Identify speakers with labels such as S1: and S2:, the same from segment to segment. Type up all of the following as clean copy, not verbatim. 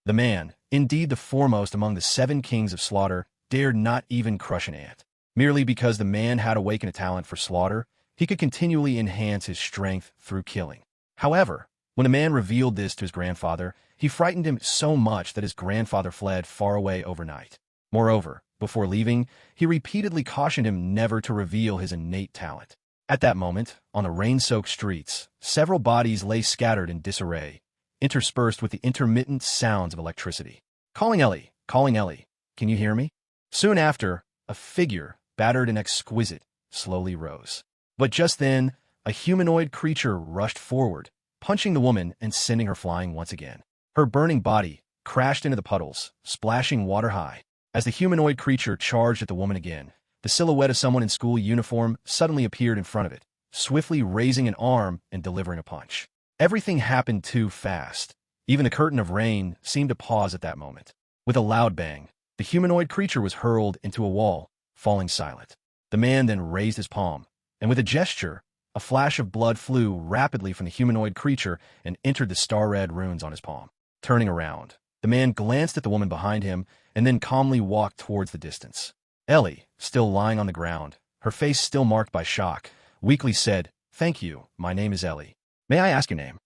S1: The man, indeed the foremost among the 7 kings of slaughter, dared not even crush an ant. Merely because the man had awakened a talent for slaughter, he could continually enhance his strength through killing. However, when the man revealed this to his grandfather, he frightened him so much that his grandfather fled far away overnight. Moreover, before leaving, he repeatedly cautioned him never to reveal his innate talent. At that moment, on the rain-soaked streets, several bodies lay scattered in disarray, interspersed with the intermittent sounds of electricity. Calling Ellie, can you hear me? Soon after, a figure, battered and exquisite, slowly rose. But just then, a humanoid creature rushed forward, punching the woman and sending her flying once again. Her burning body crashed into the puddles, splashing water high. As the humanoid creature charged at the woman again, the silhouette of someone in school uniform suddenly appeared in front of it, swiftly raising an arm and delivering a punch. Everything happened too fast. Even the curtain of rain seemed to pause at that moment. With a loud bang, the humanoid creature was hurled into a wall, falling silent. The man then raised his palm, and with a gesture, a flash of blood flew rapidly from the humanoid creature and entered the star-red runes on his palm. Turning around, the man glanced at the woman behind him and then calmly walked towards the distance. Ellie, still lying on the ground, her face still marked by shock, weakly said, "Thank you, my name is Ellie. May I ask your name?"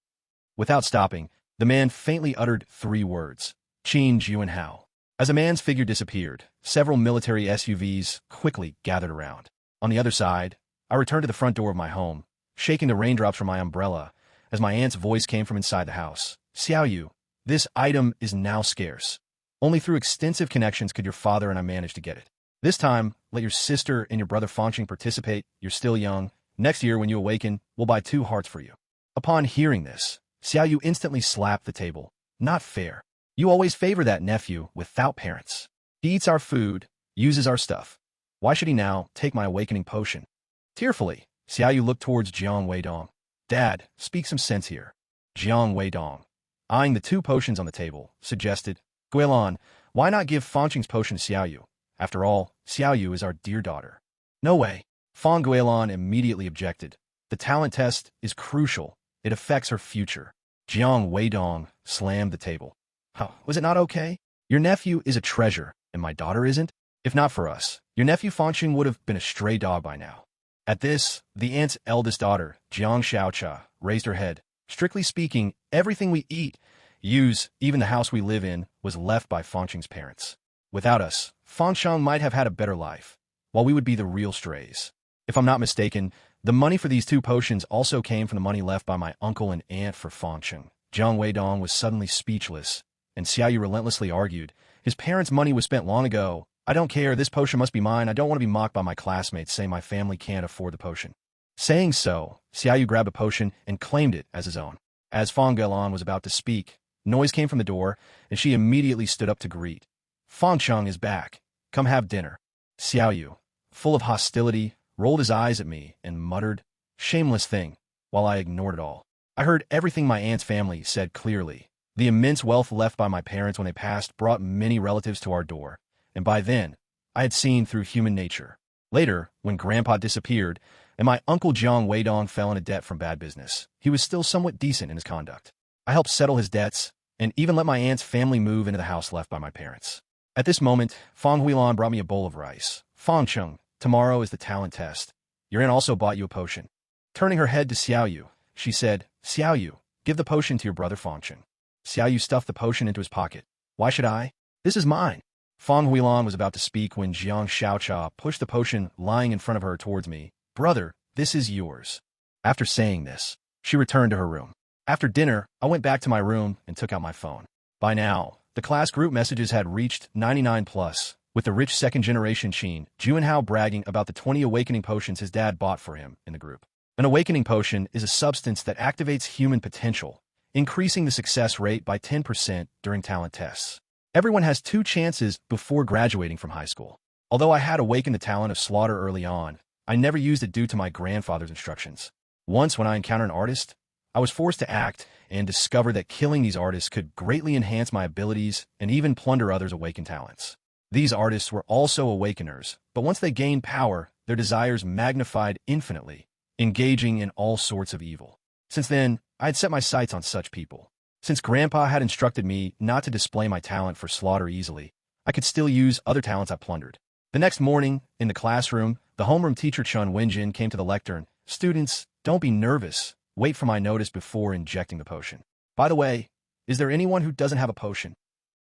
S1: Without stopping, the man faintly uttered 3 words, "Qin Juan Hao." As the man's figure disappeared, several military SUVs quickly gathered around. On the other side, I returned to the front door of my home, shaking the raindrops from my umbrella, as my aunt's voice came from inside the house. "Xiao Yu, this item is now scarce. Only through extensive connections could your father and I manage to get it. This time, let your sister and your brother Fangqing participate. You're still young. Next year, when you awaken, we'll buy 2 hearts for you." Upon hearing this, Xiao Yu instantly slapped the table. "Not fair. You always favor that nephew without parents. He eats our food, uses our stuff. Why should he now take my awakening potion?" Tearfully, Xiao Yu looked towards Jiang Weidong. "Dad, speak some sense here." Jiang Weidong, eyeing the 2 potions on the table, suggested, "Guilan, why not give Fangqing's potion to Xiao Yu? After all, Xiao Yu is our dear daughter." "No way." Fang Guilan immediately objected. "The talent test is crucial. It affects her future." Jiang Weidong slammed the table. "Huh, was it not okay? Your nephew is a treasure, and my daughter isn't? If not for us, your nephew Fangqing would have been a stray dog by now." At this, the aunt's eldest daughter, Jiang Xiaocha, raised her head. "Strictly speaking, everything we eat, use, even the house we live in, was left by Fangqing's parents. Without us, Fangqing might have had a better life, while we would be the real strays. If I'm not mistaken, the money for these 2 potions also came from the money left by my uncle and aunt for Fangqing." Jiang Weidong was suddenly speechless, and Xiao Yu relentlessly argued, "His parents' money was spent long ago. I don't care, this potion must be mine. I don't want to be mocked by my classmates saying my family can't afford the potion." Saying so, Xiao Yu grabbed a potion and claimed it as his own. As Fang Guilan was about to speak, noise came from the door, and she immediately stood up to greet. "Fangqing is back. Come have dinner." Xiao Yu, full of hostility, rolled his eyes at me and muttered, "Shameless thing," while I ignored it all. I heard everything my aunt's family said clearly. The immense wealth left by my parents when they passed brought many relatives to our door, and by then, I had seen through human nature. Later, when Grandpa disappeared, and my uncle Jiang Weidong fell into debt from bad business, he was still somewhat decent in his conduct. I helped settle his debts, and even let my aunt's family move into the house left by my parents. At this moment, Fang Huilan brought me a bowl of rice. "Fangqing, tomorrow is the talent test. Your aunt also bought you a potion." Turning her head to Xiao Yu, she said, "Xiao Yu, give the potion to your brother Fangqing." Xiao Yu stuffed the potion into his pocket. "Why should I? This is mine." Fang Huilan was about to speak when Jiang Xiaocha pushed the potion lying in front of her towards me. "Brother, this is yours." After saying this, she returned to her room. After dinner, I went back to my room and took out my phone. By now, the class group messages had reached 99+, with the rich second-generation Qin Juanhao bragging about the 20 awakening potions his dad bought for him in the group. An awakening potion is a substance that activates human potential, increasing the success rate by 10% during talent tests. Everyone has 2 chances before graduating from high school. Although I had awakened the talent of slaughter early on, I never used it due to my grandfather's instructions. Once when I encountered an artist, I was forced to act and discovered that killing these artists could greatly enhance my abilities and even plunder others' awakened talents. These artists were also awakeners, but once they gained power, their desires magnified infinitely, engaging in all sorts of evil. Since then, I had set my sights on such people. Since Grandpa had instructed me not to display my talent for slaughter easily, I could still use other talents I plundered. The next morning, in the classroom, the homeroom teacher Chun Wenjin came to the lectern. Students, don't be nervous. Wait for my notice before injecting the potion. By the way, is there anyone who doesn't have a potion?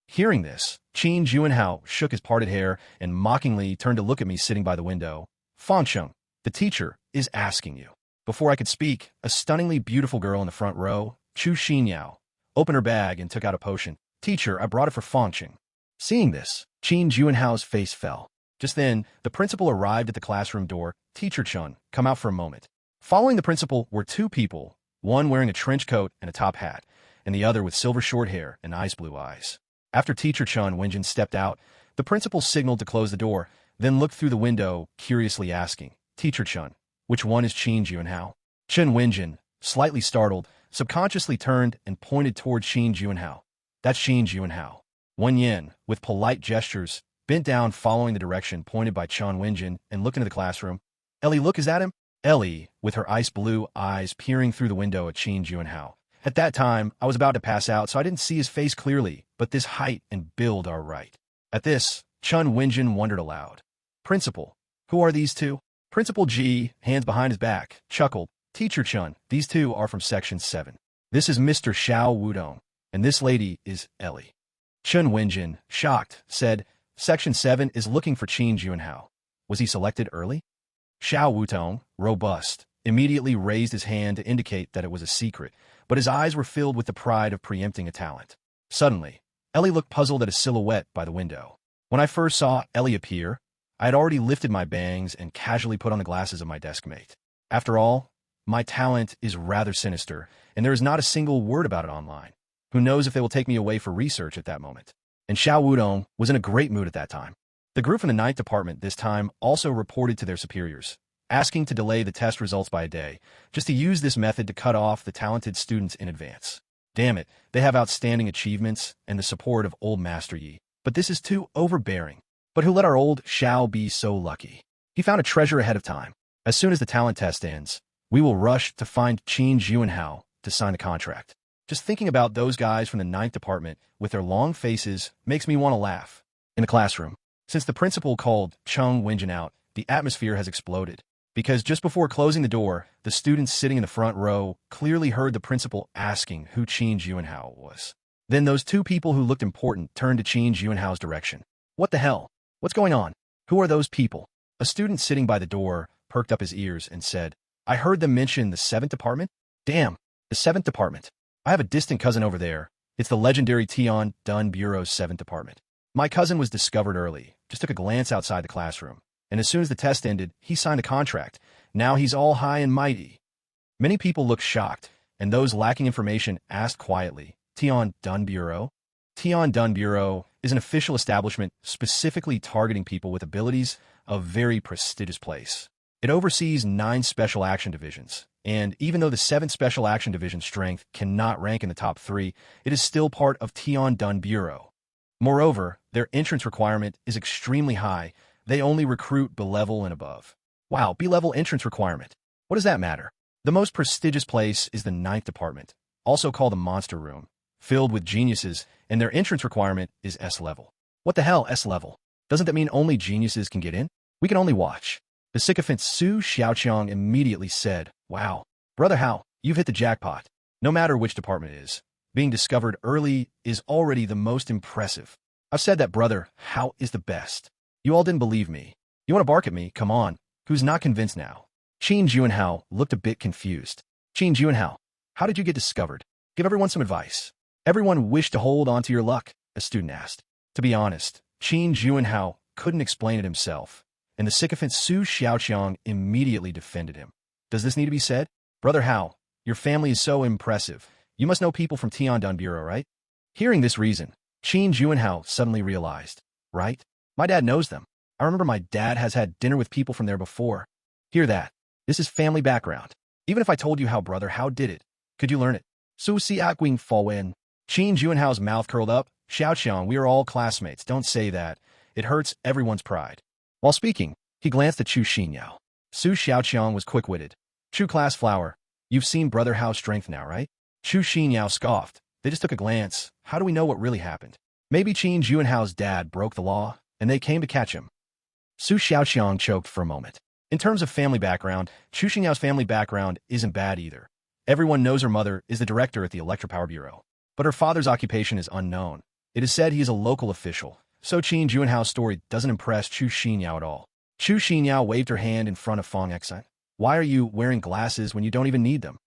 S1: Hearing this, Qin Juanhao shook his parted hair and mockingly turned to look at me sitting by the window. Fangcheng, the teacher, is asking you. Before I could speak, a stunningly beautiful girl in the front row, Chu Xinyao, opened her bag and took out a potion. Teacher, I brought it for Fangcheng. Seeing this, Qin Juanhao's face fell. Just then, the principal arrived at the classroom door. Teacher Chun, come out for a moment. Following the principal were two people, one wearing a trench coat and a top hat, and the other with silver short hair and ice blue eyes. After Teacher Chun Wenjin stepped out, the principal signaled to close the door, then looked through the window, curiously asking, Teacher Chun, which one is Qin Juanhao? Chun Wenjin, slightly startled, subconsciously turned and pointed toward Qin Juanhao. That's Qin Juanhao. Wen Yin, with polite gestures, bent down following the direction pointed by Chun Wenjin and looked into the classroom. Ellie, look, is that him? Ellie, with her ice blue eyes peering through the window at Qin Juanhao. At that time, I was about to pass out, so I didn't see his face clearly, but this height and build are right. At this, Chun Wenjin wondered aloud. Principal, who are these two? Principal G, hands behind his back, chuckled. Teacher Chun, these two are from Section 7. This is Mr. Xiao Wudong, and this lady is Ellie. Chun Wenjin, shocked, said, Section 7 is looking for Qin Juanhao. Was he selected early? Xiao Wudong, robust, immediately raised his hand to indicate that it was a secret, but his eyes were filled with the pride of preempting a talent. Suddenly, Ellie looked puzzled at a silhouette by the window. When I first saw Ellie appear, I had already lifted my bangs and casually put on the glasses of my deskmate. After all, my talent is rather sinister, and there is not a single word about it online. Who knows if they will take me away for research at that moment? And Xiao Wudong was in a great mood at that time. The group from the 9th Department this time also reported to their superiors, asking to delay the test results by a day, just to use this method to cut off the talented students in advance. Damn it, they have outstanding achievements and the support of old Master Yi. But this is too overbearing. But who let our old Xiao be so lucky? He found a treasure ahead of time. As soon as the talent test ends, we will rush to find Qin Juanhao to sign the contract. Just thinking about those guys from the 9th Department with their long faces makes me want to laugh. In the classroom, since the principal called Chun Wenjin out, the atmosphere has exploded. Because just before closing the door, the students sitting in the front row clearly heard the principal asking who Qin Juanhao was. Then those two people who looked important turned to Qin Juanhao's direction. What the hell? What's going on? Who are those people? A student sitting by the door perked up his ears and said, I heard them mention the 7th Department? Damn, the 7th Department. I have a distant cousin over there. It's the legendary Tian Dun Bureau's 7th Department. My cousin was discovered early, just took a glance outside the classroom, and as soon as the test ended, he signed a contract. Now he's all high and mighty. Many people looked shocked, and those lacking information asked quietly, Tian Dun Bureau? Tian Dun Bureau is an official establishment specifically targeting people with abilities, a very prestigious place. It oversees 9 special action divisions, and even though the 7th Special Action Division strength cannot rank in the top 3, it is still part of Tian Dun Bureau. Moreover, their entrance requirement is extremely high. They only recruit B-level and above. Wow, B-level entrance requirement. What does that matter? The most prestigious place is the 9th Department, also called the Monster Room, filled with geniuses, and their entrance requirement is S-level. What the hell, S-level? Doesn't that mean only geniuses can get in? We can only watch. The sycophant Su Xiaoqiang immediately said, Wow, Brother Hao, you've hit the jackpot. No matter which department it is, being discovered early is already the most impressive. I've said that Brother Hao is the best. You all didn't believe me. You want to bark at me? Come on. Who's not convinced now? Qin Juanhao looked a bit confused. Qin Juanhao, how did you get discovered? Give everyone some advice. Everyone wished to hold on to your luck, a student asked. To be honest, Qin Juanhao couldn't explain it himself, and the sycophant Su Xiaoqiang immediately defended him. Does this need to be said? Brother Hao, your family is so impressive. You must know people from Tiandun Bureau, right? Hearing this reason, Qin Juanhao suddenly realized, right? My dad knows them. I remember my dad has had dinner with people from there before. Hear that. This is family background. Even if I told you how Brother Hao did it, could you learn it? Su si akwing fa wen. Qin Juanhao's mouth curled up. Xiaoqiang, we are all classmates. Don't say that. It hurts everyone's pride. While speaking, he glanced at Chu Xinyao. Su Xiaoqiang was quick-witted. Chu class flower, you've seen Brother Hao's strength now, right? Chu Xinyao scoffed. They just took a glance. How do we know what really happened? Maybe Qin Juanhao's dad broke the law, and they came to catch him. Su Xiaoqiang choked for a moment. In terms of family background, Chu Xingyao's family background isn't bad either. Everyone knows her mother is the director at the Electropower Bureau. But her father's occupation is unknown. It is said he is a local official, so Qin Juanhao's story doesn't impress Chu Xinyao at all. Chu Xinyao waved her hand in front of Fong Xian. Why are you wearing glasses when you don't even need them?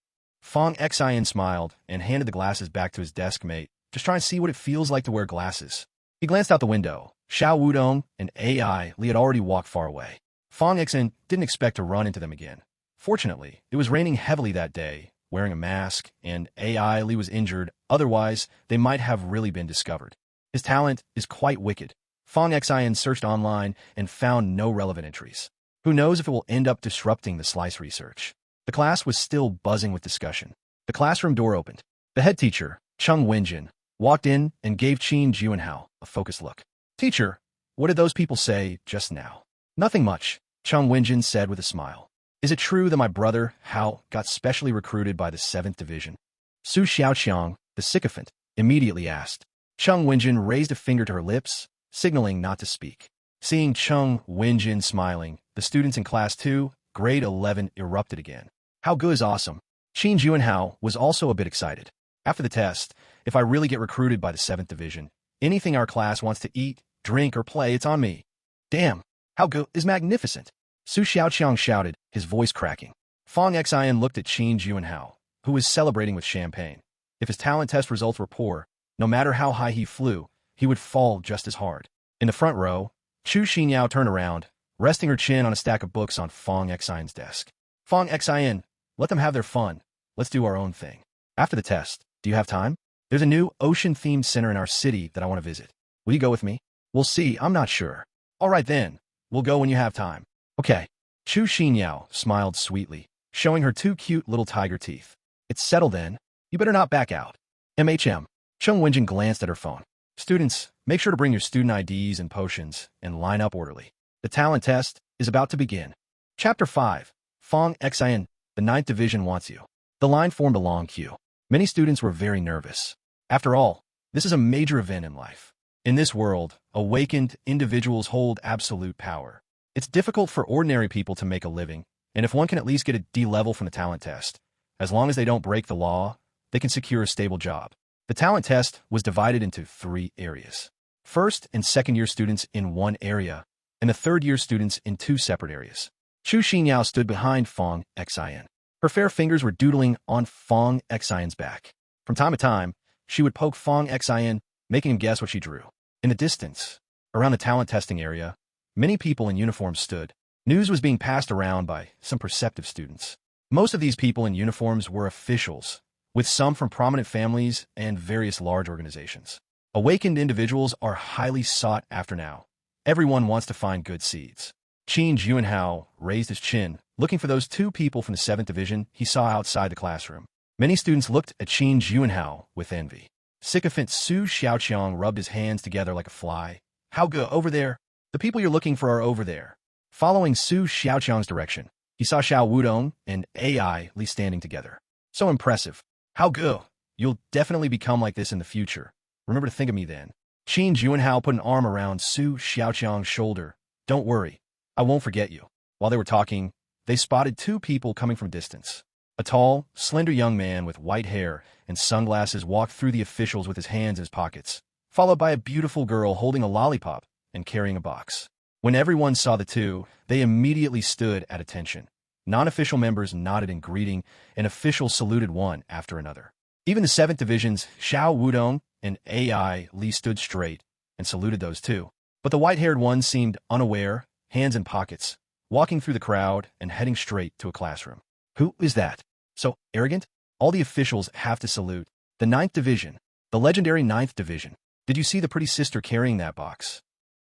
S1: Fong Xian smiled and handed the glasses back to his desk mate, just trying to see what it feels like to wear glasses. He glanced out the window. Xiao Wudong and AI Li had already walked far away. Fong Xian didn't expect to run into them again. Fortunately, it was raining heavily that day, wearing a mask, and AI Li was injured. Otherwise, they might have really been discovered. His talent is quite wicked. Fong Xian searched online and found no relevant entries. Who knows if it will end up disrupting the slice research. The class was still buzzing with discussion. The classroom door opened. The head teacher, Cheng Wenjin, walked in and gave Qin Juanhao a focused look. Teacher, what did those people say just now? Nothing much, Cheng Wenjin said with a smile. Is it true that my brother, Hao, got specially recruited by the 7th Division? Su Xiaoqiang, the sycophant, immediately asked. Cheng Wenjin raised a finger to her lips, signaling not to speak. Seeing Cheng Wenjin smiling, the students in Class 2, Grade 11, erupted again. How good is awesome. Qin Juanhao was also a bit excited. After the test, if I really get recruited by the 7th Division, anything our class wants to eat, drink, or play, it's on me. Damn, how good is magnificent. Su Xiaoqiang shouted, his voice cracking. Fong Xian looked at Qin Juanhao, who was celebrating with champagne. If his talent test results were poor, no matter how high he flew, he would fall just as hard. In the front row, Chu Xinyao turned around, resting her chin on a stack of books on Fong Xian's desk. Fong Xian, let them have their fun. Let's do our own thing. After the test, do you have time? There's a new ocean-themed center in our city that I want to visit. Will you go with me? We'll see, I'm not sure. All right then, we'll go when you have time. Okay. Chu Xinyao smiled sweetly, showing her 2 cute little tiger teeth. It's settled then. You better not back out. MHM. Cheng Wenjin glanced at her phone. Students, make sure to bring your student IDs and potions and line up orderly. The talent test is about to begin. Chapter 5. Fong Xian, the 9th Division wants you. The line formed a long queue. Many students were very nervous. After all, this is a major event in life. In this world, awakened individuals hold absolute power. It's difficult for ordinary people to make a living, and if one can at least get a D level from the talent test, as long as they don't break the law, they can secure a stable job. The talent test was divided into 3 areas. First and second year students in one area, and the third year students in 2 separate areas. Chu Xinyao stood behind Fong Xian. Her fair fingers were doodling on Fong Xian's back. From time to time, she would poke Fong Xian, making him guess what she drew. In the distance, around the talent testing area, many people in uniform stood. News was being passed around by some perceptive students. Most of these people in uniforms were officials, with some from prominent families and various large organizations. Awakened individuals are highly sought after now. Everyone wants to find good seeds. Qin Juanhao raised his chin, looking for those 2 people from the 7th Division he saw outside the classroom. Many students looked at Qin Juanhao with envy. Sycophant Su Xiaoqiang rubbed his hands together like a fly. How good over there? The people you're looking for are over there. Following Su Xiaoqiang's direction, he saw Xiao Wudong and AI Li standing together. So impressive. How good. You'll definitely become like this in the future. Remember to think of me then. Qin Juanhao put an arm around Su Xiaoqiang's shoulder. Don't worry. I won't forget you. While they were talking, they spotted 2 people coming from a distance. A tall, slender young man with white hair and sunglasses walked through the officials with his hands in his pockets, followed by a beautiful girl holding a lollipop and carrying a box. When everyone saw the 2, they immediately stood at attention. Non-official members nodded in greeting, and officials saluted one after another. Even the 7th Division's Xiao Wudong and AI Li stood straight and saluted those 2. But the white-haired one seemed unaware, hands in pockets, walking through the crowd and heading straight to a classroom. Who is that? So arrogant? All the officials have to salute. The 9th Division, the legendary 9th Division. Did you see the pretty sister carrying that box?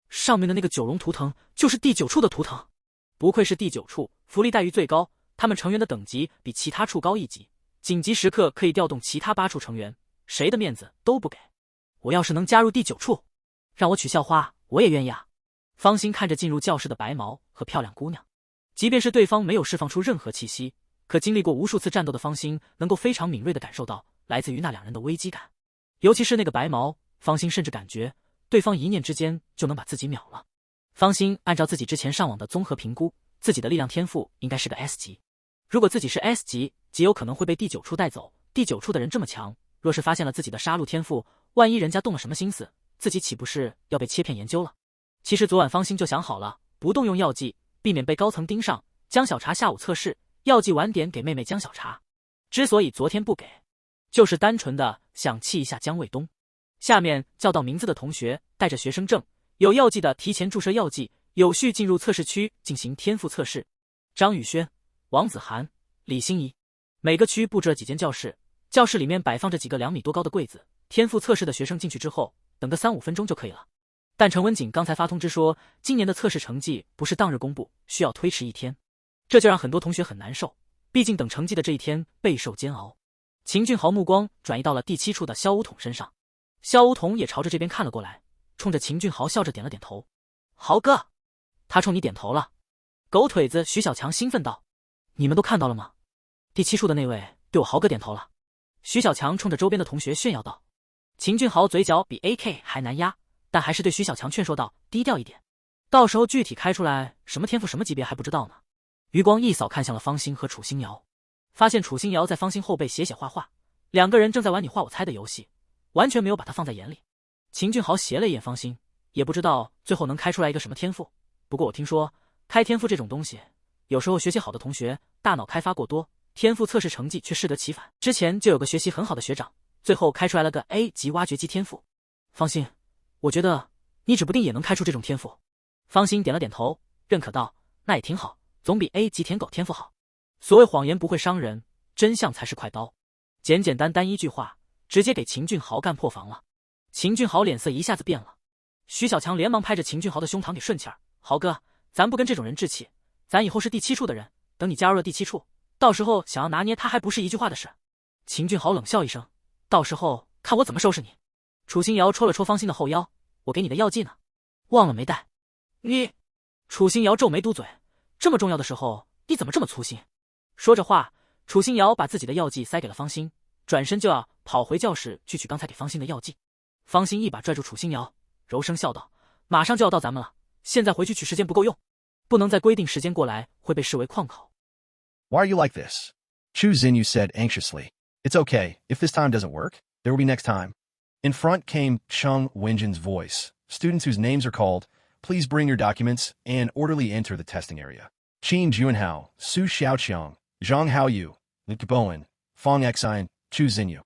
S2: 上面的那个9龙图腾就是第9处的图腾，不愧是第9处，福利待遇最高，他们成员的等级比其他处高1级，紧急时刻可以调动其他8处成员，谁的面子都不给。我要是能加入第9处，让我取校花，我也愿意啊。方心看着进入教室的白毛和漂亮姑娘，即便是对方没有释放出任何气息，可经历过无数次战斗的方心能够非常敏锐地感受到来自于那2人的危机感。尤其是那个白毛，方心甚至感觉对方一念之间就能把自己秒了。方心按照自己之前上网的综合评估，自己的力量天赋应该是个 S 级。如果自己是 S 级，极有可能会被第9处带走。第9处的人这么强，若是发现了自己的杀戮天赋，万一人家动了什么心思，自己岂不是要被切片研究了？其实昨晚方心就想好了，不动用药剂，避免被高层盯上。江小茶下午测试，药剂晚点给妹妹江小茶。之所以昨天不给，就是单纯的想气一下江卫东。下面叫到名字的同学带着学生证，有药剂的提前注射药剂，有序进入测试区进行天赋测试。张宇轩、王子涵、李欣怡，每个区布置了几间教室，教室里面摆放着几个2米多高的柜子。天赋测试的学生进去之后，等个3-5分钟就可以了。但陈文锦刚才发通知说，今年的测试成绩不是当日公布，需要推迟1天，这就让很多同学很难受。毕竟等成绩的这一天备受煎熬。秦俊豪目光转移到了第7处的肖梧桐身上，肖梧桐也朝着这边看了过来，冲着秦俊豪笑着点了点头。豪哥，他冲你点头了。狗腿子徐小强兴奋道：你们都看到了吗？第7处的那位对我豪哥点头了。徐小强冲着周边的同学炫耀道。秦俊豪嘴角比 AK 还难压，但还是对徐小强劝说道：低调一点，到时候具体开出来什么天赋什么级别还不知道呢。余光一扫看向了方心和楚星瑶，发现楚星瑶在方心后背写画画，两个人正在玩你画我猜的游戏，完全没有把他放在眼里。秦俊豪斜了一眼方心，也不知道最后能开出来一个什么天赋。不过我听说开天赋这种东西，有时候学习好的同学大脑开发过多，天赋测试成绩却适得其反。之前就有个学习很好的学长，最后开出来了个 A 级挖掘机天赋。方心，我觉得你指不定也能开出这种天赋。方心点了点头，认可道：那也挺好，总比 A 级舔狗天赋好。所谓谎言不会伤人，真相才是快刀。简简单单一句话，直接给秦俊豪干破防了。秦俊豪脸色一下子变了。徐小强连忙拍着秦俊豪的胸膛给顺气儿：豪哥，咱不跟这种人置气，咱以后是第7处的人，等你加入了第7处，到时候想要拿捏他还不是一句话的事。秦俊豪冷笑一声：到时候看我怎么收拾你。楚星瑶戳了戳方心的后腰：我给你的药剂呢，忘了没带。你……楚星瑶皱眉嘟嘴：这么重要的时候你怎么这么粗心？说着话，楚星瑶把自己的药剂塞给了方心，转身就要跑回教室去取刚才给方心的药剂。方心一把拽住楚星瑶，柔声笑道：马上就要到咱们了，现在回去取时间不够用，不能再规定时间过来，会被视为旷考。
S1: Why are you like this? Chu Xinyu said anxiously. It's okay. If this time doesn't work, there will be next time. In front came Cheng Wenjin's voice. Students whose names are called, please bring your documents and orderly enter the testing area. Qin Junhao, Su Xiaoqiang, Zhang Haoyu, Luke Bowen, Fong Xian, Chu Xinyu.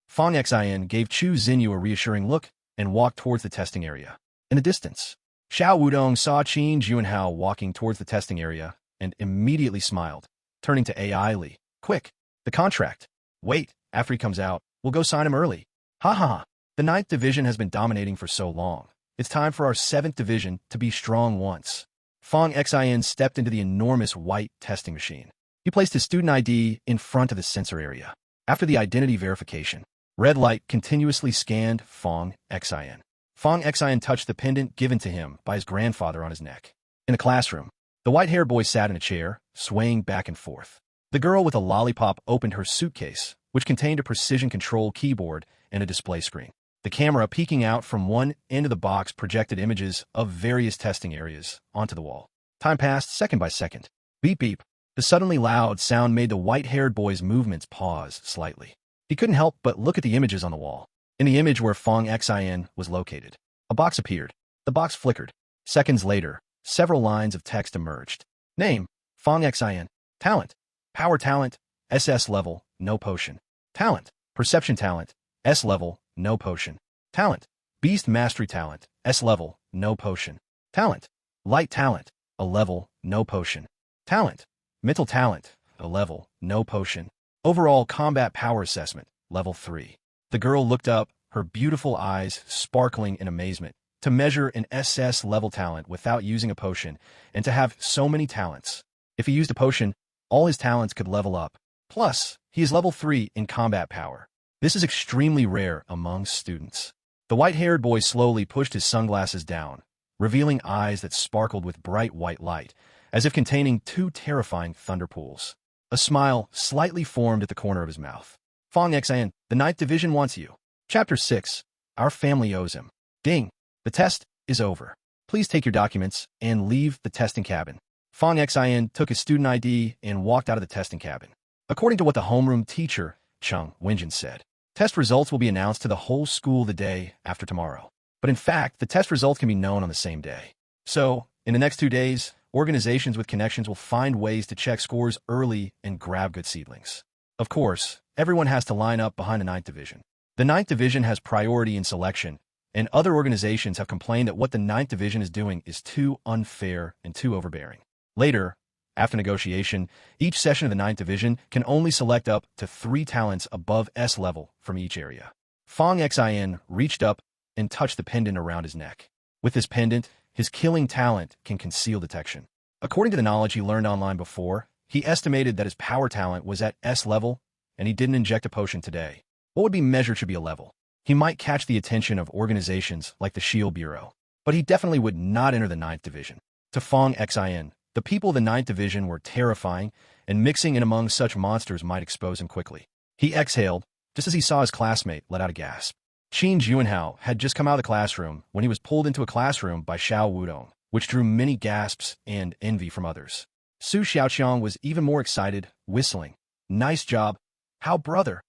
S1: Fong Xian gave Chu Xinyu a reassuring look and walked towards the testing area. In the distance, Xiao Wudong saw Qin Junhao walking towards the testing area and immediately smiled, turning to AI Li. Quick, the contract. Wait, after he comes out, we'll go sign him early. Ha ha ha. The 9th division has been dominating for so long. It's time for our 7th division to be strong once. Fong Xian stepped into the enormous white testing machine. He placed his student ID in front of the sensor area. After the identity verification, red light continuously scanned Fong Xian. Fong Xian touched the pendant given to him by his grandfather on his neck. In a classroom, the white-haired boy sat in a chair, swaying back and forth. The girl with a lollipop opened her suitcase, which contained a precision control keyboard and a display screen. The camera peeking out from one end of the box projected images of various testing areas onto the wall. Time passed second by second. Beep beep. The suddenly loud sound made the white-haired boy's movements pause slightly. He couldn't help but look at the images on the wall. In the image where Fong Xian was located, a box appeared. The box flickered. Seconds later, several lines of text emerged. Name, Fong Xian. Talent, Power Talent, SS level, no potion. Talent, Perception Talent, S level, no potion. Talent, Beast Mastery Talent, S level, no potion. Talent, Light Talent, a level, no potion. Talent, Mental Talent, a level, no potion. Overall Combat Power Assessment, level 3. The girl looked up, her beautiful eyes sparkling in amazement. To measure an SS level talent without using a potion, and to have so many talents. If he used a potion, all his talents could level up. Plus, he is level 3 in combat power. This is extremely rare among students. The white-haired boy slowly pushed his sunglasses down, revealing eyes that sparkled with bright white light, as if containing 2 terrifying thunder pools. A smile slightly formed at the corner of his mouth. Fong Xian, the 9th division wants you. Chapter 6. Our family owes him. Ding. The test is over. Please take your documents and leave the testing cabin. Fong Xin took his student ID and walked out of the testing cabin. According to what the homeroom teacher, Chung Wenjin, said, test results will be announced to the whole school the day after tomorrow. But in fact, the test results can be known on the same day. So, in the next 2 days, organizations with connections will find ways to check scores early and grab good seedlings. Of course, everyone has to line up behind the 9th Division. The 9th Division has priority in selection, and other organizations have complained that what the 9th Division is doing is too unfair and too overbearing. Later, after negotiation, each session of the 9th Division can only select up to 3 talents above S level from each area. Fong Xin reached up and touched the pendant around his neck. With this pendant, his killing talent can conceal detection. According to the knowledge he learned online before, he estimated that his power talent was at S level, and he didn't inject a potion today. What would be measured should be a level. He might catch the attention of organizations like the Shield Bureau, but he definitely would not enter the 9th Division. To Fong Xin, the people of the 9th Division were terrifying, and mixing in among such monsters might expose him quickly. He exhaled, just as he saw his classmate let out a gasp. Qin Juanhao had just come out of the classroom when he was pulled into a classroom by Xiao Wudong, which drew many gasps and envy from others. Su Xiaoqiang was even more excited, whistling. Nice job. How brother?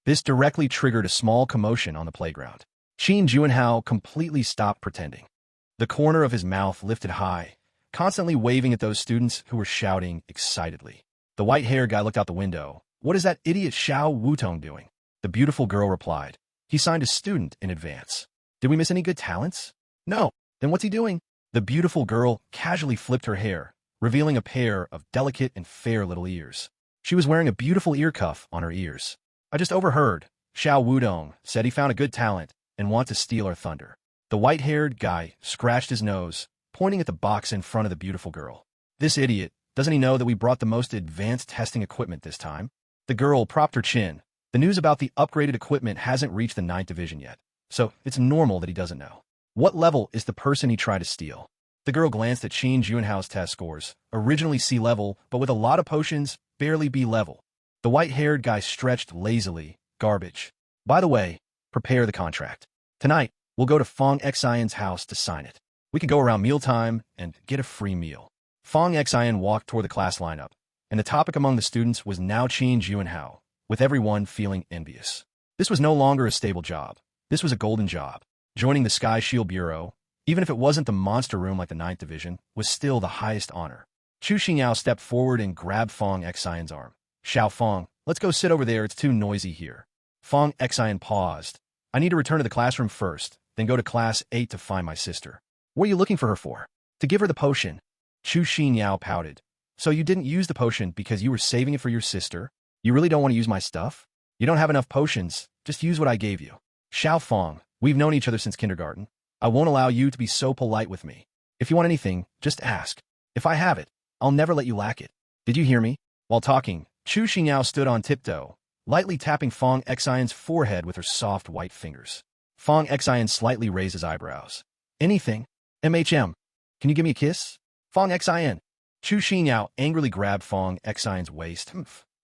S1: This directly triggered a small commotion on the playground. Qin Juanhao completely stopped pretending. The corner of his mouth lifted high, constantly waving at those students who were shouting excitedly. The white-haired guy looked out the window. What is that idiot Xiao Wudong doing? The beautiful girl replied. He signed a student in advance. Did we miss any good talents? No. Then what's he doing? The beautiful girl casually flipped her hair, revealing a pair of delicate and fair little ears. She was wearing a beautiful ear cuff on her ears. I just overheard. Xiao Wudong said he found a good talent and want to steal our thunder. The white-haired guy scratched his nose, pointing at the box in front of the beautiful girl. This idiot, doesn't he know that we brought the most advanced testing equipment this time? The girl propped her chin. The news about the upgraded equipment hasn't reached the 9th Division yet, so it's normal that he doesn't know. What level is the person he tried to steal? The girl glanced at Qin Juanhao's test scores, originally C level, but with a lot of potions, barely B level. The white-haired guy stretched lazily. Garbage. By the way, prepare the contract. Tonight, we'll go to Fong Xion's house to sign it. We can go around mealtime and get a free meal. Fong Xion walked toward the class lineup, and the topic among the students was now Qin Juanhao, with everyone feeling envious. This was no longer a stable job. This was a golden job. Joining the Sky Shield Bureau, even if it wasn't the monster room like the 9th Division, was still the highest honor. Chu Xingyao stepped forward and grabbed Fong Xion's arm. Xiao Fong, let's go sit over there, it's too noisy here. Fong Xion paused. I need to return to the classroom first, then go to class 8 to find my sister. What are you looking for her for? To give her the potion. Chu Xingyao pouted. So you didn't use the potion because you were saving it for your sister? You really don't want to use my stuff? You don't have enough potions, just use what I gave you. Xiao Fong, we've known each other since kindergarten. I won't allow you to be so polite with me. If you want anything, just ask. If I have it, I'll never let you lack it. Did you hear me? While talking, Chu Xingyao stood on tiptoe, lightly tapping Fong Xion's forehead with her soft white fingers. Fong Xion slightly raised his eyebrows. Anything? MHM. Can you give me a kiss? Fong Xion. Chu Xingyao angrily grabbed Fong Xion's waist.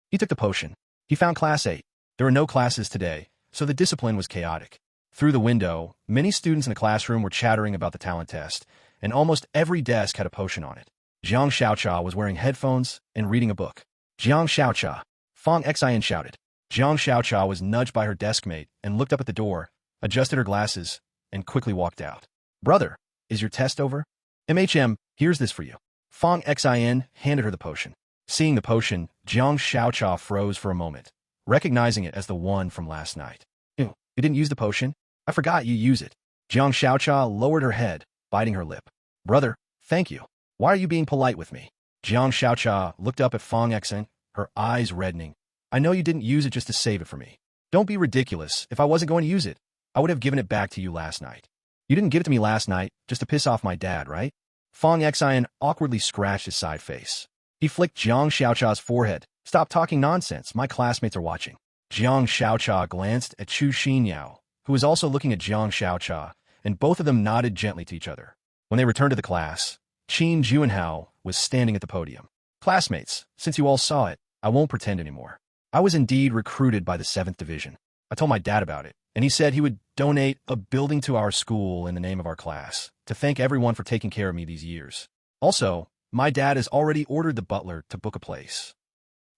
S1: He took the potion. He found class 8. There were no classes today, so the discipline was chaotic. Through the window, many students in the classroom were chattering about the talent test, and almost every desk had a potion on it. Jiang Xiaocha was wearing headphones and reading a book. Jiang Xiaocha, Fong Xion shouted. Jiang Xiaocha was nudged by her deskmate and looked up at the door, adjusted her glasses, and quickly walked out. Brother, is your test over? MHM, here's this for you. Fong Xion handed her the potion. Seeing the potion, Jiang Xiaocha froze for a moment, recognizing it as the one from last night. You didn't use the potion? I forgot you use it. Jiang Xiaocha lowered her head, biting her lip. Brother, thank you. Why are you being polite with me? Jiang Xiaocha looked up at Fong Xion, her eyes reddening. I know you didn't use it just to save it for me. Don't be ridiculous. If I wasn't going to use it, I would have given it back to you last night. You didn't give it to me last night just to piss off my dad, right? Fong Xion awkwardly scratched his side face. He flicked Jiang Xiaocha's forehead. Stop talking nonsense. My classmates are watching. Jiang Xiaocha glanced at Chu Xingyao, who was also looking at Jiang Xiaocha, and both of them nodded gently to each other. When they returned to the class, Qin Juanhao was standing at the podium. Classmates, since you all saw it, I won't pretend anymore. I was indeed recruited by the 7th Division. I told my dad about it, and he said he would donate a building to our school in the name of our class, to thank everyone for taking care of me these years. Also, my dad has already ordered the butler to book a place.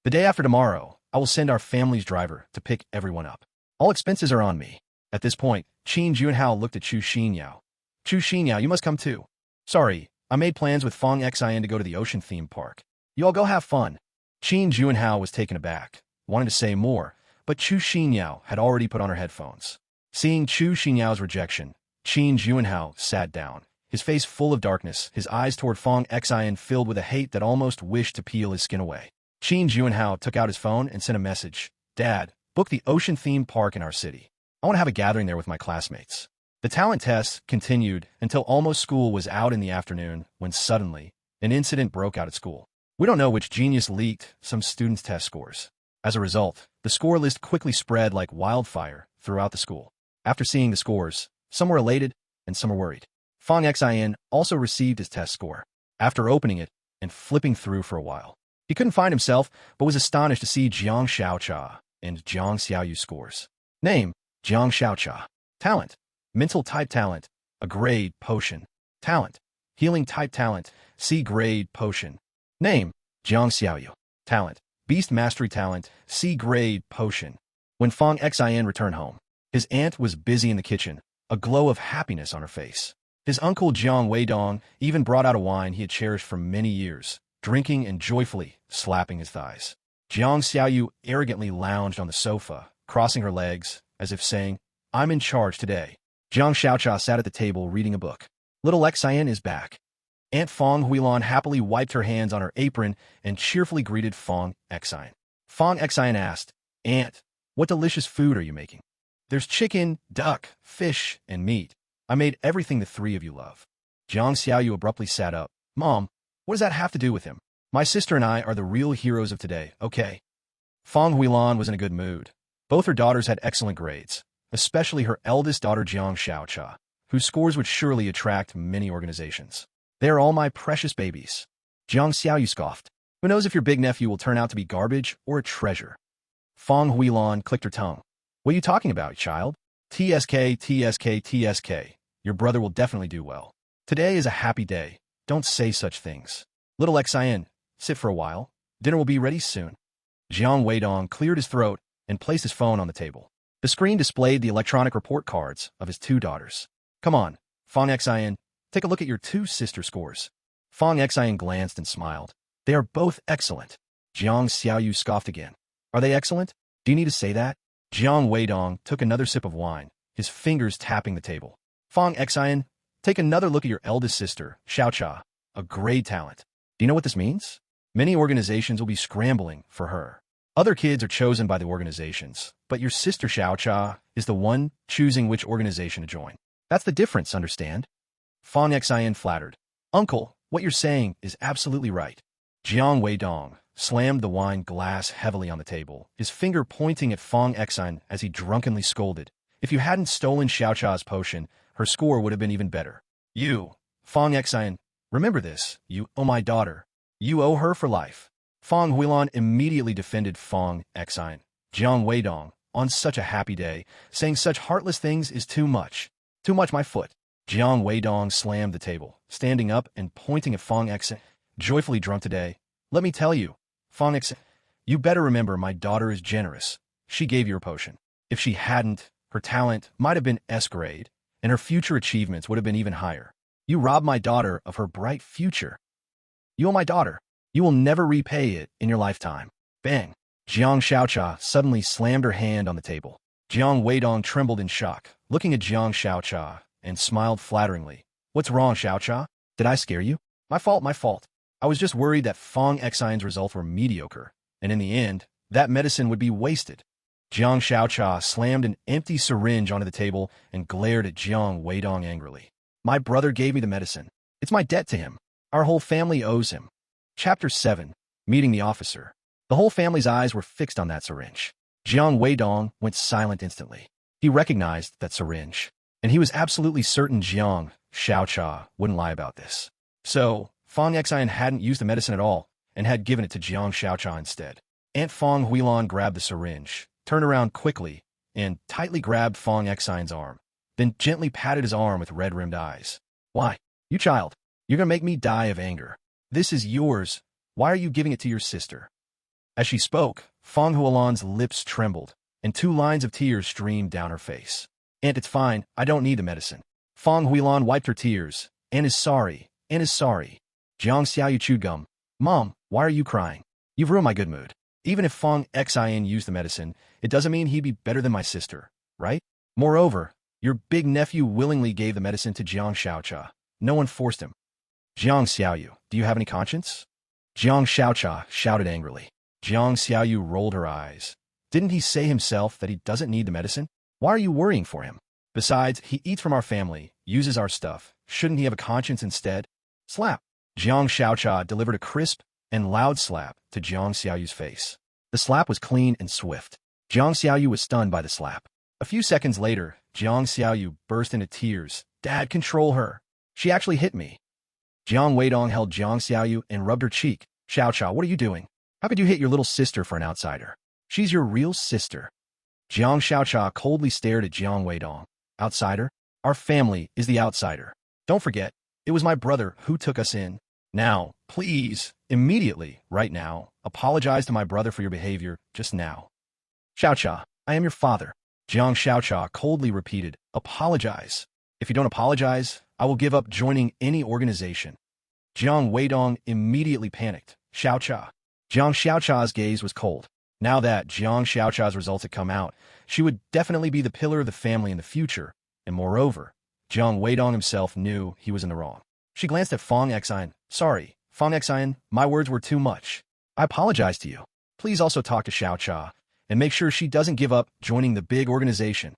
S1: The day after tomorrow, I will send our family's driver to pick everyone up. All expenses are on me. At this point, Qin Junhao looked at Chu Xinyao. Chu Xinyao, you must come too. Sorry, I made plans with Fong Xian to go to the ocean theme park. You all go have fun. Qin Junhao was taken aback, wanted to say more, but Chu Xinyao had already put on her headphones. Seeing Chu Xinyao's rejection, Qin Junhao sat down, his face full of darkness, his eyes toward Fong Xian filled with a hate that almost wished to peel his skin away. Qin Junhao took out his phone and sent a message. Dad, book the ocean theme park in our city. I want to have a gathering there with my classmates. The talent test continued until almost school was out in the afternoon when suddenly an incident broke out at school. We don't know which genius leaked some students' test scores. As a result, the score list quickly spread like wildfire throughout the school. After seeing the scores, some were elated and some were worried. Fong Xian also received his test score. After opening it and flipping through for a while, he couldn't find himself but was astonished to see Jiang Xiaocha and Jiang Xiaoyu scores. Name, Jiang Xiaocha. Talent, mental type talent, a grade potion. Talent, healing type talent, C grade potion. Name, Jiang Xiaoyu. Talent, beast mastery talent, C grade potion. When Fong Xian returned home, his aunt was busy in the kitchen, a glow of happiness on her face. His uncle Jiang Weidong even brought out a wine he had cherished for many years, drinking and joyfully slapping his thighs. Jiang Xiaoyu arrogantly lounged on the sofa, crossing her legs, as if saying, I'm in charge today. Jiang Xiaocha sat at the table reading a book. Little Xian is back. Aunt Fong Huilan happily wiped her hands on her apron and cheerfully greeted Fong Xian. Fong Xian asked, Aunt, what delicious food are you making? There's chicken, duck, fish, and meat. I made everything the three of you love. Jiang Xiaoyu abruptly sat up. Mom, what does that have to do with him? My sister and I are the real heroes of today, okay? Fong Huilan was in a good mood. Both her daughters had excellent grades, especially her eldest daughter Jiang Xiaocha, whose scores would surely attract many organizations. They are all my precious babies. Jiang Xiaoyu scoffed. Who knows if your big nephew will turn out to be garbage or a treasure? Fong Huilan clicked her tongue. What are you talking about, child? TSK, TSK, TSK. Your brother will definitely do well. Today is a happy day. Don't say such things. Little Xian, sit for a while. Dinner will be ready soon. Jiang Weidong cleared his throat and placed his phone on the table. The screen displayed the electronic report cards of his two daughters. Come on, Fong Xian, take a look at your two sister scores. Fong Xian glanced and smiled. They are both excellent. Jiang Xiaoyu scoffed again. Are they excellent? Do you need to say that? Jiang Weidong took another sip of wine, his fingers tapping the table. Fong Xian, take another look at your eldest sister, Xiaocha, a great talent. Do you know what this means? Many organizations will be scrambling for her. Other kids are chosen by the organizations, but your sister Xiaocha is the one choosing which organization to join. That's the difference, understand? Fong Xian flattered. Uncle, what you're saying is absolutely right. Jiang Weidong slammed the wine glass heavily on the table, his finger pointing at Fong Xian as he drunkenly scolded. If you hadn't stolen Xiaocha's potion, her score would have been even better. You, Fong Xian, remember this. You owe my daughter. You owe her for life. Fong Huilan immediately defended Fong Xian. Jiang Weidong, on such a happy day, saying such heartless things is too much. Too much, my foot. Jiang Weidong slammed the table, standing up and pointing at Fong Xian. Joyfully drunk today. Let me tell you, Fong Xian, you better remember my daughter is generous. She gave you a potion. If she hadn't, her talent might have been S grade, and her future achievements would have been even higher. You robbed my daughter of her bright future. You owe my daughter. You will never repay it in your lifetime. Bang! Jiang Xiaocha suddenly slammed her hand on the table. Jiang Weidong trembled in shock, looking at Jiang Xiaocha, and smiled flatteringly. What's wrong, Xiaocha? Did I scare you? My fault, my fault. I was just worried that Fong Xian's results were mediocre, and in the end, that medicine would be wasted. Jiang Xiaocha slammed an empty syringe onto the table and glared at Jiang Weidong angrily. My brother gave me the medicine. It's my debt to him. Our whole family owes him. Chapter 7. Meeting the officer. The whole family's eyes were fixed on that syringe. Jiang Weidong went silent instantly. He recognized that syringe, and he was absolutely certain Jiang Xiaocha wouldn't lie about this. So, Fong Xian hadn't used the medicine at all and had given it to Jiang Xiaocha instead. Aunt Fong Huilan grabbed the syringe, turned around quickly, and tightly grabbed Fong Xian's arm, then gently patted his arm with red-rimmed eyes. Why, you child, you're gonna make me die of anger. This is yours. Why are you giving it to your sister? As she spoke, Fong Huilan's lips trembled, and 2 lines of tears streamed down her face. Aunt, it's fine. I don't need the medicine. Fong Huilan wiped her tears. Aunt is sorry. Aunt is sorry. Jiang Xiaoyu chewed gum. Mom, why are you crying? You've ruined my good mood. Even if Fong Xian used the medicine, it doesn't mean he'd be better than my sister, right? Moreover, your big nephew willingly gave the medicine to Jiang Xiaocha. No one forced him. Jiang Xiaoyu, do you have any conscience? Jiang Xiaocha shouted angrily. Jiang Xiaoyu rolled her eyes. Didn't he say himself that he doesn't need the medicine? Why are you worrying for him? Besides, he eats from our family, uses our stuff. Shouldn't he have a conscience instead? Slap. Jiang Xiaocha delivered a crisp and loud slap to Jiang Xiaoyu's face. The slap was clean and swift. Jiang Xiaoyu was stunned by the slap. A few seconds later, Jiang Xiaoyu burst into tears. Dad, control her. She actually hit me. Jiang Weidong held Jiang Xiaoyu and rubbed her cheek. Xiaocha, what are you doing? How could you hit your little sister for an outsider? She's your real sister. Jiang Xiaocha coldly stared at Jiang Weidong. Outsider? Our family is the outsider. Don't forget, it was my brother who took us in. Now, please, immediately, right now, apologize to my brother for your behavior just now. Xiaocha, I am your father. Jiang Xiaocha coldly repeated, apologize. If you don't apologize, I will give up joining any organization. Jiang Weidong immediately panicked. Xiaocha. Jiang Xiaocha's gaze was cold. Now that Jiang Xiaocha's results had come out, she would definitely be the pillar of the family in the future, and moreover, Jiang Weidong himself knew he was in the wrong. She glanced at Fong Xian. Sorry, Fong Xian, my words were too much. I apologize to you. Please also talk to Xiaocha, and make sure she doesn't give up joining the big organization.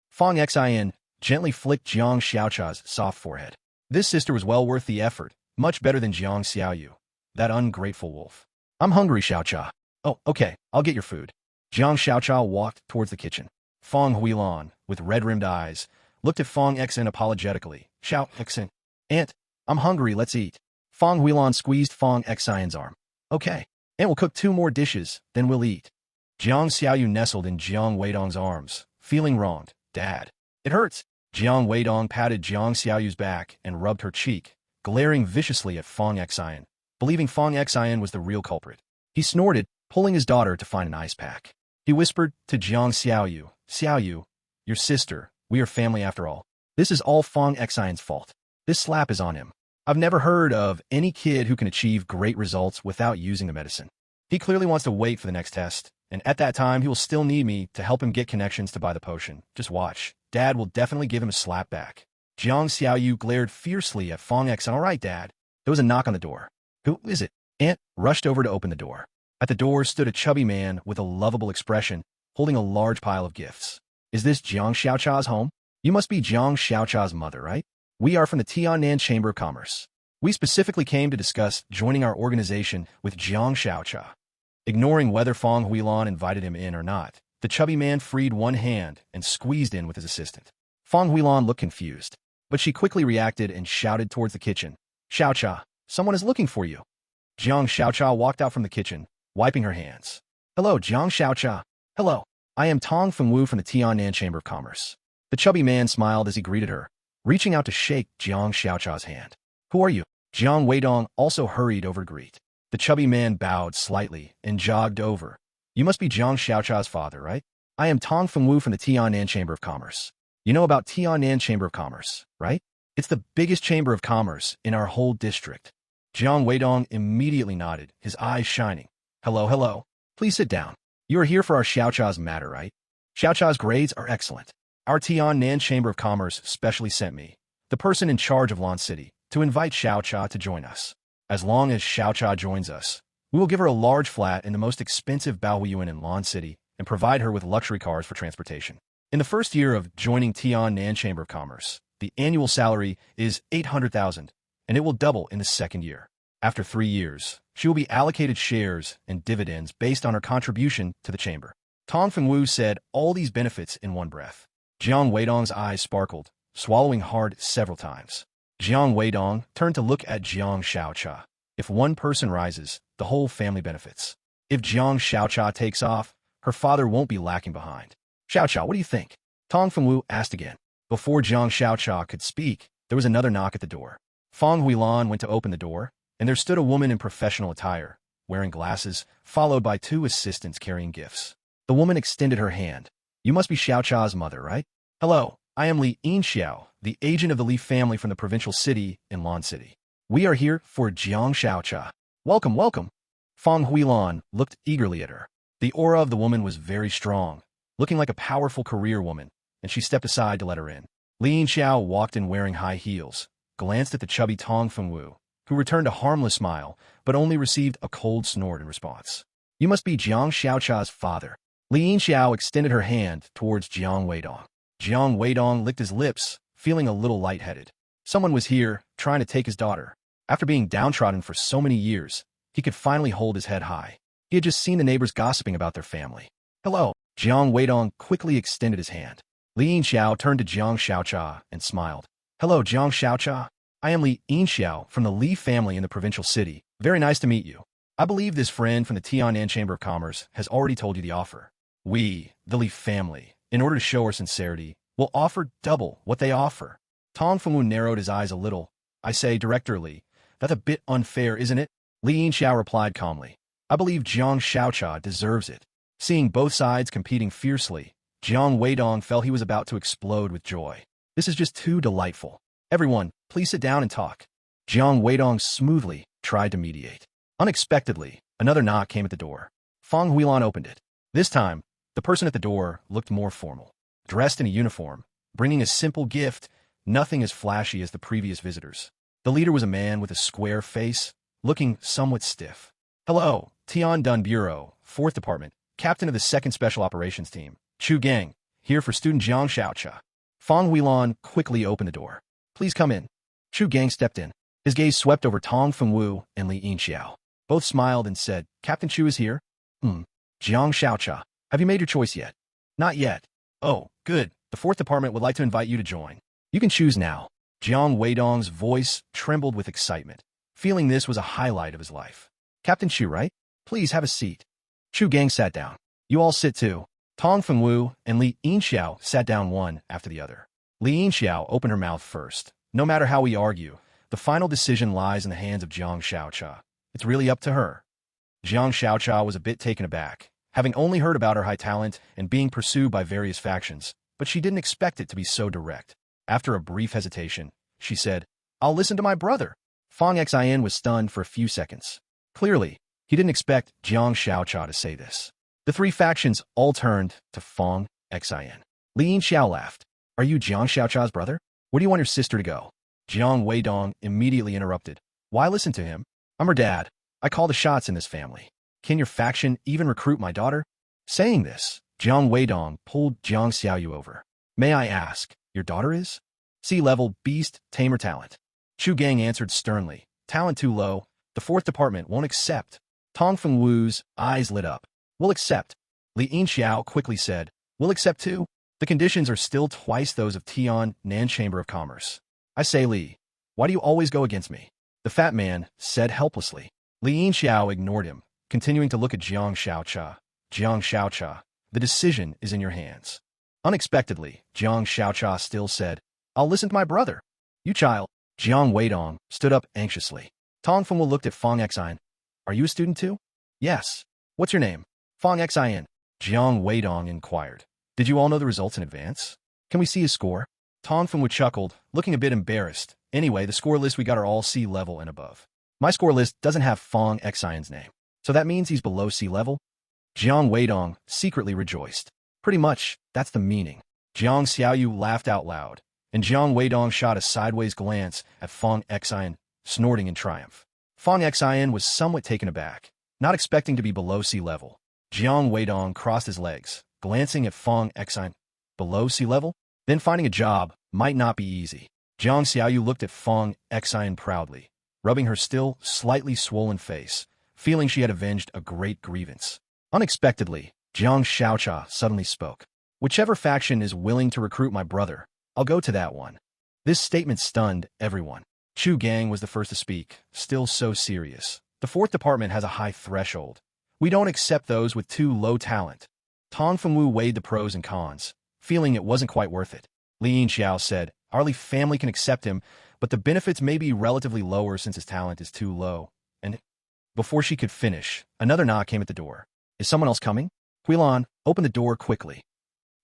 S1: Fong Xian gently flicked Jiang Xiaocha's soft forehead. This sister was well worth the effort, much better than Jiang Xiaoyu, that ungrateful wolf. I'm hungry, Xiaocha. Oh, okay, I'll get your food. Jiang Xiaocha walked towards the kitchen. Fong Huilan, with red-rimmed eyes, looked at Fong Xian apologetically. Xiao Xian, Aunt, I'm hungry, let's eat. Fong Huilan squeezed Fong Xian's arm. Okay, Aunt will cook 2 more dishes, then we'll eat. Jiang Xiaoyu nestled in Jiang Weidong's arms, feeling wronged. Dad, it hurts. Jiang Weidong patted Jiang Xiaoyu's back and rubbed her cheek, glaring viciously at Fong Xian, believing Fong Xian was the real culprit. He snorted, pulling his daughter to find an ice pack. He whispered to Jiang Xiaoyu, Xiaoyu, your sister, we are family after all. This is all Fong Xian's fault. This slap is on him. I've never heard of any kid who can achieve great results without using the medicine. He clearly wants to wait for the next test, and at that time he will still need me to help him get connections to buy the potion. Just watch. Dad will definitely give him a slap back. Jiang Xiaoyu glared fiercely at Fong Xian. All right, Dad. There was a knock on the door. Who is it? Aunt rushed over to open the door. At the door stood a chubby man with a lovable expression, holding a large pile of gifts. Is this Jiang Xiaocha's home? You must be Jiang Xiaocha's mother, right? We are from the Tiannan Chamber of Commerce. We specifically came to discuss joining our organization with Jiang Xiaocha. Ignoring whether Fong Huilan invited him in or not, the chubby man freed one hand and squeezed in with his assistant. Fong Huilan looked confused, but she quickly reacted and shouted towards the kitchen. Xiaocha, someone is looking for you. Jiang Xiaocha walked out from the kitchen, wiping her hands. Hello, Jiang Xiaocha. Hello. I am Tong Fengwu from the Tiannan Chamber of Commerce. The chubby man smiled as he greeted her, reaching out to shake Jiang Xiaocha's hand. Who are you? Jiang Weidong also hurried over to greet. The chubby man bowed slightly and jogged over. You must be Jiang Xiaocha's father, right? I am Tong Fengwu from the Tiannan Chamber of Commerce. You know about Tiannan Chamber of Commerce, right? It's the biggest chamber of commerce in our whole district. Jiang Weidong immediately nodded, his eyes shining. Hello, hello. Please sit down. You are here for our Xiaocha's matter, right? Xiaocha's grades are excellent. Our Tiannan Chamber of Commerce specially sent me, the person in charge of Lan City, to invite Xiaocha to join us. As long as Xiaocha joins us, we will give her a large flat in the most expensive Baoyuan in Lan City and provide her with luxury cars for transportation. In the first year of joining Tiannan Chamber of Commerce, the annual salary is 800,000, and it will double in the second year. After 3 years, she will be allocated shares and dividends based on her contribution to the chamber. Tong Fengwu said all these benefits in one breath. Jiang Weidong's eyes sparkled, swallowing hard several times. Jiang Weidong turned to look at Jiang Xiaocha. If one person rises, the whole family benefits. If Jiang Xiaocha takes off, her father won't be lacking behind. Xiaocha, what do you think? Tong Fengwu asked again. Before Jiang Xiaocha could speak, there was another knock at the door. Feng Huilan went to open the door, and there stood a woman in professional attire, wearing glasses, followed by two assistants carrying gifts. The woman extended her hand. You must be Xiaocha's mother, right? Hello, I am Li Yinxiao, the agent of the Li family from the provincial city in Lan City. We are here for Jiang Xiaocha. Welcome, welcome. Feng Huilan looked eagerly at her. The aura of the woman was very strong, looking like a powerful career woman, and she stepped aside to let her in. Li Yinxiao walked in wearing high heels, glanced at the chubby Tong Fengwu, who returned a harmless smile, but only received a cold snort in response. You must be Jiang Xiaocha's father. Li Yinxiao extended her hand towards Jiang Weidong. Jiang Weidong licked his lips, feeling a little lightheaded. Someone was here, trying to take his daughter. After being downtrodden for so many years, he could finally hold his head high. He had just seen the neighbors gossiping about their family. Hello. Jiang Weidong quickly extended his hand. Li Yinxiao turned to Jiang Xiaocha and smiled. Hello, Jiang Xiaocha. I am Li Yinxiao from the Li family in the provincial city. Very nice to meet you. I believe this friend from the Tianan Chamber of Commerce has already told you the offer. We, the Li family, in order to show our sincerity, will offer double what they offer. Tong Fengwu narrowed his eyes a little. I say, Director Li, that's a bit unfair, isn't it? Li Yinxiao replied calmly. I believe Jiang Xiaocha deserves it. Seeing both sides competing fiercely, Jiang Weidong felt he was about to explode with joy. This is just too delightful. Everyone, please sit down and talk. Jiang Weidong smoothly tried to mediate. Unexpectedly, another knock came at the door. Feng Huilan opened it. This time, the person at the door looked more formal. Dressed in a uniform, bringing a simple gift, nothing as flashy as the previous visitors. The leader was a man with a square face, looking somewhat stiff. Hello, Tian Dun Bureau, 4th Department, Captain of the 2nd Special Operations Team, Chu Gang, here for student Jiang Xiaocha. Feng Huilan quickly opened the door. Please come in. Chu Gang stepped in. His gaze swept over Tong Fengwu and Li Yinxiao. Both smiled and said, Captain Chu is here? Jiang Xiaocha, have you made your choice yet? Not yet. Oh, good. The 4th Department would like to invite you to join. You can choose now. Jiang Weidong's voice trembled with excitement, feeling this was a highlight of his life. Captain Chu, right? Please have a seat. Chu Gang sat down. You all sit too. Tong Fengwu and Li Yinxiao sat down one after the other. Li Yinxiao opened her mouth first. No matter how we argue, the final decision lies in the hands of Jiang Xiaocha. It's really up to her. Jiang Xiaocha was a bit taken aback, having only heard about her high talent and being pursued by various factions, but she didn't expect it to be so direct. After a brief hesitation, she said, I'll listen to my brother. Feng Xin was stunned for a few seconds. Clearly, he didn't expect Jiang Xiaocha to say this. The three factions all turned to Feng Xin. Li Yinxiao laughed. Are you Jiang Xiaocha's brother? Where do you want your sister to go? Jiang Weidong immediately interrupted. Why listen to him? I'm her dad. I call the shots in this family. Can your faction even recruit my daughter? Saying this, Jiang Weidong pulled Jiang Xiaoyu over. May I ask, your daughter is? C-level beast, tamer talent. Chu Gang answered sternly. Talent too low. The 4th Department won't accept. Tong Fengwu's eyes lit up. We'll accept. Li Yinxiao quickly said. We'll accept too. The conditions are still twice those of Tianan Chamber of Commerce. I say, Li, why do you always go against me? The fat man said helplessly. Li Yinxiao ignored him, continuing to look at Jiang Xiaocha. Jiang Xiaocha, the decision is in your hands. Unexpectedly, Jiang Xiaocha still said, I'll listen to my brother. You child. Jiang Weidong stood up anxiously. Tong Fengwu looked at Feng Xin. Are you a student too? Yes. What's your name? Feng Xin. Jiang Weidong inquired. Did you all know the results in advance? Can we see his score? Tong Fengwu chuckled, looking a bit embarrassed. Anyway, the score list we got are all C level and above. My score list doesn't have Feng Xin's name. So that means he's below C level? Jiang Weidong secretly rejoiced. Pretty much, that's the meaning. Jiang Xiaoyu laughed out loud, and Jiang Weidong shot a sideways glance at Feng Xin, snorting in triumph. Feng Xin was somewhat taken aback, not expecting to be below C level. Jiang Weidong crossed his legs, glancing at Feng Xin. Below C level? Then finding a job might not be easy. Jiang Xiaoyu looked at Feng Xin proudly, rubbing her still slightly swollen face, feeling she had avenged a great grievance. Unexpectedly, Jiang Xiaocha suddenly spoke. Whichever faction is willing to recruit my brother, I'll go to that one. This statement stunned everyone. Chu Gang was the first to speak, still so serious. The 4th Department has a high threshold. We don't accept those with too low talent. Tong Fengwu weighed the pros and cons, feeling it wasn't quite worth it. Li Yinxiao said, "Our Li family can accept him, but the benefits may be relatively lower since his talent is too low." And before she could finish, another knock came at the door. "Is someone else coming?" Huilan, open the door quickly.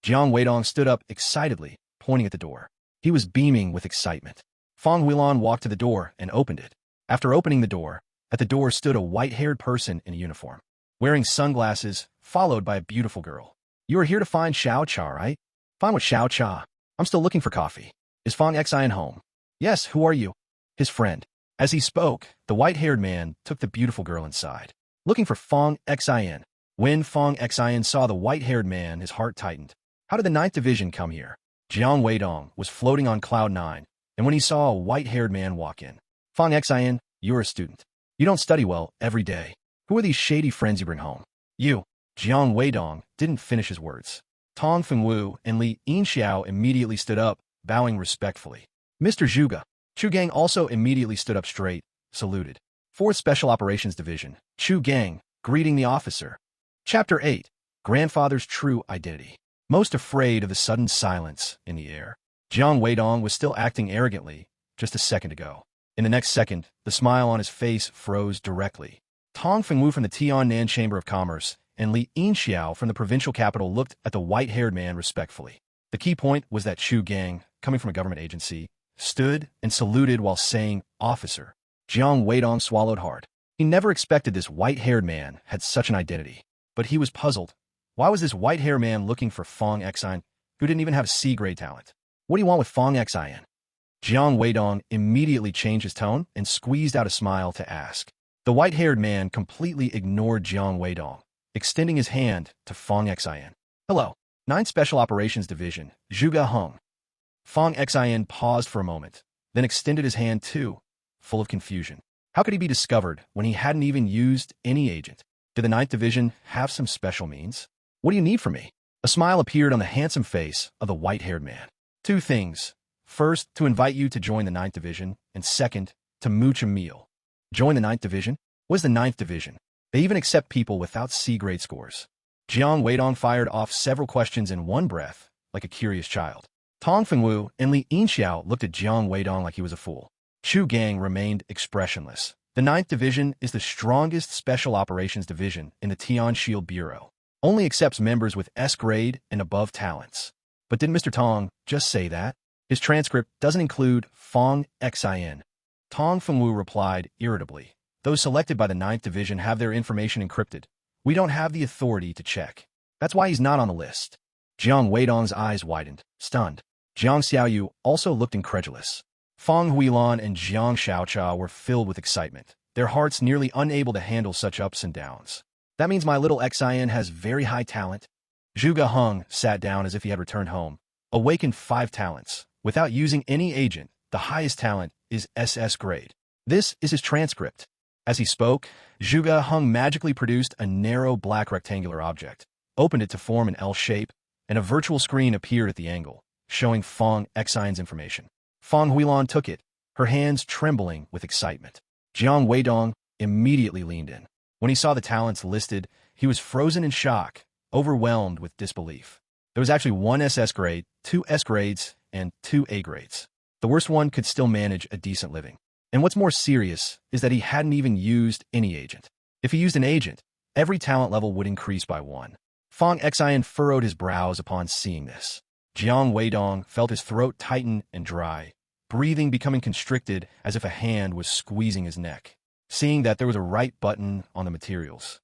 S1: Jiang Weidong stood up excitedly, pointing at the door. He was beaming with excitement. Fang Huilan walked to the door and opened it. After opening the door, at the door stood a white-haired person in a uniform, wearing sunglasses, followed by a beautiful girl. "You are here to find Xiao Cha, right?" "Find what Xiao Cha? I'm still looking for coffee. Is Fang Xian home?" "Yes, who are you?" "His friend." As he spoke, the white-haired man took the beautiful girl inside, looking for Fang Xian. When Fang Xian saw the white-haired man, his heart tightened. How did the 9th Division come here? Jiang Weidong was floating on Cloud 9, and when he saw a white-haired man walk in, "Fang Xian, you're a student. You don't study well every day. Who are these shady friends you bring home?" "You." Jiang Weidong didn't finish his words. Tong Fengwu and Li Yinxiao immediately stood up, bowing respectfully. "Mr. Zhuge." Chu Gang also immediately stood up straight, saluted. 4th Special Operations Division, Chu Gang, greeting the officer. Chapter 8, Grandfather's True Identity. Most afraid of the sudden silence in the air, Jiang Weidong was still acting arrogantly just a second ago. In the next second, the smile on his face froze directly. Tong Fengwu from the Tiannan Chamber of Commerce and Li Yinxiao from the provincial capital looked at the white-haired man respectfully. The key point was that Chu Gang, coming from a government agency, stood and saluted while saying, "Officer." Jiang Weidong swallowed hard. He never expected this white-haired man had such an identity. But he was puzzled. Why was this white-haired man looking for Fang Xian, who didn't even have C-grade talent? "What do you want with Fang Xian?" Jiang Weidong immediately changed his tone and squeezed out a smile to ask. The white-haired man completely ignored Jiang Weidong, extending his hand to Fang Xian. "Hello, 9th Special Operations Division, Zhuge Heng." Fang Xian paused for a moment, then extended his hand too, full of confusion. How could he be discovered when he hadn't even used any agent? Did the 9th Division have some special means? "What do you need from me?" A smile appeared on the handsome face of the white-haired man. "Two things. First, to invite you to join the 9th Division, and second, to mooch a meal." "Join the 9th Division? What is the 9th Division? They even accept people without C-grade scores." Jiang Weidong fired off several questions in one breath, like a curious child. Tong Fengwu and Li Yinxiao looked at Jiang Weidong like he was a fool. Chu Gang remained expressionless. The 9th Division is the strongest Special Operations Division in the Tian Shield Bureau. Only accepts members with S-grade and above talents. But didn't Mr. Tong just say that? His transcript doesn't include Fang Xian. Tong Fengwu replied irritably. "Those selected by the 9th Division have their information encrypted. We don't have the authority to check. That's why he's not on the list." Jiang Weidong's eyes widened, stunned. Jiang Xiaoyu also looked incredulous. Fang Huilan and Jiang Xiaocha were filled with excitement, their hearts nearly unable to handle such ups and downs. "That means my little Xian has very high talent." Zhuge Heng sat down as if he had returned home. Awakened 5 talents. Without using any agent, the highest talent is SS grade. This is his transcript. As he spoke, Zhuge Heng magically produced a narrow black rectangular object, opened it to form an L shape, and a virtual screen appeared at the angle, showing Fang Xian's information. Fang Huilan took it, her hands trembling with excitement. Jiang Weidong immediately leaned in. When he saw the talents listed, he was frozen in shock, overwhelmed with disbelief. There was actually 1 SS grade, 2 S grades, and 2 A grades. The worst one could still manage a decent living. And what's more serious is that he hadn't even used any agent. If he used an agent, every talent level would increase by 1. Fang Xian furrowed his brows upon seeing this. Jiang Weidong felt his throat tighten and dry, breathing becoming constricted as if a hand was squeezing his neck. Seeing that there was a right button on the materials,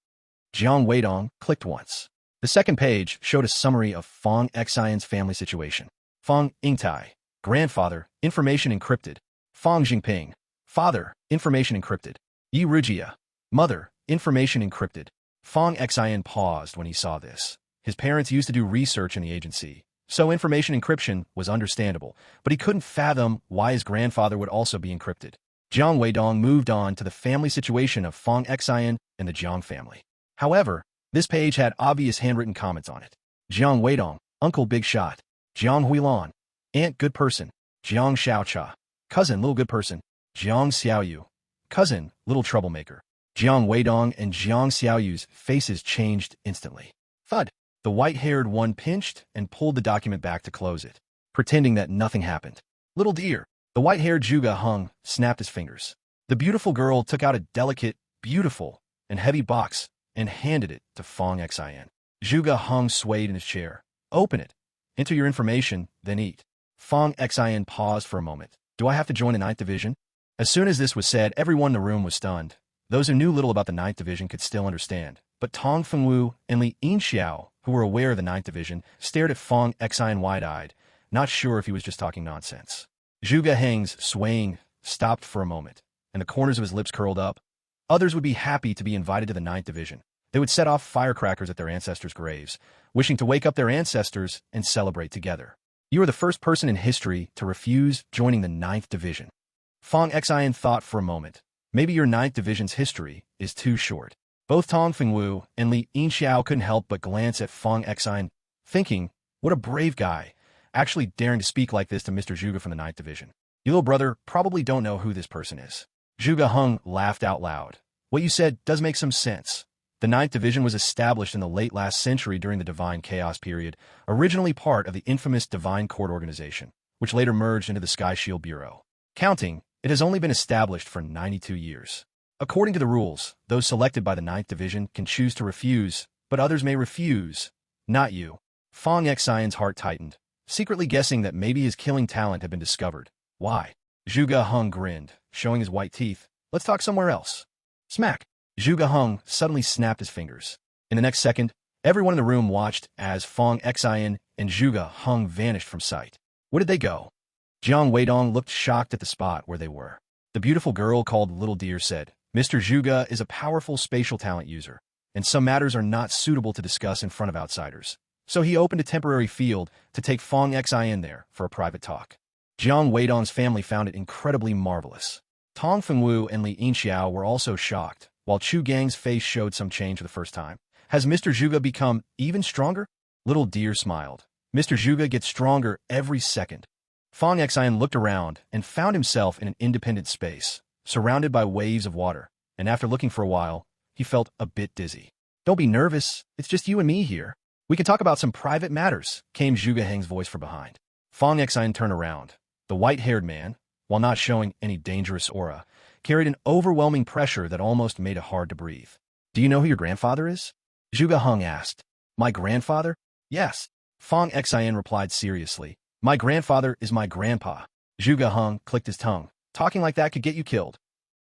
S1: Jiang Weidong clicked once. The second page showed a summary of Fang Xian's family situation. Fang Yingtai, grandfather, information encrypted. Fang Jingping, father, information encrypted. Yi Rujia, mother, information encrypted. Fang Xian paused when he saw this. His parents used to do research in the agency, so information encryption was understandable, but he couldn't fathom why his grandfather would also be encrypted. Jiang Weidong moved on to the family situation of Fang Xian and the Jiang family. However, this page had obvious handwritten comments on it. Jiang Weidong, Uncle Big Shot. Jiang Huilan, Aunt Good Person. Jiang Xiaocha, Cousin Little Good Person. Jiang Xiaoyu, Cousin Little Troublemaker. Jiang Weidong and Jiang Xiaoyu's faces changed instantly. Thud. The white-haired one pinched and pulled the document back to close it, pretending that nothing happened. Little dear, the white-haired Zhuge Hung snapped his fingers. The beautiful girl took out a delicate, beautiful, and heavy box and handed it to Fong Xian. Zhuge Hung swayed in his chair. Open it. Enter your information, then eat. Fong Xian paused for a moment. Do I have to join the 9th Division? As soon as this was said, everyone in the room was stunned. Those who knew little about the 9th Division could still understand. But Tong Fengwu and Li Yinxiao, who were aware of the 9th Division, stared at Fong Xian wide-eyed, not sure if he was just talking nonsense. Zhuge Heng's swaying stopped for a moment, and the corners of his lips curled up. Others would be happy to be invited to the 9th Division. They would set off firecrackers at their ancestors' graves, wishing to wake up their ancestors and celebrate together. You are the first person in history to refuse joining the 9th Division. Fong Xian thought for a moment. Maybe your 9th Division's history is too short. Both Tong Fengwu and Li Yinxiao couldn't help but glance at Fong Xian, thinking, what a brave guy, actually daring to speak like this to Mr. Zhuge from the 9th Division. You little brother probably don't know who this person is. Zhuge Hung laughed out loud. What you said does make some sense. The 9th Division was established in the late last century during the Divine Chaos period, originally part of the infamous Divine Court organization, which later merged into the Sky Shield Bureau. Counting, it has only been established for 92 years. According to the rules, those selected by the 9th Division can choose to refuse, but others may refuse. Not you. Fong Xian's heart tightened, secretly guessing that maybe his killing talent had been discovered. Why? Zhuge Hung grinned, showing his white teeth. Let's talk somewhere else. Smack. Zhuge Hung suddenly snapped his fingers. In the next second, everyone in the room watched as Fong Xian and Zhuge Hung vanished from sight. Where did they go? Jiang Weidong looked shocked at the spot where they were. The beautiful girl called Little Deer said, Mr. Zhuge is a powerful spatial talent user, and some matters are not suitable to discuss in front of outsiders. So he opened a temporary field to take Fong Xian there for a private talk. Jiang Weidong's family found it incredibly marvelous. Tong Fengwu and Li Yinxiao were also shocked, while Chu Gang's face showed some change for the first time. Has Mr. Zhuge become even stronger? Little Deer smiled. Mr. Zhuge gets stronger every second. Fong Xian looked around and found himself in an independent space, surrounded by waves of water, and after looking for a while, he felt a bit dizzy. Don't be nervous, it's just you and me here. We can talk about some private matters, came Zhuge Heng's voice from behind. Fong Xian turned around. The white-haired man, while not showing any dangerous aura, carried an overwhelming pressure that almost made it hard to breathe. Do you know who your grandfather is? Zhuge Hung asked. My grandfather? Yes. Fong Xian replied seriously. My grandfather is my grandpa. Zhuge Hung clicked his tongue. Talking like that could get you killed.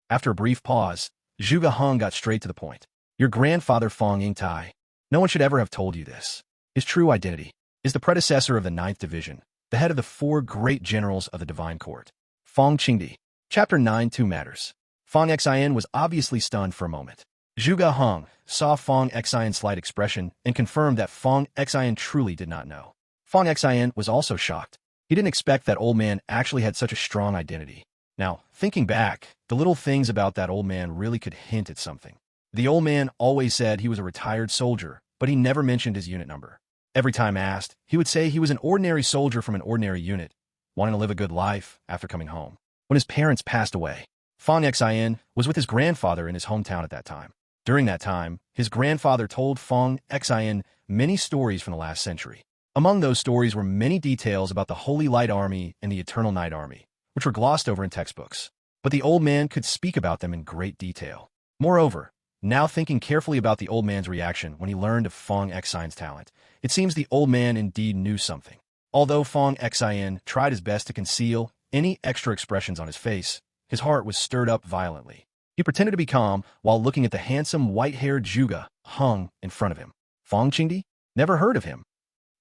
S1: After a brief pause, Zhuge Hung got straight to the point. Your grandfather Fong Yingtai. No one should ever have told you this. His true identity is the predecessor of the 9th Division, the head of the 4 great generals of the Divine Court. Fong Qingdi. Chapter 9 2 Matters. Fong Xian was obviously stunned for a moment. Zhuge Hung saw Fong Xian's slight expression and confirmed that Fong Xian truly did not know. Fong Xian was also shocked. He didn't expect that old man actually had such a strong identity. Now, thinking back, the little things about that old man really could hint at something. The old man always said he was a retired soldier, but he never mentioned his unit number. Every time asked, he would say he was an ordinary soldier from an ordinary unit, wanting to live a good life after coming home. When his parents passed away, Fong Xian was with his grandfather in his hometown at that time. During that time, his grandfather told Fong Xian many stories from the last century. Among those stories were many details about the Holy Light Army and the Eternal Night Army, which were glossed over in textbooks. But the old man could speak about them in great detail. Moreover, now thinking carefully about the old man's reaction when he learned of Fong Xian's talent, it seems the old man indeed knew something. Although Fong Xian tried his best to conceal any extra expressions on his face, his heart was stirred up violently. He pretended to be calm while looking at the handsome white-haired Zhuge Hung in front of him. Fong Qingdi? Never heard of him.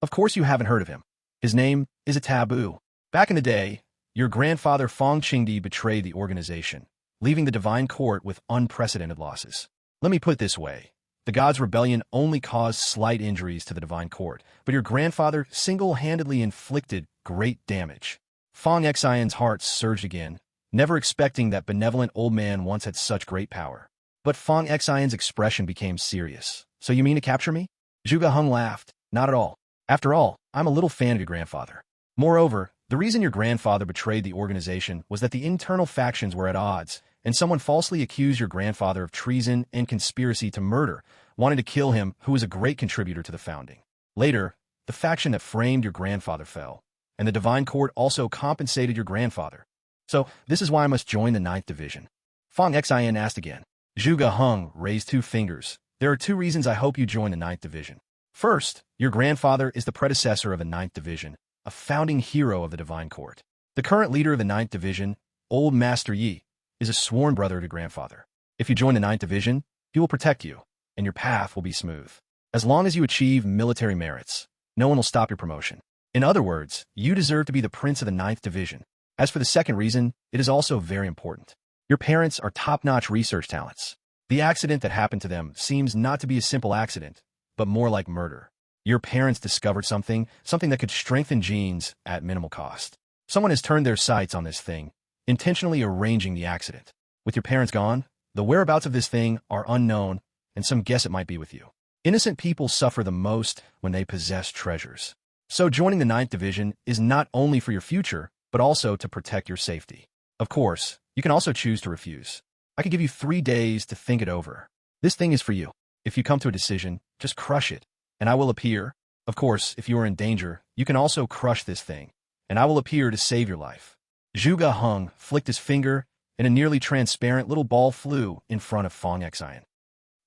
S1: Of course you haven't heard of him. His name is a taboo. Back in the day, your grandfather Fong Qingdi betrayed the organization, leaving the Divine Court with unprecedented losses. Let me put it this way. The God's rebellion only caused slight injuries to the Divine Court, but your grandfather single-handedly inflicted great damage. Fong Xian's heart surged again, never expecting that benevolent old man once had such great power. But Fong Xian's expression became serious. So you mean to capture me? Zhuge Hung laughed. Not at all. After all, I'm a little fan of your grandfather. Moreover, the reason your grandfather betrayed the organization was that the internal factions were at odds, and someone falsely accused your grandfather of treason and conspiracy to murder, wanting to kill him, who was a great contributor to the founding. Later, the faction that framed your grandfather fell, and the divine court also compensated your grandfather. So, this is why I must join the Ninth Division. Fong Xin asked again. Zhuge Heng raised 2 fingers. There are 2 reasons I hope you join the Ninth Division. First, your grandfather is the predecessor of the Ninth Division, a founding hero of the divine court. The current leader of the Ninth Division, Old Master Yi, is a sworn brother to grandfather. If you join the Ninth Division, he will protect you, and your path will be smooth. As long as you achieve military merits, no one will stop your promotion. In other words, you deserve to be the prince of the Ninth Division. As for the second reason, it is also very important. Your parents are top-notch research talents. The accident that happened to them seems not to be a simple accident, but more like murder. Your parents discovered something that could strengthen genes at minimal cost. Someone has turned their sights on this thing, intentionally arranging the accident. With your parents gone, the whereabouts of this thing are unknown, and some guess it might be with you. Innocent people suffer the most when they possess treasures. So joining the Ninth Division is not only for your future, but also to protect your safety. Of course, you can also choose to refuse. I could give you 3 days to think it over. This thing is for you. If you come to a decision, just crush it, and I will appear. Of course, if you are in danger, you can also crush this thing, and I will appear to save your life. Zhuge Heng flicked his finger, and a nearly transparent little ball flew in front of Fong Xin.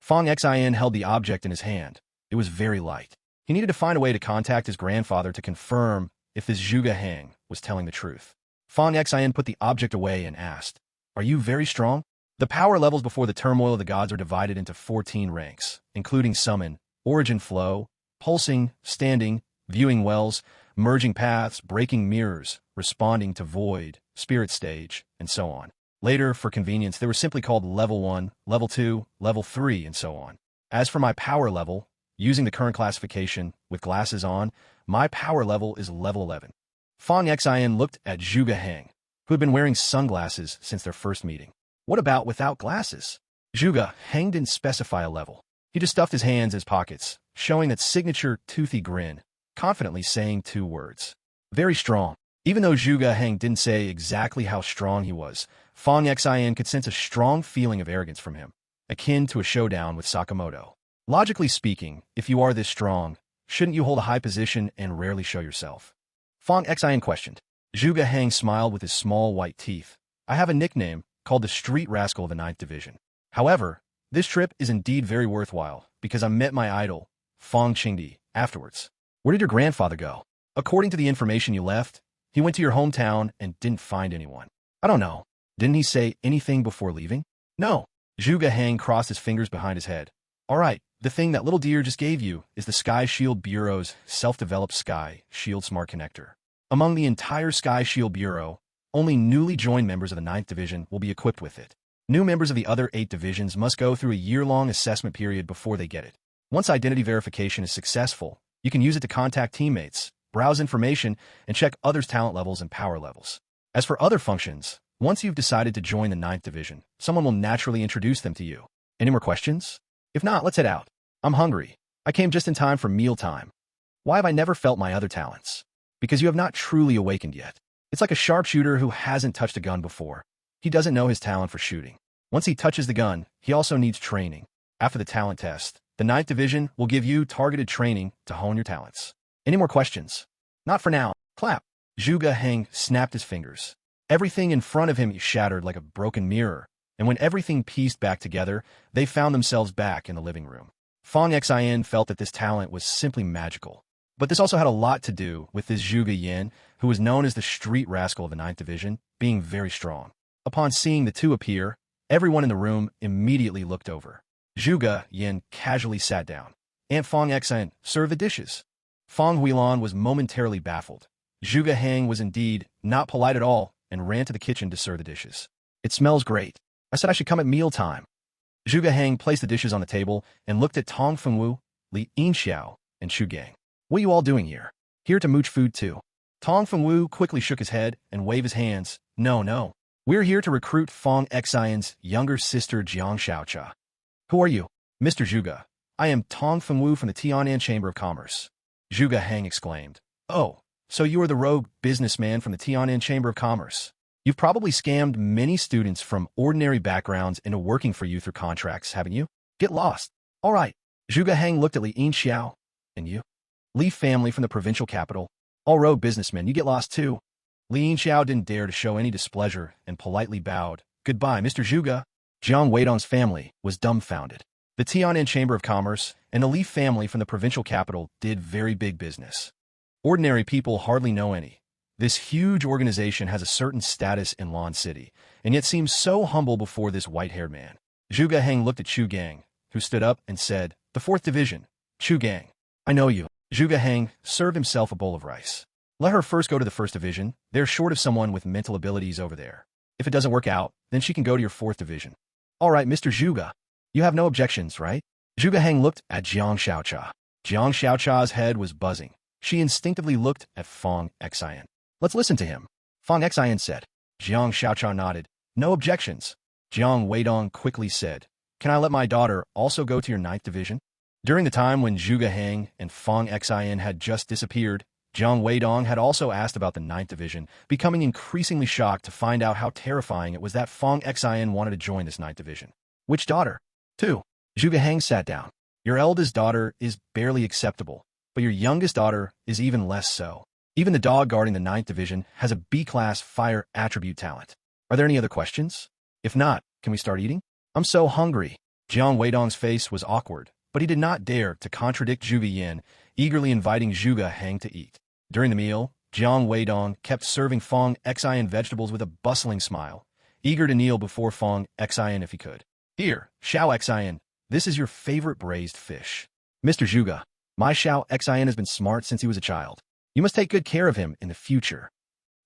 S1: Fong Xin held the object in his hand. It was very light. He needed to find a way to contact his grandfather to confirm if this Zhuge Heng was telling the truth. Fong Xin put the object away and asked, "Are you very strong?" The power levels before the turmoil of the gods are divided into 14 ranks, including summon, origin flow, pulsing, standing, viewing wells, merging paths, breaking mirrors, responding to void, spirit stage, and so on. Later, for convenience, they were simply called Level 1, Level 2, Level 3, and so on. As for my power level, using the current classification, with glasses on, my power level is Level 11. Fong Xin looked at Zhuge Heng, who had been wearing sunglasses since their first meeting. What about without glasses? Zhuge Heng didn't specify a level. He just stuffed his hands in his pockets, showing that signature toothy grin, confidently saying 2 words. Very strong. Even though Zhuge Heng didn't say exactly how strong he was, Fong Xin could sense a strong feeling of arrogance from him, akin to a showdown with Sakamoto. Logically speaking, if you are this strong, shouldn't you hold a high position and rarely show yourself? Fong Xin questioned. Zhuge Heng smiled with his small white teeth. I have a nickname, called the Street Rascal of the Ninth Division. However, this trip is indeed very worthwhile, because I met my idol, Fong Qingdi, afterwards. Where did your grandfather go? According to the information you left, he went to your hometown and didn't find anyone. I don't know. Didn't he say anything before leaving? No. Zhuge Heng crossed his fingers behind his head. All right, the thing that little deer just gave you is the Sky Shield Bureau's self-developed Sky Shield Smart Connector. Among the entire Sky Shield Bureau, only newly joined members of the Ninth Division will be equipped with it. New members of the other 8 divisions must go through a year-long assessment period before they get it. Once identity verification is successful, you can use it to contact teammates, browse information, and check others' talent levels and power levels. As for other functions, once you've decided to join the Ninth Division, someone will naturally introduce them to you. Any more questions? If not, let's head out. I'm hungry. I came just in time for mealtime. Why have I never felt my other talents? Because you have not truly awakened yet. It's like a sharpshooter who hasn't touched a gun before. He doesn't know his talent for shooting. Once he touches the gun, he also needs training. After the talent test, the Ninth Division will give you targeted training to hone your talents. Any more questions? Not for now. Clap. Zhuge Heng snapped his fingers. Everything in front of him shattered like a broken mirror, and when everything pieced back together, they found themselves back in the living room. Fong Xin felt that this talent was simply magical. But this also had a lot to do with this Zhuge Yin, who was known as the Street Rascal of the Ninth Division, being very strong. Upon seeing the 2 appear, everyone in the room immediately looked over. Zhuge Yin casually sat down. Aunt Fong Xin, serve the dishes. Fong Huilan was momentarily baffled. Zhuge Heng was indeed not polite at all and ran to the kitchen to serve the dishes. It smells great. I said I should come at mealtime. Zhuge Heng placed the dishes on the table and looked at Tong Fengwu, Li Yinxiao, and Xu Gang. What are you all doing here? Here to mooch food too. Tong Fengwu quickly shook his head and waved his hands. No. We're here to recruit Fong Xin's younger sister Jiang Xiaocha. Who are you? Mr. Zhuge. I am Tong Fengwu from the Tianan Chamber of Commerce. Zhuge Heng exclaimed. Oh, so you are the rogue businessman from the Tianan Chamber of Commerce. You've probably scammed many students from ordinary backgrounds into working for you through contracts, haven't you? Get lost. All right. Zhuge Heng looked at Li Yinxiao. And you? Li family from the provincial capital. All road businessmen, you get lost too. Li Yinxiao didn't dare to show any displeasure and politely bowed. Goodbye, Mr. Zhuge. Jiang Weidong's family was dumbfounded. The Tianan Chamber of Commerce and the Li family from the provincial capital did very big business. Ordinary people hardly know any. This huge organization has a certain status in Lan City, and yet seems so humble before this white-haired man. Zhuge Heng looked at Chu Gang, who stood up and said, "The 4th Division. Chu Gang, I know you." Zhuge Heng served himself a bowl of rice. "Let her first go to the 1st Division. They're short of someone with mental abilities over there. If it doesn't work out, then she can go to your 4th Division. All right, Mr. Zhuge. You have no objections, right?" Zhuge Heng looked at Jiang Xiaocha. Jiang Xiaocha's head was buzzing. She instinctively looked at Fang Xian. "Let's listen to him," Fang Xian said. Jiang Xiaocha nodded. "No objections." Jiang Weidong quickly said, "Can I let my daughter also go to your 9th Division?" During the time when Zhuge Heng and Fang Xian had just disappeared, Jiang Weidong had also asked about the 9th Division, becoming increasingly shocked to find out how terrifying it was that Fang Xian wanted to join this 9th Division. "Which daughter?" "2. Zhuge Heng sat down. "Your eldest daughter is barely acceptable, but your youngest daughter is even less so. Even the dog guarding the 9th Division has a B-class fire attribute talent. Are there any other questions? If not, can we start eating? I'm so hungry." Jiang Weidong's face was awkward, but he did not dare to contradict Zhuge Yin, eagerly inviting Zhuge Heng to eat. During the meal, Jiang Weidong kept serving Fang Xian vegetables with a bustling smile, eager to kneel before Fang Xian if he could. "Here, Xiao Xian, this is your favorite braised fish. Mr. Zhuge, my Xiao Xian has been smart since he was a child. You must take good care of him in the future.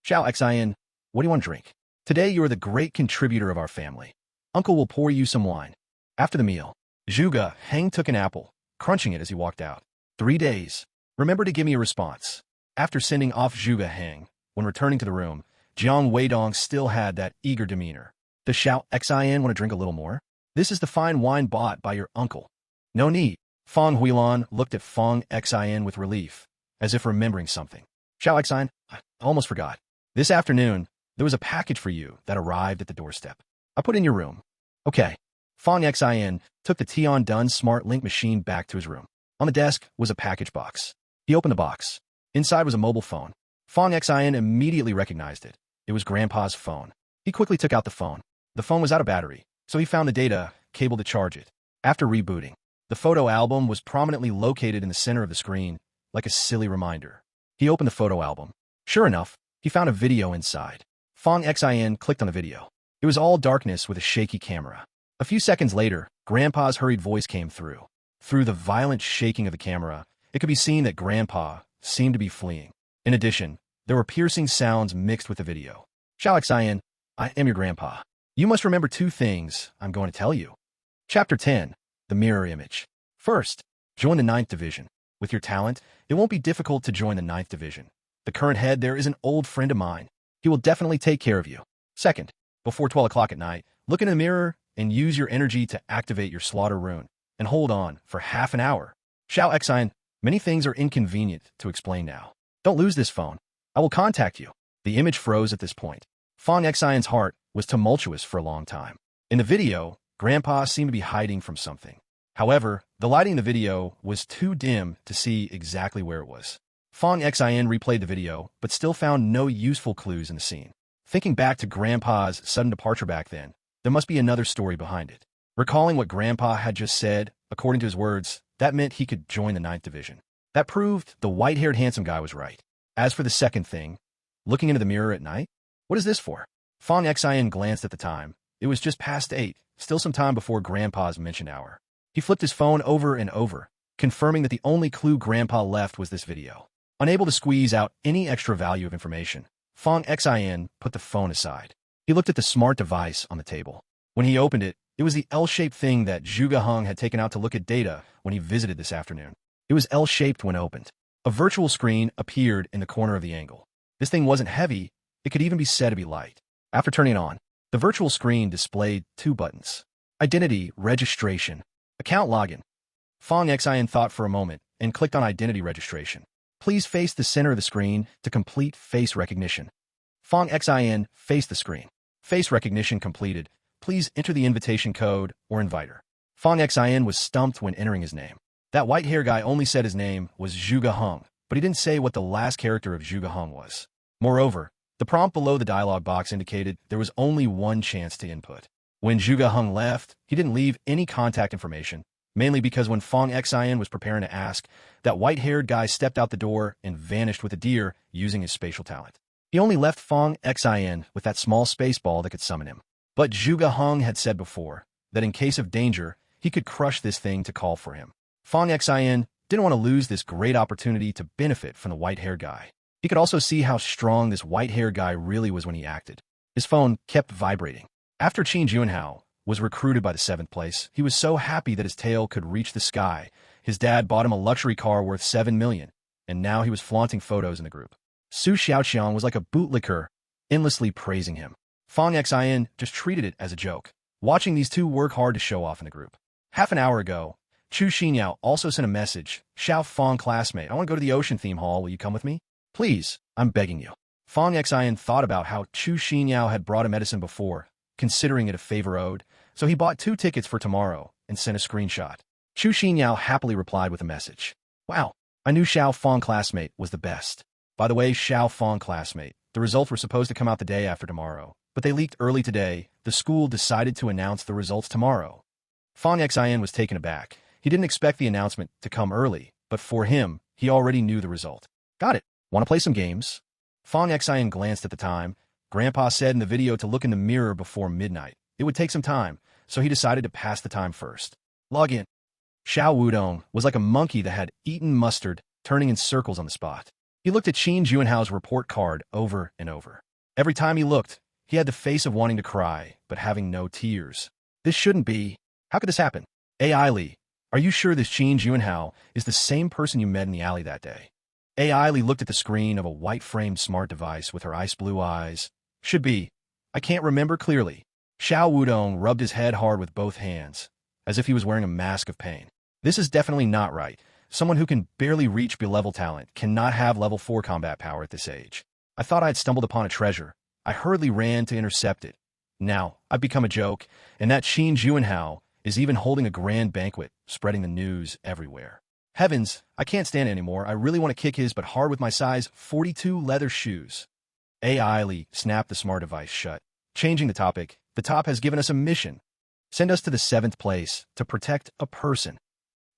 S1: Xiao Xian, what do you want to drink? Today you are the great contributor of our family. Uncle will pour you some wine." After the meal, Zhuge Heng took an apple, crunching it as he walked out. 3 days. Remember to give me a response. After sending off Zhuge Heng, when returning to the room, Jiang Weidong still had that eager demeanor. "Does Xiao Xian want to drink a little more? This is the fine wine bought by your uncle." "No need." Fang Huilan looked at Fang Xian with relief, as if remembering something. "Xiao Xian, I almost forgot. This afternoon, there was a package for you that arrived at the doorstep. I put it in your room." "Okay." Fang Xian took the Tian Dun Smart Link machine back to his room. On the desk was a package box. He opened the box. Inside was a mobile phone. Fang Xian immediately recognized it. It was Grandpa's phone. He quickly took out the phone. The phone was out of battery, so he found the data cable to charge it. After rebooting, the photo album was prominently located in the center of the screen, like a silly reminder. He opened the photo album. Sure enough, he found a video inside. Fang Xian clicked on the video. It was all darkness with a shaky camera. A few seconds later, Grandpa's hurried voice came through. Through the violent shaking of the camera, it could be seen that Grandpa seemed to be fleeing. In addition, there were piercing sounds mixed with the video. "Xiao Xian, I am your grandpa. You must remember 2 things I'm going to tell you." Chapter 10. The Mirror Image. First, join the 9th Division. With your talent, it won't be difficult to join the 9th Division. The current head there is an old friend of mine. He will definitely take care of you. Second, before 12 o'clock at night, look in the mirror and use your energy to activate your slaughter rune, and hold on for half an hour. Xiao Xian, many things are inconvenient to explain now. Don't lose this phone. I will contact you. The image froze at this point. Fang Xian's heart was tumultuous for a long time. In the video, Grandpa seemed to be hiding from something. However, the lighting in the video was too dim to see exactly where it was. Fang Xian replayed the video, but still found no useful clues in the scene. Thinking back to Grandpa's sudden departure back then, there must be another story behind it. Recalling what Grandpa had just said, according to his words, that meant he could join the 9th Division. That proved the white-haired handsome guy was right. As for the second thing, looking into the mirror at night, what is this for? Fang Xian glanced at the time. It was just past 8, still some time before Grandpa's mentioned hour. He flipped his phone over and over, confirming that the only clue Grandpa left was this video. Unable to squeeze out any extra value of information, Fang Xian put the phone aside. He looked at the smart device on the table. When he opened it, it was the L-shaped thing that Zhuge Heng had taken out to look at data when he visited this afternoon. It was L-shaped when opened. A virtual screen appeared in the corner of the angle. This thing wasn't heavy, it could even be said to be light. After turning it on, the virtual screen displayed 2 buttons. Identity registration. Account login. Fang Xian thought for a moment and clicked on identity registration. Please face the center of the screen to complete face recognition. Fang Xian faced the screen. Face recognition completed. Please enter the invitation code or inviter. Fang Xian was stumped when entering his name. That white hair guy only said his name was Zhuge Heng, but he didn't say what the last character of Zhuge Heng was. Moreover, the prompt below the dialog box indicated there was only one chance to input. When Zhuge Heng left, he didn't leave any contact information, mainly because when Fong Xian was preparing to ask, that white-haired guy stepped out the door and vanished with a deer using his spatial talent. He only left Fong Xian with that small space ball that could summon him. But Zhuge Heng had said before that in case of danger, he could crush this thing to call for him. Fong Xian didn't want to lose this great opportunity to benefit from the white-haired guy. He could also see how strong this white-haired guy really was when he acted. His phone kept vibrating. After Qin Juanhao was recruited by the 7th place, he was so happy that his tail could reach the sky. His dad bought him a luxury car worth 7 million, and now he was flaunting photos in the group. Su Xiaoqiang was like a bootlicker, endlessly praising him. Fong Xian just treated it as a joke, watching these two work hard to show off in the group. Half an hour ago, Chu Xinyao also sent a message. Xiao Fong classmate, I want to go to the ocean theme hall. Will you come with me? Please, I'm begging you. Fong Xian thought about how Chu Xinyao had brought him medicine before, considering it a favor owed, so he bought 2 tickets for tomorrow and sent a screenshot. Chu Xinyao happily replied with a message. Wow, I knew Xiao Fong classmate was the best. By the way, Xiao Fong classmate, the results were supposed to come out the day after tomorrow, but they leaked early today. The school decided to announce the results tomorrow. Fong Xian was taken aback. He didn't expect the announcement to come early, but for him, he already knew the result. Got it. Want to play some games? Fong Xian glanced at the time. Grandpa said in the video to look in the mirror before midnight. It would take some time, so he decided to pass the time first. Log in. Xiao Wudong was like a monkey that had eaten mustard, turning in circles on the spot. He looked at Qin Juanhao's report card over and over. Every time he looked, he had the face of wanting to cry, but having no tears. This shouldn't be. How could this happen? AI Li, are you sure this Qin Juanhao is the same person you met in the alley that day? AI Li looked at the screen of a white-framed smart device with her ice blue eyes. Should be. I can't remember clearly. Xiao Wudong rubbed his head hard with both hands, as if he was wearing a mask of pain. This is definitely not right. Someone who can barely reach B-level talent cannot have level 4 combat power at this age. I thought I had stumbled upon a treasure. I hurriedly ran to intercept it. Now, I've become a joke, and that Qin Juanhao is even holding a grand banquet, spreading the news everywhere. Heavens, I can't stand it anymore. I really want to kick his but hard with my size 42 leather shoes. AI Li snapped the smart device shut. Changing the topic, the top has given us a mission. Send us to the 7th place to protect a person.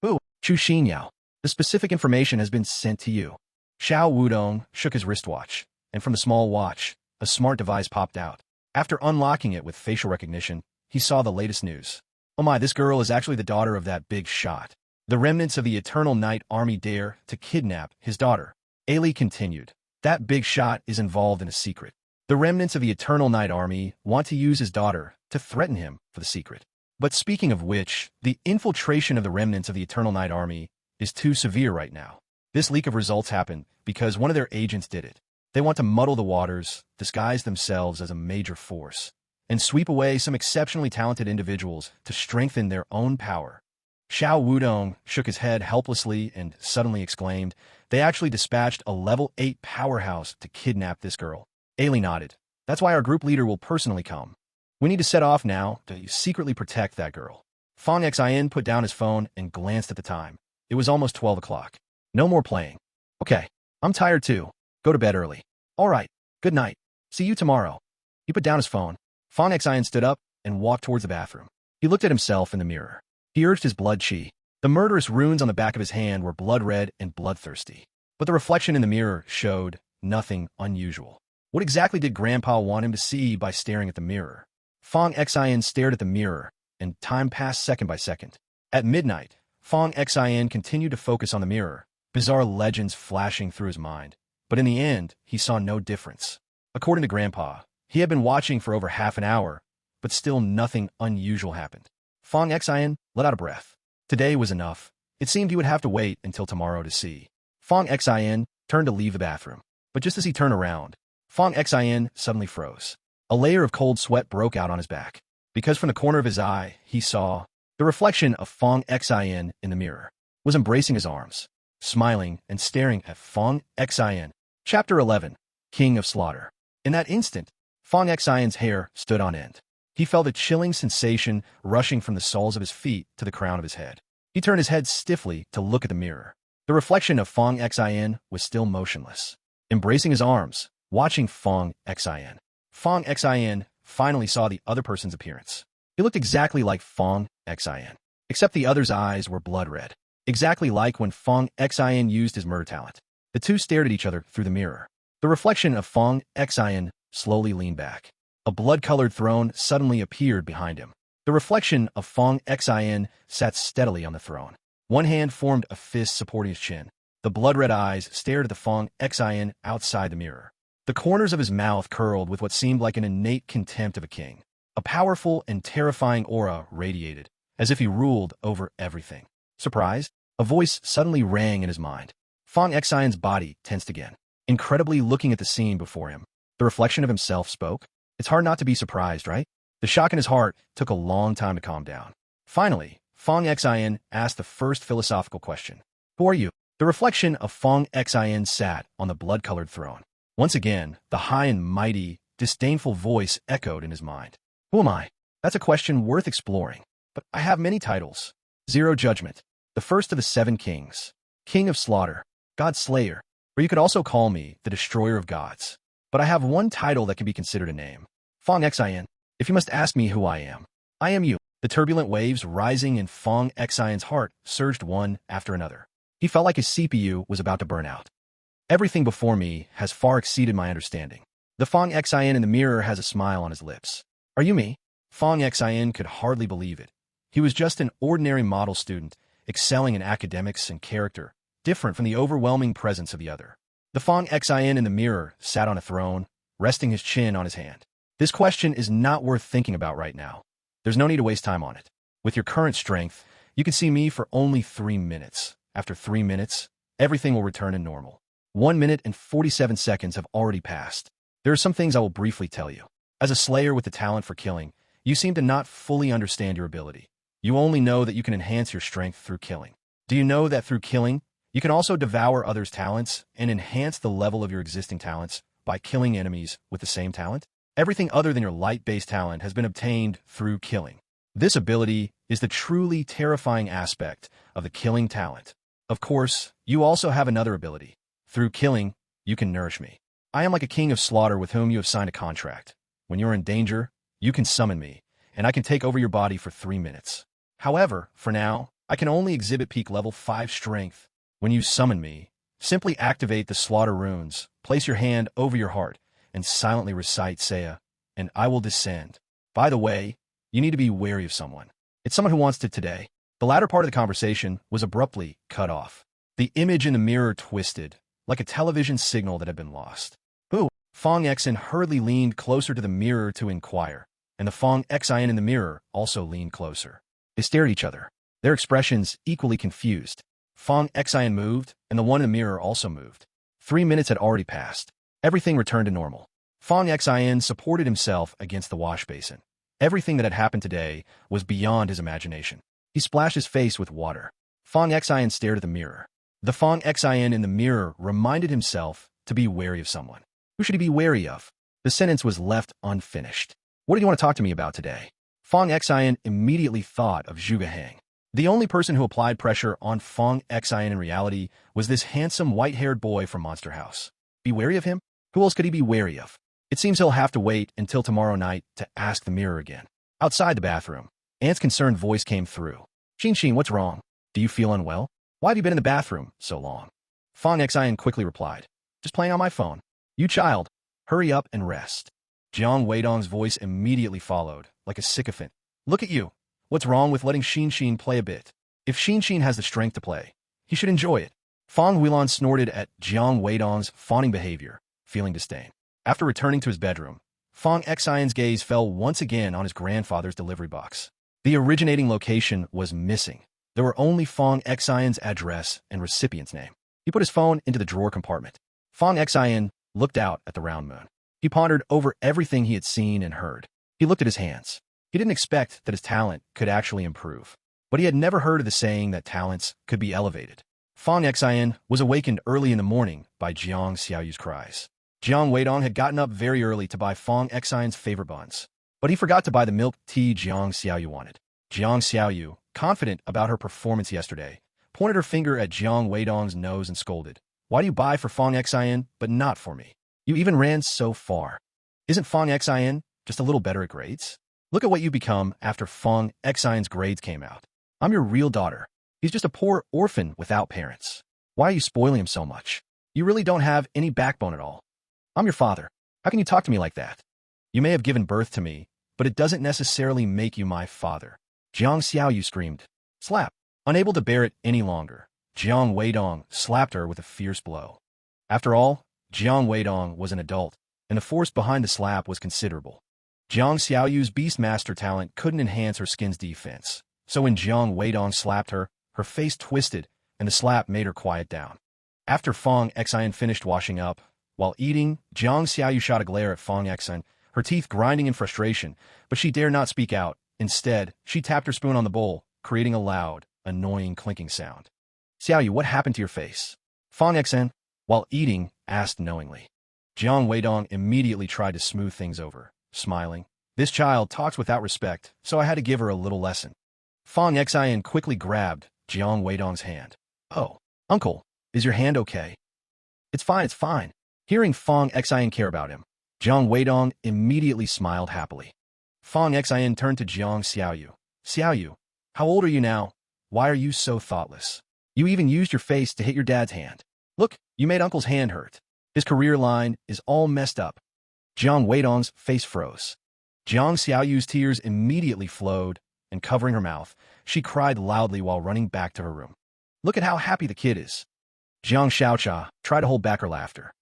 S1: Who? Chu Xinyao. The specific information has been sent to you. Xiao Wudong shook his wristwatch, and from the small watch, a smart device popped out. After unlocking it with facial recognition, he saw the latest news. Oh my, this girl is actually the daughter of that big shot. The remnants of the Eternal Night Army dare to kidnap his daughter. Ailey continued. That big shot is involved in a secret. The remnants of the Eternal Night Army want to use his daughter to threaten him for the secret. But speaking of which, the infiltration of the remnants of the Eternal Night Army is too severe right now. This leak of results happened because one of their agents did it. They want to muddle the waters, disguise themselves as a major force, and sweep away some exceptionally talented individuals to strengthen their own power. Xiao Wudong shook his head helplessly and suddenly exclaimed, they actually dispatched a level 8 powerhouse to kidnap this girl. Ailey nodded. That's why our group leader will personally come. We need to set off now to secretly protect that girl. Fong Xian put down his phone and glanced at the time. It was almost 12 o'clock. No more playing. Okay, I'm tired too. Go to bed early. All right, good night. See you tomorrow. He put down his phone. Fong Xian stood up and walked towards the bathroom. He looked at himself in the mirror. He urged his blood chi. The murderous runes on the back of his hand were blood red and bloodthirsty. But the reflection in the mirror showed nothing unusual. What exactly did Grandpa want him to see by staring at the mirror? Fong Xian stared at the mirror, and time passed second by second. At midnight, Fong Xian continued to focus on the mirror, bizarre legends flashing through his mind. But in the end, he saw no difference. According to Grandpa, he had been watching for over half an hour, but still nothing unusual happened. Fong Xian let out a breath. Today was enough. It seemed he would have to wait until tomorrow to see. Fong Xian turned to leave the bathroom. But just as he turned around, Fong Xian suddenly froze. A layer of cold sweat broke out on his back, because from the corner of his eye, he saw the reflection of Fong Xian in the mirror, was embracing his arms, smiling and staring at Fong Xian. Chapter 11, King of Slaughter. In that instant, Fong Xian's hair stood on end. He felt a chilling sensation rushing from the soles of his feet to the crown of his head. He turned his head stiffly to look at the mirror. The reflection of Fong Xin was still motionless, embracing his arms, watching Fong Xin. Fong Xin finally saw the other person's appearance. He looked exactly like Fong Xin, except the other's eyes were blood red, exactly like when Fong Xin used his murder talent. The two stared at each other through the mirror. The reflection of Fong Xin slowly leaned back. A blood-colored throne suddenly appeared behind him. The reflection of Fong Xin sat steadily on the throne. One hand formed a fist supporting his chin. The blood-red eyes stared at the Fong Xin outside the mirror. The corners of his mouth curled with what seemed like an innate contempt of a king. A powerful and terrifying aura radiated, as if he ruled over everything. Surprised, a voice suddenly rang in his mind. Fong Xion's body tensed again. Incredibly looking at the scene before him, the reflection of himself spoke. It's hard not to be surprised, right? The shock in his heart took a long time to calm down. Finally, Fong Xian asked the first philosophical question. Who are you? The reflection of Fong Xian sat on the blood-colored throne. Once again, the high and mighty, disdainful voice echoed in his mind. Who am I? That's a question worth exploring. But I have many titles. Zero Judgment, the first of the 7 kings, King of Slaughter, God's Slayer, or you could also call me the Destroyer of Gods. But I have one title that can be considered a name. Fong Xian. If you must ask me who I am you. The turbulent waves rising in Fong Xian's heart surged one after another. He felt like his CPU was about to burn out. Everything before me has far exceeded my understanding. The Fong Xian in the mirror has a smile on his lips. Are you me? Fong Xian could hardly believe it. He was just an ordinary model student, excelling in academics and character, different from the overwhelming presence of the other. The Fong Xian in the mirror sat on a throne, resting his chin on his hand. This question is not worth thinking about right now. There's no need to waste time on it. With your current strength, you can see me for only 3 minutes. After 3 minutes, everything will return to normal. 1 minute and 47 seconds have already passed. There are some things I will briefly tell you. As a slayer with the talent for killing, you seem to not fully understand your ability. You only know that you can enhance your strength through killing. Do you know that through killing, you can also devour others' talents and enhance the level of your existing talents by killing enemies with the same talent? Everything other than your light-based talent has been obtained through killing. This ability is the truly terrifying aspect of the killing talent. Of course, you also have another ability. Through killing, you can nourish me. I am like a king of slaughter with whom you have signed a contract. When you're in danger, you can summon me, and I can take over your body for 3 minutes. However, for now, I can only exhibit peak level 5 strength. When you summon me, simply activate the slaughter runes, place your hand over your heart, and silently recite Saya, and I will descend. By the way, you need to be wary of someone. It's someone who wants to today. The latter part of the conversation was abruptly cut off. The image in the mirror twisted, like a television signal that had been lost. Who? Fong Xin hurriedly leaned closer to the mirror to inquire, and the Fong Xian in the mirror also leaned closer. They stared at each other, their expressions equally confused. Fong Xian moved, and the one in the mirror also moved. 3 minutes had already passed. Everything returned to normal. Fong Xian supported himself against the wash basin. Everything that had happened today was beyond his imagination. He splashed his face with water. Fong Xian stared at the mirror. The Fong Xian in the mirror reminded himself to be wary of someone. Who should he be wary of? The sentence was left unfinished. What do you want to talk to me about today? Fong Xian immediately thought of Zhuge Hang. The only person who applied pressure on Fong Xian in reality was this handsome white-haired boy from Monster House. Be wary of him? Who else could he be wary of? It seems he'll have to wait until tomorrow night to ask the mirror again. Outside the bathroom, Ant's concerned voice came through. Xin, what's wrong? Do you feel unwell? Why have you been in the bathroom so long? Fong Xian quickly replied. Just playing on my phone. You child, hurry up and rest. Jiang Weidong's voice immediately followed, like a sycophant. Look at you. What's wrong with letting Xin play a bit? If Xin has the strength to play, he should enjoy it. Fong Huilon snorted at Jiang Weidong's fawning behavior, feeling disdain. After returning to his bedroom, Fong Xian's gaze fell once again on his grandfather's delivery box. The originating location was missing. There were only Fong Xian's address and recipient's name. He put his phone into the drawer compartment. Fong Xian looked out at the round moon. He pondered over everything he had seen and heard. He looked at his hands. He didn't expect that his talent could actually improve, but he had never heard of the saying that talents could be elevated. Fong Xian was awakened early in the morning by Jiang Xiaoyu's cries. Jiang Weidong had gotten up very early to buy Fong Xian's favorite buns, but he forgot to buy the milk tea Jiang Xiaoyu wanted. Jiang Xiaoyu confident about her performance yesterday, pointed her finger at Jiang Weidong's nose and scolded. Why do you buy for Fong Xian, but not for me? You even ran so far. Isn't Fong Xian just a little better at grades? Look at what you become after Fong Xian's grades came out. I'm your real daughter. He's just a poor orphan without parents. Why are you spoiling him so much? You really don't have any backbone at all. I'm your father. How can you talk to me like that? You may have given birth to me, but it doesn't necessarily make you my father. Jiang Xiaoyu screamed. Slap. Unable to bear it any longer, Jiang Weidong slapped her with a fierce blow. After all, Jiang Weidong was an adult, and the force behind the slap was considerable. Jiang Xiaoyu's Beastmaster talent couldn't enhance her skin's defense, so when Jiang Weidong slapped her, her face twisted, and the slap made her quiet down. After Fong Xian finished washing up, while eating, Jiang Xiaoyu shot a glare at Fong Xian, her teeth grinding in frustration, but she dared not speak out. Instead, she tapped her spoon on the bowl, creating a loud, annoying clinking sound. Xiaoyu, what happened to your face? Fong Xian, while eating, asked knowingly. Jiang Weidong immediately tried to smooth things over, smiling. This child talks without respect, so I had to give her a little lesson. Fong Xian quickly grabbed Jiang Weidong's hand. Oh, uncle, is your hand okay? It's fine, it's fine. Hearing Fong Xian care about him, Jiang Weidong immediately smiled happily. Fong Xian turned to Jiang Xiaoyu. Xiaoyu, how old are you now? Why are you so thoughtless? You even used your face to hit your dad's hand. Look, you made uncle's hand hurt. His career line is all messed up. Jiang Weidong's face froze. Jiang Xiaoyu's tears immediately flowed, and covering her mouth, she cried loudly while running back to her room. Look at how happy the kid is. Jiang Xiaocha tried to hold back her laughter.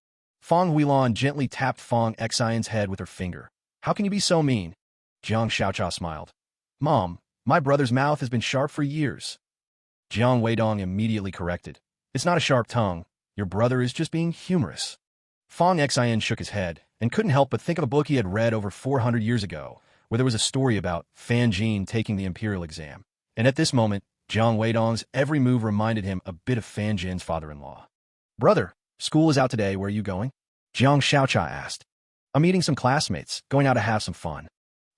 S1: Fong Huilon gently tapped Fong Xian's head with her finger. How can you be so mean? Jiang Xiaocha smiled. Mom, my brother's mouth has been sharp for years. Jiang Weidong immediately corrected. It's not a sharp tongue. Your brother is just being humorous. Fong Xian shook his head and couldn't help but think of a book he had read over 400 years ago, where there was a story about Fan Jin taking the imperial exam. And at this moment, Jiang Weidong's every move reminded him a bit of Fan Jin's father-in-law. Brother, school is out today. Where are you going? Jiang Xiaocha asked. I'm meeting some classmates, going out to have some fun.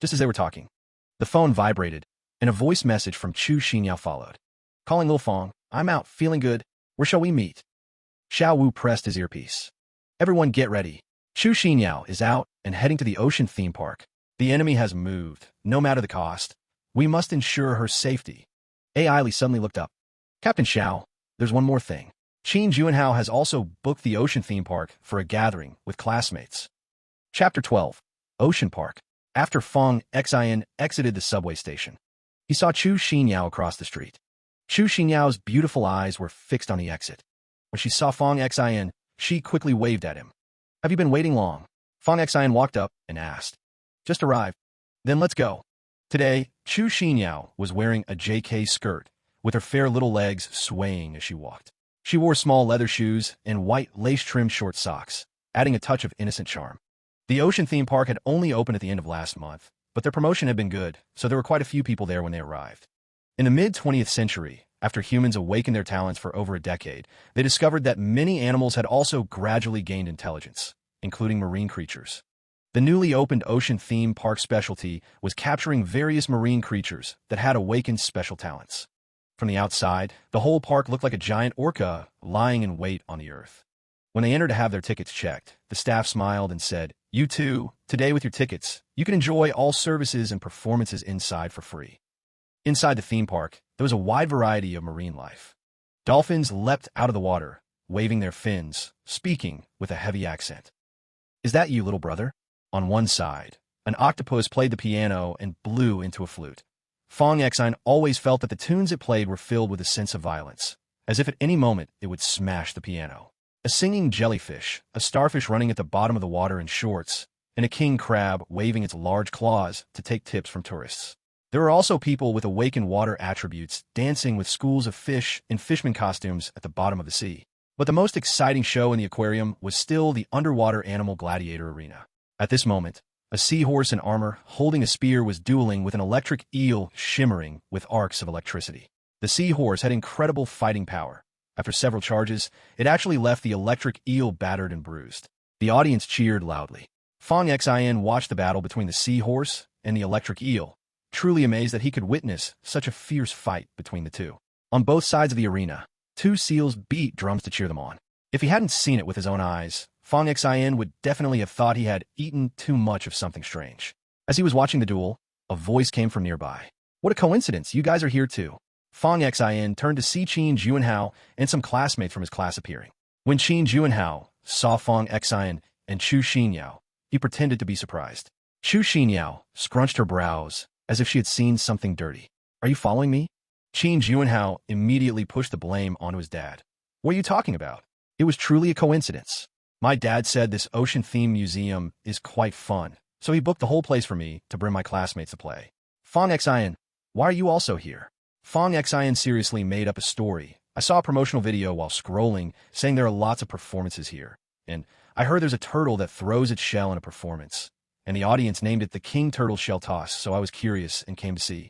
S1: Just as they were talking, the phone vibrated, and a voice message from Chu Xinyao followed. Calling Lil Fong, I'm out, feeling good. Where shall we meet? Xiao Wu pressed his earpiece. Everyone get ready. Chu Xinyao is out and heading to the ocean theme park. The enemy has moved, no matter the cost. We must ensure her safety. AI Li suddenly looked up. Captain Xiao, there's one more thing. Qin Juanhao has also booked the ocean theme park for a gathering with classmates. Chapter 12. Ocean Park. After Fong Xian exited the subway station, he saw Chu Xinyao across the street. Chu Xinyao's beautiful eyes were fixed on the exit. When she saw Fong Xian, she quickly waved at him. Have you been waiting long? Fong Xian walked up and asked. Just arrived. Then let's go. Today, Chu Xinyao was wearing a JK skirt, with her fair little legs swaying as she walked. She wore small leather shoes and white lace-trimmed short socks, adding a touch of innocent charm. The ocean theme park had only opened at the end of last month, but their promotion had been good, so there were quite a few people there when they arrived. In the mid-20th century, after humans awakened their talents for over a decade, they discovered that many animals had also gradually gained intelligence, including marine creatures. The newly opened ocean theme park specialty was capturing various marine creatures that had awakened special talents. From the outside, the whole park looked like a giant orca lying in wait on the earth. When they entered to have their tickets checked, the staff smiled and said, You too, today with your tickets, you can enjoy all services and performances inside for free. Inside the theme park, there was a wide variety of marine life. Dolphins leapt out of the water, waving their fins, speaking with a heavy accent. Is that you, little brother? On one side, an octopus played the piano and blew into a flute. Fong Xian always felt that the tunes it played were filled with a sense of violence, as if at any moment it would smash the piano. A singing jellyfish, a starfish running at the bottom of the water in shorts, and a king crab waving its large claws to take tips from tourists. There were also people with awakened water attributes dancing with schools of fish in fisherman costumes at the bottom of the sea. But the most exciting show in the aquarium was still the underwater animal gladiator arena. At this moment, a seahorse in armor holding a spear was dueling with an electric eel shimmering with arcs of electricity. The seahorse had incredible fighting power. After several charges, it actually left the electric eel battered and bruised. The audience cheered loudly. Fong Xian watched the battle between the seahorse and the electric eel, truly amazed that he could witness such a fierce fight between the two. On both sides of the arena, two seals beat drums to cheer them on. If he hadn't seen it with his own eyes, Fong Xin would definitely have thought he had eaten too much of something strange. As he was watching the duel, a voice came from nearby. What a coincidence, you guys are here too. Fong Xin turned to see Qin Juanhao and some classmates from his class appearing. When Qin Juanhao saw Fong Xin and Chu Xinyao, he pretended to be surprised. Chu Xinyao scrunched her brows as if she had seen something dirty. Are you following me? Qin Juanhao immediately pushed the blame onto his dad. What are you talking about? It was truly a coincidence. My dad said this ocean-themed museum is quite fun, so he booked the whole place for me to bring my classmates to play. Fong Xin, why are you also here? Fong Xin seriously made up a story. I saw a promotional video while scrolling saying there are lots of performances here, and I heard there's a turtle that throws its shell in a performance, and the audience named it the King Turtle Shell Toss, so I was curious and came to see.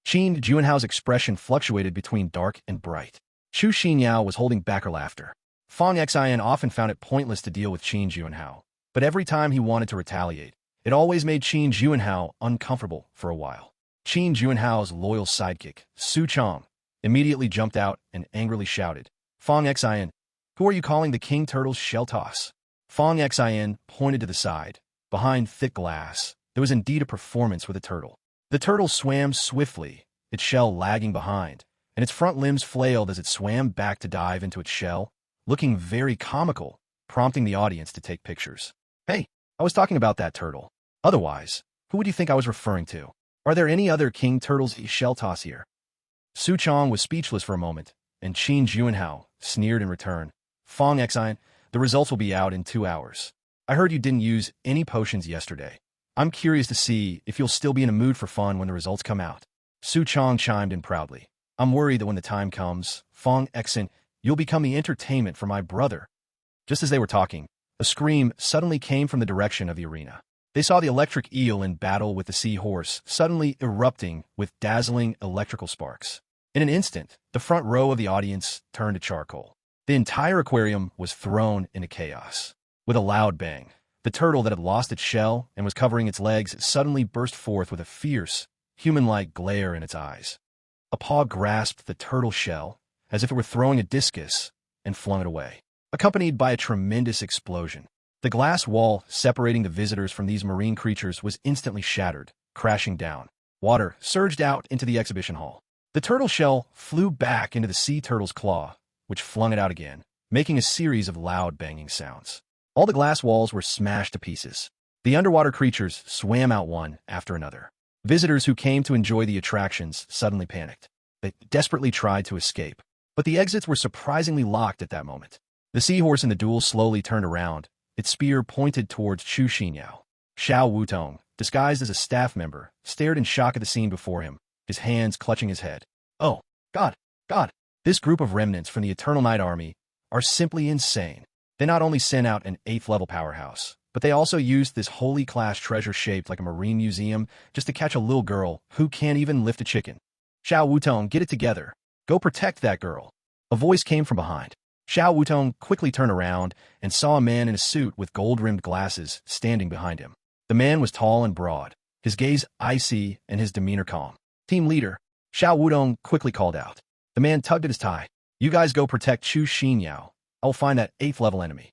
S1: Qin Juanhao's expression fluctuated between dark and bright. Chu Xinyao was holding back her laughter. Fong Xin often found it pointless to deal with Qin Juanhao, but every time he wanted to retaliate, it always made Qin Juanhao uncomfortable for a while. Qin Juanhao's loyal sidekick, Su Chong, immediately jumped out and angrily shouted, Fong Xin, who are you calling the King Turtle's shell toss? Fong Xin pointed to the side. Behind thick glass, there was indeed a performance with a turtle. The turtle swam swiftly, its shell lagging behind, and its front limbs flailed as it swam back to dive into its shell, looking very comical, prompting the audience to take pictures. Hey, I was talking about that turtle. Otherwise, who would you think I was referring to? Are there any other King Turtle's shell toss here? Su Chong was speechless for a moment, and Qin Juanhao sneered in return. Fong Xin, the results will be out in 2 hours. I heard you didn't use any potions yesterday. I'm curious to see if you'll still be in a mood for fun when the results come out. Su Chong chimed in proudly. I'm worried that when the time comes, Fong Xin, you'll become the entertainment for my brother. Just as they were talking, a scream suddenly came from the direction of the arena. They saw the electric eel in battle with the seahorse, suddenly erupting with dazzling electrical sparks. In an instant, the front row of the audience turned to charcoal. The entire aquarium was thrown into chaos. With a loud bang, the turtle that had lost its shell and was covering its legs suddenly burst forth with a fierce, human-like glare in its eyes. A paw grasped the turtle shell as if it were throwing a discus and flung it away, accompanied by a tremendous explosion. The glass wall separating the visitors from these marine creatures was instantly shattered, crashing down. Water surged out into the exhibition hall. The turtle shell flew back into the sea turtle's claw, which flung it out again, making a series of loud banging sounds. All the glass walls were smashed to pieces. The underwater creatures swam out one after another. Visitors who came to enjoy the attractions suddenly panicked. They desperately tried to escape, but the exits were surprisingly locked at that moment. The seahorse in the duel slowly turned around, its spear pointed towards Chu Xinyao. Xiao Wutong, disguised as a staff member, stared in shock at the scene before him, his hands clutching his head. Oh, God! This group of remnants from the Eternal Night Army are simply insane. They not only sent out an 8th-level powerhouse, but they also used this holy-class treasure shaped like a marine museum just to catch a little girl who can't even lift a chicken. Xiao Wutong, get it together. Go protect that girl. A voice came from behind. Xiao Wutong quickly turned around and saw a man in a suit with gold-rimmed glasses standing behind him. The man was tall and broad, his gaze icy and his demeanor calm. Team leader, Xiao Wutong quickly called out. The man tugged at his tie. You guys go protect Chu Xinyao. I will find that 8th-level enemy.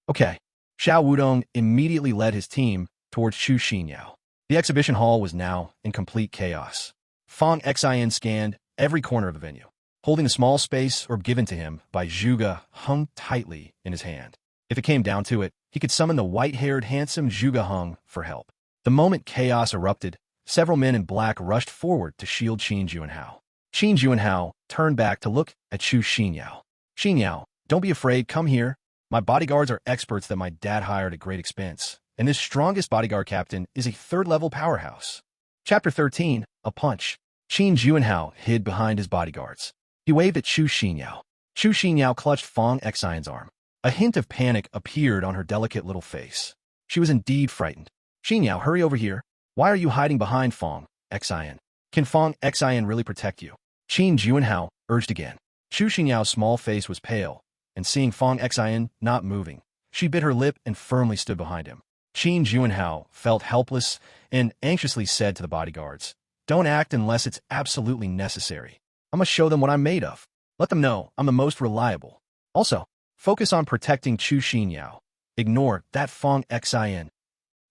S1: Okay. Xiao Wudong immediately led his team towards Chu Xinyao. The exhibition hall was now in complete chaos. Fong Xin scanned every corner of the venue, holding a small space orb given to him by Zhuge hung tightly in his hand. If it came down to it, he could summon the white-haired, handsome Zhuge Hung for help. The moment chaos erupted, several men in black rushed forward to shield Qin Juanhao. Qin Juanhao turned back to look at Chu Xinyao. Xinyao, don't be afraid, come here. My bodyguards are experts that my dad hired at great expense, and this strongest bodyguard captain is a 3rd-level powerhouse. Chapter 13, A Punch. Qin Juanhao hid behind his bodyguards. He waved at Chu Xinyao. Chu Xinyao clutched Fong Xion's arm. A hint of panic appeared on her delicate little face. She was indeed frightened. Xinyao, hurry over here. Why are you hiding behind Fong Xion? Can Fong Xion really protect you? Qin Juanhao urged again. Chu Xinyao's small face was pale, and seeing Fong Xion not moving, she bit her lip and firmly stood behind him. Qin Juanhao felt helpless and anxiously said to the bodyguards, Don't act unless it's absolutely necessary. I'm gonna show them what I'm made of. Let them know I'm the most reliable. Also, focus on protecting Chu Xinyao. Ignore that Fong Xin.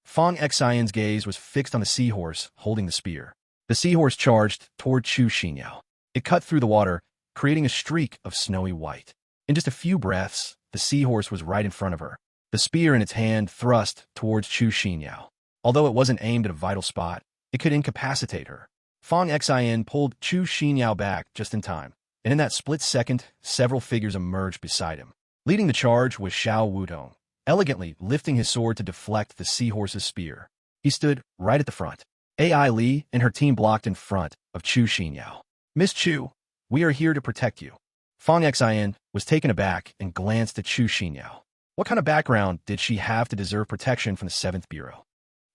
S1: Fong Xin's gaze was fixed on the seahorse holding the spear. The seahorse charged toward Chu Xinyao. It cut through the water, creating a streak of snowy white. In just a few breaths, the seahorse was right in front of her. The spear in its hand thrust towards Chu Xinyao. Although it wasn't aimed at a vital spot, it could incapacitate her. Fong Xin pulled Chu Xinyao back just in time, and in that split second, several figures emerged beside him. Leading the charge was Xiao Wudong, elegantly lifting his sword to deflect the seahorse's spear. He stood right at the front. Ai Li and her team blocked in front of Chu Xinyao. Miss Chu, we are here to protect you. Fong Xin was taken aback and glanced at Chu Xinyao. What kind of background did she have to deserve protection from the 7th Bureau?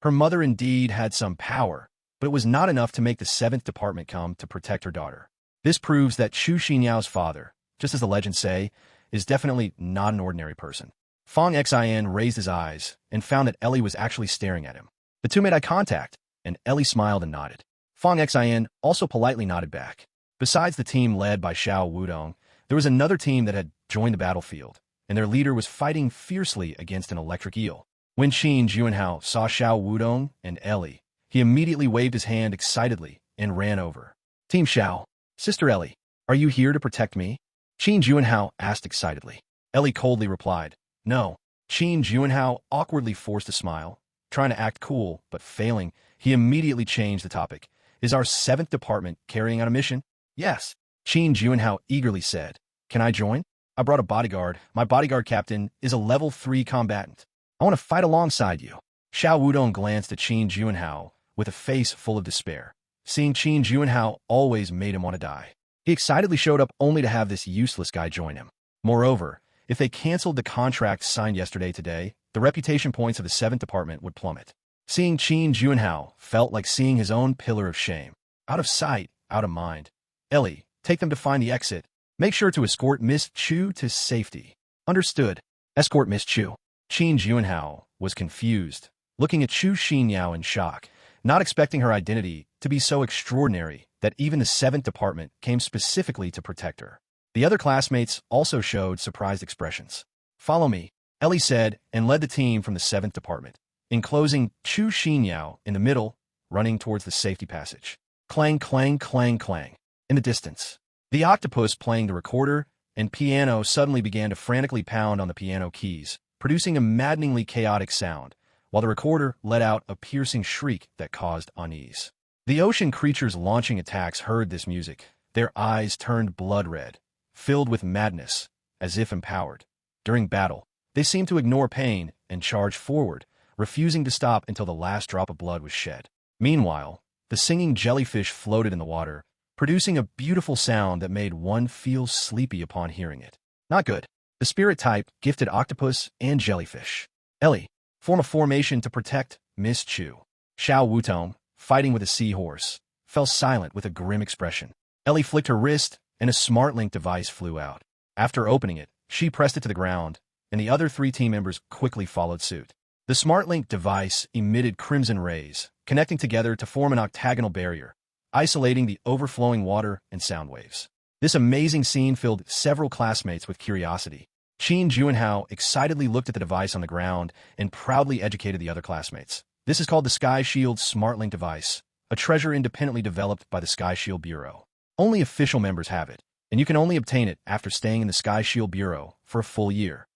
S1: Her mother indeed had some power, but it was not enough to make the 7th Department come to protect her daughter. This proves that Chu Xinyao's father, just as the legends say, is definitely not an ordinary person. Fong Xin raised his eyes and found that Ellie was actually staring at him. The two made eye contact, and Ellie smiled and nodded. Fong Xin also politely nodded back. Besides the team led by Xiao Wudong, there was another team that had joined the battlefield, and their leader was fighting fiercely against an electric eel. When Qin Juanhao saw Xiao Wudong and Ellie, he immediately waved his hand excitedly and ran over. Team Xiao, Sister Ellie, are you here to protect me? Qin Juanhao asked excitedly. Ellie coldly replied, no. Qin Juanhao awkwardly forced a smile, trying to act cool, but failing. He immediately changed the topic. Is our 7th Department carrying out a mission? Yes. Qin Juanhao eagerly said, can I join? I brought a bodyguard. My bodyguard captain is a level 3 combatant. I want to fight alongside you. Xiao Wudong glanced at Qin Juanhao with a face full of despair. Seeing Qin Juanhao always made him want to die. He excitedly showed up only to have this useless guy join him. Moreover, if they canceled the contract signed yesterday today, the reputation points of the 7th Department would plummet. Seeing Qin Juanhao felt like seeing his own pillar of shame. Out of sight, out of mind. Ellie, take them to find the exit. Make sure to escort Miss Chu to safety. Understood. Escort Miss Chu. Qin Juanhao was confused, looking at Chu Xinyao in shock, not expecting her identity to be so extraordinary that even the 7th Department came specifically to protect her. The other classmates also showed surprised expressions. Follow me, Ellie said, and led the team from the 7th Department, enclosing Chu Xinyao in the middle, running towards the safety passage. Clang, clang, clang, clang. In the distance, the octopus playing the recorder and piano suddenly began to frantically pound on the piano keys, producing a maddeningly chaotic sound, while the recorder let out a piercing shriek that caused unease. The ocean creatures launching attacks heard this music. Their eyes turned blood red, filled with madness, as if empowered. During battle, they seemed to ignore pain and charge forward, refusing to stop until the last drop of blood was shed. Meanwhile, the singing jellyfish floated in the water, producing a beautiful sound that made one feel sleepy upon hearing it. Not good. The spirit type gifted octopus and jellyfish. Ellie, form a formation to protect Miss Chu. Xiao Wudong, fighting with a seahorse, fell silent with a grim expression. Ellie flicked her wrist, and a smart link device flew out. After opening it, she pressed it to the ground, and the other 3 team members quickly followed suit. The smart link device emitted crimson rays, connecting together to form an octagonal barrier, isolating the overflowing water and sound waves. This amazing scene filled several classmates with curiosity. Qin Juanhao excitedly looked at the device on the ground and proudly educated the other classmates. This is called the Sky Shield Smart Link device, a treasure independently developed by the Sky Shield Bureau. Only official members have it, and you can only obtain it after staying in the Sky Shield Bureau for a full year.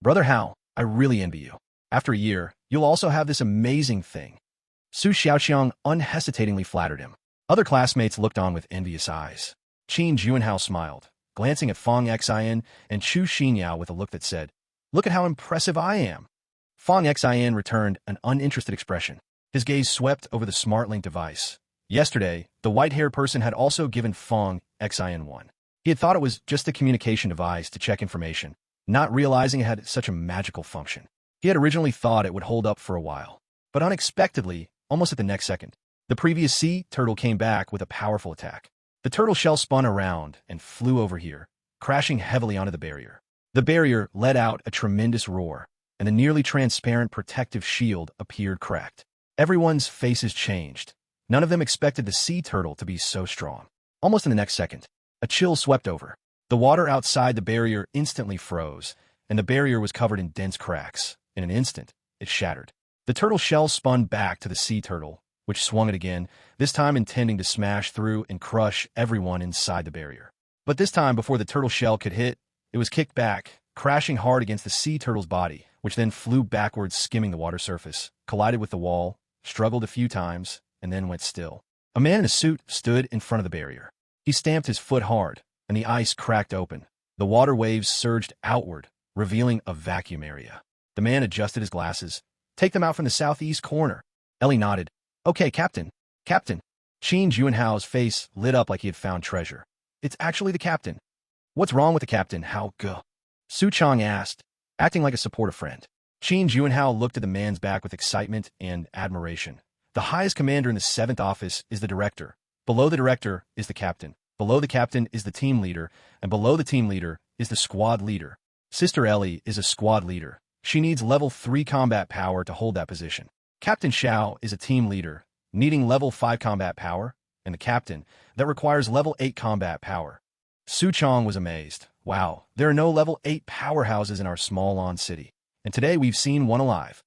S1: Brother Hao, I really envy you. After a year, you'll also have this amazing thing. Su Xiaoqiang unhesitatingly flattered him. Other classmates looked on with envious eyes. Qin Juanhao smiled, glancing at Fong Xin and Chu Xinyao with a look that said, look at how impressive I am. Fong Xin returned an uninterested expression. His gaze swept over the smart link device. Yesterday, the white-haired person had also given Fong Xin one. He had thought it was just a communication device to check information, not realizing it had such a magical function. He had originally thought it would hold up for a while, but unexpectedly, almost at the next second, the previous sea turtle came back with a powerful attack. The turtle shell spun around and flew over here, crashing heavily onto the barrier. The barrier let out a tremendous roar, and the nearly transparent protective shield appeared cracked. Everyone's faces changed. None of them expected the sea turtle to be so strong. Almost in the next second, a chill swept over. The water outside the barrier instantly froze, and the barrier was covered in dense cracks. In an instant, it shattered. The turtle shell spun back to the sea turtle, which swung it again, this time intending to smash through and crush everyone inside the barrier. But this time, before the turtle shell could hit, it was kicked back, crashing hard against the sea turtle's body, which then flew backwards, skimming the water surface, collided with the wall, struggled a few times, and then went still. A man in a suit stood in front of the barrier. He stamped his foot hard, and the ice cracked open. The water waves surged outward, revealing a vacuum area. The man adjusted his glasses. "Take them out from the southeast corner." Ellie nodded. "Okay, Captain. Captain." Qin Juanhao's face lit up like he had found treasure. "It's actually the captain." "What's wrong with the captain, Hao Ge?" Su Chong asked, acting like a supportive friend. Qin Juanhao looked at the man's back with excitement and admiration. The highest commander in the 7th office is the director. Below the director is the captain. Below the captain is the team leader, and below the team leader is the squad leader. Sister Ellie is a squad leader. She needs level 3 combat power to hold that position. Captain Xiao is a team leader, needing level 5 combat power, and the captain, that requires level 8 combat power. Su Chong was amazed. Wow, there are no level 8 powerhouses in our small Lan city, and today we've seen one alive.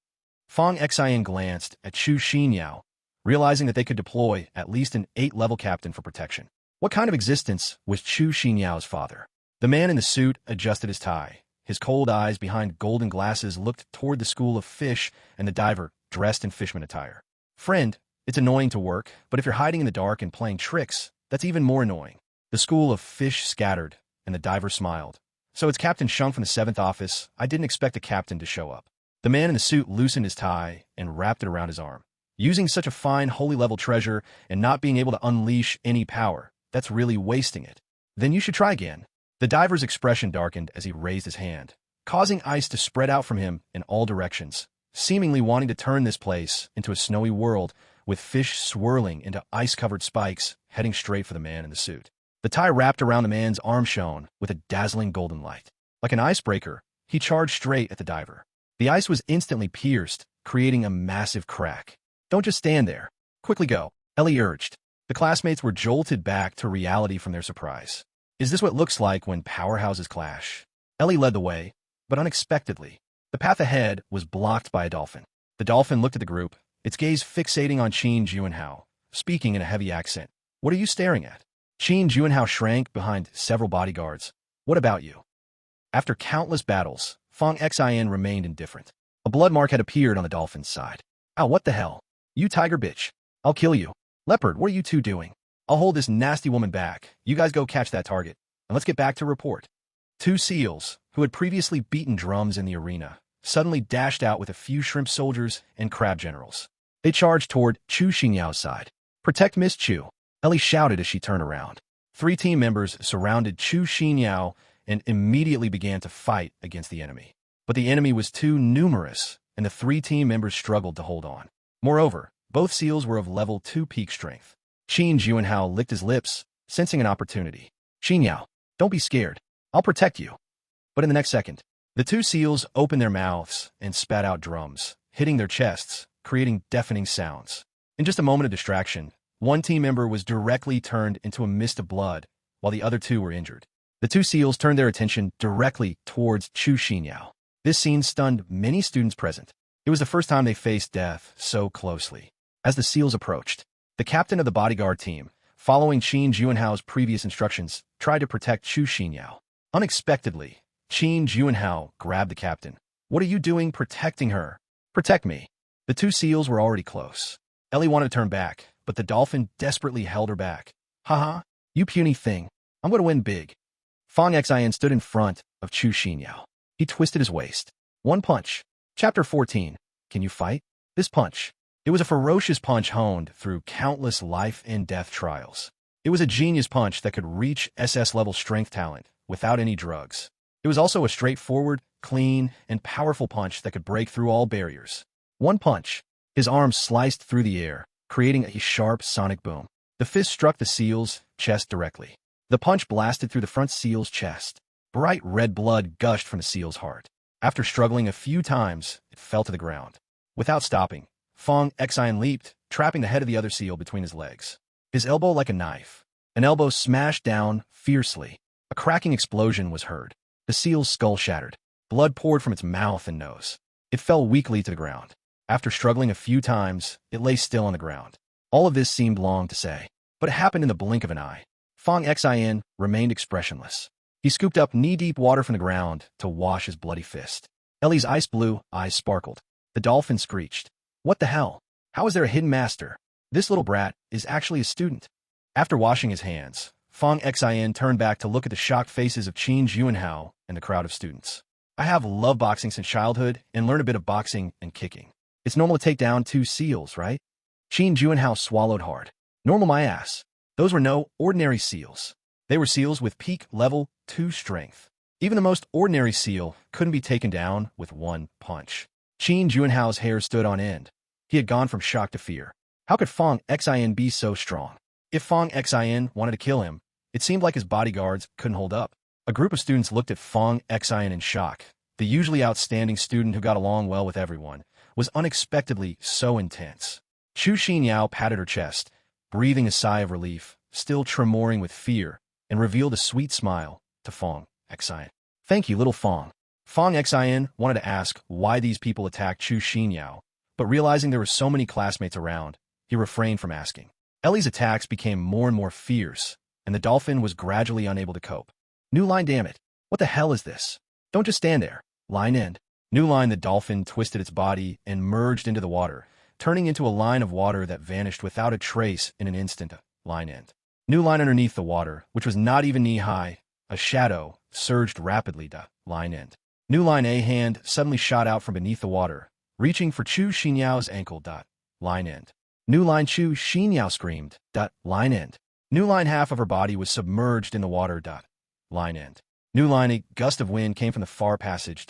S1: Fang Xian glanced at Chu Xinyao, realizing that they could deploy at least an 8-level captain for protection. What kind of existence was Chu Xinyao's father? The man in the suit adjusted his tie. His cold eyes behind golden glasses looked toward the school of fish and the diver, dressed in fishman attire. "Friend, it's annoying to work, but if you're hiding in the dark and playing tricks, that's even more annoying." The school of fish scattered, and the diver smiled. "So it's Captain Sheng from the 7th office. I didn't expect a captain to show up." The man in the suit loosened his tie and wrapped it around his arm. "Using such a fine holy-level treasure and not being able to unleash any power, that's really wasting it. Then you should try again." The diver's expression darkened as he raised his hand, causing ice to spread out from him in all directions, seemingly wanting to turn this place into a snowy world with fish swirling into ice-covered spikes heading straight for the man in the suit. The tie wrapped around the man's arm shone with a dazzling golden light. Like an icebreaker, he charged straight at the diver. The ice was instantly pierced, creating a massive crack. "Don't just stand there. Quickly go," Ellie urged. The classmates were jolted back to reality from their surprise. Is this what it looks like when powerhouses clash? Ellie led the way, but unexpectedly, the path ahead was blocked by a dolphin. The dolphin looked at the group, its gaze fixating on Qin Juanhao, speaking in a heavy accent. "What are you staring at?" Qin Juanhao shrank behind several bodyguards. "What about you?" After countless battles, Fang Xian remained indifferent. A blood mark had appeared on the dolphin's side. "Ow, what the hell? You tiger bitch. I'll kill you." "Leopard, what are you two doing?" "I'll hold this nasty woman back. You guys go catch that target, and let's get back to report." Two seals, who had previously beaten drums in the arena, suddenly dashed out with a few shrimp soldiers and crab generals. They charged toward Chu Xinyao's side. "Protect Miss Chu," Ellie shouted as she turned around. 3 team members surrounded Chu Xinyao and immediately began to fight against the enemy. But the enemy was too numerous, and the 3 team members struggled to hold on. Moreover, both seals were of level 2 peak strength. Qin Juanhao licked his lips, sensing an opportunity. "Xinyao, don't be scared. I'll protect you." But in the next second, the 2 seals opened their mouths and spat out drums, hitting their chests, creating deafening sounds. In just a moment of distraction, 1 team member was directly turned into a mist of blood, while the other 2 were injured. The 2 seals turned their attention directly towards Chu Xinyao. This scene stunned many students present. It was the first time they faced death so closely. As the seals approached, the captain of the bodyguard team, following Qin Juanhao's previous instructions, tried to protect Chu Xinyao. Unexpectedly, Qin Juanhao grabbed the captain. "What are you doing protecting her?" "Protect me." The 2 seals were already close. Ellie wanted to turn back, but the dolphin desperately held her back. "Haha, you puny thing. I'm going to win big." Fang Xian stood in front of Chu Xinyao. He twisted his waist. One punch. Chapter 14. Can you fight? This punch. It was a ferocious punch honed through countless life and death trials. It was a genius punch that could reach SS-level strength talent without any drugs. It was also a straightforward, clean, and powerful punch that could break through all barriers. One punch. His arm sliced through the air, creating a sharp sonic boom. The fist struck the seal's chest directly. The punch blasted through the front seal's chest. Bright red blood gushed from the seal's heart. After struggling a few times, it fell to the ground. Without stopping, Fang Xian leaped, trapping the head of the other seal between his legs. His elbow like a knife. An elbow smashed down fiercely. A cracking explosion was heard. The seal's skull shattered. Blood poured from its mouth and nose. It fell weakly to the ground. After struggling a few times, it lay still on the ground. All of this seemed long to say, but it happened in the blink of an eye. Fong Xin remained expressionless. He scooped up knee-deep water from the ground to wash his bloody fist. Ellie's ice-blue eyes sparkled. The dolphin screeched. What the hell? How is there a hidden master? This little brat is actually a student. After washing his hands, Fong Xin turned back to look at the shocked faces of Qin Juanhao and the crowd of students. I have loved boxing since childhood and learned a bit of boxing and kicking. It's normal to take down 2 seals, right? Qin Juanhao swallowed hard. Normal my ass. Those were no ordinary seals. They were seals with peak level 2 strength. Even the most ordinary seal couldn't be taken down with one punch. Qin Juanhao's hair stood on end. He had gone from shock to fear. How could Fong Xin be so strong? If Fong Xin wanted to kill him, it seemed like his bodyguards couldn't hold up. A group of students looked at Fong Xin in shock. The usually outstanding student who got along well with everyone was unexpectedly so intense. Chu Xinyao patted her chest, breathing a sigh of relief, still tremoring with fear, and revealed a sweet smile to Fong Xin. Thank you, little Fong. Fong Xin wanted to ask why these people attacked Chu Xinyao, but realizing there were so many classmates around, he refrained from asking. Ellie's attacks became more and more fierce, and the dolphin was gradually unable to cope. New line, damn it. What the hell is this? Don't just stand there. Line end. New line, the dolphin twisted its body and merged into the water, turning into a line of water that vanished without a trace in an instant. Line end. New line underneath the water, which was not even knee-high, a shadow, surged rapidly. Line end. New line, a hand suddenly shot out from beneath the water, reaching for Chu Xinyao's ankle. Line end. New line, Chu Xinyao screamed. Line end. New line, half of her body was submerged in the water. Line end. New line, a gust of wind came from the far passage.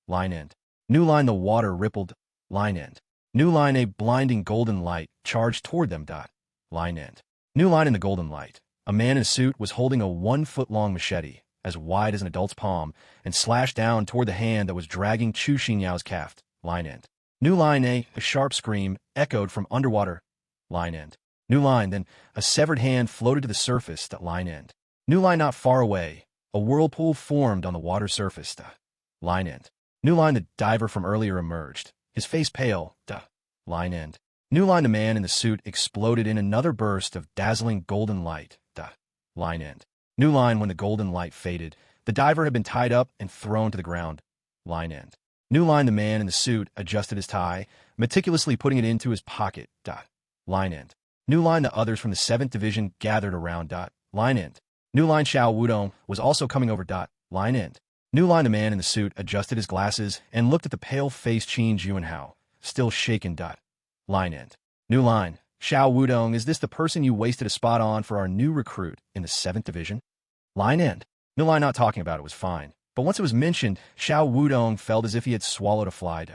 S1: Line end. New line, the water rippled. Line end. New line, a blinding golden light charged toward them. Line end. New line, in the golden light, a man in a suit was holding a 1-foot-long machete, as wide as an adult's palm, and slashed down toward the hand that was dragging Chu Xinyao's calf. Line end. New line, a sharp scream echoed from underwater. Line end. New line, then a severed hand floated to the surface. Line end. New line, not far away, a whirlpool formed on the water surface. Line end. New line, the diver from earlier emerged, his face pale. Line end. New line, the man in the suit exploded in another burst of dazzling golden light. Line end. New line, when the golden light faded, the diver had been tied up and thrown to the ground. Line end. New line, the man in the suit adjusted his tie, meticulously putting it into his pocket. Line end. New line, the others from the 7th Division gathered around. Line end. New line, Xiao Wudong was also coming over. Line end. New line, the man in the suit adjusted his glasses and looked at the pale-faced Qin Juanhao, still shaken. Line end. New line, Xiao Wudong, is this the person you wasted a spot on for our new recruit in the 7th Division? Line end. New line, not talking about it was fine, but once it was mentioned, Xiao Wudong felt as if he had swallowed a fly.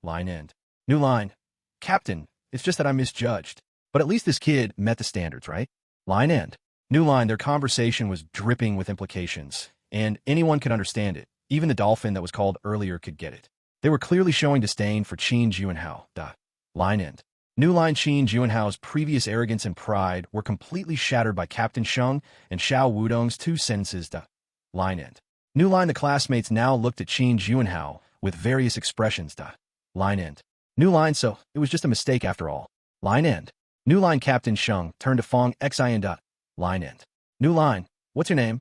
S1: Line end. New line, Captain, it's just that I misjudged. But at least this kid met the standards, right? Line end. New line, their conversation was dripping with implications, and anyone could understand it. Even the dolphin that was called earlier could get it. They were clearly showing disdain for Qin Juanhao. Line end. New line, Qin Juanhao's previous arrogance and pride were completely shattered by Captain Sheng and Xiao Wudong's 2 sentences. Line end. New line, the classmates now looked at Qin Juanhao with various expressions. Line end. New line, so it was just a mistake after all. Line end. New line, Captain Sheng turned to Fong Xin. Line end. New line, what's your name?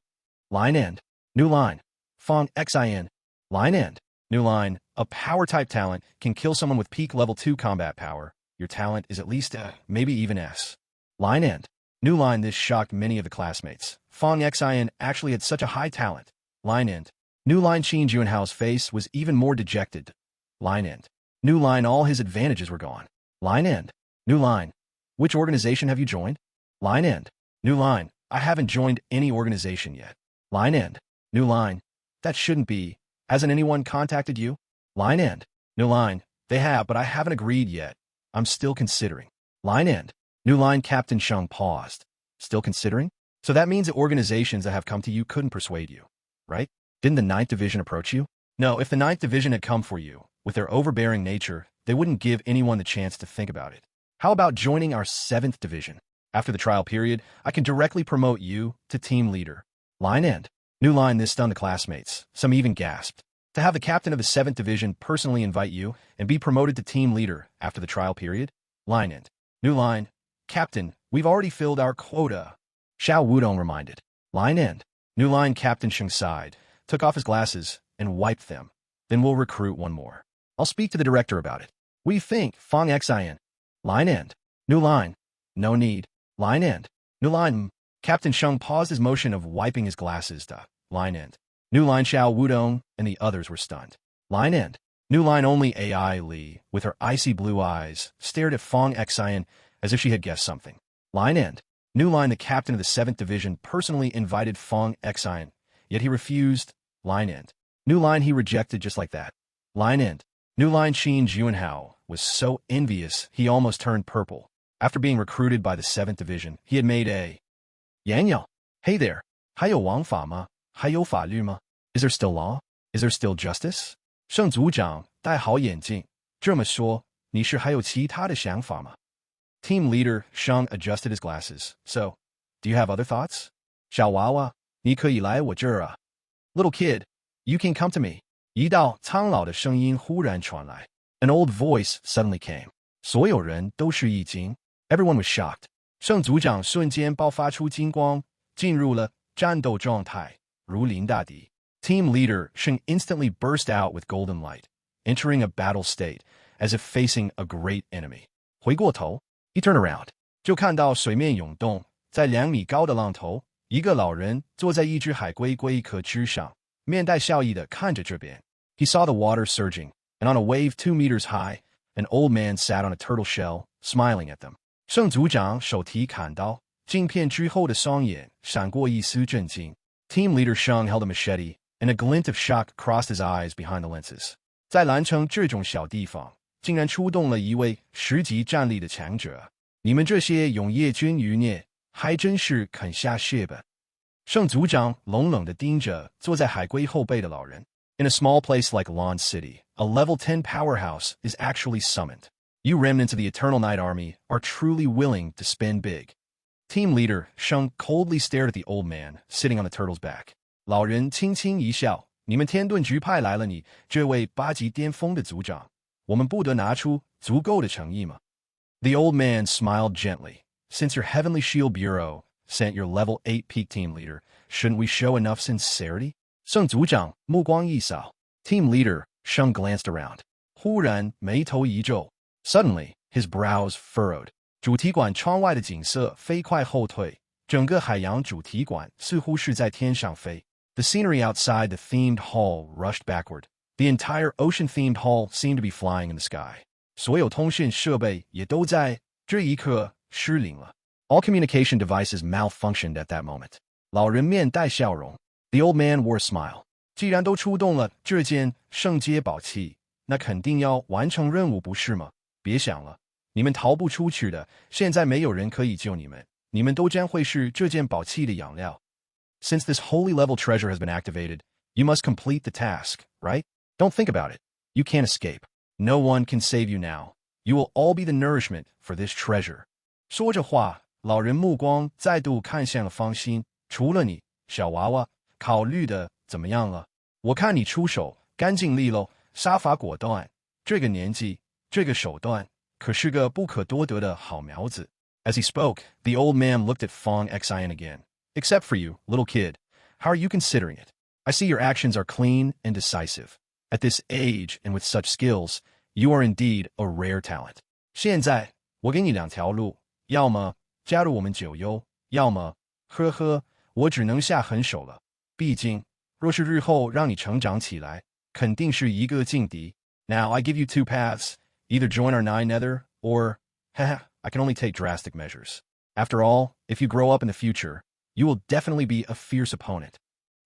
S1: Line end. New line, Fong Xin. Line end. New line, a power-type talent can kill someone with peak level 2 combat power. Your talent is at least maybe even S. Line end. New line, this shocked many of the classmates. Fong Xin actually had such a high talent. Line end. New line, Qin Juanhao's face was even more dejected. Line end. New line, all his advantages were gone. Line end. New line, which organization have you joined? Line end. New line, I haven't joined any organization yet. Line end. New line, that shouldn't be. Hasn't anyone contacted you? Line end. New line, they have, but I haven't agreed yet. I'm still considering. Line end. New line, Captain Sheng paused. Still considering? So that means that organizations that have come to you couldn't persuade you, right? Didn't the 9th Division approach you? No, if the 9th Division had come for you, with their overbearing nature, they wouldn't give anyone the chance to think about it. How about joining our 7th division? After the trial period, I can directly promote you to team leader. Line end. New line. This stunned the classmates. Some even gasped. To have the captain of the 7th division personally invite you and be promoted to team leader after the trial period? Line end. New line. Captain, we've already filled our quota. Xiao Wudong reminded. Line end. New line. Captain Sheng sighed, took off his glasses, and wiped them. Then we'll recruit one more. I'll speak to the director about it. What do you think, Fong Xian? Line end. New line. No need. Line end. New line. Captain Sheng paused his motion of wiping his glasses to line end. New line. Xiao Wudong and the others were stunned. Line end. New line. Only AI Li, with her icy blue eyes, stared at Fong Xian as if she had guessed something. Line end. New line. The captain of the 7th division personally invited Fong Xian, yet he refused. Line end. New line. He rejected just like that. Line end. New line. Qin Juanhao was so envious he almost turned purple. After being recruited by the 7th division, he had made a Yang Yao. Hey there. 还有王法吗? 还有法律吗? Is there still law? Is there still justice? 盛组长戴好眼镜。这么说，你是还有其他的想法吗? Team leader Sheng adjusted his glasses. So, do you have other thoughts? 小娃娃，你可以来我这儿啊。Little kid, you can come to me. 一道苍老的声音忽然传来。An old voice suddenly came. 所有人都是一惊。Everyone was shocked. 盛组长瞬间爆发出金光，进入了战斗状态，如临大敌。Team leader Sheng instantly burst out with golden light, entering a battle state, as if facing a great enemy. 回过头，一 turn around, 就看到水面涌动，在2米高的浪头，一个老人坐在一只海龟龟壳之上，面带笑意地看着这边。He saw the water surging, and on a wave 2 meters high, an old man sat on a turtle shell, smiling at them. 盛组长手提砍刀，镜片之后的双眼闪过一丝震惊。Team leader Sheng held a machete, and a glint of shock crossed his eyes behind the lenses. 在兰城这种小地方，竟然出动了一位10级战力的强者！你们这些永夜军余孽，还真是肯下血本。盛组长冷冷地盯着坐在海龟后背的老人。In a small place like Lawn City, a level 10 powerhouse is actually summoned. You remnants of the Eternal Night Army are truly willing to spend big. Team leader Sheng coldly stared at the old man sitting on the turtle's back. 老人轻轻一笑，你们天盾局派来了你这位8级巅峰的组长，我们不得拿出足够的诚意吗？ The old man smiled gently. Since your Heavenly Shield Bureau sent your level 8 peak team leader, shouldn't we show enough sincerity? 盛组长目光一扫 Team leader Sheng glanced around. 忽然眉头一皱 Suddenly, his brows furrowed. 主题馆窗外的景色飞快后退，整个海洋主题馆似乎是在天上飞。The scenery outside the themed hall rushed backward. The entire ocean-themed hall seemed to be flying in the sky. 所有通讯设备也都在这一刻失灵了。All communication devices malfunctioned at that moment. 老人面带笑容。The old man wore a smile. 既然都出动了这件圣阶宝器，那肯定要完成任务，不是吗？别想了，你们逃不出去的。现在没有人可以救你们，你们都将会是这件宝器的养料。Since this holy level treasure has been activated, you must complete the task, right? Don't think about it. You can't escape. No one can save you now. You will all be the nourishment for this treasure. 说着话，老人目光再度看向了方心。除了你，小娃娃，考虑的怎么样了？我看你出手干净利落，杀伐果断。这个年纪，这个手段，可是个不可多得的好苗子。As he spoke, the old man looked at Fong Xian again. Except for you, little kid. How are you considering it? I see your actions are clean and decisive. At this age and with such skills, you are indeed a rare talent. 现在，我给你2条路，要么加入我们九幽，要么，呵呵，我只能下狠手了。毕竟，若是日后让你成长起来，肯定是一个劲敌。Now I give you 2 paths. Either join our 9 nether, or, haha, I can only take drastic measures. After all, if you grow up in the future, you will definitely be a fierce opponent.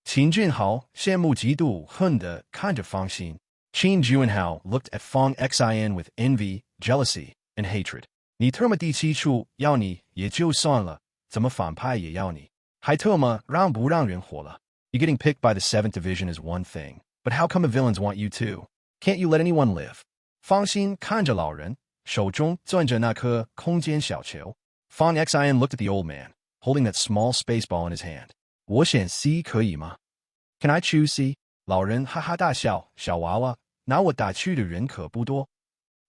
S1: 秦俊豪羡慕嫉妒恨地看着方心。Qin Juanhao looked at Fong Xian with envy, jealousy, and hatred. 你特么第7处要你也就算了，怎么反派也要你？还特么让不让人活了？ You getting picked by the 7th division is one thing, but how come the villains want you too? Can't you let anyone live? 方心看着老人，手中攥着那颗空间小球。Fong Xin looked at the old man, holding that small space ball in his hand. 我选 C 可以吗？ Can I choose C? 老人哈哈大笑，小娃娃，拿我打趣的人可不多。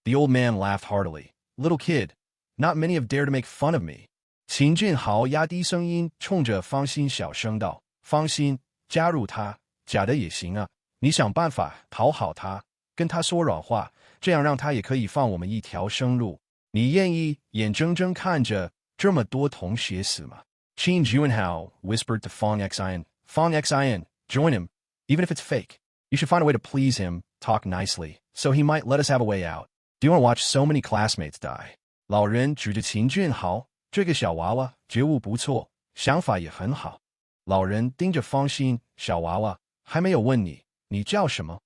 S1: The old man laughed heartily. Little kid, not many have dared to make fun of me. 秦俊豪压低声音，冲着方心小声道：“方心，加入他，假的也行啊。你想办法讨好他，跟他说软话，这样让他也可以放我们一条生路。你愿意眼睁睁看着这么多同学死吗？” Qin Juanhao whispered to Fong Xian. Fong Xian, join him, even if it's fake. You should find a way to please him, talk nicely, so he might let us have a way out. Do you want to watch so many classmates die? 老人指着秦俊豪，这个小娃娃觉悟不错，想法也很好。老人盯着方心，小娃娃还没有问你，你叫什么？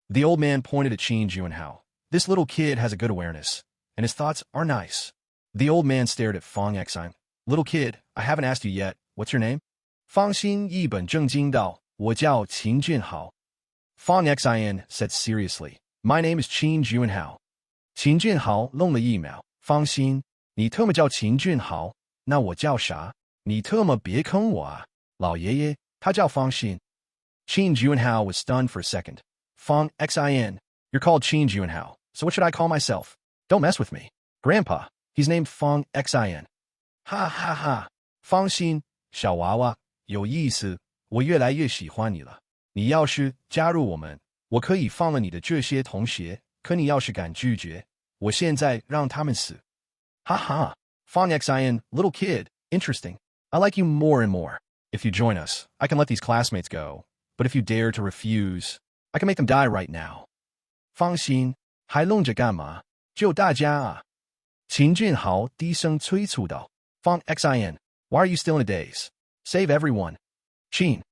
S1: The old man pointed at Qin Juanhao. This little kid has a good awareness, and his thoughts are nice. The old man stared at Fong Xian. Little kid, I haven't asked you yet. What's your name? 方心一本正经道，我叫秦俊豪。Fong Xian said seriously, My name is Qin Juanhao. 秦俊豪愣了一秒，方心，你特么叫秦俊豪，那我叫啥？你特么别坑我啊！老爷爷，他叫方心。Qin Juanhao was stunned for a second. Fong Xin, you're called Qin Juanhao, so what should I call myself? Don't mess with me. Grandpa, he's named Fong Xin. 哈哈哈，方心，小娃娃，有意思，我越来越喜欢你了。你要是加入我们，我可以放了你的这些同学，可你要是敢拒绝，我现在让他们死。哈哈，Fong Xian, little kid, interesting. I like you more and more. If you join us, I can let these classmates go. But if you dare to refuse, I can make them die right now. 方心，还愣着干嘛？救大家啊！秦俊豪低声催促道。Fong Xin, why are you still in a daze? Save everyone. Qin.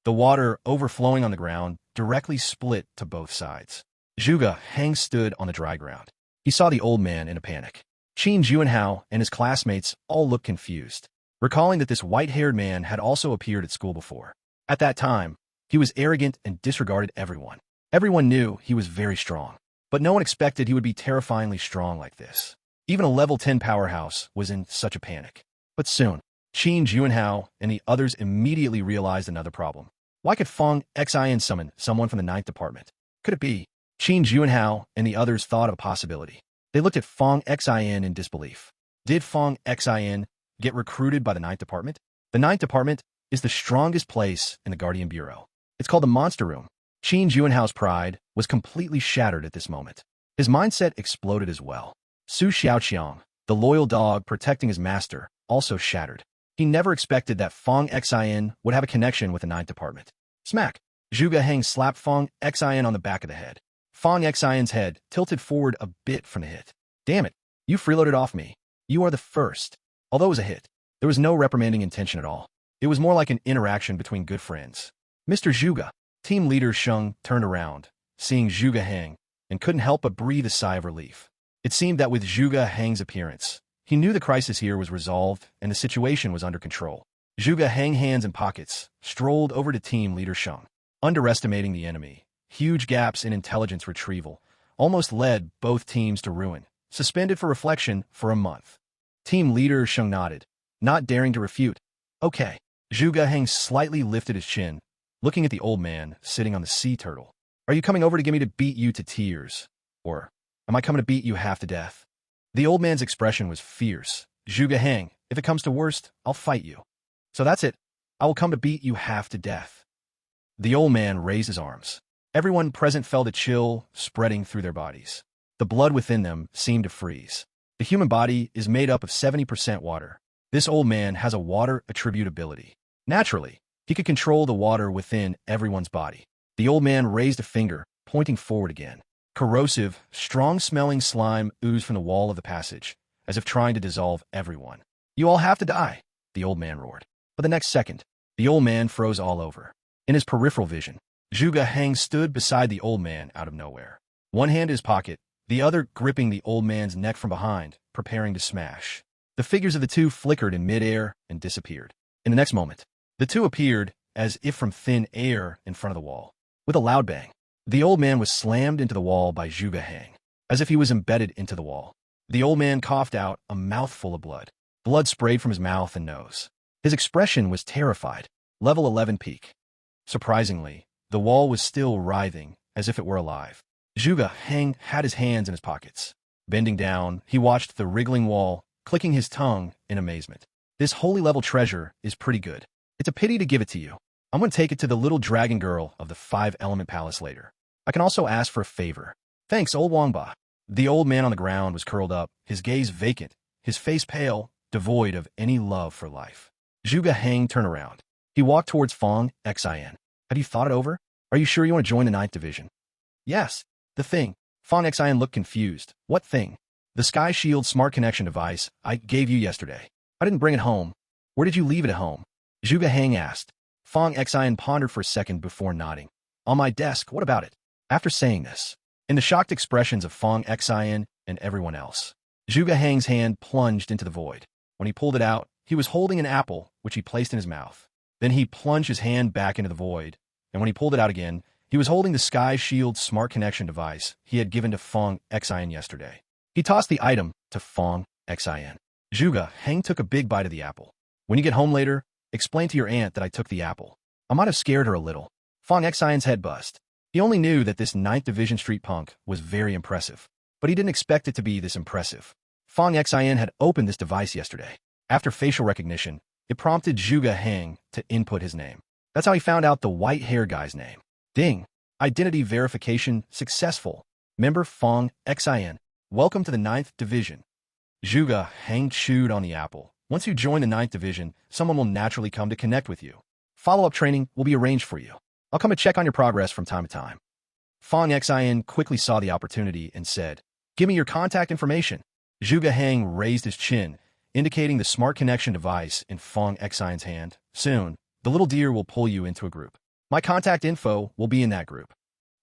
S1: The water overflowing on the ground directly split to both sides. Zhuge Hang stood on the dry ground. He saw the old man in a panic. Qin Juanhao and his classmates all looked confused, recalling that this white-haired man had also appeared at school before. At that time, he was arrogant and disregarded everyone. Everyone knew he was very strong, but no one expected he would be terrifyingly strong like this. Even a level 10 powerhouse was in such a panic. But soon, Qin Juanhao and the others immediately realized another problem. Why could Fong Xin summon someone from the 9th department? Could it be? Qin Juanhao and the others thought of a possibility. They looked at Fong Xin in disbelief. Did Fong Xin get recruited by the 9th department? The 9th department is the strongest place in the Guardian Bureau. It's called the Monster Room. Qin Juanhao's pride was completely shattered at this moment. His mindset exploded as well. Su Xiaoqiang, the loyal dog protecting his master, also shattered. He never expected that Fong Xin would have a connection with the 9th department. Smack! Zhuge Hang slapped Fong Xin on the back of the head. Fong Xin's head tilted forward a bit from the hit. Damn it, you freeloaded off me. You are the first. Although it was a hit, there was no reprimanding intention at all. It was more like an interaction between good friends. Mr. Zhuge, team leader Sheng turned around, seeing Zhuge Hang, and couldn't help but breathe a sigh of relief. It seemed that with Zhuge Hang's appearance, he knew the crisis here was resolved and the situation was under control. Zhuge Hang, hands in pockets, strolled over to team leader Sheng. Underestimating the enemy, huge gaps in intelligence retrieval, almost led both teams to ruin, suspended for reflection for a month. Team leader Sheng nodded, not daring to refute. Okay. Zhuge Hang slightly lifted his chin, looking at the old man sitting on the sea turtle. Are you coming over to get me to beat you to tears? Or am I coming to beat you half to death? The old man's expression was fierce. Zhuge Hang, if it comes to worst, I'll fight you. So that's it. I will come to beat you half to death. The old man raised his arms. Everyone present felt a chill spreading through their bodies. The blood within them seemed to freeze. The human body is made up of 70% water. This old man has a water attribute ability. Naturally, he could control the water within everyone's body. The old man raised a finger, pointing forward again. Corrosive, strong-smelling slime oozed from the wall of the passage, as if trying to dissolve everyone. You all have to die, the old man roared. But the next second, the old man froze all over. In his peripheral vision, Zhuge Hang stood beside the old man out of nowhere. One hand in his pocket, the other gripping the old man's neck from behind, preparing to smash. The figures of the two flickered in midair and disappeared. In the next moment, the two appeared, as if from thin air, in front of the wall. With a loud bang, the old man was slammed into the wall by Zhuge Hang, as if he was embedded into the wall. The old man coughed out a mouthful of blood. Blood sprayed from his mouth and nose. His expression was terrified. Level 11 peak. Surprisingly, the wall was still writhing, as if it were alive. Zhuge Heng had his hands in his pockets. Bending down, he watched the wriggling wall, clicking his tongue in amazement. This holy level treasure is pretty good. It's a pity to give it to you. I'm going to take it to the little dragon girl of the 5-element palace later. I can also ask for a favor. Thanks, old Wangba. The old man on the ground was curled up, his gaze vacant, his face pale, devoid of any love for life. Zhuge Heng turned around. He walked towards Fong Xin. Have you thought it over? Are you sure you want to join the 9th Division? Yes. The thing. Fong Xin looked confused. What thing? The Sky Shield smart connection device I gave you yesterday. I didn't bring it home. Where did you leave it at home? Zhuge Heng asked. Fong Xin pondered for a second before nodding. On my desk, what about it? After saying this, in the shocked expressions of Fong Xin and everyone else, Zhuge Heng's hand plunged into the void. When he pulled it out, he was holding an apple, which he placed in his mouth. Then he plunged his hand back into the void, and when he pulled it out again, he was holding the Sky Shield smart connection device he had given to Fong Xin yesterday. He tossed the item to Fong Xin. Zhuge Heng took a big bite of the apple. When you get home later, explain to your aunt that I took the apple. I might have scared her a little. Fong Xion's head buzzed. He only knew that this 9th Division street punk was very impressive, but he didn't expect it to be this impressive. Fong Xian had opened this device yesterday. After facial recognition, it prompted Zhuge Heng to input his name. That's how he found out the white-haired guy's name. Ding! Identity verification successful. Member Fong Xian. Welcome to the 9th Division. Zhuge Heng chewed on the apple. Once you join the 9th Division, someone will naturally come to connect with you. Follow-up training will be arranged for you. I'll come and check on your progress from time to time. Fong Xian quickly saw the opportunity and said, Give me your contact information. Zhuge Heng raised his chin, indicating the smart connection device in Fong Xion's hand. Soon, the little deer will pull you into a group. My contact info will be in that group.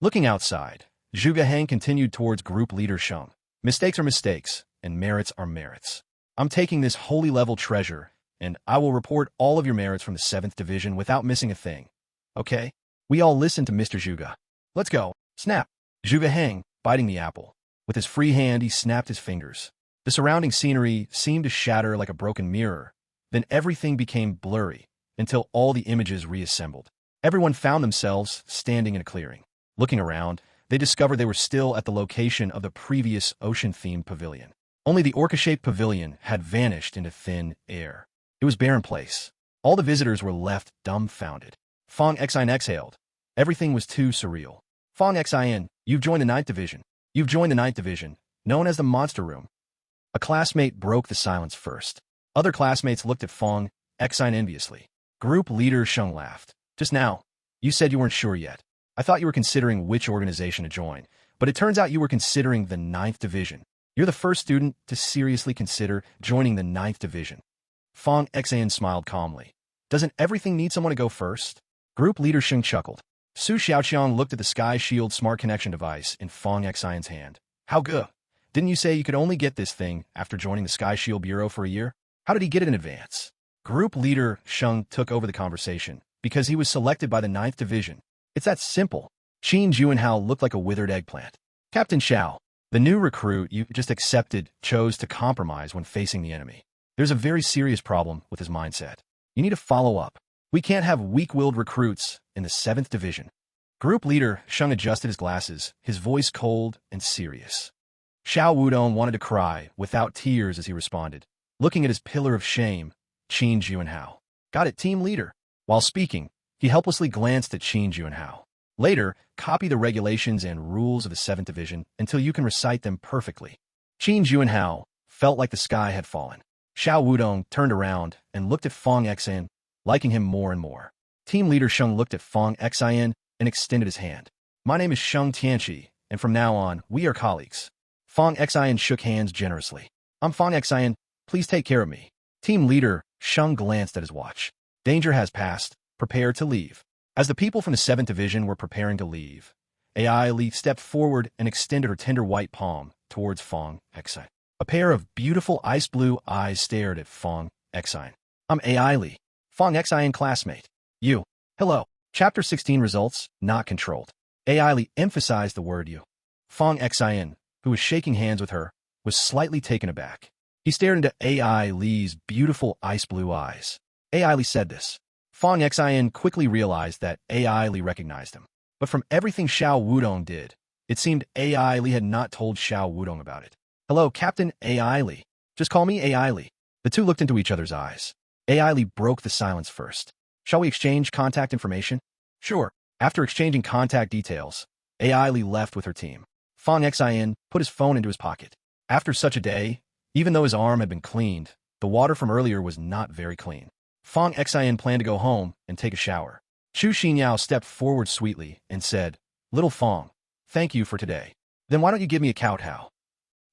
S1: Looking outside, Zhuge Heng continued towards group leader Sheng. Mistakes are mistakes, and merits are merits. I'm taking this holy level treasure, and I will report all of your merits from the 7th Division without missing a thing. Okay? We all listen to Mr. Zhuge. Let's go. Snap. Zhuge Heng, biting the apple. With his free hand, he snapped his fingers. The surrounding scenery seemed to shatter like a broken mirror. Then everything became blurry, until all the images reassembled. Everyone found themselves standing in a clearing. Looking around, they discovered they were still at the location of the previous ocean-themed pavilion. Only the orca-shaped pavilion had vanished into thin air. It was barren place. All the visitors were left dumbfounded. Fong Xian exhaled. Everything was too surreal. Fong Xian, you've joined the 9th Division. You've joined the 9th Division, known as the Monster Room. A classmate broke the silence first. Other classmates looked at Fong Xian enviously. Group leader Sheng laughed. Just now, you said you weren't sure yet. I thought you were considering which organization to join, but it turns out you were considering the 9th Division. You're the first student to seriously consider joining the 9th Division. Fong Xian smiled calmly. Doesn't everything need someone to go first? Group leader Sheng chuckled. Su Xiaoqiang looked at the Sky Shield smart connection device in Fong Xian's hand. How good? Didn't you say you could only get this thing after joining the Sky Shield Bureau for a year? How did he get it in advance? Group leader Sheng took over the conversation because he was selected by the 9th Division. It's that simple. Qin Juanhao looked like a withered eggplant. Captain Xiao, the new recruit you just accepted, chose to compromise when facing the enemy. There's a very serious problem with his mindset. You need to follow up. We can't have weak-willed recruits in the 7th Division. Group leader Sheng adjusted his glasses, his voice cold and serious. Xiao Wudong wanted to cry without tears as he responded, looking at his pillar of shame, Qin Juanhao. Got it, team leader. While speaking, he helplessly glanced at Qin Juanhao. Later, copy the regulations and rules of the 7th Division until you can recite them perfectly. Qin Juanhao felt like the sky had fallen. Xiao Wudong turned around and looked at Fong Xian, liking him more and more. Team leader Sheng looked at Fong Xian and extended his hand. My name is Sheng Tianqi, and from now on, we are colleagues. Fong Xian shook hands generously. I'm Fong Xian, please take care of me. Team leader Sheng glanced at his watch. Danger has passed, prepare to leave. As the people from the 7th Division were preparing to leave, Ai Li stepped forward and extended her tender white palm towards Fong Xian. A pair of beautiful ice blue eyes stared at Fong Xian. I'm Ai Li, Fong Xian classmate. You. Hello. Chapter 16 results, not controlled. Ai Li emphasized the word you. Fong Xian, who was shaking hands with her, was slightly taken aback. He stared into AI Li's beautiful ice blue eyes. AI Li said this. Fong Xin quickly realized that AI Li recognized him. But from everything Xiao Wudong did, it seemed AI Li had not told Xiao Wudong about it. Hello, Captain AI Li. Just call me AI Li. The two looked into each other's eyes. AI Li broke the silence first. Shall we exchange contact information? Sure. After exchanging contact details, AI Li left with her team. Fong Xin put his phone into his pocket. After such a day, even though his arm had been cleaned, the water from earlier was not very clean. Fong Xin planned to go home and take a shower. Chu Xinyao stepped forward sweetly and said, Little Fong, thank you for today. Then why don't you give me a kowtow?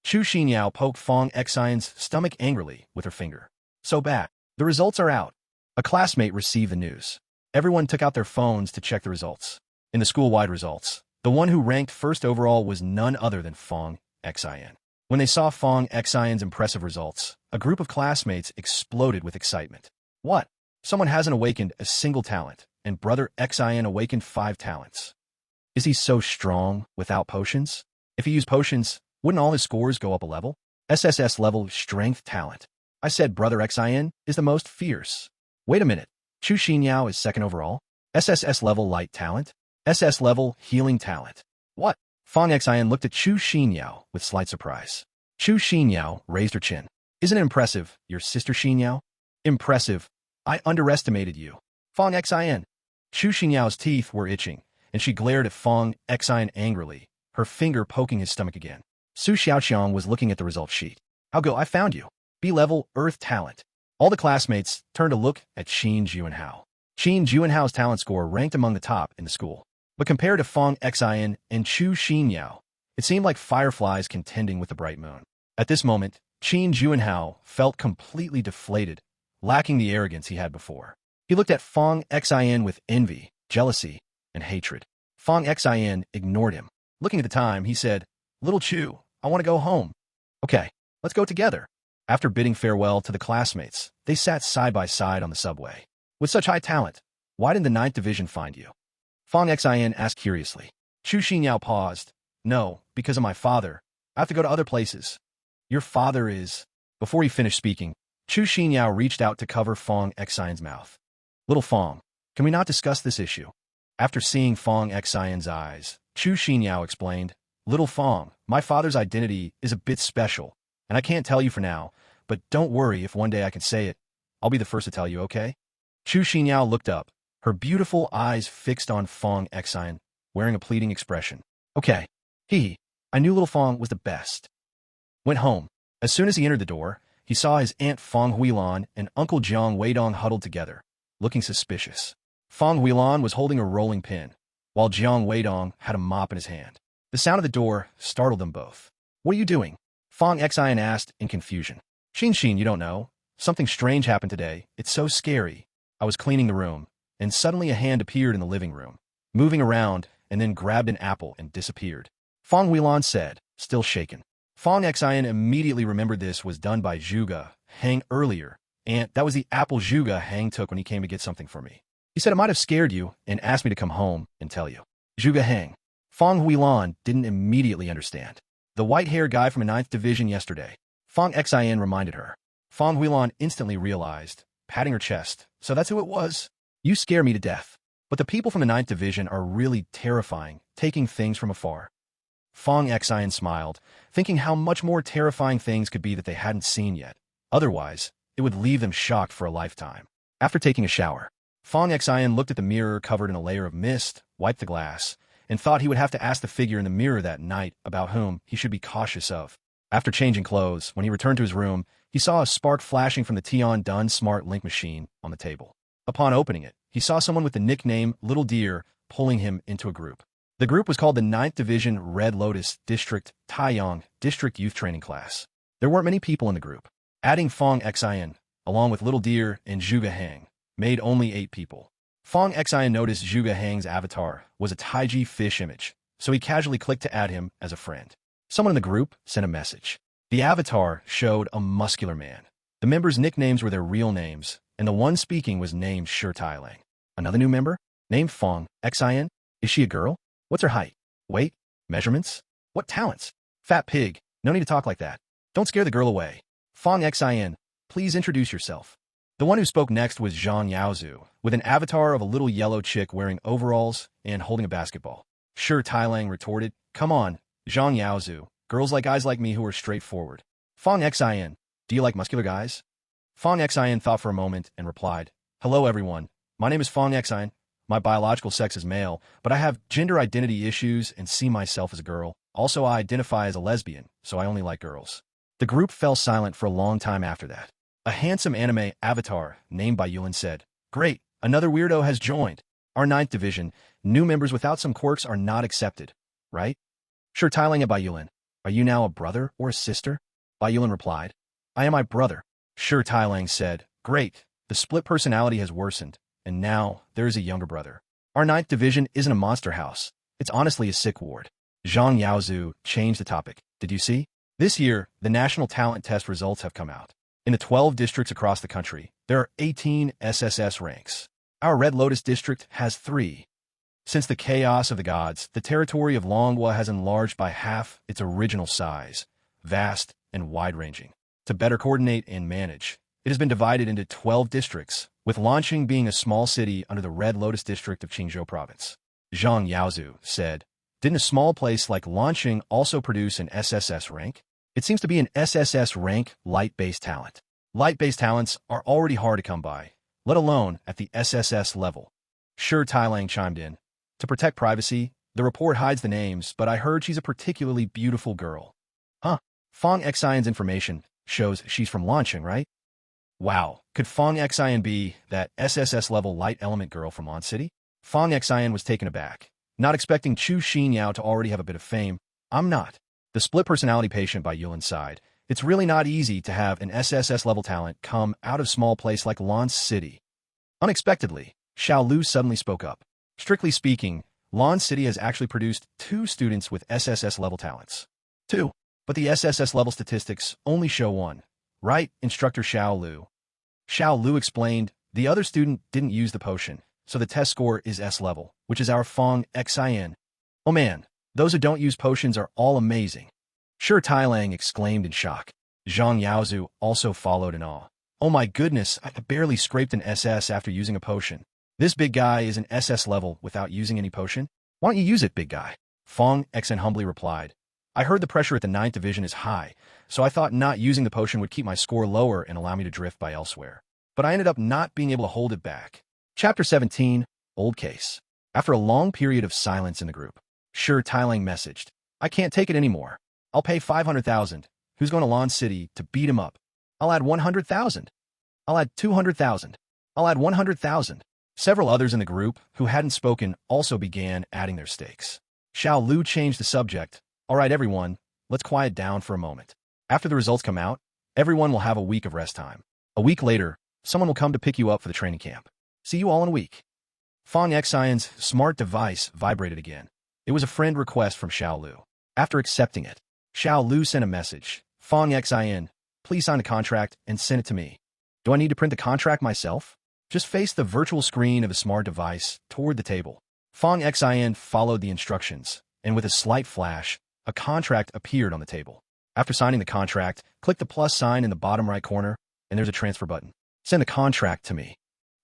S1: Chu Xinyao poked Fong Xin's stomach angrily with her finger. So bad. The results are out. A classmate received the news. Everyone took out their phones to check the results. In the school-wide results, the one who ranked first overall was none other than Fong Xin. When they saw Fong Xin's impressive results, a group of classmates exploded with excitement. What? Someone hasn't awakened a single talent, and Brother Xin awakened 5 talents. Is he so strong without potions? If he used potions, wouldn't all his scores go up a level? SSS level strength talent. I said Brother Xin is the most fierce. Wait a minute. Chu Xinyao is second overall? SSS level light talent? SS level healing talent. What? Fong Xin looked at Chu Xinyao with slight surprise. Chu Xinyao raised her chin. Isn't it impressive, your sister Xinyao? Impressive. I underestimated you. Fong Xin. Chu Xinyao's teeth were itching, and she glared at Fong Xin angrily, her finger poking his stomach again. Su Xiaoqiang was looking at the result sheet. How go? I found you. B-level Earth talent. All the classmates turned to look at Qin Juanhao. Qin Juanhao's talent score ranked among the top in the school. But compared to Fong Xin and Chu Xinyao, it seemed like fireflies contending with the bright moon. At this moment, Qin Juanhao felt completely deflated, lacking the arrogance he had before. He looked at Fong Xin with envy, jealousy, and hatred. Fong Xin ignored him. Looking at the time, he said, Little Chu, I want to go home. Okay, let's go together. After bidding farewell to the classmates, they sat side by side on the subway. With such high talent, why didn't the 9th Division find you? Fong Xin asked curiously. Chu Xinyao paused. No, because of my father. I have to go to other places. Your father is... Before he finished speaking, Chu Xinyao reached out to cover Fong Xin's mouth. Little Fong, can we not discuss this issue? After seeing Fong Xin's eyes, Chu Xinyao explained, Little Fong, my father's identity is a bit special, and I can't tell you for now, but don't worry if one day I can say it. I'll be the first to tell you, okay? Chu Xinyao looked up, her beautiful eyes fixed on Fong Xin, wearing a pleading expression. Okay. I knew Little Fong was the best. Went home. As soon as he entered the door, he saw his Aunt Fong Huilan and Uncle Jiang Weidong huddled together, looking suspicious. Fong Huilan was holding a rolling pin, while Jiang Weidong had a mop in his hand. The sound of the door startled them both. What are you doing? Fong Xin asked in confusion. Xin, you don't know. Something strange happened today. It's so scary. I was cleaning the room, and suddenly a hand appeared in the living room, moving around, and then grabbed an apple and disappeared. Fong Huilan said, still shaken. Fong Xin immediately remembered this was done by Zhuge Hang earlier, and that was the apple Zhuge Hang took when he came to get something for me. He said it might have scared you and asked me to come home and tell you. Zhuge Hang. Fong Huilan didn't immediately understand. The white-haired guy from the 9th Division yesterday. Fong Xin reminded her. Fong Huilan instantly realized, patting her chest, so that's who it was? You scare me to death. But the people from the 9th Division are really terrifying, taking things from afar. Fong Xin smiled, thinking how much more terrifying things could be that they hadn't seen yet. Otherwise, it would leave them shocked for a lifetime. After taking a shower, Fong Xin looked at the mirror covered in a layer of mist, wiped the glass, and thought he would have to ask the figure in the mirror that night about whom he should be cautious of. After changing clothes, when he returned to his room, he saw a spark flashing from the Tian-Dun Smart Link machine on the table. Upon opening it, he saw someone with the nickname Little Deer pulling him into a group. The group was called the 9th Division Red Lotus District Taiyang District Youth Training Class. There weren't many people in the group. Adding Fong Xin, along with Little Deer and Zhuge Hang, made only 8 people. Fong Xin noticed Zhuge Hang's avatar was a Taiji fish image, so he casually clicked to add him as a friend. Someone in the group sent a message. The avatar showed a muscular man. The members' nicknames were their real names, and the one speaking was named Shi Tailang. Another new member? Named Fong Xin? Is she a girl? What's her height? Weight? Measurements? What talents? Fat pig. No need to talk like that. Don't scare the girl away. Fong Xin, please introduce yourself. The one who spoke next was Zhang Yaozu, with an avatar of a little yellow chick wearing overalls and holding a basketball. Sure, Tailang retorted. Come on, Zhang Yaozu. Girls like guys like me who are straightforward. Fong Xin, do you like muscular guys? Fong Xin thought for a moment and replied, Hello everyone, my name is Fong Xin. My biological sex is male, but I have gender identity issues and see myself as a girl. Also, I identify as a lesbian, so I only like girls. The group fell silent for a long time after that. A handsome anime avatar, named by Yulin, said, Great, another weirdo has joined. Our 9th division, new members without some quirks are not accepted, right? Sure, Tailang and Bayulin. Are you now a brother or a sister? Bayulin replied, I am my brother. Sure, Tailang said, Great, the split personality has worsened, and now there is a younger brother. Our 9th division isn't a monster house. It's honestly a sick ward. Zhang Yaozu changed the topic. Did you see? This year, the national talent test results have come out. In the 12 districts across the country, there are 18 SSS ranks. Our Red Lotus district has 3. Since the chaos of the gods, the territory of Longhua has enlarged by half its original size, vast and wide-ranging. To better coordinate and manage, it has been divided into 12 districts, with Lanqing being a small city under the Red Lotus district of Qingzhou province. Zhang Yaozu said, Didn't a small place like Lanqing also produce an SSS rank? It seems to be an SSS rank light-based talent. Light-based talents are already hard to come by, let alone at the SSS level. Sure, Tailang chimed in. To protect privacy, the report hides the names, but I heard she's a particularly beautiful girl. Huh. Fong Xion's information shows she's from Lanqing, right? Wow, could Fong Xion be that SSS-level light element girl from Lan City? Fong Xion was taken aback, not expecting Chu Xinyao to already have a bit of fame. I'm not. The split personality patient by Yulin sighed. It's really not easy to have an SSS-level talent come out of small place like Lan City. Unexpectedly, Xiao Lu suddenly spoke up. Strictly speaking, Lan City has actually produced 2 students with SSS-level talents. 2. But the SSS-level statistics only show 1. Right, Instructor Xiao Lu. Xiao Lu explained, the other student didn't use the potion, so the test score is S-level, which is our Fong Xian. Oh man, those who don't use potions are all amazing. Sure, Tailang exclaimed in shock. Zhang Yaozu also followed in awe. Oh my goodness, I barely scraped an SS after using a potion. This big guy is an SS level without using any potion? Why don't you use it, big guy? Fong Xian humbly replied. I heard the pressure at the 9th division is high, so I thought not using the potion would keep my score lower and allow me to drift by elsewhere. But I ended up not being able to hold it back. Chapter 17, Old Case. After a long period of silence in the group, Sure Tailang messaged, I can't take it anymore. I'll pay 500,000. Who's going to Lan City to beat him up? I'll add 100,000. I'll add 200,000. I'll add 100,000. Several others in the group who hadn't spoken also began adding their stakes. Xiao Lu changed the subject. All right, everyone, let's quiet down for a moment. After the results come out, everyone will have a week of rest time. A week later, someone will come to pick you up for the training camp. See you all in a week. Fong Xion's smart device vibrated again. It was a friend request from Xiao Lu. After accepting it, Xiao Lu sent a message. Fong Xion, please sign the contract and send it to me. Do I need to print the contract myself? Just face the virtual screen of a smart device toward the table. Fong Xion followed the instructions, and with a slight flash, a contract appeared on the table. After signing the contract, click the plus sign in the bottom right corner, and there's a transfer button. Send the contract to me.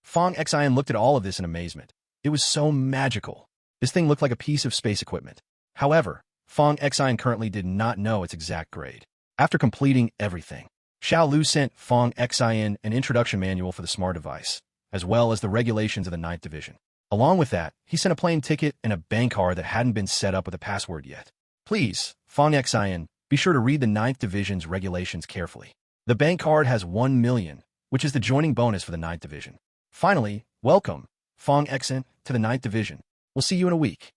S1: Fong Xion looked at all of this in amazement. It was so magical. This thing looked like a piece of space equipment. However, Fong Xion currently did not know its exact grade. After completing everything, Xiao Lu sent Fong Xion an introduction manual for the smart device, as well as the regulations of the 9th division. Along with that, he sent a plane ticket and a bank card that hadn't been set up with a password yet. Please, Fong Xion, be sure to read the 9th division's regulations carefully. The bank card has 1 million, which is the joining bonus for the 9th division. Finally, welcome, Fong Xion, to the 9th division. We'll see you in a week.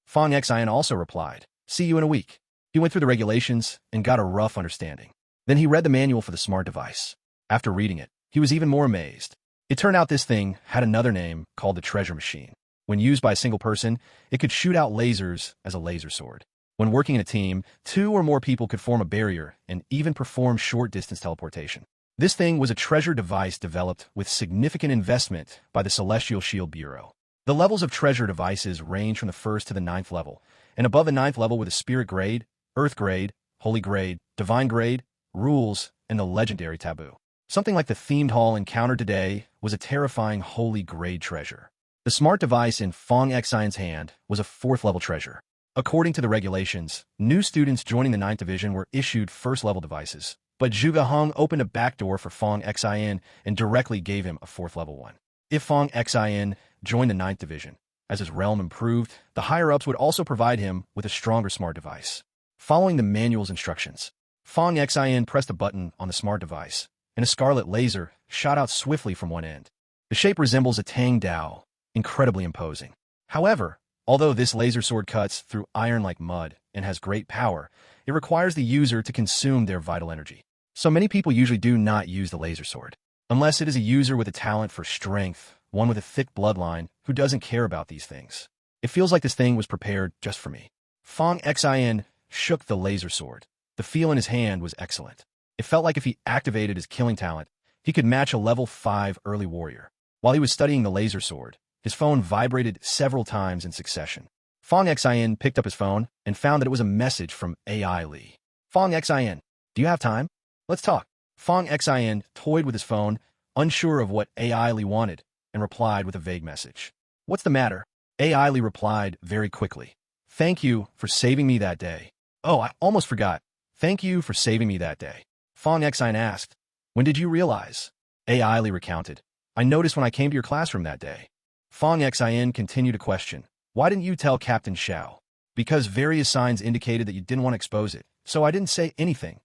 S1: Fong Xion also replied, see you in a week. He went through the regulations and got a rough understanding. Then he read the manual for the smart device. After reading it, he was even more amazed. It turned out this thing had another name called the treasure machine. When used by a single person, it could shoot out lasers as a laser sword. When working in a team, 2 or more people could form a barrier and even perform short-distance teleportation. This thing was a treasure device developed with significant investment by the Celestial Shield Bureau. The levels of treasure devices range from the 1st to the 9th level, and above the 9th level were the Spirit Grade, Earth Grade, Holy Grade, Divine Grade, rules, and the legendary taboo. Something like the themed hall encountered today was a terrifying holy grade treasure. The smart device in Fong Xian's hand was a 4th-level treasure. According to the regulations, new students joining the 9th Division were issued first-level devices, but Zhuge Heng opened a backdoor for Fong Xian and directly gave him a 4th-level one. If Fong Xian joined the 9th Division, as his realm improved, the higher-ups would also provide him with a stronger smart device. Following the manual's instructions, Fong Xian pressed a button on the smart device, and a scarlet laser shot out swiftly from one end. The shape resembles a Tang Dao, incredibly imposing. However, although this laser sword cuts through iron like mud and has great power, it requires the user to consume their vital energy. So many people usually do not use the laser sword, unless it is a user with a talent for strength, one with a thick bloodline who doesn't care about these things. It feels like this thing was prepared just for me. Fong Xian shook the laser sword. The feel in his hand was excellent. It felt like if he activated his killing talent, he could match a level 5 early warrior. While he was studying the laser sword, his phone vibrated several times in succession. Fong Xian picked up his phone and found that it was a message from AI Li. Fong Xian, do you have time? Let's talk. Fong Xian toyed with his phone, unsure of what AI Li wanted, and replied with a vague message. What's the matter? AI Li replied very quickly. Thank you for saving me that day. Oh, I almost forgot. Thank you for saving me that day. Fong Xian asked, when did you realize? AI Li recounted. I noticed when I came to your classroom that day. Fong Xian continued to question. Why didn't you tell Captain Xiao? Because various signs indicated that you didn't want to expose it, so I didn't say anything.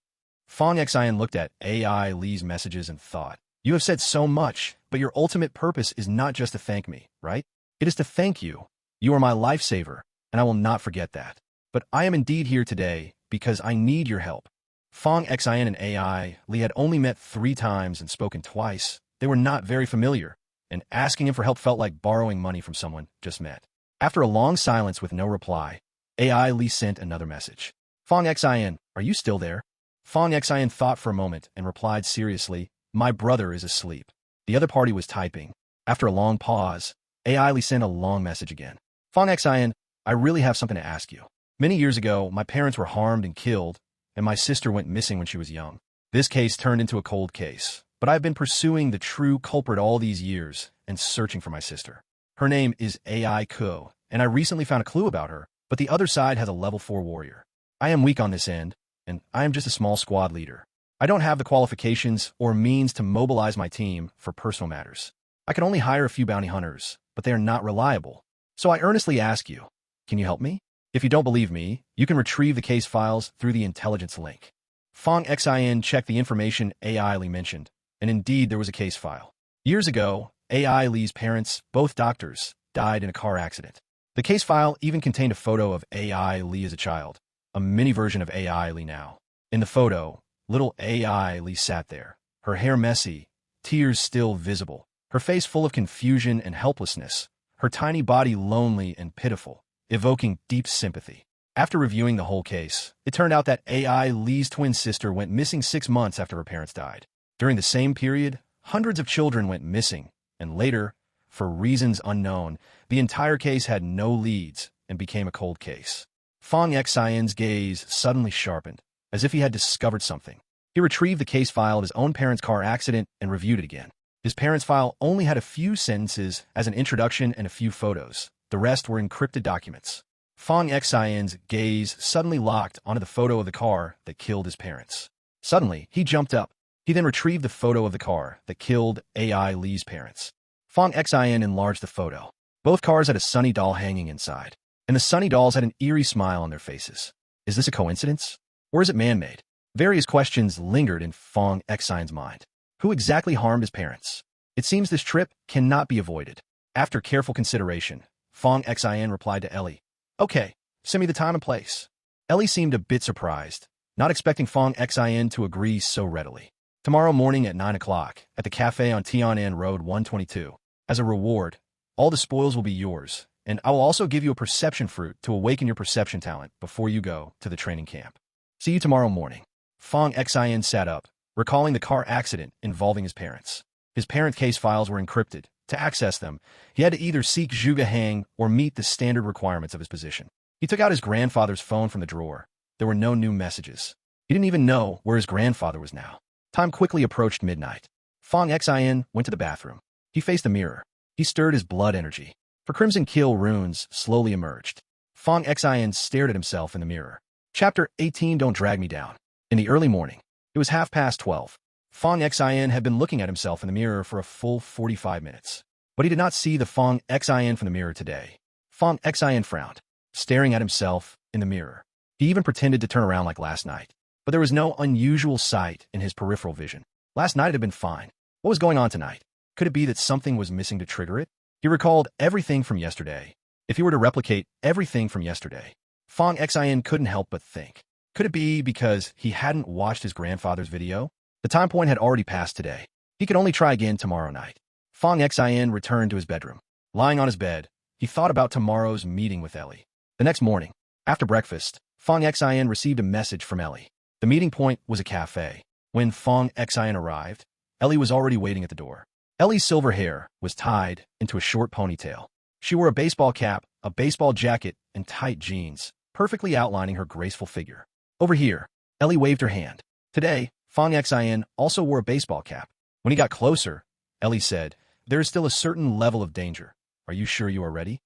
S1: Fong Xian looked at AI Li's messages and thought, you have said so much, but your ultimate purpose is not just to thank me, right? It is to thank you. You are my lifesaver, and I will not forget that. But I am indeed here today because I need your help. Fong Xian and AI Li had only met 3 times and spoken twice. They were not very familiar, and asking him for help felt like borrowing money from someone just met. After a long silence with no reply, AI Li sent another message. Fong Xian, are you still there? Fong Xian thought for a moment and replied seriously, my brother is asleep. The other party was typing. After a long pause, AI Li sent a long message again. Fong Xian, I really have something to ask you. Many years ago, my parents were harmed and killed, and my sister went missing when she was young. This case turned into a cold case, but I've been pursuing the true culprit all these years and searching for my sister. Her name is AI Ko, and I recently found a clue about her, but the other side has a level 4 warrior. I am weak on this end, and I am just a small squad leader. I don't have the qualifications or means to mobilize my team for personal matters. I can only hire a few bounty hunters, but they are not reliable. So I earnestly ask you, can you help me? If you don't believe me, you can retrieve the case files through the intelligence link. Fong Xian checked the information AI Li mentioned, and indeed there was a case file. Years ago, AI Li's parents, both doctors, died in a car accident. The case file even contained a photo of AI Li as a child, a mini version of AI Li now. In the photo, little AI Li sat there, her hair messy, tears still visible, her face full of confusion and helplessness, her tiny body lonely and pitiful, evoking deep sympathy. After reviewing the whole case, it turned out that AI Li's twin sister went missing 6 months after her parents died. During the same period, hundreds of children went missing, and later, for reasons unknown, the entire case had no leads and became a cold case. Fong Xian's gaze suddenly sharpened, as if he had discovered something. He retrieved the case file of his own parents' car accident and reviewed it again. His parents' file only had a few sentences as an introduction and a few photos. The rest were encrypted documents. Fong Xian's gaze suddenly locked onto the photo of the car that killed his parents. Suddenly, he jumped up. He then retrieved the photo of the car that killed AI Li's parents. Fong Xian enlarged the photo. Both cars had a sunny doll hanging inside, and the sunny dolls had an eerie smile on their faces. Is this a coincidence? Or is it man-made? Various questions lingered in Fong Xian's mind. Who exactly harmed his parents? It seems this trip cannot be avoided. After careful consideration, Fong Xian replied to Ellie, okay, send me the time and place. Ellie seemed a bit surprised, not expecting Fong Xian to agree so readily. Tomorrow morning at 9 o'clock, at the cafe on Tianan Road 122. As a reward, all the spoils will be yours, and I will also give you a perception fruit to awaken your perception talent before you go to the training camp. See you tomorrow morning. Fong Xian sat up, recalling the car accident involving his parents. His parent case files were encrypted. To access them, he had to either seek Zhuge Heng or meet the standard requirements of his position. He took out his grandfather's phone from the drawer. There were no new messages. He didn't even know where his grandfather was now. Time quickly approached midnight. Fong Xin went to the bathroom. He faced the mirror. He stirred his blood energy. For Crimson Kill runes slowly emerged. Fong Xin stared at himself in the mirror. Chapter 18 Don't Drag Me Down. In the early morning, it was 12:30. Fong Xin had been looking at himself in the mirror for a full 45 minutes. But he did not see the Fong Xin from the mirror today. Fong Xin frowned, staring at himself in the mirror. He even pretended to turn around like last night. But there was no unusual sight in his peripheral vision. Last night had been fine. What was going on tonight? Could it be that something was missing to trigger it? He recalled everything from yesterday. If he were to replicate everything from yesterday, Fong Xin couldn't help but think. Could it be because he hadn't watched his grandfather's video? The time point had already passed today. He could only try again tomorrow night. Fong Xin returned to his bedroom. Lying on his bed, he thought about tomorrow's meeting with Ellie. The next morning, after breakfast, Fong Xin received a message from Ellie. The meeting point was a cafe. When Fong Xin arrived, Ellie was already waiting at the door. Ellie's silver hair was tied into a short ponytail. She wore a baseball cap, a baseball jacket, and tight jeans, perfectly outlining her graceful figure. Over here, Ellie waved her hand. Today, Fong Xin also wore a baseball cap. When he got closer, Ellie said, "There is still a certain level of danger. Are you sure you are ready?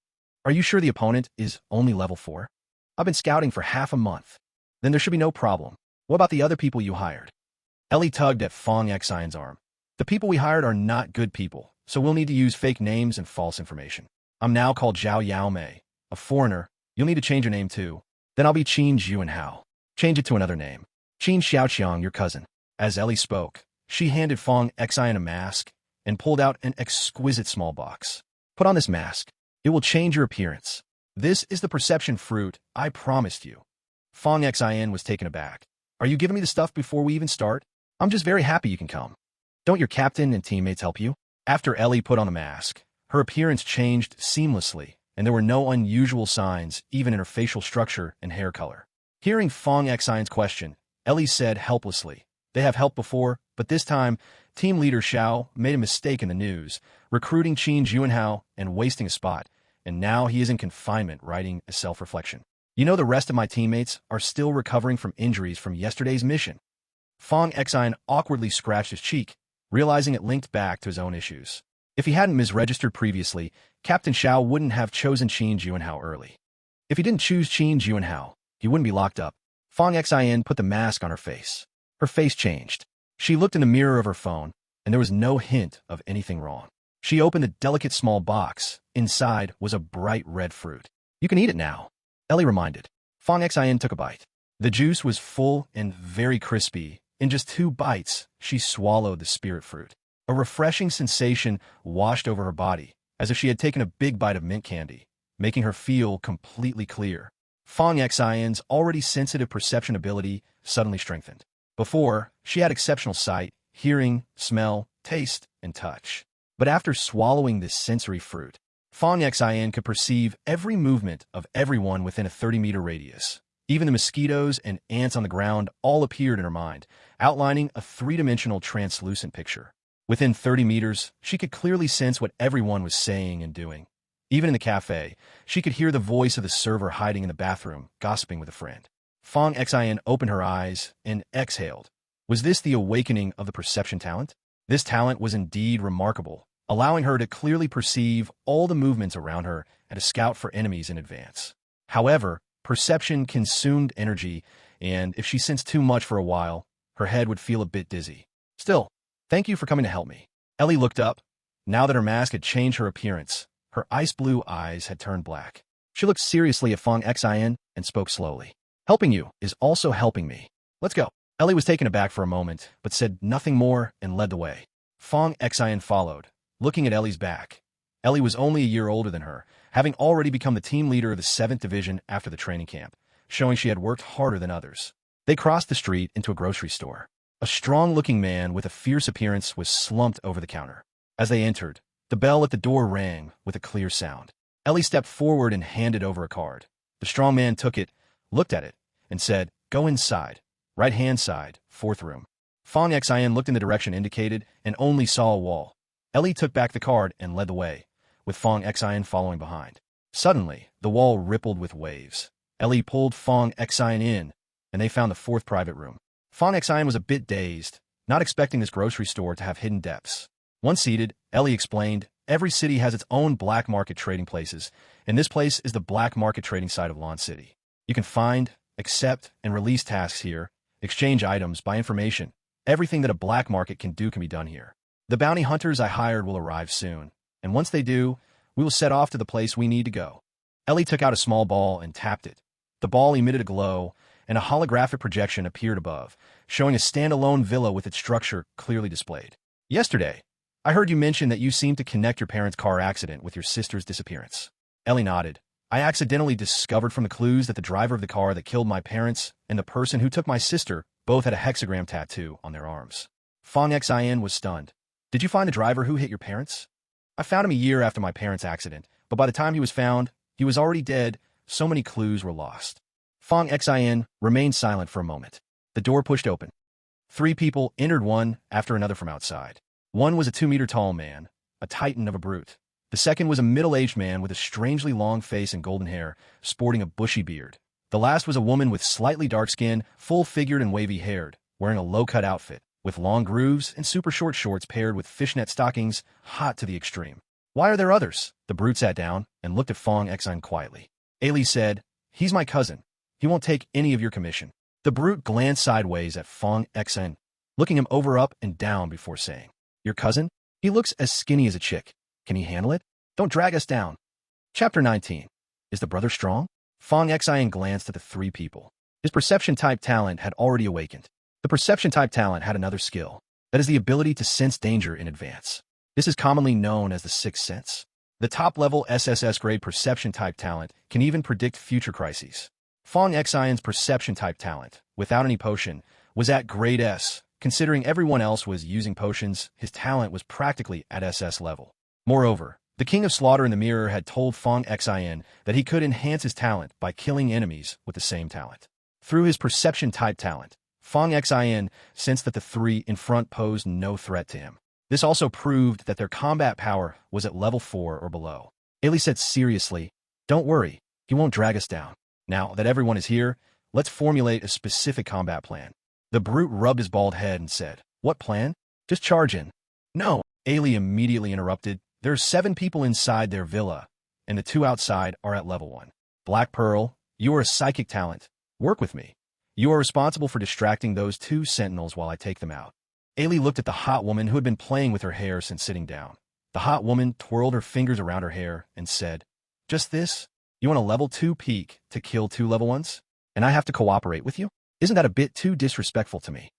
S1: Are you sure the opponent is only level 4? I've been scouting for half a month. Then there should be no problem. What about the other people you hired?" Ellie tugged at Fong Xion's arm. "The people we hired are not good people, so we'll need to use fake names and false information. I'm now called Zhao Yaomei, a foreigner. You'll need to change your name too. Then I'll be Qin Juanhao. Change it to another name. Qin Xiaoqiang, your cousin." As Ellie spoke, she handed Fong Xion a mask and pulled out an exquisite small box. "Put on this mask. It will change your appearance. This is the perception fruit I promised you." Fong Xion was taken aback. "Are you giving me the stuff before we even start? I'm just very happy you can come. Don't your captain and teammates help you?" After Ellie put on the mask, her appearance changed seamlessly, and there were no unusual signs even in her facial structure and hair color. Hearing Fong Xion's question, Ellie said helplessly, "They have helped before, but this time, team leader Xiao made a mistake in the news, recruiting Qin Juanhao and wasting a spot, and now he is in confinement writing a self-reflection. You know the rest of my teammates are still recovering from injuries from yesterday's mission." Fong Xion awkwardly scratched his cheek, realizing it linked back to his own issues. If he hadn't misregistered previously, Captain Xiao wouldn't have chosen Qin Juanhao early. If he didn't choose Qin Juanhao, he wouldn't be locked up. Fong Xion put the mask on her face. Her face changed. She looked in the mirror of her phone, and there was no hint of anything wrong. She opened the delicate small box. Inside was a bright red fruit. "You can eat it now," Ellie reminded. Fong Xion took a bite. The juice was full and very crispy. In just 2 bites, she swallowed the spirit fruit. A refreshing sensation washed over her body, as if she had taken a big bite of mint candy, making her feel completely clear. Fong Xion's already sensitive perception ability suddenly strengthened. Before, she had exceptional sight, hearing, smell, taste, and touch. But after swallowing this sensory fruit, Fong Xion could perceive every movement of everyone within a 30-meter radius. Even the mosquitoes and ants on the ground all appeared in her mind, outlining a 3-dimensional translucent picture. Within 30 meters, she could clearly sense what everyone was saying and doing. Even in the cafe, she could hear the voice of the server hiding in the bathroom, gossiping with a friend. Fong Xion opened her eyes and exhaled. Was this the awakening of the perception talent? This talent was indeed remarkable, allowing her to clearly perceive all the movements around her and to scout for enemies in advance. However, perception consumed energy, and if she sensed too much for a while, her head would feel a bit dizzy. "Still, thank you for coming to help me." Ellie looked up. Now that her mask had changed her appearance, her ice blue eyes had turned black. She looked seriously at Fong Xion and spoke slowly. "Helping you is also helping me. Let's go." Ellie was taken aback for a moment, but said nothing more and led the way. Fong Xion followed, looking at Ellie's back. Ellie was only a year older than her, having already become the team leader of the 7th Division after the training camp, showing she had worked harder than others. They crossed the street into a grocery store. A strong-looking man with a fierce appearance was slumped over the counter. As they entered, the bell at the door rang with a clear sound. Ellie stepped forward and handed over a card. The strong man took it, looked at it, and said, "Go inside. Right-hand side, 4th room." Fong Xion looked in the direction indicated and only saw a wall. Ellie took back the card and led the way, with Fong Xion following behind. Suddenly, the wall rippled with waves. Ellie pulled Fong Xion in, and they found the 4th private room. Fong Xian was a bit dazed, not expecting this grocery store to have hidden depths. Once seated, Ellie explained, every city has its own black market trading places, and this place is the black market trading site of Lon City. You can find, accept, and release tasks here, exchange items, buy information. Everything that a black market can do can be done here. The bounty hunters I hired will arrive soon, and once they do, we will set off to the place we need to go. Ellie took out a small ball and tapped it. The ball emitted a glow, and a holographic projection appeared above, showing a standalone villa with its structure clearly displayed. Yesterday, I heard you mention that you seemed to connect your parents' car accident with your sister's disappearance. Ellie nodded. I accidentally discovered from the clues that the driver of the car that killed my parents and the person who took my sister both had a hexagram tattoo on their arms. Fong Xian was stunned. Did you find the driver who hit your parents? I found him a year after my parents' accident, but by the time he was found, he was already dead. So many clues were lost. Fong Xian remained silent for a moment. The door pushed open. 3 people entered one after another from outside. One was a 2-meter-tall man, a titan of a brute. The second was a middle-aged man with a strangely long face and golden hair, sporting a bushy beard. The last was a woman with slightly dark skin, full-figured and wavy-haired, wearing a low-cut outfit, with long grooves and super short shorts paired with fishnet stockings, hot to the extreme. Why are there others? The brute sat down and looked at Fong Xian quietly. Ailey said, he's my cousin. He won't take any of your commission. The brute glanced sideways at Fong Xian, looking him over up and down before saying, your cousin? He looks as skinny as a chick. Can he handle it? Don't drag us down. Chapter 19. Is the brother strong? Fong Xian glanced at the 3 people. His perception-type talent had already awakened. The perception-type talent had another skill. That is the ability to sense danger in advance. This is commonly known as the sixth sense. The top-level SSS-grade perception-type talent can even predict future crises. Fong Xian's perception-type talent, without any potion, was at grade S. Considering everyone else was using potions, his talent was practically at SS level. Moreover, the King of Slaughter in the mirror had told Fong Xian that he could enhance his talent by killing enemies with the same talent. Through his perception-type talent, Fong Xian sensed that the 3 in front posed no threat to him. This also proved that their combat power was at level 4 or below. Ailey said seriously, don't worry, he won't drag us down. Now that everyone is here, let's formulate a specific combat plan. The brute rubbed his bald head and said, what plan? Just charge in. No, Ailey immediately interrupted. There are 7 people inside their villa, and the 2 outside are at level 1. Black Pearl, you are a psychic talent. Work with me. You are responsible for distracting those 2 sentinels while I take them out. Ailey looked at the hot woman who had been playing with her hair since sitting down. The hot woman twirled her fingers around her hair and said, just this? You want a level 2 peak to kill 2 level 1s? And I have to cooperate with you? Isn't that a bit too disrespectful to me?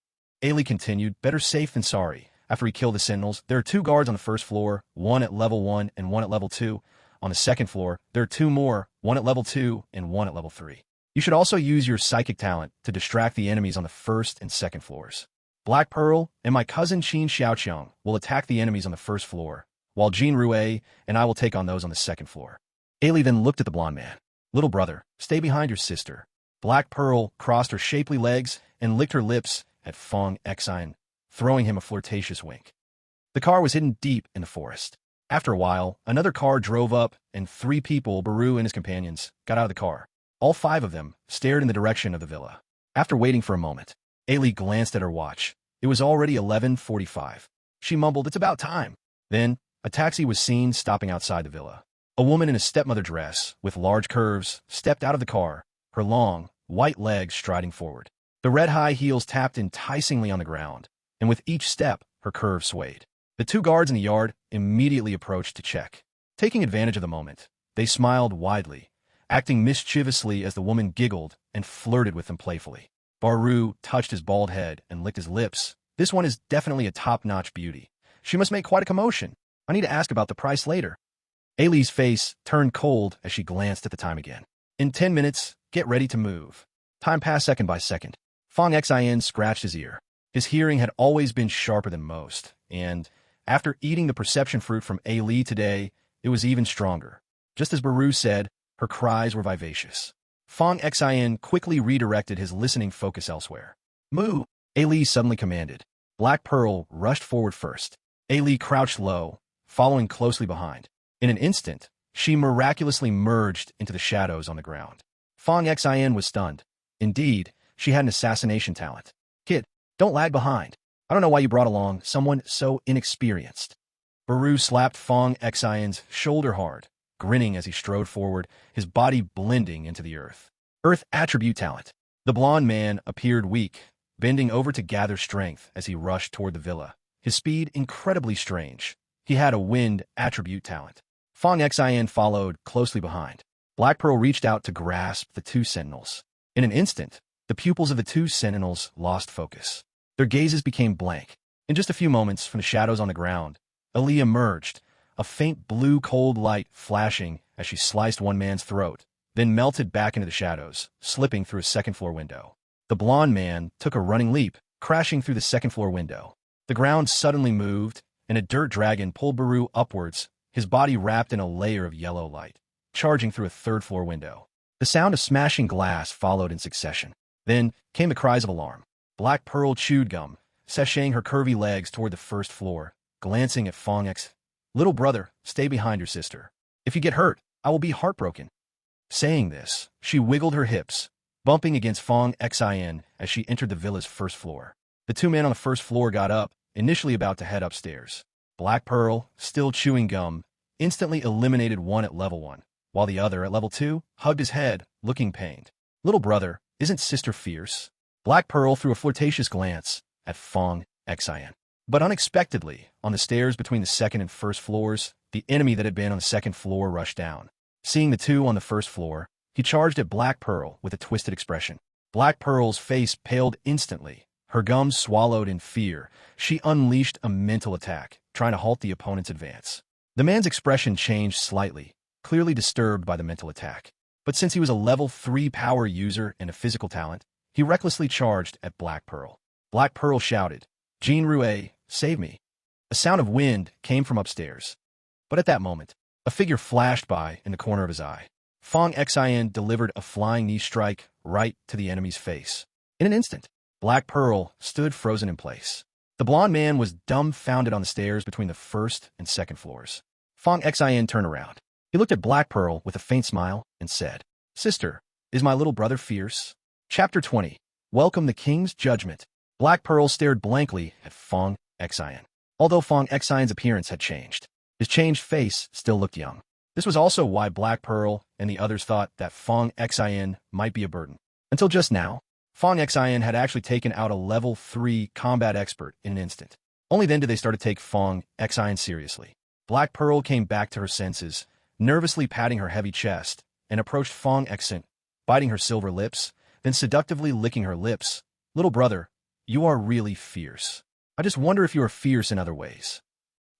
S1: Ailey continued, better safe than sorry. After we kill the sentinels, there are 2 guards on the first floor, 1 at level 1 and 1 at level 2. On the second floor, there are 2 more, 1 at level 2 and 1 at level 3. You should also use your psychic talent to distract the enemies on the first and second floors. Black Pearl and my cousin Qin Xiaoqiang will attack the enemies on the first floor, while Jean Rue and I will take on those on the second floor. Ailey then looked at the blonde man. Little brother, stay behind your sister. Black Pearl crossed her shapely legs and licked her lips at Fong Xian, throwing him a flirtatious wink. The car was hidden deep in the forest. After a while, another car drove up, and 3 people, Baru and his companions, got out of the car. All 5 of them stared in the direction of the villa. After waiting for a moment, Ailey glanced at her watch. It was already 11:45. She mumbled, it's about time. Then, a taxi was seen stopping outside the villa. A woman in a stepmother dress, with large curves, stepped out of the car, her long, white legs striding forward. The red high heels tapped enticingly on the ground, and with each step, her curves swayed. The 2 guards in the yard immediately approached to check. Taking advantage of the moment, they smiled widely, acting mischievously as the woman giggled and flirted with them playfully. Baru touched his bald head and licked his lips. This one is definitely a top-notch beauty. She must make quite a commotion. I need to ask about the price later. Ailey's face turned cold as she glanced at the time again. In 10 minutes, get ready to move. Time passed second by second. Fong Xian scratched his ear. His hearing had always been sharper than most, and after eating the perception fruit from Ailey today, it was even stronger. Just as Baru said, her cries were vivacious. Fong Xian quickly redirected his listening focus elsewhere. Moo! Ailey suddenly commanded. Black Pearl rushed forward first. Ailey crouched low, following closely behind. In an instant, she miraculously merged into the shadows on the ground. Fong Xian was stunned. Indeed, she had an assassination talent. Kid, Don't lag behind. I don't know why you brought along someone so inexperienced. Baru slapped Fong Xian's shoulder hard, grinning as he strode forward, his body blending into the earth. Earth attribute talent. The blond man appeared weak, bending over to gather strength as he rushed toward the villa. His speed incredibly strange. He had a wind attribute talent. Fong Xian followed closely behind. Black Pearl reached out to grasp the two sentinels. In an instant, the pupils of the two sentinels lost focus. Their gazes became blank. In just a few moments, from the shadows on the ground, Ali emerged, a faint blue cold light flashing as she sliced one man's throat, then melted back into the shadows, slipping through a second-floor window. The blond man took a running leap, crashing through the second-floor window. The ground suddenly moved, and a dirt dragon pulled Baru upwards, his body wrapped in a layer of yellow light, charging through a third-floor window. The sound of smashing glass followed in succession. Then came the cries of alarm. Black Pearl chewed gum, sashaying her curvy legs toward the first floor, glancing at Fong X. "Little brother, stay behind your sister. If you get hurt, I will be heartbroken." Saying this, she wiggled her hips, bumping against Fong Xin as she entered the villa's first floor. The two men on the first floor got up, initially about to head upstairs. Black Pearl, still chewing gum, instantly eliminated one at level 1, while the other, at level 2, hugged his head, looking pained. "Little brother, isn't sister fierce?" Black Pearl threw a flirtatious glance at Fong Xin. But unexpectedly, on the stairs between the second and first floors, the enemy that had been on the second floor rushed down. Seeing the two on the first floor, he charged at Black Pearl with a twisted expression. Black Pearl's face paled instantly, her gums swallowed in fear. She unleashed a mental attack, trying to halt the opponent's advance. The man's expression changed slightly, clearly disturbed by the mental attack. But since he was a level 3 power user and a physical talent, he recklessly charged at Black Pearl. Black Pearl shouted, "Jean Rue, save me." A sound of wind came from upstairs. But at that moment, a figure flashed by in the corner of his eye. Fong Xian delivered a flying knee strike right to the enemy's face. In an instant, Black Pearl stood frozen in place. The blond man was dumbfounded on the stairs between the first and second floors. Fong Xian turned around. He looked at Black Pearl with a faint smile and said, "Sister, is my little brother fierce?" Chapter 20. Welcome the King's Judgment. Black Pearl stared blankly at Fong Xian. Although Fong Xian's appearance had changed, his changed face still looked young. This was also why Black Pearl and the others thought that Fong Xian might be a burden. Until just now, Fong Xian had actually taken out a level 3 combat expert in an instant. Only then did they start to take Fong Xian seriously. Black Pearl came back to her senses, nervously patting her heavy chest, and approached Fong Xian, biting her silver lips, then seductively licking her lips. "Little brother, you are really fierce. I just wonder if you are fierce in other ways."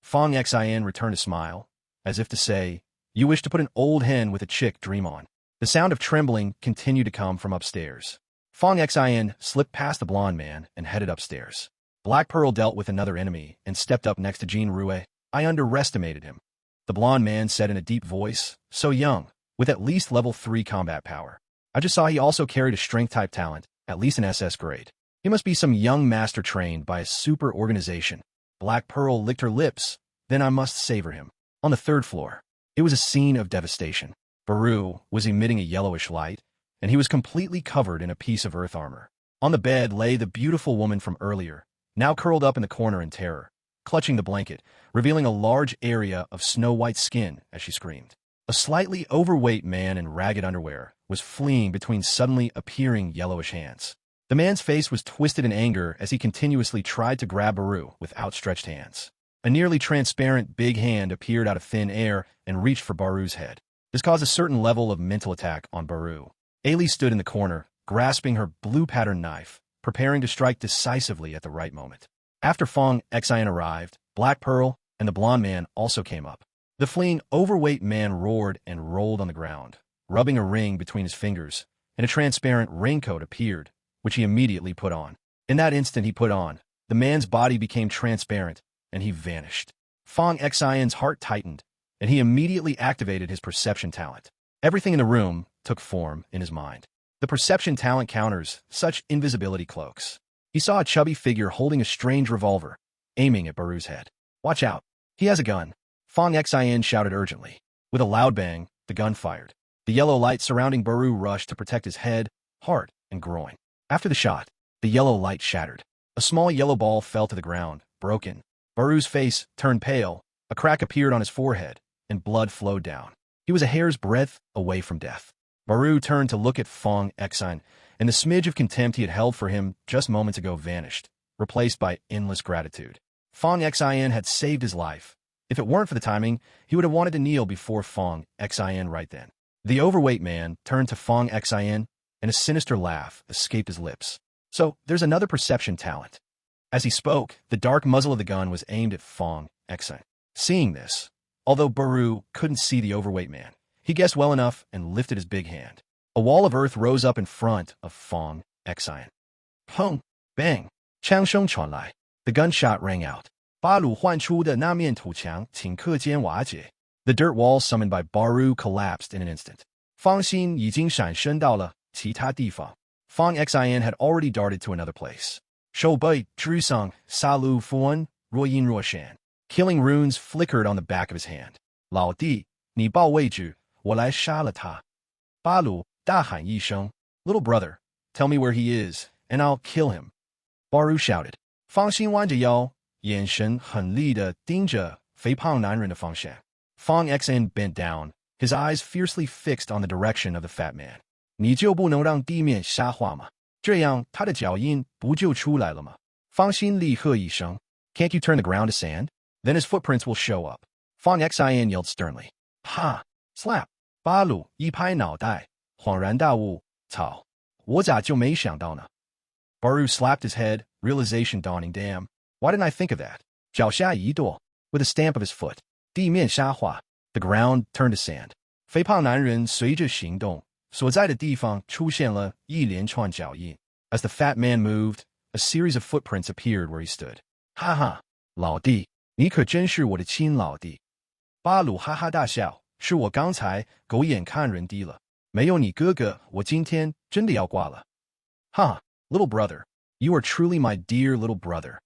S1: Fong Xian returned a smile, as if to say, "You wish to put an old hen with a chick dream on." The sound of trembling continued to come from upstairs. Fong Xian slipped past the blond man and headed upstairs. Black Pearl dealt with another enemy and stepped up next to Jean Rue. "I underestimated him," the blond man said in a deep voice, "so young, with at least level 3 combat power. I just saw he also carried a strength-type talent, at least an SS grade. He must be some young master trained by a super organization." Black Pearl licked her lips, "Then I must savor him." On the third floor, it was a scene of devastation. Baru was emitting a yellowish light, and he was completely covered in a piece of earth armor. On the bed lay the beautiful woman from earlier, now curled up in the corner in terror, clutching the blanket, revealing a large area of snow-white skin as she screamed. A slightly overweight man in ragged underwear was fleeing between suddenly appearing yellowish hands. The man's face was twisted in anger as he continuously tried to grab Baru with outstretched hands. A nearly transparent big hand appeared out of thin air and reached for Baru's head. This caused a certain level of mental attack on Baru. Ailey stood in the corner, grasping her blue-patterned knife, preparing to strike decisively at the right moment. After Fong Xian arrived, Black Pearl and the blond man also came up. The fleeing, overweight man roared and rolled on the ground, rubbing a ring between his fingers, and a transparent raincoat appeared, which he immediately put on. In that instant he put on, the man's body became transparent, and he vanished. Fong Xian's heart tightened, and he immediately activated his perception talent. Everything in the room took form in his mind. The perception talent counters such invisibility cloaks. He saw a chubby figure holding a strange revolver, aiming at Baru's head. "Watch out! He has a gun!" Fong Xian shouted urgently. With a loud bang, the gun fired. The yellow light surrounding Baru rushed to protect his head, heart, and groin. After the shot, the yellow light shattered. A small yellow ball fell to the ground, broken. Baru's face turned pale, a crack appeared on his forehead, and blood flowed down. He was a hair's breadth away from death. Baru turned to look at Fong Exine, and the smidge of contempt he had held for him just moments ago vanished, replaced by endless gratitude. Fong Exine had saved his life. If it weren't for the timing, he would have wanted to kneel before Fong Exine right then. The overweight man turned to Fong Exine, and a sinister laugh escaped his lips. So, there's another perception talent. As he spoke, the dark muzzle of the gun was aimed at Fong Exine. Seeing this, although Baru couldn't see the overweight man, he guessed well enough and lifted his big hand. A wall of earth rose up in front of Fong Exine. Pung! Bang! 枪声传来. The gunshot rang out. 巴鲁唤出的那面土墙顷刻间瓦解. The dirt wall summoned by Baru collapsed in an instant. 方心已经闪身到了其他地方. Fong Exine had already darted to another place. 手背之上杀戮符文若隐若现. Killing runes flickered on the back of his hand. 老弟，你报位置，我来杀了他。巴鲁大喊一声 Little brother, tell me where he is, and I'll kill him. Baru shouted. 方心弯着腰，眼神狠厉地盯着肥胖男人的方向. Fong Exine bent down, his eyes fiercely fixed on the direction of the fat man. 你就不能让地面沙化吗？这样他的脚印不就出来了吗？方心厉喝一声 Can't you turn the ground to sand? Then his footprints will show up. Fong Exine yelled sternly. Ha! Slap! 巴鲁一拍脑袋，恍然大悟，操！我咋就没想到呢？ Baru slapped his head, realization dawning. Damn, why didn't I think of that? 脚下一跺 with a stamp of his foot. 地面沙化 the ground turned to sand. 肥胖男人随着行动，所在的地方出现了一连串脚印. As the fat man moved, a series of footprints appeared where he stood. 哈哈，老弟，你可真是我的亲老弟。巴鲁哈哈大笑，是我刚才狗眼看人低了，没有你哥哥，我今天真的要挂了。Ha, little brother, you are truly my dear little brother.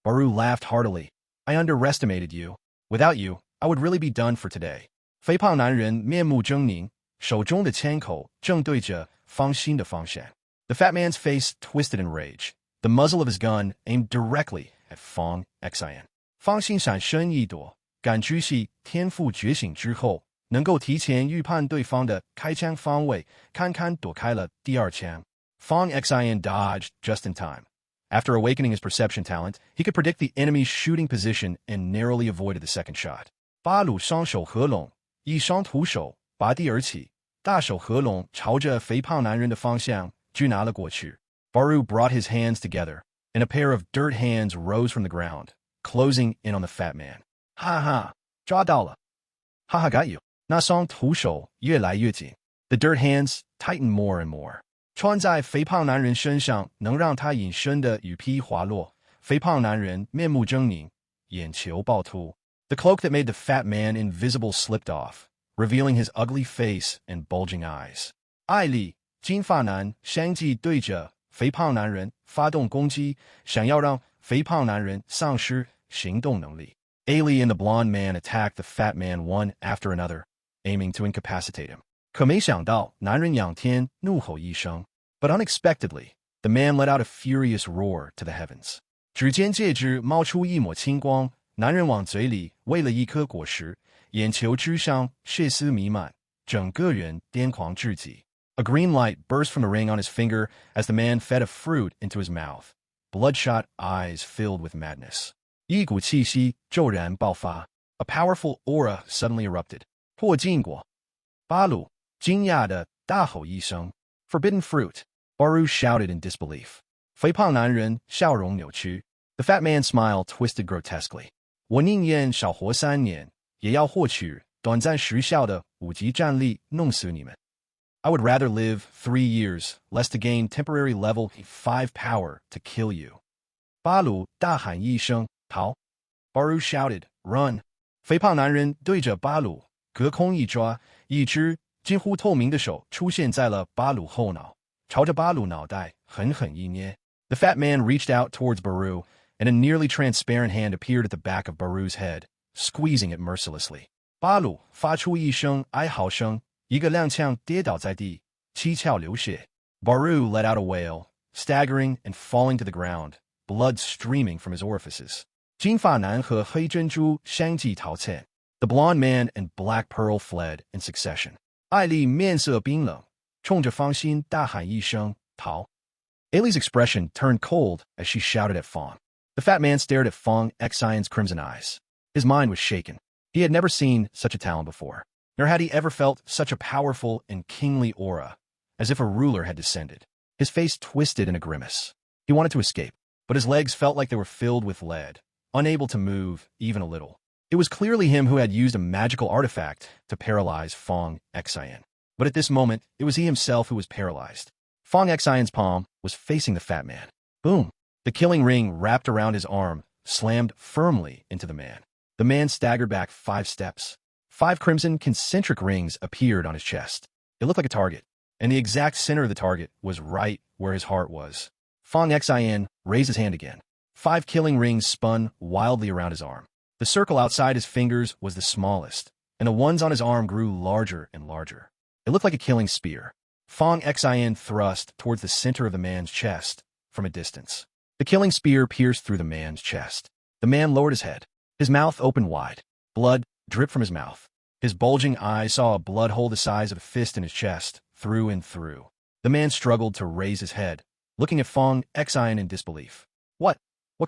S1: Baru laughed heartily. I underestimated you. Without you, I would really be done for today. 肥胖男人面目狰狞，手中的枪口正对着方心的方向。The fat man's face twisted in rage. The muzzle of his gun aimed directly at Fong Exine. 方心闪身一躲，感知系天赋觉醒之后，能够提前预判对方的开枪方位，堪堪躲开了第二枪。Fong Exine dodged just in time. After awakening his perception talent, he could predict the enemy's shooting position and narrowly avoided the second shot. 巴鲁双手合拢，一双徒手拔地而起，大手合拢朝着肥胖男人的方向狙拿了过去。Baru brought his hands together, and a pair of dirt hands rose from the ground, closing in on the fat man. 哈哈，抓到了！哈哈 got you. 那双徒手越来越紧。The dirt hands tightened more and more. 穿在肥胖男人身上能让他隐身的雨披滑落，肥胖男人面目狰狞，眼球暴突。The cloak that made the fat man invisible slipped off, revealing his ugly face and bulging eyes. 艾丽，金发男相继对着肥胖男人发动攻击，想要让肥胖男人丧失行动能力。Ailey and the blonde man attacked the fat man one after another, aiming to incapacitate him. 可没想到，男人仰天怒吼一声 ，but unexpectedly, the man let out a furious roar to the heavens. 指尖戒指冒出一抹青光，男人往嘴里喂了一颗果实，眼球之上血丝弥漫，整个人癫狂至极。A green light burst from the ring on his finger as the man fed a fruit into his mouth. Bloodshot eyes filled with madness. 一股气息骤然爆发 A powerful aura suddenly erupted. 破禁果。巴鲁惊讶地大吼一声 Forbidden fruit. Baru shouted in disbelief. 肥胖男人笑容扭曲 The fat man's smile twisted grotesquely. 我宁愿少活3年，也要获取短暂时效的5级战力，弄死你们。I would rather live 3 years, less to gain temporary level 5 power to kill you. 巴鲁大喊一声，逃 Baru shouted, run. 肥胖男人对着巴鲁隔空一抓，一只近乎透明的手出现在了巴鲁后脑，朝着巴鲁脑袋狠狠一捏。The fat man reached out towards Baru, and a nearly transparent hand appeared at the back of Baru's head, squeezing it mercilessly. 巴鲁发出一声哀嚎声，一个踉跄跌倒在地，七窍流血。Baru let out a wail, staggering and falling to the ground, blood streaming from his orifices. 金发男和黑珍珠相继逃窜. The blonde man and Black Pearl fled in succession. 艾丽面色冰冷，冲着方心大喊一声逃. Ailey's expression turned cold as she shouted at Fong. The fat man stared at Fong Xian's crimson eyes. His mind was shaken. He had never seen such a talent before, nor had he ever felt such a powerful and kingly aura, as if a ruler had descended. His face twisted in a grimace. He wanted to escape, but his legs felt like they were filled with lead, unable to move even a little. It was clearly him who had used a magical artifact to paralyze Fong Xian. But at this moment, it was he himself who was paralyzed. Fong Xian's palm was facing the fat man. Boom! The killing ring wrapped around his arm, slammed firmly into the man. The man staggered back 5 steps. 5 crimson concentric rings appeared on his chest. It looked like a target, and the exact center of the target was right where his heart was. Fong Xian raised his hand again. 5 killing rings spun wildly around his arm. The circle outside his fingers was the smallest, and the ones on his arm grew larger and larger. It looked like a killing spear. Fong Xian thrust towards the center of the man's chest from a distance. The killing spear pierced through the man's chest. The man lowered his head. His mouth opened wide. Blood dripped from his mouth. His bulging eyes saw a blood hole the size of a fist in his chest, through and through. The man struggled to raise his head, looking at Fong Xian in disbelief. What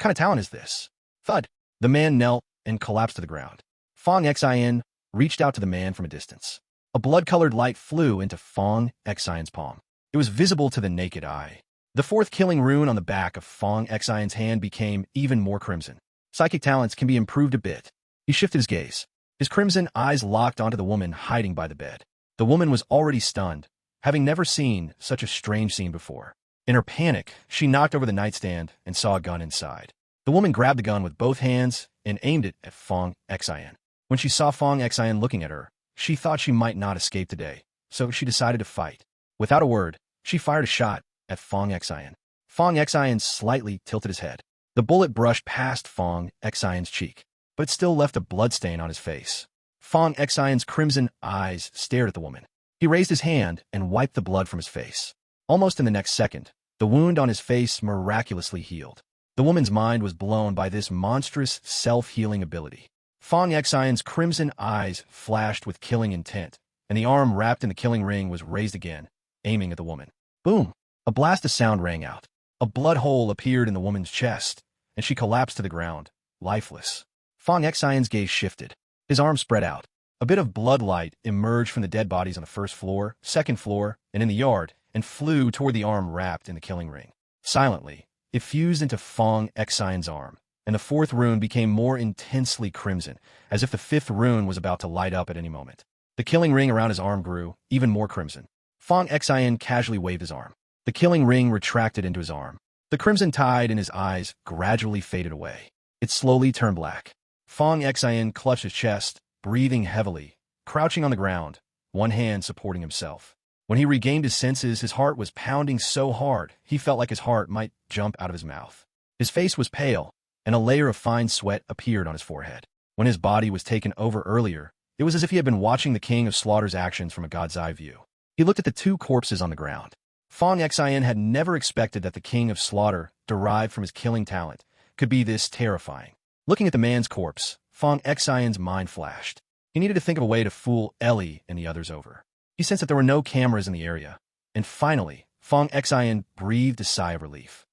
S1: kind of talent is this? Thud. The man knelt and collapsed to the ground. Fong Xian reached out to the man from a distance. A blood-colored light flew into Fong Xian's palm. It was visible to the naked eye. The 4th killing rune on the back of Fong Xian's hand became even more crimson. Psychic talents can be improved a bit. He shifted his gaze. His crimson eyes locked onto the woman hiding by the bed. The woman was already stunned, having never seen such a strange scene before. In her panic, she knocked over the nightstand and saw a gun inside. The woman grabbed the gun with both hands and aimed it at Fong Xian. When she saw Fong Xian looking at her, she thought she might not escape today, so she decided to fight. Without a word, she fired a shot at Fong Xian. Fong Xian slightly tilted his head. The bullet brushed past Fong Xian's cheek, but it still left a bloodstain on his face. Fong Xian's crimson eyes stared at the woman. He raised his hand and wiped the blood from his face. Almost in the next second, the wound on his face miraculously healed. The woman's mind was blown by this monstrous self-healing ability. Fong Xian's crimson eyes flashed with killing intent, and the arm wrapped in the killing ring was raised again, aiming at the woman. Boom! A blast of sound rang out. A blood hole appeared in the woman's chest, and she collapsed to the ground, lifeless. Fong Xian's gaze shifted. His arm spread out. A bit of blood light emerged from the dead bodies on the 1st floor, 2nd floor, and in the yard, and flew toward the arm wrapped in the killing ring. Silently, it fused into Fong Xian's arm, and the 4th rune became more intensely crimson, as if the 5th rune was about to light up at any moment. The killing ring around his arm grew, even more crimson. Fong Xian casually waved his arm. The killing ring retracted into his arm. The crimson tide in his eyes gradually faded away. It slowly turned black. Fong Xian clutched his chest, breathing heavily, crouching on the ground, one hand supporting himself. When he regained his senses, his heart was pounding so hard he felt like his heart might jump out of his mouth. His face was pale, and a layer of fine sweat appeared on his forehead. When his body was taken over earlier, it was as if he had been watching the King of Slaughter's actions from a god's eye view. He looked at the 2 corpses on the ground. Fong Xian had never expected that the King of Slaughter, derived from his killing talent, could be this terrifying. Looking at the man's corpse, Fong Xian's mind flashed. He needed to think of a way to fool Ellie and the others over. He sensed that there were no cameras in the area, and finally, Fong Xian breathed a sigh of relief.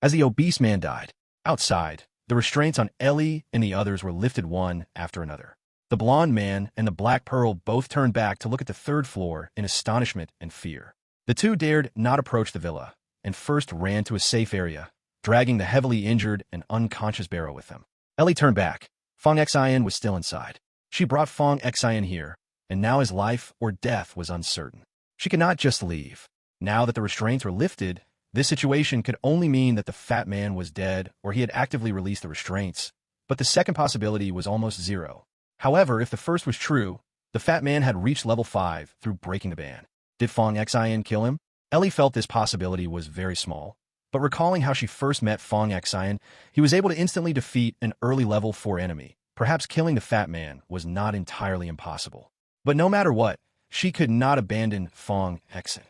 S1: As the obese man died, outside, the restraints on Ellie and the others were lifted one after another. The blonde man and the Black Pearl both turned back to look at the 3rd floor in astonishment and fear. The 2 dared not approach the villa, and first ran to a safe area, dragging the heavily injured and unconscious Barrow with them. Ellie turned back. Fong Xian was still inside. She brought Fong Xian here, and now his life or death was uncertain. She could not just leave. Now that the restraints were lifted, this situation could only mean that the fat man was dead or he had actively released the restraints, but the second possibility was almost zero. However, if the first was true, the fat man had reached level 5 through breaking the ban. Did Fong Xian kill him? Ellie felt this possibility was very small, but recalling how she first met Fong Xian, he was able to instantly defeat an early level 4 enemy. Perhaps killing the fat man was not entirely impossible. But no matter what, she could not abandon Fong Xian.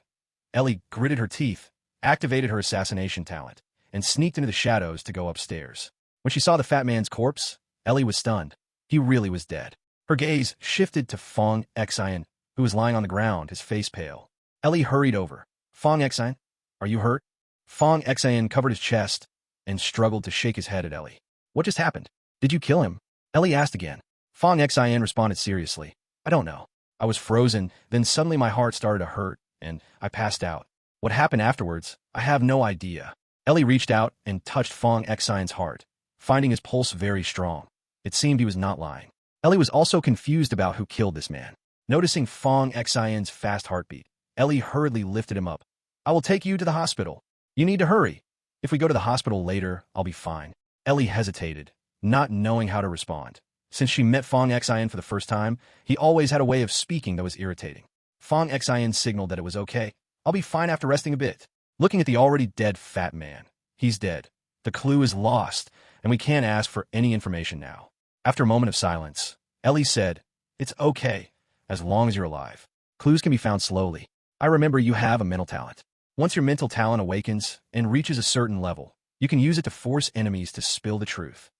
S1: Ellie gritted her teeth, activated her assassination talent, and sneaked into the shadows to go upstairs. When she saw the fat man's corpse, Ellie was stunned. He really was dead. Her gaze shifted to Fong Xian, who was lying on the ground, his face pale. Ellie hurried over. Fong Xian, are you hurt? Fong Xian covered his chest and struggled to shake his head at Ellie. What just happened? Did you kill him? Ellie asked again. Fong Xian responded seriously. I don't know. I was frozen, then suddenly my heart started to hurt, and I passed out. What happened afterwards, I have no idea. Ellie reached out and touched Fong Xian's heart, finding his pulse very strong. It seemed he was not lying. Ellie was also confused about who killed this man. Noticing Fong Xian's fast heartbeat, Ellie hurriedly lifted him up. I will take you to the hospital. You need to hurry. If we go to the hospital later, I'll be fine. Ellie hesitated, not knowing how to respond. Since she met Fong Xian for the first time, he always had a way of speaking that was irritating. Fong Xian signaled that it was okay. I'll be fine after resting a bit. Looking at the already dead fat man. He's dead. The clue is lost, and we can't ask for any information now. After a moment of silence, Ellie said, It's okay, as long as you're alive. Clues can be found slowly. I remember you have a mental talent. Once your mental talent awakens and reaches a certain level, you can use it to force enemies to spill the truth.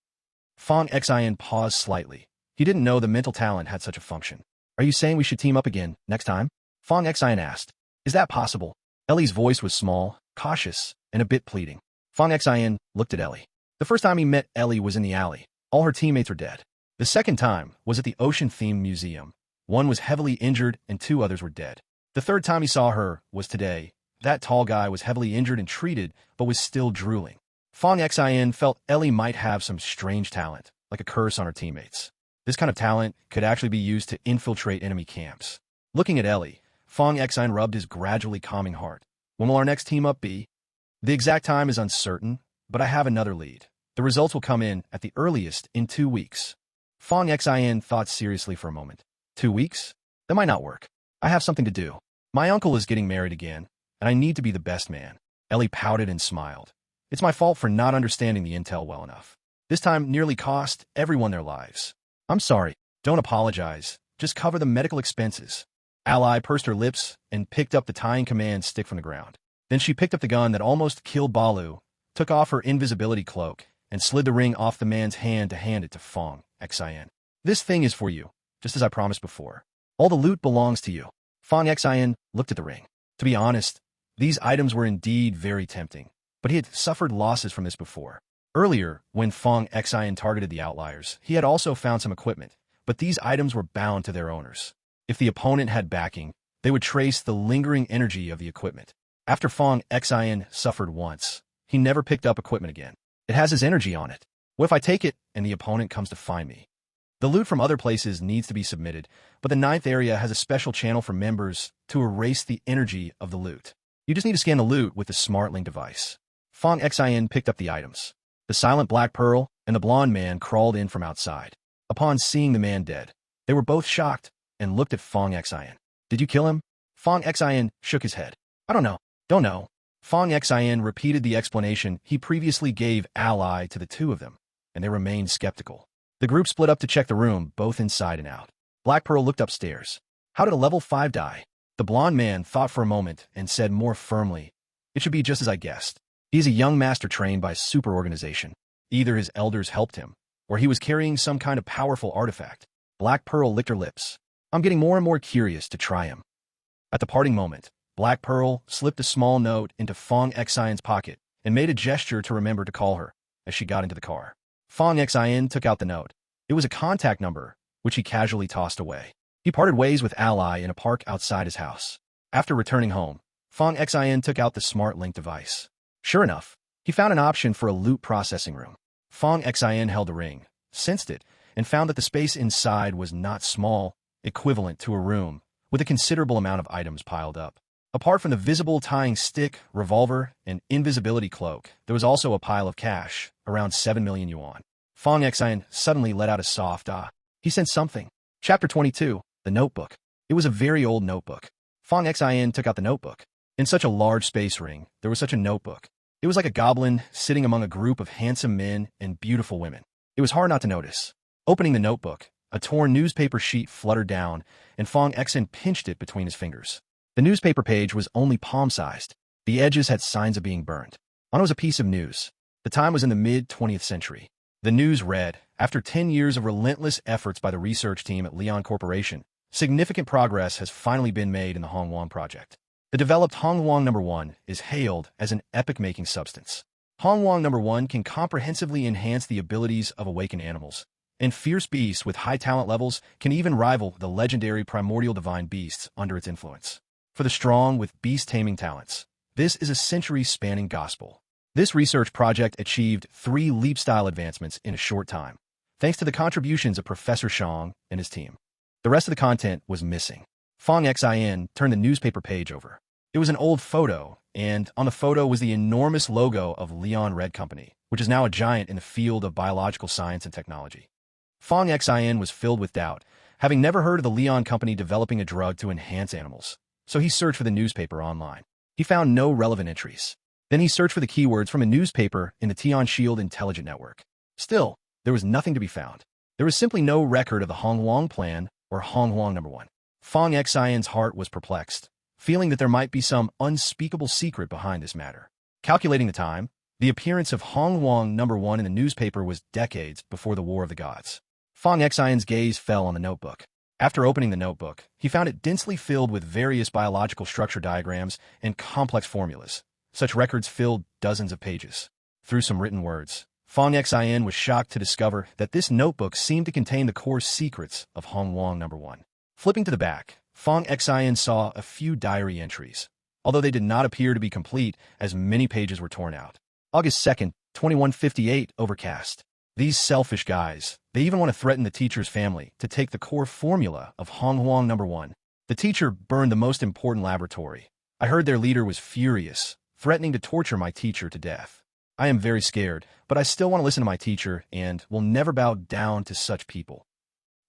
S1: Fong Xian paused slightly. He didn't know the mental talent had such a function. Are you saying we should team up again, next time? Fong Xian asked. Is that possible? Ellie's voice was small, cautious, and a bit pleading. Fong Xian looked at Ellie. The first time he met Ellie was in the alley. All her teammates were dead. The second time was at the ocean-themed museum. One was heavily injured and 2 others were dead. The third time he saw her was today. That tall guy was heavily injured and treated, but was still drooling. Fong Xian felt Ellie might have some strange talent, like a curse on her teammates. This kind of talent could actually be used to infiltrate enemy camps. Looking at Ellie, Fong Xian rubbed his gradually calming heart. When will our next team up be? The exact time is uncertain, but I have another lead. The results will come in at the earliest in 2 weeks. Fong Xian thought seriously for a moment. 2 weeks? That might not work. I have something to do. My uncle is getting married again, and I need to be the best man. Ellie pouted and smiled. It's my fault for not understanding the intel well enough. This time nearly cost everyone their lives. I'm sorry. Don't apologize. Just cover the medical expenses. Ally pursed her lips and picked up the tying command stick from the ground. Then she picked up the gun that almost killed Balu, took off her invisibility cloak, and slid the ring off the man's hand to hand it to Fong Xian. This thing is for you, just as I promised before. All the loot belongs to you. Fong Xian looked at the ring. To be honest, these items were indeed very tempting, but he had suffered losses from this before. Earlier, when Fong Xian targeted the outliers, he had also found some equipment, but these items were bound to their owners. If the opponent had backing, they would trace the lingering energy of the equipment. After Fong Xian suffered once, he never picked up equipment again. It has his energy on it. What if I take it and the opponent comes to find me? The loot from other places needs to be submitted, but the 9th area has a special channel for members to erase the energy of the loot. You just need to scan the loot with the Smart Link device. Fong Xian picked up the items. The silent black pearl and the blonde man crawled in from outside. Upon seeing the man dead, they were both shocked and looked at Fong Xian. Did you kill him? Fong Xian shook his head. I don't know. Don't know. Fong Xian repeated the explanation he previously gave Ally to the 2 of them, and they remained skeptical. The group split up to check the room, both inside and out. Black Pearl looked upstairs. How did a level 5 die? The blonde man thought for a moment and said more firmly, It should be just as I guessed. He's a young master trained by a super organization. Either his elders helped him, or he was carrying some kind of powerful artifact. Black Pearl licked her lips. I'm getting more and more curious to try him. At the parting moment, Black Pearl slipped a small note into Fong Xian's pocket and made a gesture to remember to call her as she got into the car. Fong Xian took out the note. It was a contact number, which he casually tossed away. He parted ways with Ally in a park outside his house. After returning home, Fong Xian took out the Smart Link device. Sure enough, he found an option for a loot processing room. Fong Xian held the ring, sensed it, and found that the space inside was not small, equivalent to a room, with a considerable amount of items piled up. Apart from the visible tying stick, revolver, and invisibility cloak, there was also a pile of cash, around 7 million yuan. Fong Xian suddenly let out a soft ah. He sensed something. Chapter 22, The Notebook. It was a very old notebook. Fong Xian took out the notebook. In such a large space ring, there was such a notebook. It was like a goblin sitting among a group of handsome men and beautiful women. It was hard not to notice. Opening the notebook, a torn newspaper sheet fluttered down, and Fong Xian pinched it between his fingers. The newspaper page was only palm-sized. The edges had signs of being burned. On was a piece of news. The time was in the mid-20th century. The news read, after 10 years of relentless efforts by the research team at Leon Corporation, significant progress has finally been made in the Hongwang project. The developed Hongwang No. 1 is hailed as an epoch-making substance. Hongwang No. 1 can comprehensively enhance the abilities of awakened animals, and fierce beasts with high talent levels can even rival the legendary primordial divine beasts under its influence. For the strong with beast-taming talents, this is a century-spanning gospel. This research project achieved 3 leap-style advancements in a short time, thanks to the contributions of Professor Shang and his team. The rest of the content was missing. Fong Xin turned the newspaper page over. It was an old photo, and on the photo was the enormous logo of Leon Red Company, which is now a giant in the field of biological science and technology. Fong Xin was filled with doubt, having never heard of the Leon Company developing a drug to enhance animals, so he searched for the newspaper online. He found no relevant entries. Then he searched for the keywords from a newspaper in the Tian Shield Intelligent Network. Still, there was nothing to be found. There was simply no record of the Hongwang Plan or Hongwang No. 1. Fong Xin's heart was perplexed, feeling that there might be some unspeakable secret behind this matter. Calculating the time, the appearance of Hongwang No. 1 in the newspaper was decades before the War of the Gods. Fong Xin's gaze fell on the notebook. After opening the notebook, he found it densely filled with various biological structure diagrams and complex formulas. Such records filled dozens of pages. Through some written words, Fong Xin was shocked to discover that this notebook seemed to contain the core secrets of Hongwang No. 1. Flipping to the back, Fong Xin saw a few diary entries, although they did not appear to be complete as many pages were torn out. August 2nd, 2158, overcast. These selfish guys, they even want to threaten the teacher's family to take the core formula of Hongwang No. 1. The teacher burned the most important laboratory. I heard their leader was furious, threatening to torture my teacher to death. I am very scared, but I still want to listen to my teacher and will never bow down to such people.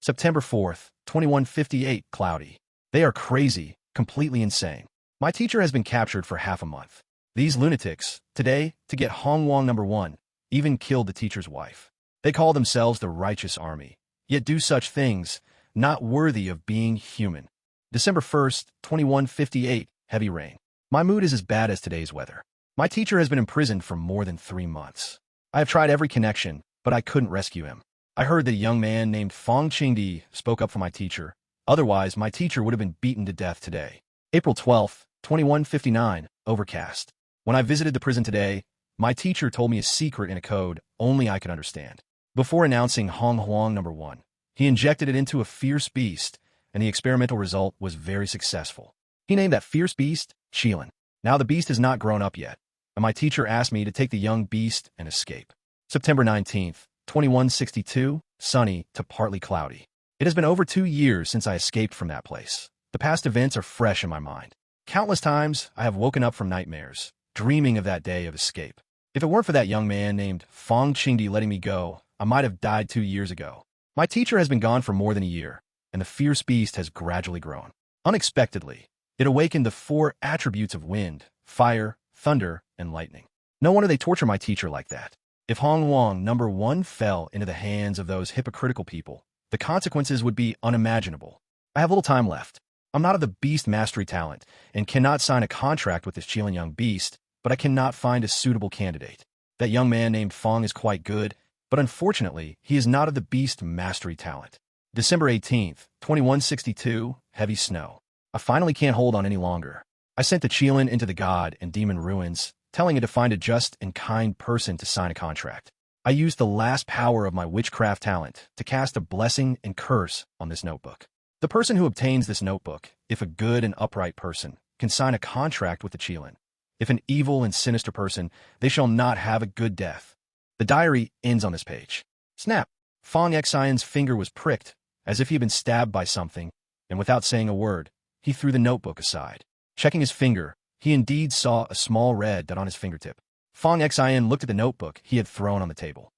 S1: September 4th, 2158, cloudy. They are crazy, completely insane. My teacher has been captured for half a month. These lunatics, today, to get Hongwang No. 1, even killed the teacher's wife. They call themselves the righteous army, yet do such things, not worthy of being human. December 1st, 2158, heavy rain. My mood is as bad as today's weather. My teacher has been imprisoned for more than 3 months. I have tried every connection, but I couldn't rescue him. I heard that a young man named Fong Qingdi spoke up for my teacher. Otherwise, my teacher would have been beaten to death today. April 12th, 2159, overcast. When I visited the prison today, my teacher told me a secret in a code only I could understand. Before announcing Hongwang No. 1, he injected it into a fierce beast, and the experimental result was very successful. He named that fierce beast Qilin. Now the beast has not grown up yet, and my teacher asked me to take the young beast and escape. September 19th, 2162, sunny to partly cloudy. It has been over 2 years since I escaped from that place. The past events are fresh in my mind. Countless times I have woken up from nightmares, dreaming of that day of escape. If it weren't for that young man named Fong Qingdi letting me go, I might have died 2 years ago. My teacher has been gone for more than a year, and the fierce beast has gradually grown. Unexpectedly, it awakened the 4 attributes of wind, fire, thunder, and lightning. No wonder they torture my teacher like that. If Hongwang No. 1 fell into the hands of those hypocritical people, the consequences would be unimaginable. I have little time left. I'm not of the beast mastery talent and cannot sign a contract with this Qilin young beast, but I cannot find a suitable candidate. That young man named Fong is quite good, but unfortunately, he is not of the beast mastery talent. December 18th, 2162, heavy snow. I finally can't hold on any longer. I sent the Qilin into the god and demon ruins, telling it to find a just and kind person to sign a contract. I used the last power of my witchcraft talent to cast a blessing and curse on this notebook. The person who obtains this notebook, if a good and upright person, can sign a contract with the Qilin. If an evil and sinister person, they shall not have a good death. The diary ends on this page. Snap! Fong Xin's finger was pricked, as if he had been stabbed by something, and without saying a word, he threw the notebook aside. Checking his finger, he indeed saw a small red dot on his fingertip. Fong Xin looked at the notebook he had thrown on the table.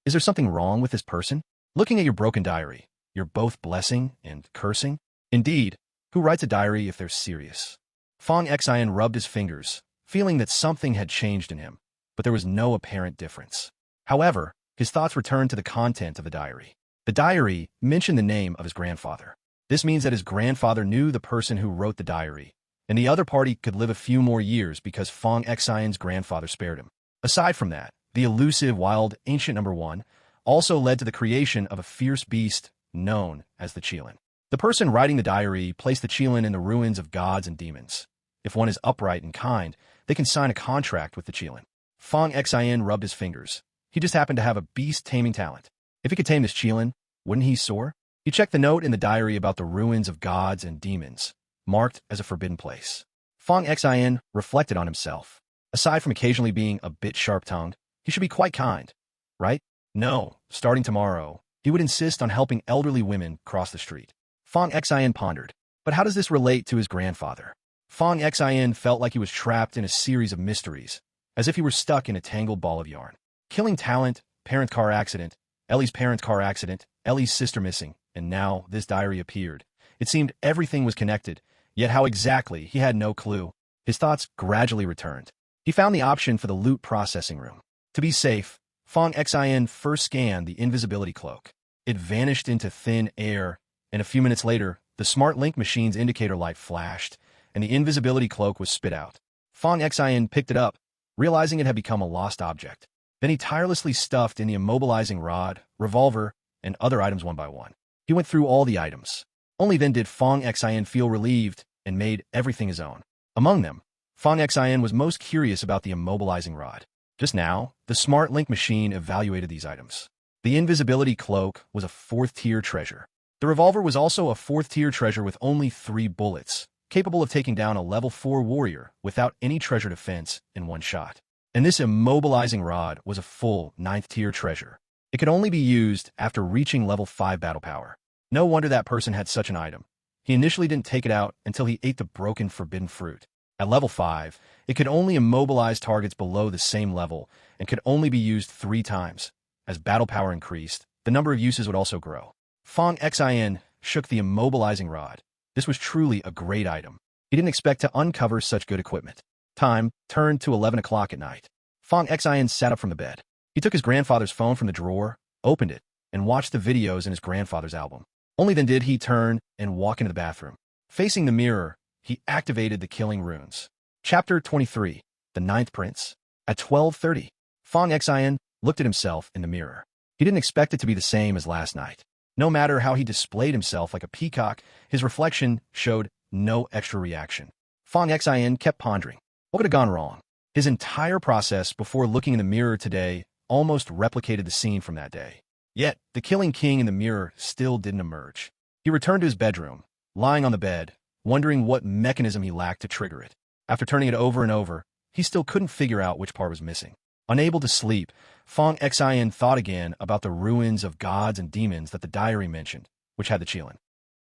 S1: Is there something wrong with this person? Looking at your broken diary, you're both blessing and cursing? Indeed, who writes a diary if they're serious? Fong Xin rubbed his fingers, feeling that something had changed in him, but there was no apparent difference. However, his thoughts returned to the content of the diary. The diary mentioned the name of his grandfather. This means that his grandfather knew the person who wrote the diary, and the other party could live a few more years because Fong Xin's grandfather spared him. Aside from that, the elusive wild ancient number 1 also led to the creation of a fierce beast known as the Qilin. The person writing the diary placed the Qilin in the ruins of gods and demons. If one is upright and kind, they can sign a contract with the Qilin. Fong Xian rubbed his fingers. He just happened to have a beast-taming talent. If he could tame this Qilin, wouldn't he soar? He checked the note in the diary about the ruins of gods and demons, marked as a forbidden place. Fong Xian reflected on himself. Aside from occasionally being a bit sharp-tongued, he should be quite kind, right? No, starting tomorrow, he would insist on helping elderly women cross the street. Fong Xian pondered, but how does this relate to his grandfather? Fong Xian felt like he was trapped in a series of mysteries, as if he were stuck in a tangled ball of yarn. Killing talent, parent car accident, Ellie's parent car accident, Ellie's sister missing, and now this diary appeared. It seemed everything was connected, yet how exactly, he had no clue. His thoughts gradually returned. He found the option for the loot processing room. To be safe, Fong Xian first scanned the invisibility cloak. It vanished into thin air, and a few minutes later, the smart link machine's indicator light flashed, and the invisibility cloak was spit out. Fong Xian picked it up, realizing it had become a lost object. Then he tirelessly stuffed in the immobilizing rod, revolver, and other items one by one. He went through all the items. Only then did Fong Xian feel relieved and made everything his own. Among them, Fong Xian was most curious about the immobilizing rod. Just now, the smart link machine evaluated these items. The invisibility cloak was a 4th-tier treasure. The revolver was also a 4th-tier treasure with only 3 bullets, capable of taking down a level 4 warrior without any treasure defense in one shot. And this immobilizing rod was a full 9th-tier treasure. It could only be used after reaching level 5 battle power. No wonder that person had such an item. He initially didn't take it out until he ate the broken forbidden fruit. At level 5, it could only immobilize targets below the same level and could only be used 3 times. As battle power increased, the number of uses would also grow. Fong Xian shook the immobilizing rod. This was truly a great item. He didn't expect to uncover such good equipment. Time turned to 11 o'clock at night. Fong Xian sat up from the bed. He took his grandfather's phone from the drawer, opened it, and watched the videos in his grandfather's album. Only then did he turn and walk into the bathroom. Facing the mirror, he activated the killing runes. Chapter 23, The Ninth Prince. At 12:30, Fong Xian looked at himself in the mirror. He didn't expect it to be the same as last night. No matter how he displayed himself like a peacock, his reflection showed no extra reaction. Fong Xian kept pondering. What could have gone wrong? His entire process before looking in the mirror today almost replicated the scene from that day. Yet, the killing king in the mirror still didn't emerge. He returned to his bedroom, lying on the bed, wondering what mechanism he lacked to trigger it. After turning it over and over, he still couldn't figure out which part was missing. Unable to sleep, Fong Xian thought again about the ruins of gods and demons that the diary mentioned, which had the Qilin.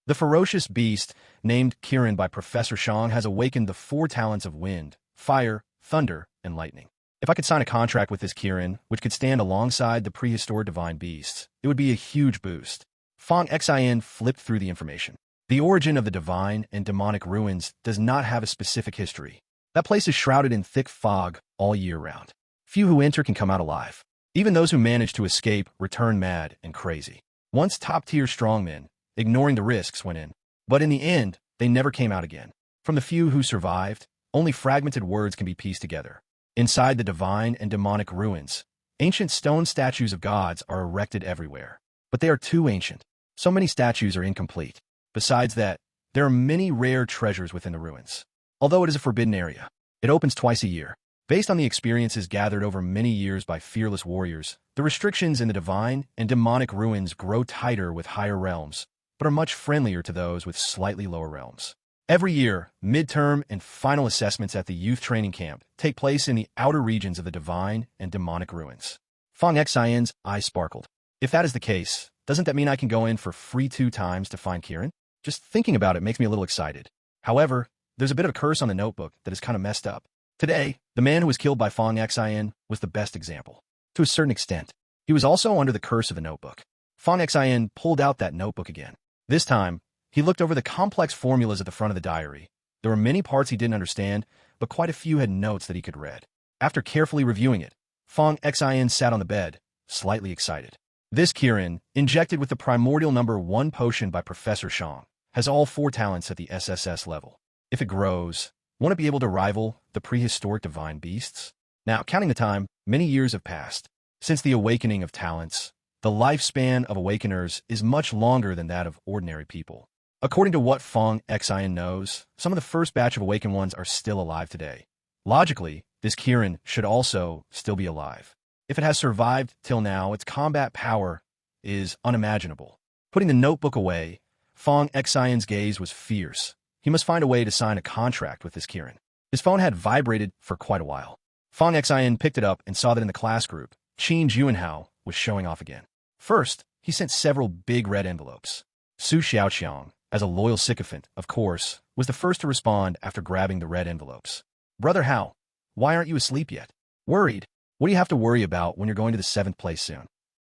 S1: The ferocious beast, named Kirin by Professor Shang, has awakened the 4 talents of wind, fire, thunder, and lightning. If I could sign a contract with this Kirin, which could stand alongside the prehistoric divine beasts, it would be a huge boost. Fong Xian flipped through the information. The origin of the divine and demonic ruins does not have a specific history. That place is shrouded in thick fog all year round. Few who enter can come out alive. Even those who manage to escape return mad and crazy. Once top-tier strongmen, ignoring the risks, went in. But in the end, they never came out again. From the few who survived, only fragmented words can be pieced together. Inside the divine and demonic ruins, ancient stone statues of gods are erected everywhere. But they are too ancient. So many statues are incomplete. Besides that, there are many rare treasures within the ruins. Although it is a forbidden area, it opens twice a year. Based on the experiences gathered over many years by fearless warriors, the restrictions in the divine and demonic ruins grow tighter with higher realms, but are much friendlier to those with slightly lower realms. Every year, midterm and final assessments at the youth training camp take place in the outer regions of the divine and demonic ruins. Fong Xian's eyes sparkled. If that is the case, doesn't that mean I can go in for free 2 times to find Kirin? Just thinking about it makes me a little excited. However, there's a bit of a curse on the notebook that is kind of messed up. Today, the man who was killed by Fong Xian was the best example. To a certain extent, he was also under the curse of the notebook. Fong Xian pulled out that notebook again. This time, he looked over the complex formulas at the front of the diary. There were many parts he didn't understand, but quite a few had notes that he could read. After carefully reviewing it, Fong Xian sat on the bed, slightly excited. This Kirin, injected with the primordial number 1 potion by Professor Shang, has all 4 talents at the SSS level. If it grows, won't it be able to rival the prehistoric divine beasts? Now, counting the time, Many years have passed. Since the awakening of talents, the lifespan of awakeners is much longer than that of ordinary people. According to what Fong Xian knows, some of the first batch of awakened ones are still alive today. Logically, this Kirin should also still be alive. If it has survived till now, its combat power is unimaginable. Putting the notebook away, Fong Xian's gaze was fierce. He must find a way to sign a contract with this Kirin. His phone had vibrated for quite a while. Fong Xian picked it up and saw that in the class group, Qin Juanhao was showing off again. First, he sent several big red envelopes. Su Xiaoqiang, as a loyal sycophant, of course, was the first to respond after grabbing the red envelopes. Brother Hao, why aren't you asleep yet? Worried? What do you have to worry about when you're going to the 7th place soon?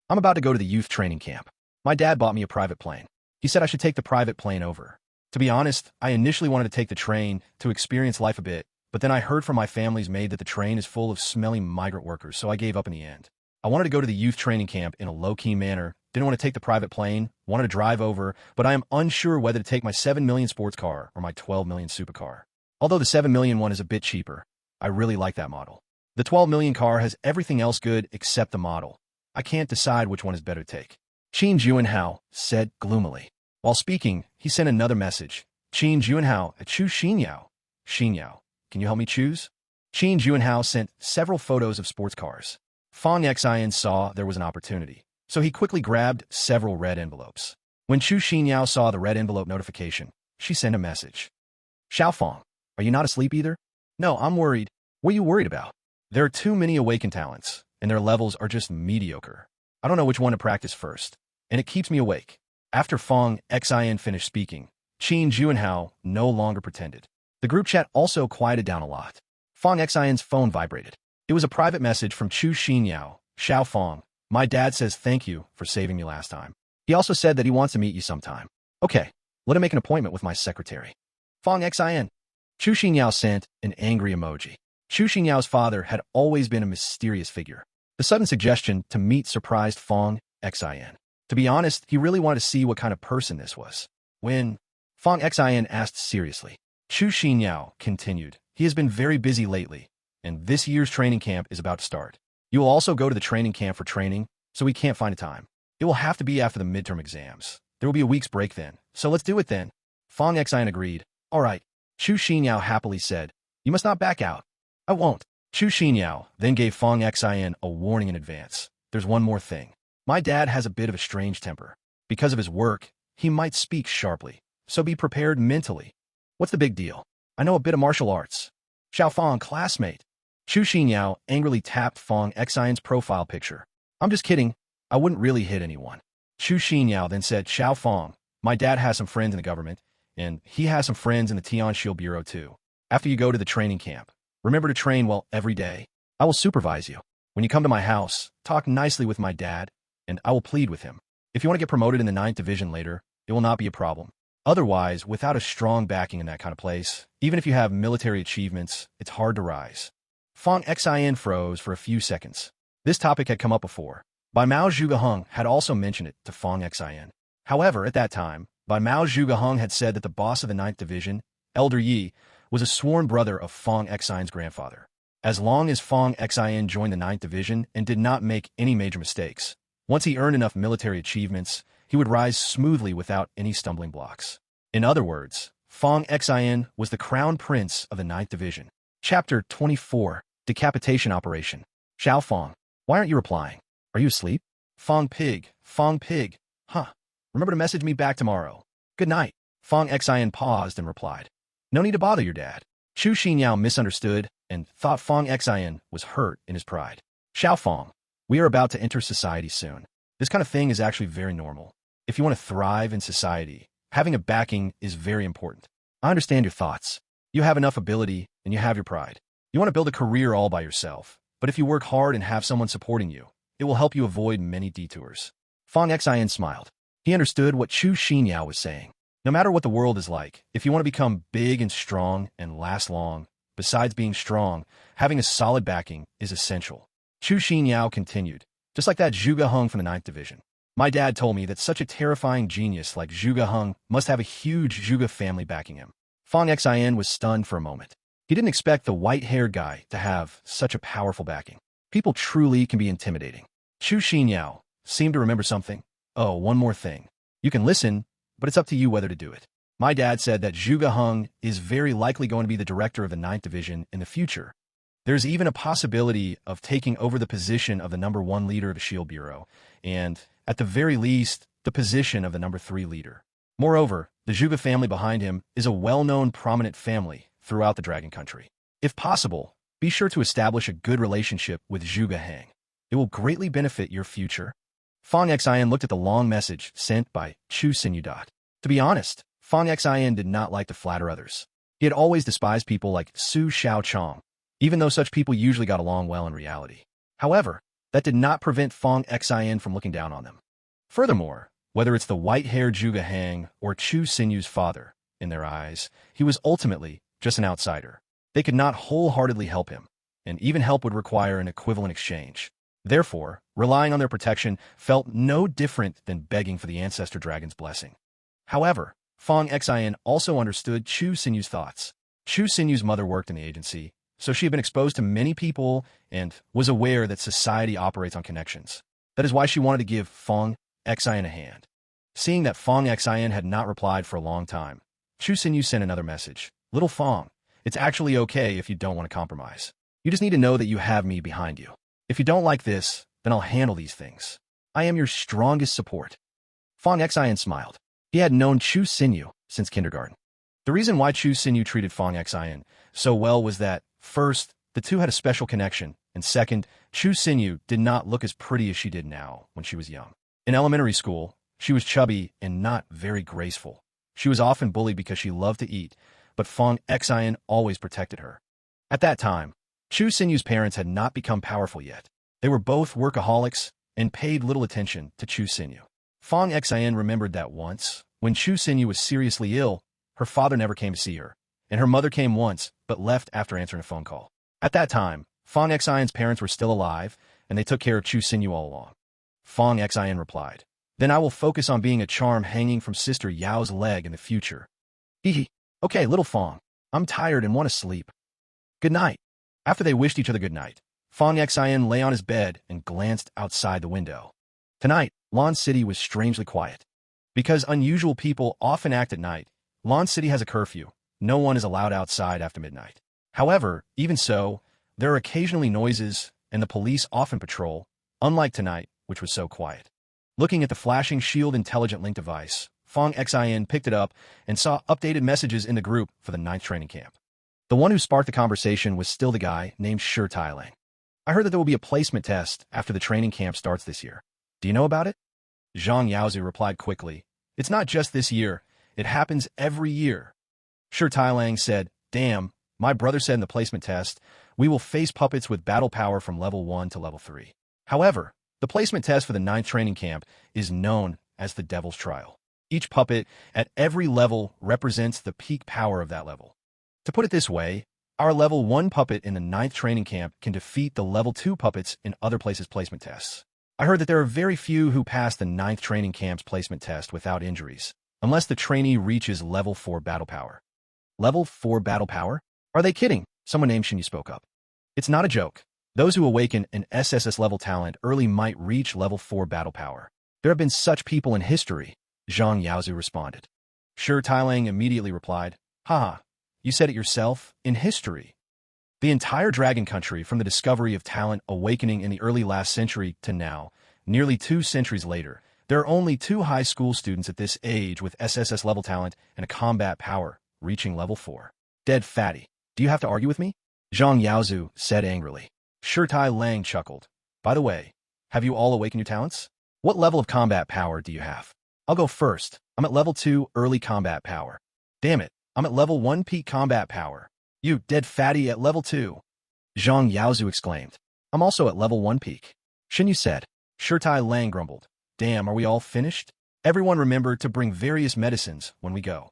S1: I'm about to go to the youth training camp. My dad bought me a private plane. He said I should take the private plane over. To be honest, I initially wanted to take the train to experience life a bit, but then I heard from my family's maid that the train is full of smelly migrant workers, so I gave up in the end. I wanted to go to the youth training camp in a low-key manner, didn't want to take the private plane, wanted to drive over, but I am unsure whether to take my 7 million sports car or my 12 million supercar. Although the 7 million one is a bit cheaper, I really like that model. The 12 million car has everything else good except the model. I can't decide which one is better to take. Qin Juanhao said gloomily. While speaking, he sent another message. Qin Juanhao, choose Xinyao. Xinyao, can you help me choose? Qin Juanhao sent several photos of sports cars. Fong Xian saw there was an opportunity, so he quickly grabbed several red envelopes. When Chu Xinyao saw the red envelope notification, she sent a message. Xiao Fong, are you not asleep either? No, I'm worried. What are you worried about? There are too many awakened talents, and their levels are just mediocre. I don't know which one to practice first, and it keeps me awake. After Fong Xian finished speaking, Qin Juanhao no longer pretended. The group chat also quieted down a lot. Fong Xian's phone vibrated. It was a private message from Chu Xinyao. Xiao Fong, my dad says thank you for saving me last time. He also said that he wants to meet you sometime. Okay, let him make an appointment with my secretary. Fong Xian. Chu Xinyao sent an angry emoji. Chu Xinyao's father had always been a mysterious figure. The sudden suggestion to meet surprised Fong Xian. To be honest, he really wanted to see what kind of person this was. When Fong Xian asked seriously, Chu Xinyao continued, he has been very busy lately, and this year's training camp is about to start. You will also go to the training camp for training, so we can't find a time. It will have to be after the midterm exams. There will be a week's break then, so let's do it then. Fong Xian agreed. All right. Chu Xinyao happily said, you must not back out. I won't. Chu Xinyao then gave Fong Xian a warning in advance. There's one more thing. My dad has a bit of a strange temper. Because of his work, he might speak sharply, so be prepared mentally. What's the big deal? I know a bit of martial arts. Xiao Fong, classmate. Chu Xinyao angrily tapped Fong Xian's profile picture. I'm just kidding. I wouldn't really hit anyone. Chu Xinyao then said, Xiao Fong, my dad has some friends in the government, and he has some friends in the Tianxil Bureau too. After you go to the training camp, remember to train well every day. I will supervise you. When you come to my house, talk nicely with my dad, and I will plead with him. If you want to get promoted in the 9th division later, it will not be a problem. Otherwise, without a strong backing in that kind of place, even if you have military achievements, it's hard to rise. Fong Xian froze for a few seconds. This topic had come up before. Bai Mao Zhugaheng had also mentioned it to Fong Xian. However, at that time, Bai Mao Zhugaheng had said that the boss of the 9th division, Elder Yi, was a sworn brother of Fong Xian's grandfather. As long as Fong Xian joined the 9th division and did not make any major mistakes, once he earned enough military achievements, he would rise smoothly without any stumbling blocks. In other words, Fong Xian was the crown prince of the 9th division. Chapter 24, Decapitation Operation. Xiao Fong, why aren't you replying? Are you asleep? Fong Pig, huh. Remember to message me back tomorrow. Good night. Fong Xian paused and replied. No need to bother your dad. Chu Xinyao misunderstood and thought Fong Xian was hurt in his pride. Xiao Fong, we are about to enter society soon. This kind of thing is actually very normal. If you want to thrive in society, having a backing is very important. I understand your thoughts. You have enough ability and you have your pride. You want to build a career all by yourself, but if you work hard and have someone supporting you, it will help you avoid many detours. Fong Xian smiled. He understood what Chu Xinyao was saying. No matter what the world is like, if you want to become big and strong and last long, besides being strong, having a solid backing is essential. Chu Xinyao continued, just like that Zhuge Heng from the 9th division. My dad told me that such a terrifying genius like Zhuge Heng must have a huge Zhuge family backing him. Fong Xian was stunned for a moment. He didn't expect the white-haired guy to have such a powerful backing. People truly can be intimidating. Chu Xinyao seemed to remember something. Oh, one more thing. You can listen, but it's up to you whether to do it. My dad said that Zhuge Heng is very likely going to be the director of the 9th Division in the future. There's even a possibility of taking over the position of the #1 leader of the Shield Bureau, and, at the very least, the position of the #3 leader. Moreover, the Zhuge family behind him is a well-known prominent family throughout the Dragon Country. If possible, be sure to establish a good relationship with Zhuge Heng. It will greatly benefit your future. Fang Xian looked at the long message sent by Chu Xinyu. To be honest, Fang Xian did not like to flatter others. He had always despised people like Su Xiaochong, even though such people usually got along well in reality. However, that did not prevent Fang Xian from looking down on them. Furthermore, whether it's the white-haired Zhuge Heng or Chu Xinyu's father, in their eyes, he was ultimately just an outsider. They could not wholeheartedly help him, and even help would require an equivalent exchange. Therefore, relying on their protection felt no different than begging for the Ancestor Dragon's blessing. However, Fang Xian also understood Chu Xinyu's thoughts. Chu Xinyu's mother worked in the agency, so she had been exposed to many people and was aware that society operates on connections. That is why she wanted to give Fang Xian a hand. Seeing that Fang Xian had not replied for a long time, Chu Xinyu sent another message. Little Fang, it's actually okay if you don't want to compromise. You just need to know that you have me behind you. If you don't like this, then I'll handle these things. I am your strongest support. Fang Xian smiled. He had known Chu Xinyu since kindergarten. The reason why Chu Xinyu treated Fang Xian so well was that, first, the two had a special connection, and second, Chu Xinyu did not look as pretty as she did now when she was young. In elementary school, she was chubby and not very graceful. She was often bullied because she loved to eat, but Fang Xian always protected her. At that time, Chu Xinyu's parents had not become powerful yet. They were both workaholics and paid little attention to Chu Xinyu. Fang Xian remembered that once, when Chu Xinyu was seriously ill, her father never came to see her, and her mother came once but left after answering a phone call. At that time, Fang Xian's parents were still alive, and they took care of Chu Xinyu all along. Fang Xian replied, "Then I will focus on being a charm hanging from Sister Yao's leg in the future." Hee. Okay, little Fang, I'm tired and want to sleep. Good night. After they wished each other good night, Fang Xian lay on his bed and glanced outside the window. Tonight, Lan City was strangely quiet. Because unusual people often act at night, Lan City has a curfew. No one is allowed outside after midnight. However, even so, there are occasionally noises, and the police often patrol, unlike tonight, which was so quiet. Looking at the flashing Shield Intelligent Link device, Fang Xian picked it up and saw updated messages in the group for the 9th training camp. The one who sparked the conversation was still the guy named Shi Tailang. I heard that there will be a placement test after the training camp starts this year. Do you know about it? Zhang Yaozu replied quickly. It's not just this year. It happens every year. Shi Tailang said, Damn, my brother said in the placement test, we will face puppets with battle power from level 1 to level 3. However, the placement test for the 9th training camp is known as the Devil's Trial. Each puppet at every level represents the peak power of that level. To put it this way, our level 1 puppet in the 9th training camp can defeat the level 2 puppets in other places' placement tests. I heard that there are very few who pass the 9th training camp's placement test without injuries, unless the trainee reaches level 4 battle power. Level 4 battle power? Are they kidding? Someone named Shinyu spoke up. It's not a joke. Those who awaken an SSS level talent early might reach level 4 battle power. There have been such people in history, Zhang Yaozu responded. Shi Tailang immediately replied, Haha, you said it yourself, in history. The entire Dragon Country, from the discovery of talent awakening in the early last century to now, nearly 2 centuries later, there are only 2 high school students at this age with SSS level talent and a combat power, reaching level 4. Dead fatty. Do you have to argue with me? Zhang Yaozu said angrily. Shi Tailang chuckled. By the way, have you all awakened your talents? What level of combat power do you have? I'll go first. I'm at level 2 early combat power. Damn it, I'm at level 1 peak combat power. You dead fatty at level 2. Zhang Yaozu exclaimed. I'm also at level 1 peak. Shinyu said. Shi Tailang grumbled. Damn, are we all finished? Everyone remember to bring various medicines when we go.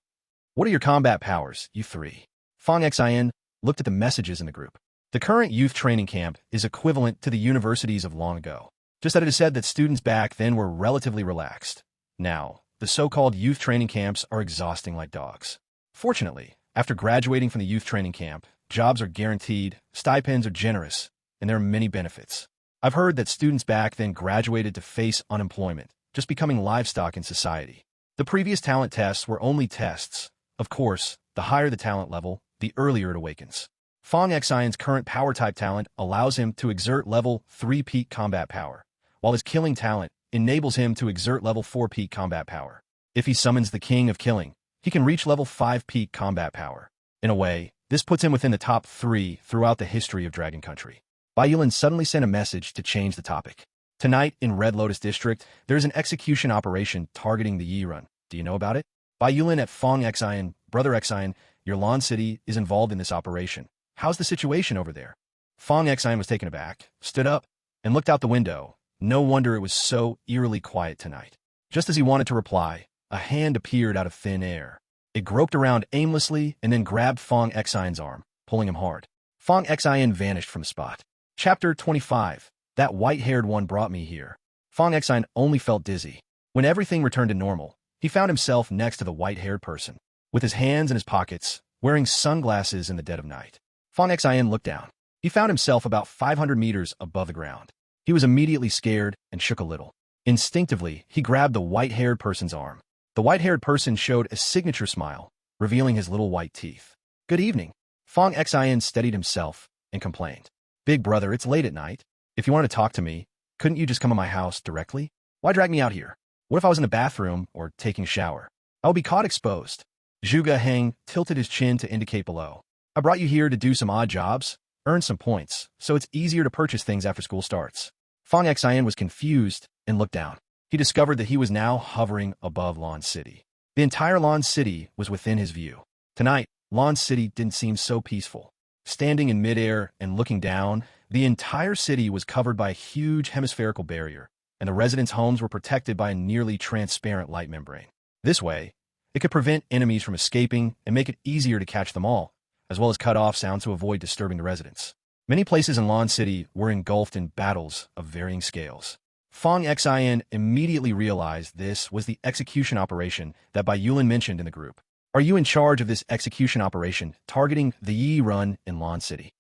S1: What are your combat powers, you 3? Fang Xian looked at the messages in the group. The current youth training camp is equivalent to the universities of long ago. Just that it is said that students back then were relatively relaxed. Now, the so-called youth training camps are exhausting like dogs. Fortunately, after graduating from the youth training camp, jobs are guaranteed, stipends are generous, and there are many benefits. I've heard that students back then graduated to face unemployment, just becoming livestock in society. The previous talent tests were only tests. Of course, the higher the talent level, the earlier it awakens. Fong Xian's current power-type talent allows him to exert level 3 peak combat power, while his killing talent enables him to exert level 4 peak combat power. If he summons the King of Killing, he can reach level 5 peak combat power. In a way, this puts him within the top 3 throughout the history of Dragon Country. Bai Yulin suddenly sent a message to change the topic. Tonight, in Red Lotus District, there is an execution operation targeting the Yi Run. Do you know about it? Bai Yulin at Fong Xian, Brother Xian, your Lan City is involved in this operation. How's the situation over there? Fong Xian was taken aback, stood up, and looked out the window. No wonder it was so eerily quiet tonight. Just as he wanted to reply, a hand appeared out of thin air. It groped around aimlessly and then grabbed Fong Xian's arm, pulling him hard. Fong Xian vanished from the spot. Chapter 25. That white-haired one brought me here. Fong Xian only felt dizzy. When everything returned to normal, he found himself next to the white-haired person, with his hands in his pockets, wearing sunglasses in the dead of night. Fong Xian looked down. He found himself about 500 meters above the ground. He was immediately scared and shook a little. Instinctively, he grabbed the white-haired person's arm. The white-haired person showed a signature smile, revealing his little white teeth. Good evening. Fong Xian steadied himself and complained. Big brother, it's late at night. If you wanted to talk to me, couldn't you just come to my house directly? Why drag me out here? What if I was in the bathroom or taking a shower? I would be caught exposed. Zhuge Heng tilted his chin to indicate below. I brought you here to do some odd jobs, earn some points, so it's easier to purchase things after school starts. Fong Xian was confused and looked down. He discovered that he was now hovering above Lan City. The entire Lan City was within his view. Tonight, Lan City didn't seem so peaceful. Standing in midair and looking down, the entire city was covered by a huge hemispherical barrier, and the residents' homes were protected by a nearly transparent light membrane. This way, it could prevent enemies from escaping and make it easier to catch them all, as well as cut off sounds to avoid disturbing the residents. Many places in Lan City were engulfed in battles of varying scales. Fong Xian immediately realized this was the execution operation that Bai Yulin mentioned in the group. Are you in charge of this execution operation targeting the Yi Run in Lan City?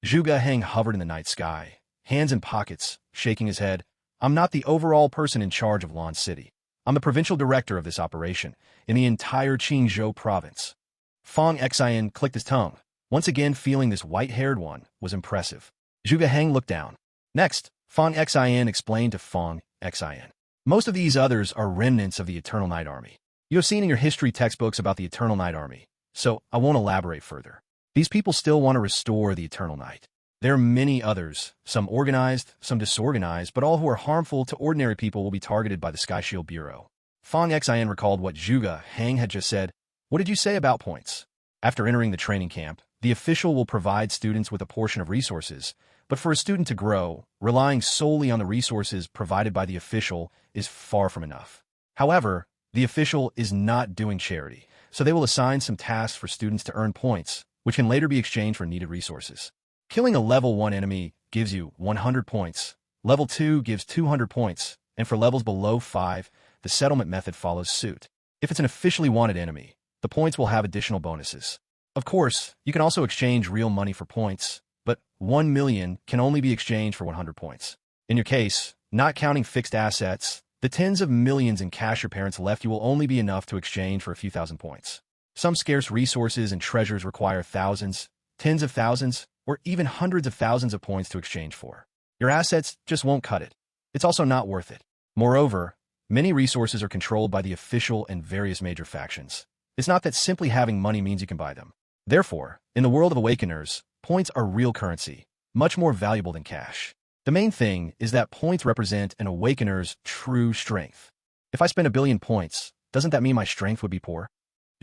S1: Zhuge Heng hovered in the night sky, hands in pockets, shaking his head. I'm not the overall person in charge of Lan City. I'm the provincial director of this operation in the entire Qingzhou province. Fong Xian clicked his tongue. Once again, feeling this white-haired one was impressive. Zhuge Heng looked down. Next, Fong Xian explained to Fong Xian. Most of these others are remnants of the Eternal Night Army. You have seen in your history textbooks about the Eternal Night Army, so I won't elaborate further. These people still want to restore the Eternal Night. There are many others, some organized, some disorganized, but all who are harmful to ordinary people will be targeted by the Sky Shield Bureau. Fong Xian recalled what Zhuge Heng had just said. What did you say about points? After entering the training camp, the official will provide students with a portion of resources, but for a student to grow, relying solely on the resources provided by the official is far from enough. However, the official is not doing charity, so they will assign some tasks for students to earn points, which can later be exchanged for needed resources. Killing a level 1 enemy gives you 100 points, level 2 gives 200 points, and for levels below 5, the settlement method follows suit. If it's an officially wanted enemy, the points will have additional bonuses. Of course, you can also exchange real money for points, but 1 million can only be exchanged for 100 points. In your case, not counting fixed assets, the tens of millions in cash your parents left you will only be enough to exchange for a few thousand points. Some scarce resources and treasures require thousands, tens of thousands, or even hundreds of thousands of points to exchange for. Your assets just won't cut it. It's also not worth it. Moreover, many resources are controlled by the official and various major factions. It's not that simply having money means you can buy them. Therefore, in the world of Awakeners, points are real currency, much more valuable than cash. The main thing is that points represent an Awakener's true strength. If I spend 1 billion points, doesn't that mean my strength would be poor?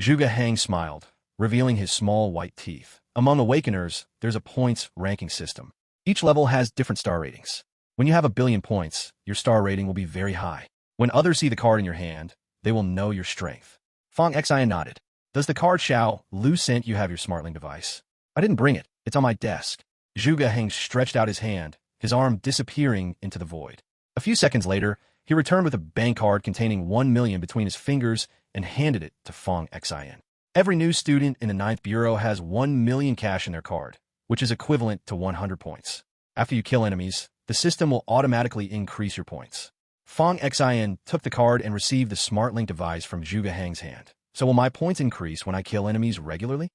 S1: Zhuge Heng smiled, revealing his small white teeth. Among Awakeners, there's a points ranking system. Each level has different star ratings. When you have 1 billion points, your star rating will be very high. When others see the card in your hand, they will know your strength. Fong Xian nodded. Does the card Xiao Lu sent you have your SmartLink device? I didn't bring it. It's on my desk. Zhuge Heng stretched out his hand, his arm disappearing into the void. A few seconds later, he returned with a bank card containing 1 million between his fingers and handed it to Fong Xian. Every new student in the 9th Bureau has 1 million cash in their card, which is equivalent to 100 points. After you kill enemies, the system will automatically increase your points. Fong Xin took the card and received the Smart Link device from Zhuge Hang's hand. So will my points increase when I kill enemies regularly?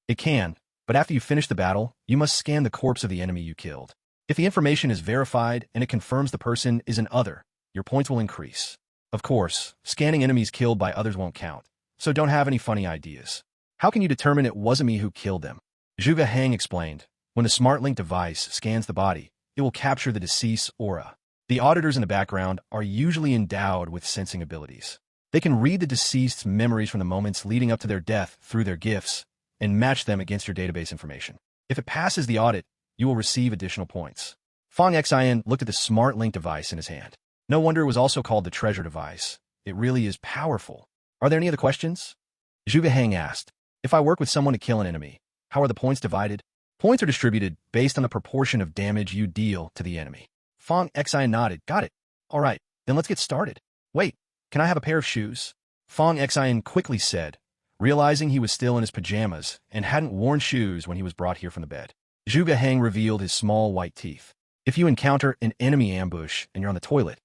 S1: It can, but after you finish the battle, you must scan the corpse of the enemy you killed. If the information is verified and it confirms the person is an other, your points will increase. Of course, scanning enemies killed by others won't count, so don't have any funny ideas. How can you determine it wasn't me who killed them? Zhuge Hang explained. When the Smart Link device scans the body, it will capture the deceased's aura. The auditors in the background are usually endowed with sensing abilities. They can read the deceased's memories from the moments leading up to their death through their gifts and match them against your database information. If it passes the audit, you will receive additional points. Fong Xin looked at the Smart Link device in his hand. No wonder it was also called the treasure device. It really is powerful. Are there any other questions? Zhuge Hang asked. If I work with someone to kill an enemy, how are the points divided? Points are distributed based on the proportion of damage you deal to the enemy. Fong Xin nodded. Got it. All right, then let's get started. Wait, can I have a pair of shoes? Fong Xin quickly said, realizing he was still in his pajamas and hadn't worn shoes when he was brought here from the bed. Zhuge Hang revealed his small white teeth. If you encounter an enemy ambush and you're on the toilet,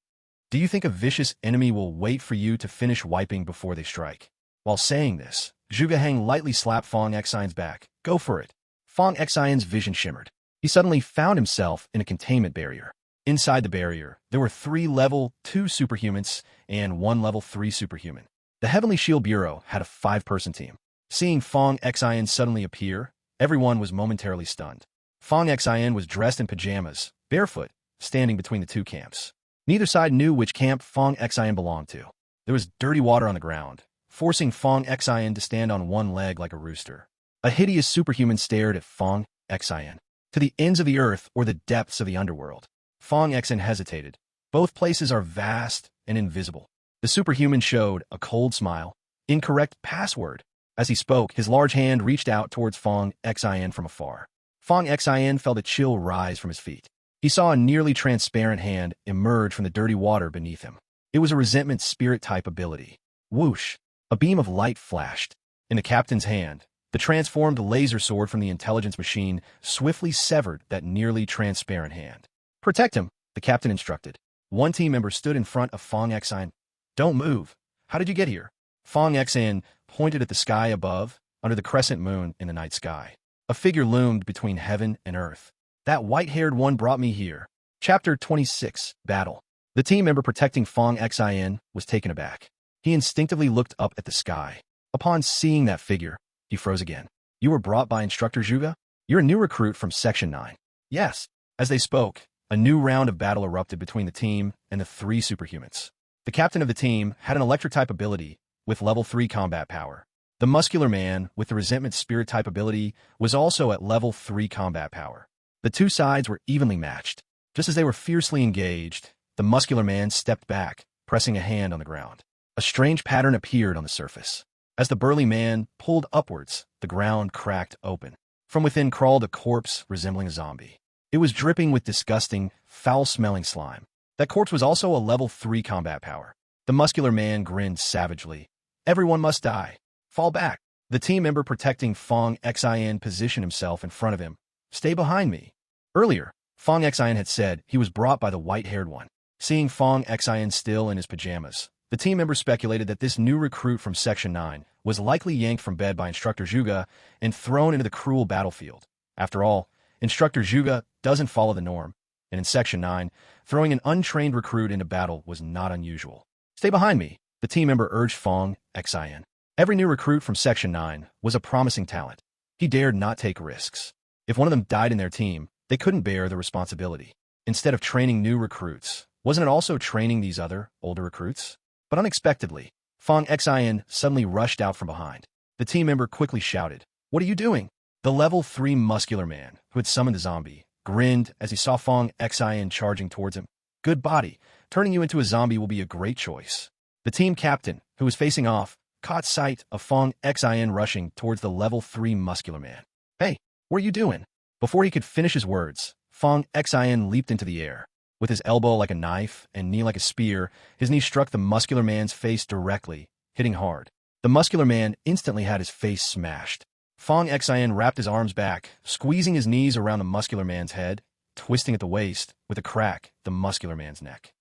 S1: do you think a vicious enemy will wait for you to finish wiping before they strike? While saying this, Zhuge Hang lightly slapped Fong Xin's back. Go for it. Fong Xin's vision shimmered. He suddenly found himself in a containment barrier. Inside the barrier, there were 3 level 2 superhumans and 1 level 3 superhuman. The Heavenly Shield Bureau had a 5-person team. Seeing Fong Xin suddenly appear, everyone was momentarily stunned. Fong Xin was dressed in pajamas, barefoot, standing between the 2 camps. Neither side knew which camp Fong Xin belonged to. There was dirty water on the ground, forcing Fong Xin to stand on one leg like a rooster. A hideous superhuman stared at Fong Xin. To the ends of the earth or the depths of the underworld. Fong Xin hesitated. Both places are vast and invisible. The superhuman showed a cold smile. Incorrect password. As he spoke, his large hand reached out towards Fong Xin from afar. Fong Xin felt a chill rise from his feet. He saw a nearly transparent hand emerge from the dirty water beneath him. It was a resentment spirit-type ability. Whoosh! A beam of light flashed. In the captain's hand, the transformed laser sword from the intelligence machine swiftly severed that nearly transparent hand. Protect him, the captain instructed. One team member stood in front of Fong Xin. Don't move. How did you get here? Fong Xin pointed at the sky above, under the crescent moon in the night sky. A figure loomed between heaven and earth. That white-haired one brought me here. Chapter 26, Battle. The team member protecting Fong Xin was taken aback. He instinctively looked up at the sky. Upon seeing that figure, he froze again. You were brought by Instructor Zhuge? You're a new recruit from Section 9. Yes. As they spoke, a new round of battle erupted between the team and the 3 superhumans. The captain of the team had an electric-type ability with level 3 combat power. The muscular man with the resentment spirit-type ability was also at level 3 combat power. The 2 sides were evenly matched. Just as they were fiercely engaged, the muscular man stepped back, pressing a hand on the ground. A strange pattern appeared on the surface. As the burly man pulled upwards, the ground cracked open. From within crawled a corpse resembling a zombie. It was dripping with disgusting, foul-smelling slime. That corpse was also a level 3 combat power. The muscular man grinned savagely. Everyone must die. Fall back. The team member protecting Fong Xin positioned himself in front of him. Stay behind me. Earlier, Fong Xin had said he was brought by the white-haired one. Seeing Fong Xin still in his pajamas, the team member speculated that this new recruit from Section 9 was likely yanked from bed by Instructor Zhuge and thrown into the cruel battlefield. After all, Instructor Zhuge doesn't follow the norm, and in Section 9, throwing an untrained recruit into battle was not unusual. Stay behind me, the team member urged Fong Xin. Every new recruit from Section 9 was a promising talent. He dared not take risks. If one of them died in their team, they couldn't bear the responsibility. Instead of training new recruits, wasn't it also training these other, older recruits? But unexpectedly, Fong Xin suddenly rushed out from behind. The team member quickly shouted, "What are you doing?" The level 3 muscular man, who had summoned the zombie, grinned as he saw Fong Xin charging towards him. Good body. Turning you into a zombie will be a great choice. The team captain, who was facing off, caught sight of Fong Xin rushing towards the level 3 muscular man. Hey, what are you doing? Before he could finish his words, Fong Xin leaped into the air. With his elbow like a knife and knee like a spear, his knee struck the muscular man's face directly, hitting hard. The muscular man instantly had his face smashed. Fong Xin wrapped his arms back, squeezing his knees around the muscular man's head. twisting at the waist, with a crack, the muscular man's neck.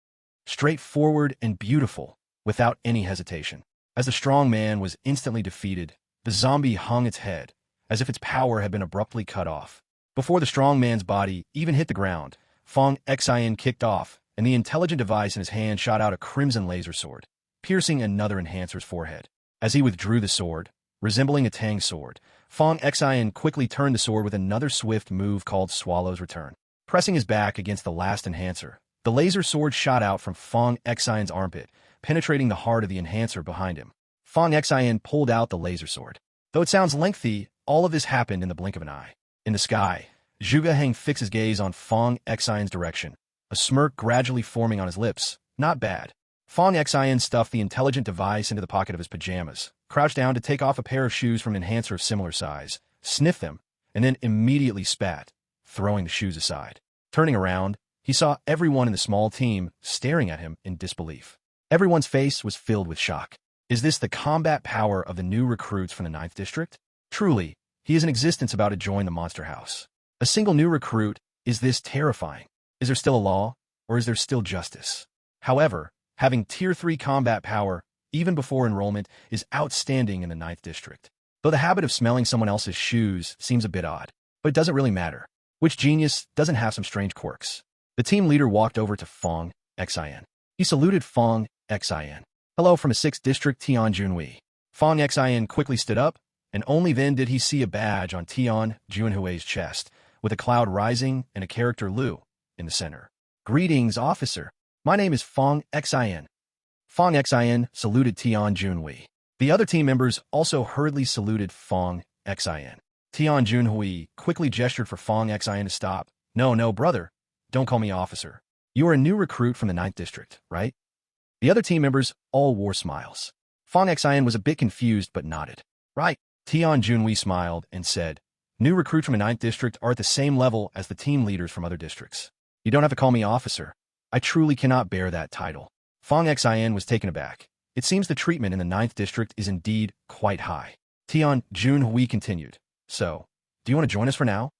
S1: Straightforward and beautiful, without any hesitation. As the strong man was instantly defeated, the zombie hung its head, as if its power had been abruptly cut off. Before the strong man's body even hit the ground, Fong Xian kicked off, and the intelligent device in his hand shot out a crimson laser sword, piercing another enhancer's forehead. As he withdrew the sword, resembling a Tang sword, Fong Xian quickly turned the sword with another swift move called Swallow's Return. Pressing his back against the last enhancer, the laser sword shot out from Fong Xian's armpit, penetrating the heart of the enhancer behind him. Fong Xian pulled out the laser sword. Though it sounds lengthy, all of this happened in the blink of an eye. In the sky, Zhuge Heng fixed his gaze on Fong Xian's direction, a smirk gradually forming on his lips. Not bad. Fong Xian stuffed the intelligent device into the pocket of his pajamas, crouched down to take off a pair of shoes from an enhancer of similar size, sniffed them, and then immediately spat, throwing the shoes aside. Turning around, he saw everyone in the small team staring at him in disbelief. Everyone's face was filled with shock. Is this the combat power of the new recruits from the 9th District? Truly, he is in existence about to join the Monster House. A single new recruit, is this terrifying? Is there still a law, or is there still justice? However, having Tier 3 combat power, even before enrollment, is outstanding in the 9th District. Though the habit of smelling someone else's shoes seems a bit odd, but it doesn't really matter. Which genius doesn't have some strange quirks? The team leader walked over to Fong Xian. He saluted Fong Xian. Hello from a 6th District Tian Junhui. Fong Xian quickly stood up, and only then did he see a badge on Tian Junhui's chest, with a cloud rising and a character Lu in the center. Greetings, officer. My name is Fong Xian. Fong Xian saluted Tian Junhui. The other team members also hurriedly saluted Fong Xian. Tian Junhui quickly gestured for Fong Xian to stop. No, brother. Don't call me officer. You are a new recruit from the 9th District, right? The other team members all wore smiles. Fong Xian was a bit confused but nodded. Right. Tian Junhui smiled and said, new recruits from the 9th District are at the same level as the team leaders from other districts. You don't have to call me officer. I truly cannot bear that title. Fong Xian was taken aback. It seems the treatment in the 9th District is indeed quite high. Tian Junhui continued. So, do you want to join us for now?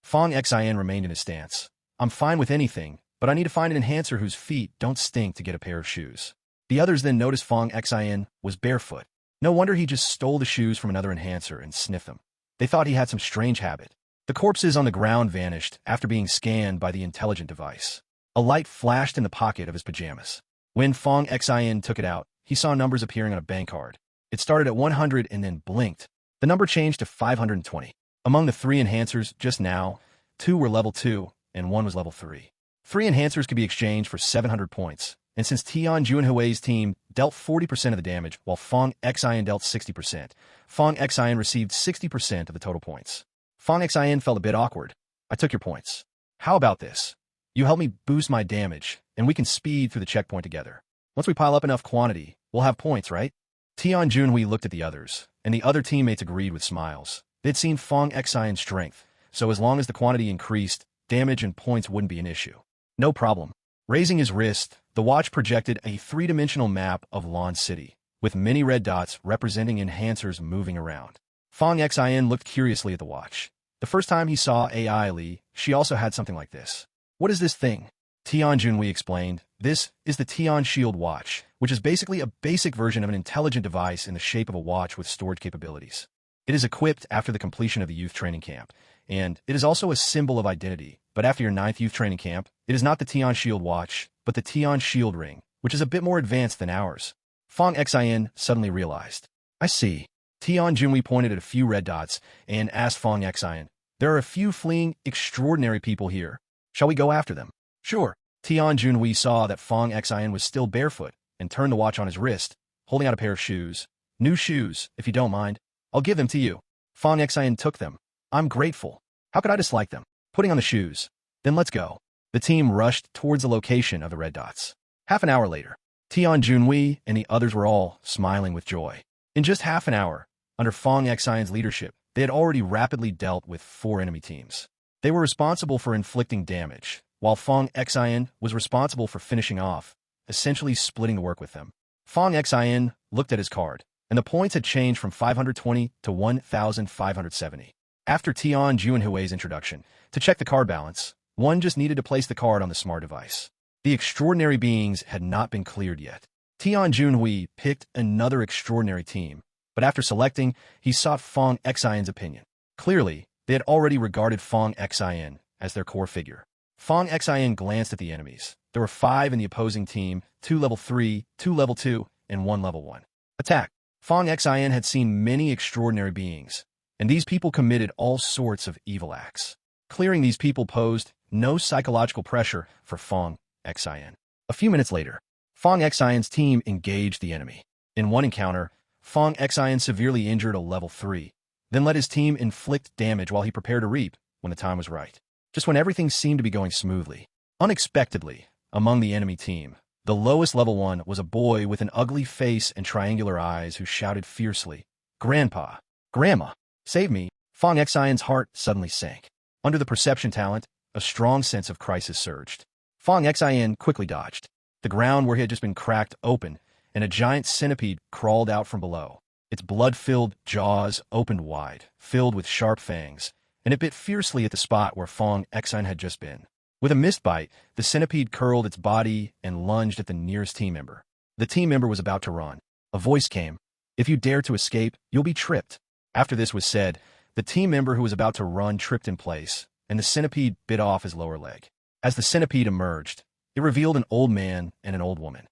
S1: Fong Xian remained in his stance. I'm fine with anything, but I need to find an enhancer whose feet don't stink to get a pair of shoes. The others then noticed Fong Xian was barefoot. No wonder he just stole the shoes from another enhancer and sniffed them. They thought he had some strange habit. The corpses on the ground vanished after being scanned by the intelligent device. A light flashed in the pocket of his pajamas. When Fong Xian took it out, he saw numbers appearing on a bank card. It started at 100 and then blinked. The number changed to 520. Among the 3 enhancers just now, 2 were level 2 and 1 was level 3. 3 enhancers could be exchanged for 700 points, and since Tian Junhui's team dealt 40% of the damage while Fong Xian dealt 60%, Fong Xian received 60% of the total points. Fong Xian felt a bit awkward. I took your points. How about this? You help me boost my damage, and we can speed through the checkpoint together. Once we pile up enough quantity, we'll have points, right? Tian Junhui looked at the others, and the other teammates agreed with smiles. They'd seen Fong Xian's strength, so as long as the quantity increased, damage and points wouldn't be an issue. No problem. Raising his wrist, the watch projected a 3-dimensional map of Lawn City, with many red dots representing enhancers moving around. Fong Xian looked curiously at the watch. The first time he saw AI Li, she also had something like this. What is this thing? Tian Junhui explained, this is the Tian Shield watch, which is basically a basic version of an intelligent device in the shape of a watch with stored capabilities. It is equipped after the completion of the youth training camp, and it is also a symbol of identity. But after your 9th youth training camp, it is not the Tian Shield watch, but the Tian Shield ring, which is a bit more advanced than ours. Fong Xian suddenly realized. I see. Tian Junhui pointed at a few red dots and asked Fong Xian, there are a few fleeing, extraordinary people here. Shall we go after them? Sure. Tian Junhui saw that Fong Xian was still barefoot and turned the watch on his wrist, holding out a pair of shoes. New shoes, if you don't mind. I'll give them to you. Fong Xian took them. I'm grateful. How could I dislike them? Putting on the shoes. Then let's go. The team rushed towards the location of the red dots. Half an hour later, Tian Junhui and the others were all smiling with joy. In just half an hour, under Fong Xian's leadership, they had already rapidly dealt with 4 enemy teams. They were responsible for inflicting damage, while Fong Xian was responsible for finishing off, essentially splitting the work with them. Fong Xian looked at his card, and the points had changed from 520 to 1,570. After Tian Junhui's introduction, to check the card balance, One just needed to place the card on the smart device. The extraordinary beings had not been cleared yet. Tian Junhui picked another extraordinary team, but after selecting, he sought Fong Xian's opinion. Clearly, they had already regarded Fong Xian as their core figure. Fong Xian glanced at the enemies. There were 5 in the opposing team, 2 level 3, 2 level 2, and 1 level 1. Attack! Fong Xian had seen many extraordinary beings, and these people committed all sorts of evil acts. Clearing these people posed no psychological pressure for Fong Xian. A few minutes later, Fong Xian's team engaged the enemy. In one encounter, Fong Xian severely injured a level 3, then let his team inflict damage while he prepared to reap when the time was right. Just when everything seemed to be going smoothly. Unexpectedly, among the enemy team, the lowest level 1 was a boy with an ugly face and triangular eyes who shouted fiercely, "Grandpa! Grandma! Save me!" Fong Xian's heart suddenly sank. Under the perception talent, a strong sense of crisis surged. Fong Xian quickly dodged. The ground where he had just been cracked open, and a giant centipede crawled out from below. Its blood-filled jaws opened wide, filled with sharp fangs, and it bit fiercely at the spot where Fong Xian had just been. With a missed bite, the centipede curled its body and lunged at the nearest team member. The team member was about to run. A voice came, "If you dare to escape, you'll be tripped." After this was said, the team member who was about to run tripped in place, and the centipede bit off his lower leg. As the centipede emerged, it revealed an old man and an old woman.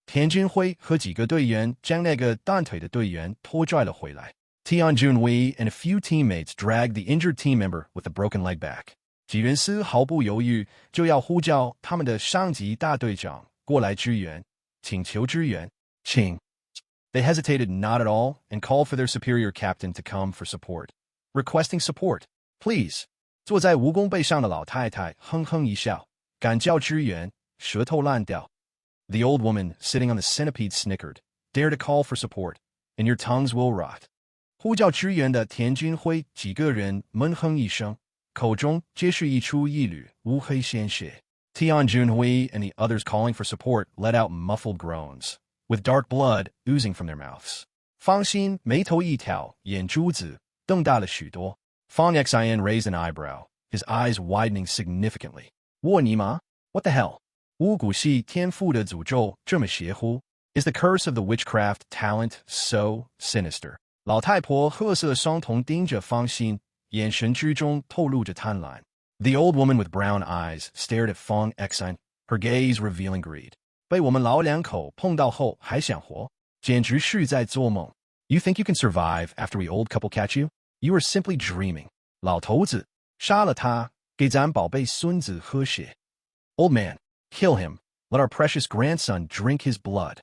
S1: 田军辉和几个队员将那个断腿的队员拖拽了回来. Tian Junhui and a few teammates dragged the injured team member with the broken leg back. 几人丝毫不犹豫，就要呼叫他们的上级大队长过来支援，请求支援，请. They hesitated not at all and called for their superior captain to come for support. Requesting support, please. 坐在蜈蚣背上的老太太哼哼一笑，敢叫支援，舌头烂掉. The old woman sitting on the centipede snickered. Dare to call for support, and your tongues will rot. 呼叫支援的田军辉几个人闷哼一声，口中皆是一出一缕乌黑鲜血. Tian Junhui and the others calling for support let out muffled groans, with dark blood oozing from their mouths. 方心眉头一挑，眼珠子瞪大了许多. Fong Xian raised an eyebrow, his eyes widening significantly. 沃尼玛? What the hell? 巫蛊系天赋的诅咒这么邪乎? Is the curse of the witchcraft talent so sinister? 老太婆褐色双瞳盯着方心，眼神之中透露着贪婪. The old woman with brown eyes stared at Fong Xian, her gaze revealing greed. 被我们老两口碰到后还想活，简直是在做梦. You think you can survive after we old couple catch you? You are simply dreaming. 老头子，杀了他，给咱宝贝孙子喝血. Old man, kill him. Let our precious grandson drink his blood.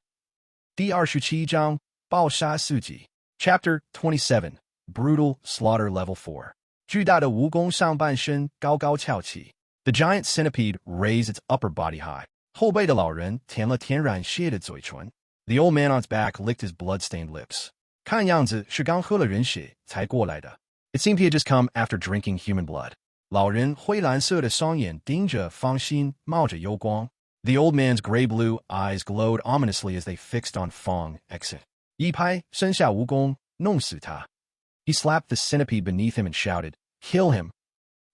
S1: 第27章，暴杀四级. Chapter 27, Brutal Slaughter Level 4. 巨大的蜈蚣上半身高高翘起. The giant centipede raised its upper body high. 后背的老人舔了舔染血的嘴唇. The old man on its back licked his blood-stained lips. 看样子是刚喝了人血才过来的. It seemed he had just come after drinking human blood. 老人灰蓝色的双眼盯着方心，冒着幽光. The old man's gray-blue eyes glowed ominously as they fixed on Fong Xian. 一拍身下蜈蚣，弄死他. He slapped the centipede beneath him and shouted, "Kill him!"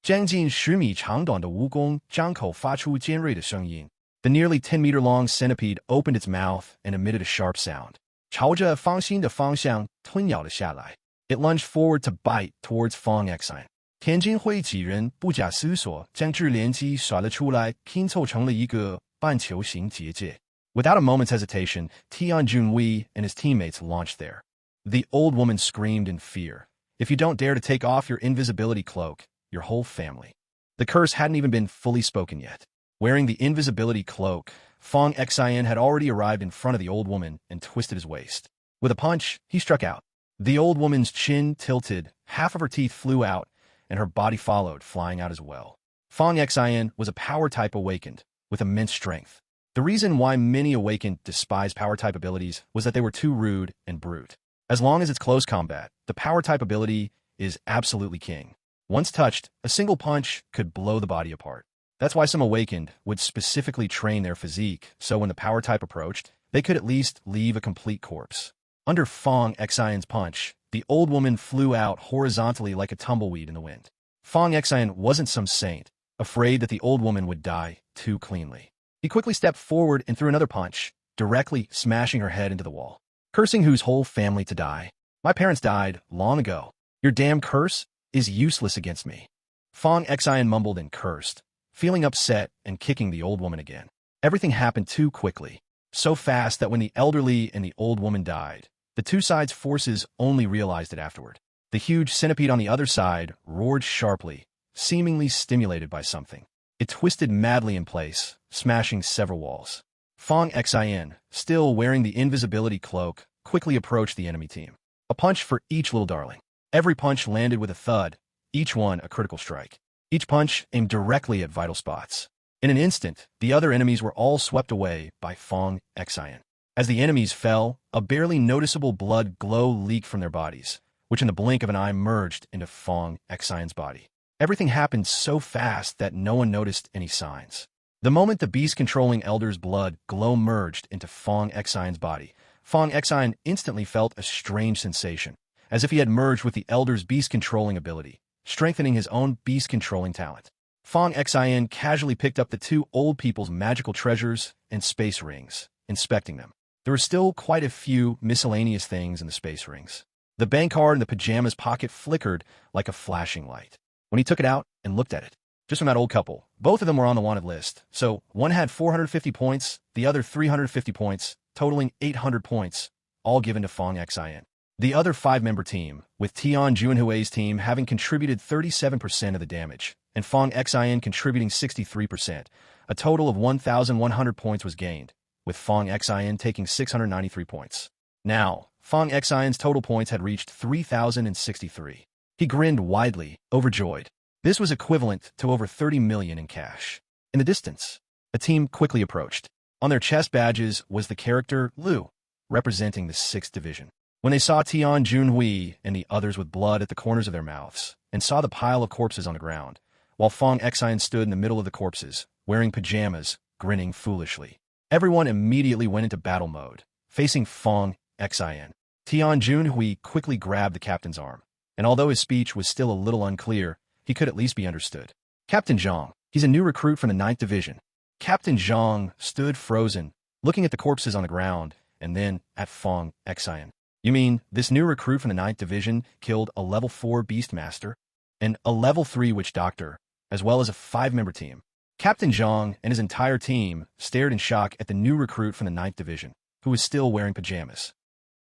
S1: 将近10米长短的蜈蚣张口发出尖锐的声音. The nearly 10-meter-long centipede opened its mouth and emitted a sharp sound. 朝着方心的方向吞咬了下来. It lunged forward to bite towards Fong Xian. 田金辉几人不假思索将制连击甩了出来，拼凑成了一个半球形结界. Without a moment's hesitation, Tian Junhui and his teammates launched there. The old woman screamed in fear. If you don't dare to take off your invisibility cloak, your whole family. The curse hadn't even been fully spoken yet. Wearing the invisibility cloak, Fong Xian had already arrived in front of the old woman and twisted his waist. With a punch, he struck out. The old woman's chin tilted, half of her teeth flew out, and her body followed, flying out as well. Fong Xian was a power type awakened, with immense strength. The reason why many awakened despise power type abilities was that they were too rude and brute. As long as it's close combat, the power type ability is absolutely king. Once touched, a single punch could blow the body apart. That's why some awakened would specifically train their physique, so when the power type approached, they could at least leave a complete corpse. Under Fong Xian's punch, the old woman flew out horizontally like a tumbleweed in the wind. Fong Xian wasn't some saint. afraid that the old woman would die too cleanly. He quickly stepped forward and threw another punch, directly smashing her head into the wall, cursing whose whole family to die. My parents died long ago. Your damn curse is useless against me. Fong Xian mumbled and cursed, feeling upset and kicking the old woman again. Everything happened too quickly, so fast that when the elderly and the old woman died, the two sides' forces only realized it afterward. The huge centipede on the other side roared sharply, seemingly stimulated by something. It twisted madly in place, smashing several walls. Fong Xian, still wearing the invisibility cloak, quickly approached the enemy team. A punch for each little darling. Every punch landed with a thud, each one a critical strike. Each punch aimed directly at vital spots. In an instant, the other enemies were all swept away by Fong Xian. As the enemies fell, a barely noticeable blood glow leaked from their bodies, which in the blink of an eye merged into Fong Xian's body. Everything happened so fast that no one noticed any signs. The moment the beast-controlling elder's blood glow merged into Fong Xian's body, Fong Xian instantly felt a strange sensation, as if he had merged with the elder's beast-controlling ability, strengthening his own beast-controlling talent. Fong Xian casually picked up the two old people's magical treasures and space rings, inspecting them. There were still quite a few miscellaneous things in the space rings. The bank card in the pajama's pocket flickered like a flashing light when he took it out and looked at it. Just from that old couple, both of them were on the wanted list, so one had 450 points, the other 350 points, totaling 800 points, all given to Fong Xian. The other five-member team, with Tian Junhui's team having contributed 37% of the damage, and Fong Xian contributing 63%, a total of 1,100 points was gained, with Fong Xian taking 693 points. Now, Fong Xian's total points had reached 3,063. He grinned widely, overjoyed. This was equivalent to over 30 million in cash. In the distance, a team quickly approached. On their chest badges was the character Lu, representing the 6th Division. When they saw Tian Junhui and the others with blood at the corners of their mouths, and saw the pile of corpses on the ground, while Fong Xian stood in the middle of the corpses, wearing pajamas, grinning foolishly, everyone immediately went into battle mode, facing Fong Xian. Tian Junhui quickly grabbed the captain's arm, and although his speech was still a little unclear, he could at least be understood. Captain Zhang, he's a new recruit from the 9th Division. Captain Zhang stood frozen, looking at the corpses on the ground, and then at Fong Xian. You mean, this new recruit from the 9th Division killed a level 4 Beastmaster, and a level 3 Witch Doctor, as well as a 5-member team? Captain Zhang and his entire team stared in shock at the new recruit from the 9th Division, who was still wearing pajamas.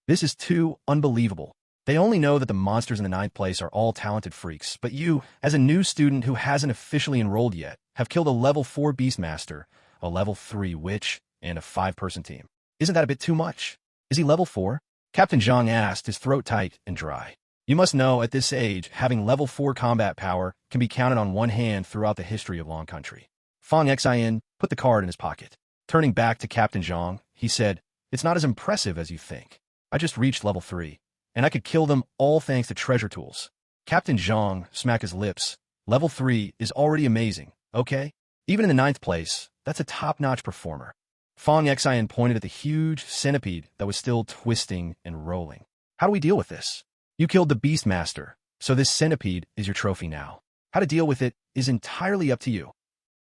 S1: This is too unbelievable. They only know that the monsters in the 9th place are all talented freaks, but you, as a new student who hasn't officially enrolled yet, have killed a level 4 Beastmaster, a level 3 Witch, and a 5-person team. Isn't that a bit too much? Is he level 4? Captain Zhang asked, his throat tight and dry. You must know, at this age, having level 4 combat power can be counted on one hand throughout the history of Long Country. Fong Xian put the card in his pocket. Turning back to Captain Zhang, he said, It's not as impressive as you think. I just reached level 3. And I could kill them all thanks to treasure tools. Captain Zhang smacked his lips. Level 3 is already amazing, okay? Even in the 9th place, that's a top-notch performer. Fong Xian pointed at the huge centipede that was still twisting and rolling. How do we deal with this? You killed the Beastmaster, so this centipede is your trophy now. How to deal with it is entirely up to you.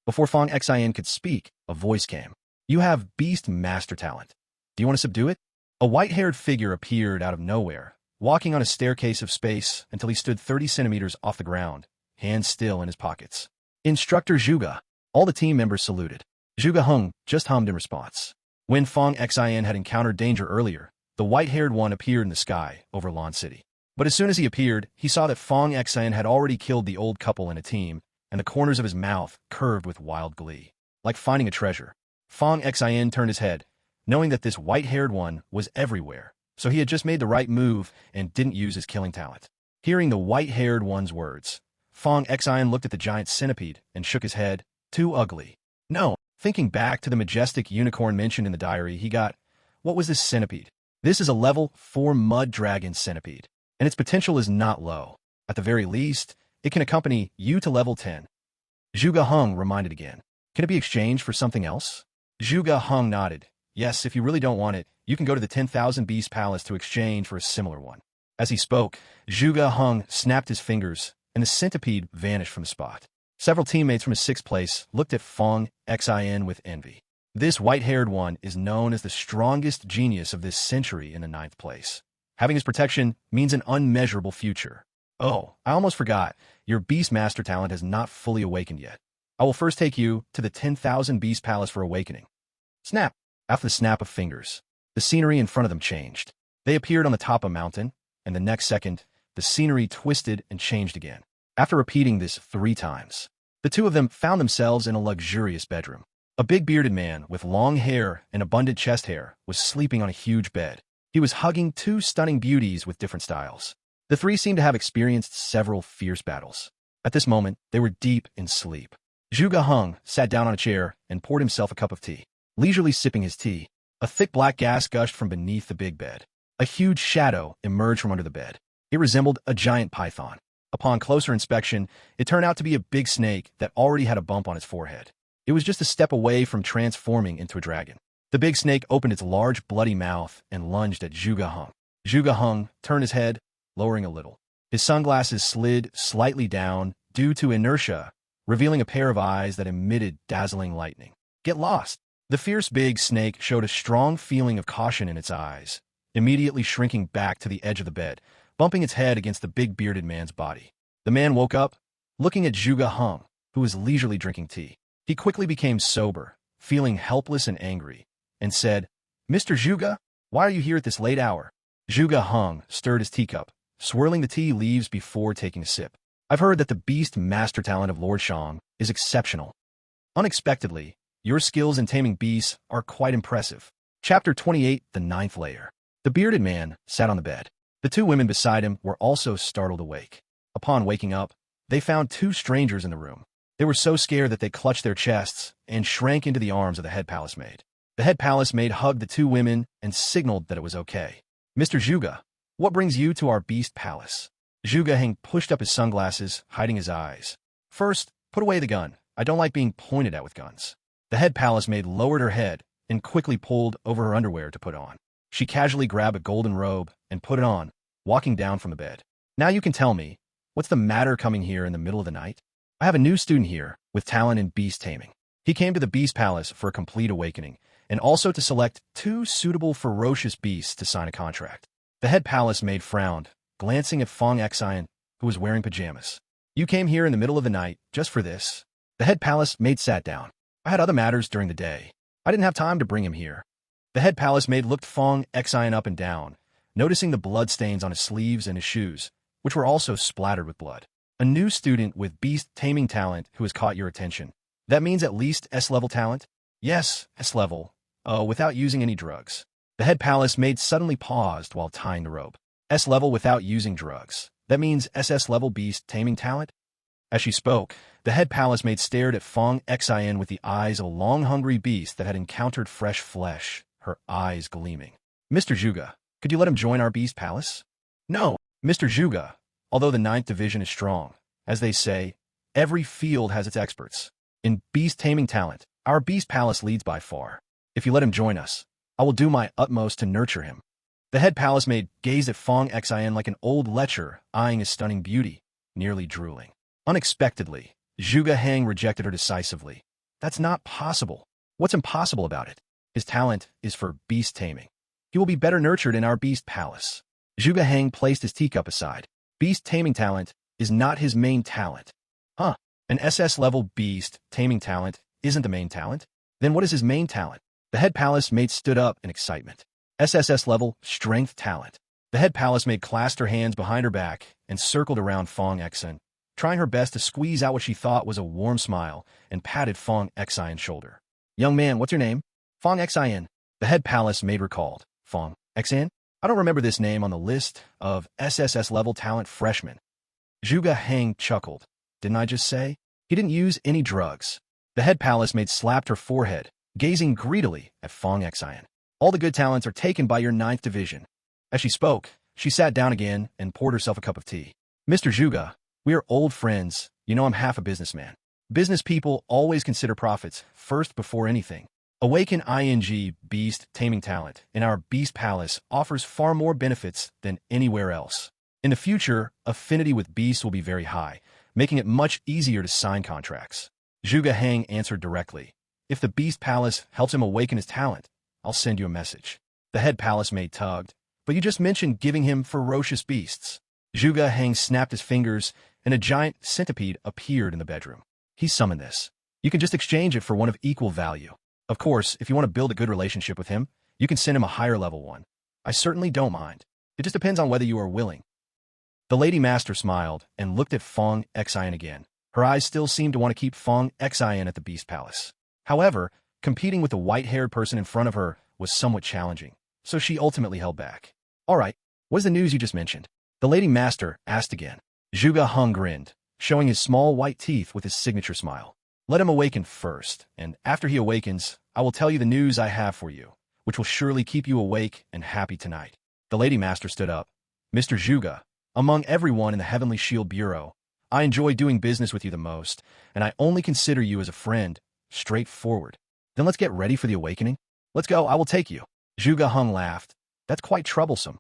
S1: Before Fong Xian could speak, a voice came. You have Beastmaster talent. Do you want to subdue it? A white-haired figure appeared out of nowhere, walking on a staircase of space until he stood 30 centimeters off the ground, hands still in his pockets. Instructor Zhuge. All the team members saluted. Zhuge Heng just hummed in response. When Fong Xian had encountered danger earlier, the white-haired one appeared in the sky over Lan City. But as soon as he appeared, he saw that Fong Xian had already killed the old couple in a team, and the corners of his mouth curved with wild glee. Like finding a treasure. Fong Xian turned his head, knowing that this white-haired one was everywhere. So he had just made the right move and didn't use his killing talent. Hearing the white-haired one's words, Fong Xian looked at the giant centipede and shook his head. Too ugly. No, thinking back to the majestic unicorn mentioned in the diary he got, what was this centipede? This is a level 4 mud dragon centipede, and its potential is not low. At the very least, it can accompany you to level 10. Zhuge Heng reminded again. Can it be exchanged for something else? Zhuge Heng nodded. Yes, if you really don't want it, you can go to the 10,000 Beast Palace to exchange for a similar one. As he spoke, Zhuge Heng snapped his fingers, and the centipede vanished from the spot. Several teammates from his 6th place looked at Fong Xin with envy. This white-haired one is known as the strongest genius of this century in the 9th place. Having his protection means an unmeasurable future. Oh, I almost forgot. Your Beast Master talent has not fully awakened yet. I will first take you to the 10,000 Beast Palace for awakening. Snap! After the snap of fingers, the scenery in front of them changed. They appeared on the top of a mountain, and the next second, the scenery twisted and changed again. After repeating this 3 times, the two of them found themselves in a luxurious bedroom. A big bearded man with long hair and abundant chest hair was sleeping on a huge bed. He was hugging 2 stunning beauties with different styles. The 3 seemed to have experienced several fierce battles. At this moment, they were deep in sleep. Zhuge Heng sat down on a chair and poured himself a cup of tea. Leisurely sipping his tea, a thick black gas gushed from beneath the big bed. A huge shadow emerged from under the bed. It resembled a giant python. Upon closer inspection, it turned out to be a big snake that already had a bump on its forehead. It was just a step away from transforming into a dragon. The big snake opened its large, bloody mouth and lunged at Zhuge Heng. Zhuge Heng turned his head, lowering a little. His sunglasses slid slightly down due to inertia, revealing a pair of eyes that emitted dazzling lightning. Get lost! The fierce big snake showed a strong feeling of caution in its eyes, immediately shrinking back to the edge of the bed, bumping its head against the big bearded man's body. The man woke up, looking at Zhuge Heng, who was leisurely drinking tea. He quickly became sober, feeling helpless and angry, and said, "Mr. Zhuge, why are you here at this late hour?" Zhuge Heng stirred his teacup, swirling the tea leaves before taking a sip. "I've heard that the Beast Master talent of Lord Shang is exceptional. Unexpectedly, your skills in taming beasts are quite impressive." Chapter 28, The 9th Layer. The bearded man sat on the bed. The 2 women beside him were also startled awake. Upon waking up, they found 2 strangers in the room. They were so scared that they clutched their chests and shrank into the arms of the head palace maid. The head palace maid hugged the 2 women and signaled that it was okay. "Mr. Zhuge, what brings you to our beast palace?" Zhuge Heng pushed up his sunglasses, hiding his eyes. "First, put away the gun. I don't like being pointed at with guns." The head palace maid lowered her head and quickly pulled over her underwear to put on. She casually grabbed a golden robe and put it on, walking down from the bed. "Now you can tell me, what's the matter coming here in the middle of the night? I have a new student here with talent in beast taming. He came to the beast palace for a complete awakening, and also to select 2 suitable ferocious beasts to sign a contract." The head palace maid frowned, glancing at Fong Xin, who was wearing pajamas. "You came here in the middle of the night just for this?" The head palace maid sat down. "I had other matters during the day. I didn't have time to bring him here." The head palace maid looked Fong Xin up and down, noticing the blood stains on his sleeves and his shoes, which were also splattered with blood. "A new student with beast taming talent who has caught your attention. That means at least S-level talent?" "Yes, S-level. Without using any drugs." The head palace maid suddenly paused while tying the rope. "S-level without using drugs. That means SS-level beast taming talent?" As she spoke, the head palace maid stared at Fong Xin with the eyes of a long-hungry beast that had encountered fresh flesh, her eyes gleaming. "Mr. Zhuge, could you let him join our beast palace?" "No, Mr. Zhuge. Although the 9th division is strong, as they say, every field has its experts. In beast taming talent, our beast palace leads by far. If you let him join us, I will do my utmost to nurture him." The head palace maid gazed at Fong Xin like an old lecher eyeing his stunning beauty, nearly drooling. Unexpectedly, Zhuge Heng rejected her decisively. "That's not possible." "What's impossible about it? His talent is for beast taming. He will be better nurtured in our beast palace." Zhuge Heng placed his teacup aside. "Beast taming talent is not his main talent." "Huh? An SS-level beast taming talent isn't the main talent? Then what is his main talent?" The head palace maid stood up in excitement. "SSS-level strength talent." The head palace maid clasped her hands behind her back and circled around Fong Xin, trying her best to squeeze out what she thought was a warm smile, and patted Fong Xin's shoulder. "Young man, what's your name?" "Fong Xin." The head palace maid recalled. "Fong Xin? I don't remember this name on the list of SSS-level talent freshmen." Zhuge Heng chuckled. "Didn't I just say? He didn't use any drugs." The head palace maid slapped her forehead, gazing greedily at Fong Xin. "All the good talents are taken by your 9th division." As she spoke, she sat down again and poured herself a cup of tea. "Mr. Zhuge, we are old friends. You know I'm half a businessman. Business people always consider profits first before anything. Awaken ing beast taming talent in our beast palace offers far more benefits than anywhere else. In the future, affinity with beasts will be very high, making it much easier to sign contracts. Zhuge Hang answered directly. If the Beast Palace helps him awaken his talent, I'll send you a message. The head palace maid tugged. But you just mentioned giving him ferocious beasts. Zhuge Hang snapped his fingers, and a giant centipede appeared in the bedroom. He summoned this. You can just exchange it for one of equal value. Of course, if you want to build a good relationship with him, you can send him a higher level one. I certainly don't mind. It just depends on whether you are willing. The Lady Master smiled and looked at Fong Xian again. Her eyes still seemed to want to keep Fong Xian at the Beast Palace. However, competing with the white-haired person in front of her was somewhat challenging, so she ultimately held back. All right, what is the news you just mentioned? The Lady Master asked again. Zhuge Hang grinned, showing his small white teeth with his signature smile. Let him awaken first, and after he awakens, I will tell you the news I have for you, which will surely keep you awake and happy tonight. The Lady Master stood up. Mr. Zhuge, among everyone in the Heavenly Shield Bureau, I enjoy doing business with you the most, and I only consider you as a friend, straightforward. Then let's get ready for the awakening. Let's go, I will take you. Zhuge Hang laughed. That's quite troublesome.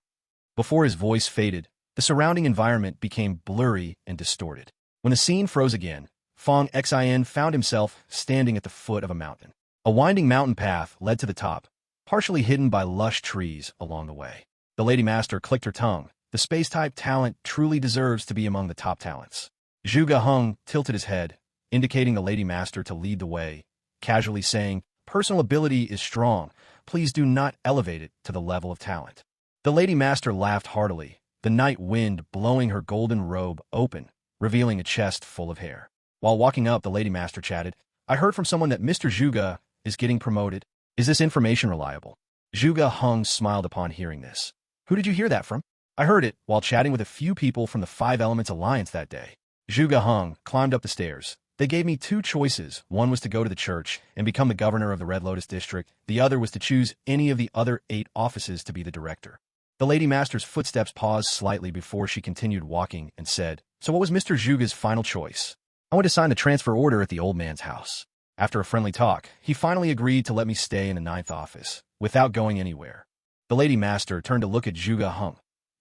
S1: Before his voice faded, the surrounding environment became blurry and distorted. When the scene froze again, Fong Xian found himself standing at the foot of a mountain. A winding mountain path led to the top, partially hidden by lush trees along the way. The Lady Master clicked her tongue. The space-type talent truly deserves to be among the top talents. Zhuge Hang tilted his head, indicating the Lady Master to lead the way, casually saying, personal ability is strong. Please do not elevate it to the level of talent. The Lady Master laughed heartily, the night wind blowing her golden robe open, revealing a chest full of hair. While walking up, the Lady Master chatted, I heard from someone that Mr. Zhuge is getting promoted. Is this information reliable? Zhuge Hang smiled upon hearing this. Who did you hear that from? I heard it while chatting with a few people from the Five Elements Alliance that day. Zhuge Hang climbed up the stairs. They gave me two choices. One was to go to the church and become the governor of the Red Lotus District. The other was to choose any of the other 8 offices to be the director. The Lady Master's footsteps paused slightly before she continued walking and said, So what was Mr. Zhuge's final choice? I went to sign the transfer order at the old man's house. After a friendly talk, he finally agreed to let me stay in the 9th office, without going anywhere. The Lady Master turned to look at Zhuge Hang.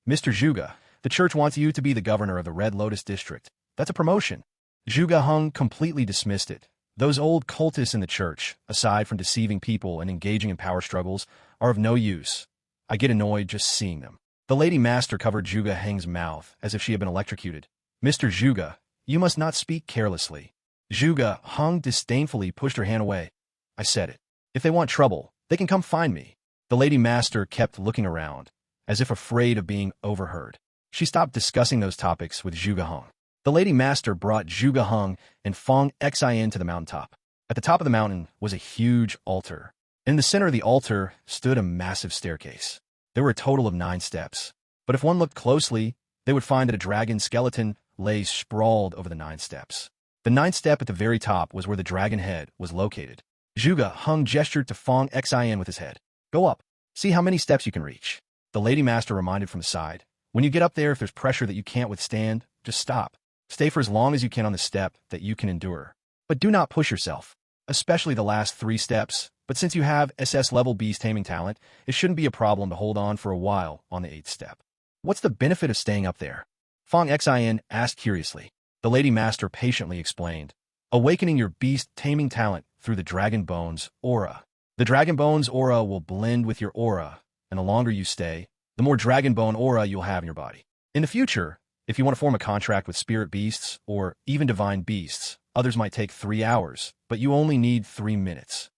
S1: Mr. Zhuge, the church wants you to be the governor of the Red Lotus District. That's a promotion. Zhuge Hang completely dismissed it. Those old cultists in the church, aside from deceiving people and engaging in power struggles, are of no use. I get annoyed just seeing them. The Lady Master covered Zhuge Hang's mouth as if she had been electrocuted. Mr. Zhuge, you must not speak carelessly. Zhuge Hang disdainfully pushed her hand away. I said it. If they want trouble, they can come find me. The Lady Master kept looking around, as if afraid of being overheard. She stopped discussing those topics with Zhuge Hang. The Lady Master brought Zhuge Hang and Fong Xian to the mountaintop. At the top of the mountain was a huge altar. In the center of the altar stood a massive staircase. There were a total of 9 steps. But if one looked closely, they would find that a dragon skeleton lay sprawled over the 9 steps. The 9th step at the very top was where the dragon head was located. Zhuge Hang gestured to Fong Xian with his head. Go up. See how many steps you can reach. The Lady Master reminded from the side. When you get up there, if there's pressure that you can't withstand, just stop. Stay for as long as you can on the step that you can endure. But do not push yourself, especially the last 3 steps. But since you have SS-level beast taming talent, it shouldn't be a problem to hold on for a while on the 8th step. What's the benefit of staying up there? Fong Xian asked curiously. The Lady Master patiently explained. Awakening your beast taming talent through the Dragon Bones aura. The Dragon Bones aura will blend with your aura, and the longer you stay, the more Dragon Bone aura you'll have in your body. In the future, if you want to form a contract with spirit beasts or even divine beasts, others might take 3 hours, but you only need 3 minutes.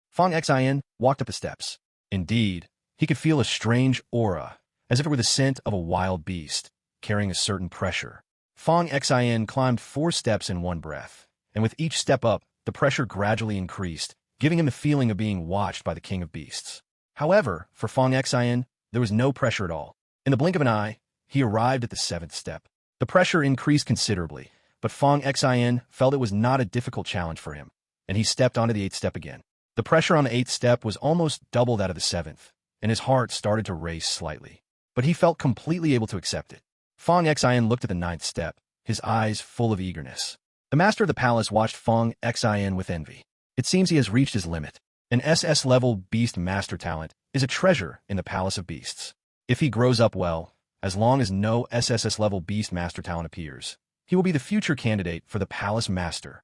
S1: Fong Xian walked up the steps. Indeed, he could feel a strange aura, as if it were the scent of a wild beast, carrying a certain pressure. Fong Xian climbed 4 steps in one breath, and with each step up, the pressure gradually increased, giving him the feeling of being watched by the King of Beasts. However, for Fong Xian, there was no pressure at all. In the blink of an eye, he arrived at the 7th step. The pressure increased considerably, but Fong Xian felt it was not a difficult challenge for him, and he stepped onto the 8th step again. The pressure on the 8th step was almost double that of the 7th, and his heart started to race slightly. But he felt completely able to accept it. Fong Xian looked at the 9th step, his eyes full of eagerness. The master of the palace watched Fong Xian with envy. It seems he has reached his limit. An SS-level beast master talent is a treasure in the Palace of Beasts. If he grows up well, as long as no SSS-level beast master talent appears, He will be the future candidate for the Palace Master.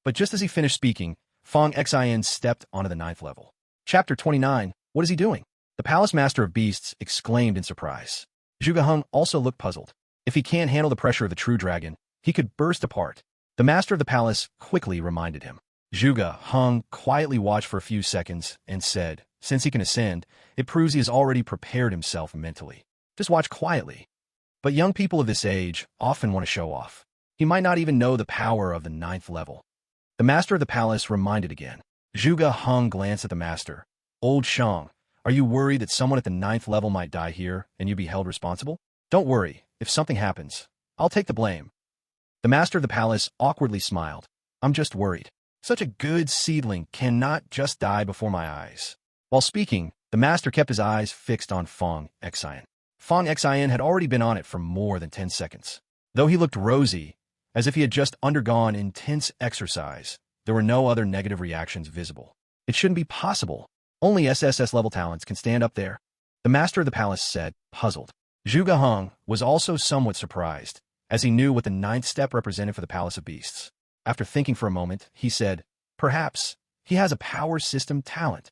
S1: But just as he finished speaking, Fong Xian stepped onto the 9th level. Chapter 29. What is he doing? The Palace Master of Beasts exclaimed in surprise. Zhuge Heng also looked puzzled. If he can't handle the pressure of the true dragon, he could burst apart. The Master of the Palace quickly reminded him. Zhuge Heng quietly watched for a few seconds and said, since he can ascend, it proves he has already prepared himself mentally. Just watch quietly. But young people of this age often want to show off. He might not even know the power of the 9th level. The Master of the Palace reminded again. Zhuge Heng glanced at the Master. Old Shang, are you worried that someone at the 9th level might die here and you be held responsible? Don't worry, if something happens, I'll take the blame. The Master of the Palace awkwardly smiled. I'm just worried. Such a good seedling cannot just die before my eyes. While speaking, the Master kept his eyes fixed on Fong Xian. Fong Xian had already been on it for more than 10 seconds. Though he looked rosy, as if he had just undergone intense exercise, there were no other negative reactions visible. It shouldn't be possible. Only SSS-level talents can stand up there. The Master of the Palace said, puzzled. Zhuge Heng was also somewhat surprised, as he knew what the 9th step represented for the Palace of Beasts. After thinking for a moment, he said, perhaps he has a power system talent.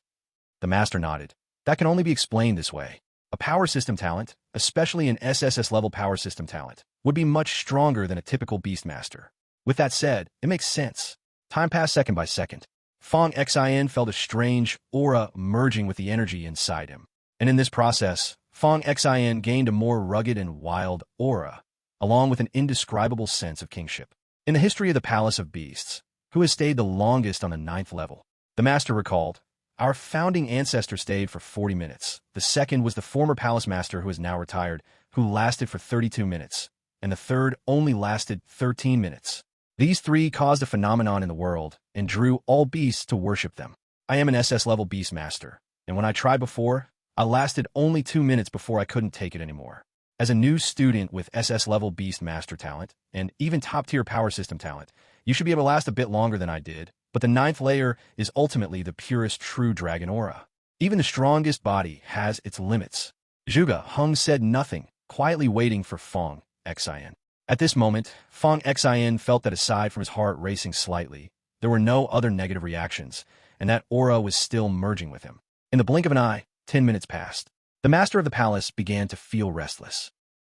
S1: The Master nodded. That can only be explained this way. A power system talent, especially an SSS-level power system talent, would be much stronger than a typical Beastmaster. With that said, it makes sense. Time passed second by second. Fong Xian felt a strange aura merging with the energy inside him. And in this process, Fong Xian gained a more rugged and wild aura, along with an indescribable sense of kingship. In the history of the Palace of Beasts, who has stayed the longest on the 9th level? The Master recalled, our founding ancestor stayed for 40 minutes. The second was the former Palace Master who is now retired, who lasted for 32 minutes, and the third only lasted 13 minutes. These three caused a phenomenon in the world and drew all beasts to worship them. I am an SS-level Beast Master, and when I tried before, I lasted only 2 minutes before I couldn't take it anymore. As a new student with SS-level Beast Master talent, and even top-tier power system talent, you should be able to last a bit longer than I did, but the 9th layer is ultimately the purest true dragon aura. Even the strongest body has its limits. Zhuge Heng said nothing, quietly waiting for Fong Xian. At this moment, Fong Xian felt that aside from his heart racing slightly, there were no other negative reactions, and that aura was still merging with him. In the blink of an eye, 10 minutes passed. The Master of the Palace began to feel restless.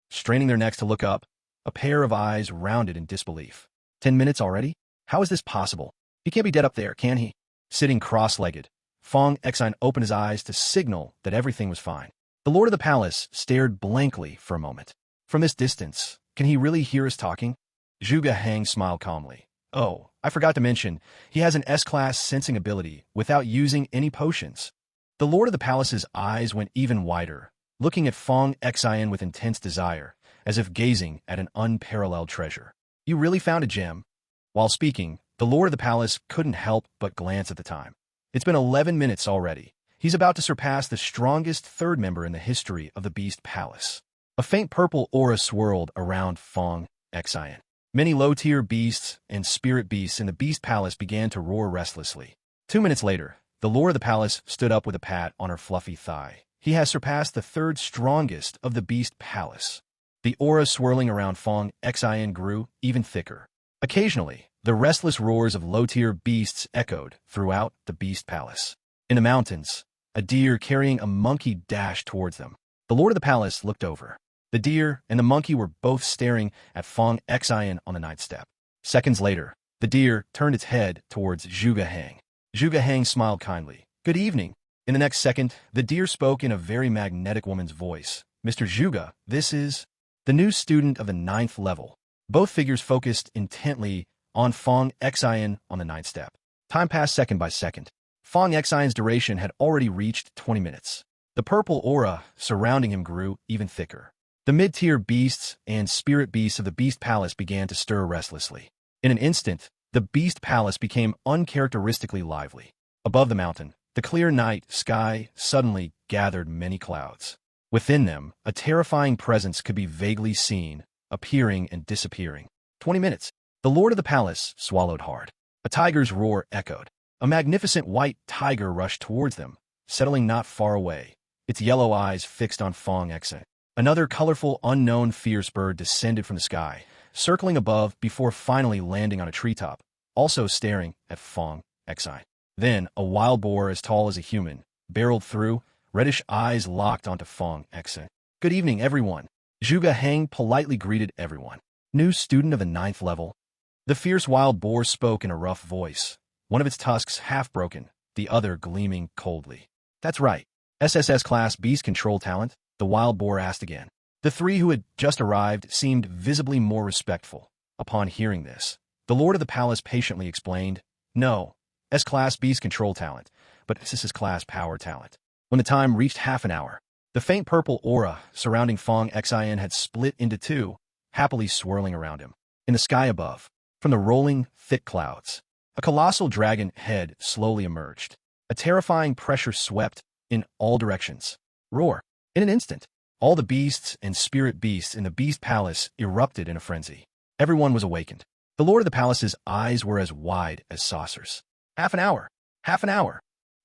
S1: Straining their necks to look up, a pair of eyes rounded in disbelief. 10 minutes already? How is this possible? He can't be dead up there, can he? Sitting cross-legged, Fong Xian opened his eyes to signal that everything was fine. The Lord of the Palace stared blankly for a moment. From this distance, can he really hear us talking? Zhuge Heng smiled calmly. Oh, I forgot to mention, he has an S-class sensing ability without using any potions. The Lord of the Palace's eyes went even wider, looking at Fong Xian with intense desire, as if gazing at an unparalleled treasure. You really found a gem? While speaking, the Lord of the Palace couldn't help but glance at the time. It's been 11 minutes already. He's about to surpass the strongest third member in the history of the Beast Palace. A faint purple aura swirled around Fong Xian. Many low-tier beasts and spirit beasts in the Beast Palace began to roar restlessly. 2 minutes later, the Lord of the Palace stood up with a pat on her fluffy thigh. He has surpassed the third strongest of the Beast Palace. The aura swirling around Fong Xian grew even thicker. Occasionally, the restless roars of low-tier beasts echoed throughout the Beast Palace. In the mountains, a deer carrying a monkey dashed towards them. The Lord of the Palace looked over. The deer and the monkey were both staring at Fong Xian on the 9th step. Seconds later, the deer turned its head towards Zhuge Heng. Zhuge Heng smiled kindly. Good evening. In the next second, the deer spoke in a very magnetic woman's voice. Mr. Zhuge, this is the new student of the 9th level. Both figures focused intently on Fong Xian on the 9th step. Time passed second by second. Fong Xian's duration had already reached 20 minutes. The purple aura surrounding him grew even thicker. The mid-tier beasts and spirit beasts of the Beast Palace began to stir restlessly. In an instant, the Beast Palace became uncharacteristically lively. Above the mountain, the clear night sky suddenly gathered many clouds. Within them, a terrifying presence could be vaguely seen, appearing and disappearing. 20 minutes. The Lord of the Palace swallowed hard. A tiger's roar echoed. A magnificent white tiger rushed towards them, settling not far away, its yellow eyes fixed on Fong Xian. Another colorful, unknown fierce bird descended from the sky, circling above before finally landing on a treetop, also staring at Fong Xi. Then, a wild boar as tall as a human barreled through, reddish eyes locked onto Fong Xi. "Good evening, everyone." Zhuge Heng politely greeted everyone. "New student of the 9th level?" The fierce wild boar spoke in a rough voice, one of its tusks half broken, the other gleaming coldly. "That's right. SSS Class Beast Control Talent?" the wild boar asked again. The three who had just arrived seemed visibly more respectful. Upon hearing this, the Lord of the Palace patiently explained, "No, S-Class Beast Control Talent, but SSS Class Power Talent." When the time reached half an hour, the faint purple aura surrounding Fong Xian had split into two, happily swirling around him. In the sky above, from the rolling, thick clouds, a colossal dragon head slowly emerged. A terrifying pressure swept in all directions. Roar! In an instant, all the beasts and spirit beasts in the Beast Palace erupted in a frenzy. Everyone was awakened. The Lord of the Palace's eyes were as wide as saucers. Half an hour!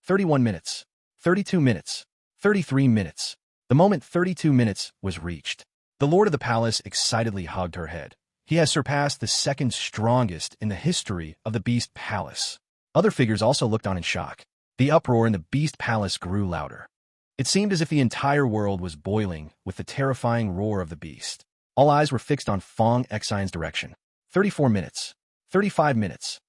S1: 31 minutes, 32 minutes, 33 minutes. The moment 32 minutes was reached, the Lord of the Palace excitedly hugged her head. He has surpassed the second strongest in the history of the Beast Palace. Other figures also looked on in shock. The uproar in the Beast Palace grew louder. It seemed as if the entire world was boiling with the terrifying roar of the beast. All eyes were fixed on Fong Xian's direction. 34 minutes. 35 minutes.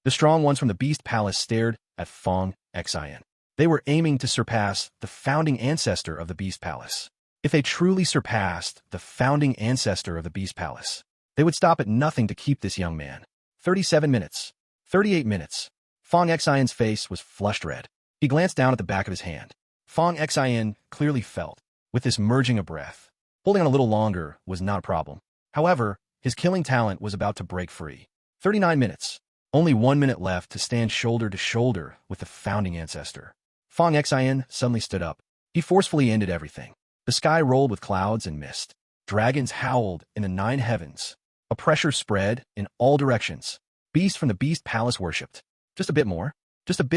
S1: The strong ones from the Beast Palace stared at Fong Xian. They were aiming to surpass the founding ancestor of the Beast Palace. If they truly surpassed the founding ancestor of the Beast Palace, they would stop at nothing to keep this young man. 37 minutes. 38 minutes. Fong Xian's face was flushed red. He glanced down at the back of his hand. Fong Xian clearly felt, with this merging of breath, holding on a little longer was not a problem. However, his killing talent was about to break free. 39 minutes. Only 1 minute left to stand shoulder to shoulder with the founding ancestor. Fong Xian suddenly stood up. He forcefully ended everything. The sky rolled with clouds and mist. Dragons howled in the 9 heavens. A pressure spread in all directions. Beasts from the Beast Palace worshipped. Just a bit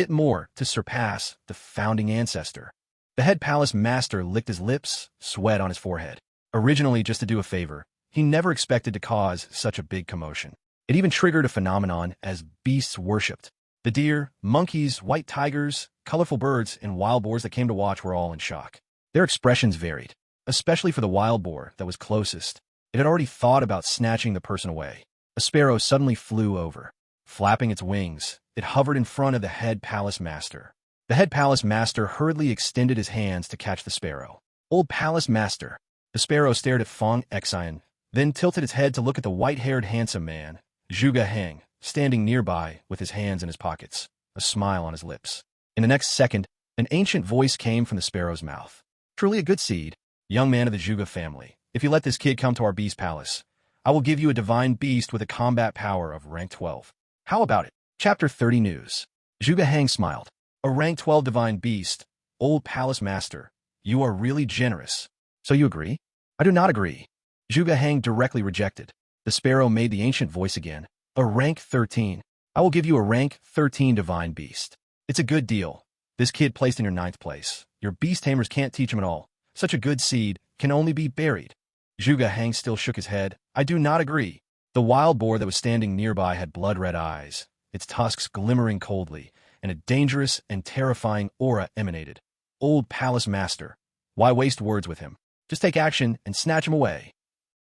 S1: more to surpass the founding ancestor. The head palace master licked his lips, sweat on his forehead. Originally just to do a favor, he never expected to cause such a big commotion. It even triggered a phenomenon as beasts worshipped. The deer, monkeys, white tigers, colorful birds, and wild boars that came to watch were all in shock. Their expressions varied, especially for the wild boar that was closest. It had already thought about snatching the person away. A sparrow suddenly flew over. Flapping its wings, it hovered in front of the head palace master. The head palace master hurriedly extended his hands to catch the sparrow. "Old palace master." The sparrow stared at Fong Xian, then tilted its head to look at the white-haired handsome man, Zhuge Heng, standing nearby with his hands in his pockets, a smile on his lips. In the next second, an ancient voice came from the sparrow's mouth. "Truly a good seed, young man of the Zhuge family. If you let this kid come to our beast palace, I will give you a divine beast with a combat power of rank 12. How about it?" Chapter 30 News. Zhuge Heng smiled. "A rank 12 divine beast, old palace master. You are really generous. So you agree?" "I do not agree." Zhuge Heng directly rejected. The sparrow made the ancient voice again. "A rank 13. I will give you a rank 13 divine beast. It's a good deal. This kid placed in your 9th place. Your beast tamers can't teach him at all. Such a good seed can only be buried." Zhuge Heng still shook his head. "I do not agree." The wild boar that was standing nearby had blood-red eyes, its tusks glimmering coldly, and a dangerous and terrifying aura emanated. "Old palace master, why waste words with him? Just take action and snatch him away."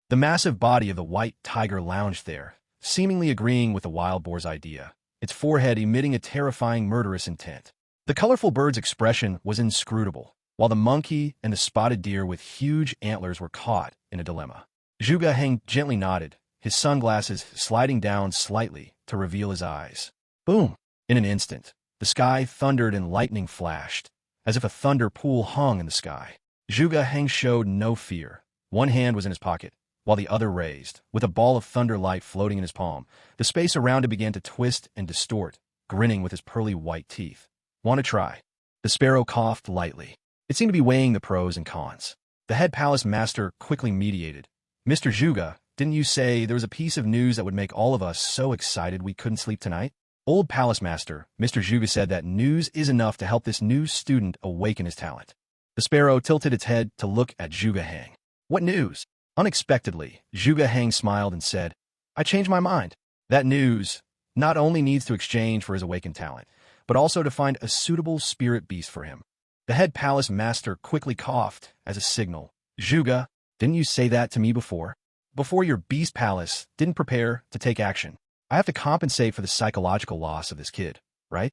S1: The massive body of the white tiger lounged there, seemingly agreeing with the wild boar's idea, its forehead emitting a terrifying murderous intent. The colorful bird's expression was inscrutable, while the monkey and the spotted deer with huge antlers were caught in a dilemma. Zhuge Heng gently nodded, his sunglasses sliding down slightly to reveal his eyes. Boom! In an instant, the sky thundered and lightning flashed, as if a thunder pool hung in the sky. Zhuge Heng showed no fear. One hand was in his pocket, while the other raised, with a ball of thunder light floating in his palm. The space around it began to twist and distort, grinning with his pearly white teeth. "Want to try?" The sparrow coughed lightly. It seemed to be weighing the pros and cons. The head palace master quickly mediated. "Mr. Zhuge, didn't you say there was a piece of news that would make all of us so excited we couldn't sleep tonight?" "Old palace master," Mr. Zhuge said, "that news is enough to help this new student awaken his talent." The sparrow tilted its head to look at Zhuge Heng. "What news?" Unexpectedly, Zhuge Heng smiled and said, I changed my mind. That news not only needs to exchange for his awakened talent, but also to find a suitable spirit beast for him. The head palace master quickly coughed as a signal. Zhuge, didn't you say that to me before? Before your beast palace didn't prepare to take action. I have to compensate for the psychological loss of this kid, right?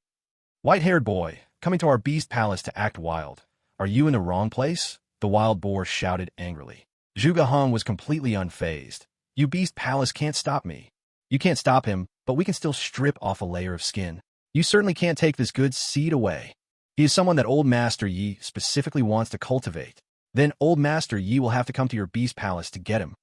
S1: White-haired boy, coming to our beast palace to act wild. Are you in the wrong place? The wild boar shouted angrily. Zhuge Hong was completely unfazed. You beast palace can't stop me. You can't stop him, but we can still strip off a layer of skin. You certainly can't take this good seed away. He is someone that Old Master Yi specifically wants to cultivate. Then Old Master Yi will have to come to your beast palace to get him.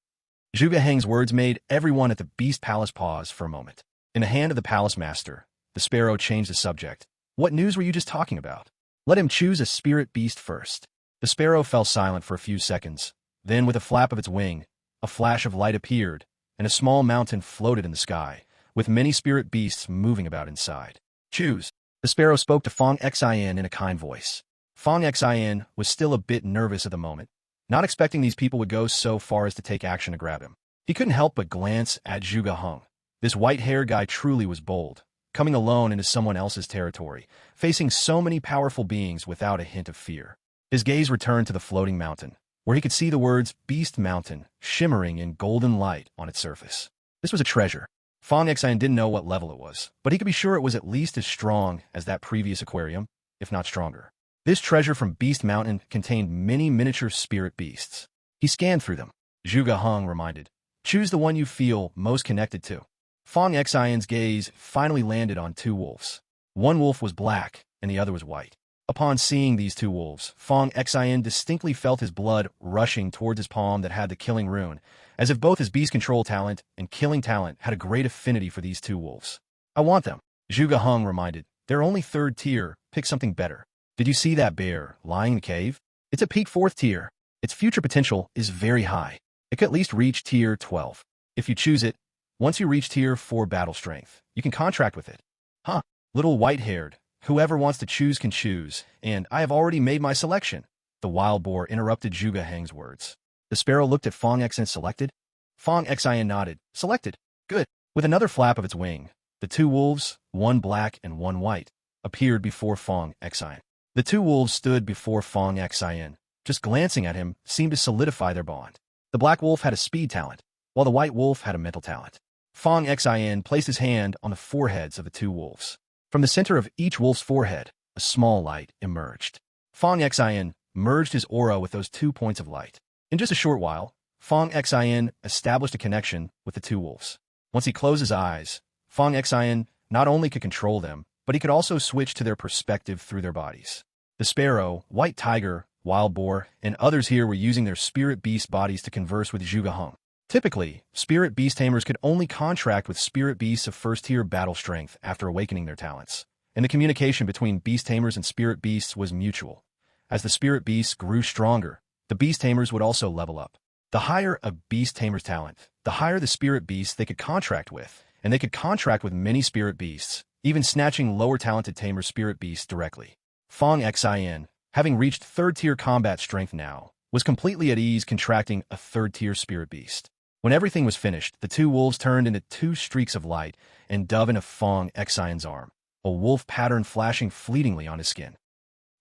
S1: Zhuge Heng's words made everyone at the beast palace pause for a moment. In the hand of the palace master, the sparrow changed the subject. What news were you just talking about? Let him choose a spirit beast first. The sparrow fell silent for a few seconds. Then, with a flap of its wing, a flash of light appeared, and a small mountain floated in the sky, with many spirit beasts moving about inside. Choose. The sparrow spoke to Fong Xian in a kind voice. Fong Xian was still a bit nervous at the moment, not expecting these people would go so far as to take action to grab him. He couldn't help but glance at Zhuge Hong. This white-haired guy truly was bold, coming alone into someone else's territory, facing so many powerful beings without a hint of fear. His gaze returned to the floating mountain, where he could see the words Beast Mountain shimmering in golden light on its surface. This was a treasure. Fong Xian didn't know what level it was, but he could be sure it was at least as strong as that previous aquarium, if not stronger. This treasure from Beast Mountain contained many miniature spirit beasts. He scanned through them. Zhuge Hong reminded, choose the one you feel most connected to. Fong Xian's gaze finally landed on two wolves. One wolf was black, and the other was white. Upon seeing these two wolves, Fong Xian distinctly felt his blood rushing towards his palm that had the killing rune, as if both his beast control talent and killing talent had a great affinity for these two wolves. I want them, Zhuge Hong reminded. They're only 3rd tier, pick something better. Did you see that bear lying in the cave? It's a peak 4th tier. Its future potential is very high. It could at least reach tier 12. If you choose it, once you reach tier 4 battle strength, you can contract with it. Huh, little white-haired. Whoever wants to choose can choose, and I have already made my selection. The wild boar interrupted Zhuge Heng's words. The sparrow looked at Fong Xian. Selected? Fong Xian nodded. Selected. Good. With another flap of its wing, the two wolves, one black and one white, appeared before Fong Xian. The two wolves stood before Fong Xian. Just glancing at him seemed to solidify their bond. The black wolf had a speed talent, while the white wolf had a mental talent. Fong Xian placed his hand on the foreheads of the two wolves. From the center of each wolf's forehead, a small light emerged. Fong Xian merged his aura with those 2 points of light. In just a short while, Fong Xian established a connection with the two wolves. Once he closed his eyes, Fong Xian not only could control them, but he could also switch to their perspective through their bodies. The sparrow, white tiger, wild boar, and others here were using their spirit beast bodies to converse with Zhuge Hong. Typically, spirit beast tamers could only contract with spirit beasts of 1st-tier battle strength after awakening their talents, and the communication between beast tamers and spirit beasts was mutual. As the spirit beasts grew stronger, the beast tamers would also level up. The higher a beast tamer's talent, the higher the spirit beasts they could contract with, and they could contract with many spirit beasts, even snatching lower-talented tamers' spirit beasts directly. Fong Xian, having reached 3rd-tier combat strength now, was completely at ease contracting a 3rd-tier spirit beast. When everything was finished, the two wolves turned into 2 streaks of light and dove into Fong Xian's arm, a wolf pattern flashing fleetingly on his skin.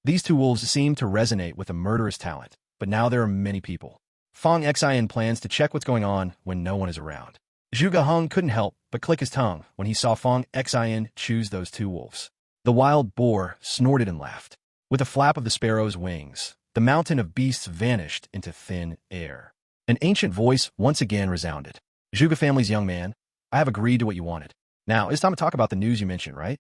S1: These two wolves seemed to resonate with a murderous talent, but now there are many people. Fong Xian plans to check what's going on when no one is around. Zhuge Hong couldn't help but click his tongue when he saw Fong Xian choose those two wolves. The wild boar snorted and laughed. With a flap of the sparrow's wings, the mountain of beasts vanished into thin air. An ancient voice once again resounded. Zhuge family's young man, I have agreed to what you wanted. Now, it's time to talk about the news you mentioned, right?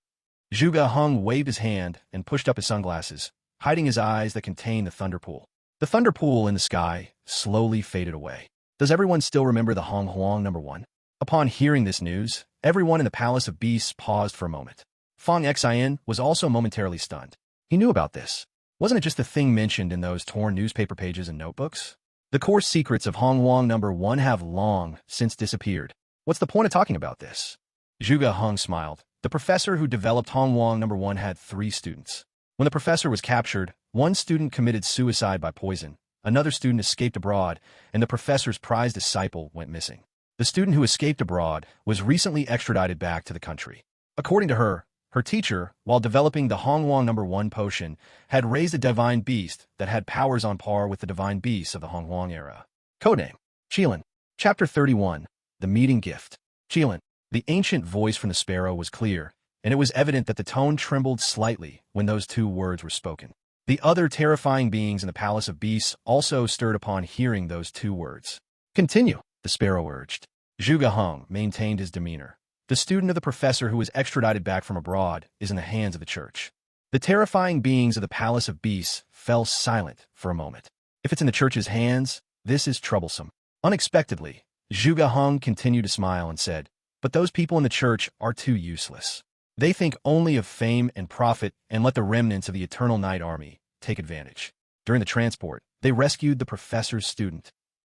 S1: Zhuge Hong waved his hand and pushed up his sunglasses, hiding his eyes that contained the thunder pool. The thunder pool in the sky slowly faded away. Does everyone still remember the Hong Huang number 1? Upon hearing this news, everyone in the Palace of Beasts paused for a moment. Fong Xian was also momentarily stunned. He knew about this. Wasn't it just the thing mentioned in those torn newspaper pages and notebooks? The core secrets of Hong Huang number 1 have long since disappeared. What's the point of talking about this? Zhuge Hong smiled. The professor who developed Hong Huang number 1 had 3 students. When the professor was captured, one student committed suicide by poison, another student escaped abroad, and the professor's prized disciple went missing. The student who escaped abroad was recently extradited back to the country. According to her, her teacher, while developing the Hongwang No. 1 potion, had raised a divine beast that had powers on par with the divine beasts of the Hongwang era. Codename: Qilin. Chapter 31. The Meeting Gift. Qilin. The ancient voice from the sparrow was clear, and it was evident that the tone trembled slightly when those two words were spoken. The other terrifying beings in the Palace of Beasts also stirred upon hearing those two words. Continue, the sparrow urged. Zhuge Heng maintained his demeanor. The student of the professor who was extradited back from abroad is in the hands of the church. The terrifying beings of the Palace of Beasts fell silent for a moment. If it's in the church's hands, this is troublesome. Unexpectedly, Zhuge Heng continued to smile and said, "But those people in the church are too useless. They think only of fame and profit and let the remnants of the Eternal Night Army take advantage." During the transport, they rescued the professor's student.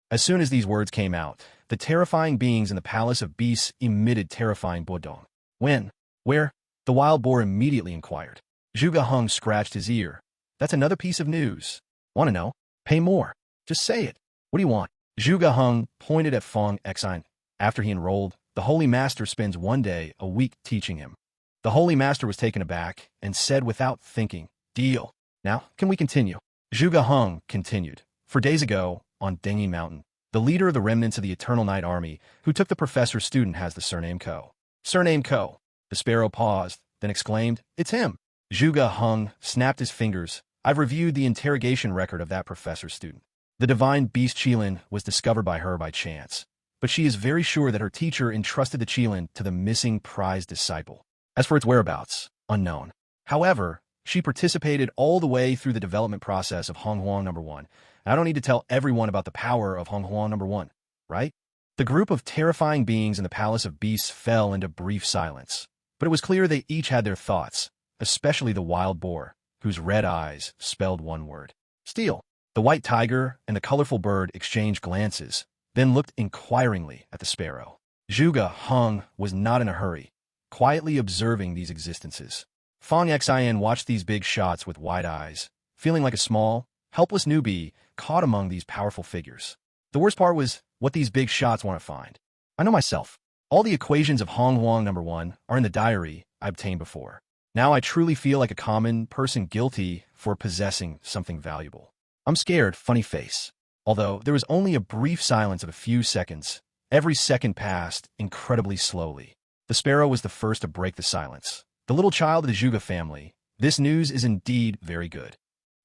S1: As soon as these words came out, the terrifying beings in the Palace of Beasts emitted terrifying bodong. When? Where? The wild boar immediately inquired. Zhuge Heng scratched his ear. That's another piece of news. Want to know? Pay more. Just say it. What do you want? Zhuge Heng pointed at Fong Exine. After he enrolled, the Holy Master spends one day a week teaching him. The Holy Master was taken aback and said without thinking, "Deal. Now, can we continue?" Zhuge Heng continued. For days ago, on Dengyi Mountain, the leader of the remnants of the Eternal Night Army, who took the professor's student, has the surname Ko. Surname Ko. The sparrow paused, then exclaimed, "It's him." Zhuge Heng snapped his fingers. I've reviewed the interrogation record of that professor's student. The divine beast Qilin was discovered by her by chance, but she is very sure that her teacher entrusted the Qilin to the missing prized disciple. As for its whereabouts, unknown. However, she participated all the way through the development process of Hongwang No. 1. I don't need to tell everyone about the power of Hongwang No. 1, right? The group of terrifying beings in the Palace of Beasts fell into brief silence, but it was clear they each had their thoughts, especially the wild boar, whose red eyes spelled one word: steal. The white tiger and the colorful bird exchanged glances, then looked inquiringly at the sparrow. Zhuge Heng was not in a hurry, quietly observing these existences. Fong Xian watched these big shots with wide eyes, feeling like a small, helpless newbie caught among these powerful figures. The worst part was what these big shots want to find. I know myself. All the equations of Hongwang No. 1 are in the diary I obtained before. Now I truly feel like a common person guilty for possessing something valuable. I'm scared, funny face. Although there was only a brief silence of a few seconds, every second passed incredibly slowly. The sparrow was the first to break the silence. The little child of the Zhuge family. This news is indeed very good.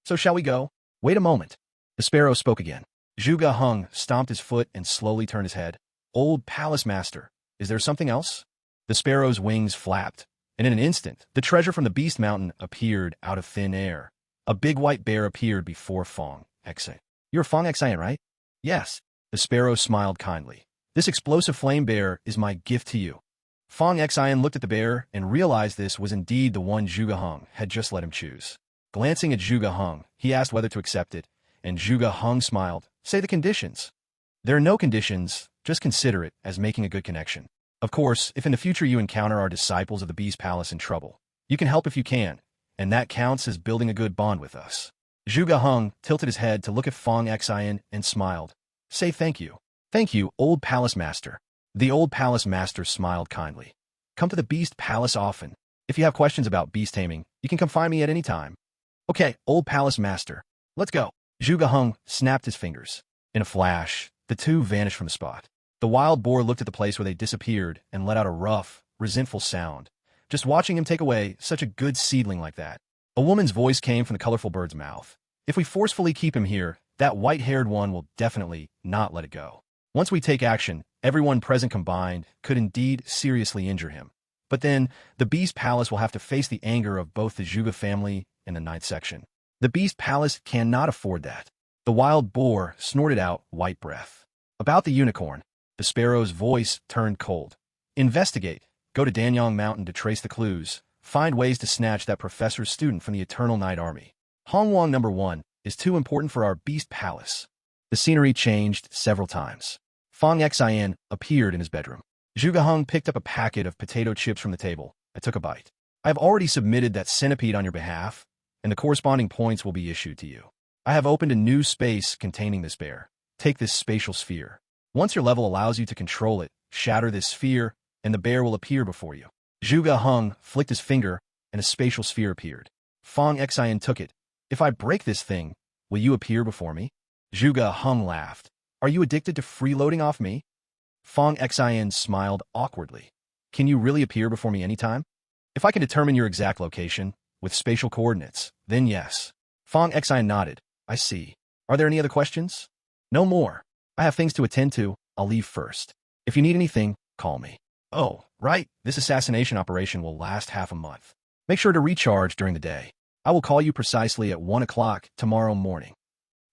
S1: So shall we go? Wait a moment. The sparrow spoke again. Zhuge Heng stomped his foot and slowly turned his head. Old Palace Master, is there something else? The sparrow's wings flapped, and in an instant, the treasure from the Beast Mountain appeared out of thin air. A big white bear appeared before Fong Xian. You're Fong Xian, right? Yes. The sparrow smiled kindly. This explosive flame bear is my gift to you. Fong Xian looked at the bear and realized this was indeed the one Zhuge Heng had just let him choose. Glancing at Zhuge Heng, he asked whether to accept it, and Zhuge Heng smiled. Say the conditions. There are no conditions, just consider it as making a good connection. Of course, if in the future you encounter our disciples of the Beast Palace in trouble, you can help if you can, and that counts as building a good bond with us. Zhuge Heng tilted his head to look at Fong Xian and smiled. Say thank you. Thank you, Old Palace Master. The Old Palace Master smiled kindly. Come to the Beast Palace often. If you have questions about beast taming, you can come find me at any time. Okay, Old Palace Master. Let's go. Zhuge Heng snapped his fingers. In a flash, the two vanished from the spot. The wild boar looked at the place where they disappeared and let out a rough, resentful sound. Just watching him take away such a good seedling like that. A woman's voice came from the colorful bird's mouth. If we forcefully keep him here, that white-haired one will definitely not let it go. Once we take action, everyone present combined could indeed seriously injure him. But then, the Beast Palace will have to face the anger of both the Zhuge family and the Ninth Section. The Beast Palace cannot afford that. The wild boar snorted out white breath. About the unicorn, the sparrow's voice turned cold. Investigate. Go to Danyang Mountain to trace the clues. Find ways to snatch that professor's student from the Eternal Night Army. Hongwang No. 1 is too important for our Beast Palace. The scenery changed several times. Fong Xian appeared in his bedroom. Zhuge Heng picked up a packet of potato chips from the table. I took a bite. I have already submitted that centipede on your behalf, and the corresponding points will be issued to you. I have opened a new space containing this bear. Take this spatial sphere. Once your level allows you to control it, shatter this sphere, and the bear will appear before you. Zhuge Heng flicked his finger, and a spatial sphere appeared. Fong Xian took it. If I break this thing, will you appear before me? Zhuge Heng laughed. Are you addicted to freeloading off me? Fong Xian smiled awkwardly. Can you really appear before me anytime? If I can determine your exact location, with spatial coordinates, then yes. Fong Xian nodded. I see. Are there any other questions? No more. I have things to attend to. I'll leave first. If you need anything, call me. Oh, right. This assassination operation will last half a month. Make sure to recharge during the day. I will call you precisely at 1 o'clock tomorrow morning.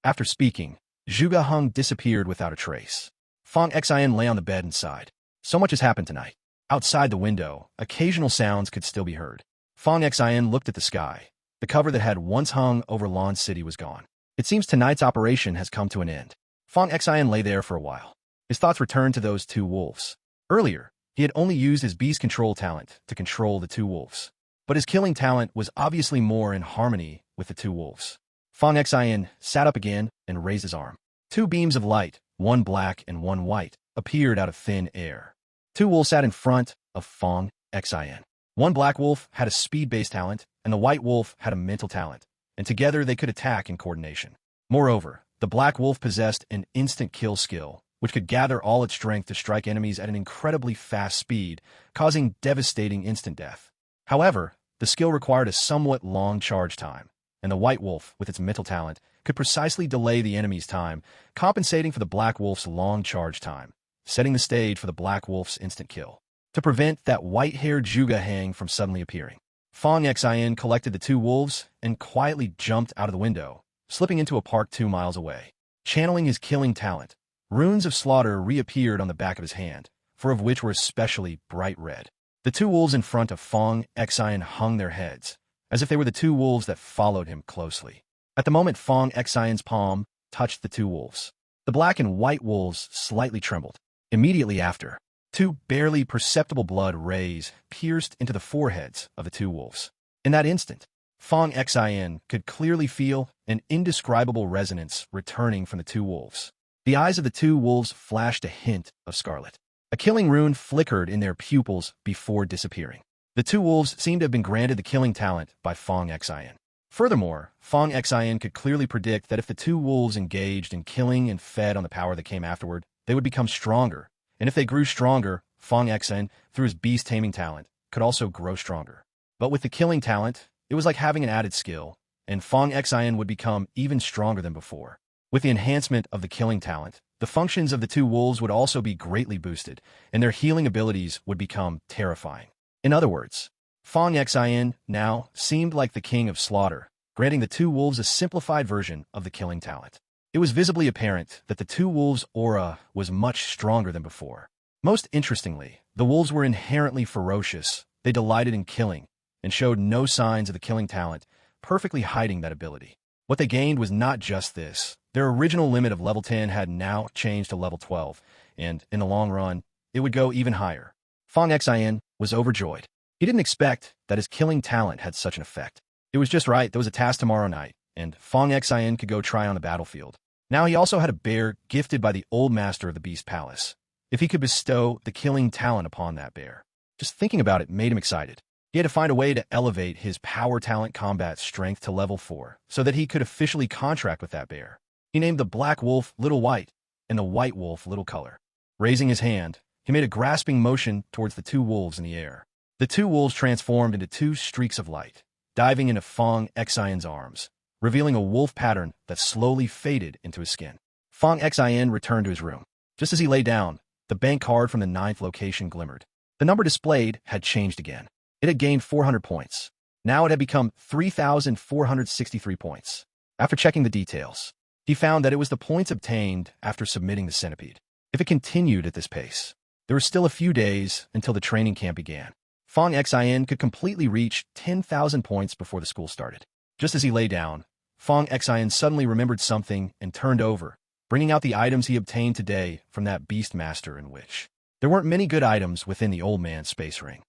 S1: After speaking, Zhuge Heng disappeared without a trace. Fong Xian lay on the bed and sighed. So much has happened tonight. Outside the window, occasional sounds could still be heard. Fong Xian looked at the sky. The cover that had once hung over Lan City was gone. It seems tonight's operation has come to an end. Fong Xian lay there for a while. His thoughts returned to those two wolves. Earlier, he had only used his beast control talent to control the two wolves. But his killing talent was obviously more in harmony with the two wolves. Fong Xian sat up again and raised his arm. Two beams of light, one black and one white, appeared out of thin air. Two wolves sat in front of Fong Xian. One black wolf had a speed-based talent, and the white wolf had a mental talent, and together they could attack in coordination. Moreover, the black wolf possessed an instant kill skill, which could gather all its strength to strike enemies at an incredibly fast speed, causing devastating instant death. However, the skill required a somewhat long charge time, and the white wolf, with its mental talent, could precisely delay the enemy's time, compensating for the black wolf's long charge time, setting the stage for the black wolf's instant kill. To prevent that white-haired Zhuge Heng from suddenly appearing, Fong Xian collected the two wolves and quietly jumped out of the window, slipping into a park 2 miles away. Channeling his killing talent, runes of slaughter reappeared on the back of his hand, 4 of which were especially bright red. The two wolves in front of Fong Xian hung their heads, as if they were the two wolves that followed him closely. At the moment Fong Xian's palm touched the two wolves, the black and white wolves slightly trembled. Immediately after, 2 barely perceptible blood rays pierced into the foreheads of the two wolves. In that instant, Fong Xian could clearly feel an indescribable resonance returning from the two wolves. The eyes of the two wolves flashed a hint of scarlet. A killing rune flickered in their pupils before disappearing. The two wolves seemed to have been granted the killing talent by Fong Xian. Furthermore, Fong Xian could clearly predict that if the two wolves engaged in killing and fed on the power that came afterward, they would become stronger, and if they grew stronger, Fong Xian, through his beast-taming talent, could also grow stronger. But with the killing talent, it was like having an added skill, and Fong Xian would become even stronger than before. With the enhancement of the killing talent, the functions of the two wolves would also be greatly boosted, and their healing abilities would become terrifying. In other words, Fong Xian now seemed like the king of slaughter, granting the two wolves a simplified version of the killing talent. It was visibly apparent that the two wolves' aura was much stronger than before. Most interestingly, the wolves were inherently ferocious, they delighted in killing, and showed no signs of the killing talent, perfectly hiding that ability. What they gained was not just this. Their original limit of level 10 had now changed to level 12, and, in the long run, it would go even higher. Fong Xian was overjoyed. He didn't expect that his killing talent had such an effect. It was just right, there was a task tomorrow night, and Fong Xian could go try on the battlefield. Now he also had a bear gifted by the old master of the Beast Palace. If he could bestow the killing talent upon that bear. Just thinking about it made him excited. He had to find a way to elevate his power talent combat strength to level 4, so that he could officially contract with that bear. He named the black wolf Little White, and the white wolf Little Color. Raising his hand, he made a grasping motion towards the two wolves in the air. The two wolves transformed into 2 streaks of light, diving into Fong Xian's arms, revealing a wolf pattern that slowly faded into his skin. Fong Xian returned to his room. Just as he lay down, the bank card from the 9th location glimmered. The number displayed had changed again. It had gained 400 points. Now it had become 3,463 points. After checking the details, he found that it was the points obtained after submitting the centipede. If it continued at this pace, there were still a few days until the training camp began. Fong Xian could completely reach 10,000 points before the school started. Just as he lay down, Fong Xian suddenly remembered something and turned over, bringing out the items he obtained today from that beast master in which there weren't many good items within the old man's space ring.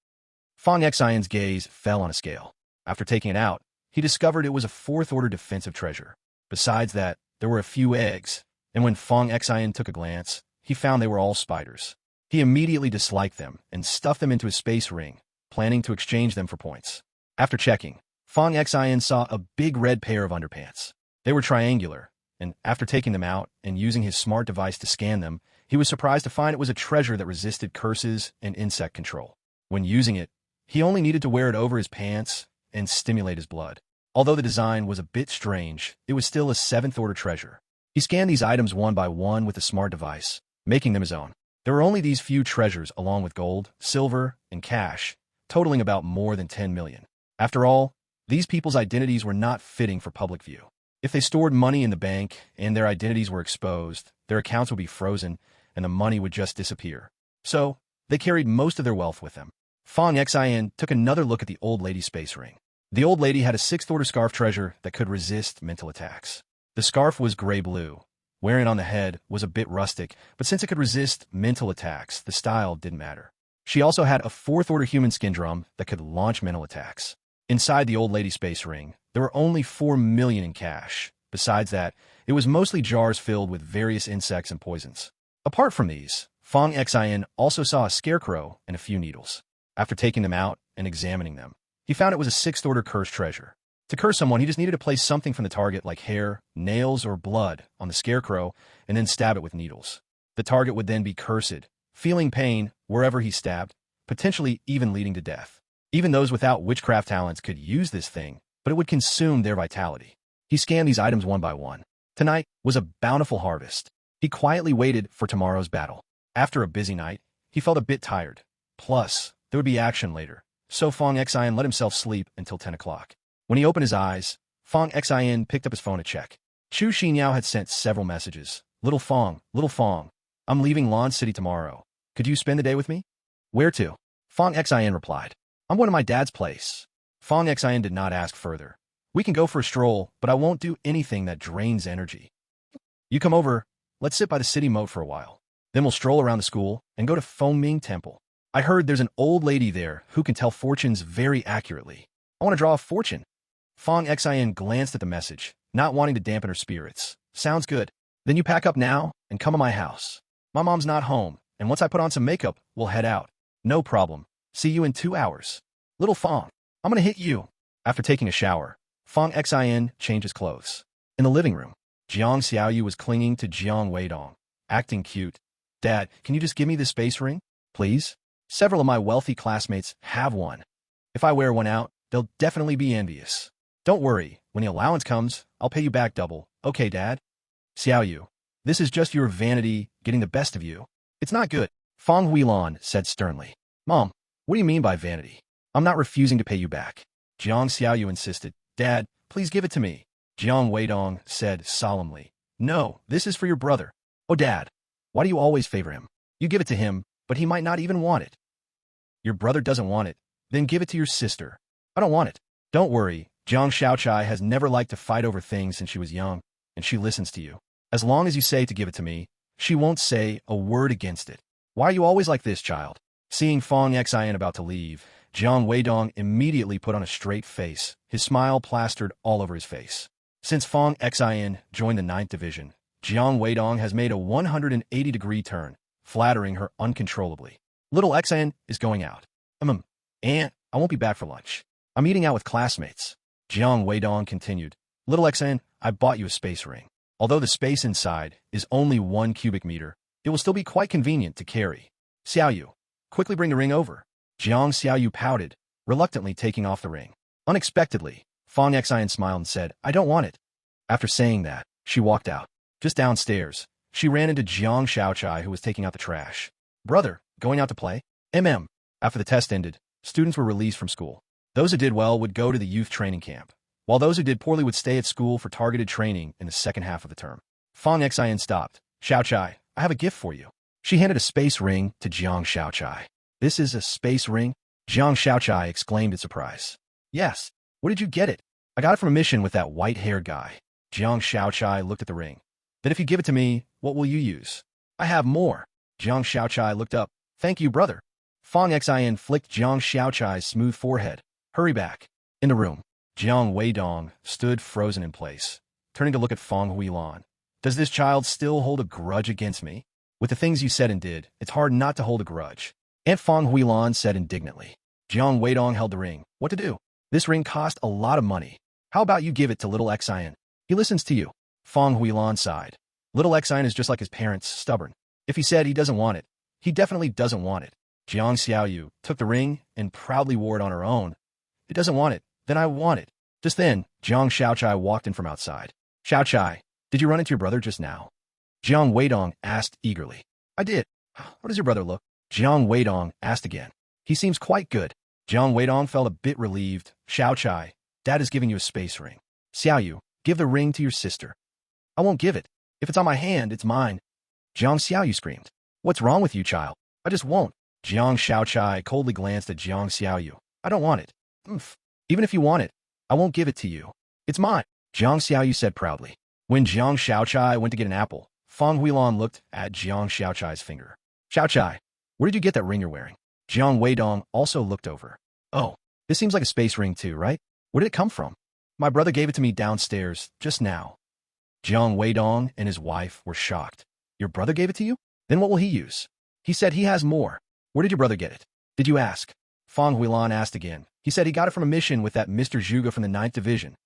S1: Fong Xian's gaze fell on a scale. After taking it out, he discovered it was a 4th-order defensive treasure. Besides that, there were a few eggs, and when Fong Xian took a glance, he found they were all spiders. He immediately disliked them and stuffed them into his space ring, planning to exchange them for points. After checking, Fong Xian saw a big red pair of underpants. They were triangular, and after taking them out and using his smart device to scan them, he was surprised to find it was a treasure that resisted curses and insect control. When using it, he only needed to wear it over his pants and stimulate his blood. Although the design was a bit strange, it was still a 7th-order treasure. He scanned these items one by one with a smart device, making them his own. There were only these few treasures along with gold, silver, and cash, totaling about more than 10 million. After all, these people's identities were not fitting for public view. If they stored money in the bank and their identities were exposed, their accounts would be frozen and the money would just disappear. So, they carried most of their wealth with them. Fong Xian took another look at the old lady's space ring. The old lady had a 6th-order scarf treasure that could resist mental attacks. The scarf was gray-blue. Wearing it on the head was a bit rustic, but since it could resist mental attacks, the style didn't matter. She also had a 4th-order human skin drum that could launch mental attacks. Inside the old lady's space ring, there were only 4 million in cash. Besides that, it was mostly jars filled with various insects and poisons. Apart from these, Fong Xian also saw a scarecrow and a few needles. After taking them out and examining them, he found it was a 6th-order cursed treasure. To curse someone, he just needed to place something from the target like hair, nails, or blood on the scarecrow and then stab it with needles. The target would then be cursed, feeling pain wherever he stabbed, potentially even leading to death. Even those without witchcraft talents could use this thing, but it would consume their vitality. He scanned these items one by one. Tonight was a bountiful harvest. He quietly waited for tomorrow's battle. After a busy night, he felt a bit tired. Plus, there would be action later, so Fong Xian let himself sleep until 10 o'clock. When he opened his eyes, Fong Xian picked up his phone to check. Chu Xinyao had sent several messages. Little Fong, I'm leaving Lan City tomorrow. Could you spend the day with me? Where to? Fong Xian replied. I'm going to my dad's place. Fong Xian did not ask further. We can go for a stroll, but I won't do anything that drains energy. You come over, let's sit by the city moat for a while. Then we'll stroll around the school and go to Fengming Temple. I heard there's an old lady there who can tell fortunes very accurately. I want to draw a fortune. Fong Xian glanced at the message, not wanting to dampen her spirits. Sounds good. Then you pack up now and come to my house. My mom's not home, and once I put on some makeup, we'll head out. No problem. See you in 2 hours. Little Fong, I'm gonna hit you. After taking a shower, Fong Xian changed his clothes. In the living room, Jiang Xiaoyu was clinging to Jiang Weidong, acting cute. Dad, can you just give me this space ring, please? Several of my wealthy classmates have one. If I wear one out, they'll definitely be envious. Don't worry, when the allowance comes, I'll pay you back double. Okay, Dad? Xiaoyu, this is just your vanity getting the best of you. It's not good, Fong Huilan said sternly. Mom, what do you mean by vanity? I'm not refusing to pay you back. Jiang Xiaoyu insisted. Dad, please give it to me. Jiang Weidong said solemnly. No, this is for your brother. Oh, Dad, why do you always favor him? You give it to him, but he might not even want it. Your brother doesn't want it, then give it to your sister. I don't want it. Don't worry, Jiang Xiaochai has never liked to fight over things since she was young, and she listens to you. As long as you say to give it to me, she won't say a word against it. Why are you always like this, child? Seeing Fong Xian about to leave, Jiang Weidong immediately put on a straight face, his smile plastered all over his face. Since Fong Xian joined the 9th Division, Jiang Weidong has made a 180-degree turn, flattering her uncontrollably. Little Xian is going out. Aunt, I won't be back for lunch. I'm eating out with classmates. Jiang Weidong continued. Little Xian, I bought you a space ring. Although the space inside is only 1 cubic meter, it will still be quite convenient to carry. Xiaoyu, quickly bring the ring over. Jiang Xiaoyu pouted, reluctantly taking off the ring. Unexpectedly, Fong Xian smiled and said, I don't want it. After saying that, she walked out. Just downstairs, she ran into Jiang Xiaochai, who was taking out the trash. Brother, going out to play? After the test ended, students were released from school. Those who did well would go to the youth training camp, while those who did poorly would stay at school for targeted training in the second half of the term. Fong Xian stopped. Xiaochai, I have a gift for you. She handed a space ring to Jiang Xiaochai. This is a space ring? Jiang Xiaochai exclaimed in surprise. Yes. Where did you get it? I got it from a mission with that white-haired guy. Jiang Xiaochai looked at the ring. Then if you give it to me, what will you use? I have more. Jiang Xiaochai looked up. Thank you, brother. Fong Xian flicked Jiang Xiaochai's smooth forehead. Hurry back. In the room, Jiang Weidong stood frozen in place, turning to look at Fong Huilan. Does this child still hold a grudge against me? With the things you said and did, it's hard not to hold a grudge. Aunt Fong Huilan said indignantly. Jiang Weidong held the ring. What to do? This ring cost a lot of money. How about you give it to little Xian? He listens to you. Fong Huilan sighed. Little Xian is just like his parents, stubborn. If he said he doesn't want it, he definitely doesn't want it. Jiang Xiaoyu took the ring and proudly wore it on her own. It doesn't want it, then I want it. Just then, Jiang Xiaochai walked in from outside. Xiaochai, did you run into your brother just now? Jiang Weidong asked eagerly. I did. How does your brother look? Jiang Weidong asked again. He seems quite good. Jiang Weidong felt a bit relieved. Xiaochai, Dad is giving you a space ring. Xiaoyu, give the ring to your sister. I won't give it. If it's on my hand, it's mine. Jiang Xiaoyu screamed. What's wrong with you, child? I just won't. Jiang Xiaochai coldly glanced at Jiang Xiaoyu. I don't want it. Even if you want it, I won't give it to you. It's mine, Jiang Xiaoyu said proudly. When Jiang Xiaochai went to get an apple, Fong Huilan looked at Jiang Xiaochai's finger. Xiaochai, where did you get that ring you're wearing? Jiang Weidong also looked over. Oh, this seems like a space ring too, right? Where did it come from? My brother gave it to me downstairs, just now. Jiang Weidong and his wife were shocked. Your brother gave it to you? Then what will he use? He said he has more. Where did your brother get it? Did you ask? Fong Huilan asked again. He said he got it from a mission with that Mr. Zhuge from the 9th Division.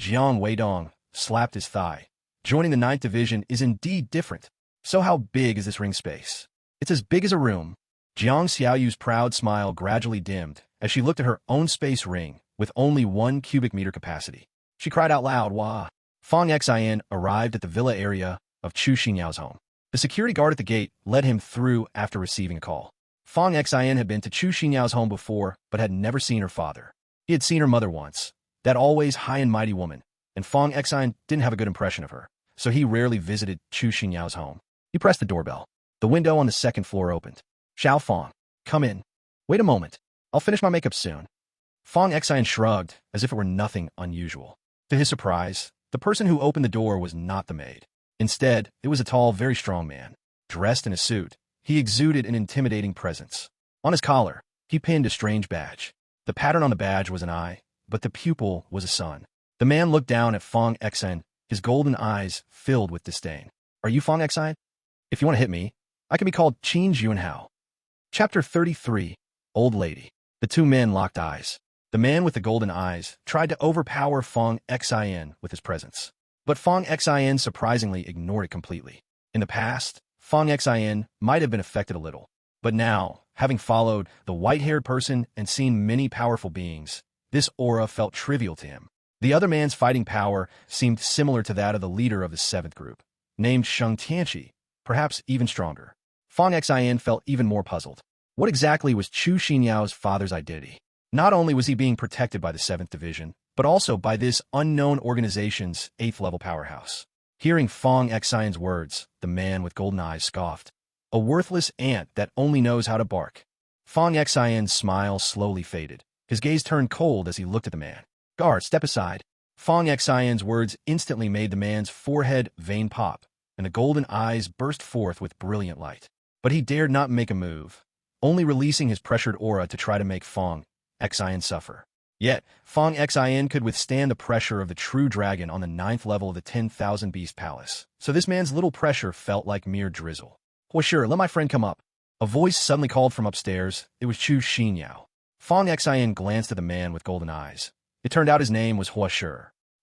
S1: Jiang Weidong slapped his thigh. Joining the 9th Division is indeed different. So how big is this ring space? It's as big as a room. Jiang Xiaoyu's proud smile gradually dimmed as she looked at her own space ring with only 1 cubic meter capacity. She cried out loud, wah. Fong Xian arrived at the villa area of Chu Xinyao's home. The security guard at the gate led him through after receiving a call. Fong Xian had been to Chu Xinyao's home before, but had never seen her father. He had seen her mother once, that always high and mighty woman, and Fong Xian didn't have a good impression of her, so he rarely visited Chu Xinyao's home. He pressed the doorbell. The window on the 2nd floor opened. Xiao Fong, come in. Wait a moment. I'll finish my makeup soon. Fong Xian shrugged, as if it were nothing unusual. To his surprise, the person who opened the door was not the maid. Instead, it was a tall, very strong man. Dressed in a suit, he exuded an intimidating presence. On his collar, he pinned a strange badge. The pattern on the badge was an eye, but the pupil was a sun. The man looked down at Fong Xian, his golden eyes filled with disdain. Are you Fong Xian? If you want to hit me, I can be called Qin Junhao. Chapter 33, Old Lady. The two men locked eyes. The man with the golden eyes tried to overpower Fong Xian with his presence. But Fong Xian surprisingly ignored it completely. In the past, Fong Xian might have been affected a little. But now, having followed the white-haired person and seen many powerful beings, this aura felt trivial to him. The other man's fighting power seemed similar to that of the leader of the 7th group, named Sheng Tianqi, perhaps even stronger. Fong Xian felt even more puzzled. What exactly was Chu Xinyao's father's identity? Not only was he being protected by the 7th Division, but also by this unknown organization's 8th-level powerhouse. Hearing Fong Xian's words, the man with golden eyes scoffed. A worthless ant that only knows how to bark. Fong Xian's smile slowly faded. His gaze turned cold as he looked at the man. Guard, step aside. Fong Xian's words instantly made the man's forehead vein pop, and the golden eyes burst forth with brilliant light. But he dared not make a move, only releasing his pressured aura to try to make Fong Xian suffer. Yet, Fong Xian could withstand the pressure of the true dragon on the 9th level of the 10,000 Beast Palace, so this man's little pressure felt like mere drizzle. Well, sure, let my friend come up. A voice suddenly called from upstairs. It was Chu Xinyao. Fong Xian glanced at the man with golden eyes. It turned out his name was Hua Shi.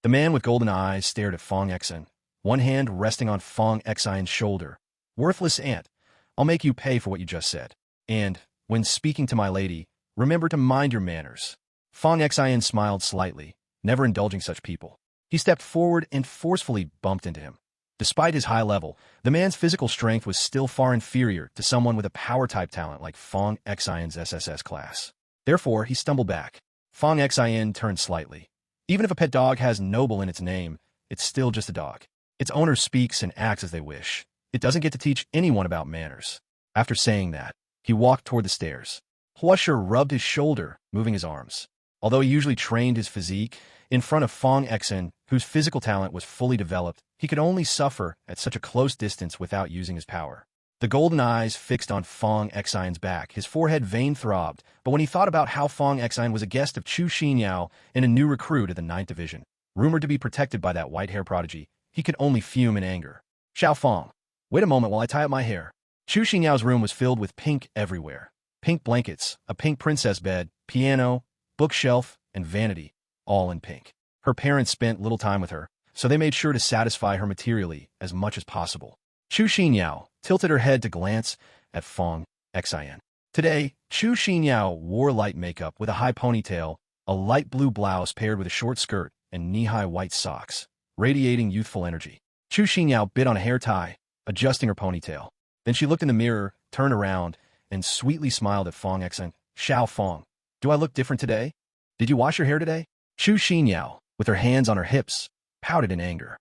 S1: The man with golden eyes stared at Fong Xian, one hand resting on Fong Xian's shoulder. Worthless ant, I'll make you pay for what you just said. And, when speaking to my lady, remember to mind your manners. Fong Xian smiled slightly, never indulging such people. He stepped forward and forcefully bumped into him. Despite his high level, the man's physical strength was still far inferior to someone with a power-type talent like Fong Xian's SSS class. Therefore, he stumbled back. Fong Xian turned slightly. Even if a pet dog has noble in its name, it's still just a dog. Its owner speaks and acts as they wish. It doesn't get to teach anyone about manners. After saying that, he walked toward the stairs. Hua Shi rubbed his shoulder, moving his arms. Although he usually trained his physique, in front of Fong Xian, whose physical talent was fully developed, he could only suffer at such a close distance without using his power. The golden eyes fixed on Fong Xian's back, his forehead vein throbbed, but when he thought about how Fong Xian was a guest of Chu Xinyao and a new recruit at the 9th Division, rumored to be protected by that white-hair prodigy, he could only fume in anger. Xiao Fong, wait a moment while I tie up my hair. Chu Xinyao's room was filled with pink everywhere. Pink blankets, a pink princess bed, piano, bookshelf, and vanity, all in pink. Her parents spent little time with her, so they made sure to satisfy her materially as much as possible. Chu Xinyao tilted her head to glance at Fong Xin. Today, Chu Xinyao wore light makeup with a high ponytail, a light blue blouse paired with a short skirt, and knee-high white socks, radiating youthful energy. Chu Xinyao bit on a hair tie, adjusting her ponytail. Then she looked in the mirror, turned around, and sweetly smiled at Fong Xin. Xiao Fong, do I look different today? Did you wash your hair today? Chu Xinyao, with her hands on her hips, pouted in anger.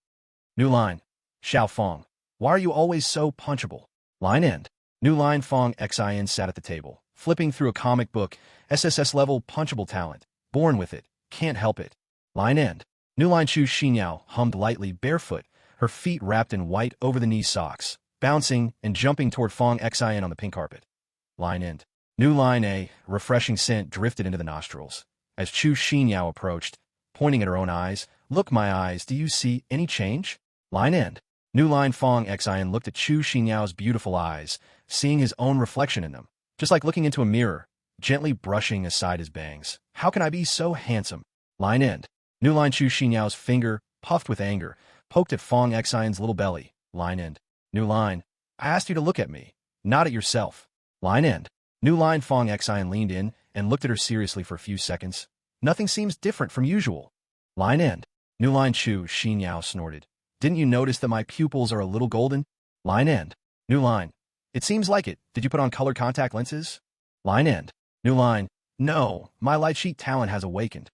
S1: New line. Xiao Fong, why are you always so punchable? Line end. New line. Fong Xin sat at the table, flipping through a comic book. SSS-level punchable talent. Born with it. Can't help it. Line end. New line. Chu Xinyao hummed lightly barefoot, her feet wrapped in white over-the-knee socks, bouncing and jumping toward Fong Xin on the pink carpet. Line end. New line. A refreshing scent drifted into the nostrils. As Chu Xinyao approached, pointing at her own eyes, look my eyes, do you see any change? Line end. New line. Fong Xin looked at Chu Xinyao's beautiful eyes, seeing his own reflection in them, just like looking into a mirror, gently brushing aside his bangs. How can I be so handsome? Line end. New line. Chu Xinyao's finger, puffed with anger, poked at Fong Xin's little belly. Line end. New line. I asked you to look at me, not at yourself. Line end. New line. Fong Xin leaned in and looked at her seriously for a few seconds. Nothing seems different from usual. Line end. New line. Chu Xinyao snorted. Didn't you notice that my pupils are a little golden? Line end. New line. It seems like it. Did you put on colored contact lenses? Line end. New line. No, my light sheet talent has awakened.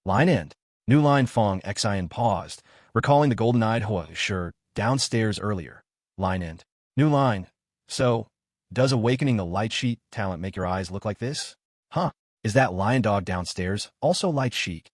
S1: Line end. New line. Fong Xin paused, recalling the golden-eyed Hua shirt downstairs earlier. Line end. New line. So, does awakening the light sheet talent make your eyes look like this? Huh. Is that lion dog downstairs also light chic?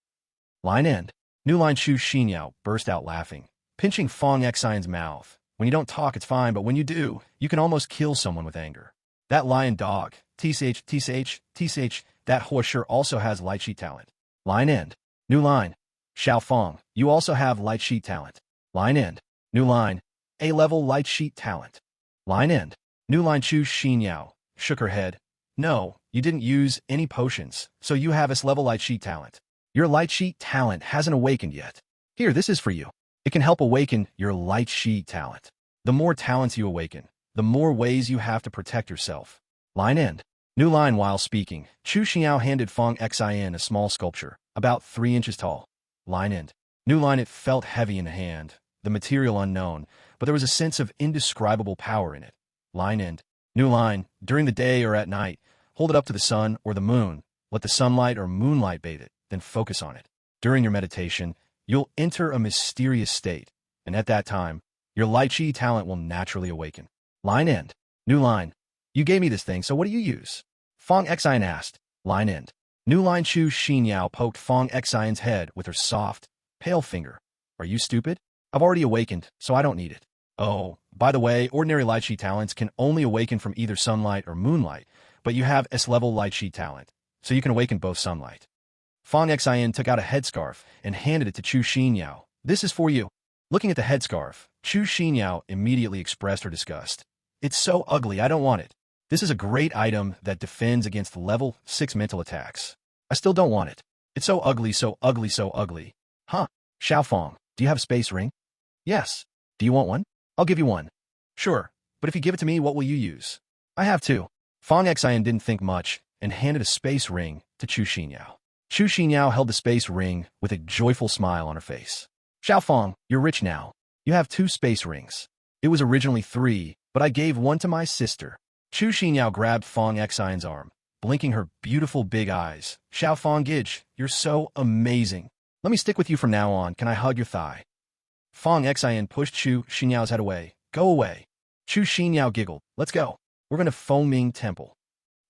S1: Line end. New line. Chu Xinyao burst out laughing, pinching Fong Xin's mouth. When you don't talk, it's fine, but when you do, you can almost kill someone with anger. That lion dog, TCH, that horse sure also has light sheet talent. Line end. New line. Xiao Fong, you also have light sheet talent. Line end. New line. A-level light sheet talent. Line end. New line. Chu Xinyao shook her head. No, you didn't use any potions, so you have S-level light sheet talent. Your light sheet talent hasn't awakened yet. Here, this is for you. It can help awaken your light sheet talent. The more talents you awaken, the more ways you have to protect yourself. Line end. New line. While speaking, Chu Xinyao handed Fong Xin a small sculpture, about 3 inches tall. Line end. New line. It felt heavy in the hand, the material unknown, but there was a sense of indescribable power in it. Line end. New line. During the day or at night, hold it up to the sun or the moon. Let the sunlight or moonlight bathe it, then focus on it. During your meditation, you'll enter a mysterious state, and at that time, your light chi talent will naturally awaken. Line end. New line. You gave me this thing, so what do you use? Fong Xin asked. Line end. New line. Chu Xinyao poked Fong Xin's head with her soft, pale finger. Are you stupid? I've already awakened, so I don't need it. Oh, by the way, ordinary light chi talents can only awaken from either sunlight or moonlight, but you have S-level light chi talent, so you can awaken both sunlight. Fong Xin took out a headscarf and handed it to Chu Xinyao. This is for you. Looking at the headscarf, Chu Xinyao immediately expressed her disgust. It's so ugly, I don't want it. This is a great item that defends against level 6 mental attacks. I still don't want it. It's so ugly, so ugly, so ugly. Huh. Xiao Fong, do you have a space ring? Yes. Do you want one? I'll give you one. Sure, but if you give it to me, what will you use? I have two. Fong Xin didn't think much and handed a space ring to Chu Xinyao. Chu Xinyao held the space ring with a joyful smile on her face. Xiao Fong, you're rich now. You have 2 space rings. It was originally 3, but I gave one to my sister. Chu Xinyao grabbed Fong Xin's arm, blinking her beautiful big eyes. Xiao Fong Gij, you're so amazing. Let me stick with you from now on. Can I hug your thigh? Fong Xin pushed Chu Xinyao's head away. Go away. Chu Xinyao giggled. Let's go. We're going to Fengming Temple.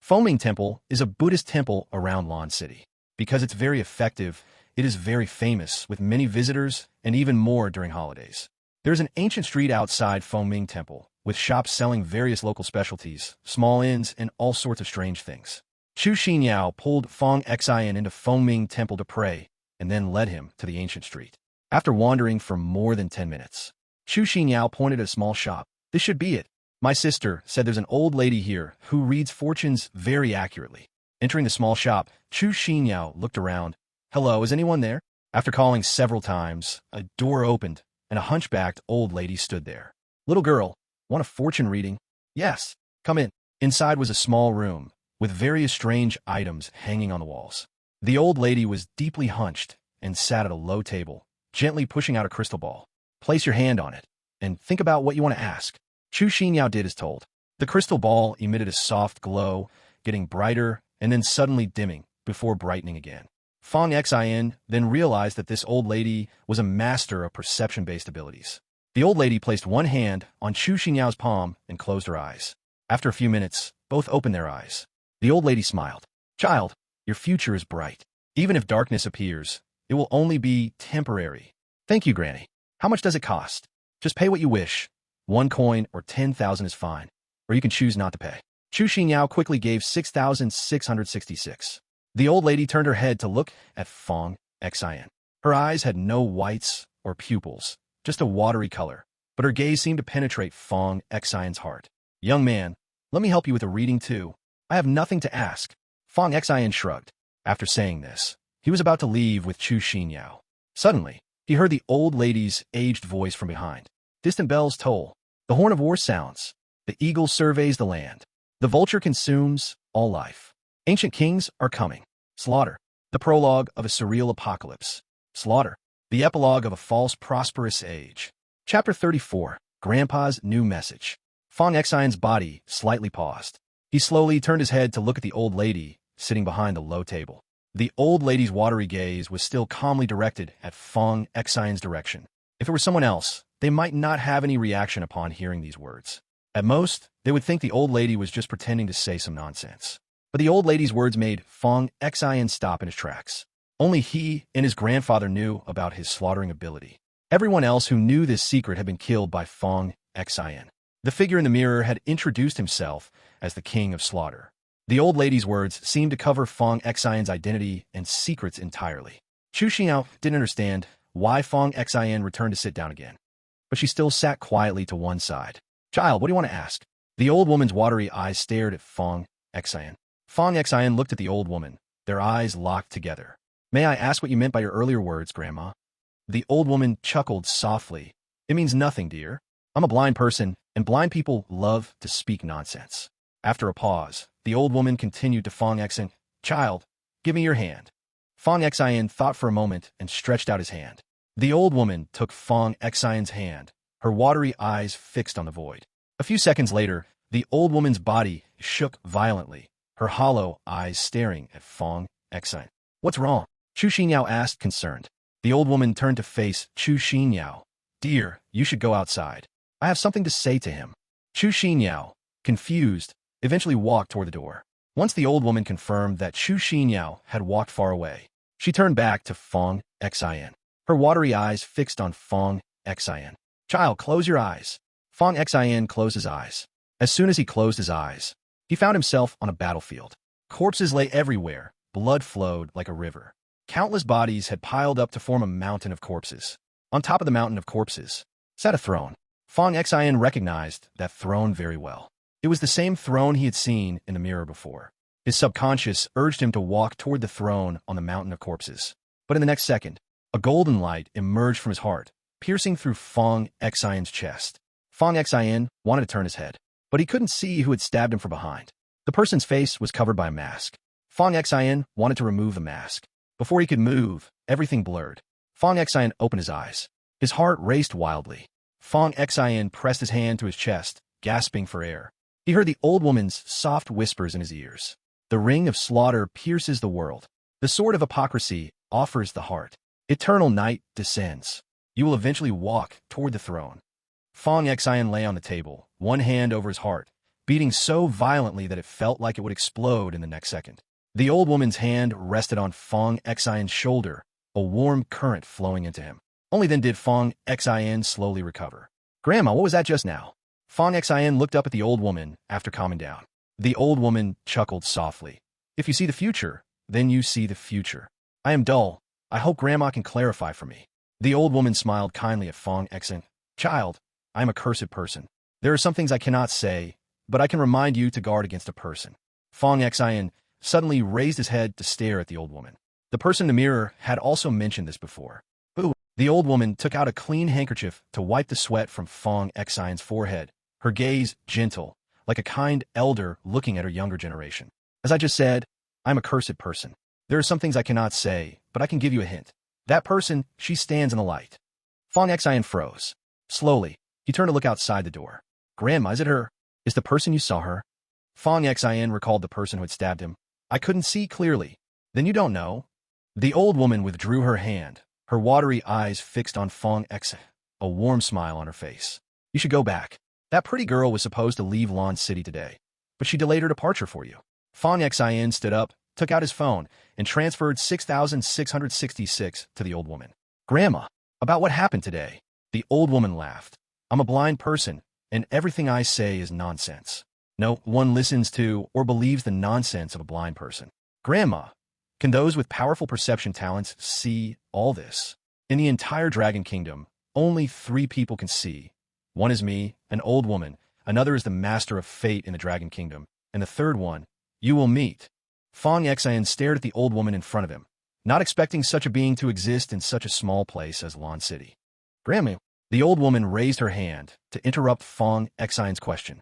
S1: Fengming Temple is a Buddhist temple around Lan City. Because it's very effective, it is very famous, with many visitors and even more during holidays. There's an ancient street outside Fengming Temple, with shops selling various local specialties, small inns, and all sorts of strange things. Chu Xinyao pulled Fong Xin into Fengming Temple to pray, and then led him to the ancient street. After wandering for more than 10 minutes, Chu Xinyao pointed at a small shop. This should be it. My sister said there's an old lady here who reads fortunes very accurately. Entering the small shop, Chu Xinyao looked around. Hello, is anyone there? After calling several times, a door opened, and a hunchbacked old lady stood there. Little girl, want a fortune reading? Yes, come in. Inside was a small room, with various strange items hanging on the walls. The old lady was deeply hunched and sat at a low table, gently pushing out a crystal ball. Place your hand on it, and think about what you want to ask. Chu Xinyao did as told. The crystal ball emitted a soft glow, getting brighter and then suddenly dimming, before brightening again. Fong Xin then realized that this old lady was a master of perception-based abilities. The old lady placed one hand on Chu Xinyao's palm and closed her eyes. After a few minutes, both opened their eyes. The old lady smiled. Child, your future is bright. Even if darkness appears, it will only be temporary. Thank you, Granny. How much does it cost? Just pay what you wish. 1 coin or 10,000 is fine, or you can choose not to pay. Chu Xinyao quickly gave 6,666. The old lady turned her head to look at Fong Xin. Her eyes had no whites or pupils, just a watery color, but her gaze seemed to penetrate Fong Xin's heart. Young man, let me help you with a reading too. I have nothing to ask. Fong Xin shrugged. After saying this, he was about to leave with Chu Xinyao. Suddenly, he heard the old lady's aged voice from behind. Distant bells toll. The horn of war sounds. The eagle surveys the land. The vulture consumes all life. Ancient kings are coming. Slaughter. The prologue of a surreal apocalypse. Slaughter. The epilogue of a false prosperous age. Chapter 34. Grandpa's new message. Fong Xin's body slightly paused. He slowly turned his head to look at the old lady sitting behind the low table. The old lady's watery gaze was still calmly directed at Fong Xin's direction. If it were someone else, they might not have any reaction upon hearing these words. At most, they would think the old lady was just pretending to say some nonsense. But the old lady's words made Fong Xin stop in his tracks. Only he and his grandfather knew about his slaughtering ability. Everyone else who knew this secret had been killed by Fong Xin. The figure in the mirror had introduced himself as the king of slaughter. The old lady's words seemed to cover Fong Xin's identity and secrets entirely. Chu Xinyao didn't understand why Fong Xin returned to sit down again, but she still sat quietly to one side. Child, what do you want to ask? The old woman's watery eyes stared at Fong Xin. Fong Xin looked at the old woman, their eyes locked together. May I ask what you meant by your earlier words, Grandma? The old woman chuckled softly. It means nothing, dear. I'm a blind person, and blind people love to speak nonsense. After a pause, the old woman continued to Fong Xin. Child, give me your hand. Fong Xin thought for a moment and stretched out his hand. The old woman took Fong Xin's hand, her watery eyes fixed on the void. A few seconds later, the old woman's body shook violently, her hollow eyes staring at Fong Xin. What's wrong? Chu Xinyao asked, concerned. The old woman turned to face Chu Xinyao. Dear, you should go outside. I have something to say to him. Chu Xinyao, confused, eventually walked toward the door. Once the old woman confirmed that Chu Xinyao had walked far away, she turned back to Fong Xin, her watery eyes fixed on Fong Xin. Child, close your eyes. Fong Xin closed his eyes. As soon as he closed his eyes, he found himself on a battlefield. Corpses lay everywhere, blood flowed like a river. Countless bodies had piled up to form a mountain of corpses. On top of the mountain of corpses sat a throne. Fong Xin recognized that throne very well. It was the same throne he had seen in the mirror before. His subconscious urged him to walk toward the throne on the mountain of corpses. But in the next second, a golden light emerged from his heart, piercing through Fong Xin's chest. Fong Xin wanted to turn his head, but he couldn't see who had stabbed him from behind. The person's face was covered by a mask. Fong Xin wanted to remove the mask. Before he could move, everything blurred. Fong Xin opened his eyes. His heart raced wildly. Fong Xin pressed his hand to his chest, gasping for air. He heard the old woman's soft whispers in his ears. The ring of slaughter pierces the world. The sword of hypocrisy offers the heart. Eternal night descends. You will eventually walk toward the throne. Fong Xin lay on the table, one hand over his heart, beating so violently that it felt like it would explode in the next second. The old woman's hand rested on Fong Xin's shoulder, a warm current flowing into him. Only then did Fong Xin slowly recover. Grandma, what was that just now? Fong Xin looked up at the old woman after calming down. The old woman chuckled softly. If you see the future, then you see the future. I am dull. I hope Grandma can clarify for me. The old woman smiled kindly at Fong Xin. Child, I am a cursed person. There are some things I cannot say, but I can remind you to guard against a person. Fong Xian suddenly raised his head to stare at the old woman. The person in the mirror had also mentioned this before. Ooh. The old woman took out a clean handkerchief to wipe the sweat from Fong Xian's forehead, her gaze gentle, like a kind elder looking at her younger generation. As I just said, I'm a cursed person. There are some things I cannot say, but I can give you a hint. That person, she stands in the light. Fong Xian froze. Slowly, he turned to look outside the door. Grandma, is it her? Is the person you saw her? Fong Xian recalled the person who had stabbed him. I couldn't see clearly. Then you don't know? The old woman withdrew her hand, her watery eyes fixed on Fong Xian, a warm smile on her face. You should go back. That pretty girl was supposed to leave Lon City today, but she delayed her departure for you. Fong Xian stood up, took out his phone, and transferred 6,666 to the old woman. Grandma, about what happened today? The old woman laughed. I'm a blind person, and everything I say is nonsense. No one listens to or believes the nonsense of a blind person. Grandma, can those with powerful perception talents see all this? In the entire Dragon Kingdom, only 3 people can see. One is me, an old woman, another is the Master of Fate in the Dragon Kingdom, and the third one, you will meet. Fong Xian stared at the old woman in front of him, not expecting such a being to exist in such a small place as Lon City. Grandma, the old woman raised her hand to interrupt Fong Xian's question.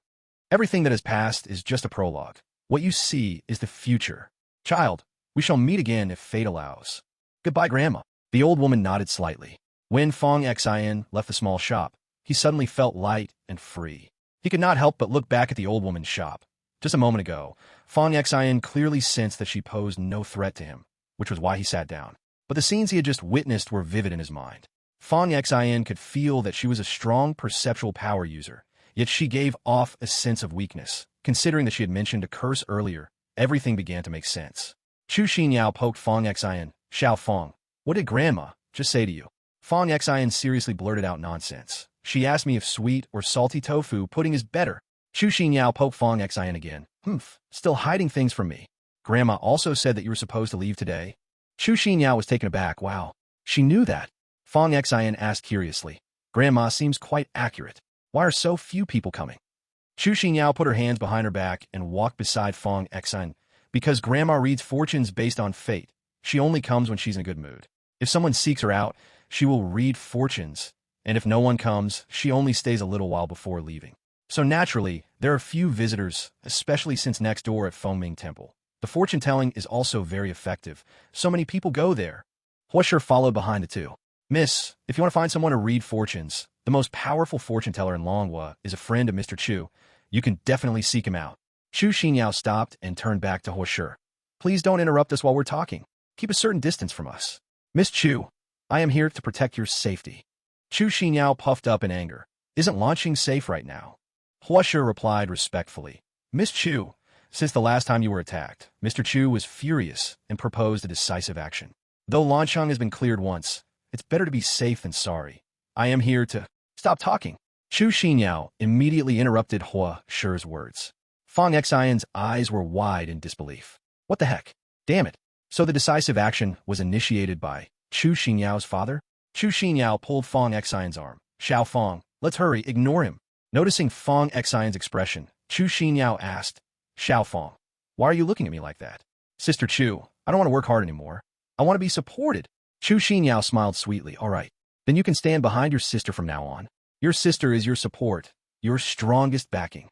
S1: Everything that has passed is just a prologue. What you see is the future. Child, we shall meet again if fate allows. Goodbye, Grandma. The old woman nodded slightly. When Fong Xian left the small shop, he suddenly felt light and free. He could not help but look back at the old woman's shop. Just a moment ago, Fong Xian clearly sensed that she posed no threat to him, which was why he sat down. But the scenes he had just witnessed were vivid in his mind. Fong Xian could feel that she was a strong perceptual power user, yet she gave off a sense of weakness. Considering that she had mentioned a curse earlier, everything began to make sense. Chu Xinyao poked Fong Xian. Xiao Fong, what did Grandma just say to you? Fong Xian seriously blurted out nonsense. She asked me if sweet or salty tofu pudding is better. Chu Xinyao poked Fong Xian again. Still hiding things from me. Grandma also said that you were supposed to leave today. Chu Xinyao was taken aback. Wow, she knew that. Fong Xian asked curiously. Grandma seems quite accurate. Why are so few people coming? Chu Xinyao put her hands behind her back and walked beside Fong Xian. Because Grandma reads fortunes based on fate, she only comes when she's in a good mood. If someone seeks her out, she will read fortunes, and if no one comes, she only stays a little while before leaving. So naturally, there are few visitors, especially since next door at Fengming Temple. The fortune-telling is also very effective. So many people go there. Huasher followed behind the two. Miss, if you want to find someone to read fortunes, the most powerful fortune-teller in Longhua is a friend of Mr. Chu. You can definitely seek him out. Chu Xinyao stopped and turned back to Huasher. Please don't interrupt us while we're talking. Keep a certain distance from us. Miss Chu, I am here to protect your safety. Chu Xinyao puffed up in anger. Isn't launching safe right now? Huasher replied respectfully. Miss Chu, since the last time you were attacked, Mr. Chu was furious and proposed a decisive action. Though Lanchang has been cleared once, it's better to be safe than sorry. I am here to... Stop talking. Chu Xinyao immediately interrupted Huasher's words. Fong Xian's eyes were wide in disbelief. What the heck? Damn it. So the decisive action was initiated by Chu Xinyao's father? Chu Xinyao pulled Fong Xian's arm. Xiao Fong, let's hurry, ignore him. Noticing Fong Xian's expression, Chu Xinyao asked, Xiao Fong, why are you looking at me like that? Sister Chu, I don't want to work hard anymore. I want to be supported. Chu Xinyao smiled sweetly. All right, then you can stand behind your sister from now on. Your sister is your support, your strongest backing.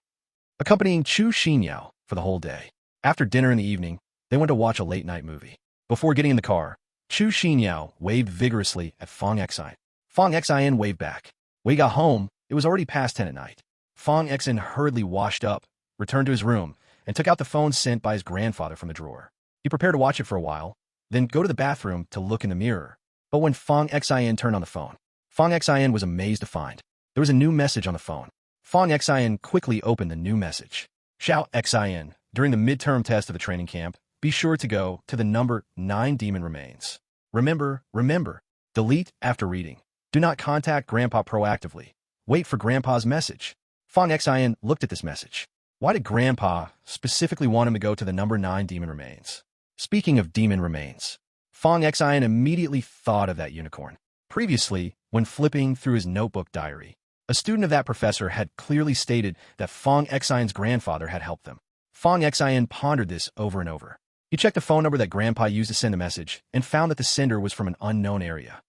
S1: Accompanying Chu Xinyao for the whole day. After dinner in the evening, they went to watch a late-night movie. Before getting in the car, Chu Xinyao waved vigorously at Fong Xian. Fong Xian waved back. When he got home, it was already past 10 at night. Fong Xian hurriedly washed up, returned to his room, and took out the phone sent by his grandfather from the drawer. He prepared to watch it for a while, then go to the bathroom to look in the mirror. But when Fong Xian turned on the phone, Fong Xian was amazed to find there was a new message on the phone. Fong Xian quickly opened the new message. Xiao Xian, during the midterm test of the training camp, be sure to go to the number 9 demon remains. Remember, delete after reading. Do not contact Grandpa proactively. Wait for Grandpa's message. Fong Xian looked at this message. Why did Grandpa specifically want him to go to the number 9 demon remains? Speaking of demon remains, Fong Xian immediately thought of that unicorn. Previously, when flipping through his notebook diary, A student of that professor had clearly stated that Fong Xian's grandfather had helped them. Fong Xian pondered this over and over. He checked the phone number that Grandpa used to send the message and found that the sender was from an unknown area.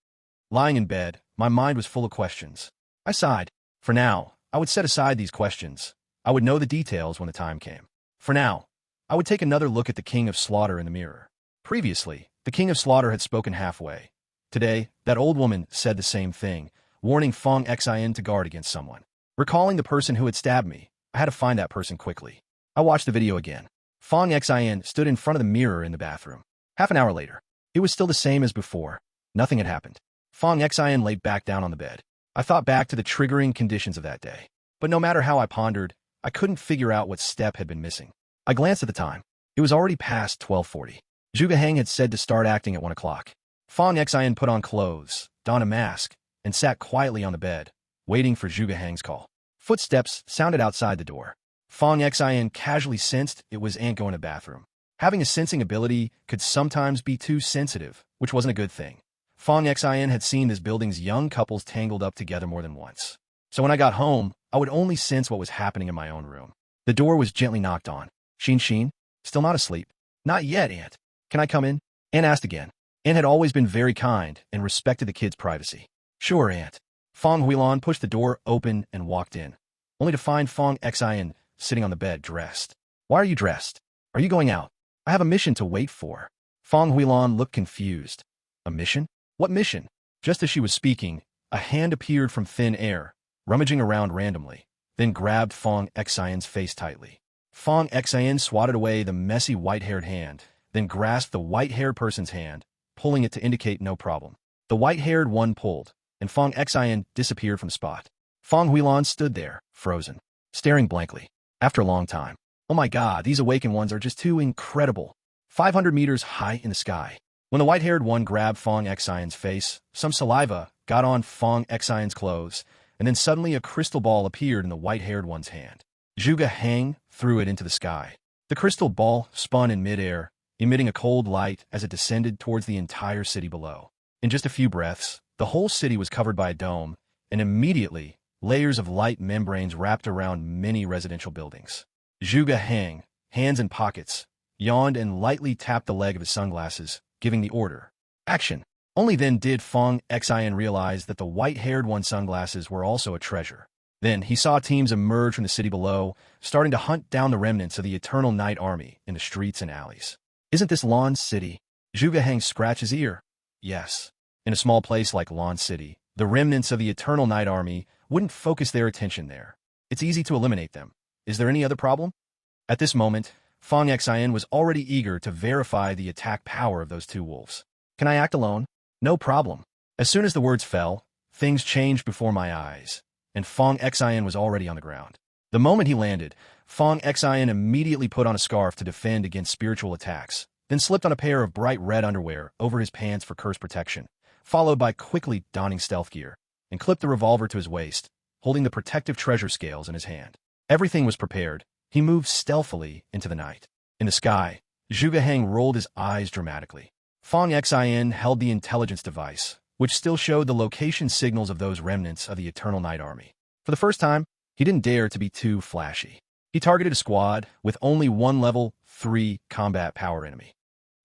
S1: Lying in bed, my mind was full of questions. I sighed. For now, I would set aside these questions. I would know the details when the time came. For now, I would take another look at the King of Slaughter in the mirror. Previously, the King of Slaughter had spoken halfway. Today, that old woman said the same thing, warning Fong Xian to guard against someone. Recalling the person who had stabbed me, I had to find that person quickly. I watched the video again. Fong Xian stood in front of the mirror in the bathroom. Half an hour later, it was still the same as before. Nothing had happened. Fong Xian lay back down on the bed. I thought back to the triggering conditions of that day. But no matter how I pondered, I couldn't figure out what step had been missing. I glanced at the time. It was already past 12:40. Zhuge Heng had said to start acting at 1 o'clock. Fong Xian put on clothes, donned a mask, and sat quietly on the bed, waiting for Zhuge Heng's call. Footsteps sounded outside the door. Fong Xian casually sensed it was Aunt going to the bathroom. Having a sensing ability could sometimes be too sensitive, which wasn't a good thing. Fong Xian had seen this building's young couples tangled up together more than once. So when I got home, I would only sense what was happening in my own room. The door was gently knocked on. Xin, still not asleep? Not yet, Aunt. Can I come in? Aunt asked again. Aunt had always been very kind and respected the kids' privacy. Sure, Aunt. Fong Huilan pushed the door open and walked in, only to find Fong Xian sitting on the bed dressed. Why are you dressed? Are you going out? I have a mission to wait for. Fong Huilan looked confused. A mission? What mission? Just as she was speaking, a hand appeared from thin air, rummaging around randomly, then grabbed Fong Xian's face tightly. Fong Xian swatted away the messy white-haired hand, then grasped the white-haired person's hand, pulling it to indicate no problem. The white-haired one pulled, and Fong Xian disappeared from the spot. Fong Huilan stood there, frozen, staring blankly. After a long time, oh my god, these awakened ones are just too incredible. 500 meters high in the sky. When the white-haired one grabbed Fong Xian's face, some saliva got on Fong Xian's clothes, and then suddenly a crystal ball appeared in the white-haired one's hand. Zhuge Heng threw it into the sky. The crystal ball spun in midair, emitting a cold light as it descended towards the entire city below. In just a few breaths, the whole city was covered by a dome, and immediately, layers of light membranes wrapped around many residential buildings. Zhuge Heng, hands in pockets, yawned and lightly tapped the leg of his sunglasses, giving the order. Action! Only then did Fong Xian realize that the white-haired one's sunglasses were also a treasure. Then he saw teams emerge from the city below, starting to hunt down the remnants of the Eternal Night Army in the streets and alleys. Isn't this Lan City? Zhuge Heng scratched his ear. Yes. In a small place like Lan City, the remnants of the Eternal Night Army wouldn't focus their attention there. It's easy to eliminate them. Is there any other problem? At this moment, Fong Xian was already eager to verify the attack power of those two wolves. Can I act alone? No problem. As soon as the words fell, things changed before my eyes, and Fong Xian was already on the ground. The moment he landed, Fong Xian immediately put on a scarf to defend against spiritual attacks, then slipped on a pair of bright red underwear over his pants for curse protection, followed by quickly donning stealth gear, and clipped the revolver to his waist, holding the protective treasure scales in his hand. Everything was prepared. He moved stealthily into the night. In the sky, Zhuge Heng rolled his eyes dramatically. Fong Xian held the intelligence device, which still showed the location signals of those remnants of the Eternal Night Army. For the first time, he didn't dare to be too flashy. He targeted a squad with only one level 3 combat power enemy.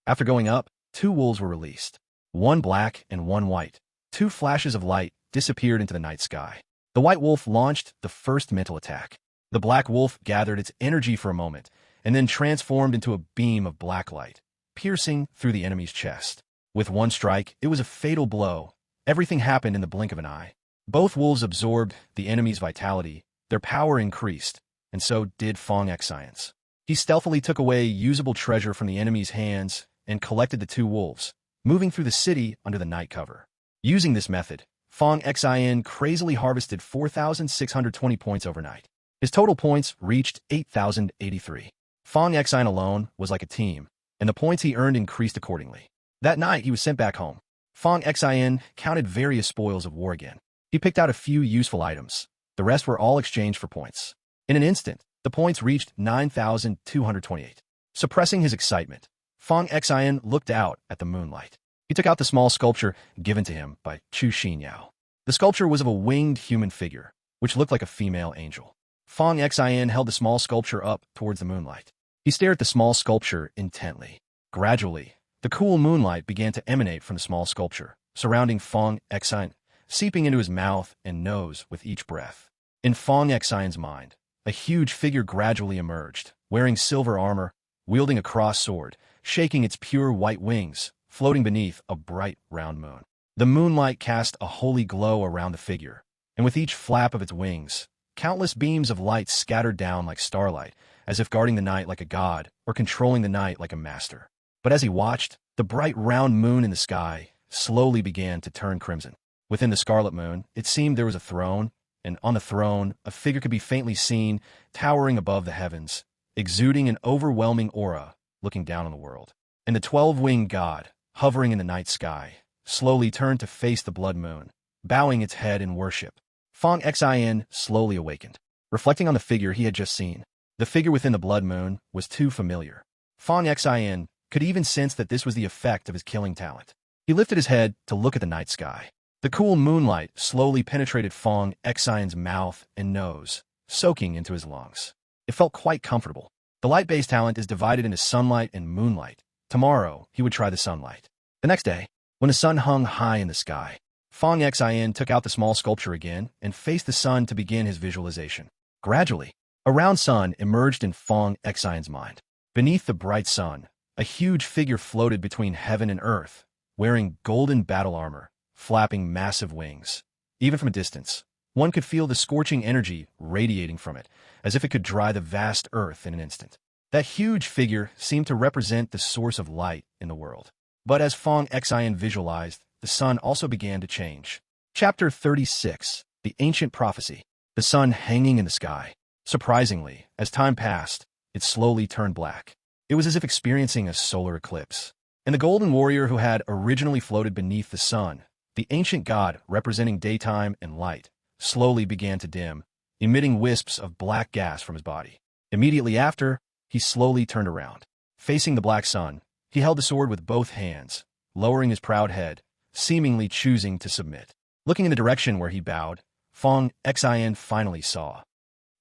S1: After going up, 2 wolves were released. One black and one white. 2 flashes of light disappeared into the night sky. The white wolf launched the first mental attack. The black wolf gathered its energy for a moment, and then transformed into a beam of black light, piercing through the enemy's chest. With one strike, it was a fatal blow. Everything happened in the blink of an eye. Both wolves absorbed the enemy's vitality, their power increased, and so did Fong Xian's. He stealthily took away usable treasure from the enemy's hands and collected the 2 wolves, moving through the city under the night cover. Using this method, Fong Xian crazily harvested 4,620 points overnight. His total points reached 8,083. Fong Xian alone was like a team, and the points he earned increased accordingly. That night, he was sent back home. Fong Xian counted various spoils of war again. He picked out a few useful items. The rest were all exchanged for points. In an instant, the points reached 9,228. Suppressing his excitement, Fong Xian looked out at the moonlight. He took out the small sculpture given to him by Chu Xinyao. The sculpture was of a winged human figure, which looked like a female angel. Fong Xin held the small sculpture up towards the moonlight. He stared at the small sculpture intently. Gradually, the cool moonlight began to emanate from the small sculpture, surrounding Fong Xin, seeping into his mouth and nose with each breath. In Fong Xin's mind, a huge figure gradually emerged, wearing silver armor, wielding a cross sword, shaking its pure white wings, floating beneath a bright, round moon. The moonlight cast a holy glow around the figure, and with each flap of its wings, countless beams of light scattered down like starlight, as if guarding the night like a god or controlling the night like a master. But as he watched, the bright round moon in the sky slowly began to turn crimson. Within the scarlet moon, it seemed there was a throne, and on the throne, a figure could be faintly seen, towering above the heavens, exuding an overwhelming aura, looking down on the world. And the 12-winged god, hovering in the night sky, slowly turned to face the blood moon, bowing its head in worship. Fong Xin slowly awakened, reflecting on the figure he had just seen. The figure within the blood moon was too familiar. Fong Xin could even sense that this was the effect of his killing talent. He lifted his head to look at the night sky. The cool moonlight slowly penetrated Fong Xin's mouth and nose, soaking into his lungs. It felt quite comfortable. The light-based talent is divided into sunlight and moonlight. Tomorrow, he would try the sunlight. The next day, when the sun hung high in the sky, Fong Xin took out the small sculpture again and faced the sun to begin his visualization. Gradually, a round sun emerged in Fong Xin's mind. Beneath the bright sun, a huge figure floated between heaven and earth, wearing golden battle armor, flapping massive wings. Even from a distance, one could feel the scorching energy radiating from it, as if it could dry the vast earth in an instant. That huge figure seemed to represent the source of light in the world. But as Fong Xin visualized, the sun also began to change. Chapter 36, The Ancient Prophecy. The sun hanging in the sky. Surprisingly, as time passed, it slowly turned black. It was as if experiencing a solar eclipse. And the golden warrior who had originally floated beneath the sun, the ancient god representing daytime and light, slowly began to dim, emitting wisps of black gas from his body. Immediately after, he slowly turned around. Facing the black sun, he held the sword with both hands, lowering his proud head, seemingly choosing to submit. Looking in the direction where he bowed, Fong Xin finally saw.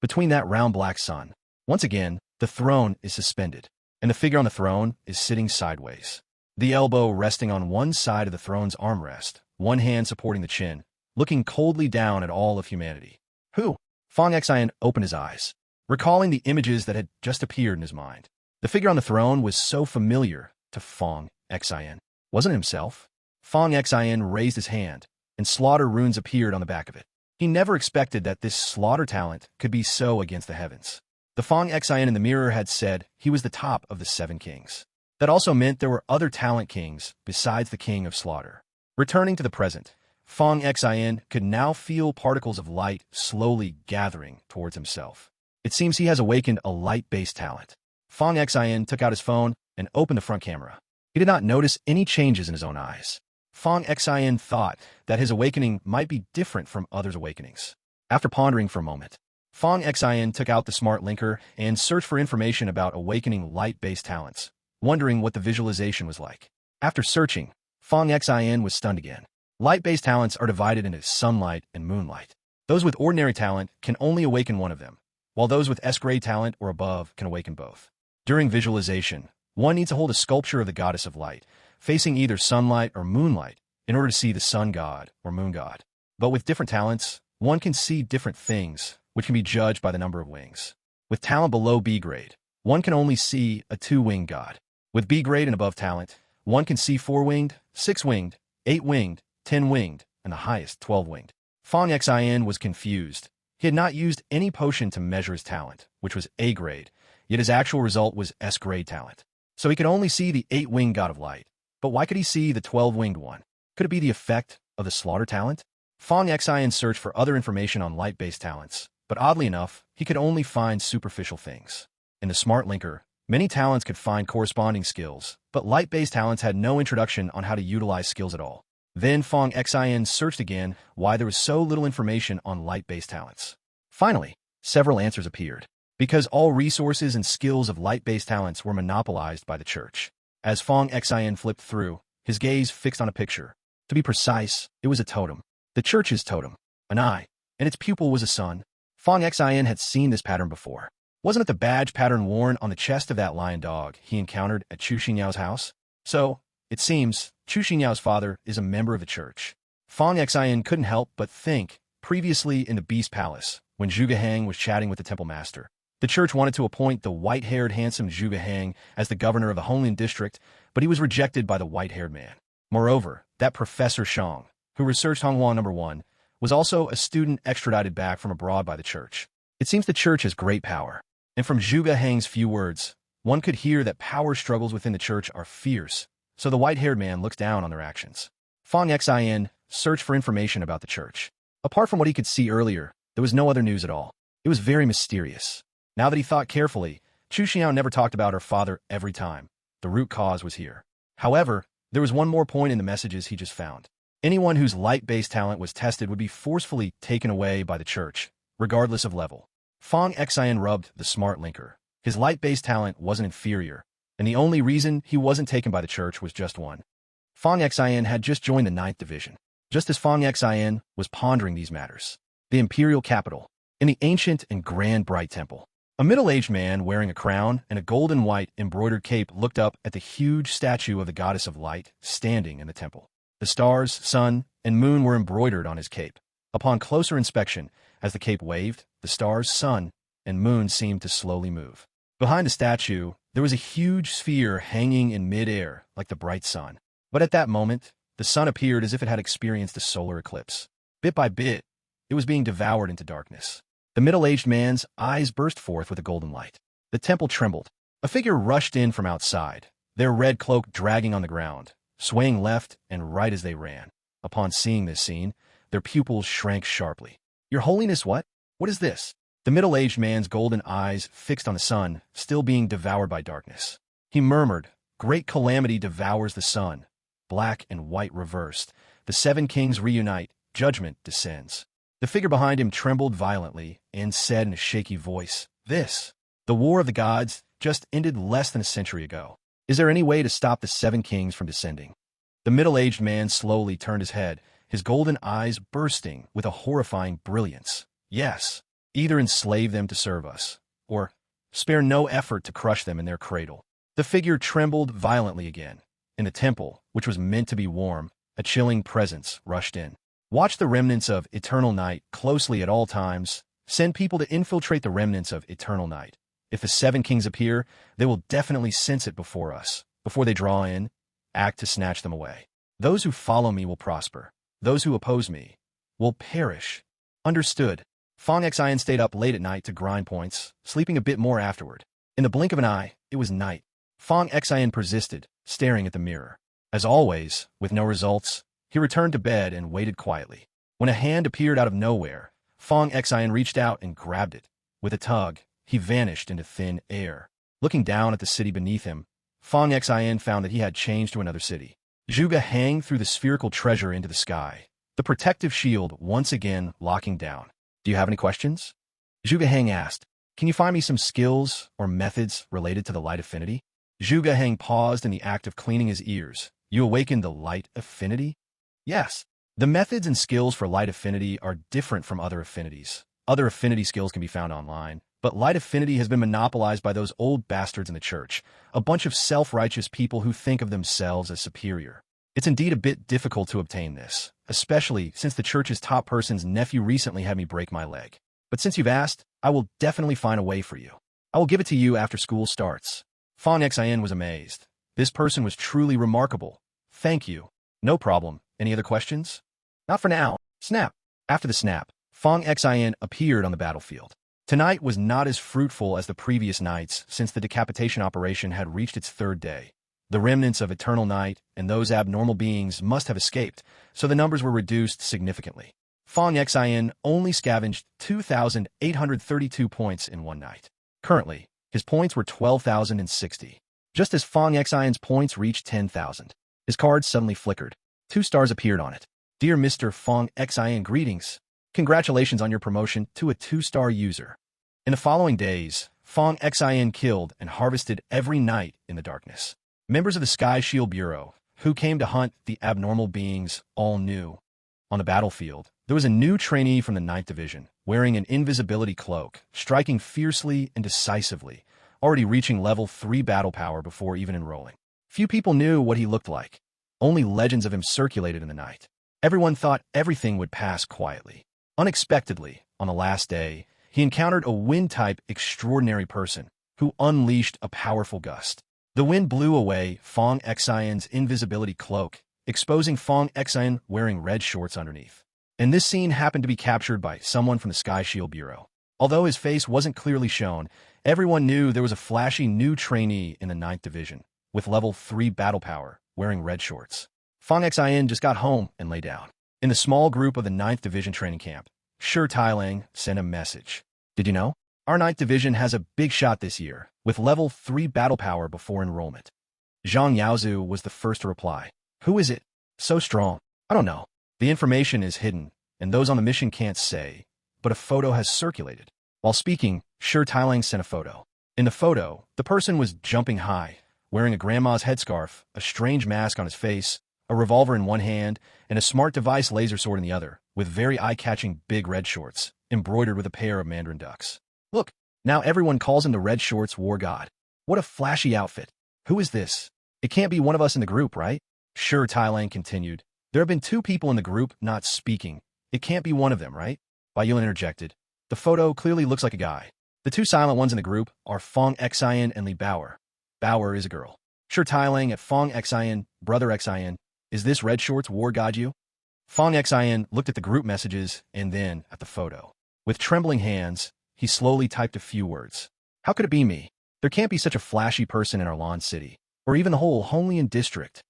S1: Between that round black sun, once again, the throne is suspended, and the figure on the throne is sitting sideways. The elbow resting on one side of the throne's armrest, one hand supporting the chin, looking coldly down at all of humanity. Who? Fong Xin opened his eyes, recalling the images that had just appeared in his mind. The figure on the throne was so familiar to Fong Xin. Wasn't it himself? Fong Xin raised his hand, and slaughter runes appeared on the back of it. He never expected that this slaughter talent could be so against the heavens. The Fong Xin in the mirror had said he was the top of the 7 kings. That also meant there were other talent kings besides the king of slaughter. Returning to the present, Fong Xin could now feel particles of light slowly gathering towards himself. It seems he has awakened a light-based talent. Fong Xin took out his phone and opened the front camera. He did not notice any changes in his own eyes. Fong Xin thought that his awakening might be different from others' awakenings. After pondering for a moment, Fong Xin took out the smart linker and searched for information about awakening light-based talents, wondering what the visualization was like. After searching, Fong Xin was stunned again. Light-based talents are divided into sunlight and moonlight. Those with ordinary talent can only awaken one of them, while those with S-grade talent or above can awaken both. During visualization, one needs to hold a sculpture of the goddess of light, facing either sunlight or moonlight, in order to see the sun god or moon god. But with different talents, one can see different things, which can be judged by the number of wings. With talent below B grade, one can only see a 2-winged god. With B grade and above talent, one can see 4-winged, 6-winged, 8-winged, 10-winged, and the highest 12-winged. Fong Xin was confused. He had not used any potion to measure his talent, which was A grade, yet his actual result was S grade talent. So he could only see the 8-winged god of light. But why could he see the 12-winged one? Could it be the effect of the slaughter talent? Fong Xin searched for other information on light-based talents, but oddly enough, he could only find superficial things. In the smart linker, many talents could find corresponding skills, but light-based talents had no introduction on how to utilize skills at all. Then Fong Xin searched again why there was so little information on light-based talents. Finally, several answers appeared. Because all resources and skills of light-based talents were monopolized by the church. As Fong Xin flipped through, his gaze fixed on a picture. To be precise, it was a totem. The church's totem. An eye. and its pupil was a son. Fong Xin had seen this pattern before. Wasn't it the badge pattern worn on the chest of that lion dog he encountered at Chu Xinyao's house? So, it seems, Chu Xinyao's father is a member of the church. Fong Xin couldn't help but think, previously in the Beast Palace, when Zhuge Hang was chatting with the temple master. The church wanted to appoint the white-haired handsome Zhuge Hang as the governor of the Honglin district, but he was rejected by the white-haired man. Moreover, that Professor Shang, who researched Honghua No. 1, was also a student extradited back from abroad by the church. It seems the church has great power, and from Zhuge Hang's few words, one could hear that power struggles within the church are fierce, so the white-haired man looks down on their actions. Fong Xin searched for information about the church. Apart from what he could see earlier, there was no other news at all. It was very mysterious. Now that he thought carefully, Chu Xiao never talked about her father every time. The root cause was here. However, there was one more point in the messages he just found. Anyone whose light-based talent was tested would be forcefully taken away by the church, regardless of level. Fong Xin rubbed the smart linker. His light-based talent wasn't inferior, and the only reason he wasn't taken by the church was just one. Fong Xin had just joined the 9th Division. Just as Fong Xin was pondering these matters, the imperial capital, in the ancient and grand Bright Temple, a middle-aged man wearing a crown and a gold and white embroidered cape looked up at the huge statue of the goddess of light standing in the temple. The stars, sun, and moon were embroidered on his cape. Upon closer inspection, as the cape waved, the stars, sun, and moon seemed to slowly move. Behind the statue, there was a huge sphere hanging in mid-air like the bright sun. But at that moment, the sun appeared as if it had experienced a solar eclipse. Bit by bit, it was being devoured into darkness. The middle-aged man's eyes burst forth with a golden light. The temple trembled. A figure rushed in from outside, their red cloak dragging on the ground, swaying left and right as they ran. Upon seeing this scene, their pupils shrank sharply. "Your Holiness, what? What is this?" The middle-aged man's golden eyes fixed on the sun, still being devoured by darkness. He murmured, "Great calamity devours the sun. Black and white reversed. The 7 kings reunite. Judgment descends." The figure behind him trembled violently and said in a shaky voice, "The war of the gods just ended less than a century ago. Is there any way to stop the 7 kings from descending?" The middle-aged man slowly turned his head, his golden eyes bursting with a horrifying brilliance. "Yes, either enslave them to serve us, or spare no effort to crush them in their cradle." The figure trembled violently again. In the temple, which was meant to be warm, a chilling presence rushed in. "Watch the remnants of eternal night closely at all times. Send people to infiltrate the remnants of eternal night. If the 7 kings appear, they will definitely sense it before us. Before they draw in, act to snatch them away. Those who follow me will prosper. Those who oppose me will perish." Understood. Fong Xin stayed up late at night to grind points, sleeping a bit more afterward. In the blink of an eye, it was night. Fong Xin persisted, staring at the mirror. As always, with no results, he returned to bed and waited quietly. When a hand appeared out of nowhere, Fong Xin reached out and grabbed it. With a tug, he vanished into thin air. Looking down at the city beneath him, Fong Xin found that he had changed to another city. Zhuge Hang threw the spherical treasure into the sky, the protective shield once again locking down. "Do you have any questions?" Zhuge Hang asked. "Can you find me some skills or methods related to the light affinity?" Zhuge Hang paused in the act of cleaning his ears. "You awakened the light affinity?" "Yes. The methods and skills for light affinity are different from other affinities. Other affinity skills can be found online, but light affinity has been monopolized by those old bastards in the church, a bunch of self-righteous people who think of themselves as superior. It's indeed a bit difficult to obtain this, especially since the church's top person's nephew recently had me break my leg. But since you've asked, I will definitely find a way for you. I will give it to you after school starts." Fong Xin was amazed. This person was truly remarkable. "Thank you." "No problem. Any other questions?" "Not for now." Snap. After the snap, Fong Xin appeared on the battlefield. Tonight was not as fruitful as the previous nights since the decapitation operation had reached its 3rd day. The remnants of eternal night and those abnormal beings must have escaped, so the numbers were reduced significantly. Fong Xin only scavenged 2,832 points in one night. Currently, his points were 12,060. Just as Fong Xin's points reached 10,000, his card suddenly flickered. 2 stars appeared on it. "Dear Mr. Fong Xin, greetings. Congratulations on your promotion to a 2-star user." In the following days, Fong Xin killed and harvested every night in the darkness. Members of the Sky Shield Bureau, who came to hunt the abnormal beings, all knew. On the battlefield, There was a new trainee from the Ninth Division, wearing an invisibility cloak, striking fiercely and decisively, already reaching level 3 battle power before even enrolling. Few people knew what he looked like. Only legends of him circulated in the night. Everyone thought everything would pass quietly. Unexpectedly, on the last day, he encountered a wind-type extraordinary person who unleashed a powerful gust. The wind blew away Fong Xian's invisibility cloak, exposing Fong Xian wearing red shorts underneath. And this scene happened to be captured by someone from the Sky Shield Bureau. Although his face wasn't clearly shown, everyone knew there was a flashy new trainee in the Ninth Division, with level 3 battle power, wearing red shorts. Fong Xian just got home and lay down. In the small group of the Ninth Division training camp, Shi Tailang sent a message. Did you know? Our Ninth Division has a big shot this year, with level 3 battle power before enrollment. Zhang Yaozu was the first to reply. Who is it? So strong. I don't know. The information is hidden, and those on the mission can't say, but a photo has circulated. While speaking, Shi Tailang sent a photo. In the photo, the person was jumping high, wearing a grandma's headscarf, a strange mask on his face, a revolver in one hand, and a smart device laser sword in the other, with very eye-catching big red shorts, embroidered with a pair of mandarin ducks. Look, now everyone calls him the Red Shorts War God. What a flashy outfit. Who is this? It can't be one of us in the group, right? Shi Tailang continued. There have been 2 people in the group not speaking. It can't be one of them, right? Bai Yulin interjected. The photo clearly looks like a guy. The 2 silent ones in the group are Fong Xian and Li Bauer. Bauer is a girl. Shi Tailang at Fong Xian, brother Xian. Is this Red Shorts War God you? Fong Xian looked at the group messages and then at the photo. With trembling hands, he slowly typed a few words. How could it be me? There can't be such a flashy person in our Lan City, or even the whole Honglian district.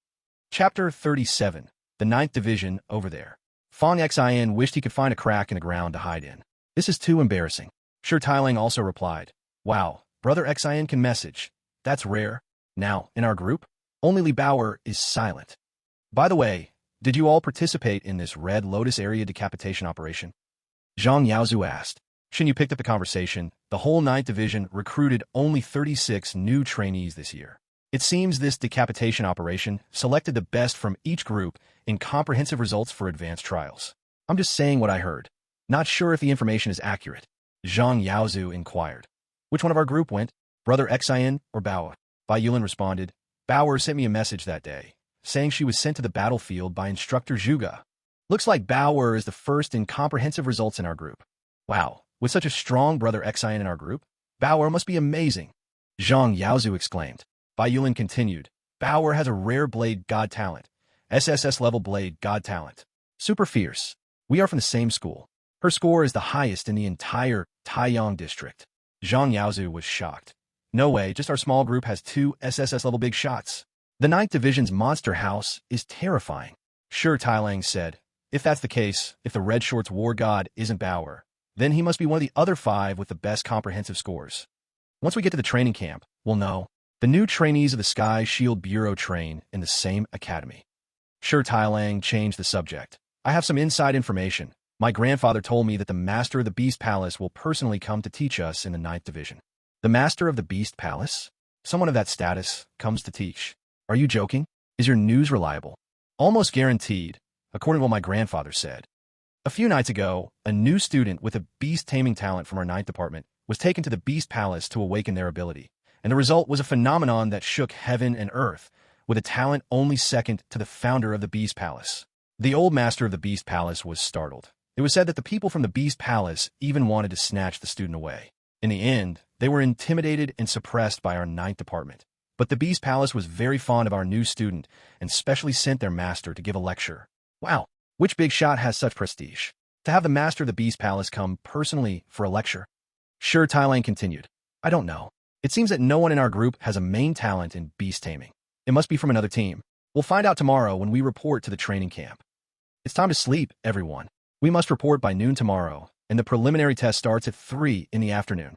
S1: Chapter 37. The Ninth Division over there. Fong Xian wished he could find a crack in the ground to hide in. This is too embarrassing. Shi Tailang also replied. Wow, brother Xian can message. That's rare. Now, in our group, only Li Bauer is silent. By the way, did you all participate in this Red Lotus area decapitation operation? Zhang Yaozu asked. Shin Yu picked up the conversation. The whole Ninth Division recruited only 36 new trainees this year. It seems this decapitation operation selected the best from each group in comprehensive results for advanced trials. I'm just saying what I heard. Not sure if the information is accurate. Zhang Yaozu inquired. Which one of our group went? Brother Xian or Bauer? Bai Yulin responded. Bauer sent me a message that day, saying she was sent to the battlefield by instructor Zhuge. Looks like Bauer is the first in comprehensive results in our group. Wow, with such a strong brother Xian in our group, Bauer must be amazing. Zhang Yaozu exclaimed. Bai Yulin continued. Bauer has a rare blade god talent. SSS level blade god talent. Super fierce. We are from the same school. Her score is the highest in the entire Taiyang district. Zhang Yaozu was shocked. No way, just our small group has 2 SSS level big shots. The Ninth Division's monster house is terrifying. Shi Tailang said. If that's the case, if the Red Shorts War God isn't Bauer, then he must be one of the other 5 with the best comprehensive scores. Once we get to the training camp, we'll know. The new trainees of the Sky Shield Bureau train in the same academy. Shi Tailang changed the subject. I have some inside information. My grandfather told me that the Master of the Beast Palace will personally come to teach us in the Ninth Division. The Master of the Beast Palace? Someone of that status comes to teach. Are you joking? Is your news reliable? Almost guaranteed, according to what my grandfather said. A few nights ago, a new student with a beast-taming talent from our Ninth Department was taken to the Beast Palace to awaken their ability. And the result was a phenomenon that shook heaven and earth, with a talent only second to the founder of the Beast Palace. The old master of the Beast Palace was startled. It was said that the people from the Beast Palace even wanted to snatch the student away. In the end, they were intimidated and suppressed by our Ninth Department. But the Beast Palace was very fond of our new student and specially sent their master to give a lecture. Wow, which big shot has such prestige? To have the master of the Beast Palace come personally for a lecture? Shi Tailang continued. I don't know. It seems that no one in our group has a main talent in beast taming. It must be from another team. We'll find out tomorrow when we report to the training camp. It's time to sleep, everyone. We must report by noon tomorrow, and the preliminary test starts at 3 in the afternoon.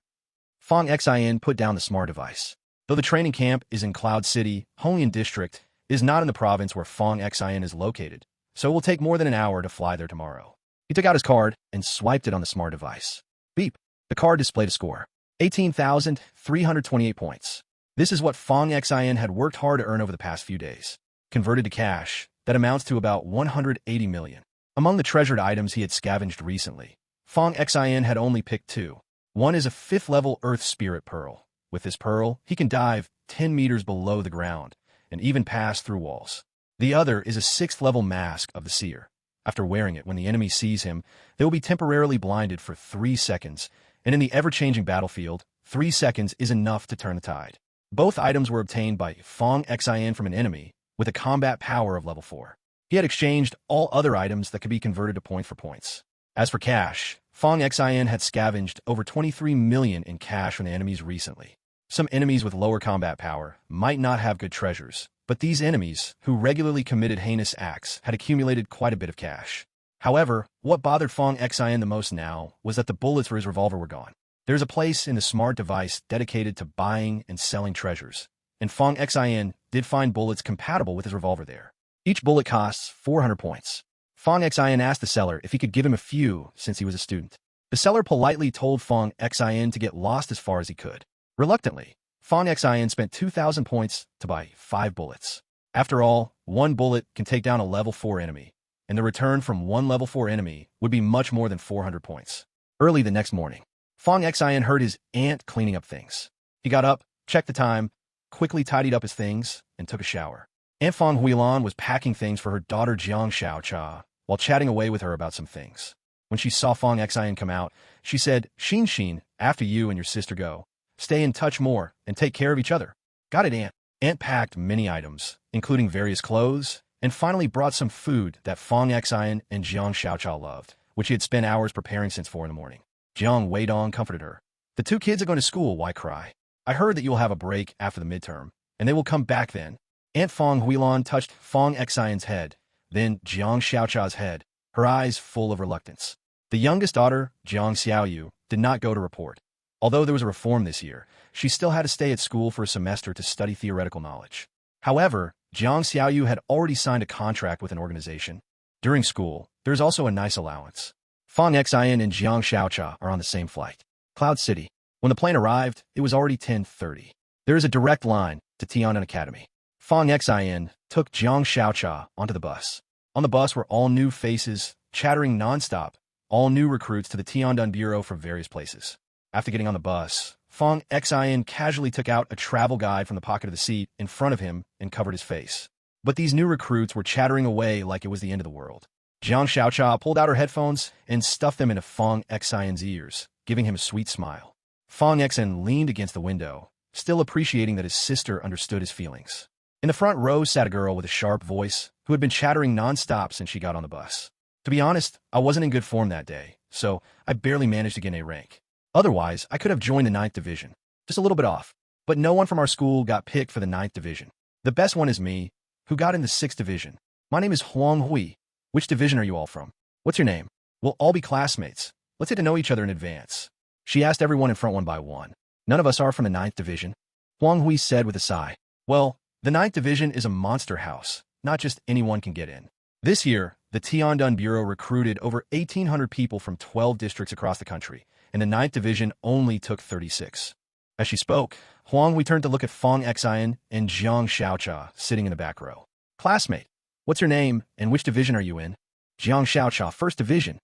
S1: Fong Xian put down the smart device. Though the training camp is in Cloud City, Honglian District is not in the province where Fong Xian is located, so it will take more than an hour to fly there tomorrow. He took out his card and swiped it on the smart device. Beep. The card displayed a score. 18,328 points. This is what Fong Xian had worked hard to earn over the past few days. Converted to cash, that amounts to about 180 million. Among the treasured items he had scavenged recently, Fong Xin had only picked two. One is a 5th-level Earth Spirit Pearl. With this pearl, he can dive 10 meters below the ground and even pass through walls. The other is a 6th-level Mask of the Seer. After wearing it, when the enemy sees him, they will be temporarily blinded for 3 seconds, and in the ever-changing battlefield, 3 seconds is enough to turn the tide. Both items were obtained by Fong Xin from an enemy with a combat power of level 4. He had exchanged all other items that could be converted to point for points. As for cash, Fong Xin had scavenged over 23 million in cash from the enemies recently. Some enemies with lower combat power might not have good treasures, but these enemies, who regularly committed heinous acts, had accumulated quite a bit of cash. However, what bothered Fong Xin the most now was that the bullets for his revolver were gone. There's a place in the smart device dedicated to buying and selling treasures, and Fong Xin did find bullets compatible with his revolver there. Each bullet costs 400 points. Fong Xin asked the seller if he could give him a few since he was a student. The seller politely told Fong Xin to get lost as far as he could. Reluctantly, Fong Xin spent 2,000 points to buy 5 bullets. After all, 1 bullet can take down a level 4 enemy, and the return from 1 level 4 enemy would be much more than 400 points. Early the next morning, Fong Xin heard his aunt cleaning up things. He got up, checked the time, quickly tidied up his things, and took a shower. Aunt Fong Huilan was packing things for her daughter Jiang Xiaocha while chatting away with her about some things. When she saw Fong Xin come out, she said, Xin, after you and your sister go, stay in touch more and take care of each other. Got it, Aunt. Aunt packed many items, including various clothes, and finally brought some food that Fong Xin and Jiang Xiaocha loved, which he had spent hours preparing since 4 in the morning. Jiang Weidong comforted her. The 2 kids are going to school, why cry? I heard that you will have a break after the midterm, and they will come back then. Aunt Fong Huilan touched Fong Xin's head, then Jiang Xiaocha's head, her eyes full of reluctance. The youngest daughter, Jiang Xiaoyu, did not go to report. Although there was a reform this year, she still had to stay at school for a semester to study theoretical knowledge. However, Jiang Xiaoyu had already signed a contract with an organization. During school, there is also a nice allowance. Fong Xin and Jiang Xiaocha are on the same flight. Cloud City. When the plane arrived, it was already 10:30. There is a direct line to Tiandon Academy. Fong Xin took Jiang Xiaocha onto the bus. On the bus were all new faces, chattering nonstop, all new recruits to the Tiandon Bureau from various places. After getting on the bus, Fong Xin casually took out a travel guide from the pocket of the seat in front of him and covered his face. But these new recruits were chattering away like it was the end of the world. Jiang Xiaocha pulled out her headphones and stuffed them into Fong Xin's ears, giving him a sweet smile. Fong Xin leaned against the window, still appreciating that his sister understood his feelings. In the front row sat a girl with a sharp voice who had been chattering nonstop since she got on the bus. To be honest, I wasn't in good form that day, so I barely managed to get an A rank. Otherwise, I could have joined the 9th Division. Just a little bit off. But no one from our school got picked for the 9th Division. The best one is me, who got in the 6th Division. My name is Huang Hui. Which division are you all from? What's your name? We'll all be classmates. Let's get to know each other in advance. She asked everyone in front one by one. None of us are from the 9th Division. Huang Hui said with a sigh. Well, the 9th Division is a monster house. Not just anyone can get in. This year, the Tiandon Bureau recruited over 1,800 people from 12 districts across the country, and the 9th Division only took 36. As she spoke, Huang Hui turned to look at Fong Xin and Jiang Xiaocha sitting in the back row. Classmate, what's your name and which division are you in? Jiang Xiaocha, 1st Division.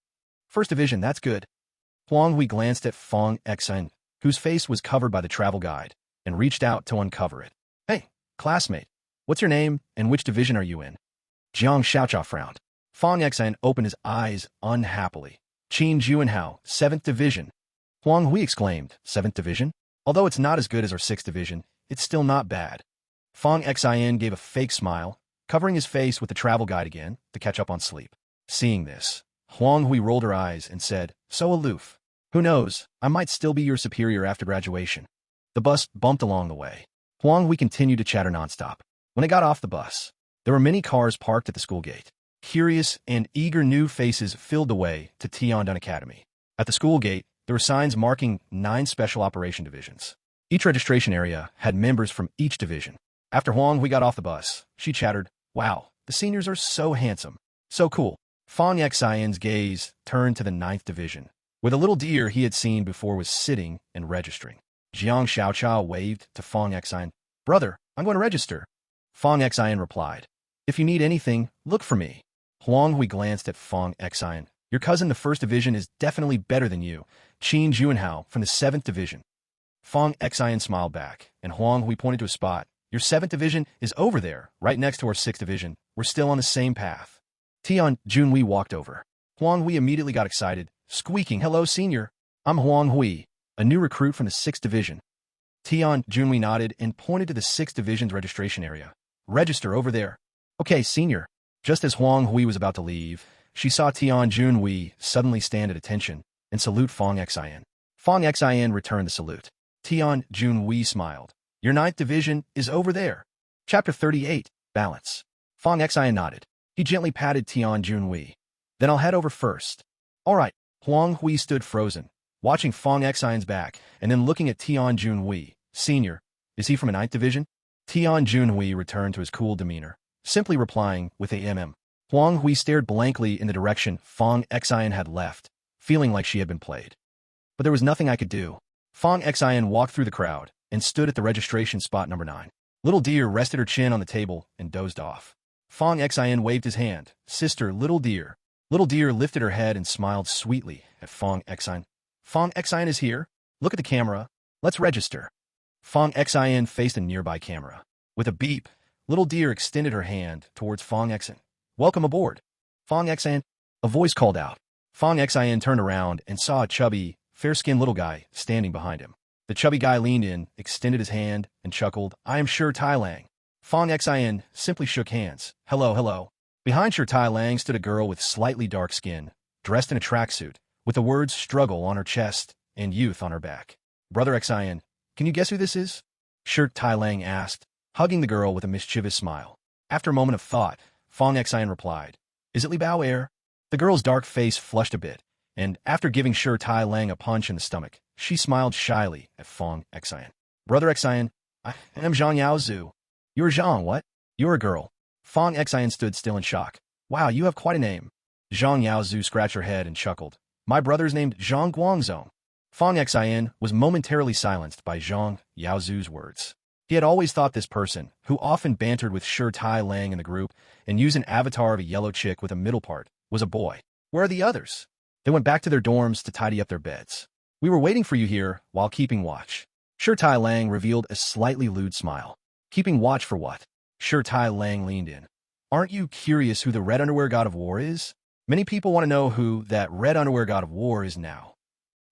S1: 1st Division, that's good. Huang Hui glanced at Fong Xin, whose face was covered by the travel guide, and reached out to uncover it. Hey, classmate, what's your name and which division are you in? Jiang Xiaocha frowned. Fong Xin opened his eyes unhappily. Qin Juanhao, 7th Division. Huang Hui exclaimed, 7th Division? Although it's not as good as our 6th Division, it's still not bad. Fong Xin gave a fake smile, covering his face with the travel guide again to catch up on sleep. Seeing this, Huang Hui rolled her eyes and said, so aloof. Who knows, I might still be your superior after graduation. The bus bumped along the way. Huang Hui continued to chatter nonstop. When it got off the bus, there were many cars parked at the school gate. Curious and eager new faces filled the way to Tiandon Academy. At the school gate, there were signs marking 9 special operation divisions. Each registration area had members from each division. After Huang Hui got off the bus, she chattered, wow, the seniors are so handsome. So cool. Fong Xin's gaze turned to the 9th Division, where the little deer he had seen before was sitting and registering. Jiang Xiaocha waved to Fong Xin. Brother, I'm going to register. Fong Xin replied, if you need anything, look for me. Huang Hui glanced at Fong Xian. Your cousin, the 1st Division, is definitely better than you. Qin Juanhao from the 7th Division. Fong Xian smiled back, and Huang Hui pointed to a spot. Your 7th Division is over there, right next to our 6th Division. We're still on the same path. Tian Junhui walked over. Huang Hui immediately got excited, squeaking, "Hello, senior. I'm Huang Hui, a new recruit from the 6th Division." Tian Junhui nodded and pointed to the 6th Division's registration area. Register over there. Okay, senior. Just as Huang Hui was about to leave, she saw Tian Junhui suddenly stand at attention and salute Fong Xian. Fong Xian returned the salute. Tian Junhui smiled. Your 9th Division is over there. Chapter 38, Balance. Fong Xian nodded. He gently patted Tian Junhui. Then I'll head over first. All right. Huang Hui stood frozen, watching Fong Xian's back, and then looking at Tian Junhui. Senior, is he from a 9th Division? Tian Junhui returned to his cool demeanor, simply replying with a mm. Huang Hui stared blankly in the direction Fong Xian had left, feeling like she had been played. But there was nothing I could do. Fong Xian walked through the crowd and stood at the registration spot number 9. Little Deer rested her chin on the table and dozed off. Fong Xian waved his hand. Sister, Little Deer. Little Deer lifted her head and smiled sweetly at Fong Xian. Fong Xian is here. Look at the camera. Let's register. Fong Xian faced a nearby camera. With a beep, Little Deer extended her hand towards Fong Xian. Welcome aboard. Fong Xian, a voice called out. Fong Xian turned around and saw a chubby, fair-skinned little guy standing behind him. The chubby guy leaned in, extended his hand, and chuckled, I am Shi Tai Lang. Fong Xian simply shook hands. Hello, hello. Behind Shi Tai Lang stood a girl with slightly dark skin, dressed in a tracksuit, with the words struggle on her chest and youth on her back. Brother Xian, can you guess who this is? Shi Tai Lang asked, hugging the girl with a mischievous smile. After a moment of thought, Fong Xian replied, Is it Li Bao Air? The girl's dark face flushed a bit, and after giving Shi Tai Lang a punch in the stomach, she smiled shyly at Fong Xian. Brother Xian, I am Zhang Yaozu. You're Zhang, what? You're a girl. Fong Xian stood still in shock. Wow, you have quite a name. Zhang Yaozu scratched her head and chuckled. My brother's named Zhang Guangzong. Fong Xian was momentarily silenced by Zhang Yaozu's words. He had always thought this person, who often bantered with Shi Tai Lang in the group and used an avatar of a yellow chick with a middle part, was a boy. Where are the others? They went back to their dorms to tidy up their beds. We were waiting for you here while keeping watch. Shi Tai Lang revealed a slightly lewd smile. Keeping watch for what? Shi Tai Lang leaned in. Aren't you curious who the Red Underwear God of War is? Many people want to know who that Red Underwear God of War is now.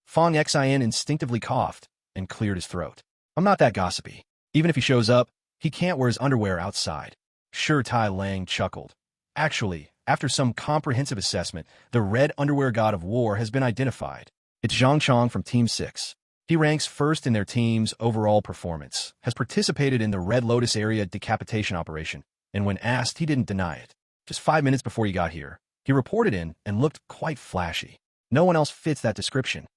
S1: Fong Xian instinctively coughed and cleared his throat. I'm not that gossipy. Even if he shows up, he can't wear his underwear outside. Shi Tai Lang chuckled. Actually, after some comprehensive assessment, the Red Underwear God of War has been identified. It's Zhang Chong from Team 6. He ranks first in their team's overall performance, has participated in the Red Lotus area decapitation operation, and when asked, he didn't deny it. Just 5 minutes before he got here, he reported in and looked quite flashy. No one else fits that description.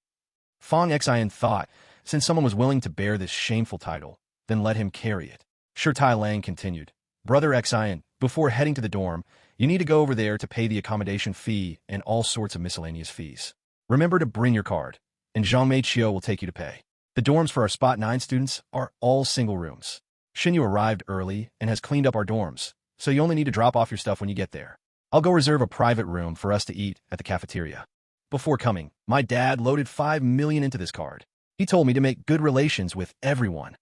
S1: Fong Xian thought, since someone was willing to bear this shameful title, then let him carry it. Shi Tai Lang continued. Brother Xian, before heading to the dorm, you need to go over there to pay the accommodation fee and all sorts of miscellaneous fees. Remember to bring your card, and Zhang Mei Chiu will take you to pay. The dorms for our Spot 9 students are all single rooms. Xinyu arrived early and has cleaned up our dorms, so you only need to drop off your stuff when you get there. I'll go reserve a private room for us to eat at the cafeteria. Before coming, my dad loaded 5 million into this card. He told me to make good relations with everyone.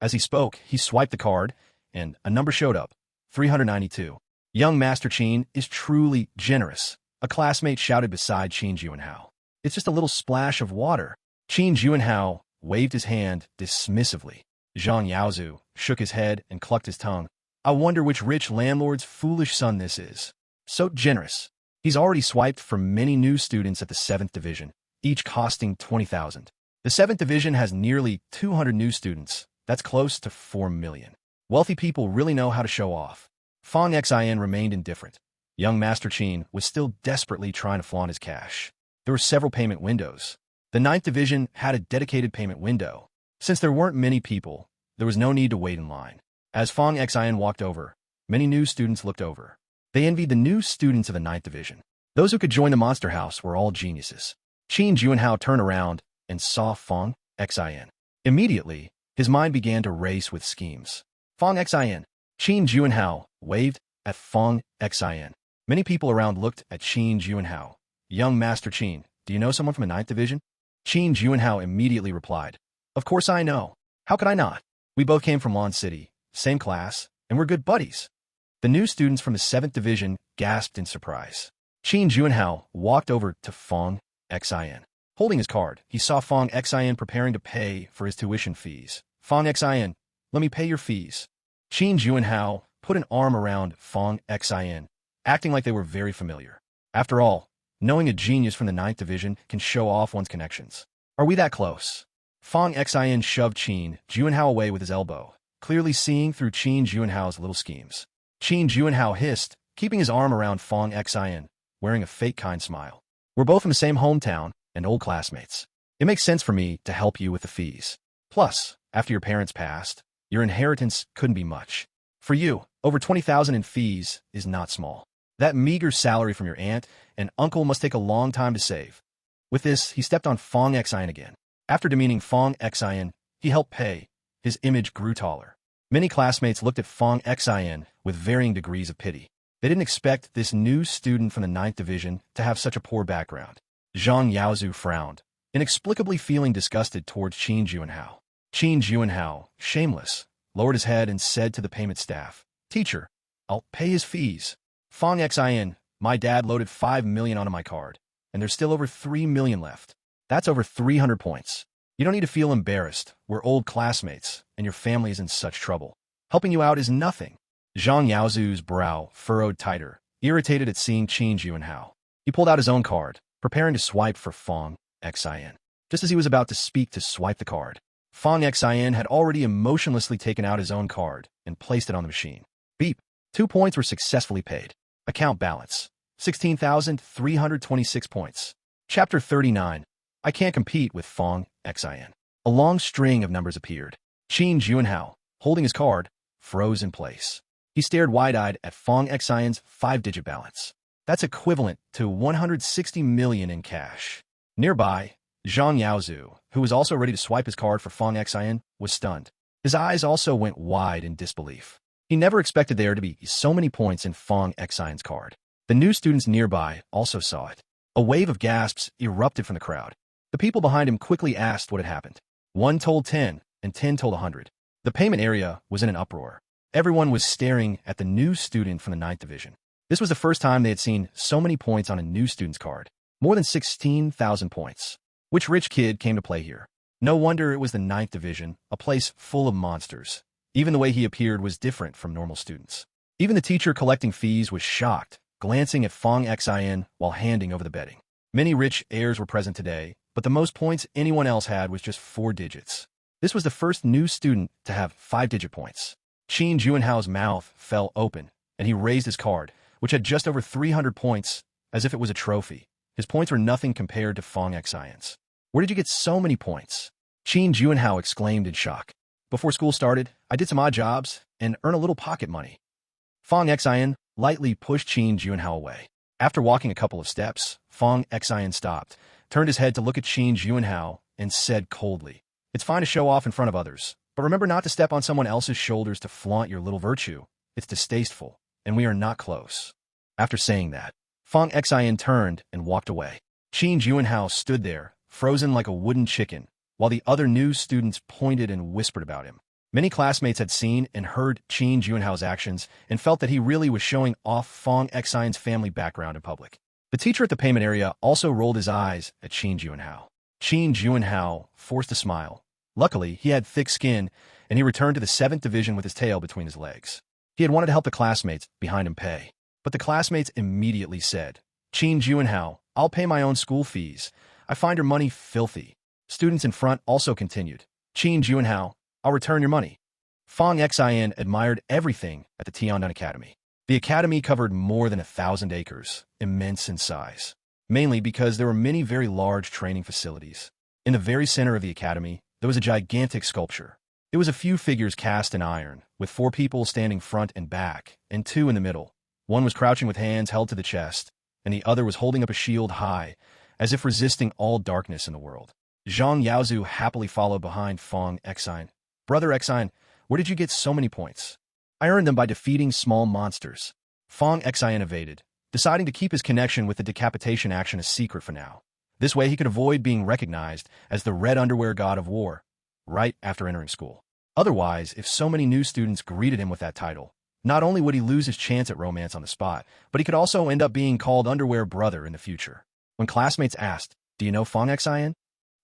S1: As he spoke, he swiped the card, and a number showed up, 392. Young Master Qin is truly generous, a classmate shouted beside Qin Juanhao. It's just a little splash of water. Qin Juanhao waved his hand dismissively. Zhang Yaozu shook his head and clucked his tongue. I wonder which rich landlord's foolish son this is. So generous. He's already swiped for many new students at the 7th Division, each costing 20,000. The 7th Division has nearly 200 new students. That's close to 4 million. Wealthy people really know how to show off. Fong Xian remained indifferent. Young Master Qin was still desperately trying to flaunt his cash. There were several payment windows. The 9th Division had a dedicated payment window. Since there weren't many people, there was no need to wait in line. As Fong Xian walked over, many new students looked over. They envied the new students of the 9th Division. Those who could join the Monster House were all geniuses. Qin Juanhao turned around and saw Fong Xian. Immediately, his mind began to race with schemes. Fong Xian. Qin Juanhao waved at Fong Xian. Many people around looked at Qin Juanhao. Young Master Qin, do you know someone from the Ninth Division? Qin Juanhao immediately replied, Of course I know. How could I not? We both came from Lon City, same class, and we're good buddies. The new students from the 7th Division gasped in surprise. Qin Juanhao walked over to Fong Xin. Holding his card, he saw Fong Xin preparing to pay for his tuition fees. Fong Xin, let me pay your fees. Qin Juanhao put an arm around Fong Xin, acting like they were very familiar. After all, knowing a genius from the 9th Division can show off one's connections. Are we that close? Fong Xin shoved Qin Juanhao away with his elbow, clearly seeing through Qin Juanhao's little schemes. Qin Juanhao hissed, keeping his arm around Fong Xin, wearing a fake kind smile. We're both from the same hometown and old classmates. It makes sense for me to help you with the fees. Plus, after your parents passed, your inheritance couldn't be much. For you, over 20,000 in fees is not small. That meager salary from your aunt and uncle must take a long time to save. With this, he stepped on Fong Xin again. After demeaning Fong Xin, he helped pay. His image grew taller. Many classmates looked at Fong Xin with varying degrees of pity. They didn't expect this new student from the 9th Division to have such a poor background. Zhang Yaozu frowned, inexplicably feeling disgusted towards Qin Juanhao. Qin Juanhao, shameless, lowered his head and said to the payment staff, Teacher, I'll pay his fees. Fong Xin, my dad loaded 5 million onto my card, and there's still over 3 million left. That's over 300 points. You don't need to feel embarrassed. We're old classmates, and your family is in such trouble. Helping you out is nothing. Zhang Yaozu's brow furrowed tighter, irritated at seeing Qin Juanhao. He pulled out his own card, preparing to swipe for Fong Xin. Just as he was about to speak to swipe the card, Fong Xin had already emotionlessly taken out his own card and placed it on the machine. Beep. 2 points were successfully paid. Account balance, 16,326 points. Chapter 39. I can't compete with Fong Xin. A long string of numbers appeared. Qin Juanhao, holding his card, froze in place. He stared wide-eyed at Fong Xion's 5-digit balance. That's equivalent to 160 million in cash. Nearby, Zhang Yaozu, who was also ready to swipe his card for Fong Xian, was stunned. His eyes also went wide in disbelief. He never expected there to be so many points in Fong Xian's card. The new students nearby also saw it. A wave of gasps erupted from the crowd. The people behind him quickly asked what had happened. 1 told 10, and 10 told 100. The payment area was in an uproar. Everyone was staring at the new student from the 9th Division. This was the first time they had seen so many points on a new student's card. More than 16,000 points. Which rich kid came to play here? No wonder it was the 9th Division, a place full of monsters. Even the way he appeared was different from normal students. Even the teacher collecting fees was shocked, glancing at Fong Xin while handing over the betting. Many rich heirs were present today, but the most points anyone else had was just 4 digits. This was the first new student to have 5-digit points. Qin Juanhao's mouth fell open, and he raised his card, which had just over 300 points, as if it was a trophy. His points were nothing compared to Fong Xion's. Where did you get so many points? Qin Juanhao exclaimed in shock. Before school started, I did some odd jobs and earned a little pocket money. Fong Xian lightly pushed Qin Juanhao away. After walking a couple of steps, Fong Xian stopped, turned his head to look at Qin Juanhao, and said coldly, It's fine to show off in front of others, but remember not to step on someone else's shoulders to flaunt your little virtue. It's distasteful, and we are not close. After saying that, Fong Xian turned and walked away. Qin Juanhao stood there, frozen like a wooden chicken, while the other new students pointed and whispered about him. Many classmates had seen and heard Qin Juanhao's actions and felt that he really was showing off Fong Xion's family background in public. The teacher at the payment area also rolled his eyes at Qin Juanhao. Qin Juanhao forced a smile. Luckily, he had thick skin, and he returned to the 7th Division with his tail between his legs. He had wanted to help the classmates behind him pay. But the classmates immediately said, Qin Juanhao, I'll pay my own school fees. I find your money filthy. Students in front also continued, Qin Juanhao, I'll return your money. Fong Xian admired everything at the Tiandun Academy. The academy covered more than 1,000 acres, immense in size, mainly because there were many very large training facilities. In the very center of the academy, there was a gigantic sculpture. It was a few figures cast in iron, with 4 people standing front and back, and 2 in the middle. One was crouching with hands held to the chest, and the other was holding up a shield high, as if resisting all darkness in the world. Zhang Yaozu happily followed behind Fong Xian. Brother Xian, where did you get so many points? I earned them by defeating small monsters. Fong Xian evaded, deciding to keep his connection with the decapitation action a secret for now. This way he could avoid being recognized as the red underwear god of war right after entering school. Otherwise, if so many new students greeted him with that title, not only would he lose his chance at romance on the spot, but he could also end up being called Underwear Brother in the future. When classmates asked, "Do you know Fong Xian?"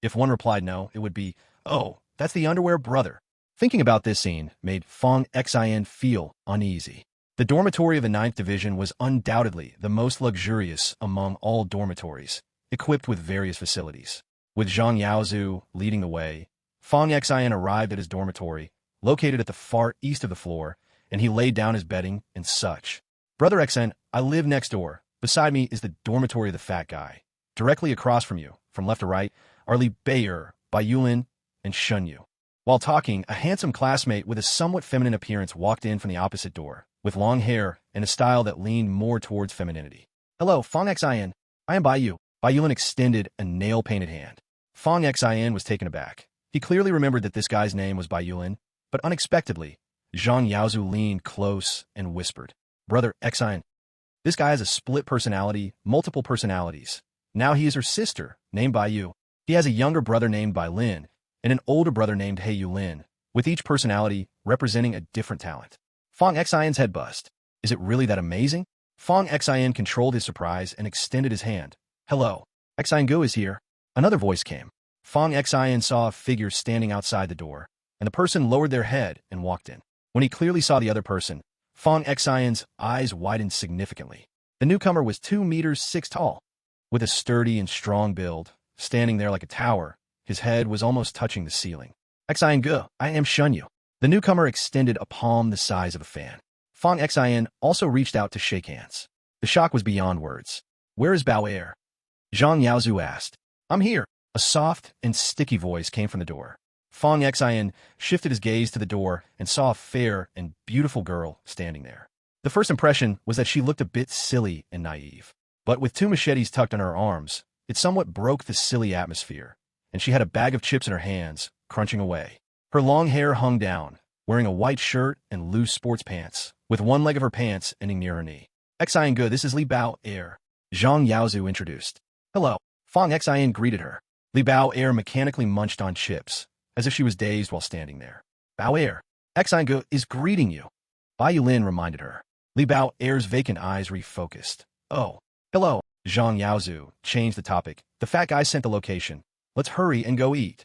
S1: If one replied no, it would be, "Oh, that's the Underwear Brother." Thinking about this scene made Fong Xian feel uneasy. The dormitory of the 9th Division was undoubtedly the most luxurious among all dormitories, equipped with various facilities. With Zhang Yaozu leading the way, Fong Xian arrived at his dormitory, located at the far east of the floor, and he laid down his bedding and such. "Brother Xian, I live next door. Beside me is the dormitory of the fat guy. Directly across from you, from left to right, are Li Bei'er, Bai Yulin, and Shun Yu." While talking, a handsome classmate with a somewhat feminine appearance walked in from the opposite door, with long hair and a style that leaned more towards femininity. "Hello, Fong Xian. I am Bai Yu." Bai Yulin extended a nail-painted hand. Fong Xian was taken aback. He clearly remembered that this guy's name was Bai Yulin, but unexpectedly, Zhang Yaozu leaned close and whispered, "Brother Xian, this guy has a split personality, multiple personalities. Now he is her sister, named Bai Yu. He has a younger brother named Bai Lin, and an older brother named He Yulin, with each personality representing a different talent." Fong Xian's head buzzed. Is it really that amazing? Fong Xian controlled his surprise and extended his hand. "Hello, Xian Gu is here." Another voice came. Fong Xian saw a figure standing outside the door, and the person lowered their head and walked in. When he clearly saw the other person, Fong Xian's eyes widened significantly. The newcomer was 2 meters 6 tall, with a sturdy and strong build, standing there like a tower. His head was almost touching the ceiling. "Xian Gu, I am Shun Yu." The newcomer extended a palm the size of a fan. Fong Xian also reached out to shake hands. The shock was beyond words. "Where is Bao Er?" Zhang Yaozu asked. "I'm here." A soft and sticky voice came from the door. Fong Xian shifted his gaze to the door and saw a fair and beautiful girl standing there. The first impression was that she looked a bit silly and naive. But with 2 machetes tucked on her arms, it somewhat broke the silly atmosphere, and she had a bag of chips in her hands, crunching away. Her long hair hung down, wearing a white shirt and loose sports pants, with one leg of her pants ending near her knee. "Xian Gu, this is Li Bao Er," Zhang Yaozu introduced. "Hello." Fong Xian greeted her. Li Bao Er mechanically munched on chips, as if she was dazed while standing there. "Bao Er, Xian Gu is greeting you," Bai Yulin reminded her. Li Bao Er's vacant eyes refocused. "Oh, hello." Zhang Yaozu changed the topic. "The fat guy sent the location. Let's hurry and go eat."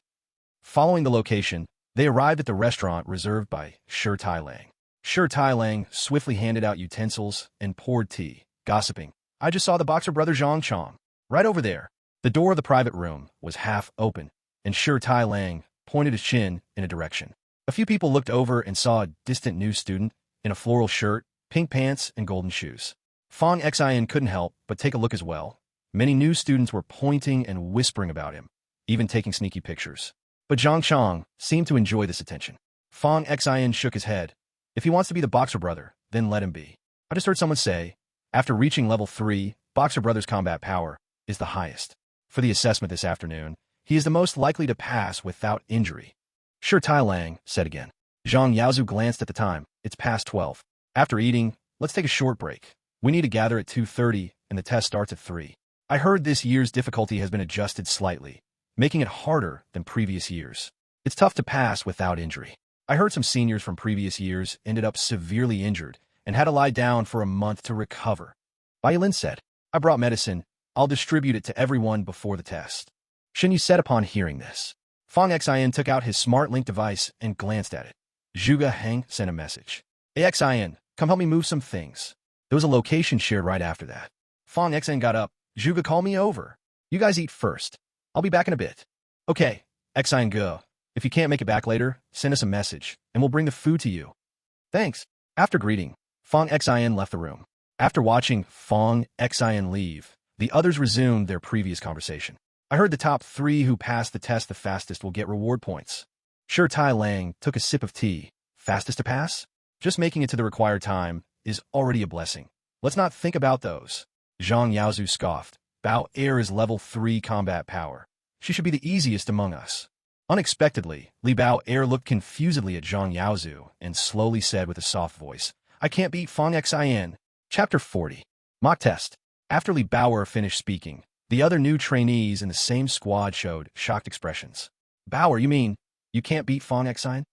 S1: Following the location, they arrived at the restaurant reserved by Shi Tai Lang. Shi Tai Lang swiftly handed out utensils and poured tea, gossiping. "I just saw the boxer brother Zhang Chong. Right over there." The door of the private room was half open, and Shi Tai Lang pointed his chin in a direction. A few people looked over and saw a distant new student in a floral shirt, pink pants, and golden shoes. Fong Xian couldn't help but take a look as well. Many new students were pointing and whispering about him, even taking sneaky pictures. But Zhang Chong seemed to enjoy this attention. Fong Xian shook his head. If he wants to be the boxer brother, then let him be. I just heard someone say, after reaching level 3, Boxer Brother's combat power is the highest. For the assessment this afternoon, he is the most likely to pass without injury. Shi Tai Lang said again. Zhang Yaozu glanced at the time. It's past 12. After eating, let's take a short break. We need to gather at 2:30, and the test starts at 3. I heard this year's difficulty has been adjusted slightly, making it harder than previous years. It's tough to pass without injury. I heard some seniors from previous years ended up severely injured and had to lie down for a month to recover. Bai Lin said, I brought medicine. I'll distribute it to everyone before the test. Shen Yu said upon hearing this. Fong Xian took out his smart link device and glanced at it. Zhuge Heng sent a message. Hey Xian, come help me move some things. There was a location shared right after that. Fong Xian got up. Zhuge, call me over. You guys eat first. I'll be back in a bit. Okay, Xian go. If you can't make it back later, send us a message, and we'll bring the food to you. Thanks. After greeting, Fong Xian left the room. After watching Fong Xian leave, the others resumed their previous conversation. I heard the top 3 who pass the test the fastest will get reward points. Shi Tai Lang took a sip of tea. Fastest to pass? Just making it to the required time is already a blessing. Let's not think about those. Zhang Yaozu scoffed. Bao Er is level 3 combat power. She should be the easiest among us. Unexpectedly, Li Bao Er looked confusedly at Zhang Yaozu and slowly said with a soft voice, I can't beat Fong Xian. Chapter 40. Mock test. After Li Bauer finished speaking, the other new trainees in the same squad showed shocked expressions. Bauer, you mean you can't beat Fong Xian?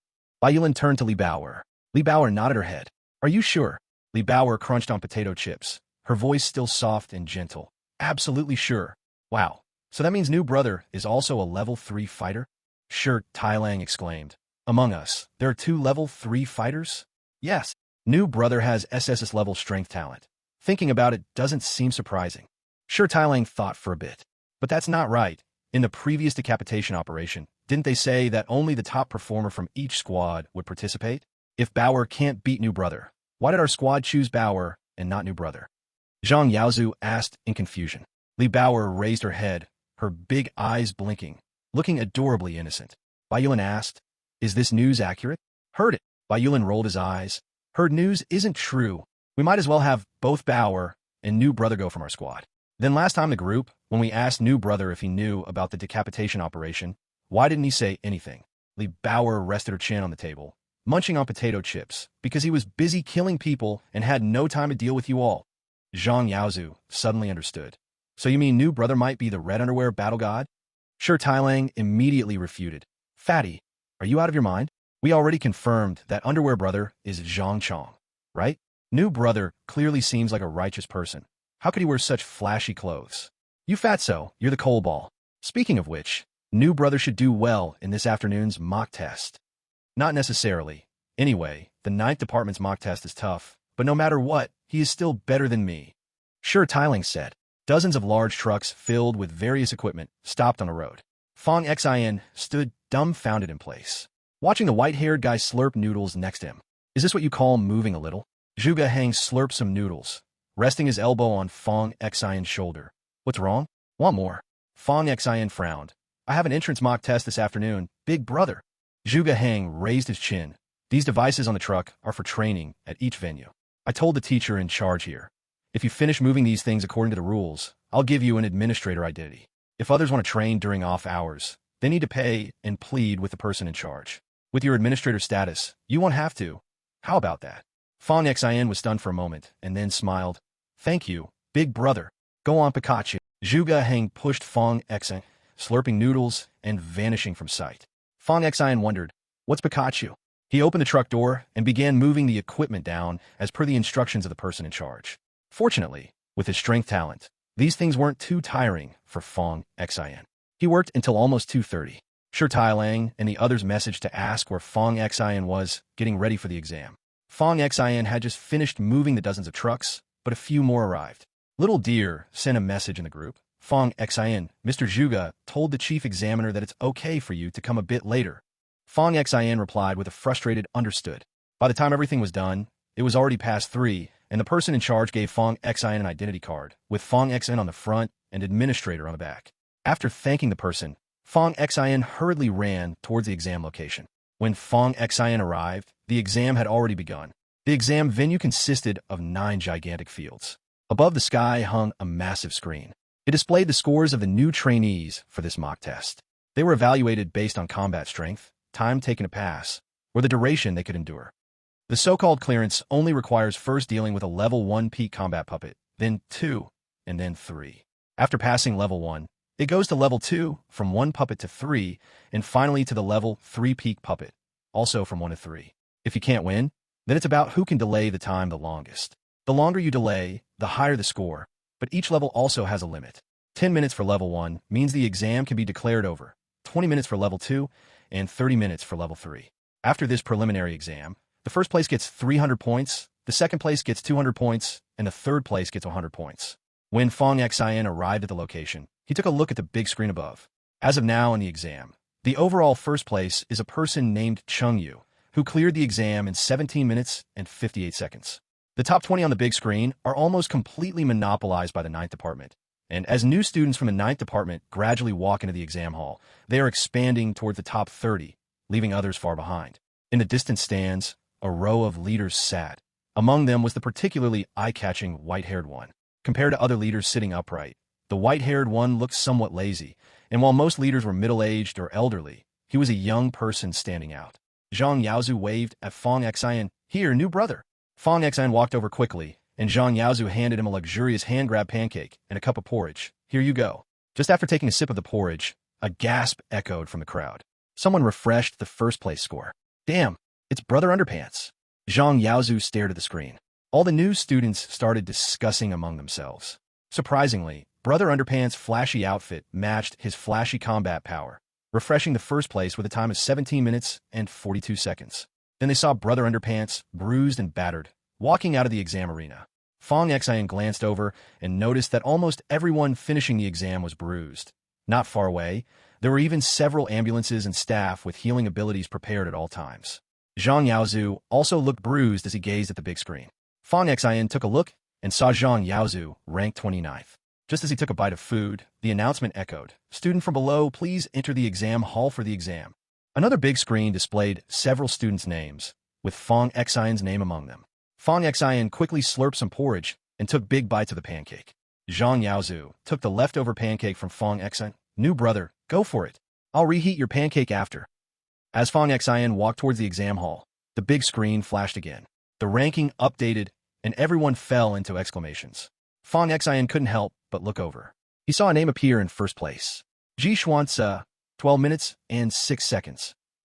S1: Bai Yulin turned to Li Bauer. Li Bauer nodded her head. Are you sure? Li Bauer crunched on potato chips, her voice still soft and gentle. Absolutely sure. Wow. So that means new brother is also a level 3 fighter? Sure, Tai Lang exclaimed. Among us, there are 2 level 3 fighters? Yes. New brother has SSS level strength talent. Thinking about it doesn't seem surprising. Sure, Tai Lang thought for a bit. But that's not right. In the previous decapitation operation, didn't they say that only the top performer from each squad would participate? If Bauer can't beat new brother, why did our squad choose Bauer and not new brother? Zhang Yaozu asked in confusion. Li Bauer raised her head, her big eyes blinking, looking adorably innocent. Bai Yulin asked, is this news accurate? Heard it. Bai Yulin rolled his eyes. Heard news isn't true. We might as well have both Bauer and new brother go from our squad. Then last time the group, when we asked new brother if he knew about the decapitation operation, why didn't he say anything? Li Bauer rested her chin on the table, munching on potato chips, because he was busy killing people and had no time to deal with you all. Zhang Yaozu suddenly understood. So you mean new brother might be the red underwear battle god? Sure, Tai Lang immediately refuted. Fatty, are you out of your mind? We already confirmed that underwear brother is Zhang Chong, right? New brother clearly seems like a righteous person. How could he wear such flashy clothes? You fatso, you're the coal ball. Speaking of which, new brother should do well in this afternoon's mock test. Not necessarily. Anyway, the 9th department's mock test is tough, but no matter what, he is still better than me. Sure, Tai Lang said. Dozens of large trucks filled with various equipment stopped on a road. Fong Xian stood dumbfounded in place, watching the white-haired guy slurp noodles next to him. Is this what you call moving a little? Zhuge Hang slurped some noodles, resting his elbow on Fong Xian's shoulder. What's wrong? Want more? Fong Xian frowned. I have an entrance mock test this afternoon, big brother. Zhuge Hang raised his chin. These devices on the truck are for training at each venue. I told the teacher in charge here, if you finish moving these things according to the rules, I'll give you an administrator identity. If others want to train during off hours, they need to pay and plead with the person in charge. With your administrator status, you won't have to. How about that? Fong Xian was stunned for a moment, and then smiled. Thank you, big brother. Go on, Pikachu. Zhuge Hang pushed Fong Xian, slurping noodles and vanishing from sight. Fong Xian wondered, what's Pikachu? He opened the truck door and began moving the equipment down as per the instructions of the person in charge. Fortunately, with his strength talent, these things weren't too tiring for Fong Xian. He worked until almost 2:30. Sure, Tai Lang and the others messaged to ask where Fong Xian was, getting ready for the exam. Fong Xian had just finished moving the dozens of trucks, but a few more arrived. Little Deer sent a message in the group. Fong Xian, Mr. Zhuge told the chief examiner that it's okay for you to come a bit later. Fong Xian replied with a frustrated understood. By the time everything was done, it was already past 3, and the person in charge gave Fong Xian an identity card, with Fong Xian on the front and administrator on the back. After thanking the person, Fong Xian hurriedly ran towards the exam location. When Fong Xian arrived, the exam had already begun. The exam venue consisted of 9 gigantic fields. Above the sky hung a massive screen. It displayed the scores of the new trainees for this mock test. They were evaluated based on combat strength, time taken to pass, or the duration they could endure. The so-called clearance only requires first dealing with a level 1 peak combat puppet, then 2, and then 3. After passing level 1, it goes to level 2, from 1 puppet to 3, and finally to the level 3 peak puppet, also from 1 to 3. If you can't win, then it's about who can delay the time the longest. The longer you delay, the higher the score, but each level also has a limit. 10 minutes for level 1 means the exam can be declared over, 20 minutes for level 2, and 30 minutes for level 3. After this preliminary exam, the first place gets 300 points, the second place gets 200 points, and the third place gets 100 points. When Fong Xian arrived at the location, he took a look at the big screen above. As of now in the exam, the overall first place is a person named Chung Yu, who cleared the exam in 17 minutes and 58 seconds. The top 20 on the big screen are almost completely monopolized by the 9th department, and as new students from the 9th department gradually walk into the exam hall, they are expanding toward the top 30, leaving others far behind. In the distant stands, a row of leaders sat. Among them was the particularly eye-catching white-haired one. Compared to other leaders sitting upright, the white-haired one looked somewhat lazy, and while most leaders were middle-aged or elderly, he was a young person standing out. Zhang Yaozu waved at Fong Xian. Here, new brother. Fong Xian walked over quickly and Zhang Yaozu handed him a luxurious hand-grab pancake and a cup of porridge. Here you go. Just after taking a sip of the porridge, a gasp echoed from the crowd. Someone refreshed the first-place score. Damn, it's Brother Underpants. Zhang Yaozu stared at the screen. All the new students started discussing among themselves. Surprisingly, Brother Underpants' flashy outfit matched his flashy combat power, refreshing the first place with a time of 17 minutes and 42 seconds. Then they saw Brother Underpants, bruised and battered, walking out of the exam arena. Fong Xian glanced over and noticed that almost everyone finishing the exam was bruised. Not far away, there were even several ambulances and staff with healing abilities prepared at all times. Zhang Yaozu also looked bruised as he gazed at the big screen. Fong Xian took a look and saw Zhang Yaozu, ranked 29th. Just as he took a bite of food, the announcement echoed. Student from below, please enter the exam hall for the exam. Another big screen displayed several students' names, with Fong Xian's name among them. Fong Xian quickly slurped some porridge and took big bites of the pancake. Zhang Yaozu took the leftover pancake from Fong Xian. New brother, go for it. I'll reheat your pancake after. As Fong Xian walked towards the exam hall, the big screen flashed again. The ranking updated, and everyone fell into exclamations. Fong Xian couldn't help but look over. He saw a name appear in first place. Ji Xuanzi, 12 minutes and 6 seconds.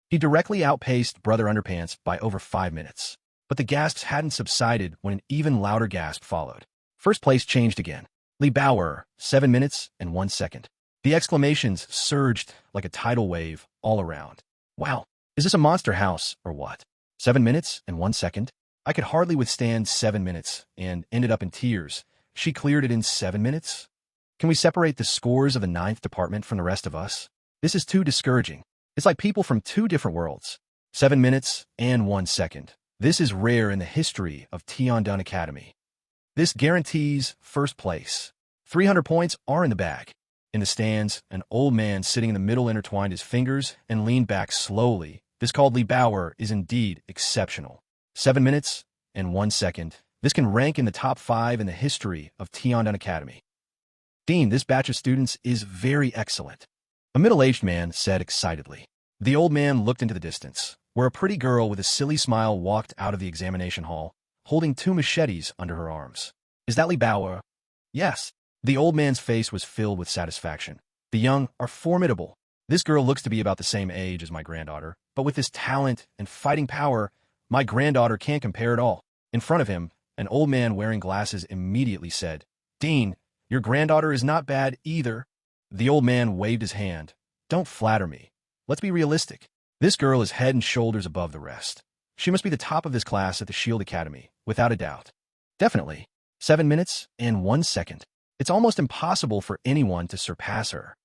S1: He directly outpaced Brother Underpants by over 5 minutes. But the gasps hadn't subsided when an even louder gasp followed. First place changed again. Li Baoer, 7 minutes and 1 second. The exclamations surged like a tidal wave all around. Wow, is this a monster house or what? 7 minutes and 1 second? I could hardly withstand 7 minutes and ended up in tears. She cleared it in 7 minutes? Can we separate the scores of the 9th department from the rest of us? This is too discouraging. It's like people from 2 different worlds. 7 minutes and 1 second. This is rare in the history of Tiandun Academy. This guarantees first place. 300 points are in the bag. In the stands, an old man sitting in the middle intertwined his fingers and leaned back slowly. This called Li Baoer is indeed exceptional. 7 minutes and 1 second. This can rank in the top 5 in the history of Tiandun Academy. Dean, this batch of students is very excellent. A middle-aged man said excitedly. The old man looked into the distance, where a pretty girl with a silly smile walked out of the examination hall, holding 2 machetes under her arms. Is that Li Baoer? Yes. The old man's face was filled with satisfaction. The young are formidable. This girl looks to be about the same age as my granddaughter, but with this talent and fighting power, my granddaughter can't compare at all. In front of him, an old man wearing glasses immediately said, Dean, your granddaughter is not bad either. The old man waved his hand. Don't flatter me. Let's be realistic. This girl is head and shoulders above the rest. She must be the top of this class at the Shield Academy, without a doubt. Definitely. 7 minutes and 1 second. It's almost impossible for anyone to surpass her.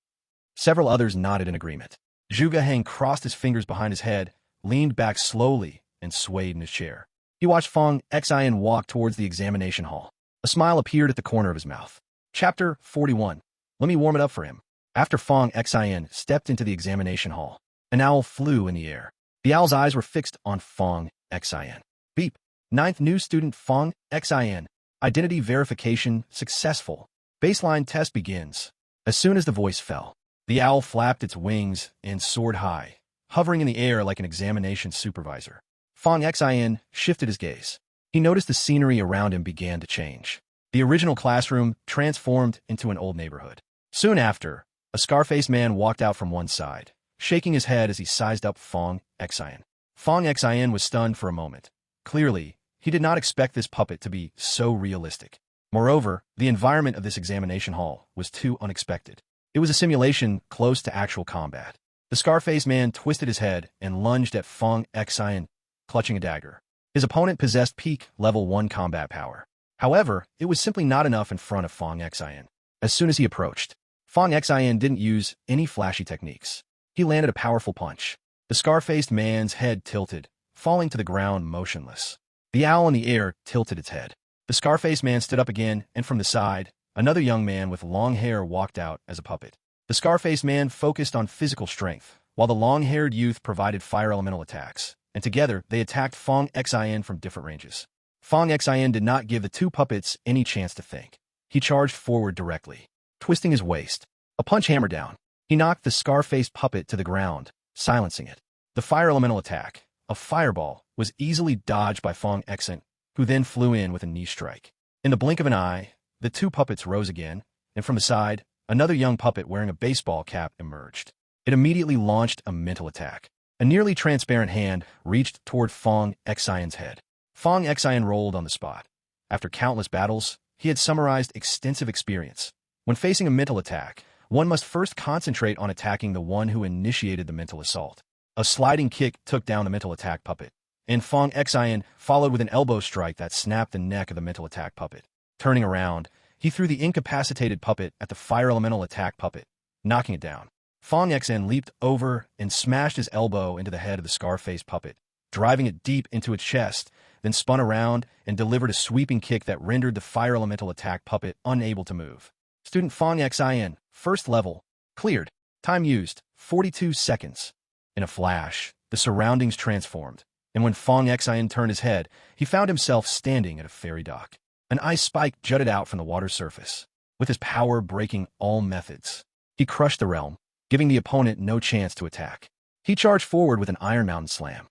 S1: Several others nodded in agreement. Zhuge Heng crossed his fingers behind his head, leaned back slowly, and swayed in his chair. He watched Fong Xian walk towards the examination hall. A smile appeared at the corner of his mouth. Chapter 41. Let me warm it up for him. After Fong Xian stepped into the examination hall, an owl flew in the air. The owl's eyes were fixed on Fong Xian. Beep. 9th new student Fong Xian. Identity verification successful. Baseline test begins. As soon as the voice fell, the owl flapped its wings and soared high, hovering in the air like an examination supervisor. Fong Xian shifted his gaze. He noticed the scenery around him began to change. The original classroom transformed into an old neighborhood. Soon after, a scar-faced man walked out from one side, shaking his head as he sized up Fong Xian. Fong Xian was stunned for a moment. Clearly, he did not expect this puppet to be so realistic. Moreover, the environment of this examination hall was too unexpected. It was a simulation close to actual combat. The scar-faced man twisted his head and lunged at Fong Xian, clutching a dagger. His opponent possessed peak level 1 combat power. However, it was simply not enough in front of Fong Xian. As soon as he approached, Fong Xian didn't use any flashy techniques. He landed a powerful punch. The scar-faced man's head tilted, falling to the ground motionless. The owl in the air tilted its head. The scar-faced man stood up again, and from the side, another young man with long hair walked out as a puppet. The scar-faced man focused on physical strength, while the long-haired youth provided fire elemental attacks, and together they attacked Fong Xian from different ranges. Fong Xian did not give the 2 puppets any chance to think. He charged forward directly, twisting his waist. A punch hammered down. He knocked the scar-faced puppet to the ground, silencing it. The fire elemental attack, a fireball, was easily dodged by Fong Xian, who then flew in with a knee strike. In the blink of an eye, the two puppets rose again, and from the side, another young puppet wearing a baseball cap emerged. It immediately launched a mental attack. A nearly transparent hand reached toward Fong Xian's head. Fong Xian rolled on the spot. After countless battles, he had summarized extensive experience. When facing a mental attack, one must first concentrate on attacking the one who initiated the mental assault. A sliding kick took down the mental attack puppet, and Fong Xian followed with an elbow strike that snapped the neck of the mental attack puppet. Turning around, he threw the incapacitated puppet at the fire elemental attack puppet, knocking it down. Fong Xian leaped over and smashed his elbow into the head of the scar-faced puppet, driving it deep into its chest, then spun around and delivered a sweeping kick that rendered the fire elemental attack puppet unable to move. Student Fong Xian, first level, cleared. Time used, 42 seconds. In a flash, the surroundings transformed, and when Fong Xian turned his head, he found himself standing at a ferry dock. An ice spike jutted out from the water's surface, with his power breaking all methods. He crushed the realm, giving the opponent no chance to attack. He charged forward with an Iron Mountain Slam.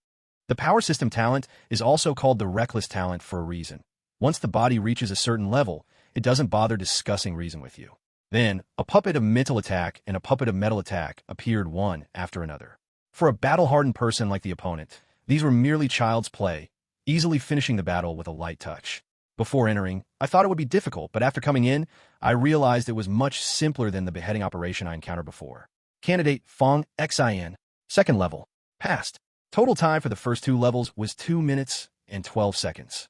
S1: The power system talent is also called the reckless talent for a reason. Once the body reaches a certain level, it doesn't bother discussing reason with you. Then, a puppet of mental attack and a puppet of metal attack appeared one after another. For a battle-hardened person like the opponent, these were merely child's play, easily finishing the battle with a light touch. Before entering, I thought it would be difficult, but after coming in, I realized it was much simpler than the beheading operation I encountered before. Candidate Fong Xian, second level, passed. Total time for the first two levels was 2 minutes and 12 seconds.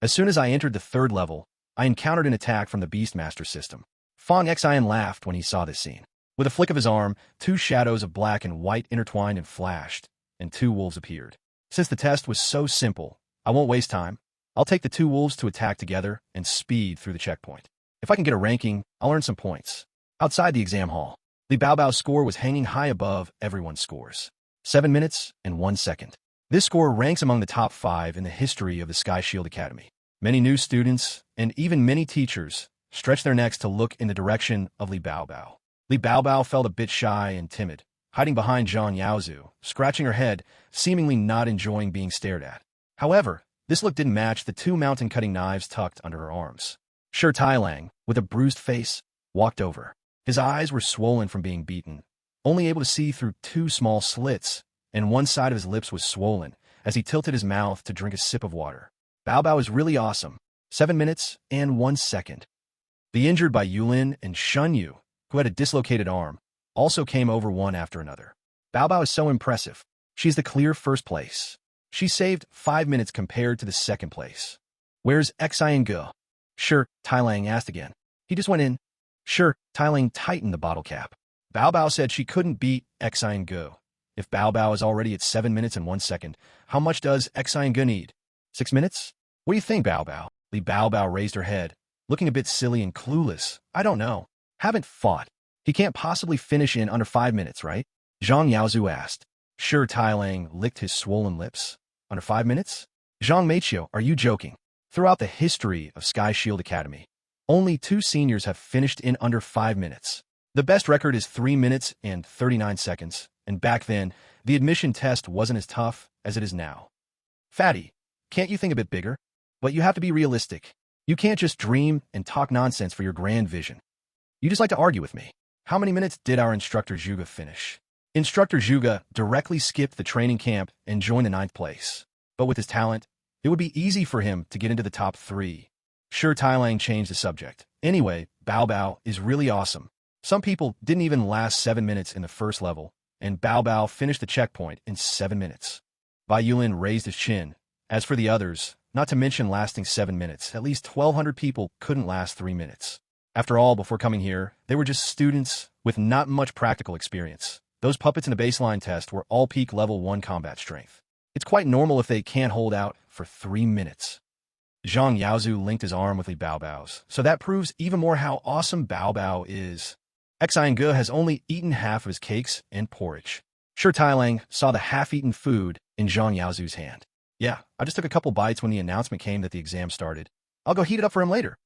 S1: As soon as I entered the third level, I encountered an attack from the Beastmaster system. Fong Xian laughed when he saw this scene. With a flick of his arm, two shadows of black and white intertwined and flashed, and two wolves appeared. Since the test was so simple, I won't waste time. I'll take the two wolves to attack together and speed through the checkpoint. If I can get a ranking, I'll earn some points. Outside the exam hall, Li Baobao's score was hanging high above everyone's scores. 7 minutes and 1 second. This score ranks among the top 5 in the history of the Sky Shield Academy. Many new students, and even many teachers, stretched their necks to look in the direction of Li Baobao. Li Baobao felt a bit shy and timid, hiding behind Zhang Yaozu, scratching her head, seemingly not enjoying being stared at. However, this look didn't match the two mountain-cutting knives tucked under her arms. Shi Tailang, with a bruised face, walked over. His eyes were swollen from being beaten, only able to see through two small slits, and one side of his lips was swollen as he tilted his mouth to drink a sip of water. Baobao is really awesome. 7 minutes and 1 second. The injured by Yulin and Shunyu, who had a dislocated arm, also came over one after another. Baobao is so impressive. She's the clear first place. She saved 5 minutes compared to the second place. Where's Xian go? Shi Tailang asked again. He just went in. Shi Tailang tightened the bottle cap. Baobao said she couldn't beat Xian go. If Baobao is already at 7 minutes and 1 second, how much does Xian go need? 6 minutes? What do you think, Baobao? Li Baobao raised her head, looking a bit silly and clueless. I don't know. Haven't fought. He can't possibly finish in under 5 minutes, right? Zhang Yaozu asked. Shi Tailang licked his swollen lips. Under 5 minutes? Zhang Meiqiu, are you joking? Throughout the history of Sky Shield Academy, only 2 seniors have finished in under 5 minutes. The best record is 3 minutes and 39 seconds, and back then, the admission test wasn't as tough as it is now. Fatty, can't you think a bit bigger? But you have to be realistic. You can't just dream and talk nonsense for your grand vision. You just like to argue with me. How many minutes did our instructor Zhuge finish? Instructor Zhuge directly skipped the training camp and joined the 9th place. But with his talent, it would be easy for him to get into the top 3. Shi Tailang changed the subject. Anyway, Baobao is really awesome. Some people didn't even last 7 minutes in the first level, and Baobao finished the checkpoint in 7 minutes. Bai Yulin raised his chin. As for the others, not to mention lasting 7 minutes, at least 1,200 people couldn't last 3 minutes. After all, before coming here, they were just students with not much practical experience. Those puppets in the baseline test were all peak level 1 combat strength. It's quite normal if they can't hold out for 3 minutes. Zhang Yaozu linked his arm with Li Baobao's, so that proves even more how awesome Baobao is. Xian Ge has only eaten half of his cakes and porridge. Shi Tailang saw the half-eaten food in Zhang Yaozu's hand. Yeah, I just took a couple bites when the announcement came that the exam started. I'll go heat it up for him later.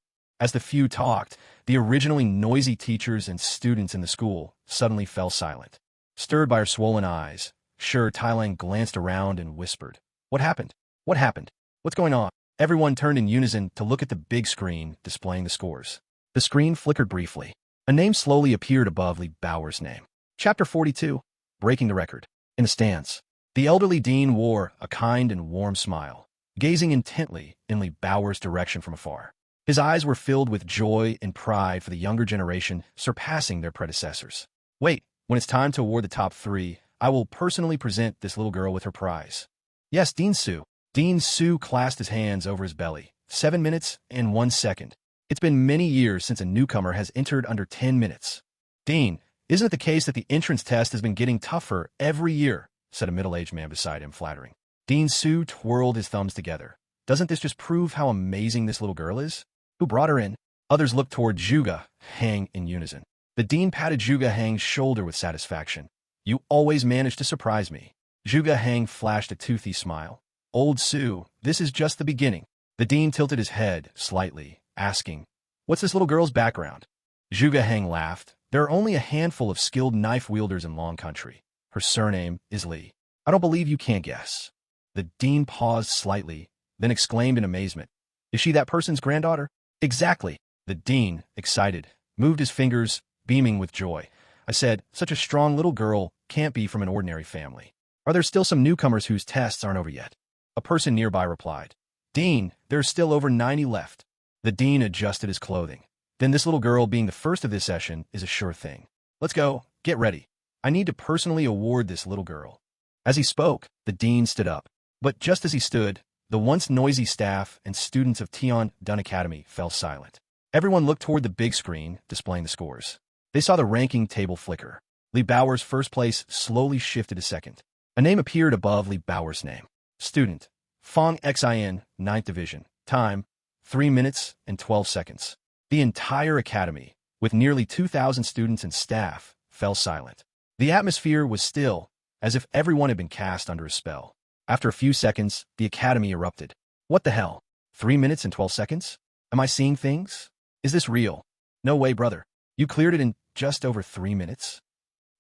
S1: As the few talked, the originally noisy teachers and students in the school suddenly fell silent. Stirred by her swollen eyes, Shi Tailang glanced around and whispered, What happened? What happened? What's going on? Everyone turned in unison to look at the big screen displaying the scores. The screen flickered briefly. A name slowly appeared above Lee Bauer's name. Chapter 42. Breaking the Record. In the stands, the elderly dean wore a kind and warm smile, gazing intently in Lee Bauer's direction from afar. His eyes were filled with joy and pride for the younger generation surpassing their predecessors. Wait, when it's time to award the top 3, I will personally present this little girl with her prize. Yes, Dean Su. Dean Su clasped his hands over his belly. 7 minutes and 1 second. It's been many years since a newcomer has entered under 10 minutes. Dean, isn't it the case that the entrance test has been getting tougher every year? Said a middle-aged man beside him, flattering. Dean Su twirled his thumbs together. Doesn't this just prove how amazing this little girl is? Who brought her in? Others looked toward Zhuge Hang in unison. The dean patted Zhuge Hang's shoulder with satisfaction. You always manage to surprise me. Zhuge Hang flashed a toothy smile. Old Su, this is just the beginning. The dean tilted his head slightly, asking, what's this little girl's background? Zhuge Hang laughed. There are only a handful of skilled knife wielders in Long Country. Her surname is Li. I don't believe you can't guess. The dean paused slightly, then exclaimed in amazement. Is she that person's granddaughter? Exactly. The dean, excited, moved his fingers, beaming with joy. I said, such a strong little girl can't be from an ordinary family. Are there still some newcomers whose tests aren't over yet? A person nearby replied. Dean, there are still over 90 left. The dean adjusted his clothing. Then this little girl being the first of this session is a sure thing. Let's go. Get ready. I need to personally award this little girl. As he spoke, the dean stood up. But just as he stood, the once noisy staff and students of Tian Dun Academy fell silent. Everyone looked toward the big screen displaying the scores. They saw the ranking table flicker. Lee Bauer's first place slowly shifted to second. A name appeared above Lee Bauer's name. Student, Fong Xin, 9th Division. Time, 3 minutes and 12 seconds. The entire academy, with nearly 2,000 students and staff, fell silent. The atmosphere was still, as if everyone had been cast under a spell. After a few seconds, the academy erupted. What the hell? 3 minutes and 12 seconds? Am I seeing things? Is this real? No way, brother. You cleared it in just over 3 minutes?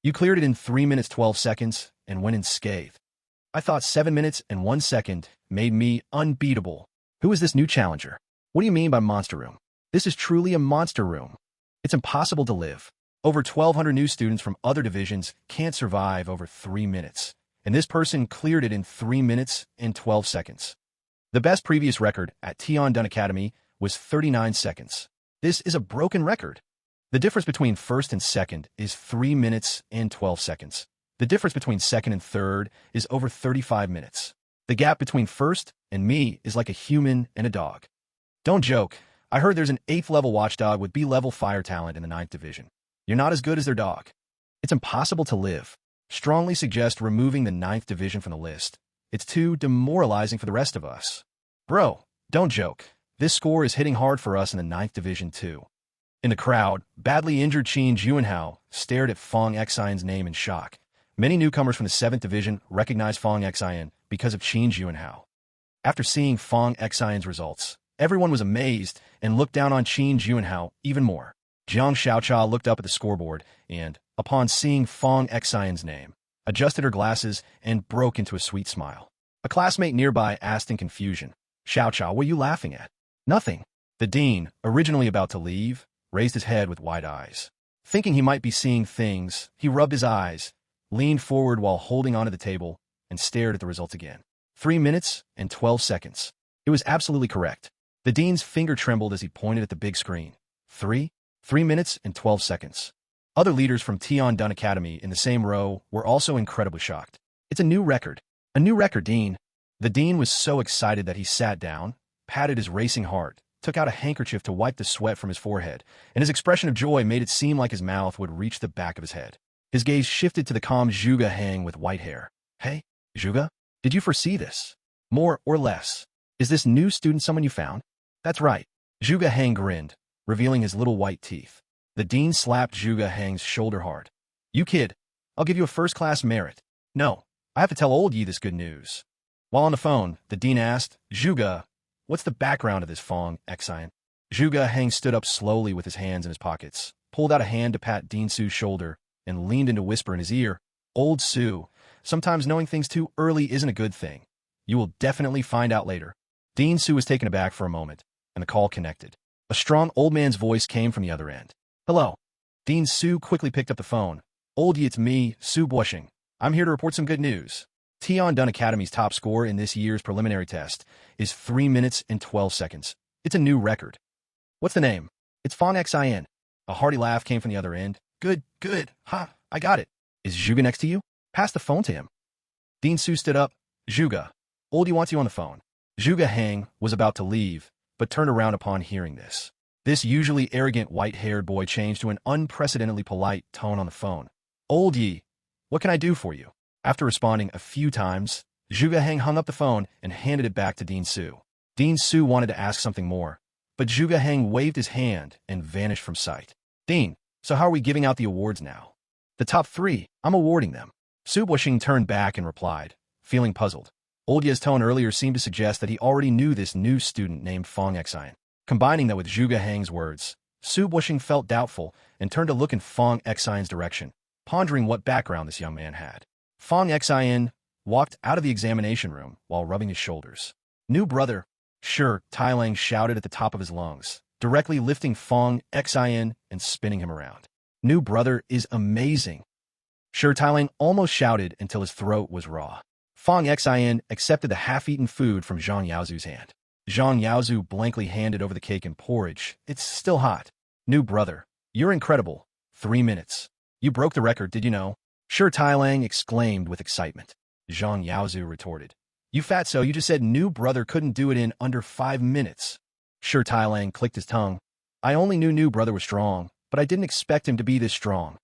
S1: You cleared it in 3 minutes 12 seconds and went unscathed. I thought 7 minutes and 1 second made me unbeatable. Who is this new challenger? What do you mean by monster room? This is truly a monster room. It's impossible to live. Over 1,200 new students from other divisions can't survive over 3 minutes. And this person cleared it in 3 minutes and 12 seconds. The best previous record at Tian Dun Academy was 39 seconds. This is a broken record. The difference between first and second is 3 minutes and 12 seconds. The difference between second and third is over 35 minutes. The gap between first and me is like a human and a dog. Don't joke. I heard there's an 8th level watchdog with B-level fire talent in the 9th division. You're not as good as their dog. It's impossible to live. Strongly suggest removing the 9th division from the list. It's too demoralizing for the rest of us. Bro, don't joke. This score is hitting hard for us in the 9th division too. In the crowd, badly injured Qin Juanhao stared at Fong Xin's name in shock. Many newcomers from the 7th division recognized Fong Xin because of Qin Juanhao. After seeing Fong Xin's results, everyone was amazed and looked down on Qin Juanhao even more. Jiang Xiaocha looked up at the scoreboard and, upon seeing Fong Xin's name, adjusted her glasses and broke into a sweet smile. A classmate nearby asked in confusion, Xiaocha, what are you laughing at? Nothing. The dean, originally about to leave, raised his head with wide eyes. Thinking he might be seeing things, he rubbed his eyes, leaned forward while holding onto the table, and stared at the results again. 3 minutes and 12 seconds. It was absolutely correct. The dean's finger trembled as he pointed at the big screen. 3 minutes and 12 seconds. Other leaders from Tian Dun Academy in the same row were also incredibly shocked. It's a new record. A new record, Dean. The dean was so excited that he sat down, patted his racing heart, took out a handkerchief to wipe the sweat from his forehead, and his expression of joy made it seem like his mouth would reach the back of his head. His gaze shifted to the calm Zhuge Hang with white hair. Hey, Zhuge, did you foresee this? More or less. Is this new student someone you found? That's right. Zhuge Hang grinned, revealing his little white teeth. The dean slapped Zhuge Hang's shoulder hard. You kid, I'll give you a first-class merit. No, I have to tell old Yi this good news. While on the phone, the dean asked, Zhuge, what's the background of this Fong Xin? Zhuge Hang stood up slowly with his hands in his pockets, pulled out a hand to pat Dean Su's shoulder, and leaned in to whisper in his ear, Old Su, sometimes knowing things too early isn't a good thing. You will definitely find out later. Dean Su was taken aback for a moment, and the call connected. A strong old man's voice came from the other end. Hello. Dean Su quickly picked up the phone. Oldie, it's me, Su Bushing. I'm here to report some good news. Tian Dun Academy's top score in this year's preliminary test is 3 minutes and 12 seconds. It's a new record. What's the name? It's Fong Xin. A hearty laugh came from the other end. Good. Ha, I got it. Is Zhuge next to you? Pass the phone to him. Dean Su stood up. Zhuge, Oldie wants you on the phone. Zhuge Hang was about to leave, but turned around upon hearing this. This usually arrogant white-haired boy changed to an unprecedentedly polite tone on the phone. Oldie, what can I do for you? After responding a few times, Zhuge Hang hung up the phone and handed it back to Dean Su. Dean Su wanted to ask something more, but Zhuge Hang waved his hand and vanished from sight. Dean, so how are we giving out the awards now? The top 3, I'm awarding them. Su Bushing turned back and replied, feeling puzzled. Oldie's tone earlier seemed to suggest that he already knew this new student named Fong Xin. Combining that with Zhuge Hang's words, Su Bushing felt doubtful and turned to look in Fong Xin's direction, pondering what background this young man had. Fong Xin walked out of the examination room while rubbing his shoulders. New brother, sure, Tai Lang shouted at the top of his lungs, directly lifting Fong Xin and spinning him around. New brother is amazing. Sure, Tai Lang almost shouted until his throat was raw. Fong Xin accepted the half-eaten food from Zhang Yaozu's hand. Zhang Yaozu blankly handed over the cake and porridge. It's still hot. New brother, you're incredible. 3 minutes. You broke the record, did you know? Sure, Tai Lang exclaimed with excitement. Zhang Yaozu retorted. You fatso, you just said new brother couldn't do it in under 5 minutes. Sure, Tai Lang clicked his tongue. I only knew new brother was strong, but I didn't expect him to be this strong.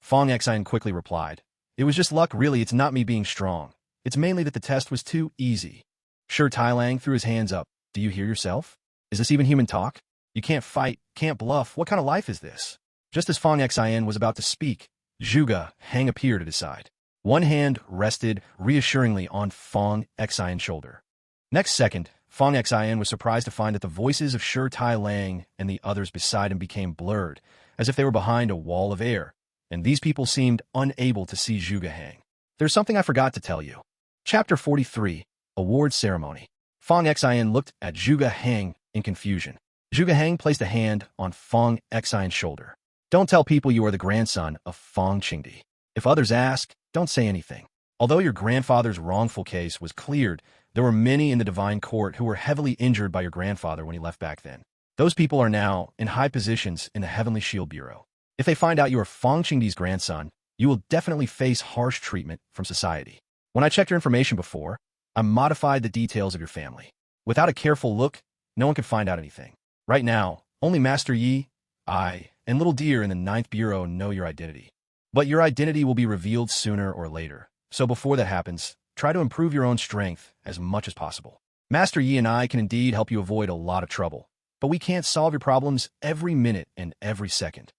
S1: Fong Xin quickly replied. It was just luck, really. It's not me being strong. It's mainly that the test was too easy. Sure, Tai Lang threw his hands up. Do you hear yourself? Is this even human talk? You can't fight, can't bluff. What kind of life is this? Just as Fong Xin was about to speak, Zhuge Hang appeared at his side. One hand rested reassuringly on Fong Xin's shoulder. Next second, Fong Xin was surprised to find that the voices of Sure Tai Lang and the others beside him became blurred, as if they were behind a wall of air, and these people seemed unable to see Zhuge Hang. There's something I forgot to tell you. Chapter 43, Award Ceremony. Fong Xin looked at Zhuge Hang in confusion. Zhuge Hang placed a hand on Fong Xin's shoulder. Don't tell people you are the grandson of Fong Qingdi. If others ask, don't say anything. Although your grandfather's wrongful case was cleared, there were many in the divine court who were heavily injured by your grandfather when he left back then. Those people are now in high positions in the Heavenly Shield Bureau. If they find out you are Fong Qingdi's grandson, you will definitely face harsh treatment from society. When I checked your information before, I modified the details of your family. Without a careful look, no one could find out anything. Right now, only Master Yi, I, and Little Deer in the 9th Bureau know your identity. But your identity will be revealed sooner or later. So before that happens, try to improve your own strength as much as possible. Master Yi and I can indeed help you avoid a lot of trouble, but we can't solve your problems every minute and every second.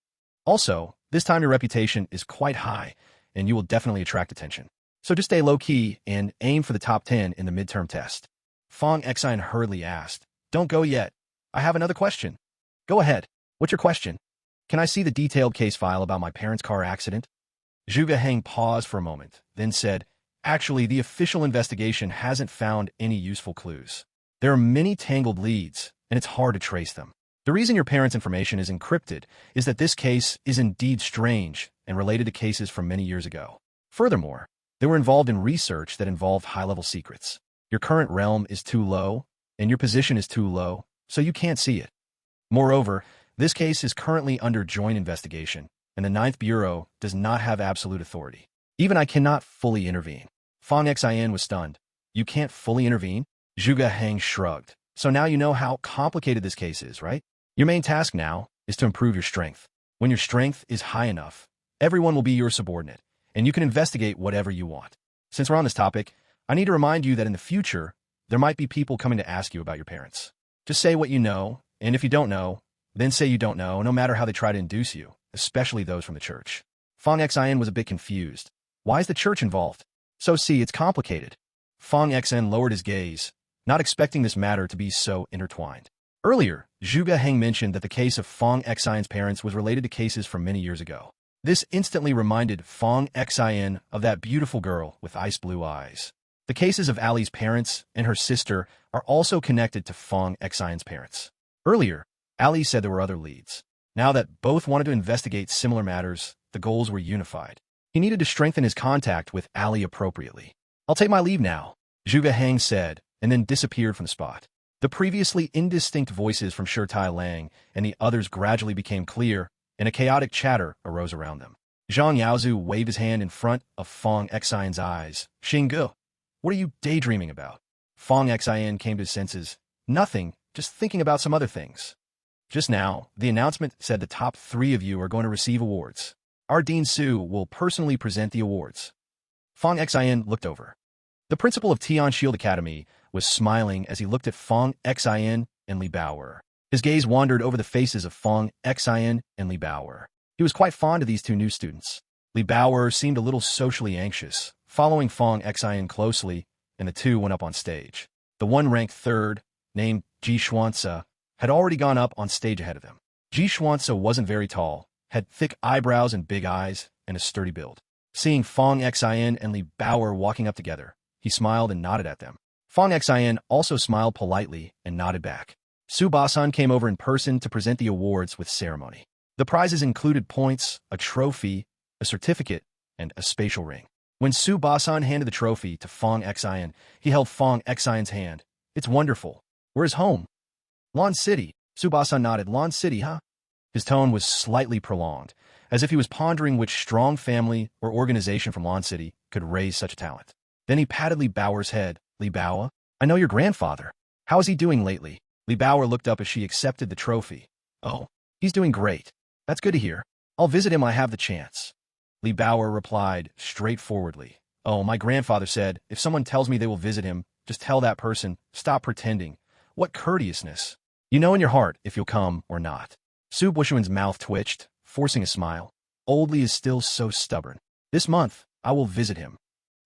S1: Also, this time your reputation is quite high, and you will definitely attract attention. So just stay low-key and aim for the top 10 in the midterm test. Fong Xin hurriedly asked, Don't go yet. I have another question. Go ahead. What's your question? Can I see the detailed case file about my parents' car accident? Zhuge Hang paused for a moment, then said, Actually, the official investigation hasn't found any useful clues. There are many tangled leads, and it's hard to trace them. The reason your parents' information is encrypted is that this case is indeed strange and related to cases from many years ago. Furthermore, they were involved in research that involved high-level secrets. Your current realm is too low, and your position is too low, so you can't see it. Moreover, this case is currently under joint investigation, and the 9th Bureau does not have absolute authority. Even I cannot fully intervene. Fong Xin was stunned. You can't fully intervene? Zhuge Hang shrugged. So now you know how complicated this case is, right? Your main task now is to improve your strength. When your strength is high enough, everyone will be your subordinate, and you can investigate whatever you want. Since we're on this topic, I need to remind you that in the future, there might be people coming to ask you about your parents. Just say what you know, and if you don't know, then say you don't know, no matter how they try to induce you, especially those from the church. Fong Xin was a bit confused. Why is the church involved? So see, it's complicated. Fong Xin lowered his gaze, not expecting this matter to be so intertwined. Earlier, Zhuge Hang mentioned that the case of Fong Xin's parents was related to cases from many years ago. This instantly reminded Fong Xin of that beautiful girl with ice blue eyes. The cases of Ali's parents and her sister are also connected to Fong Xian's parents. Earlier, Ali said there were other leads. Now that both wanted to investigate similar matters, the goals were unified. He needed to strengthen his contact with Ali appropriately. "I'll take my leave now," Zhuge Heng said, and then disappeared from the spot. The previously indistinct voices from Shirtai Lang and the others gradually became clear, and a chaotic chatter arose around them. Zhang Yaozu waved his hand in front of Fong Xian's eyes. "Xingge, what are you daydreaming about?" Fong Xian came to his senses. "Nothing, just thinking about some other things. Just now, the announcement said the top 3 of you are going to receive awards. Our Dean Su will personally present the awards." Fong Xian looked over. The principal of Tian Shield Academy was smiling as he looked at Fong Xian and Li Baoer. His gaze wandered over the faces of Fong Xian and Li Baoer. He was quite fond of these 2 new students. Li Baoer seemed a little socially anxious, following Fong Xian closely, and the 2 went up on stage. The one ranked 3rd, named Ji Xuanzi, had already gone up on stage ahead of them. Ji Xuanzi wasn't very tall, had thick eyebrows and big eyes, and a sturdy build. Seeing Fong Xian and Li Baoer walking up together, he smiled and nodded at them. Fong Xian also smiled politely and nodded back. Su Basan came over in person to present the awards with ceremony. The prizes included points, a trophy, a certificate, and a spatial ring. When Su Basan handed the trophy to Fong Xian, he held Fong Xian's hand. "It's wonderful. Where's home?" "Lon City." Su Basan nodded. "Lon City, huh?" His tone was slightly prolonged, as if he was pondering which strong family or organization from Lon City could raise such a talent. Then he patted Li Baoer's head. "Li Baoer, I know your grandfather. How is he doing lately?" Li Baoer looked up as she accepted the trophy. "Oh, he's doing great. That's good to hear. I'll visit him when I have the chance." Li Baoer replied straightforwardly. "Oh, my grandfather said, if someone tells me they will visit him, just tell that person, stop pretending. What courteousness. You know in your heart if you'll come or not." Su Buxuan's mouth twitched, forcing a smile. "Old Li is still so stubborn. This month, I will visit him."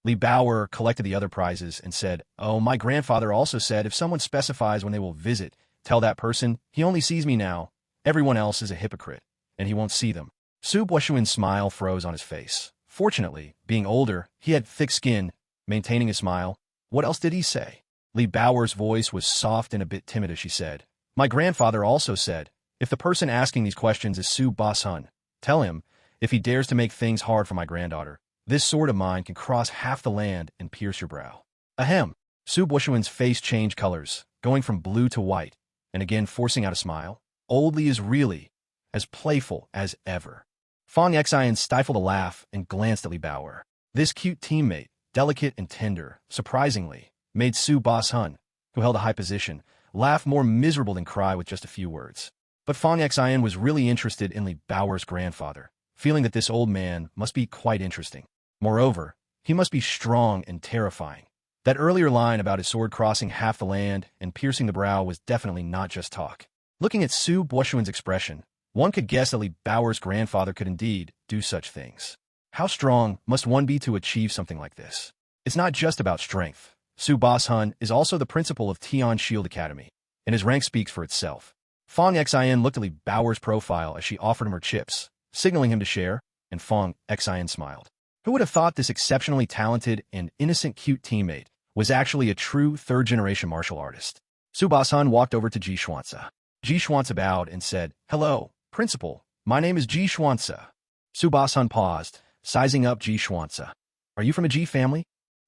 S1: Li Baoer collected the other prizes and said, "Oh, my grandfather also said if someone specifies when they will visit, tell that person, he only sees me now. Everyone else is a hypocrite, and he won't see them." Su Buxuan's smile froze on his face. Fortunately, being older, he had thick skin, maintaining a smile. What else did he say? Li Baoer's voice was soft and a bit timid as she said, "My grandfather also said, if the person asking these questions is Su Basan, tell him, if he dares to make things hard for my granddaughter, this sword of mine can cross half the land and pierce your brow." Ahem. Su Buxuan's face changed colors, going from blue to white, and again forcing out a smile. Old Li is really as playful as ever. Fong Xian stifled a laugh and glanced at Li Baoer. This cute teammate, delicate and tender, surprisingly, made Su Basan, who held a high position, laugh more miserable than cry with just a few words. But Fong Xian was really interested in Li Baoer's grandfather, feeling that this old man must be quite interesting. Moreover, he must be strong and terrifying. That earlier line about his sword crossing half the land and piercing the brow was definitely not just talk. Looking at Su Buxuan's expression, one could guess that Li Baoer's grandfather could indeed do such things. How strong must one be to achieve something like this? It's not just about strength. Su Basan is also the principal of Tian Shield Academy, and his rank speaks for itself. Fong Xian looked at Li Baoer's profile as she offered him her chips, signaling him to share, and Fong Xian smiled. Who would have thought this exceptionally talented and innocent cute teammate was actually a true third-generation martial artist? Su Basan walked over to Ji Xuanzi. Ji Xuanzi bowed and said, "Hello, Principal. My name is Ji Xuanzi." Su Basan paused, sizing up Ji Xuanzi. "Are you from a Ji family?"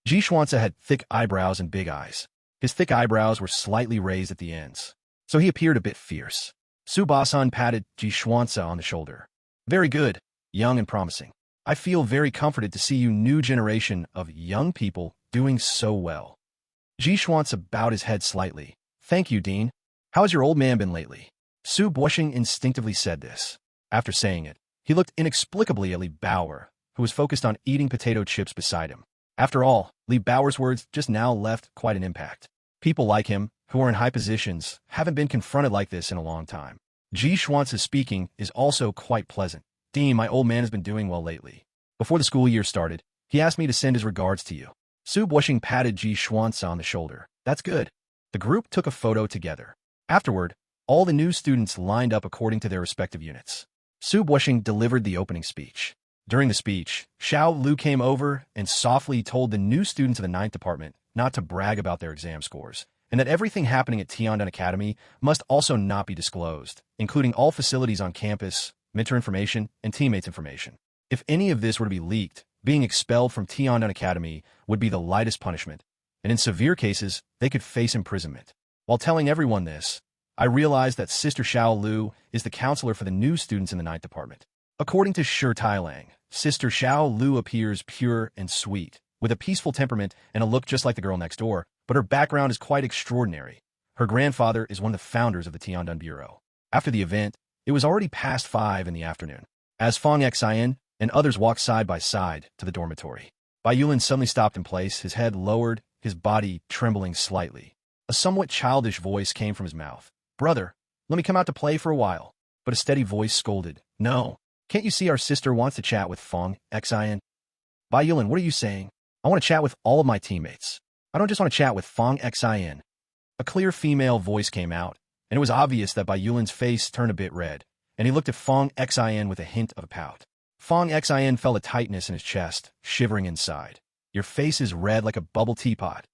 S1: Ji Xuanzi had thick eyebrows and big eyes. His thick eyebrows were slightly raised at the ends, so he appeared a bit fierce. Su Basan patted Ji Xuanzi on the shoulder. "Very good, young and promising. I feel very comforted to see you new generation of young people doing so well." Ji Xuanzi bowed his head slightly. "Thank you, Dean. How has your old man been lately?" Su Buxing instinctively said this. After saying it, he looked inexplicably at Li Baoer, who was focused on eating potato chips beside him. After all, Li Baoer's words just now left quite an impact. People like him, who are in high positions, haven't been confronted like this in a long time. Ji Xuanzi's speaking is also quite pleasant. "Dean, my old man has been doing well lately. Before the school year started, he asked me to send his regards to you." Su Buxing patted Ji Xuanzi on the shoulder. "That's good." The group took a photo together. Afterward, all the new students lined up according to their respective units. Su Buxing delivered the opening speech. During the speech, Xiao Lu came over and softly told the new students of the 9th department not to brag about their exam scores, and that everything happening at Tiandon Academy must also not be disclosed, including all facilities on campus, mentor information, and teammates' information. If any of this were to be leaked, being expelled from Tiandon Academy would be the lightest punishment, and in severe cases, they could face imprisonment. While telling everyone this, I realized that Sister Xiao Lu is the counselor for the new students in the ninth department. According to Shi Tailang, Sister Xiao Lu appears pure and sweet, with a peaceful temperament and a look just like the girl next door, but her background is quite extraordinary. Her grandfather is one of the founders of the Tiandon Bureau. After the event, it was already past 5 in the afternoon. As Fang Xian and others walked side by side to the dormitory, Bai Yulin suddenly stopped in place, his head lowered, his body trembling slightly. A somewhat childish voice came from his mouth. "Brother, let me come out to play for a while." But a steady voice scolded. "No. Can't you see our sister wants to chat with Fang Xian?" "Bai Yulin, what are you saying? I want to chat with all of my teammates. I don't just want to chat with Fang Xian." A clear female voice came out, and it was obvious that Bai Yulin's face turned a bit red, and he looked at Fang Xian with a hint of a pout. Fang Xian felt a tightness in his chest, shivering inside. "Your face is red like a bubble teapot."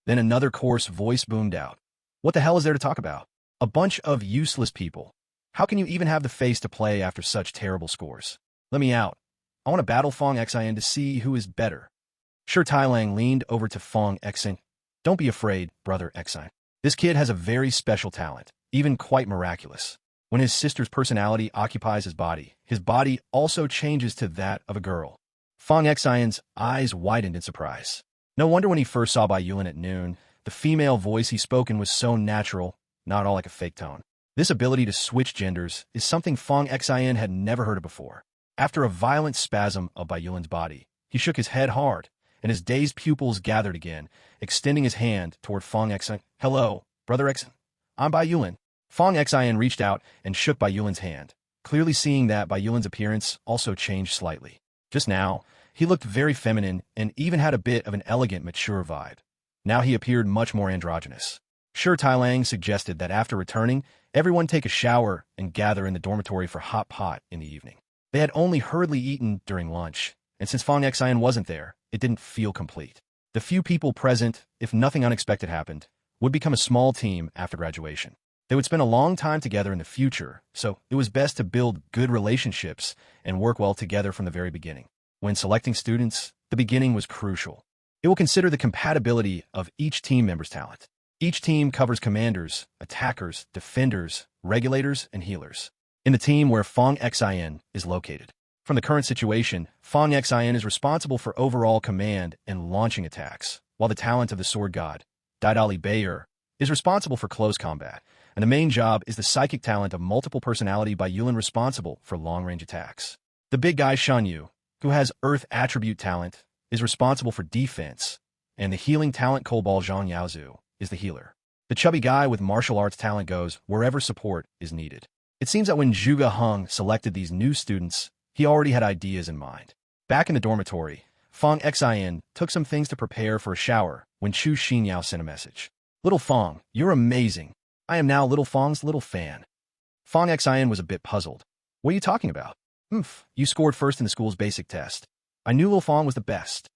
S1: Then another coarse voice boomed out. "What the hell is there to talk about? A bunch of useless people. How can you even have the face to play after such terrible scores? Let me out. I want to battle Fang Xian to see who is better." Shi Tailang leaned over to Fang Xian. "Don't be afraid, brother Xian. This kid has a very special talent, even quite miraculous. When his sister's personality occupies his body also changes to that of a girl." Fang Xian's eyes widened in surprise. No wonder when he first saw Bai Yulin at noon, the female voice he spoke in was so natural, not all like a fake tone. This ability to switch genders is something Fang Xian had never heard of before. After a violent spasm of Bai Yulin's body, he shook his head hard, and his dazed pupils gathered again, extending his hand toward Fang Xian. "Hello, brother Xian. I'm Bai Yulin." Fang Xian reached out and shook Bai Yulin's hand, clearly seeing that Bai Yulin's appearance also changed slightly. Just now, he looked very feminine and even had a bit of an elegant, mature vibe. Now he appeared much more androgynous. Shi Tailang suggested that after returning, everyone take a shower and gather in the dormitory for hot pot in the evening. They had only hurriedly eaten during lunch, and since Fang Xian wasn't there, it didn't feel complete. The few people present, if nothing unexpected happened, would become a small team after graduation. They would spend a long time together in the future, so it was best to build good relationships and work well together from the very beginning. When selecting students, the beginning was crucial. It will consider the compatibility of each team member's talent. Each team covers commanders, attackers, defenders, regulators, and healers. In the team where Fang Xian is located. From the current situation, Fang Xian is responsible for overall command and launching attacks, while the talent of the sword god, Daidali Bayer, is responsible for close combat, and the main job is the psychic talent of multiple personality Bai Yulin responsible for long-range attacks. The big guy Shan Yu, who has earth attribute talent, is responsible for defense, and the healing talent Kobal Zhang Yaozu is the healer. The chubby guy with martial arts talent goes wherever support is needed. It seems that when Zhuge Heng selected these new students, he already had ideas in mind. Back in the dormitory, Fang Xian took some things to prepare for a shower when Chu Xinyao sent a message. "Little Fang, you're amazing. I am now Little Fang's little fan." Fang Xian was a bit puzzled. "What are you talking about?" You scored first in the school's basic test. I knew Little Fang was the best."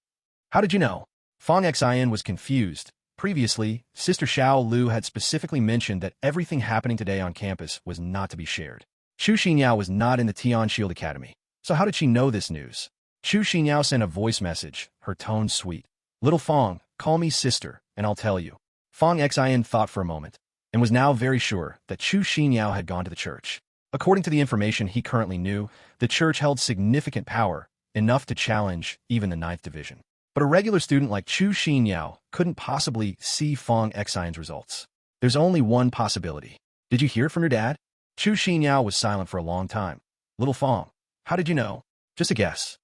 S1: "How did you know?" Fang Xian was confused. Previously, Sister Xiao Lu had specifically mentioned that everything happening today on campus was not to be shared. Chu Xinyao was not in the Tian Shield Academy, so how did she know this news? Chu Xinyao sent a voice message, her tone sweet. "Little Fang, call me sister, and I'll tell you." Fang Xian thought for a moment, and was now very sure that Chu Xinyao had gone to the church. According to the information he currently knew, the church held significant power, enough to challenge even the 9th division. But a regular student like Chu Xinyao couldn't possibly see Fang Xian's results. There's only one possibility. "Did you hear it from your dad?" Chu Xinyao was silent for a long time. "Little Fang, how did you know?" "Just a guess."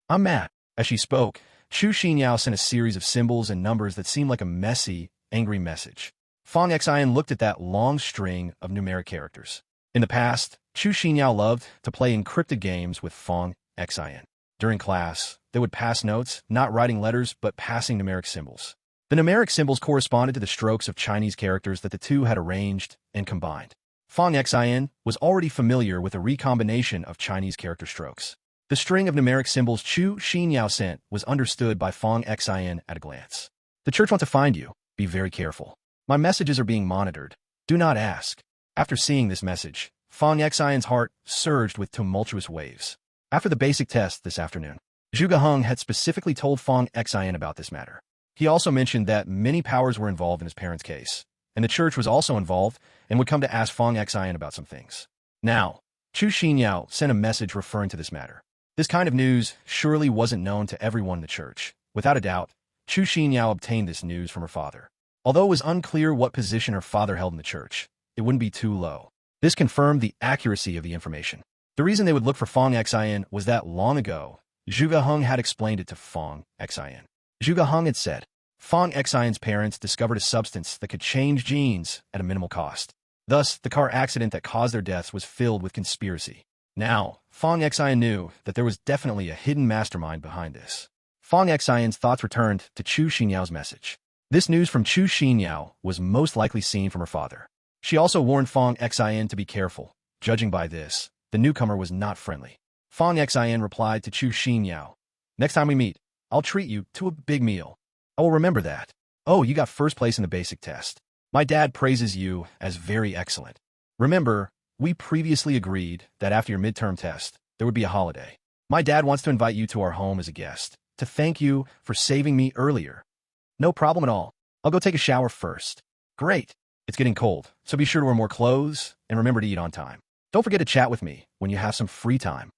S1: "I'm mad." As she spoke, Chu Xinyao sent a series of symbols and numbers that seemed like a messy, angry message. Fang Xian looked at that long string of numeric characters. In the past, Chu Xinyao loved to play encrypted games with Fang Xian. During class, they would pass notes, not writing letters, but passing numeric symbols. The numeric symbols corresponded to the strokes of Chinese characters that the two had arranged and combined. Fang Xian was already familiar with a recombination of Chinese character strokes. The string of numeric symbols Chu Xinyao sent was understood by Fang Xian at a glance. The church wants to find you. Be very careful. My messages are being monitored. Do not ask. After seeing this message, Fang Xian's heart surged with tumultuous waves. After the basic test this afternoon, Zhuge Heng had specifically told Fang Xian about this matter. He also mentioned that many powers were involved in his parents' case, and the church was also involved and would come to ask Fang Xian about some things. Now, Chu Xinyao sent a message referring to this matter. This kind of news surely wasn't known to everyone in the church. Without a doubt, Chu Xinyao obtained this news from her father. Although it was unclear what position her father held in the church, it wouldn't be too low. This confirmed the accuracy of the information. The reason they would look for Fang Xian was that long ago, Zhuge Heng had explained it to Fang Xian. Zhuge Heng had said, Fang Xian's parents discovered a substance that could change genes at a minimal cost. Thus, the car accident that caused their deaths was filled with conspiracy. Now, Fang Xian knew that there was definitely a hidden mastermind behind this. Fang Xian's thoughts returned to Chu Xinyao's message. This news from Chu Xinyao was most likely seen from her father. She also warned Fang Xian to be careful. Judging by this, the newcomer was not friendly. Fang Xian replied to Chu Xinyao, next time we meet, I'll treat you to a big meal. I will remember that. Oh, you got first place in the basic test. My dad praises you as very excellent. Remember, we previously agreed that after your midterm test, there would be a holiday. My dad wants to invite you to our home as a guest, to thank you for saving me earlier. No problem at all. I'll go take a shower first. Great. It's getting cold, so be sure to wear more clothes and remember to eat on time. Don't forget to chat with me when you have some free time.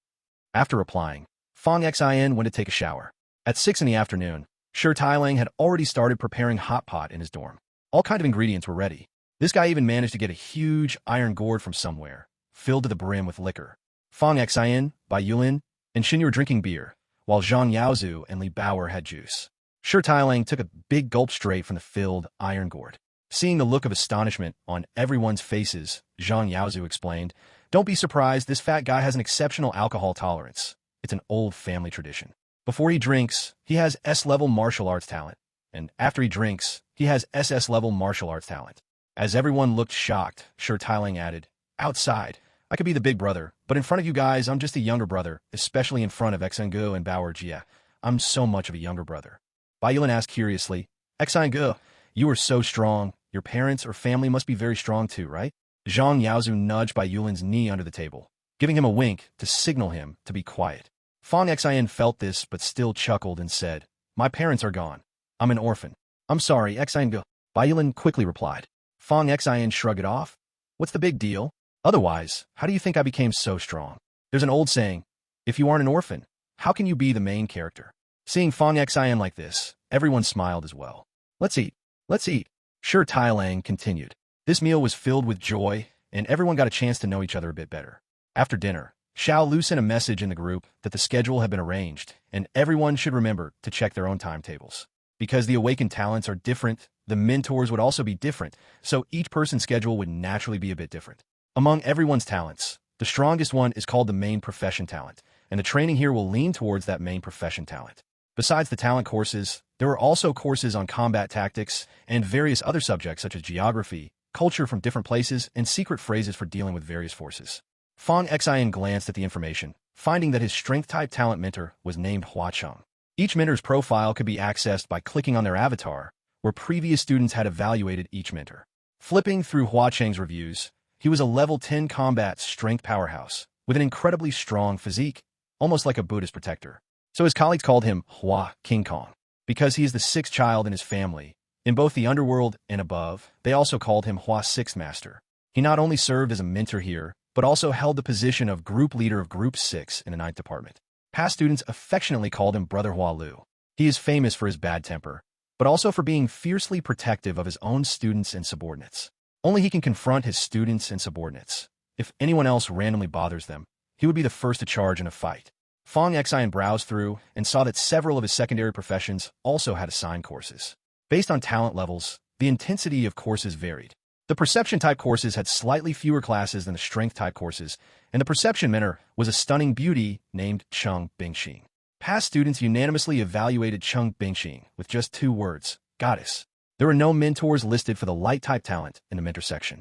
S1: After replying, Fang Xian went to take a shower. At 6 in the afternoon, Shi Tailang had already started preparing hot pot in his dorm. All kinds of ingredients were ready. This guy even managed to get a huge iron gourd from somewhere, filled to the brim with liquor. Fang Xian, Bai Yulin, and Xin were drinking beer, while Zhang Yaozu and Li Baoer had juice. Shi Tailang took a big gulp straight from the filled iron gourd. Seeing the look of astonishment on everyone's faces, Zhang Yaozu explained, Don't be surprised, this fat guy has an exceptional alcohol tolerance. It's an old family tradition. Before he drinks, he has S-level martial arts talent, and after he drinks, he has SS-level martial arts talent. As everyone looked shocked, Shi Tailang added, Outside, I could be the big brother, but in front of you guys, I'm just a younger brother, especially in front of Xingu and Baoer Jia. I'm so much of a younger brother. Bai Yulin asked curiously, Xingu, you are so strong. Your parents or family must be very strong too, right? Zhang Yaozu nudged Bai Yulin's knee under the table, giving him a wink to signal him to be quiet. Fang Xian felt this but still chuckled and said, My parents are gone. I'm an orphan. I'm sorry, Xingu. Bai Yulin quickly replied. Fang Xian shrugged it off. What's the big deal? Otherwise, how do you think I became so strong? There's an old saying, if you aren't an orphan, how can you be the main character? Seeing Fang Xian like this, everyone smiled as well. Let's eat. Let's eat. Shi Tailang continued. This meal was filled with joy, and everyone got a chance to know each other a bit better. After dinner, Xiao Lu sent a message in the group that the schedule had been arranged, and everyone should remember to check their own timetables. Because the awakened talents are different, the mentors would also be different, so each person's schedule would naturally be a bit different. Among everyone's talents, the strongest one is called the main profession talent, and the training here will lean towards that main profession talent. Besides the talent courses, there are also courses on combat tactics and various other subjects such as geography, culture from different places, and secret phrases for dealing with various forces. Fang Xian glanced at the information, finding that his strength-type talent mentor was named Hua Cheng. Each mentor's profile could be accessed by clicking on their avatar, where previous students had evaluated each mentor. Flipping through Hua Cheng's reviews, he was a level 10 combat strength powerhouse, with an incredibly strong physique, almost like a Buddhist protector. So his colleagues called him Hua King Kong. Because he is the sixth child in his family, in both the underworld and above, they also called him Hua Sixth Master. He not only served as a mentor here, but also held the position of group leader of Group 6 in the 9th Department. Past students affectionately called him Brother Hua Lu. He is famous for his bad temper, but also for being fiercely protective of his own students and subordinates. Only he can confront his students and subordinates. If anyone else randomly bothers them, he would be the first to charge in a fight. Fang Xian browsed through and saw that several of his secondary professions also had assigned courses. Based on talent levels, the intensity of courses varied. The perception-type courses had slightly fewer classes than the strength-type courses, and the perception mentor was a stunning beauty named Cheng Bingxing. Past students unanimously evaluated Cheng Bingxing with just 2 words, Goddess. There were no mentors listed for the light-type talent in the mentor section.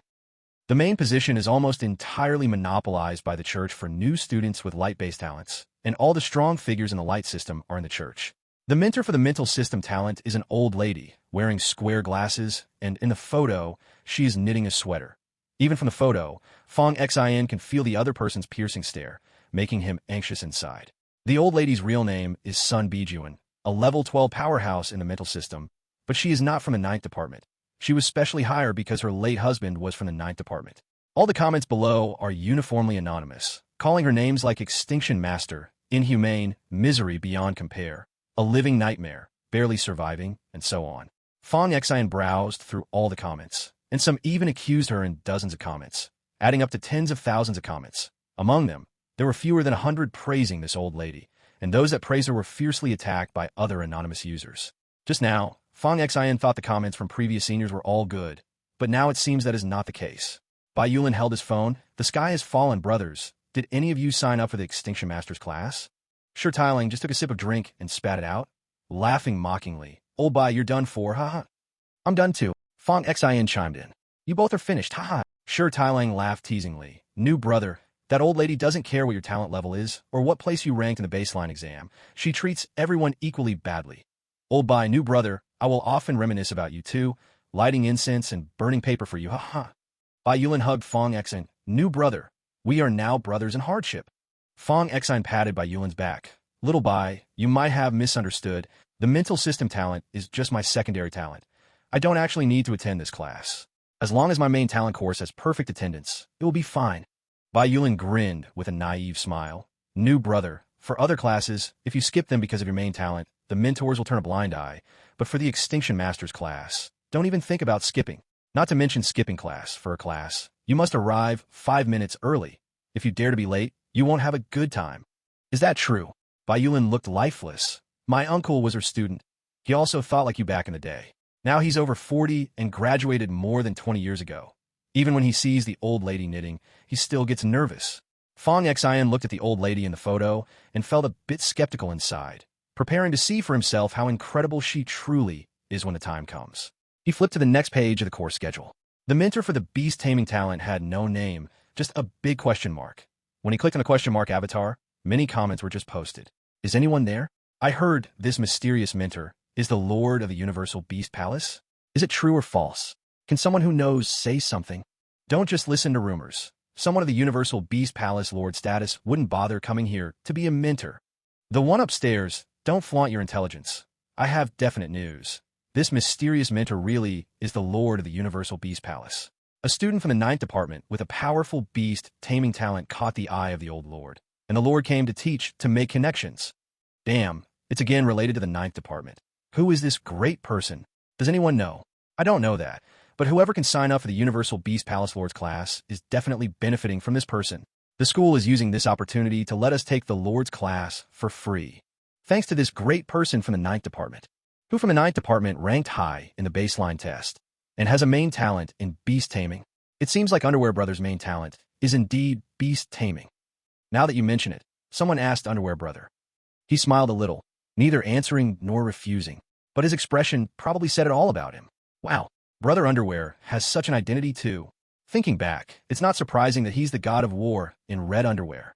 S1: The main position is almost entirely monopolized by the church for new students with light-based talents, and all the strong figures in the light system are in the church. The mentor for the mental system talent is an old lady, wearing square glasses, and in the photo, she is knitting a sweater. Even from the photo, Fong Xin can feel the other person's piercing stare, making him anxious inside. The old lady's real name is Sun Bijuan, a level 12 powerhouse in the mental system, but she is not from the ninth department. She was specially hired because her late husband was from the ninth department. All the comments below are uniformly anonymous, calling her names like Extinction Master, Inhumane, Misery Beyond Compare, A Living Nightmare, Barely Surviving, and so on. Fong Xin browsed through all the comments, and some even accused her in dozens of comments, adding up to tens of thousands of comments. Among them, there were fewer than 100 praising this old lady, and those that praised her were fiercely attacked by other anonymous users. Just now, Fong Xin thought the comments from previous seniors were all good, but now it seems that is not the case. Bai Yulin held his phone. The sky has fallen, brothers. Did any of you sign up for the Extinction Masters class? Sure Tiling just took a sip of drink and spat it out, laughing mockingly. Old Bai, you're done for, haha. I'm done too. Fong Xin chimed in. You both are finished, haha. Sure Tiling laughed teasingly. New brother, that old lady doesn't care what your talent level is or what place you ranked in the baseline exam. She treats everyone equally badly. Old Bai, new brother, I will often reminisce about you too, lighting incense and burning paper for you, haha. Bai Yulin hugged Fong Xin. New brother, we are now brothers in hardship. Fong Xin patted Bai Yulin's back. Little Bai, you might have misunderstood. The mental system talent is just my secondary talent. I don't actually need to attend this class. As long as my main talent course has perfect attendance, it will be fine. Bai Yulin grinned with a naive smile. New brother, for other classes, if you skip them because of your main talent, the mentors will turn a blind eye. But for the Extinction Masters class, don't even think about skipping. Not to mention skipping class. For a class, you must arrive 5 minutes early. If you dare to be late, you won't have a good time. Is that true? Bai Yulin looked lifeless. My uncle was her student. He also thought like you back in the day. Now he's over 40 and graduated more than 20 years ago. Even when he sees the old lady knitting, he still gets nervous. Fong Xin looked at the old lady in the photo and felt a bit skeptical inside, preparing to see for himself how incredible she truly is when the time comes. He flipped to the next page of the course schedule. The mentor for the beast taming talent had no name, just a big question mark. When he clicked on the question mark avatar, many comments were just posted. Is anyone there? I heard this mysterious mentor is the Lord of the Universal Beast Palace. Is it true or false? Can someone who knows say something? Don't just listen to rumors. Someone of the Universal Beast Palace Lord status wouldn't bother coming here to be a mentor. The one upstairs, don't flaunt your intelligence. I have definite news. This mysterious mentor really is the Lord of the Universal Beast Palace. A student from the ninth department with a powerful beast taming talent caught the eye of the old Lord, and the Lord came to teach to make connections. Damn, it's again related to the ninth department. Who is this great person? Does anyone know? I don't know that, but whoever can sign up for the Universal Beast Palace Lord's class is definitely benefiting from this person. The school is using this opportunity to let us take the Lord's class for free. Thanks to this great person from the ninth department, who from the ninth department ranked high in the baseline test and has a main talent in beast taming. It seems like Underwear Brother's main talent is indeed beast taming. Now that you mention it, someone asked Underwear Brother. He smiled a little, neither answering nor refusing, but his expression probably said it all about him. Wow, Brother Underwear has such an identity too. Thinking back, it's not surprising that he's the god of war in red underwear.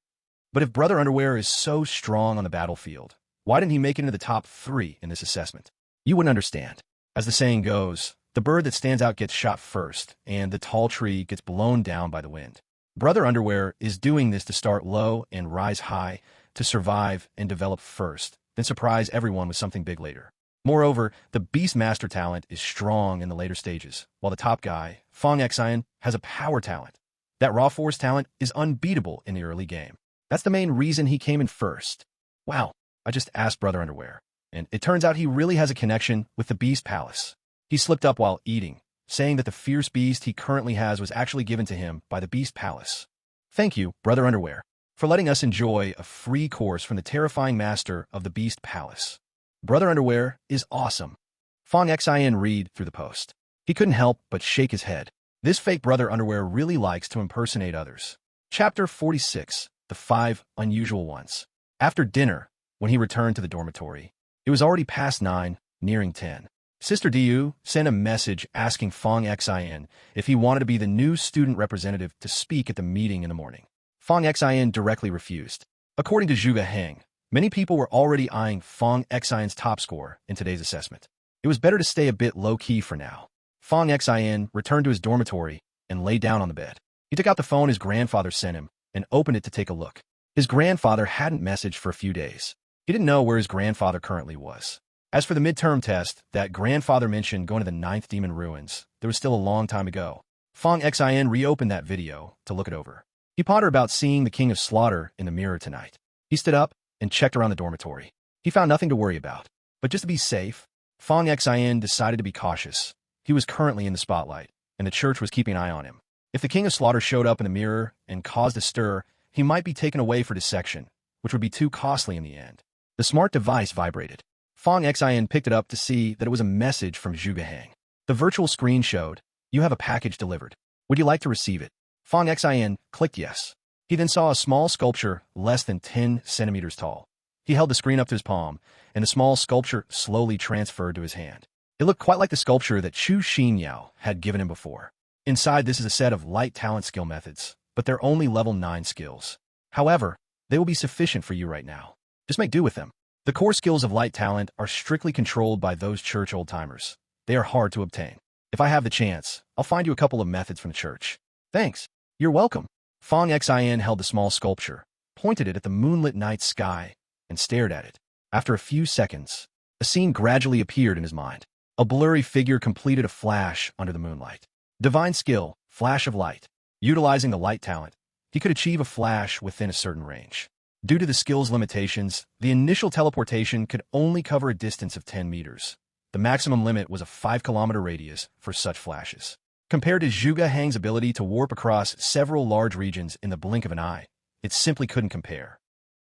S1: But if Brother Underwear is so strong on the battlefield, why didn't he make it into the top 3 in this assessment? You wouldn't understand. As the saying goes, the bird that stands out gets shot first, and the tall tree gets blown down by the wind. Brother Underwear is doing this to start low and rise high, to survive and develop first, then surprise everyone with something big later. Moreover, the Beast Master talent is strong in the later stages, while the top guy, Fong Xin, has a power talent. That Raw Force talent is unbeatable in the early game. That's the main reason he came in first. Wow, I just asked Brother Underwear, and it turns out he really has a connection with the Beast Palace. He slipped up while eating, saying that the fierce beast he currently has was actually given to him by the Beast Palace. Thank you, Brother Underwear, for letting us enjoy a free course from the terrifying master of the Beast Palace. Brother Underwear is awesome. Fong Xin read through the post. He couldn't help but shake his head. This fake Brother Underwear really likes to impersonate others. Chapter 46, The 5 Unusual Ones. After dinner, when he returned to the dormitory, it was already past 9, nearing 10. Sister Diu sent a message asking Fong Xin if he wanted to be the new student representative to speak at the meeting in the morning. Fong Xin directly refused. According to Zhuge Heng, Many people were already eyeing Fong Xian's top score in today's assessment. It was better to stay a bit low-key for now. Fong Xian returned to his dormitory and lay down on the bed. He took out the phone his grandfather sent him and opened it to take a look. His grandfather hadn't messaged for a few days. He didn't know where his grandfather currently was. As for the midterm test that grandfather mentioned going to the 9th Demon Ruins, there was still a long time ago. Fong Xian reopened that video to look it over. He pondered about seeing the King of Slaughter in the mirror tonight. He stood up and checked around the dormitory. He found nothing to worry about. But just to be safe, Fong Xian decided to be cautious. He was currently in the spotlight, and the church was keeping an eye on him. If the King of Slaughter showed up in the mirror and caused a stir, he might be taken away for dissection, which would be too costly in the end. The smart device vibrated. Fong Xian picked it up to see that it was a message from Zhuge Hang. The virtual screen showed, "You have a package delivered. Would you like to receive it?" Fong Xian clicked yes. He then saw a small sculpture less than 10 centimeters tall. He held the screen up to his palm, and the small sculpture slowly transferred to his hand. It looked quite like the sculpture that Chu Xinyao had given him before. Inside, this is a set of light talent skill methods, but they're only level 9 skills. However, they will be sufficient for you right now. Just make do with them. The core skills of light talent are strictly controlled by those church old-timers. They are hard to obtain. If I have the chance, I'll find you a couple of methods from the church. Thanks. You're welcome. Fong Xian held the small sculpture, pointed it at the moonlit night sky, and stared at it. After a few seconds, a scene gradually appeared in his mind. A blurry figure completed a flash under the moonlight. Divine skill, flash of light. Utilizing the light talent, he could achieve a flash within a certain range. Due to the skill's limitations, the initial teleportation could only cover a distance of 10 meters. The maximum limit was a 5-kilometer radius for such flashes. Compared to Zhuge Hang's ability to warp across several large regions in the blink of an eye, it simply couldn't compare.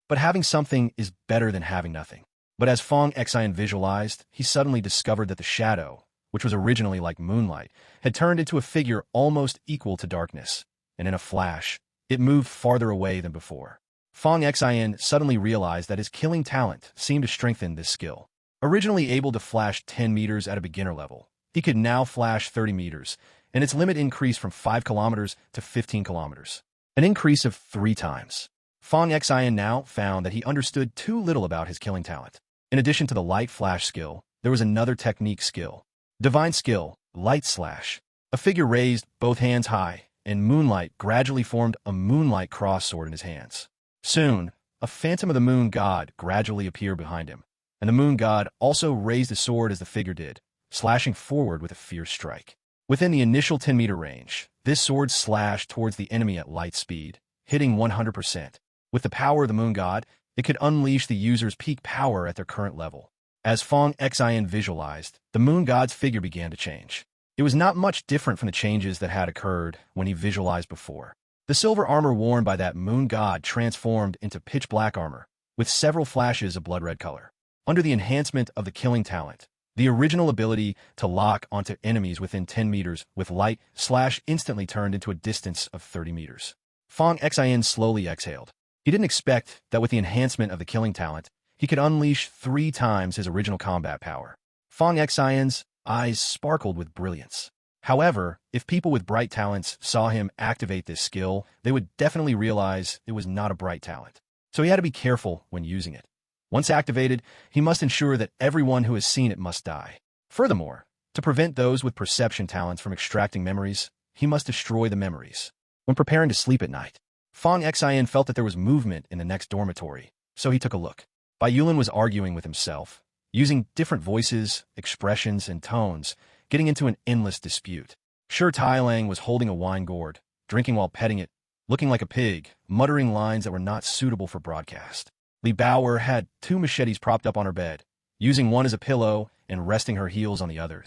S1: But having something is better than having nothing. But as Fong Xian visualized, he suddenly discovered that the shadow, which was originally like moonlight, had turned into a figure almost equal to darkness, and in a flash, it moved farther away than before. Fong Xian suddenly realized that his killing talent seemed to strengthen this skill. Originally able to flash 10 meters at a beginner level, he could now flash 30 meters, and its limit increased from 5 kilometers to 15 kilometers, an increase of 3 times. Fong Xian now found that he understood too little about his killing talent. In addition to the light flash skill, there was another technique skill. Divine skill, light slash. A figure raised both hands high, and moonlight gradually formed a moonlight cross sword in his hands. Soon, a phantom of the moon god gradually appeared behind him, and the moon god also raised a sword as the figure did, slashing forward with a fierce strike. Within the initial 10-meter range, this sword slashed towards the enemy at light speed, hitting 100%. With the power of the moon god, it could unleash the user's peak power at their current level. As Fong Xian visualized, the moon god's figure began to change. It was not much different from the changes that had occurred when he visualized before. The silver armor worn by that moon god transformed into pitch black armor, with several flashes of blood red color. Under the enhancement of the killing talent, the original ability to lock onto enemies within 10 meters with light slash instantly turned into a distance of 30 meters. Fong Xian slowly exhaled. He didn't expect that with the enhancement of the killing talent, he could unleash 3 times his original combat power. Fong Xian's eyes sparkled with brilliance. However, if people with bright talents saw him activate this skill, they would definitely realize it was not a bright talent. So he had to be careful when using it. Once activated, he must ensure that everyone who has seen it must die. Furthermore, to prevent those with perception talents from extracting memories, he must destroy the memories. When preparing to sleep at night, Fong Xian felt that there was movement in the next dormitory, so he took a look. Bai Yulin was arguing with himself, using different voices, expressions, and tones, getting into an endless dispute. Shi Tailang was holding a wine gourd, drinking while petting it, looking like a pig, muttering lines that were not suitable for broadcast. Li Baoer had 2 machetes propped up on her bed, using one as a pillow and resting her heels on the other.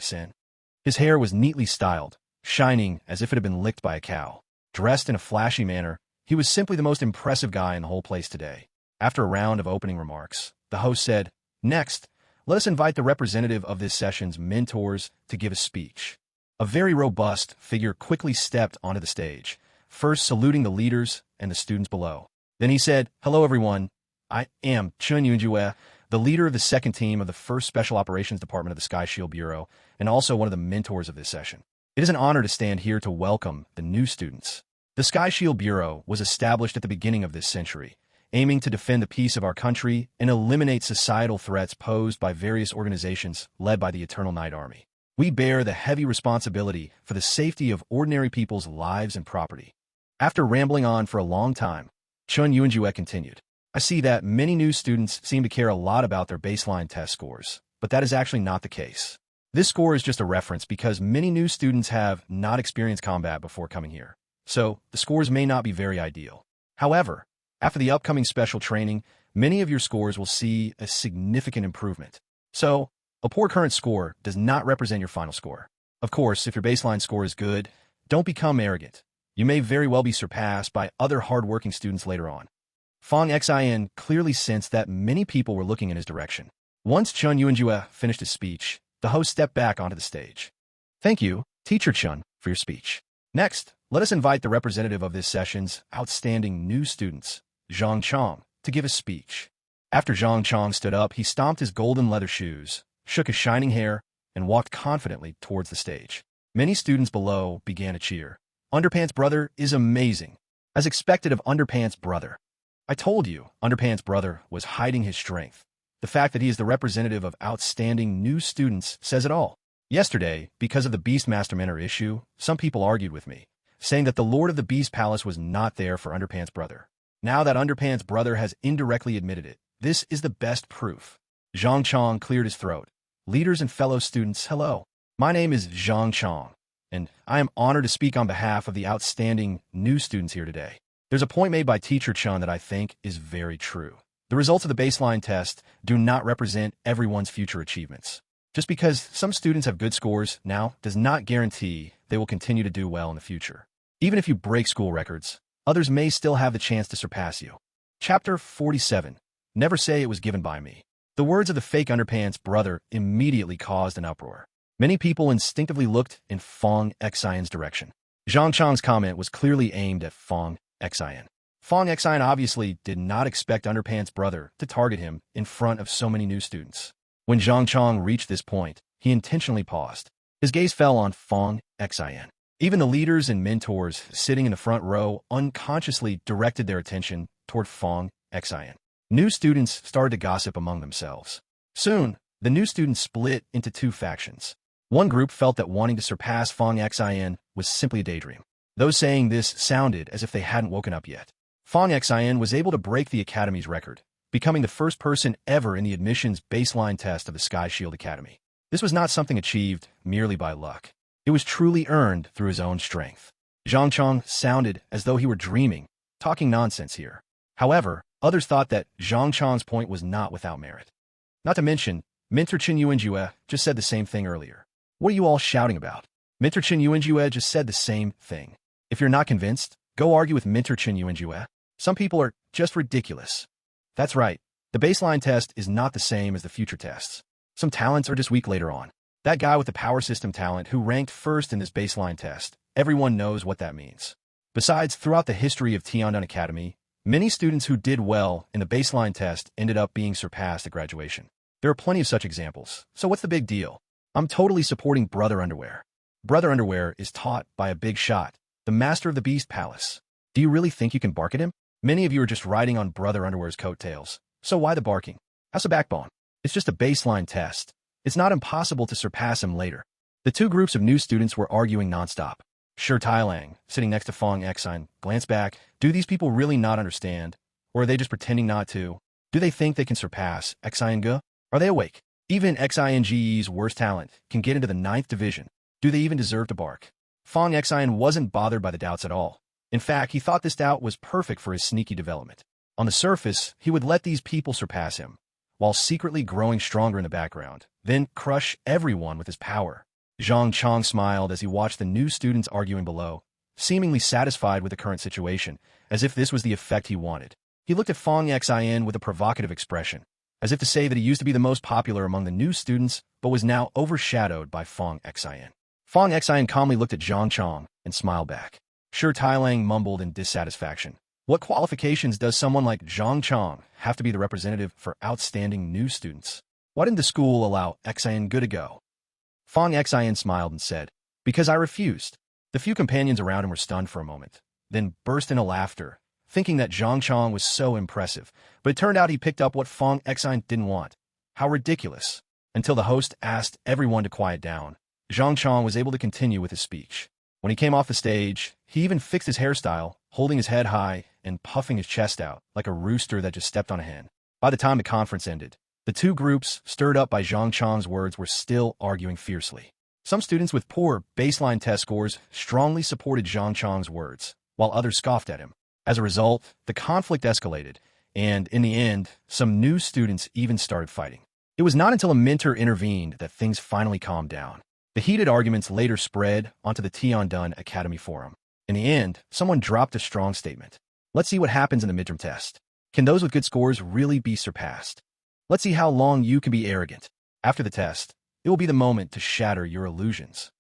S1: His hair was neatly styled, shining as if it had been licked by a cow. Dressed in a flashy manner, he was simply the most impressive guy in the whole place today. After a round of opening remarks, the host said, "Next, let us invite the representative of this session's mentors to give a speech." A very robust figure quickly stepped onto the stage, first saluting the leaders and the students below. Then he said, "Hello everyone, I am Chun Yunjue, the leader of the 2nd team of the 1st Special Operations Department of the Sky Shield Bureau, and also one of the mentors of this session. It is an honor to stand here to welcome the new students. The Sky Shield Bureau was established at the beginning of this century, aiming to defend the peace of our country and eliminate societal threats posed by various organizations led by the Eternal Night Army. We bear the heavy responsibility for the safety of ordinary people's lives and property. After rambling on for a long time, Chun Yuanjue continued. I see that many new students seem to care a lot about their baseline test scores, but that is actually not the case. This score is just a reference because many new students have not experienced combat before coming here, so the scores may not be very ideal. However, after the upcoming special training, many of your scores will see a significant improvement. So, a poor current score does not represent your final score. Of course, if your baseline score is good, don't become arrogant. You may very well be surpassed by other hard-working students later on. Fong Xin clearly sensed that many people were looking in his direction. Once Chun Yuanjue finished his speech, the host stepped back onto the stage. Thank you, Teacher Chun, for your speech. Next, let us invite the representative of this session's outstanding new students, Zhang Chong, to give a speech. After Zhang Chong stood up, he stomped his golden leather shoes, shook his shining hair, and walked confidently towards the stage. Many students below began to cheer. Underpants Brother is amazing. As expected of Underpants Brother. I told you, Underpants Brother was hiding his strength. The fact that he is the representative of outstanding new students says it all. Yesterday, because of the Beastmaster Manor issue, some people argued with me, saying that the Lord of the Beast Palace was not there for Underpants Brother. Now that Underpants Brother has indirectly admitted it, this is the best proof. Zhang Chong cleared his throat. Leaders and fellow students, hello. My name is Zhang Chong, and I am honored to speak on behalf of the outstanding new students here today. There's a point made by Teacher Chun that I think is very true. The results of the baseline test do not represent everyone's future achievements. Just because some students have good scores now does not guarantee they will continue to do well in the future. Even if you break school records, others may still have the chance to surpass you. Chapter 47. Never say it was given by me. The words of the fake Underpants Brother immediately caused an uproar. Many people instinctively looked in Fong Xion's direction. Zhang Chong's comment was clearly aimed at Fong Xion. Fong Xion obviously did not expect Underpants Brother to target him in front of so many new students. When Zhang Chong reached this point, he intentionally paused. His gaze fell on Fong Xion. Even the leaders and mentors sitting in the front row unconsciously directed their attention toward Fong Xion. New students started to gossip among themselves. Soon, the new students split into two factions. One group felt that wanting to surpass Fong Xion was simply a daydream. Those saying this sounded as if they hadn't woken up yet. Fong Xion was able to break the Academy's record, becoming the first person ever in the admissions baseline test of the Sky Shield Academy. This was not something achieved merely by luck. It was truly earned through his own strength. Zhang Chong sounded as though he were dreaming, talking nonsense here. However, others thought that Zhang Chong's point was not without merit. Not to mention, Mentor Chun Yuanjue just said the same thing earlier. What are you all shouting about? Mentor Chun Yuanjue just said the same thing. If you're not convinced, go argue with Mentor Chun Yuanjue. Some people are just ridiculous. That's right. The baseline test is not the same as the future tests. Some talents are just weak later on. That guy with the power system talent who ranked first in this baseline test, everyone knows what that means. Besides, throughout the history of Tiandun Academy, many students who did well in the baseline test ended up being surpassed at graduation. There are plenty of such examples, so what's the big deal? I'm totally supporting Brother Underwear. Brother Underwear is taught by a big shot, the master of the Beast Palace. Do you really think you can bark at him? Many of you are just riding on Brother Underwear's coattails, so why the barking? How's a backbone? It's just a baseline test. It's not impossible to surpass him later. The two groups of new students were arguing nonstop. Shi Tailang, sitting next to Fong Xion, glanced back. Do these people really not understand? Or are they just pretending not to? Do they think they can surpass Xiong? Are they awake? Even Xionge's worst talent can get into the 9th division. Do they even deserve to bark? Fong Xion wasn't bothered by the doubts at all. In fact, he thought this doubt was perfect for his sneaky development. On the surface, he would let these people surpass him, while secretly growing stronger in the background, then crush everyone with his power. Zhang Chong smiled as he watched the new students arguing below, seemingly satisfied with the current situation, as if this was the effect he wanted. He looked at Fong Xion with a provocative expression, as if to say that he used to be the most popular among the new students, but was now overshadowed by Fong Xion. Fong Xion calmly looked at Zhang Chong and smiled back. Shi Tailang mumbled in dissatisfaction. What qualifications does someone like Zhang Chong have to be the representative for outstanding new students? Why didn't the school allow Xiong to go? Fong Xion smiled and said, because I refused. The few companions around him were stunned for a moment, then burst into laughter, thinking that Zhang Chong was so impressive, but it turned out he picked up what Fong Exine didn't want. How ridiculous. Until the host asked everyone to quiet down, Zhang Chong was able to continue with his speech. When he came off the stage, he even fixed his hairstyle, holding his head high and puffing his chest out like a rooster that just stepped on a hen. By the time the conference ended, the two groups, stirred up by Zhang Chong's words, were still arguing fiercely. Some students with poor baseline test scores strongly supported Zhang Chong's words, while others scoffed at him. As a result, the conflict escalated, and in the end, some new students even started fighting. It was not until a mentor intervened that things finally calmed down. The heated arguments later spread onto the Tiandun Academy forum. In the end, someone dropped a strong statement. Let's see what happens in the midterm test. Can those with good scores really be surpassed? Let's see how long you can be arrogant. After the test, it will be the moment to shatter your illusions.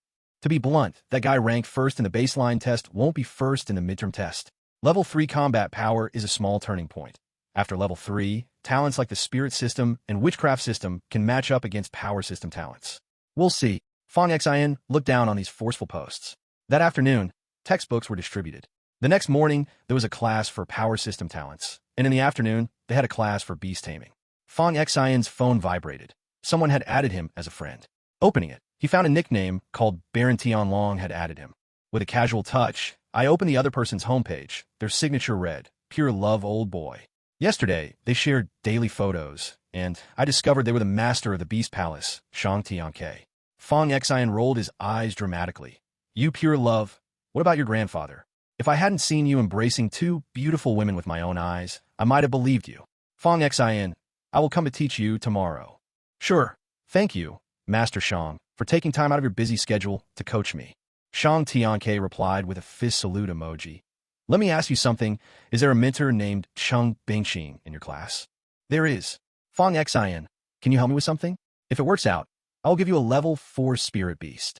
S1: To be blunt, that guy ranked first in the baseline test won't be first in the midterm test. Level 3 combat power is a small turning point. After level 3, talents like the spirit system and witchcraft system can match up against power system talents. We'll see. Fong Xin looked down on these forceful posts. That afternoon, textbooks were distributed. The next morning, there was a class for power system talents, and in the afternoon, they had a class for beast taming. Fong Xin's phone vibrated. Someone had added him as a friend. Opening it, he found a nickname called Baron Tianlong had added him. With a casual touch, I opened the other person's homepage. Their signature read, "Pure love, old boy." Yesterday, they shared daily photos, and I discovered they were the master of the Beast Palace, Shang Tianke. Fong Xin rolled his eyes dramatically. "You pure love? What about your grandfather? If I hadn't seen you embracing two beautiful women with my own eyes, I might have believed you." Fong Xin, "I will come to teach you tomorrow." "Sure. Thank you, Master Shang, for taking time out of your busy schedule to coach me." Shang Tianke replied with a fist salute emoji. "Let me ask you something. Is there a mentor named Cheng Bingxing in your class?" "There is." "Fong Xin, can you help me with something? If it works out, I will give you a level 4 spirit beast."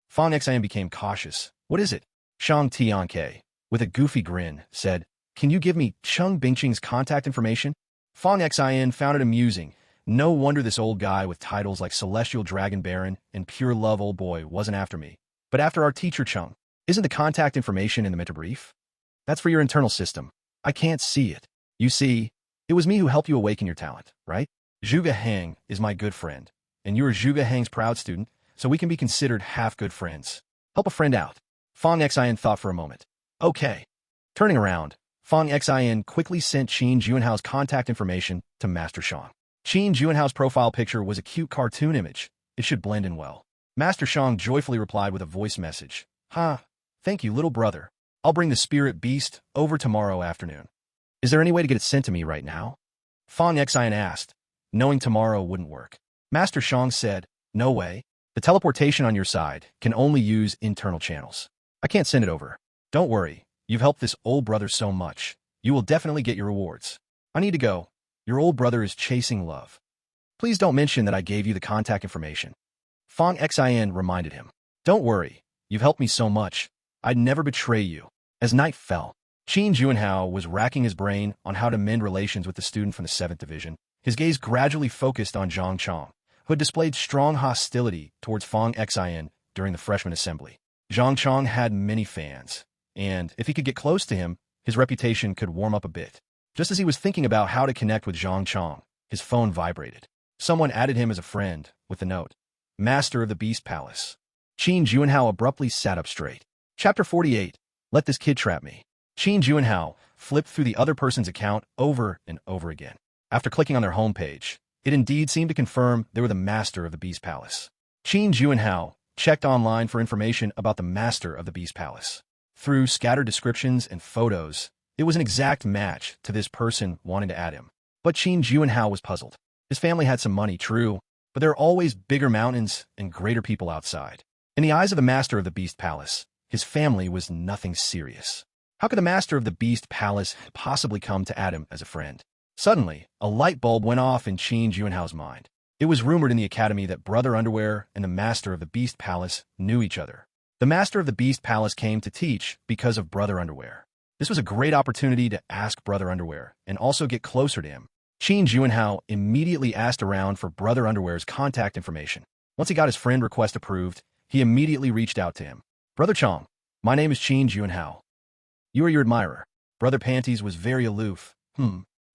S1: Fong Xin became cautious. "What is it?" Shang Tianke, with a goofy grin, said, "Can you give me Cheng Bingxing's contact information?" Fong Xin found it amusing. No wonder this old guy with titles like Celestial Dragon Baron and Pure Love Old Boy wasn't after me. But after our teacher Cheng, isn't the contact information in the mentor brief? That's for your internal system. I can't see it. You see, it was me who helped you awaken your talent, right? Zhuge Hang is my good friend, and you are Zhuge Hang's proud student, so we can be considered half good friends. Help a friend out. Fong Xin thought for a moment. Okay. Turning around, Fong Xin quickly sent Qin Juanhao's contact information to Master Shang. Qin Juanhao's profile picture was a cute cartoon image. It should blend in well. Master Shang joyfully replied with a voice message. Thank you, little brother. I'll bring the spirit beast over tomorrow afternoon. Is there any way to get it sent to me right now? Fong Xin asked, knowing tomorrow wouldn't work. Master Shang said, no way. The teleportation on your side can only use internal channels. I can't send it over. Don't worry. You've helped this old brother so much. You will definitely get your rewards. I need to go. Your old brother is chasing love. Please don't mention that I gave you the contact information. Fong Xin reminded him. Don't worry. You've helped me so much. I'd never betray you. As night fell, Qin Juanhao was racking his brain on how to mend relations with the student from the 7th Division. His gaze gradually focused on Zhang Chong, who had displayed strong hostility towards Fong Xin during the freshman assembly. Zhang Chong had many fans, and if he could get close to him, his reputation could warm up a bit. Just as he was thinking about how to connect with Zhang Chong, his phone vibrated. Someone added him as a friend with the note, Master of the Beast Palace. Qin Juanhao abruptly sat up straight. Chapter 48. Let this kid trap me. Qin Juanhao flipped through the other person's account over and over again. After clicking on their homepage, it indeed seemed to confirm they were the Master of the Beast Palace. Qin Juanhao checked online for information about the Master of the Beast Palace. Through scattered descriptions and photos, it was an exact match to this person wanting to add him. But Qin Juanhao was puzzled. His family had some money, true, but there are always bigger mountains and greater people outside. In the eyes of the Master of the Beast Palace, his family was nothing serious. How could the Master of the Beast Palace possibly come to add him as a friend? Suddenly, a light bulb went off in Qin Juanhao's mind. It was rumored in the academy that Brother Underwear and the Master of the Beast Palace knew each other. The Master of the Beast Palace came to teach because of Brother Underwear. This was a great opportunity to ask Brother Underwear and also get closer to him. Qin Juanhao immediately asked around for Brother Underwear's contact information. Once he got his friend request approved, he immediately reached out to him. Brother Chong, my name is Qin Juanhao. You are your admirer. Brother Panties was very aloof.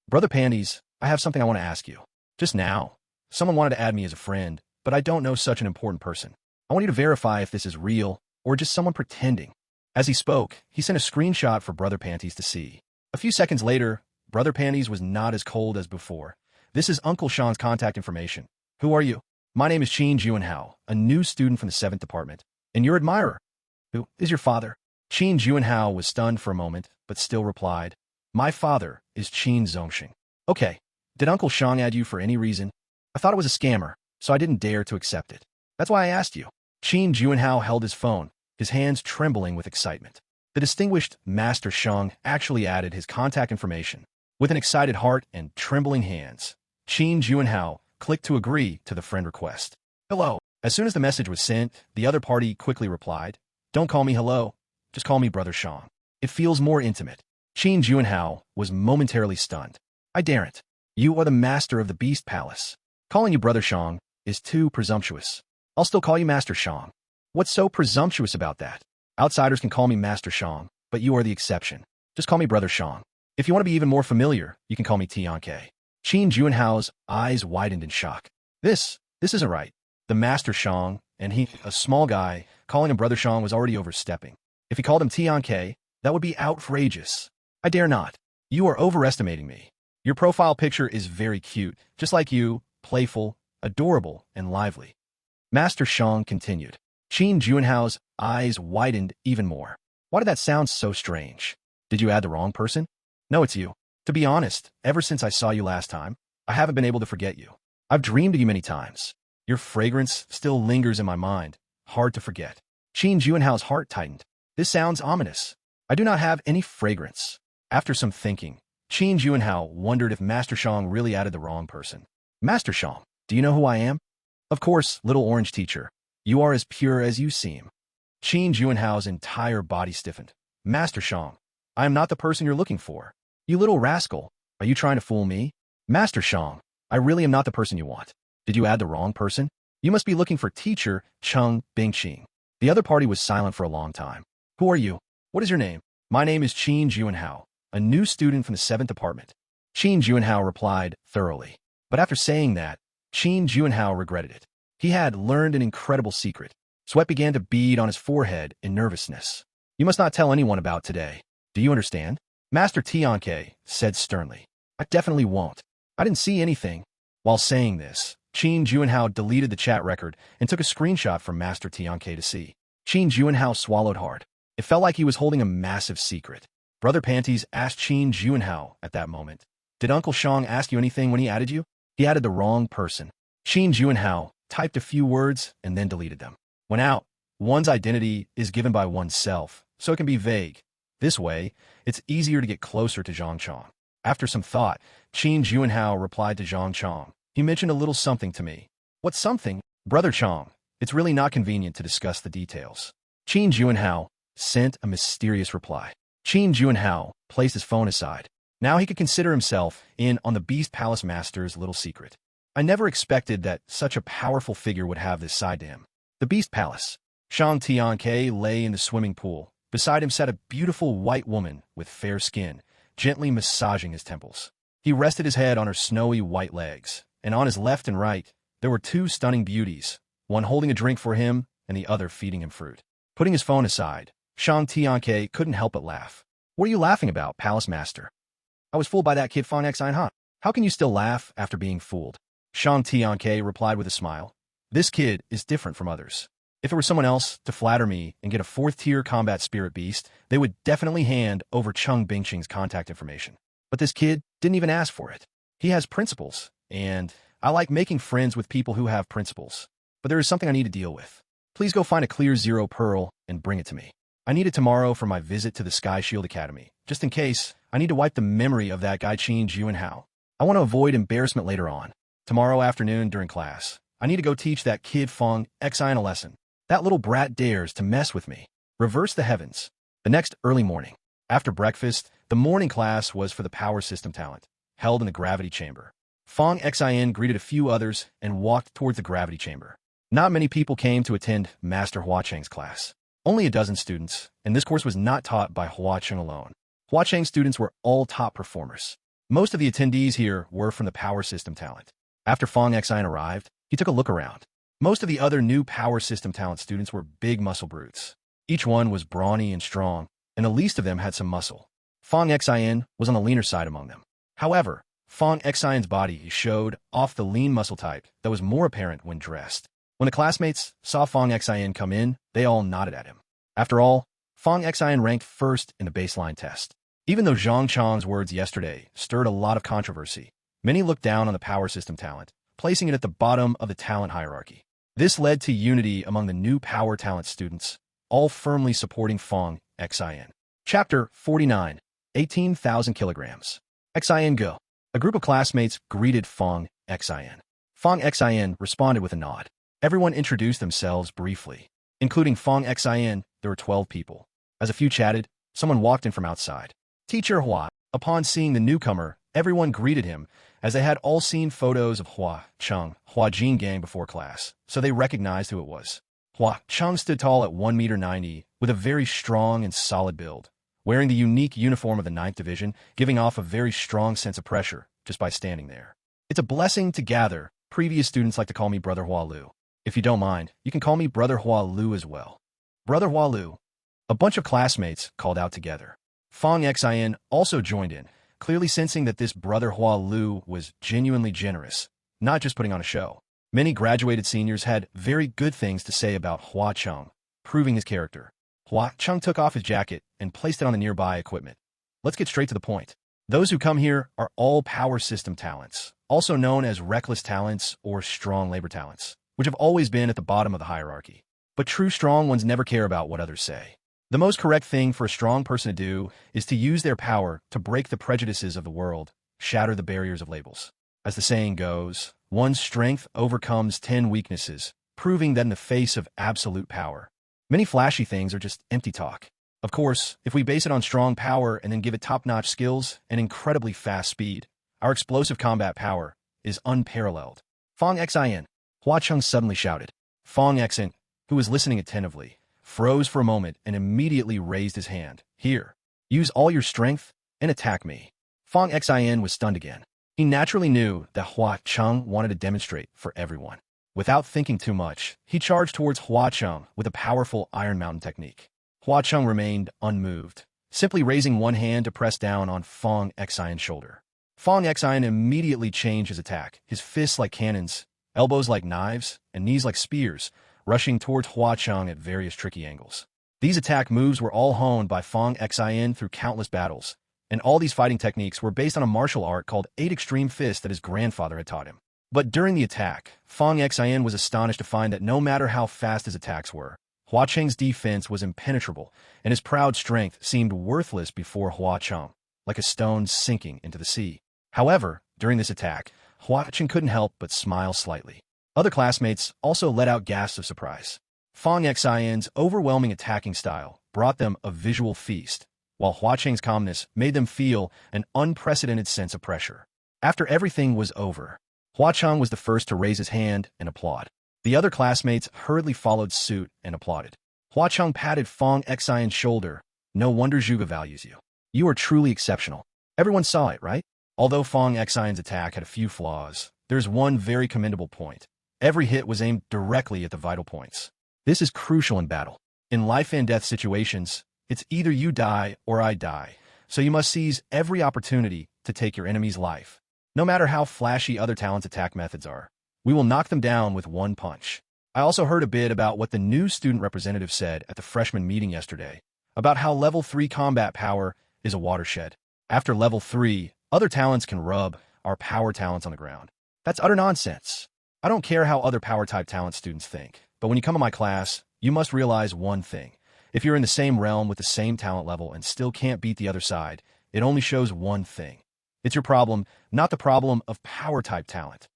S1: Brother Panties, I have something I want to ask you. Just now, someone wanted to add me as a friend, but I don't know such an important person. I want you to verify if this is real or just someone pretending. As he spoke, he sent a screenshot for Brother Panties to see. A few seconds later, Brother Panties was not as cold as before. This is Uncle Sean's contact information. Who are you? My name is Qin Juanhao, a new student from the 7th department, and your admirer. Who is your father? Qin Juanhao was stunned for a moment, but still replied, My father is Qin Zongxing. Okay, did Uncle Sean add you for any reason? I thought it was a scammer, so I didn't dare to accept it. That's why I asked you. Qin Juanhao held his phone, his hands trembling with excitement. The distinguished Master Shang actually added his contact information. With an excited heart and trembling hands, Qin Juanhao clicked to agree to the friend request. Hello. As soon as the message was sent, the other party quickly replied, Don't call me hello, just call me Brother Shang. It feels more intimate. Qin Juanhao was momentarily stunned. I daren't. You are the master of the Beast Palace. Calling you Brother Shang is too presumptuous. I'll still call you Master Shang. What's so presumptuous about that? Outsiders can call me Master Shang, but you are the exception. Just call me Brother Shang. If you want to be even more familiar, you can call me Tianke. Qin Juanhao's eyes widened in shock. This isn't right. The Master Shang, and he, a small guy, calling him Brother Shang was already overstepping. If he called him Tianke, that would be outrageous. I dare not. You are overestimating me. Your profile picture is very cute, just like you, playful, adorable, and lively. Master Shang continued. Qin Juanhao's eyes widened even more. Why did that sound so strange? Did you add the wrong person? No, it's you. To be honest, ever since I saw you last time, I haven't been able to forget you. I've dreamed of you many times. Your fragrance still lingers in my mind, hard to forget. Qin Juanhao's heart tightened. This sounds ominous. I do not have any fragrance. After some thinking, Qin Juanhao wondered if Master Shang really added the wrong person. Master Shang, do you know who I am? Of course, little orange teacher. You are as pure as you seem. Qin Juanhao's entire body stiffened. Master Shang, I am not the person you're looking for. You little rascal, are you trying to fool me? Master Shang, I really am not the person you want. Did you add the wrong person? You must be looking for teacher Cheng Bingqing. The other party was silent for a long time. Who are you? What is your name? My name is Qin Juanhao, a new student from the 7th department. Qin Juanhao replied thoroughly. But after saying that, Qin Juanhao regretted it. He had learned an incredible secret. Sweat began to bead on his forehead in nervousness. You must not tell anyone about today. Do you understand? Master Tianke said sternly. I definitely won't. I didn't see anything. While saying this, Qin Juanhao deleted the chat record and took a screenshot from Master Tianke to see. Qin Juanhao swallowed hard. It felt like he was holding a massive secret. Brother Panties asked Qin Juanhao at that moment, Did Uncle Shang ask you anything when he added you? He added the wrong person. Qin Juanhao typed a few words and then deleted them. When out, one's identity is given by oneself, so it can be vague. This way, it's easier to get closer to Zhang Chong. After some thought, Qin Juanhao replied to Zhang Chong. He mentioned a little something to me. What something? Brother Chong, it's really not convenient to discuss the details. Qin Juanhao sent a mysterious reply. Qin Juanhao placed his phone aside. Now he could consider himself in on the Beast Palace Master's little secret. I never expected that such a powerful figure would have this side to him. The Beast Palace. Shang Tianke lay in the swimming pool. Beside him sat a beautiful white woman with fair skin, gently massaging his temples. He rested his head on her snowy white legs, and on his left and right, there were two stunning beauties, one holding a drink for him and the other feeding him fruit. Putting his phone aside, Shang Tianke couldn't help but laugh. What are you laughing about, Palace Master? I was fooled by that kid Fang Xin, huh? How can you still laugh after being fooled? Shang Tianke replied with a smile. This kid is different from others. If it were someone else to flatter me and get a 4th-tier combat spirit beast, they would definitely hand over Cheng Bingqing's contact information. But this kid didn't even ask for it. He has principles, and I like making friends with people who have principles. But there is something I need to deal with. Please go find a clear 0 pearl and bring it to me. I need it tomorrow for my visit to the Sky Shield Academy. Just in case, I need to wipe the memory of that guy Qin Juanhao. I want to avoid embarrassment later on. Tomorrow afternoon during class, I need to go teach that kid Fang Xin a lesson. That little brat dares to mess with me. Reverse the heavens. The next early morning. After breakfast, the morning class was for the power system talent, held in the gravity chamber. Fang Xin greeted a few others and walked towards the gravity chamber. Not many people came to attend Master Hua Cheng's class. Only a dozen students, and this course was not taught by Hua Cheng alone. Hua Chang's students were all top performers. Most of the attendees here were from the power system talent. After Fong Xian arrived, he took a look around. Most of the other new power system talent students were big muscle brutes. Each one was brawny and strong, and the least of them had some muscle. Fong Xian was on the leaner side among them. However, Fong Xian's body showed off the lean muscle type that was more apparent when dressed. When the classmates saw Fong Xian come in, they all nodded at him. After all, Fong Xian ranked first in the baseline test. Even though Zhang Chang's words yesterday stirred a lot of controversy, many looked down on the power system talent, placing it at the bottom of the talent hierarchy. This led to unity among the new power talent students, all firmly supporting Fong Xian. Chapter 49, 18,000 kilograms. Xian go. A group of classmates greeted Fong Xian. Fong Xian responded with a nod. Everyone introduced themselves briefly. Including Fong Xian, there were 12 people. As a few chatted, someone walked in from outside. Teacher Hua. Upon seeing the newcomer, everyone greeted him, as they had all seen photos of Hua Cheng, Hua Jin gang before class, so they recognized who it was. Hua Cheng stood tall at 1 meter 90, with a very strong and solid build, wearing the unique uniform of the 9th Division, giving off a very strong sense of pressure just by standing there. It's a blessing to gather. Previous students like to call me Brother Hua Lu. If you don't mind, you can call me Brother Hua Lu as well. Brother Hua Lu. A bunch of classmates called out together. Fong Xian also joined in, clearly sensing that this Brother Hua Lu was genuinely generous, not just putting on a show. Many graduated seniors had very good things to say about Hua Cheng, proving his character. Hua Cheng took off his jacket and placed it on the nearby equipment. Let's get straight to the point. Those who come here are all power system talents, also known as reckless talents or strong labor talents, which have always been at the bottom of the hierarchy. But true strong ones never care about what others say. The most correct thing for a strong person to do is to use their power to break the prejudices of the world, shatter the barriers of labels. As the saying goes, one's strength overcomes 10 weaknesses, proving that in the face of absolute power, many flashy things are just empty talk. Of course, if we base it on strong power and then give it top-notch skills and incredibly fast speed, our explosive combat power is unparalleled. Fong Xian. Hua Cheng suddenly shouted. Fong Xian, who was listening attentively, froze for a moment and immediately raised his hand. Here, use all your strength and attack me. Fong Xian was stunned again. He naturally knew that Hua Cheng wanted to demonstrate for everyone. Without thinking too much, he charged towards Hua Cheng with a powerful Iron Mountain technique. Hua Cheng remained unmoved, simply raising one hand to press down on Fong Xian's shoulder. Fong Xian immediately changed his attack, his fists like cannons, elbows like knives, and knees like spears, rushing towards Hua Cheng at various tricky angles. These attack moves were all honed by Fong Xian through countless battles, and all these fighting techniques were based on a martial art called 8 Extreme Fist that his grandfather had taught him. But during the attack, Fong Xian was astonished to find that no matter how fast his attacks were, Hua Cheng's defense was impenetrable, and his proud strength seemed worthless before Hua Cheng, like a stone sinking into the sea. However, during this attack, Hua Cheng couldn't help but smile slightly. Other classmates also let out gasps of surprise. Fong Xian's overwhelming attacking style brought them a visual feast, while Hua Cheng's calmness made them feel an unprecedented sense of pressure. After everything was over, Hua Cheng was the first to raise his hand and applaud. The other classmates hurriedly followed suit and applauded. Hua Cheng patted Fong Xian's shoulder. No wonder Zhuge values you. You are truly exceptional. Everyone saw it, right? Although Fong Xian's attack had a few flaws, there's one very commendable point. Every hit was aimed directly at the vital points. This is crucial in battle. In life and death situations, it's either you die or I die, so you must seize every opportunity to take your enemy's life. No matter how flashy other talents' attack methods are, we will knock them down with one punch. I also heard a bit about what the new student representative said at the freshman meeting yesterday, about how level 3 combat power is a watershed. After level 3, other talents can rub our power talents on the ground. That's utter nonsense. I don't care how other power-type talent students think, but when you come to my class, you must realize one thing. If you're in the same realm with the same talent level and still can't beat the other side, it only shows one thing. It's your problem, not the problem of power-type talent.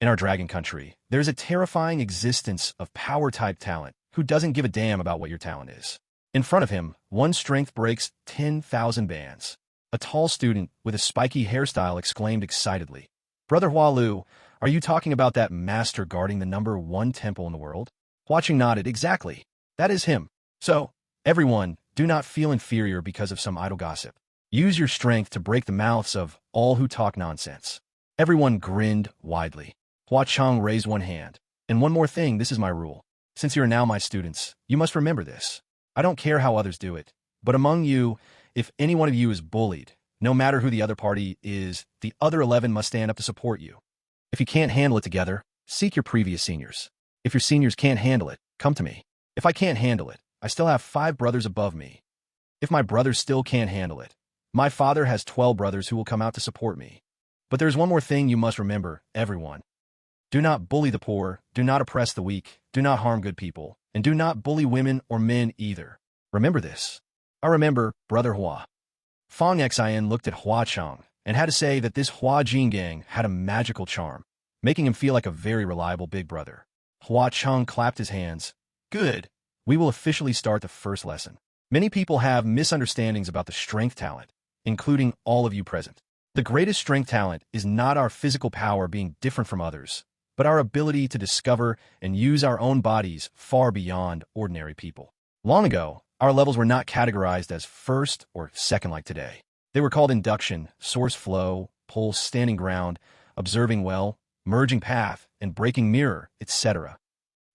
S1: In our dragon country, there's a terrifying existence of power-type talent who doesn't give a damn about what your talent is. In front of him, one strength breaks 10,000 bands. A tall student with a spiky hairstyle exclaimed excitedly, Brother Hua Lu, are you talking about that master guarding the number 1 temple in the world? Hua Cheng nodded. Exactly. That is him. So, everyone, do not feel inferior because of some idle gossip. Use your strength to break the mouths of all who talk nonsense. Everyone grinned widely. Hua Chang raised one hand. And one more thing, this is my rule. Since you are now my students, you must remember this. I don't care how others do it, but among you, if any one of you is bullied, no matter who the other party is, the other 11 must stand up to support you. If you can't handle it together, seek your previous seniors. If your seniors can't handle it, come to me. If I can't handle it, I still have 5 brothers above me. If my brothers still can't handle it, my father has 12 brothers who will come out to support me. But there's one more thing you must remember, everyone. Do not bully the poor, do not oppress the weak, do not harm good people, and do not bully women or men either. Remember this. I remember, Brother Hua. Fang Xian looked at Hua Chang and had to say that this Hua Jingang had a magical charm, making him feel like a very reliable big brother. Hua Chang clapped his hands. Good. We will officially start the first lesson. Many people have misunderstandings about the strength talent, including all of you present. The greatest strength talent is not our physical power being different from others, but our ability to discover and use our own bodies far beyond ordinary people. Long ago, our levels were not categorized as first or second like today. They were called induction, source flow, pulse, standing ground, observing well, merging path, and breaking mirror, etc.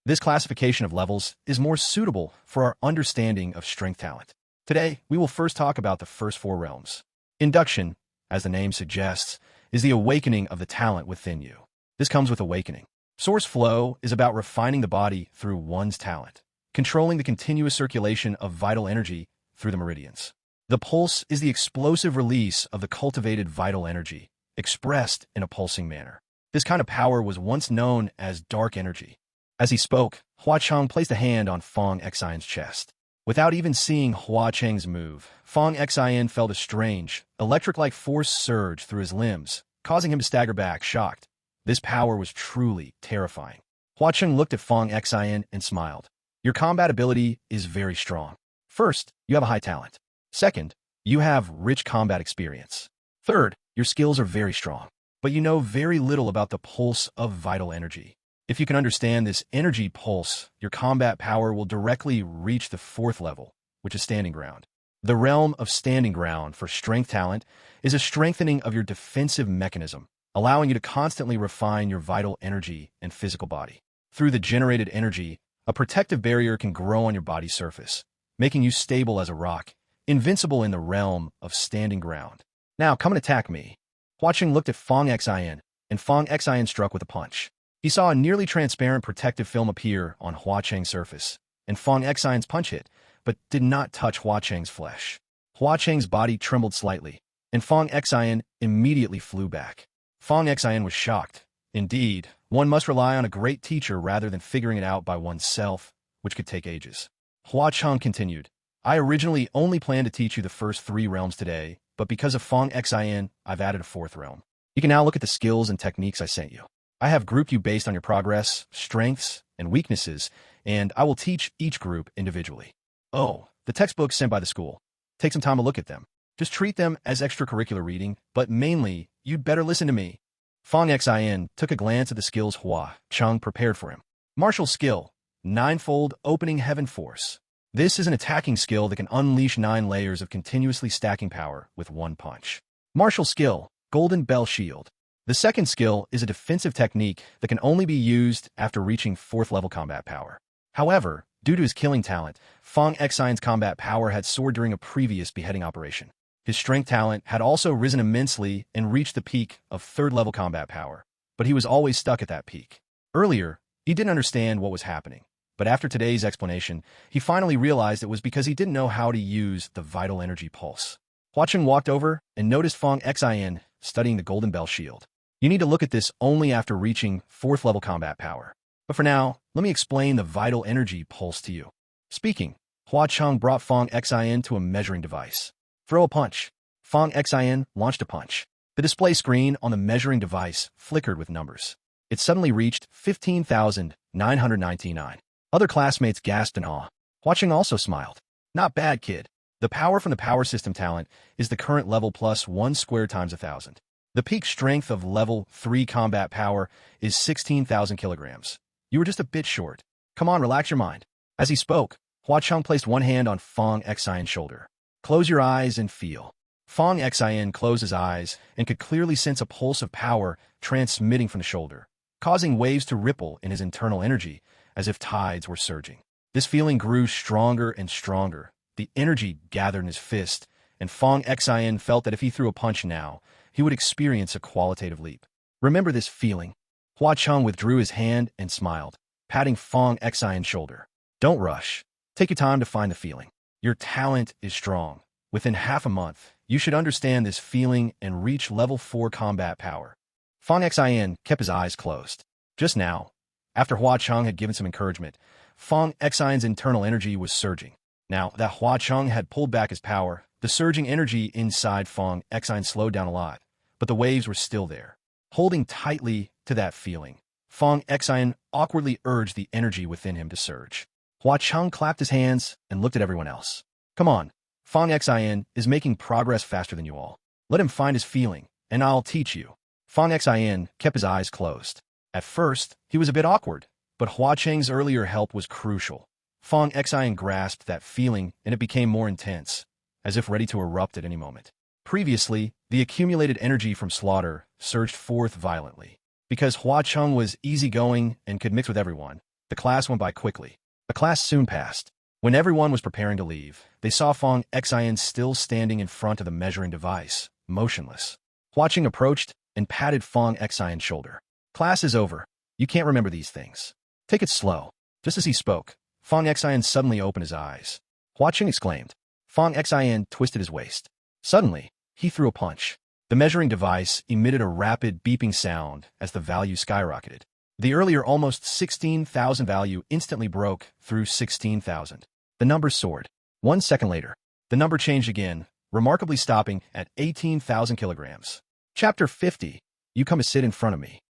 S1: This classification of levels is more suitable for our understanding of strength talent. Today, we will first talk about the first 4 realms. Induction, as the name suggests, is the awakening of the talent within you. This comes with awakening. Source flow is about refining the body through one's talent, controlling the continuous circulation of vital energy through the meridians. The pulse is the explosive release of the cultivated vital energy, expressed in a pulsing manner. This kind of power was once known as dark energy. As he spoke, Hua Chang placed a hand on Fang Xian's chest. Without even seeing Hua Chang's move, Fang Xian felt a strange, electric-like force surge through his limbs, causing him to stagger back, shocked. This power was truly terrifying. Hua Chang looked at Fang Xian and smiled. Your combat ability is very strong. First, you have a high talent. Second, you have rich combat experience. Third, your skills are very strong, but you know very little about the pulse of vital energy. If you can understand this energy pulse, your combat power will directly reach the 4th level, which is standing ground. The realm of standing ground for strength talent is a strengthening of your defensive mechanism, allowing you to constantly refine your vital energy and physical body. Through the generated energy, a protective barrier can grow on your body's surface, making you stable as a rock, invincible in the realm of standing ground. Now, come and attack me. Hua Chang looked at Fang Xian, and Fang Xian struck with a punch. He saw a nearly transparent protective film appear on Hua Chang's surface, and Fang Xian's punch hit, but did not touch Hua Chang's flesh. Hua Chang's body trembled slightly, and Fang Xian immediately flew back. Fang Xian was shocked. Indeed, one must rely on a great teacher rather than figuring it out by oneself, which could take ages. Hua Chang continued, I originally only planned to teach you the first 3 realms today, but because of Fang Xian, I've added a 4th realm. You can now look at the skills and techniques I sent you. I have grouped you based on your progress, strengths, and weaknesses, and I will teach each group individually. Oh, the textbooks sent by the school. Take some time to look at them. Just treat them as extracurricular reading, but mainly, you'd better listen to me. Fang Xian took a glance at the skills Hua Chang prepared for him. Martial skill, 9-fold opening heaven force. This is an attacking skill that can unleash 9 layers of continuously stacking power with one punch. Martial skill, golden bell shield. The second skill is a defensive technique that can only be used after reaching 4th level combat power. However, due to his killing talent, Fang Xian's combat power had soared during a previous beheading operation. His strength talent had also risen immensely and reached the peak of 3rd level combat power, but he was always stuck at that peak. Earlier, he didn't understand what was happening, but after today's explanation, he finally realized it was because he didn't know how to use the vital energy pulse. Hua Chang walked over and noticed Fang Xian studying the golden bell shield. You need to look at this only after reaching 4th level combat power. But for now, let me explain the vital energy pulse to you. Speaking, Hua Chang brought Fang Xian to a measuring device. Throw a punch. Fang Xian launched a punch. The display screen on the measuring device flickered with numbers. It suddenly reached 15,999. Other classmates gasped in awe. Hua Chang also smiled. Not bad, kid. The power from the power system talent is the current level plus 1 squared times 1,000. The peak strength of level 3 combat power is 16,000 kilograms. You were just a bit short. Come on, relax your mind. As he spoke, Hua Chang placed one hand on Fang Xian's shoulder. Close your eyes and feel. Fong Xin closed his eyes and could clearly sense a pulse of power transmitting from the shoulder, causing waves to ripple in his internal energy as if tides were surging. This feeling grew stronger and stronger. The energy gathered in his fist, and Fong Xin felt that if he threw a punch now, he would experience a qualitative leap. Remember this feeling? Hua Cheng withdrew his hand and smiled, patting Fong Xion's shoulder. Don't rush. Take your time to find the feeling. Your talent is strong. Within half a month, you should understand this feeling and reach level 4 combat power. Fong Xian kept his eyes closed. Just now, after Hua Cheng had given some encouragement, Fong Xion's internal energy was surging. Now that Hua Cheng had pulled back his power, the surging energy inside Fong Xian slowed down a lot, but the waves were still there. Holding tightly to that feeling, Fong Xian awkwardly urged the energy within him to surge. Hua Cheng clapped his hands and looked at everyone else. Come on, Fong Xian is making progress faster than you all. Let him find his feeling, and I'll teach you. Fong Xian kept his eyes closed. At first, he was a bit awkward, but Hua Cheng's earlier help was crucial. Fong Xian grasped that feeling, and it became more intense, as if ready to erupt at any moment. Previously, the accumulated energy from slaughter surged forth violently. Because Hua Cheng was easygoing and could mix with everyone, the class went by quickly. The class soon passed. When everyone was preparing to leave, they saw Fong Xian still standing in front of the measuring device, motionless. Hua Cheng approached and patted Fong Xian's shoulder. Class is over. You can't remember these things. Take it slow. Just as he spoke, Fong Xian suddenly opened his eyes. Hua Cheng exclaimed. Fong Xian twisted his waist. Suddenly, he threw a punch. The measuring device emitted a rapid beeping sound as the value skyrocketed. The earlier almost 16,000 value instantly broke through 16,000. The numbers soared. 1 second later, the number changed again, remarkably stopping at 18,000 kilograms. Chapter 50. You come to sit in front of me.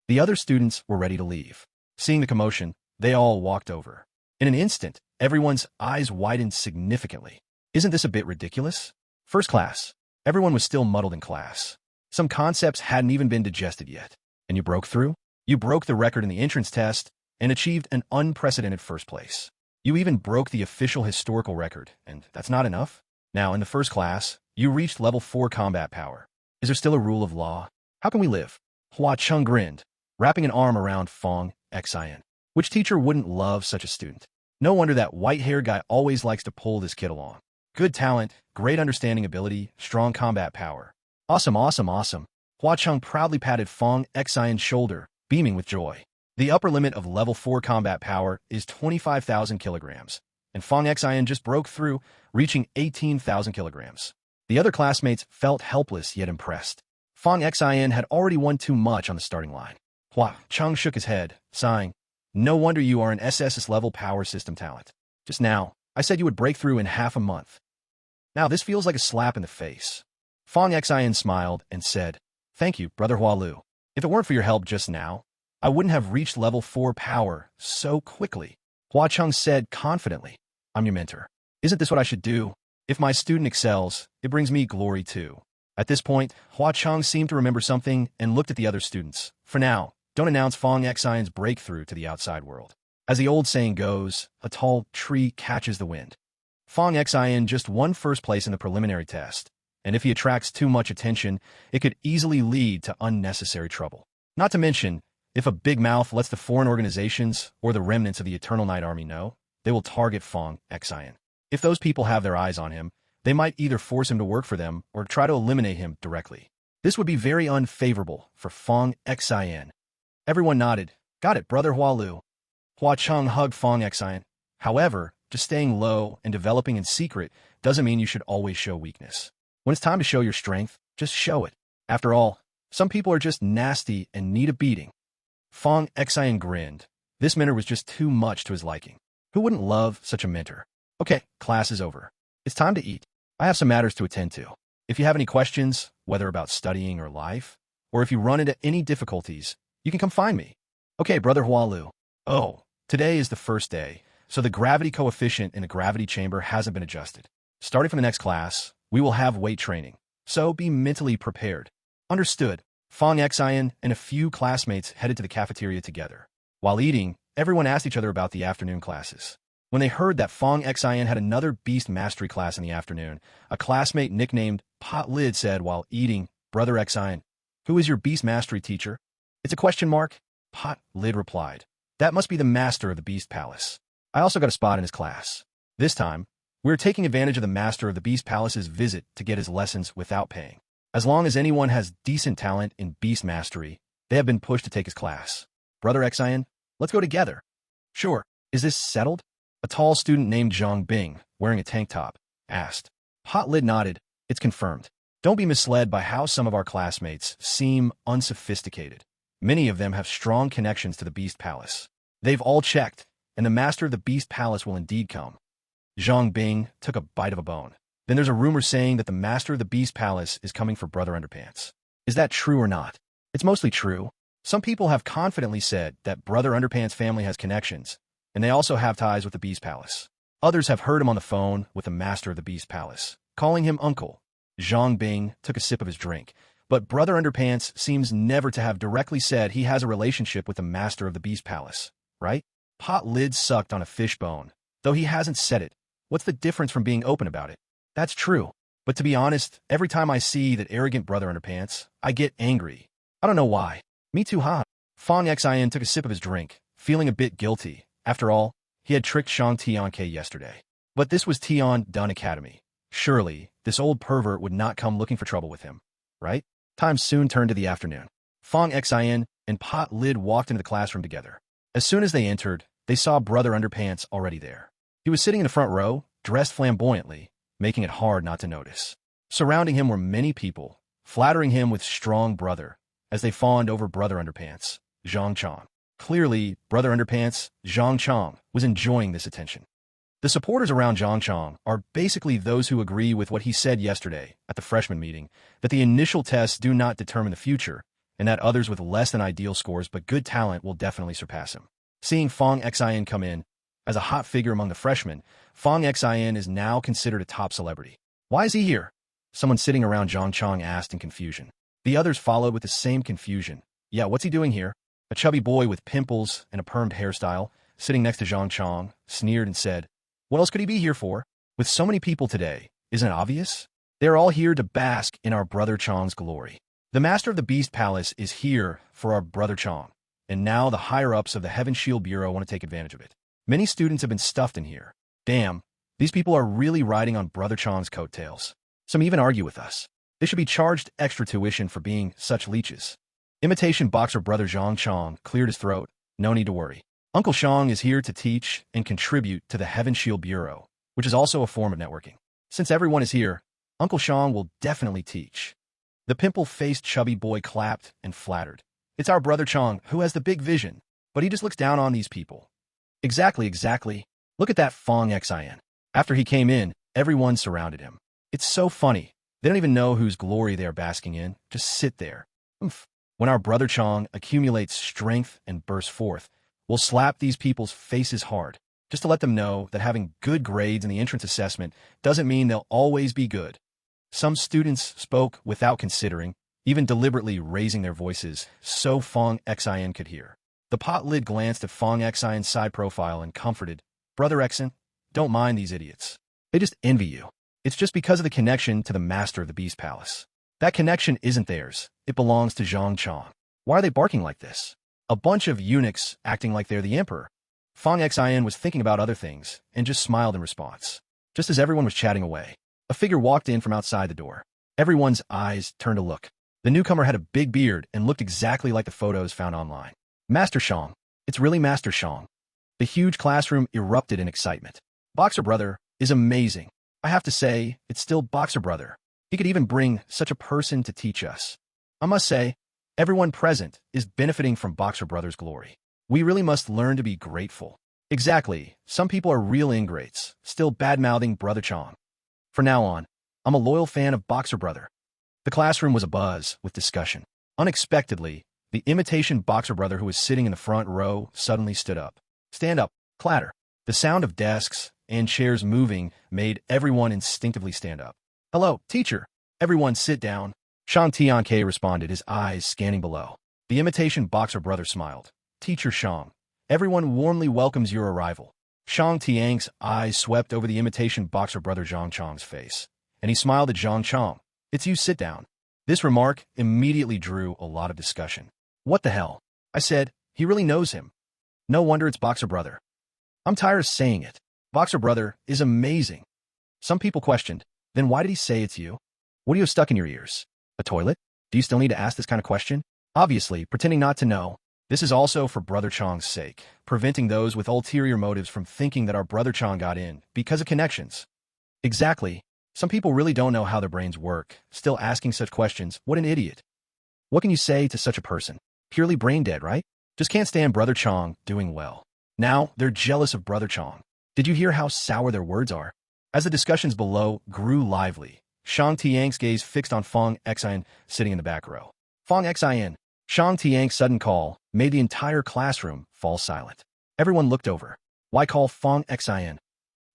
S1: The other students were ready to leave. Seeing the commotion, they all walked over. In an instant, everyone's eyes widened significantly. Isn't this a bit ridiculous? First class. Everyone was still muddled in class. Some concepts hadn't even been digested yet. And you broke through? You broke the record in the entrance test and achieved an unprecedented first place. You even broke the official historical record, and that's not enough? Now, in the first class, you reached level 4 combat power. Is there still a rule of law? How can we live? Hua Cheng grinned, wrapping an arm around Fong Xian. Which teacher wouldn't love such a student? No wonder that white-haired guy always likes to pull this kid along. Good talent, great understanding ability, strong combat power. Awesome, awesome, awesome. Hua Cheng proudly patted Fong Xian's shoulder, beaming with joy. The upper limit of level 4 combat power is 25,000 kilograms, and Fong Xian just broke through, reaching 18,000 kilograms. The other classmates felt helpless yet impressed. Fong Xian had already won too much on the starting line. Hua Cheng shook his head, sighing. No wonder you are an SSS-level power system talent. Just now, I said you would break through in half a month. Now this feels like a slap in the face. Fong Xian smiled and said, Thank you, Brother Hua Lu. If it weren't for your help just now, I wouldn't have reached level 4 power so quickly. Hua Cheng said confidently, I'm your mentor. Isn't this what I should do? If my student excels, it brings me glory too. At this point, Hua Cheng seemed to remember something and looked at the other students. For now, don't announce Fong Xian's breakthrough to the outside world. As the old saying goes, a tall tree catches the wind. Fong Xian just won first place in the preliminary test, and if he attracts too much attention, it could easily lead to unnecessary trouble. Not to mention, if a big mouth lets the foreign organizations or the remnants of the Eternal Night Army know, they will target Fong Xian. If those people have their eyes on him, they might either force him to work for them or try to eliminate him directly. This would be very unfavorable for Fong Xian. Everyone nodded. Got it, Brother Hua Lu. Hua Cheng hugged Fong Xian. However, just staying low and developing in secret doesn't mean you should always show weakness. When it's time to show your strength, just show it. After all, some people are just nasty and need a beating. Fong Xian grinned. This mentor was just too much to his liking. Who wouldn't love such a mentor? Okay, class is over. It's time to eat. I have some matters to attend to. If you have any questions, whether about studying or life, or if you run into any difficulties, you can come find me. Okay, Brother Hua Lu. Oh, today is the first day, so the gravity coefficient in the gravity chamber hasn't been adjusted. Starting from the next class, we will have weight training, so be mentally prepared. Understood. Fong Xian and a few classmates headed to the cafeteria together. While eating, everyone asked each other about the afternoon classes. When they heard that Fong Xian had another beast mastery class in the afternoon, a classmate nicknamed Pot Lid said while eating. Brother Xian, who is your beast mastery teacher? It's a question mark? Pot Lid replied. That must be the master of the Beast Palace. I also got a spot in his class. This time, we're taking advantage of the master of the Beast Palace's visit to get his lessons without paying. As long as anyone has decent talent in beast mastery, they have been pushed to take his class. Brother Xian, let's go together. Sure. Is this settled? A tall student named Zhang Bing, wearing a tank top, asked. Pot Lid nodded. It's confirmed. Don't be misled by how some of our classmates seem unsophisticated. Many of them have strong connections to the Beast Palace. They've all checked, and the master of the Beast Palace will indeed come. Zhang Bing took a bite of a bone. Then there's a rumor saying that the master of the Beast Palace is coming for Brother Underpants. Is that true or not? It's mostly true. Some people have confidently said that Brother Underpants' family has connections, and they also have ties with the Beast Palace. Others have heard him on the phone with the master of the Beast Palace, calling him uncle. Zhang Bing took a sip of his drink, but Brother Underpants seems never to have directly said he has a relationship with the master of the Beast Palace, right? Pot Lid sucked on a fish bone. Though he hasn't said it, what's the difference from being open about it? That's true. But to be honest, every time I see that arrogant Brother Underpants, I get angry. I don't know why. Me too, huh? Fong Xian took a sip of his drink, feeling a bit guilty. After all, he had tricked Shang Tianke yesterday. But this was Tian Dun Academy. Surely, this old pervert would not come looking for trouble with him, right? Time soon turned to the afternoon. Fong Xian and Pot Lid walked into the classroom together. As soon as they entered, they saw Brother Underpants already there. He was sitting in the front row, dressed flamboyantly, making it hard not to notice. Surrounding him were many people, flattering him with strong brother, as they fawned over Brother Underpants, Zhang Chong. Clearly, Brother Underpants, Zhang Chong, was enjoying this attention. The supporters around Zhang Chong are basically those who agree with what he said yesterday at the freshman meeting, that the initial tests do not determine the future, and that others with less than ideal scores but good talent will definitely surpass him. Seeing Fong Xian come in, as a hot figure among the freshmen, Fong Xian is now considered a top celebrity. Why is he here? Someone sitting around Zhang Chong asked in confusion. The others followed with the same confusion. Yeah, what's he doing here? A chubby boy with pimples and a permed hairstyle, sitting next to Zhang Chong, sneered and said, what else could he be here for? With so many people today, isn't it obvious? They're all here to bask in our Brother Chong's glory. The master of the Beast Palace is here for our Brother Chong, and now the higher-ups of the Heaven Shield Bureau want to take advantage of it. Many students have been stuffed in here. Damn, these people are really riding on Brother Chong's coattails. Some even argue with us. They should be charged extra tuition for being such leeches. Imitation boxer Brother Zhang Chong cleared his throat. No need to worry. Uncle Shang is here to teach and contribute to the Heaven Shield Bureau, which is also a form of networking. Since everyone is here, Uncle Shang will definitely teach. The pimple-faced chubby boy clapped and flattered. It's our Brother Chong who has the big vision, but he just looks down on these people. Exactly. Look at that Fong Xian. After he came in, everyone surrounded him. It's so funny. They don't even know whose glory they are basking in. Just sit there. When our Brother Chong accumulates strength and bursts forth, we'll slap these people's faces hard, just to let them know that having good grades in the entrance assessment doesn't mean they'll always be good. Some students spoke without considering, even deliberately raising their voices, so Fong Xian could hear. The Pot Lid glanced at Fong Xian's side profile and comforted, Brother Xian, don't mind these idiots. They just envy you. It's just because of the connection to the master of the Beast Palace. That connection isn't theirs. It belongs to Zhang Chong. Why are they barking like this? A bunch of eunuchs acting like they're the emperor. Fong Xian was thinking about other things and just smiled in response. Just as everyone was chatting away, a figure walked in from outside the door. Everyone's eyes turned to look. The newcomer had a big beard and looked exactly like the photos found online. Master Shang. It's really Master Shang. The huge classroom erupted in excitement. Boxer Brother is amazing. I have to say, it's still Boxer Brother. He could even bring such a person to teach us. I must say, everyone present is benefiting from Boxer Brother's glory. We really must learn to be grateful. Exactly, some people are real ingrates, still bad-mouthing Brother Chong. From now on, I'm a loyal fan of Boxer Brother. The classroom was abuzz with discussion. Unexpectedly, the imitation Boxer Brother who was sitting in the front row suddenly stood up. Stand up, clatter. The sound of desks and chairs moving made everyone instinctively stand up. Hello, teacher. Everyone sit down. Shang Tianke responded, his eyes scanning below. The imitation Boxer Brother smiled. Teacher Shang, everyone warmly welcomes your arrival. Shang Tiang's eyes swept over the imitation Boxer Brother Zhang Chong's face, and he smiled at Zhang Chong. It's you, sit down. This remark immediately drew a lot of discussion. What the hell? I said, he really knows him. No wonder it's Boxer Brother. I'm tired of saying it. Boxer Brother is amazing. Some people questioned, then why did he say it's you? What do you have stuck in your ears? A toilet? Do you still need to ask this kind of question? Obviously, pretending not to know. This is also for Brother Chong's sake, preventing those with ulterior motives from thinking that our Brother Chong got in because of connections. Exactly. Some people really don't know how their brains work, still asking such questions. What an idiot. What can you say to such a person? Purely brain dead, right? Just can't stand Brother Chong doing well. Now, they're jealous of Brother Chong. Did you hear how sour their words are? As the discussions below grew lively, Shang Tiang's gaze fixed on Fong Xian sitting in the back row. Fong Xian. Shang Tiang's sudden call made the entire classroom fall silent. Everyone looked over. Why call Fong Xian?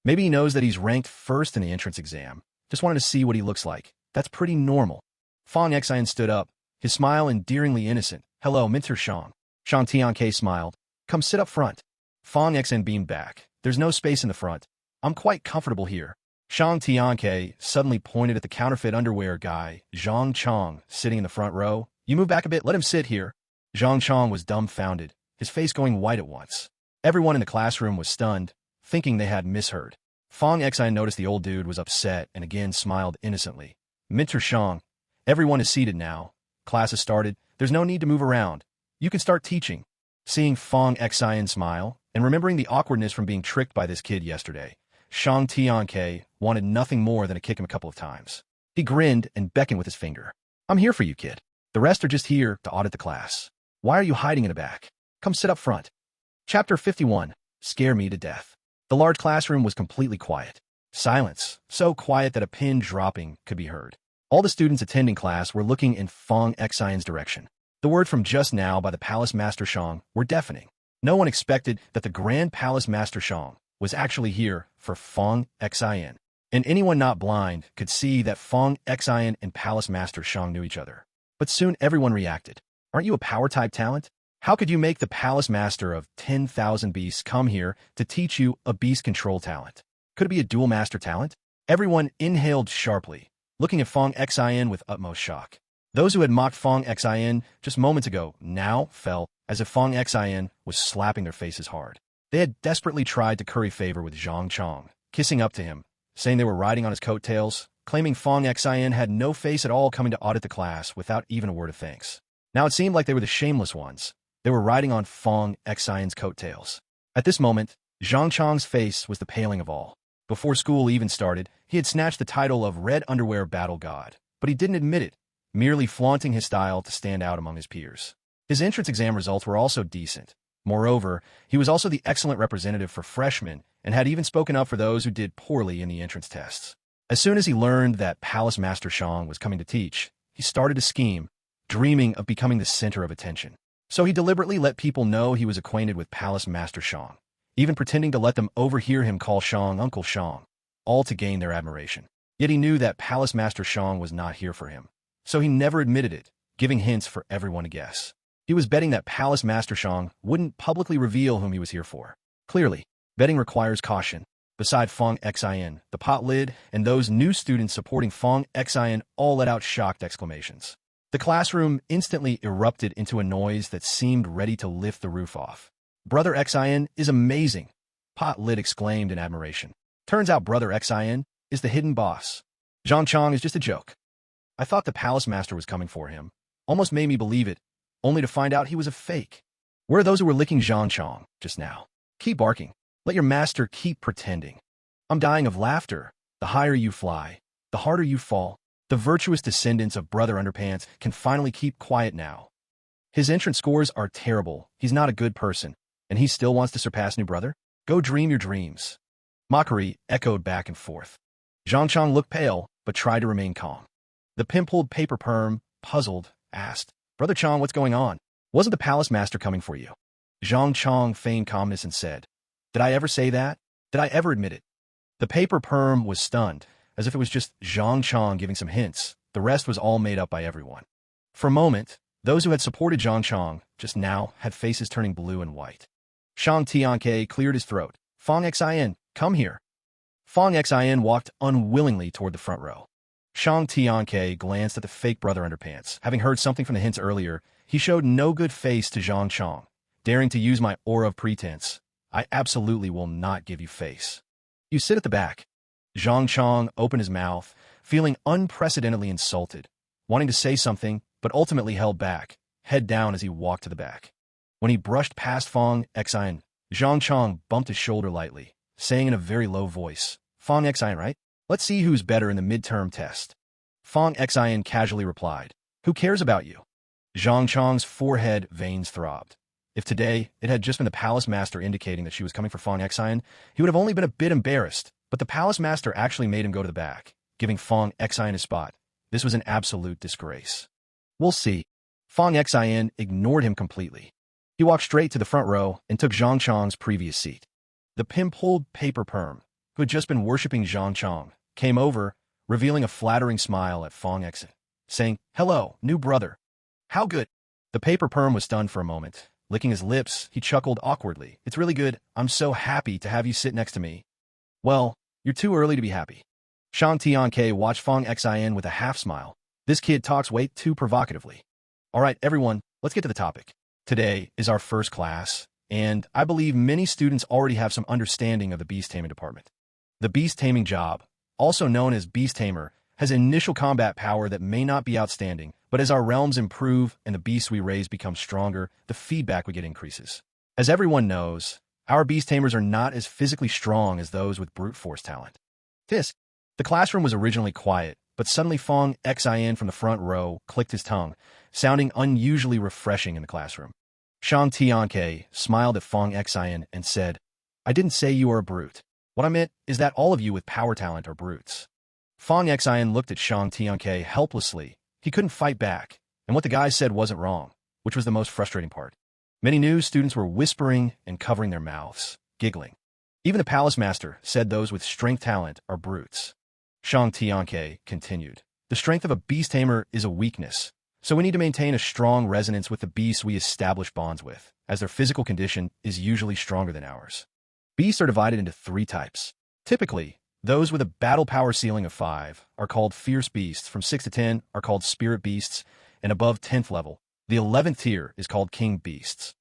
S1: Maybe he knows that he's ranked first in the entrance exam. Just wanted to see what he looks like. That's pretty normal. Fong Xian stood up, his smile endearingly innocent. Hello, Minter Shang. Shang Tianke smiled. Come sit up front. Fong Xian beamed back. There's no space in the front. I'm quite comfortable here. Shang Tianke suddenly pointed at the counterfeit underwear guy, Zhang Chong, sitting in the front row. You move back a bit, let him sit here. Zhang Chong was dumbfounded, his face going white at once. Everyone in the classroom was stunned, thinking they had misheard. Fong Xian noticed the old dude was upset and again smiled innocently. Minter Shang, everyone is seated now. Class has started. There's no need to move around. You can start teaching. Seeing Fong Xian smile, and remembering the awkwardness from being tricked by this kid yesterday, Shang Tianke wanted nothing more than to kick him a couple of times. He grinned and beckoned with his finger. I'm here for you, kid. The rest are just here to audit the class. Why are you hiding in the back? Come sit up front. Chapter 51. Scare me to death. The large classroom was completely quiet. Silence, so quiet that a pin dropping could be heard. All the students attending class were looking in Fong Xian's direction. The words from just now by the Palace Master Shang were deafening. No one expected that the Grand Palace Master Shang was actually here for Fong Xian. And anyone not blind could see that Fong Xian and Palace Master Shang knew each other. But soon everyone reacted. Aren't you a power-type talent? How could you make the Palace Master of 10,000 beasts come here to teach you a beast control talent? Could it be a dual master talent? Everyone inhaled sharply, looking at Fong Xian with utmost shock. Those who had mocked Fong Xian just moments ago now felt as if Fong Xian was slapping their faces hard. They had desperately tried to curry favor with Zhang Chong, kissing up to him, saying they were riding on his coattails, claiming Fong Xian had no face at all coming to audit the class without even a word of thanks. Now it seemed like they were the shameless ones. They were riding on Fong Xian's coattails. At this moment, Zhang Chong's face was the paling of all. Before school even started, he had snatched the title of Red Underwear Battle God, but he didn't admit it, merely flaunting his style to stand out among his peers. His entrance exam results were also decent. Moreover, he was also the excellent representative for freshmen and had even spoken up for those who did poorly in the entrance tests. As soon as he learned that Palace Master Shang was coming to teach, he started to scheme, dreaming of becoming the center of attention. So he deliberately let people know he was acquainted with Palace Master Shang, even pretending to let them overhear him call Shang Uncle Shang, all to gain their admiration. Yet he knew that Palace Master Shang was not here for him, so he never admitted it, giving hints for everyone to guess. He was betting that Palace Master Shang wouldn't publicly reveal whom he was here for. Clearly, betting requires caution. Beside Fong Xian, the pot lid, and those new students supporting Fong Xian all let out shocked exclamations. The classroom instantly erupted into a noise that seemed ready to lift the roof off. Brother Xian is amazing, Pot Lid exclaimed in admiration. Turns out Brother Xian is the hidden boss. Zhang Chong is just a joke. I thought the Palace Master was coming for him. Almost made me believe it, only to find out he was a fake. Where are those who were licking Zhang Chong just now? Keep barking. Let your master keep pretending. I'm dying of laughter. The higher you fly, the harder you fall. The virtuous descendants of Brother Underpants can finally keep quiet now. His entrance scores are terrible. He's not a good person, and he still wants to surpass new brother? Go dream your dreams. Mockery echoed back and forth. Zhang Chong looked pale, but tried to remain calm. The pimpled paper perm, puzzled, asked, Brother Chong, what's going on? Wasn't the Palace Master coming for you? Zhang Chong feigned calmness and said, Did I ever say that? Did I ever admit it? The paper perm was stunned, as if it was just Zhang Chong giving some hints. The rest was all made up by everyone. For a moment, those who had supported Zhang Chong just now had faces turning blue and white. Shang Tianke cleared his throat. Fong Xian, come here. Fong Xian walked unwillingly toward the front row. Shang Tianke glanced at the fake brother underpants. Having heard something from the hints earlier, he showed no good face to Zhang Chong, daring to use my aura of pretense. I absolutely will not give you face. You sit at the back. Zhang Chong opened his mouth, feeling unprecedentedly insulted, wanting to say something, but ultimately held back, head down as he walked to the back. When he brushed past Fong Xian, Zhang Chong bumped his shoulder lightly, saying in a very low voice, Fong Xian, right? Let's see who's better in the midterm test. Fong Xian casually replied, Who cares about you? Zhang Chong's forehead veins throbbed. If today it had just been the palace master indicating that she was coming for Fong Xian, he would have only been a bit embarrassed, but the palace master actually made him go to the back, giving Fong Xian his spot. This was an absolute disgrace. We'll see. Fong Xian ignored him completely. He walked straight to the front row and took Zhang Chong's previous seat. The pimpled paper perm, who had just been worshipping Zhang Chong, came over, revealing a flattering smile at Fong Xian, saying, Hello, new brother. How good? The paper perm was stunned for a moment. Licking his lips, he chuckled awkwardly. It's really good. I'm so happy to have you sit next to me. Well, you're too early to be happy. Shang Tianke watched Fong Xian with a half-smile. This kid talks way too provocatively. All right, everyone, let's get to the topic. Today is our first class, and I believe many students already have some understanding of the beast taming department. The beast taming job, also known as beast tamer, has initial combat power that may not be outstanding, but as our realms improve and the beasts we raise become stronger, the feedback we get increases. As everyone knows, our beast tamers are not as physically strong as those with brute force talent. Tisk. The classroom was originally quiet, but suddenly Fong Xian from the front row clicked his tongue, sounding unusually refreshing in the classroom. Shang Tianke smiled at Fong Xian and said, I didn't say you are a brute. What I meant is that all of you with power talent are brutes. Fong Xian looked at Shang Tianke helplessly. He couldn't fight back, and what the guy said wasn't wrong, which was the most frustrating part. Many new students were whispering and covering their mouths, giggling. Even the palace master said those with strength talent are brutes. Shang Tianke continued, The strength of a beast tamer is a weakness, so we need to maintain a strong resonance with the beasts we establish bonds with, as their physical condition is usually stronger than ours. Beasts are divided into 3 types. Typically, those with a battle power ceiling of 5 are called fierce beasts, from 6 to 10 are called spirit beasts, and above 10th level, the 11th tier is called king beasts.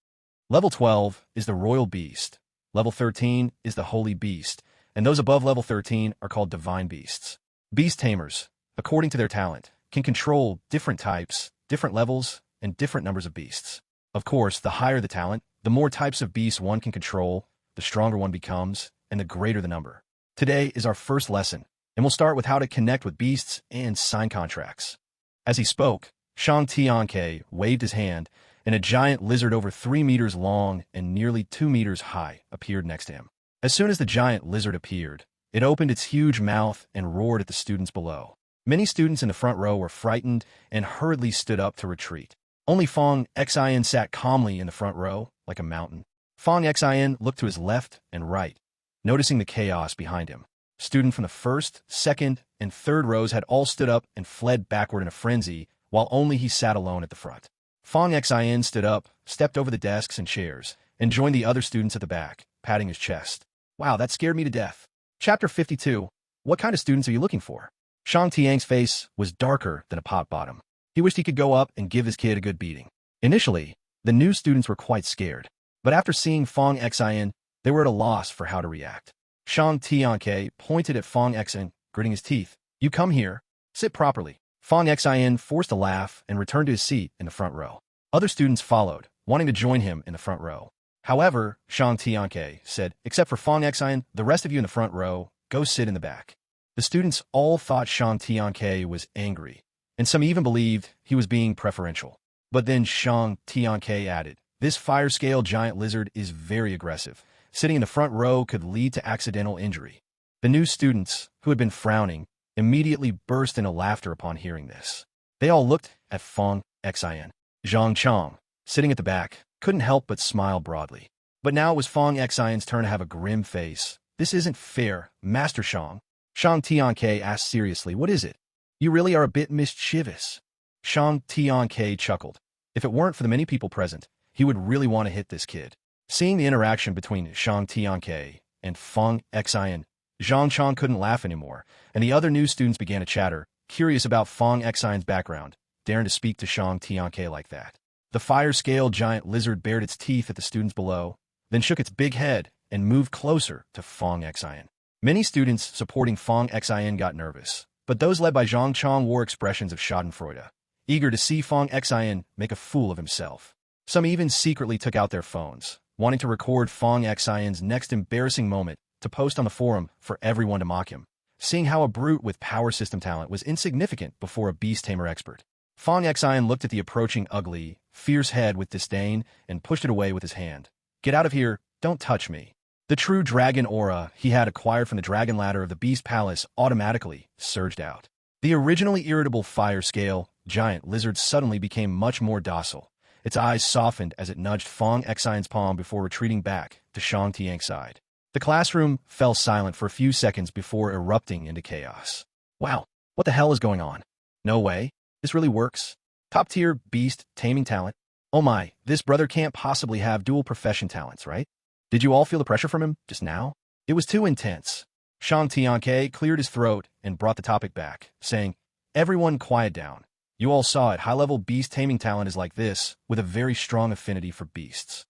S1: Level 12 is the royal beast, level 13 is the holy beast, and those above level 13 are called divine beasts. Beast tamers, according to their talent, can control different types, different levels, and different numbers of beasts. Of course, the higher the talent, the more types of beasts one can control, the stronger one becomes, and the greater the number. Today is our first lesson, and we'll start with how to connect with beasts and sign contracts. As he spoke, Shang Tianke waved his hand, and a giant lizard over 3 meters long and nearly 2 meters high appeared next to him. As soon as the giant lizard appeared, it opened its huge mouth and roared at the students below. Many students in the front row were frightened and hurriedly stood up to retreat. Only Fong Xian sat calmly in the front row, like a mountain. Fong Xian looked to his left and right, noticing the chaos behind him. Students from the first, second, and third rows had all stood up and fled backward in a frenzy, while only he sat alone at the front. Fong Xian stood up, stepped over the desks and chairs, and joined the other students at the back, patting his chest. Wow, that scared me to death. Chapter 52. What kind of students are you looking for? Shang Tiang's face was darker than a pot bottom. He wished he could go up and give his kid a good beating. Initially, the new students were quite scared, but after seeing Fong Xian, they were at a loss for how to react. Shang Tianke pointed at Fong Xian, gritting his teeth. You come here. Sit properly. Fong Xian forced a laugh and returned to his seat in the front row. Other students followed, wanting to join him in the front row. However, Shang Tianke said, except for Fong Xian, the rest of you in the front row, go sit in the back. The students all thought Shang Tianke was angry, and some even believed he was being preferential. But then Shang Tianke added, this fire-scale giant lizard is very aggressive. Sitting in the front row could lead to accidental injury. The new students, who had been frowning, immediately burst into laughter upon hearing this. They all looked at Fong Xian. Zhang Chong, sitting at the back, couldn't help but smile broadly. But now it was Fong Xian's turn to have a grim face. This isn't fair, Master Shang. Shang Tianke asked seriously, what is it? You really are a bit mischievous. Shang Tianke chuckled. If it weren't for the many people present, he would really want to hit this kid. Seeing the interaction between Shang Tianke and Fong Xian, Zhang Chong couldn't laugh anymore, and the other new students began to chatter, curious about Fong Xian's background, daring to speak to Shang Tianke like that. The fire-scale giant lizard bared its teeth at the students below, then shook its big head and moved closer to Fong Xian. Many students supporting Fong Xian got nervous, but those led by Zhang Chong wore expressions of schadenfreude, eager to see Fong Xian make a fool of himself. Some even secretly took out their phones, wanting to record Fong Xian's next embarrassing moment to post on the forum for everyone to mock him, seeing how a brute with power system talent was insignificant before a beast tamer expert. Fong Xian looked at the approaching ugly, fierce head with disdain and pushed it away with his hand. Get out of here, don't touch me. The true dragon aura he had acquired from the dragon ladder of the Beast Palace automatically surged out. The originally irritable fire-scale giant lizard suddenly became much more docile. Its eyes softened as it nudged Fong Xian's palm before retreating back to Shang Tiang's side. The classroom fell silent for a few seconds before erupting into chaos. Wow, what the hell is going on? No way. This really works? Top-tier beast taming talent? Oh my, this brother can't possibly have dual profession talents, right? Did you all feel the pressure from him just now? It was too intense. Shang Tianke cleared his throat and brought the topic back, saying, everyone quiet down. You all saw it, high-level beast taming talent is like this, with a very strong affinity for beasts.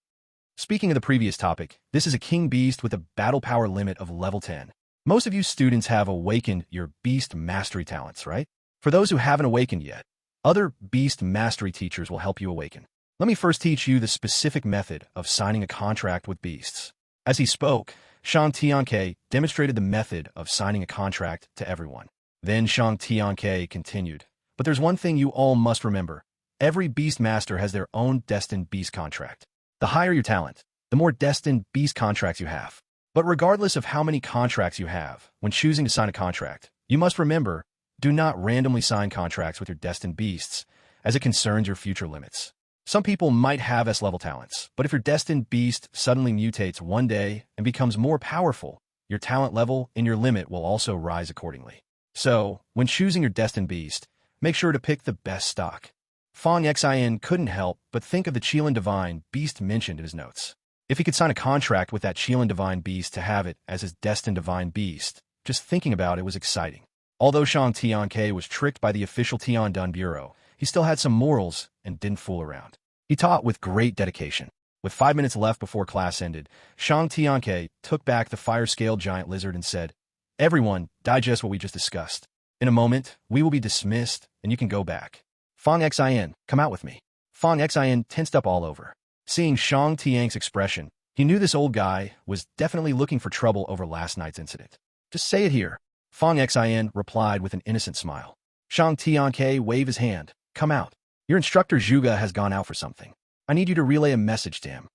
S1: Speaking of the previous topic, this is a king beast with a battle power limit of level 10. Most of you students have awakened your beast mastery talents, right? For those who haven't awakened yet, other beast mastery teachers will help you awaken. Let me first teach you the specific method of signing a contract with beasts. As he spoke, Shang Tianke demonstrated the method of signing a contract to everyone. Then Shang Tianke continued, but there's one thing you all must remember. Every beast master has their own destined beast contract. The higher your talent, the more destined beast contracts you have. But regardless of how many contracts you have, when choosing to sign a contract, you must remember, do not randomly sign contracts with your destined beasts, as it concerns your future limits. Some people might have S-level talents, but if your destined beast suddenly mutates one day and becomes more powerful, your talent level and your limit will also rise accordingly. So, when choosing your destined beast, make sure to pick the best stock. Fong Xian couldn't help but think of the Qilin Divine beast mentioned in his notes. If he could sign a contract with that Qilin Divine beast to have it as his destined divine beast, just thinking about it was exciting. Although Shang Tianke was tricked by the official Tiandun Bureau, he still had some morals and didn't fool around. He taught with great dedication. With 5 minutes left before class ended, Shang Tianke took back the fire-scale giant lizard and said, everyone, digest what we just discussed. In a moment, we will be dismissed and you can go back. Fong Xian, come out with me. Fong Xian tensed up all over. Seeing Shang Tiang's expression, he knew this old guy was definitely looking for trouble over last night's incident. Just say it here. Fong Xian replied with an innocent smile. Shang Tianke waved his hand. Come out. Your instructor Zhuge has gone out for something. I need you to relay a message to him.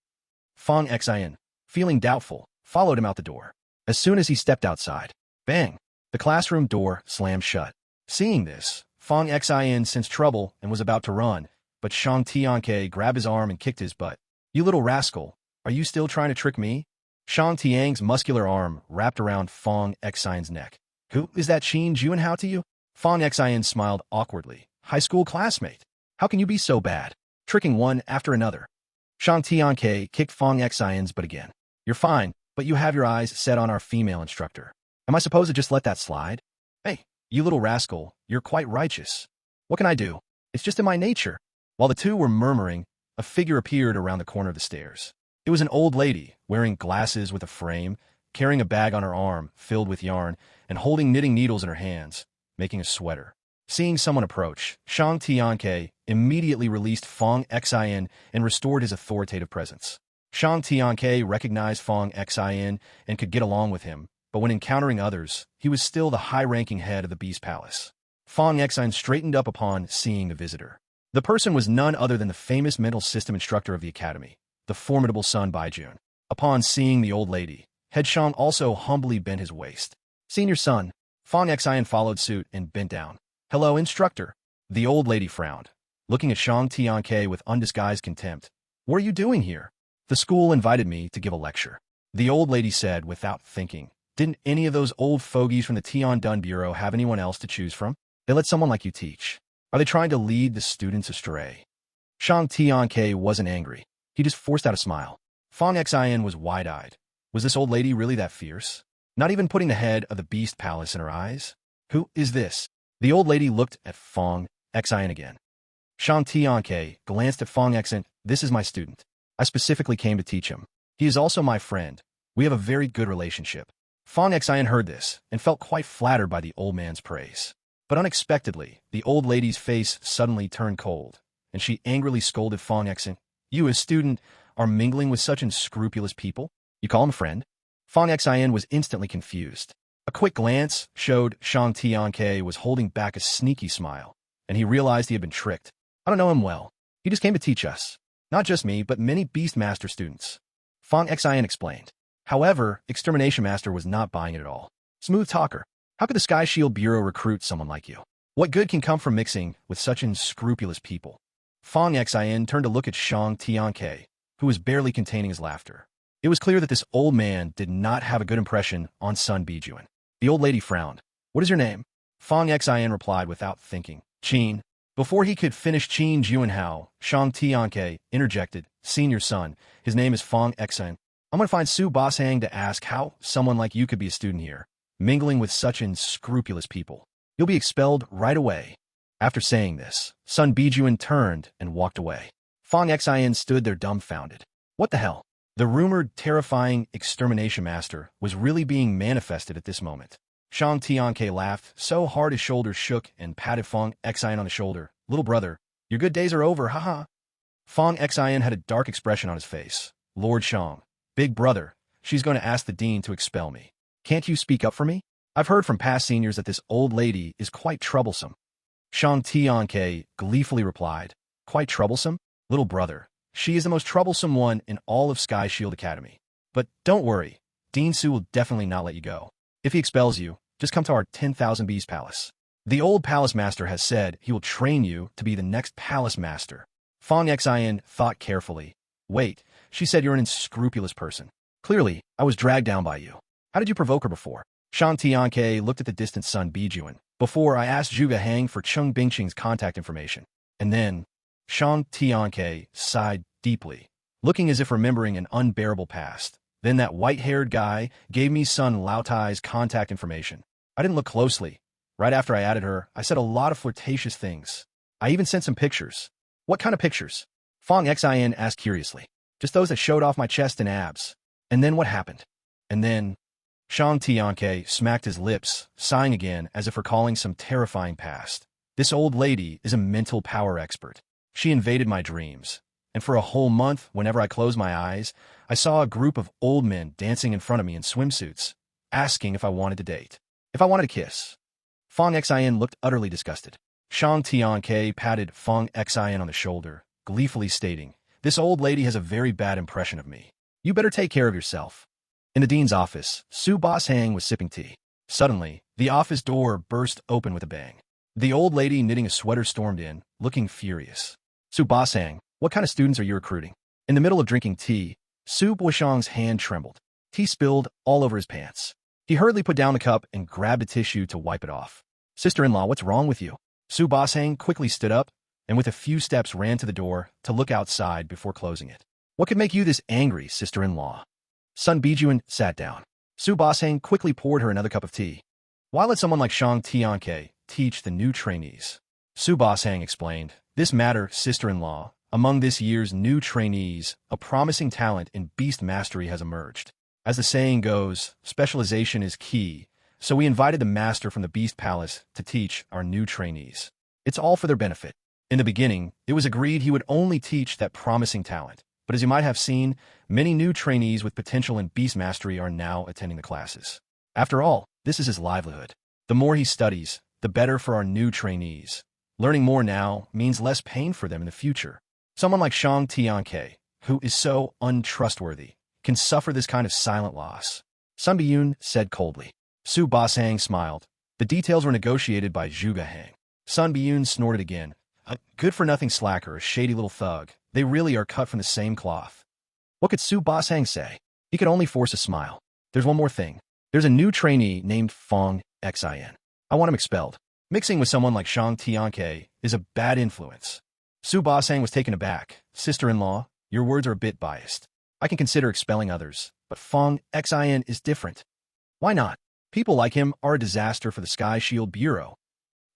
S1: Fong Xian, feeling doubtful, followed him out the door. As soon as he stepped outside, bang, the classroom door slammed shut. Seeing this, Fong Xian sensed trouble and was about to run, but Shang Tianke grabbed his arm and kicked his butt. You little rascal, are you still trying to trick me? Shang Tiang's muscular arm wrapped around Fong Xian's neck. Who is that Qin Juanhao to you? Fong Xian smiled awkwardly. High school classmate. How can you be so bad? Tricking one after another. Shang Tianke kicked Fong Xian's butt again. You're fine, but you have your eyes set on our female instructor. Am I supposed to just let that slide? Hey, you little rascal, you're quite righteous. What can I do? It's just in my nature. While the two were murmuring, a figure appeared around the corner of the stairs. It was an old lady, wearing glasses with a frame, carrying a bag on her arm filled with yarn, and holding knitting needles in her hands, making a sweater. Seeing someone approach, Shang Tianke immediately released Fong Xian and restored his authoritative presence. Shang Tianke recognized Fong Xian and could get along with him, but when encountering others, he was still the high-ranking head of the Beast Palace. Fong Xian straightened up upon seeing the visitor. The person was none other than the famous mental system instructor of the academy, the formidable Sun Baijun. Upon seeing the old lady, Head Shang also humbly bent his waist. Senior Sun, Fong Xian followed suit and bent down. Hello, instructor. The old lady frowned, looking at Shang Tianke with undisguised contempt. What are you doing here? The school invited me to give a lecture. The old lady said without thinking. Didn't any of those old fogies from the Tiandun Bureau have anyone else to choose from? They let someone like you teach. Are they trying to lead the students astray? Shang Tianke wasn't angry. He just forced out a smile. Fong Xian was wide-eyed. Was this old lady really that fierce? Not even putting the head of the Beast Palace in her eyes? Who is this? The old lady looked at Fong Xian again. Shang Tianke glanced at Fong Xian. This is my student. I specifically came to teach him. He is also my friend. We have a very good relationship. Fong Xian heard this and felt quite flattered by the old man's praise. But unexpectedly, the old lady's face suddenly turned cold, and she angrily scolded Fong Xian. You, a student, are mingling with such unscrupulous people? You call him a friend? Fong Xian was instantly confused. A quick glance showed Shang Tianke was holding back a sneaky smile, and he realized he had been tricked. I don't know him well. He just came to teach us. Not just me, but many Beastmaster students. Fong Xian explained. However, Extermination Master was not buying it at all. Smooth talker. How could the Sky Shield Bureau recruit someone like you? What good can come from mixing with such unscrupulous people? Fong Xian turned to look at Shang Tianke, who was barely containing his laughter. It was clear that this old man did not have a good impression on Sun Bijuan. The old lady frowned. What is your name? Fong Xian replied without thinking. Qin. Before he could finish Qin Juanhao, Shang Tianke interjected. Senior son, his name is Fong Xian. I'm going to find Su Bashang to ask how someone like you could be a student here, mingling with such unscrupulous people. You'll be expelled right away. After saying this, Sun Bijuan turned and walked away. Fong Xian stood there dumbfounded. What the hell? The rumored terrifying Extermination Master was really being manifested at this moment. Shang Tianke laughed so hard his shoulders shook and patted Fong Xian on the shoulder. Little brother, your good days are over, haha. Fong Xian had a dark expression on his face. Lord Shang, big brother, she's going to ask the dean to expel me. Can't you speak up for me? I've heard from past seniors that this old lady is quite troublesome. Shang Tianke gleefully replied. Quite troublesome? Little brother, she is the most troublesome one in all of Sky Shield Academy. But don't worry, Dean Su will definitely not let you go. If he expels you, just come to our 10,000 Bees Palace. The old Palace Master has said he will train you to be the next Palace Master. Fong Xian thought carefully. Wait, she said you're an unscrupulous person. Clearly, I was dragged down by you. How did you provoke her before? Shang Tianke looked at the distant Sun Bijuan. Before, I asked Zhuge Hang for Cheng Bingqing's contact information. And then, Shang Tianke sighed deeply, looking as if remembering an unbearable past. Then that white-haired guy gave me Sun Laotai's contact information. I didn't look closely. Right after I added her, I said a lot of flirtatious things. I even sent some pictures. What kind of pictures? Fong Xian asked curiously. Just those that showed off my chest and abs. And then what happened? And then... Shang Tianke smacked his lips, sighing again as if recalling some terrifying past. This old lady is a mental power expert. She invaded my dreams. And for a whole month, whenever I closed my eyes, I saw a group of old men dancing in front of me in swimsuits, asking if I wanted to date. If I wanted to kiss. Fong Xian looked utterly disgusted. Shang Tianke patted Fong Xian on the shoulder, gleefully stating, This old lady has a very bad impression of me. You better take care of yourself. In the dean's office, Su Bashang was sipping tea. Suddenly, the office door burst open with a bang. The old lady knitting a sweater stormed in, looking furious. Su Bashang, what kind of students are you recruiting? In the middle of drinking tea, Su Bashang's hand trembled. Tea spilled all over his pants. He hurriedly put down the cup and grabbed a tissue to wipe it off. Sister-in-law, what's wrong with you? Su Bashang quickly stood up and with a few steps ran to the door to look outside before closing it. What could make you this angry, sister-in-law? Sun Bijuan sat down. Su Bashang quickly poured her another cup of tea. Why let someone like Shang Tianke teach the new trainees? Su Bashang explained, This matter, sister-in-law, among this year's new trainees, a promising talent in beast mastery has emerged. As the saying goes, specialization is key, so we invited the master from the Beast Palace to teach our new trainees. It's all for their benefit. In the beginning, it was agreed he would only teach that promising talent. But as you might have seen, many new trainees with potential in beast mastery are now attending the classes. After all, this is his livelihood. The more he studies, the better for our new trainees. Learning more now means less pain for them in the future. Someone like Shang Tianke, who is so untrustworthy, can suffer this kind of silent loss. Sun Biyun said coldly. Su Bashang smiled. The details were negotiated by Zhuge Hang. Sun Biyun snorted again. A good-for-nothing slacker, a shady little thug. They really are cut from the same cloth. What could Su Bashang say? He could only force a smile. There's one more thing. There's a new trainee named Fong Xian. I want him expelled. Mixing with someone like Shang Tianke is a bad influence. Su Bashang was taken aback. Sister-in-law, your words are a bit biased. I can consider expelling others, but Fong Xian is different. Why not? People like him are a disaster for the Sky Shield Bureau.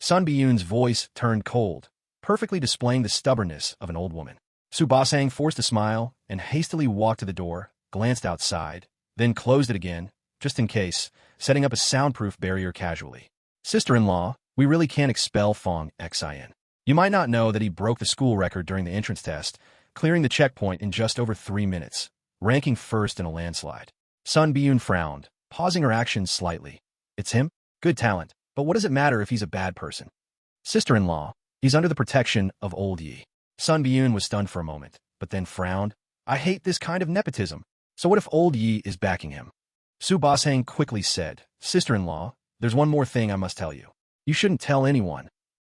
S1: Sun Biyun's voice turned cold, perfectly displaying the stubbornness of an old woman. Su Basang forced a smile and hastily walked to the door, glanced outside, then closed it again, just in case, setting up a soundproof barrier casually. Sister-in-law, we really can't expel Fong Xin. You might not know that he broke the school record during the entrance test, clearing the checkpoint in just over 3 minutes, ranking first in a landslide. Sun Biyun frowned, pausing her actions slightly. It's him? Good talent, but what does it matter if he's a bad person? Sister-in-law, he's under the protection of old Yi. Sun Biyun was stunned for a moment, but then frowned. I hate this kind of nepotism. So what if old Yi is backing him? Su Basang quickly said, Sister-in-law, there's one more thing I must tell you. You shouldn't tell anyone.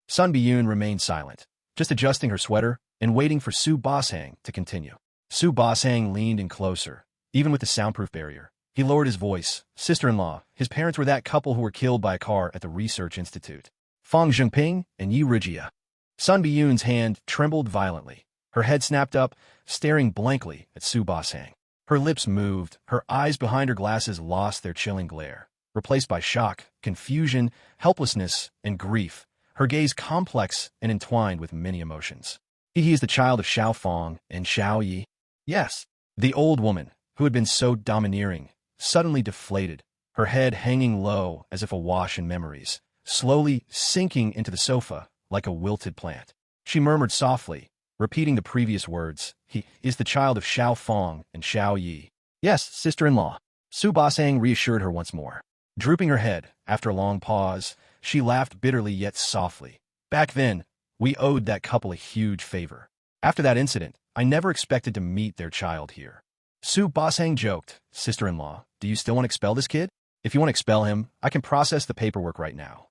S1: Sun Biyun remained silent, just adjusting her sweater and waiting for Su Basang to continue. Su Basang leaned in closer, even with the soundproof barrier. He lowered his voice. Sister-in-law, his parents were that couple who were killed by a car at the research institute. Fang Zhengping and Yi Rijia. Sun Biyun's hand trembled violently. Her head snapped up, staring blankly at Su Basang. Her lips moved, her eyes behind her glasses lost their chilling glare, replaced by shock, confusion, helplessness, and grief, her gaze complex and entwined with many emotions. He is the child of Xiao Fong and Xiao Yi. Yes, the old woman, who had been so domineering, suddenly deflated, her head hanging low as if awash in memories, slowly sinking into the sofa like a wilted plant. She murmured softly, repeating the previous words, he is the child of Xiao Fong and Xiao Yi. Yes, sister-in-law. Su Basang reassured her once more. Drooping her head, after a long pause, she laughed bitterly yet softly. Back then, we owed that couple a huge favor. After that incident, I never expected to meet their child here. Su Basang joked, Sister-in-law, do you still want to expel this kid? If you want to expel him, I can process the paperwork right now.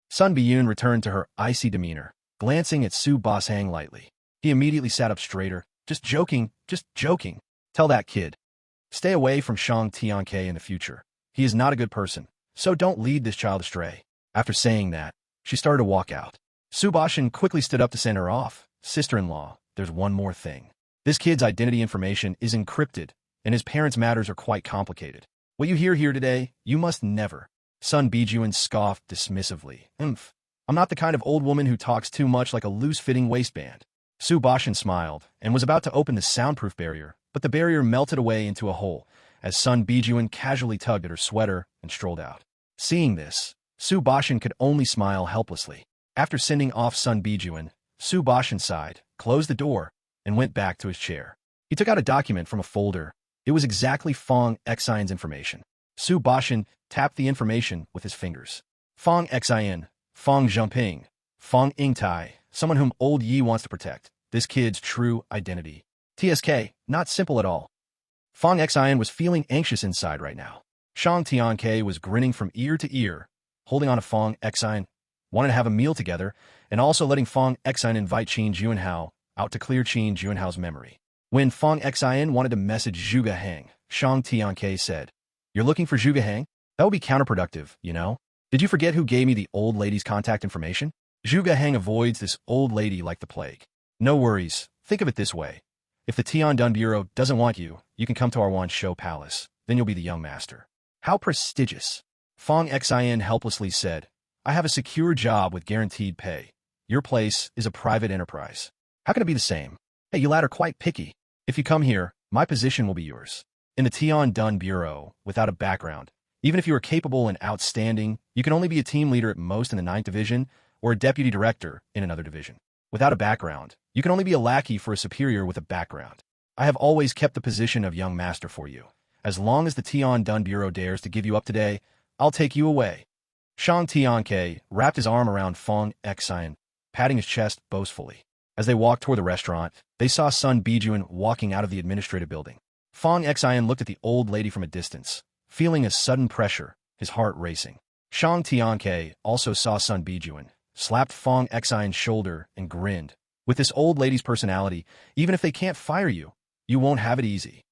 S1: Sun Biyun returned to her icy demeanor, glancing at Su Basang lightly. He immediately sat up straighter. Just joking, just joking. Tell that kid. Stay away from Shang Tianke in the future. He is not a good person, so don't lead this child astray. After saying that, she started to walk out. Su Bashan quickly stood up to send her off. Sister-in-law, there's one more thing. This kid's identity information is encrypted, and his parents' matters are quite complicated. What you hear here today, you must never. Sun Bijun scoffed dismissively. I'm not the kind of old woman who talks too much like a loose-fitting waistband. Su Bashan smiled and was about to open the soundproof barrier, but the barrier melted away into a hole as Sun Bijun casually tugged at her sweater and strolled out. Seeing this, Su Bashan could only smile helplessly. After sending off Sun Bijun, Su Bashan sighed, closed the door, and went back to his chair. He took out a document from a folder. It was exactly Fong Xin's information. Su Bashan tapped the information with his fingers. Fong Xin, Fong Zhengping, Fong Yingtai, someone whom old Yi wants to protect. This kid's true identity. TSK, not simple at all. Fong Xin was feeling anxious inside right now. Shang Tianke was grinning from ear to ear, holding on to Fong Xin, wanted to have a meal together, and also letting Fong Xin invite Qin Junhao out to clear Qin Junhao's memory. When Fong Xin wanted to message Zhuge Hang, Shang Tianke said, You're looking for Zhuge Hang? That would be counterproductive, you know? Did you forget who gave me the old lady's contact information? Zhuge Hang avoids this old lady like the plague. No worries. Think of it this way. If the Tiandun Bureau doesn't want you, you can come to our Wan Shou Palace. Then you'll be the young master. How prestigious. Fong Xin helplessly said, I have a secure job with guaranteed pay. Your place is a private enterprise. How can it be the same? Hey, you lad are quite picky. If you come here, my position will be yours. In the Tiandun Bureau, without a background, even if you are capable and outstanding, you can only be a team leader at most in the 9th Division or a deputy director in another division. Without a background, you can only be a lackey for a superior with a background. I have always kept the position of young master for you. As long as the Tiandun Bureau dares to give you up today, I'll take you away. Shang Tianke wrapped his arm around Fong Xin, patting his chest boastfully. As they walked toward the restaurant, they saw Sun Bijun walking out of the administrative building. Fong Xin looked at the old lady from a distance, feeling a sudden pressure, his heart racing. Shang Tianke also saw Sun Bijun, slapped Fong Xin's shoulder, and grinned. With this old lady's personality, even if they can't fire you, you won't have it easy.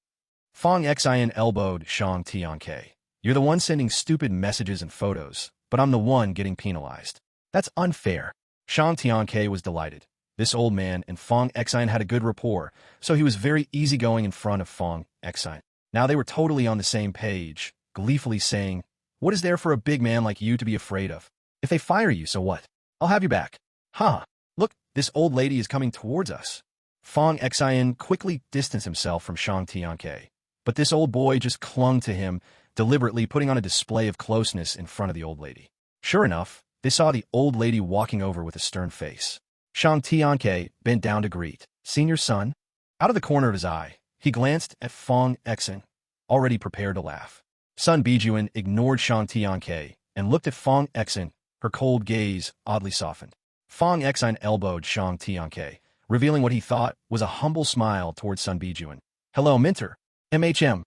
S1: Fong Xin elbowed Shang Tianke. You're the one sending stupid messages and photos, but I'm the one getting penalized. That's unfair. Shang Tianke was delighted. This old man and Fong Xin had a good rapport, so he was very easygoing in front of Fong Xin. Now they were totally on the same page, gleefully saying, What is there for a big man like you to be afraid of? If they fire you, so what? I'll have you back. Huh. Look, this old lady is coming towards us. Fong Xian quickly distanced himself from Shang Tianke, but this old boy just clung to him, deliberately putting on a display of closeness in front of the old lady. Sure enough, they saw the old lady walking over with a stern face. Shang Tianke bent down to greet. Senior son? Out of the corner of his eye, he glanced at Fong Xian, already prepared to laugh. Sun Bijuan ignored Shang Tianke and looked at Fong Xian, her cold gaze oddly softened. Fong Xian elbowed Shang Tianke, revealing what he thought was a humble smile towards Sun Bijuan. Hello, Minter. MHM.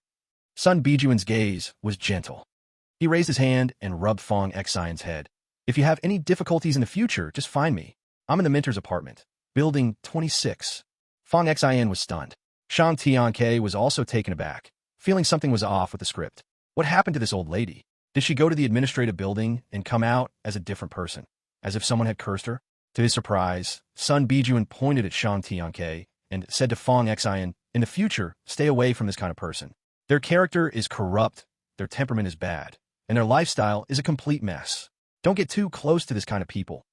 S1: Sun Bijuan's gaze was gentle. He raised his hand and rubbed Fong Xian's head. If you have any difficulties in the future, just find me. I'm in the Minter's apartment, building 26. Fong Xian was stunned. Shang Tianke was also taken aback, feeling something was off with the script. What happened to this old lady? Did she go to the administrative building and come out as a different person, as if someone had cursed her? To his surprise, Sun Bijuan pointed at Shang Tianke and said to Fong Xian, in the future, stay away from this kind of person. Their character is corrupt, their temperament is bad, and their lifestyle is a complete mess. Don't get too close to this kind of people.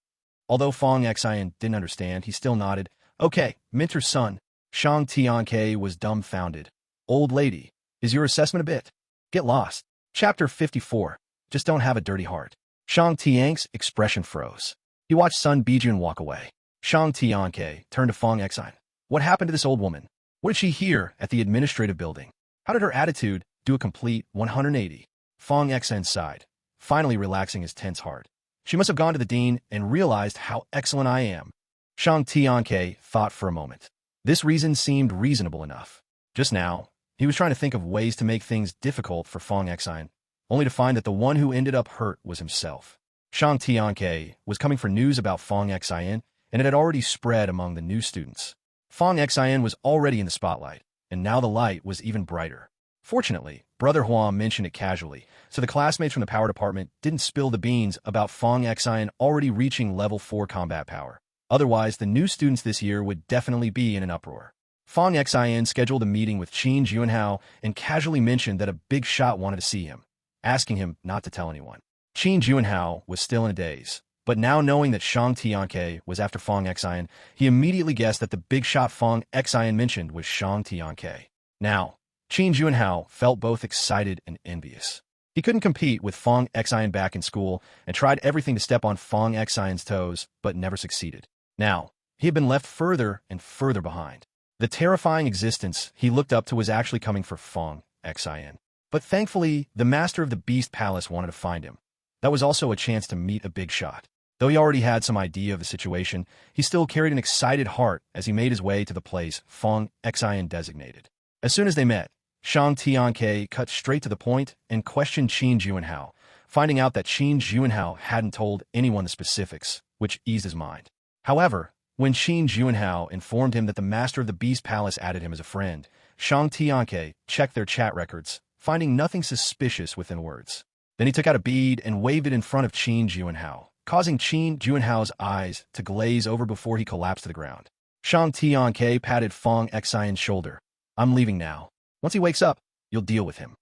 S1: Although Fong Xian didn't understand, he still nodded. Okay, Minter's son. Shang Tianke was dumbfounded. Old lady, is your assessment a bit? Get lost. Chapter 54. Just don't have a dirty heart. Shang Tianke's expression froze. He watched Sun Bijuan walk away. Shang Tianke turned to Fong Xian. What happened to this old woman? What did she hear at the administrative building? How did her attitude do a complete 180? Fong Xian sighed, finally relaxing his tense heart. She must have gone to the dean and realized how excellent I am. Shang Tianke thought for a moment. This reason seemed reasonable enough. Just now, he was trying to think of ways to make things difficult for Fong Xian, only to find that the one who ended up hurt was himself. Shang Tianke was coming for news about Fong Xian, and it had already spread among the new students. Fong Xian was already in the spotlight, and now the light was even brighter. Fortunately, Brother Huang mentioned it casually, so the classmates from the power department didn't spill the beans about Fong Xian already reaching level 4 combat power. Otherwise, the new students this year would definitely be in an uproar. Fong Xian scheduled a meeting with Qin Juanhao and casually mentioned that a big shot wanted to see him, asking him not to tell anyone. Qin Juanhao was still in a daze, but now knowing that Shang Tianke was after Fong Xian, he immediately guessed that the big shot Fong Xian mentioned was Shang Tianke. Now, Qin Juanhao felt both excited and envious. He couldn't compete with Fong Xian back in school and tried everything to step on Fong Xian's toes, but never succeeded. Now, he had been left further and further behind. The terrifying existence he looked up to was actually coming for Fong Xian. But thankfully, the master of the Beast Palace wanted to find him. That was also a chance to meet a big shot. Though he already had some idea of the situation, he still carried an excited heart as he made his way to the place Fong Xian designated. As soon as they met, Shang Tianke cut straight to the point and questioned Qin Juanhao, finding out that Qin Juanhao hadn't told anyone the specifics, which eased his mind. However, when Qin Juanhao informed him that the master of the Beast Palace added him as a friend, Shang Tianke checked their chat records, finding nothing suspicious within words. Then he took out a bead and waved it in front of Qin Juanhao, causing Qin Juanhao's eyes to glaze over before he collapsed to the ground. Shang Tianke patted Fong Xian's shoulder. I'm leaving now. Once he wakes up, you'll deal with him.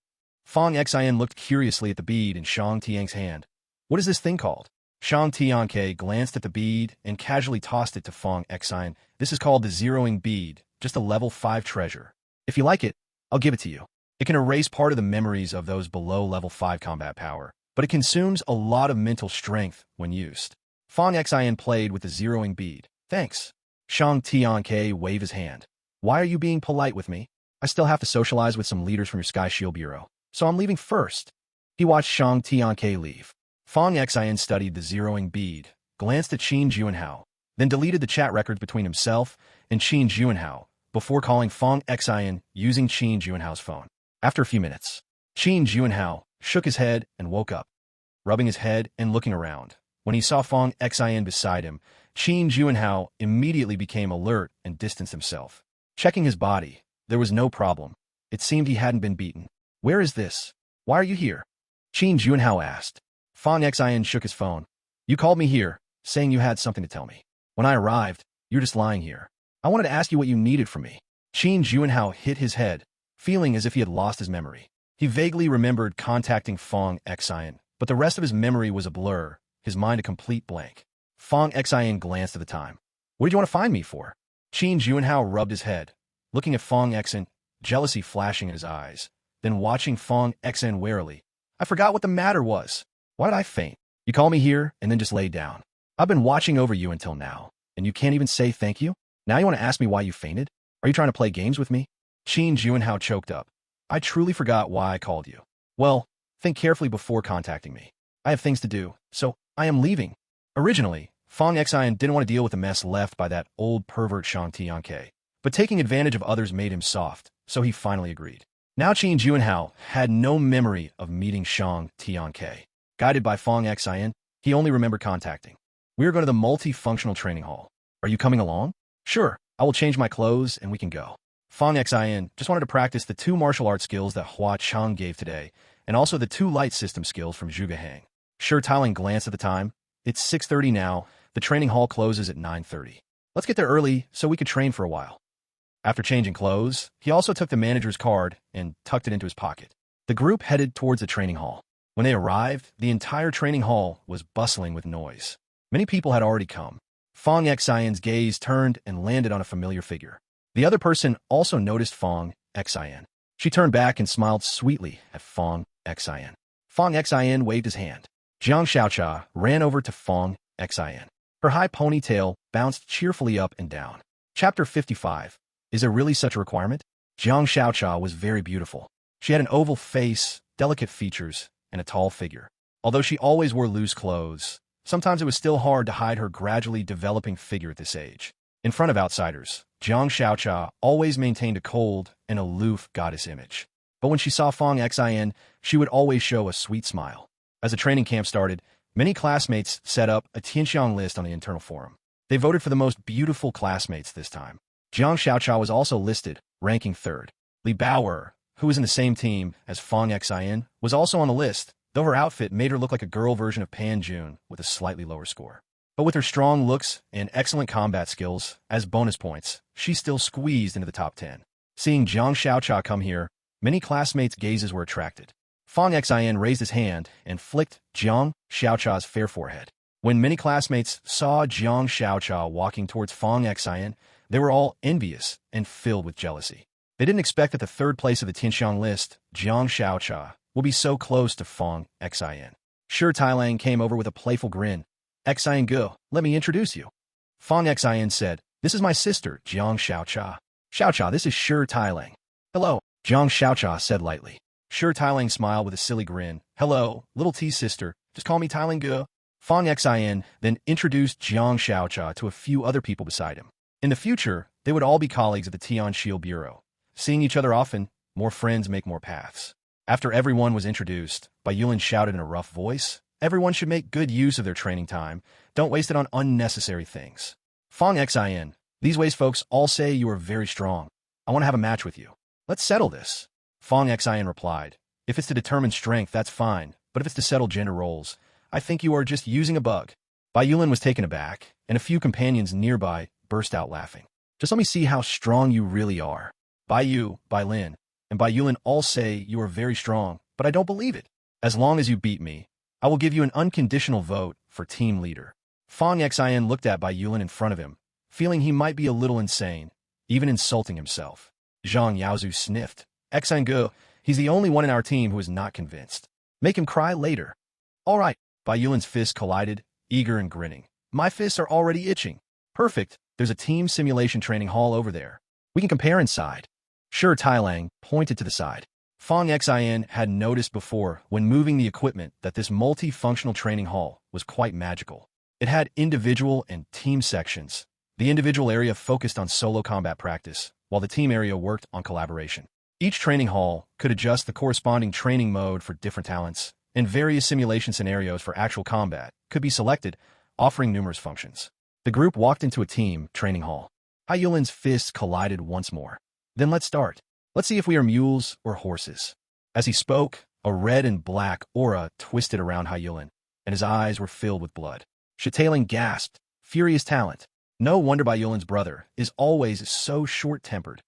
S1: Fong Xian looked curiously at the bead in Shang Tianke's hand. What is this thing called? Shang Tianke glanced at the bead and casually tossed it to Fong Xian. This is called the Zeroing Bead, just a level 5 treasure. If you like it, I'll give it to you. It can erase part of the memories of those below level 5 combat power, but it consumes a lot of mental strength when used. Fong Xian played with the Zeroing Bead. Thanks. Shang Tianke waved his hand. Why are you being polite with me? I still have to socialize with some leaders from your Sky Shield Bureau, so I'm leaving first. He watched Shang Tianke leave. Fong Xian studied the Zeroing Bead, glanced at Qin Juanhao, then deleted the chat records between himself and Qin Juanhao before calling Fong Xian using Qin Juanhao's phone. After a few minutes, Qin Juanhao shook his head and woke up, rubbing his head and looking around. When he saw Fong Xian beside him, Qin Juanhao immediately became alert and distanced himself. Checking his body, there was no problem. It seemed he hadn't been beaten. Where is this? Why are you here? Qin Juanhao asked. Fong Xian shook his phone. You called me here, saying you had something to tell me. When I arrived, you're just lying here. I wanted to ask you what you needed from me. Qin Juanhao hit his head, feeling as if he had lost his memory. He vaguely remembered contacting Fong Xian, but the rest of his memory was a blur, his mind a complete blank. Fong Xin glanced at the time. What did you want to find me for? Qin Juanhao rubbed his head, looking at Fong Xin, jealousy flashing in his eyes, then watching Fong Xin warily. I forgot what the matter was. Why did I faint? You call me here and then just lay down. I've been watching over you until now, and you can't even say thank you? Now you want to ask me why you fainted? Are you trying to play games with me? Qin Juanhao choked up. I truly forgot why I called you. Well, think carefully before contacting me. I have things to do, so I am leaving. Originally, Fong Xin didn't want to deal with the mess left by that old pervert Shang Tianke, but taking advantage of others made him soft, so he finally agreed. Now Qin Juanhao had no memory of meeting Shang Tianke. Guided by Fong Xin, he only remembered contacting. We are going to the multifunctional training hall. Are you coming along? Sure, I will change my clothes and we can go. Fong Xin just wanted to practice the 2 martial arts skills that Hua Chang gave today, and also the 2 light system skills from Zhuge Hang. Sure Tailing glanced at the time. It's 6:30 now. The training hall closes at 9:30. Let's get there early so we could train for a while. After changing clothes, he also took the manager's card and tucked it into his pocket. The group headed towards the training hall. When they arrived, the entire training hall was bustling with noise. Many people had already come. Fong Xin's gaze turned and landed on a familiar figure. The other person also noticed Fong Xin. She turned back and smiled sweetly at Fong Xin. Fong Xin waved his hand. Jiang Xiaocha ran over to Fong Xin. Her high ponytail bounced cheerfully up and down. Chapter 55. Is there really such a requirement? Jiang Xiaocha was very beautiful. She had an oval face, delicate features, and a tall figure. Although she always wore loose clothes, sometimes it was still hard to hide her gradually developing figure at this age. In front of outsiders, Jiang Xiaocha always maintained a cold and aloof goddess image. But when she saw Fong Xin, she would always show a sweet smile. As the training camp started, many classmates set up a Tianxiang list on the internal forum. They voted for the most beautiful classmates this time. Jiang Xiaocha was also listed, ranking 3rd. Li Baoer, who was in the same team as Fong Xin, was also on the list, though her outfit made her look like a girl version of Pan Jun with a slightly lower score. But with her strong looks and excellent combat skills as bonus points, she still squeezed into the top 10. Seeing Jiang Xiaocha come here, many classmates' gazes were attracted. Fong Xin raised his hand and flicked Jiang Xiaocha's fair forehead. When many classmates saw Jiang Xiaocha walking towards Fong Xin, they were all envious and filled with jealousy. They didn't expect that the 3rd place of the Tianxiang list, Jiang Xiaocha, will be so close to Fong Xin. Shi Tailang came over with a playful grin. Xin Gu, let me introduce you. Fong Xin said, this is my sister, Jiang Xiaocha. Xiaocha, this is Shi Tailang. Hello, Jiang Xiaocha said lightly. Shi Tailang smiled with a silly grin. Hello, little T sister, just call me Tailang Gu. Fong Xin then introduced Jiang Xiaocha to a few other people beside him. In the future, they would all be colleagues at the Tian Shield Bureau. Seeing each other often, more friends make more paths. After everyone was introduced, Bai Yulin shouted in a rough voice, everyone should make good use of their training time. Don't waste it on unnecessary things. Fong Xin, these ways folks all say you are very strong. I want to have a match with you. Let's settle this. Fong Xin replied, if it's to determine strength, that's fine, but if it's to settle gender roles, I think you are just using a bug. Bai Yulin was taken aback, and a few companions nearby burst out laughing. Just let me see how strong you really are. Bai Yu, Bai Lin, and Bai Yulin all say you are very strong, but I don't believe it. As long as you beat me, I will give you an unconditional vote for team leader. Fong Xin looked at Bai Yulin in front of him, feeling he might be a little insane, even insulting himself. Zhang Yaozu sniffed. Xin Gu, he's the only one in our team who is not convinced. Make him cry later. All right. Bai Yulin's fists collided, eager and grinning. My fists are already itching. Perfect. There's a team simulation training hall over there. We can compare inside. Shi Tailang pointed to the side. Fong Xin had noticed before when moving the equipment that this multifunctional training hall was quite magical. It had individual and team sections. The individual area focused on solo combat practice, while the team area worked on collaboration. Each training hall could adjust the corresponding training mode for different talents, and various simulation scenarios for actual combat could be selected, offering numerous functions. The group walked into a team training hall. Bai Yulin's fists collided once more. Then let's start. Let's see if we are mules or horses. As he spoke, a red and black aura twisted around Bai Yulin, and his eyes were filled with blood. Shi Tailing gasped, furious talent. No wonder Bai Yulin's brother is always so short-tempered.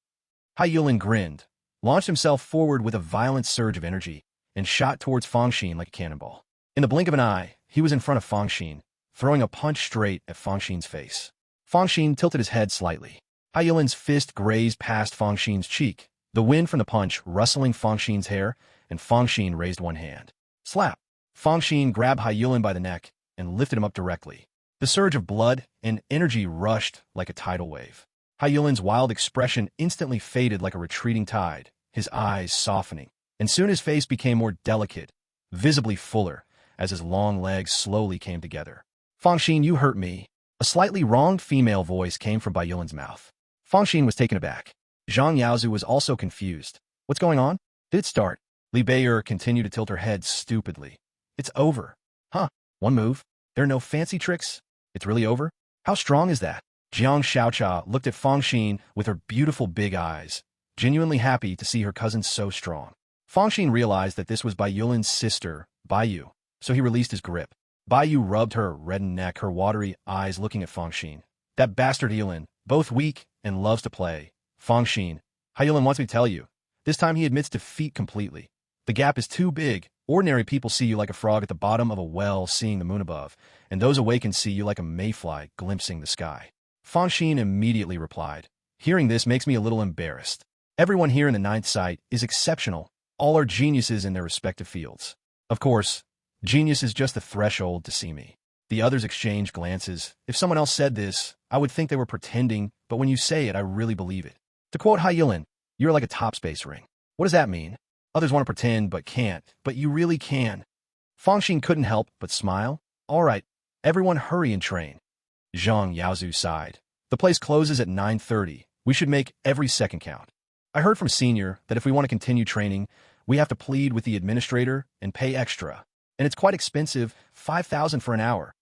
S1: Bai Yulin grinned, launched himself forward with a violent surge of energy, and shot towards Fong Xin like a cannonball. In the blink of an eye, he was in front of Fong Xin, throwing a punch straight at Fangxin's face. Fangxin tilted his head slightly. Hai Yulin's fist grazed past Fangxin's cheek, the wind from the punch rustling Fangxin's hair, and Fangxin raised one hand. Slap! Fangxin grabbed Hai Yulin by the neck and lifted him up directly. The surge of blood and energy rushed like a tidal wave. Hai Yulin's wild expression instantly faded like a retreating tide, his eyes softening, and soon his face became more delicate, visibly fuller, as his long legs slowly came together. Fangxin, you hurt me. A slightly wronged female voice came from Bai Yulin's mouth. Fangxin was taken aback. Zhang Yaozu was also confused. What's going on? Did it start? Li Bei'er continued to tilt her head stupidly. It's over. Huh? One move? There are no fancy tricks? It's really over? How strong is that? Jiang Xiaocha looked at Fangxin with her beautiful big eyes, genuinely happy to see her cousin so strong. Fangxin realized that this was Bai Yulin's sister, Bai Yu, so he released his grip. Bai Yu rubbed her reddened neck, her watery eyes looking at Fangxin. That bastard Yulin, both weak and loves to play. Fangxin, Hai Yulin wants me to tell you. This time he admits defeat completely. The gap is too big. Ordinary people see you like a frog at the bottom of a well seeing the moon above, and those awakened see you like a mayfly glimpsing the sky. Fangxin immediately replied, hearing this makes me a little embarrassed. Everyone here in the ninth sight is exceptional. All are geniuses in their respective fields. Of course, genius is just the threshold to see me. The others exchanged glances. If someone else said this, I would think they were pretending, but when you say it, I really believe it. To quote Hai Yulin, you're like a top space ring. What does that mean? Others want to pretend but can't, but you really can. Fangxin couldn't help but smile. All right, everyone hurry and train. Zhang Yaozu sighed. The place closes at 9:30. We should make every second count. I heard from Senior that if we want to continue training, we have to plead with the administrator and pay extra. And it's quite expensive, 5,000 for an hour.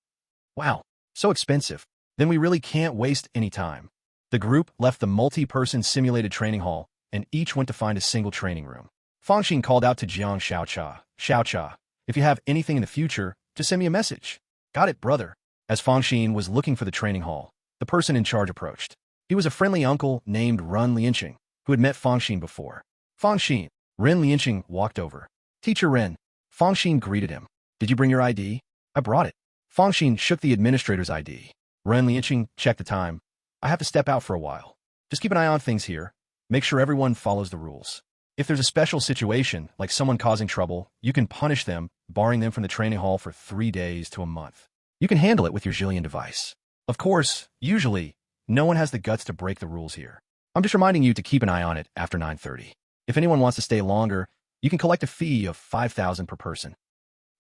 S1: Wow, so expensive. Then we really can't waste any time. The group left the multi-person simulated training hall, and each went to find a single training room. Fangxin called out to Jiang Xiaocha. Xiaocha, if you have anything in the future, just send me a message. Got it, brother. As Fangxin was looking for the training hall, the person in charge approached. He was a friendly uncle named Ren Lianqing, who had met Fangxin before. Fangxin, Ren Lianqing walked over. Teacher Ren. Fangxin greeted him. Did you bring your ID? I brought it. Fangxin shook the administrator's ID. Ren Lianqing checked the time. I have to step out for a while. Just keep an eye on things here. Make sure everyone follows the rules. If there's a special situation, like someone causing trouble, you can punish them, barring them from the training hall for 3 days to a month. You can handle it with your Jillian device. Of course, usually, no one has the guts to break the rules here. I'm just reminding you to keep an eye on it after 9:30. If anyone wants to stay longer, you can collect a fee of 5,000 per person.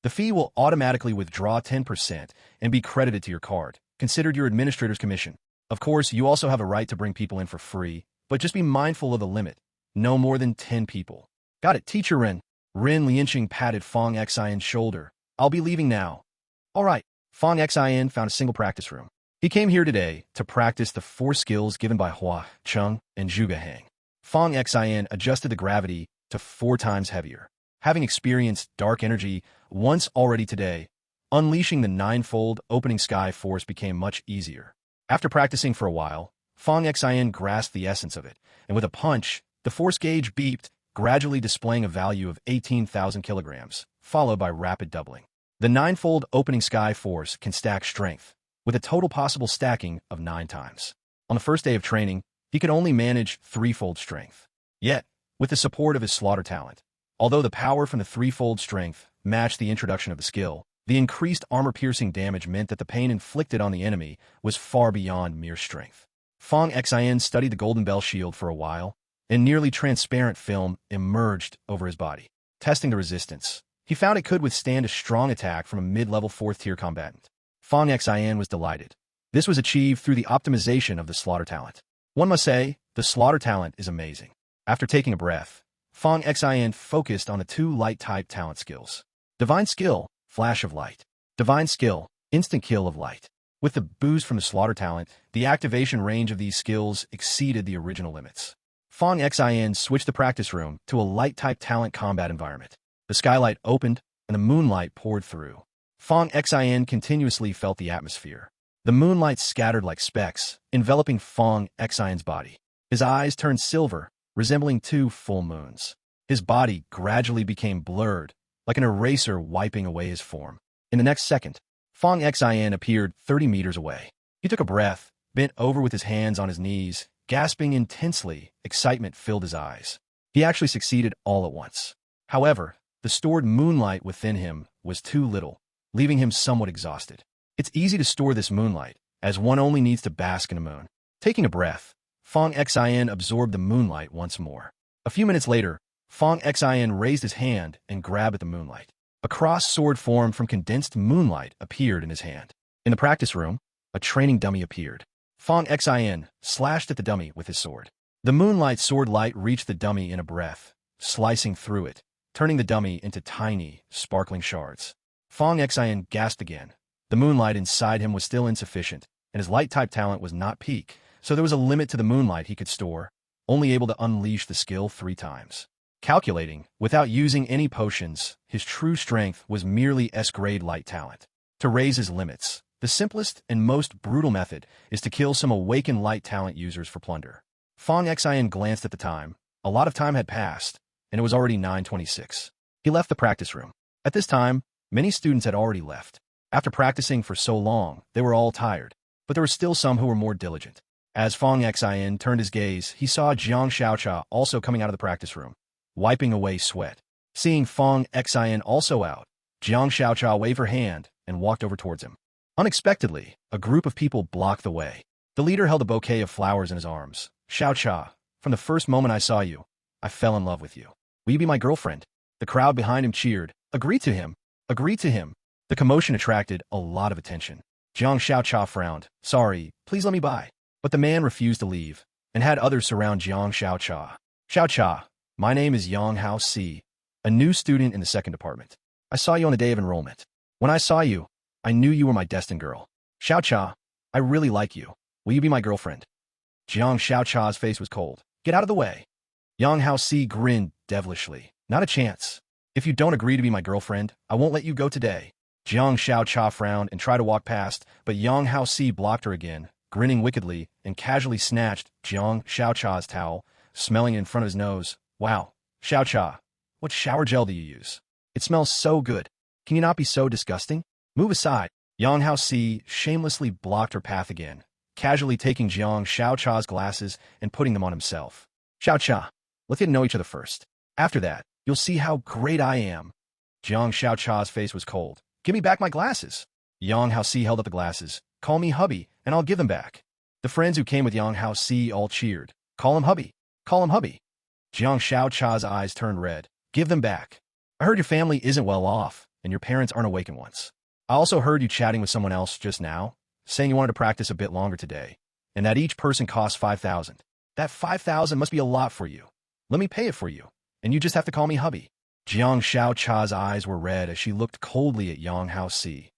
S1: The fee will automatically withdraw 10% and be credited to your card, considered your administrator's commission. Of course, you also have a right to bring people in for free, but just be mindful of the limit. No more than 10 people. Got it, Teacher Ren. Ren Lianqing patted Fang Xian's shoulder. I'll be leaving now. All right. Fang Xian found a single practice room. He came here today to practice the 4 skills given by Hua, Cheng, and Zhuge Hang. Fang Xian adjusted the gravity to 4 times heavier. Having experienced dark energy once already today, unleashing the 9-fold opening sky force became much easier. After practicing for a while, Fang Xian grasped the essence of it, and with a punch, the force gauge beeped, gradually displaying a value of 18,000 kilograms, followed by rapid doubling. The 9-fold opening sky force can stack strength, with a total possible stacking of 9 times. On the first day of training, he could only manage 3-fold strength. Yet, with the support of his slaughter talent, although the power from the 3-fold strength matched the introduction of the skill, the increased armor-piercing damage meant that the pain inflicted on the enemy was far beyond mere strength. Fang Xian studied the Golden Bell shield for a while, and nearly transparent film emerged over his body. Testing the resistance, he found it could withstand a strong attack from a mid-level 4th-tier combatant. Fang Xian was delighted. This was achieved through the optimization of the slaughter talent. One must say, the slaughter talent is amazing. After taking a breath, Fang Xian focused on the 2 light-type talent skills. Divine Skill, Flash of Light. Divine Skill, Instant Kill of Light. With the boost from the slaughter talent, the activation range of these skills exceeded the original limits. Fang Xian switched the practice room to a light-type talent combat environment. The skylight opened, and the moonlight poured through. Fang Xian continuously felt the atmosphere. The moonlight scattered like specks, enveloping Fang Xian's body. His eyes turned silver, resembling 2 full moons. His body gradually became blurred, like an eraser wiping away his form. In the next second, Fong Xin appeared 30 meters away. He took a breath, bent over with his hands on his knees, gasping intensely. Excitement filled his eyes. He actually succeeded all at once. However, the stored moonlight within him was too little, leaving him somewhat exhausted. It's easy to store this moonlight, as one only needs to bask in a moon. Taking a breath, Fong Xin absorbed the moonlight once more. A few minutes later, Fong Xin raised his hand and grabbed at the moonlight. A cross sword formed from condensed moonlight appeared in his hand. In the practice room, a training dummy appeared. Fong Xin slashed at the dummy with his sword. The moonlight sword light reached the dummy in a breath, slicing through it, turning the dummy into tiny, sparkling shards. Fong Xin gasped again. The moonlight inside him was still insufficient, and his light-type talent was not peak, so there was a limit to the moonlight he could store, only able to unleash the skill 3 times. Calculating, without using any potions, his true strength was merely S-grade light talent. To raise his limits, the simplest and most brutal method is to kill some awakened light talent users for plunder. Fong Xin glanced at the time. A lot of time had passed, and it was already 9:26. He left the practice room. At this time, many students had already left. After practicing for so long, they were all tired, but there were still some who were more diligent. As Fong Xin turned his gaze, he saw Jiang Xiaocha also coming out of the practice room, wiping away sweat. Seeing Fong Xin also out, Jiang Xiaocha waved her hand and walked over towards him. Unexpectedly, a group of people blocked the way. The leader held a bouquet of flowers in his arms. Xiaocha, from the first moment I saw you, I fell in love with you. Will you be my girlfriend? The crowd behind him cheered. Agree to him. Agree to him. The commotion attracted a lot of attention. Jiang Xiaocha frowned. Sorry, please let me by. But the man refused to leave, and had others surround Jiang Xiaocha. Xiaocha, my name is Yang Hao Si, a new student in the 2nd department. I saw you on the day of enrollment. When I saw you, I knew you were my destined girl. Xiaocha, I really like you. Will you be my girlfriend? Jiang Xiaocha's face was cold. Get out of the way. Yang Hao Si grinned devilishly. Not a chance. If you don't agree to be my girlfriend, I won't let you go today. Jiang Xiaocha frowned and tried to walk past, but Yang Hao Si blocked her again, grinning wickedly, and casually snatched Jiang Xiaocha's towel, smelling it in front of his nose. Wow, Xiaocha, what shower gel do you use? It smells so good. Can you not be so disgusting? Move aside. Yang Hao Si shamelessly blocked her path again, casually taking Jiang Xiaocha's glasses and putting them on himself. Xiaocha, let's get to know each other first. After that, you'll see how great I am. Jiang Xiaocha's face was cold. Give me back my glasses. Yang Hao Si held up the glasses. Call me hubby, and I'll give them back. The friends who came with Yang Hao Si all cheered. Call him hubby. Call him hubby. Jiang Xiaocha's eyes turned red. Give them back. I heard your family isn't well off, and your parents aren't awakened once. I also heard you chatting with someone else just now, saying you wanted to practice a bit longer today, and that each person costs 5,000. That 5,000 must be a lot for you. Let me pay it for you, and you just have to call me hubby. Jiang Xiaocha's eyes were red as she looked coldly at Yang Hao Si.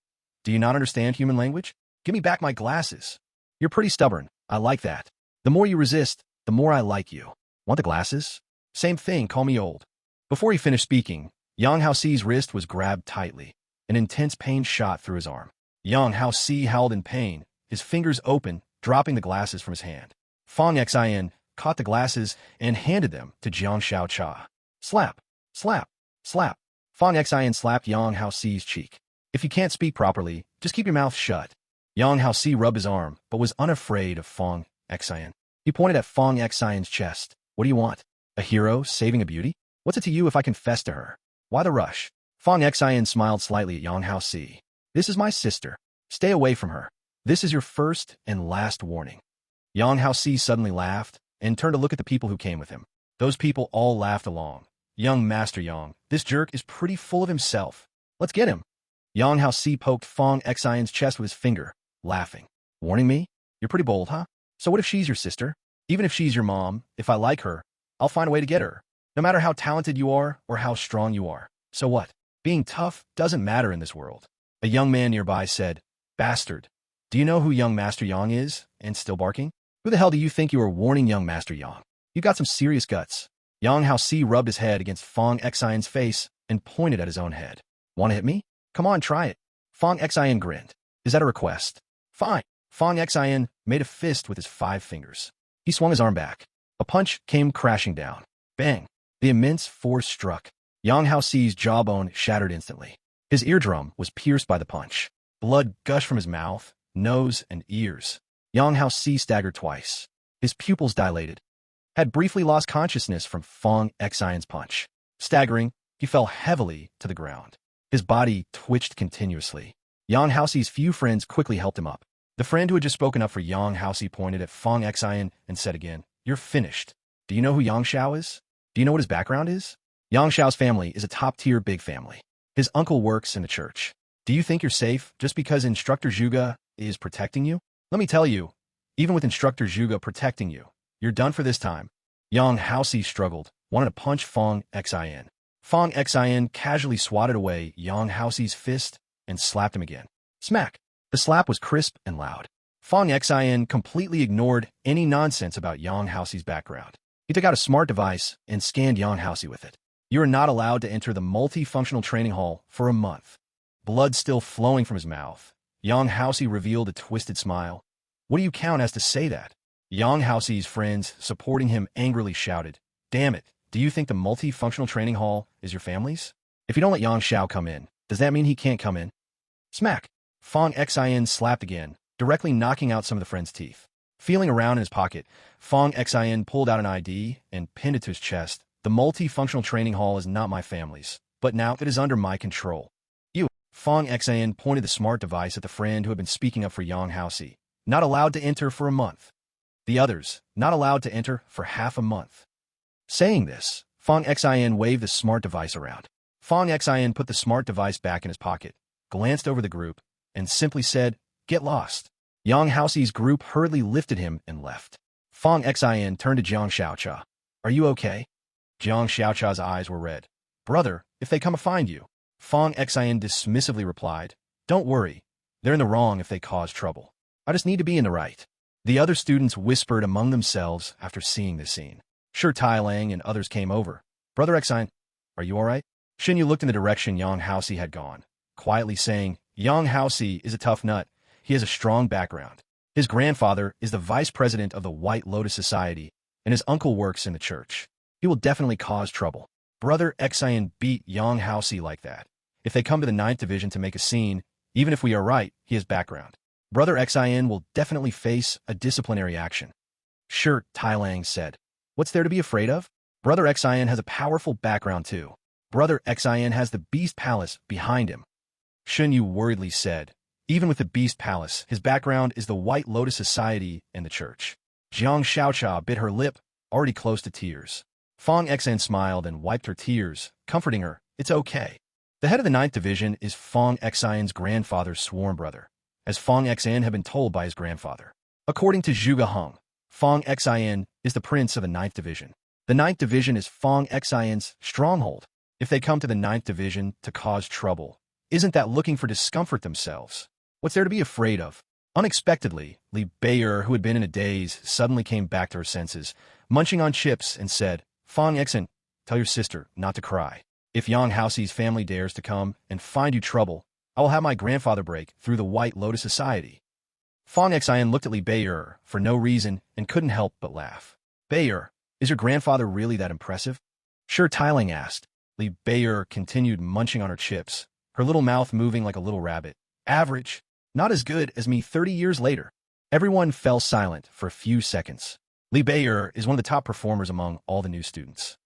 S1: Do you not understand human language? Give me back my glasses. You're pretty stubborn. I like that. The more you resist, the more I like you. Want the glasses? Same thing, call me old. Before he finished speaking, Yang Hao Si's wrist was grabbed tightly. An intense pain shot through his arm. Yang Hao Si howled in pain, his fingers open, dropping the glasses from his hand. Fong Xin caught the glasses and handed them to Jiang Xiaocha. Slap, slap, slap. Fong Xin slapped Yang Hao Si's cheek. If you can't speak properly, just keep your mouth shut. Yang Hao Si rubbed his arm, but was unafraid of Fong Xin. He pointed at Fong Xin's chest. What do you want? A hero saving a beauty? What's it to you if I confess to her? Why the rush? Fong Xin smiled slightly at Yang Hao Si. This is my sister. Stay away from her. This is your first and last warning. Yang Hao Si suddenly laughed and turned to look at the people who came with him. Those people all laughed along. Young Master Yang, this jerk is pretty full of himself. Let's get him. Yang Hao Si poked Fong Xin's chest with his finger, laughing. Warning me? You're pretty bold, huh? So what if she's your sister? Even if she's your mom, if I like her, I'll find a way to get her. No matter how talented you are or how strong you are. So what? Being tough doesn't matter in this world. A young man nearby said, Bastard, do you know who young Master Yang is, and still barking? Who the hell do you think you are warning young Master Yang? You got some serious guts. Yang Hao Si rubbed his head against Fong Xin's face and pointed at his own head. Want to hit me? Come on, try it. Fong Xin grinned. Is that a request? Fine. Fong Xin made a fist with his 5 fingers. He swung his arm back. A punch came crashing down. Bang. The immense force struck. Yang Hao Si's jawbone shattered instantly. His eardrum was pierced by the punch. Blood gushed from his mouth, nose, and ears. Yang Haoxi staggered twice. His pupils dilated. Had briefly lost consciousness from Fong Xian's punch. Staggering, he fell heavily to the ground. His body twitched continuously. Yang Haoxi's few friends quickly helped him up. The friend who had just spoken up for Yang Haoxi pointed at Fong Xian and said again, "You're finished. Do you know who Yang Xiao is? Do you know what his background is? Yang Xiao's family is a top-tier big family. His uncle works in the church. Do you think you're safe just because Instructor Zhuge is protecting you? Let me tell you, even with Instructor Zhuge protecting you, you're done for this time." Yang Haoxi struggled, wanted to punch Fong Xian. Fong Xian casually swatted away Yang Haoxi's fist and slapped him again. Smack! The slap was crisp and loud. Fong Xian completely ignored any nonsense about Yang Haoxi's background. He took out a smart device and scanned Yang Haoxi with it. You are not allowed to enter the multifunctional training hall for a month. Blood still flowing from his mouth, Yang Haoxi revealed a twisted smile. What do you count as to say that? Yang Haoxi's friends supporting him angrily shouted, "Damn it, do you think the multifunctional training hall is your family's? If you don't let Yang Xiao come in, does that mean he can't come in?" Smack! Fong Xian slapped again, directly knocking out some of the friend's teeth. Feeling around in his pocket, Fong Xian pulled out an ID and pinned it to his chest. "The multifunctional training hall is not my family's, but now it is under my control." You, Fong Xian pointed the smart device at the friend who had been speaking up for Yang Haoxi. "Not allowed to enter for a month." The others, not allowed to enter for half a month. Saying this, Fong Xian waved the smart device around. Fong Xian put the smart device back in his pocket, glanced over the group, and simply said, "Get lost." Yang Haoxi's group hurriedly lifted him and left. Fong Xian turned to Jiang Xiaocha. "Are you okay?" Jiang Xiaocha's eyes were red. "Brother, if they come to find you," Fong Xian dismissively replied, "Don't worry. They're in the wrong if they cause trouble. I just need to be in the right." The other students whispered among themselves after seeing this scene. Sure, Tai Lang and others came over. "Brother Xian, are you all right?" Xinyu looked in the direction Yang Haoxi had gone, quietly saying, "Yang Haoxi is a tough nut. He has a strong background. His grandfather is the vice president of the White Lotus Society, and his uncle works in the church. He will definitely cause trouble." Brother Xian beat Yang Haoxi like that. If they come to the 9th Division to make a scene, even if we are right, he has background. Brother Xian will definitely face a disciplinary action. Sure, Tai Lang said. What's there to be afraid of? Brother Xian has a powerful background too. Brother Xian has the Beast Palace behind him. Xunyu worriedly said. Even with the Beast Palace, his background is the White Lotus Society and the church. Jiang Xiaocha bit her lip, already close to tears. Fong Xian smiled and wiped her tears, comforting her. It's okay. The head of the 9th Division is Fong Xian's grandfather's sworn brother, as Fong Xian had been told by his grandfather. According to Zhuge Heng, Fong Xian is the prince of the 9th Division. The 9th Division is Fong Xian's stronghold. If they come to the 9th Division to cause trouble, isn't that looking for discomfort themselves? What's there to be afraid of? Unexpectedly, Li Bei'er, who had been in a daze, suddenly came back to her senses, munching on chips, and said, Fong Xian, tell your sister not to cry. If Yang Haoxi's family dares to come and find you trouble, I will have my grandfather break through the White Lotus Society. Fong Xian looked at Li Bei'er for no reason and couldn't help but laugh. Bei'er, is your grandfather really that impressive? Sure, Tai Lang asked. Li Bei'er continued munching on her chips, her little mouth moving like a little rabbit. Average. Not as good as me 30 years later. Everyone fell silent for a few seconds. Li Bei'er is one of the top performers among all the new students.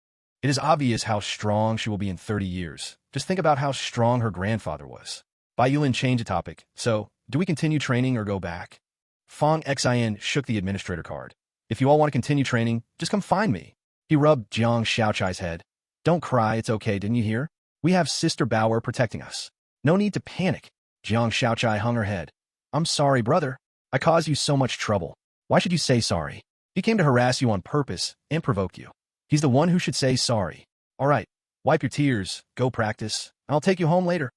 S1: It is obvious how strong she will be in 30 years. Just think about how strong her grandfather was. Bai Yulin changed the topic. So, do we continue training or go back? Fong Xian shook the administrator card. If you all want to continue training, just come find me. He rubbed Jiang Xiaochai's head. Don't cry, it's okay, didn't you hear? We have Sister Bauer protecting us. No need to panic. Jiang Xiaochai hung her head. I'm sorry, brother. I caused you so much trouble. Why should you say sorry? He came to harass you on purpose and provoke you. He's the one who should say sorry. All right, wipe your tears, go practice, and I'll take you home later.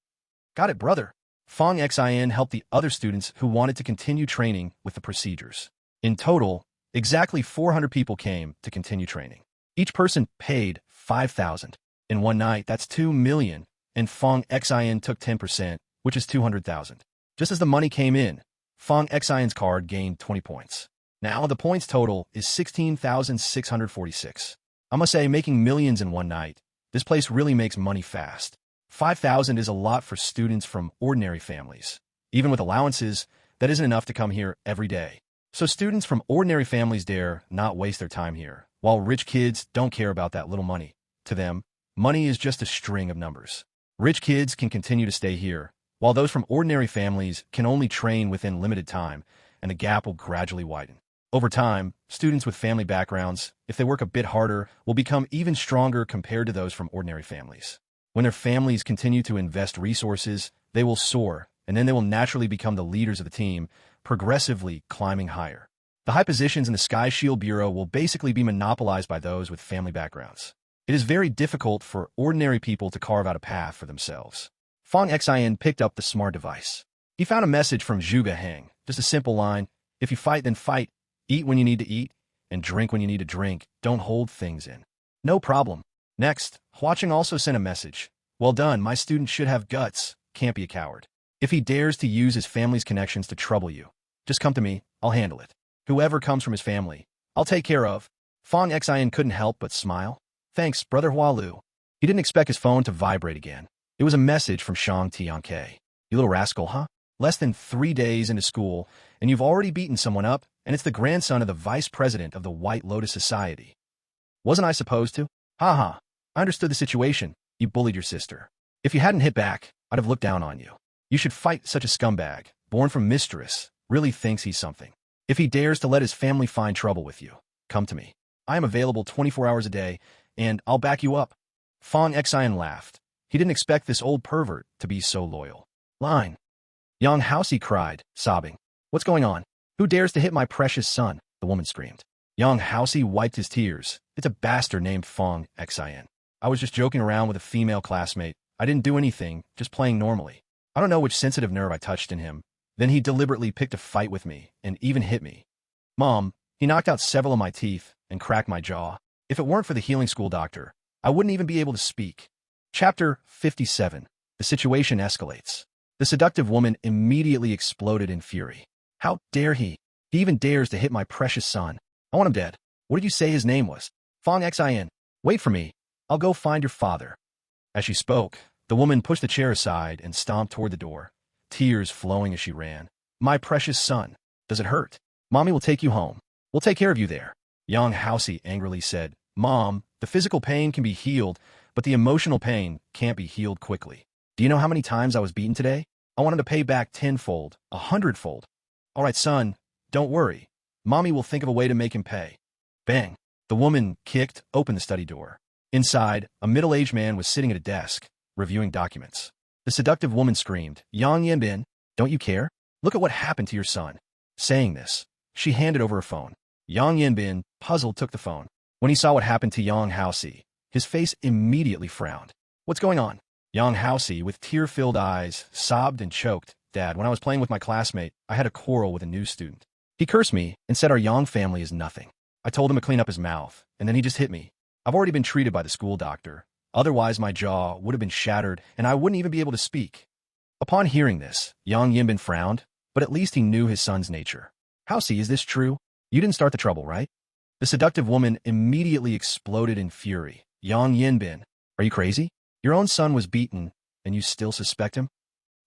S1: Got it, brother. Fong Xian helped the other students who wanted to continue training with the procedures. In total, exactly 400 people came to continue training. Each person paid 5,000. In one night, that's 2 million, and Fong Xian took 10%, which is 200,000. Just as the money came in, Fong Xian's card gained 20 points. Now the points total is 16,646. I must say, making millions in one night, this place really makes money fast. 5,000 is a lot for students from ordinary families. Even with allowances, that isn't enough to come here every day. So students from ordinary families dare not waste their time here, while rich kids don't care about that little money. To them, money is just a string of numbers. Rich kids can continue to stay here, while those from ordinary families can only train within limited time, and the gap will gradually widen. Over time, students with family backgrounds, if they work a bit harder, will become even stronger compared to those from ordinary families. When their families continue to invest resources, they will soar, and then they will naturally become the leaders of the team, progressively climbing higher. The high positions in the Sky Shield Bureau will basically be monopolized by those with family backgrounds. It is very difficult for ordinary people to carve out a path for themselves. Fong Xin picked up the smart device. He found a message from Zhuge Heng, just a simple line: if you fight, then fight. Eat when you need to eat, and drink when you need to drink. Don't hold things in. No problem. Next, Huacheng also sent a message. Well done, my student should have guts, can't be a coward. If he dares to use his family's connections to trouble you, just come to me, I'll handle it. Whoever comes from his family, I'll take care of. Fong Xin couldn't help but smile. Thanks, Brother Hualu. He didn't expect his phone to vibrate again. It was a message from Shang Tianke. You little rascal, huh? Less than 3 days into school, and you've already beaten someone up, and it's the grandson of the vice president of the White Lotus Society. Wasn't I supposed to? Ha. I understood the situation. You bullied your sister. If you hadn't hit back, I'd have looked down on you. You should fight such a scumbag, born from mistress, really thinks he's something. If he dares to let his family find trouble with you, come to me. I am available 24 hours a day, and I'll back you up. Fong Xin laughed. He didn't expect this old pervert to be so loyal. Line. Yang Haoxi cried, sobbing. What's going on? Who dares to hit my precious son? The woman screamed. Yang Haoxi wiped his tears. It's a bastard named Fong Xin. I was just joking around with a female classmate. I didn't do anything, just playing normally. I don't know which sensitive nerve I touched in him. Then he deliberately picked a fight with me, and even hit me. Mom, he knocked out several of my teeth, and cracked my jaw. If it weren't for the healing school doctor, I wouldn't even be able to speak. Chapter 57. The situation escalates. The seductive woman immediately exploded in fury. How dare he? He even dares to hit my precious son. I want him dead. What did you say his name was? Fong Xin. Wait for me. I'll go find your father. As she spoke, the woman pushed the chair aside and stomped toward the door, tears flowing as she ran. My precious son. Does it hurt? Mommy will take you home. We'll take care of you there. Yang Haoxi angrily said, Mom, the physical pain can be healed, but the emotional pain can't be healed quickly. Do you know how many times I was beaten today? I want him to pay back 10-fold, 100-fold. All right, son, don't worry. Mommy will think of a way to make him pay. Bang. The woman kicked open the study door. Inside, a middle-aged man was sitting at a desk, reviewing documents. The seductive woman screamed, Yang Yanbin, don't you care? Look at what happened to your son. Saying this, she handed over her phone. Yang Yanbin, puzzled, took the phone. When he saw what happened to Yang Haoxi, his face immediately frowned. What's going on? Yang Haoxi, with tear-filled eyes, sobbed and choked. Dad, when I was playing with my classmate, I had a quarrel with a new student. He cursed me and said our Yang family is nothing. I told him to clean up his mouth, and then he just hit me. I've already been treated by the school doctor. Otherwise, my jaw would have been shattered, and I wouldn't even be able to speak. Upon hearing this, Yang Yanbin frowned, but at least he knew his son's nature. Haoxi, is this true? You didn't start the trouble, right? The seductive woman immediately exploded in fury. Yang Yanbin, are you crazy? Your own son was beaten, and you still suspect him?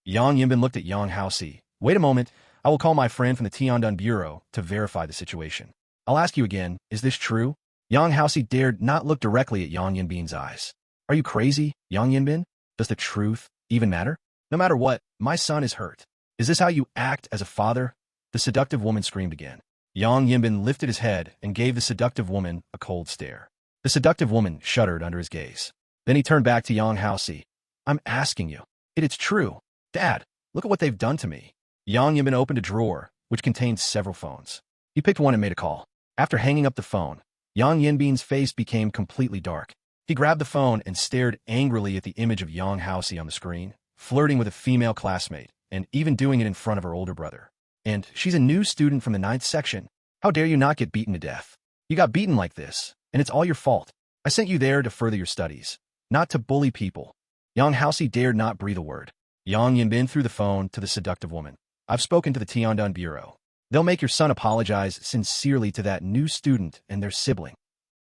S1: Yang Yanbin looked at Yang Haoxi. Wait a moment, I will call my friend from the Tiandun Bureau to verify the situation. I'll ask you again, is this true? Yang Haoxi dared not look directly at Yang Yanbin's eyes. Are you crazy, Yang Yanbin? Does the truth even matter? No matter what, my son is hurt. Is this how you act as a father? The seductive woman screamed again. Yang Yanbin lifted his head and gave the seductive woman a cold stare. The seductive woman shuddered under his gaze. Then he turned back to Yang Haoxi. I'm asking you. It's true. Dad, look at what they've done to me. Yang Yanbin opened a drawer, which contained several phones. He picked one and made a call. After hanging up the phone, Yang Yanbin's face became completely dark. He grabbed the phone and stared angrily at the image of Yang Haoxi on the screen, flirting with a female classmate, and even doing it in front of her older brother. And she's a new student from the 9th section. How dare you not get beaten to death? You got beaten like this, and it's all your fault. I sent you there to further your studies, not to bully people. Yang Haoxi dared not breathe a word. Yang Yanbin threw the phone to the seductive woman. I've spoken to the Tiandun Bureau. They'll make your son apologize sincerely to that new student and their sibling.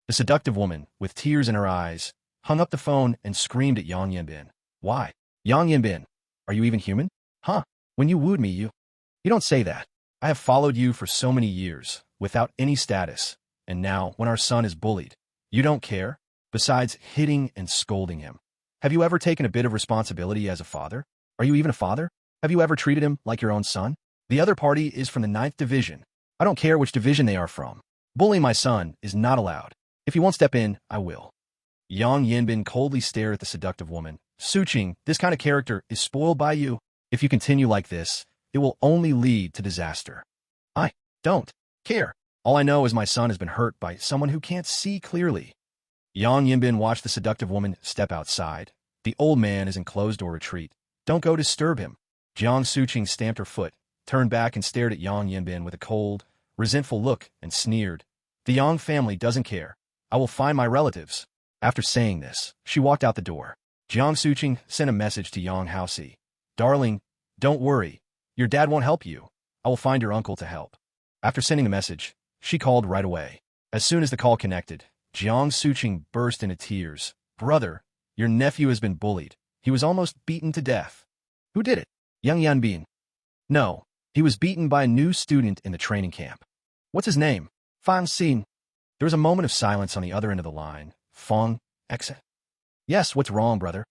S1: The seductive woman, with tears in her eyes, hung up the phone and screamed at Yang Yanbin. Why? Yang Yanbin, are you even human? Huh? When you wooed me, you don't say that. I have followed you for so many years, without any status, and now, when our son is bullied, you don't care? Besides hitting and scolding him. Have you ever taken a bit of responsibility as a father? Are you even a father? Have you ever treated him like your own son? The other party is from the 9th division. I don't care which division they are from. Bullying my son is not allowed. If you won't step in, I will. Yang Yinbin coldly stared at the seductive woman. Suqing, this kind of character is spoiled by you. If you continue like this, it will only lead to disaster. I don't care. All I know is my son has been hurt by someone who can't see clearly. Yang Yinbin watched the seductive woman step outside. The old man is in closed-door retreat. Don't go disturb him. Jiang Suqing stamped her foot, turned back and stared at Yang Yinbin with a cold, resentful look and sneered. The Yang family doesn't care. I will find my relatives. After saying this, she walked out the door. Jiang Suqing sent a message to Yang Haoxi. Darling, don't worry. Your dad won't help you. I will find your uncle to help. After sending the message, she called right away. As soon as the call connected, Jiang Suqing burst into tears. Brother, your nephew has been bullied. He was almost beaten to death. Who did it? Yang Yanbin. No, he was beaten by a new student in the training camp. What's his name? Fang Xin. There was a moment of silence on the other end of the line. Fang, exit. Yes, what's wrong, brother?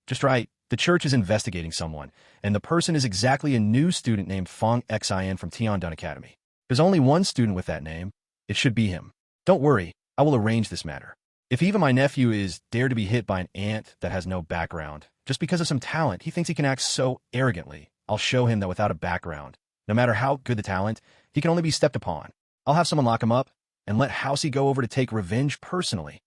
S1: Just right. The church is investigating someone, and the person is exactly a new student named Fang Xin from Tiandun Academy. There's only one student with that name. It should be him. Don't worry, I will arrange this matter. If even my nephew is dared to be hit by an ant that has no background, just because of some talent, he thinks he can act so arrogantly, I'll show him that without a background, no matter how good the talent, he can only be stepped upon. I'll have someone lock him up, and let Haoxi go over to take revenge personally.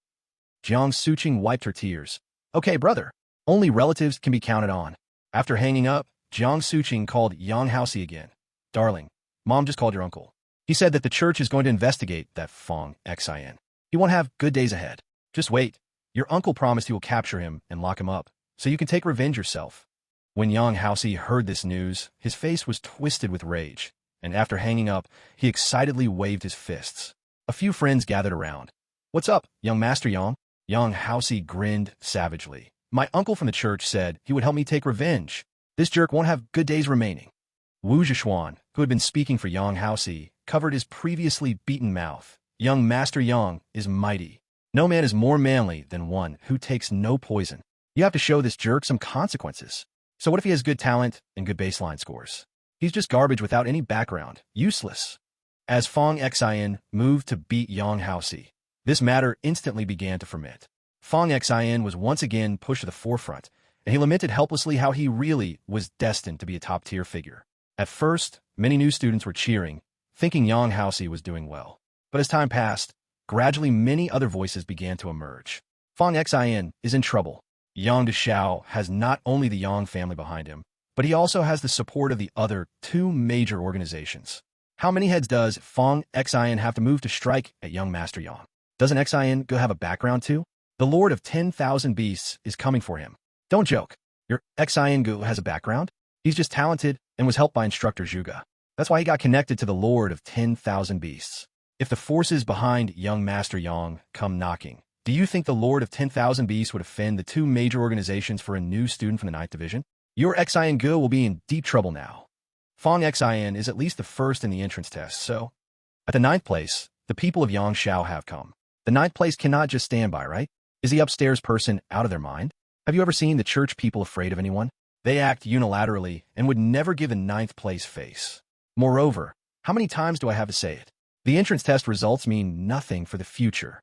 S1: Jiang Suqing wiped her tears. Okay, brother. Only relatives can be counted on. After hanging up, Jiang Suqing called Yang Haoxi again. Darling, Mom just called your uncle. He said that the church is going to investigate that Fang Xin. He won't have good days ahead. Just wait. Your uncle promised he will capture him and lock him up, so you can take revenge yourself. When Yang Haoxi heard this news, his face was twisted with rage, and after hanging up, he excitedly waved his fists. A few friends gathered around. What's up, young Master Yang? Yang Haoxi grinned savagely. My uncle from the church said he would help me take revenge. This jerk won't have good days remaining. Wu Zhishuan, who had been speaking for Yang Haoxi, covered his previously beaten mouth. Young Master Yang is mighty. No man is more manly than one who takes no poison. You have to show this jerk some consequences. So what if he has good talent and good baseline scores? He's just garbage without any background. Useless. As Fang Xin moved to beat Yang Haoxi, this matter instantly began to ferment. Fang Xin was once again pushed to the forefront, and he lamented helplessly how he really was destined to be a top-tier figure. At first, many new students were cheering, thinking Yang Haoxi was doing well. But as time passed, gradually many other voices began to emerge. Fang Xin is in trouble. Yang Deshao has not only the Yang family behind him, but he also has the support of the other two major organizations. How many heads does Fang Xin have to move to strike at young Master Yang? Doesn't Xin go have a background too? The Lord of 10,000 Beasts is coming for him. Don't joke. Your Xin Gu has a background? He's just talented and was helped by instructor Zhuge. That's why he got connected to the Lord of 10,000 Beasts. If the forces behind young Master Yang come knocking, do you think the Lord of 10,000 Beasts would offend the two major organizations for a new student from the 9th Division? Your Xin Gu will be in deep trouble now. Fang Xin is at least the first in the entrance test, so... At the 9th place, the people of Yangshao have come. The 9th place cannot just stand by, right? Is the upstairs person out of their mind? Have you ever seen the church people afraid of anyone? They act unilaterally and would never give a 9th place face. Moreover, how many times do I have to say it? The entrance test results mean nothing for the future.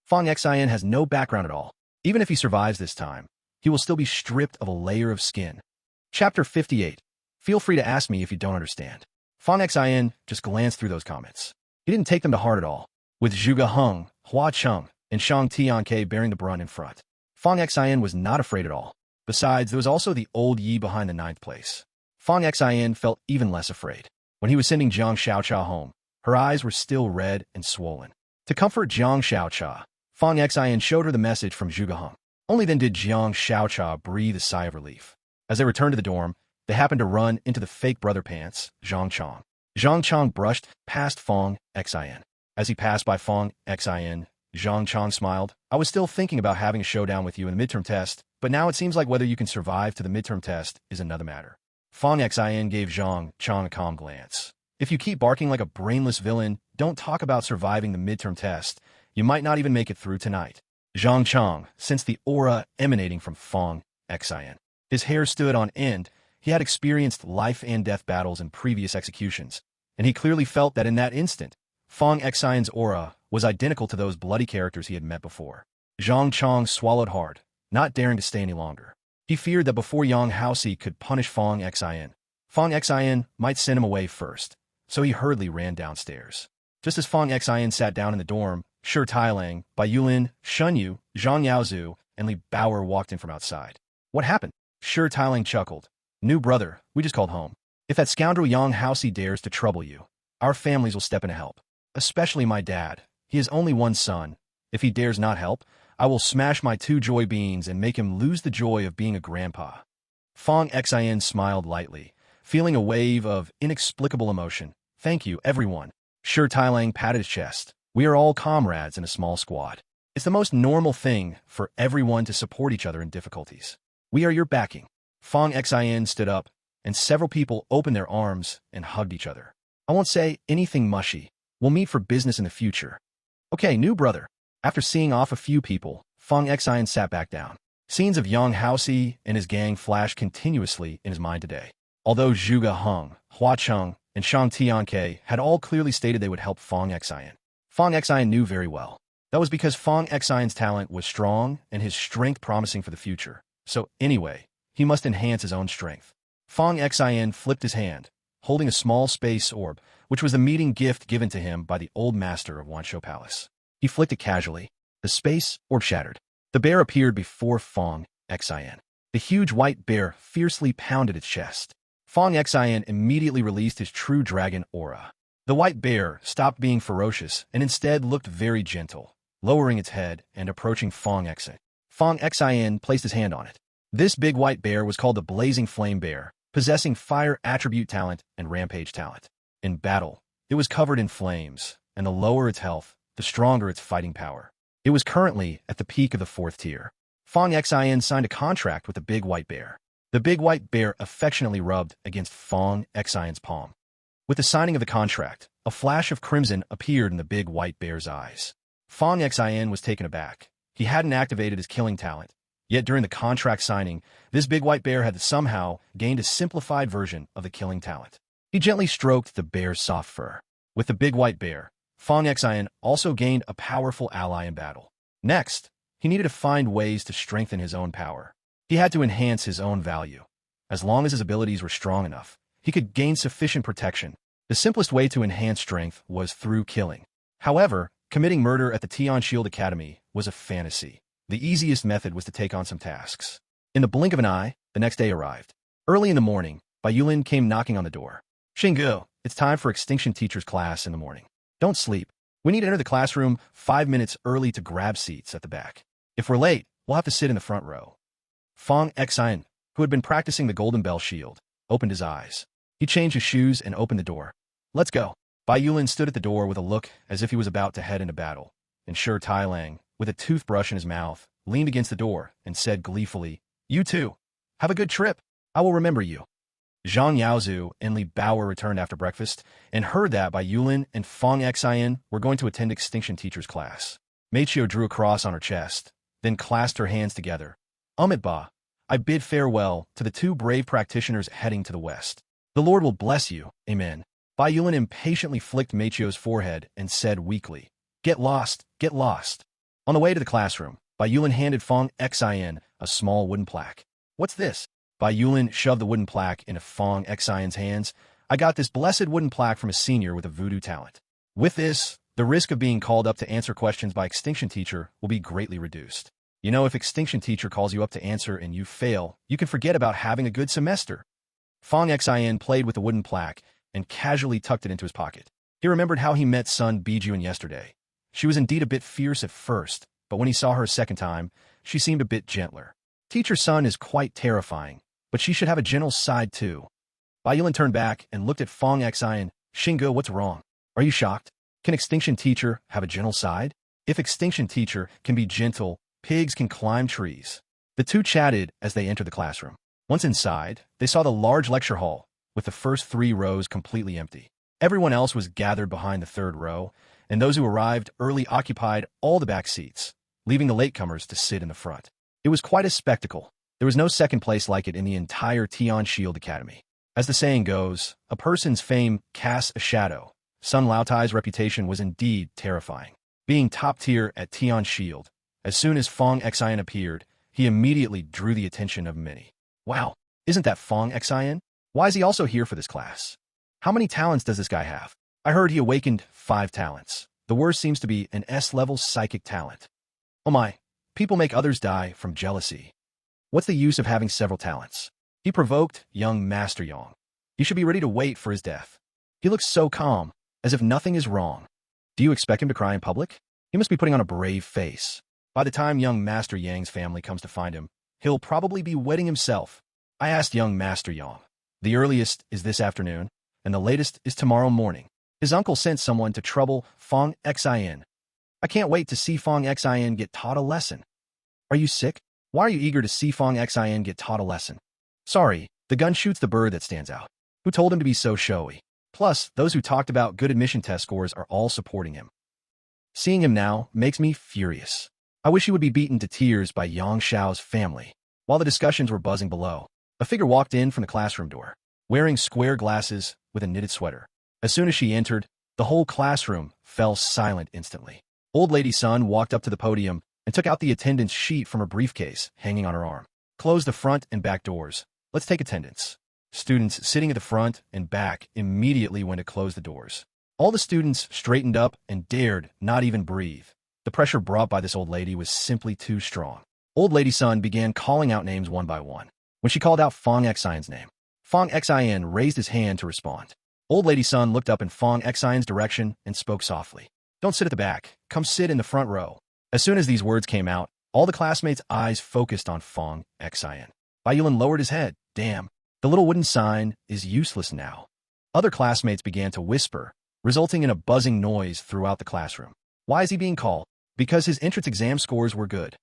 S1: Fang Xin has no background at all. Even if he survives this time, he will still be stripped of a layer of skin. Chapter 58. Feel free to ask me if you don't understand. Fang Xin just glanced through those comments. He didn't take them to heart at all. With Zhuge Heng, Hua Cheng, and Shang Tianke bearing the brunt in front, Fang Xin was not afraid at all. Besides, there was also the old Yi behind the 9th place. Fang Xin felt even less afraid. When he was sending Jiang Xiaocha home, her eyes were still red and swollen. To comfort Jiang Xiaocha, Fang Xin showed her the message from Zhuge Heng. Only then did Jiang Xiaocha breathe a sigh of relief. As they returned to the dorm, they happened to run into the fake brother pants, Zhang Chang. Zhang Chang brushed past Fang Xin. As he passed by Fang Xin, Zhang Chang smiled. I was still thinking about having a showdown with you in the midterm test, but now it seems like whether you can survive to the midterm test is another matter. Fong Xian gave Zhang Chang a calm glance. If you keep barking like a brainless villain, don't talk about surviving the midterm test. You might not even make it through tonight. Zhang Chang sensed the aura emanating from Fong Xian. His hair stood on end. He had experienced life and death battles in previous executions, and he clearly felt that in that instant, Fong Xian's aura was identical to those bloody characters he had met before. Zhang Chang swallowed hard, not daring to stay any longer. He feared that before Yang Haoxi could punish Fong Xian might send him away first, so he hurriedly ran downstairs. Just as Fong Xian sat down in the dorm, Shi Tailang, Bai Yulin, Shun Yu, Zhang Yaozu, and Li Baoer walked in from outside. What happened? Shi Tailang chuckled. New brother, we just called home. If that scoundrel Yang Haoxi dares to trouble you, our families will step in to help. Especially my dad. He has only one son. If he dares not help, I will smash my 2 joy beans and make him lose the joy of being a grandpa. Fong Xian smiled lightly, feeling a wave of inexplicable emotion. Thank you, everyone. Shi Tailang patted his chest. We are all comrades in a small squad. It's the most normal thing for everyone to support each other in difficulties. We are your backing. Fong Xian stood up, and several people opened their arms and hugged each other. I won't say anything mushy. We'll meet for business in the future. Okay, new brother. After seeing off a few people, Fong Xian sat back down. Scenes of Yang Haoxi and his gang flashed continuously in his mind today. Although Zhuge Heng, Hua Cheng, and Shang Tianke had all clearly stated they would help Fong Xian, Fong Xian knew very well. That was because Fong Xian's talent was strong and his strength promising for the future. So anyway, he must enhance his own strength. Fong Xian flipped his hand, holding a small space orb, which was the meeting gift given to him by the old master of Wanshou Palace. He flicked it casually. The space orb shattered. The bear appeared before Fong Xian. The huge white bear fiercely pounded its chest. Fong Xian immediately released his true dragon aura. The white bear stopped being ferocious and instead looked very gentle, lowering its head and approaching Fong Xian. Fong Xian placed his hand on it. This big white bear was called the Blazing Flame Bear, possessing fire attribute talent and rampage talent. In battle, it was covered in flames, and the lower its health, the stronger its fighting power. It was currently at the peak of the 4th tier. Fong Xian signed a contract with the big white bear. The big white bear affectionately rubbed against Fong Xian's palm. With the signing of the contract, a flash of crimson appeared in the big white bear's eyes. Fong Xian was taken aback. He hadn't activated his killing talent. Yet during the contract signing, this big white bear had somehow gained a simplified version of the killing talent. He gently stroked the bear's soft fur. With the big white bear, Fong Xian also gained a powerful ally in battle. Next, he needed to find ways to strengthen his own power. He had to enhance his own value. As long as his abilities were strong enough, he could gain sufficient protection. The simplest way to enhance strength was through killing. However, committing murder at the Tian Shield Academy was a fantasy. The easiest method was to take on some tasks. In the blink of an eye, the next day arrived. Early in the morning, Bai Yulin came knocking on the door. Xinggu, it's time for Extinction Teacher's class in the morning. Don't sleep. We need to enter the classroom 5 minutes early to grab seats at the back. If we're late, we'll have to sit in the front row. Fong Xian, who had been practicing the Golden Bell Shield, opened his eyes. He changed his shoes and opened the door. Let's go. Bai Yulin stood at the door with a look as if he was about to head into battle. And Shi Tailang, with a toothbrush in his mouth, leaned against the door and said gleefully, You too. Have a good trip. I will remember you. Zhang Yaozu and Li Baoer returned after breakfast and heard that Bai Yulin and Fong Xian were going to attend Extinction Teacher's class. Meichio drew a cross on her chest, then clasped her hands together. Ba, I bid farewell to the 2 brave practitioners heading to the west. The Lord will bless you. Amen. Bai Yulin impatiently flicked Meichio's forehead and said weakly, Get lost, get lost. On the way to the classroom, Bai Yulin handed Fong Xian a small wooden plaque. What's this? Bai Yulin shoved the wooden plaque into Fong Xian's hands. I got this blessed wooden plaque from a senior with a voodoo talent. With this, the risk of being called up to answer questions by Extinction Teacher will be greatly reduced. You know, if Extinction Teacher calls you up to answer and you fail, you can forget about having a good semester. Fong Xian played with the wooden plaque and casually tucked it into his pocket. He remembered how he met Sun Bijun yesterday. She was indeed a bit fierce at first, but when he saw her a second time, she seemed a bit gentler. Teacher Sun is quite terrifying, but she should have a gentle side too. Bai Yulin turned back and looked at Fong Xian. Xinggu, what's wrong? Are you shocked? Can Extinction Teacher have a gentle side? If Extinction Teacher can be gentle, pigs can climb trees. The two chatted as they entered the classroom. Once inside, they saw the large lecture hall, with the first 3 rows completely empty. Everyone else was gathered behind the 3rd row, and those who arrived early occupied all the back seats, leaving the latecomers to sit in the front. It was quite a spectacle. There was no second place like it in the entire Tian Shield Academy. As the saying goes, a person's fame casts a shadow. Sun Laotai's reputation was indeed terrifying. Being top tier at Tian Shield, as soon as Fong Xian appeared, he immediately drew the attention of many. Wow, isn't that Fong Xian? Why is he also here for this class? How many talents does this guy have? I heard he awakened 5 talents. The worst seems to be an S-level psychic talent. Oh my, people make others die from jealousy. What's the use of having several talents? He provoked young Master Yang. He should be ready to wait for his death. He looks so calm, as if nothing is wrong. Do you expect him to cry in public? He must be putting on a brave face. By the time young Master Yang's family comes to find him, he'll probably be wetting himself. I asked young Master Yang. The earliest is this afternoon, and the latest is tomorrow morning. His uncle sent someone to trouble Fong Xian. I can't wait to see Fong Xian get taught a lesson. Are you sick? Why are you eager to see Fong Xian get taught a lesson? Sorry, the gun shoots the bird that stands out. Who told him to be so showy? Plus, those who talked about good admission test scores are all supporting him. Seeing him now makes me furious. I wish he would be beaten to tears by Yang Xiao's family. While the discussions were buzzing below, a figure walked in from the classroom door, wearing square glasses with a knitted sweater. As soon as she entered, the whole classroom fell silent instantly. Old Lady Sun walked up to the podium and took out the attendance sheet from her briefcase hanging on her arm. Close the front and back doors. Let's take attendance. Students sitting at the front and back immediately went to close the doors. All the students straightened up and dared not even breathe. The pressure brought by this old lady was simply too strong. Old Lady Sun began calling out names one by one. When she called out Fong Xian's name, Fong Xian raised his hand to respond. Old Lady Sun looked up in Fong Xian's direction and spoke softly. Don't sit at the back. Come sit in the front row. As soon as these words came out, all the classmates' eyes focused on Fong Xian. Bai Yulin lowered his head. Damn, the little wooden sign is useless now. Other classmates began to whisper, resulting in a buzzing noise throughout the classroom. Why is he being called? Because his entrance exam scores were good.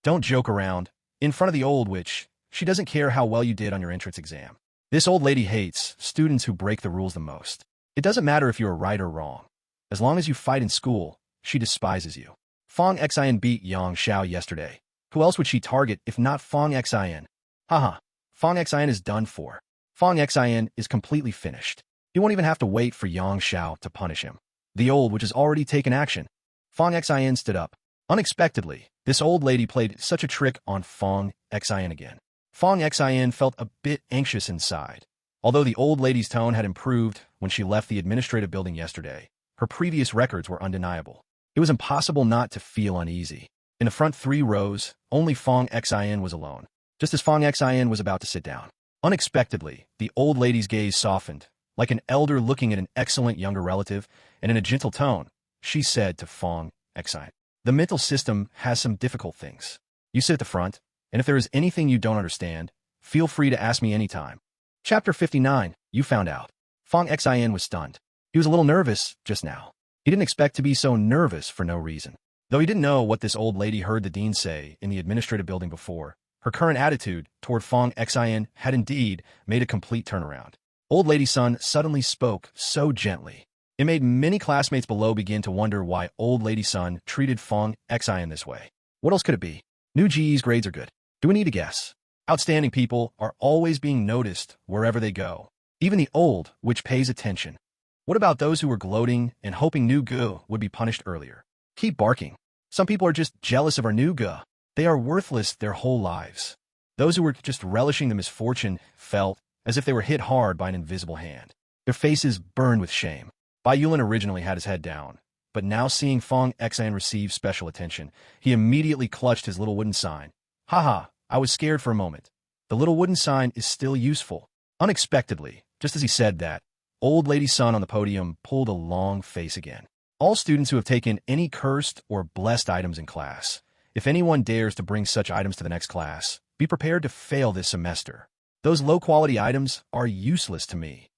S1: Don't joke around. In front of the old witch, she doesn't care how well you did on your entrance exam. This old lady hates students who break the rules the most. It doesn't matter if you are right or wrong. As long as you fight in school, she despises you. Fong Xian beat Yang Xiao yesterday. Who else would she target if not Fong Xian? Haha, Fong Xian is done for. Fong Xian is completely finished. He won't even have to wait for Yang Xiao to punish him. The old witch has already taken action. Fong Xian stood up. Unexpectedly, this old lady played such a trick on Fong Xian again. Fong Xian felt a bit anxious inside. Although the old lady's tone had improved when she left the administrative building yesterday, her previous records were undeniable. It was impossible not to feel uneasy. In the front 3 rows, only Fong Xian was alone. Just as Fong Xian was about to sit down, unexpectedly, the old lady's gaze softened, like an elder looking at an excellent younger relative, and in a gentle tone, she said to Fong Xian, "The mental system has some difficult things. You sit at the front, and if there is anything you don't understand, feel free to ask me anytime." Chapter 59, You Found Out. Fong Xian was stunned. He was a little nervous just now. He didn't expect to be so nervous for no reason. Though he didn't know what this old lady heard the dean say in the administrative building before, her current attitude toward Fong Xian had indeed made a complete turnaround. Old Lady Sun suddenly spoke so gently. It made many classmates below begin to wonder why Old Lady Sun treated Fong Xian this way. What else could it be? New GE's grades are good. Do we need to guess? Outstanding people are always being noticed wherever they go. Even the old, which pays attention. What about those who were gloating and hoping new Ge would be punished earlier? Keep barking. Some people are just jealous of our new Ge. They are worthless their whole lives. Those who were just relishing the misfortune felt as if they were hit hard by an invisible hand. Their faces burned with shame. Bai Yulin originally had his head down, but now seeing Fong Xian receive special attention, he immediately clutched his little wooden sign. Haha, I was scared for a moment. The little wooden sign is still useful. Unexpectedly, just as he said that, Old Lady Sun on the podium pulled a long face again. All students who have taken any cursed or blessed items in class, if anyone dares to bring such items to the next class, be prepared to fail this semester. Those low-quality items are useless to me.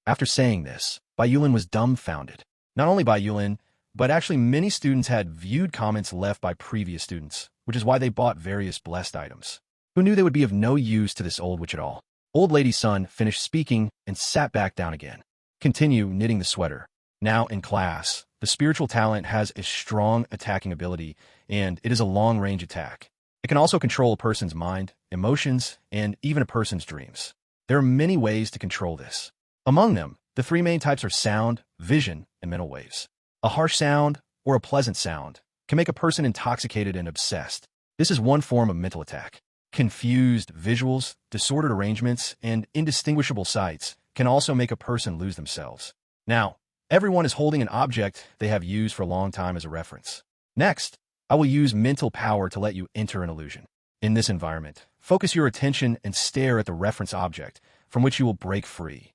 S1: After saying this, Bai Yulin was dumbfounded. Not only Bai Yulin, but actually many students had viewed comments left by previous students, which is why they bought various blessed items. Who knew they would be of no use to this old witch at all? Old Lady Sun finished speaking and sat back down again. Continue knitting the sweater. Now in class, the spiritual talent has a strong attacking ability, and it is a long-range attack. It can also control a person's mind, emotions, and even a person's dreams. There are many ways to control this. Among them, the three main types are sound, vision, and mental waves. A harsh sound, or a pleasant sound, can make a person intoxicated and obsessed. This is one form of mental attack. Confused visuals, disordered arrangements, and indistinguishable sights can also make a person lose themselves. Now, everyone is holding an object they have used for a long time as a reference. Next, I will use mental power to let you enter an illusion. In this environment, focus your attention and stare at the reference object, from which you will break free.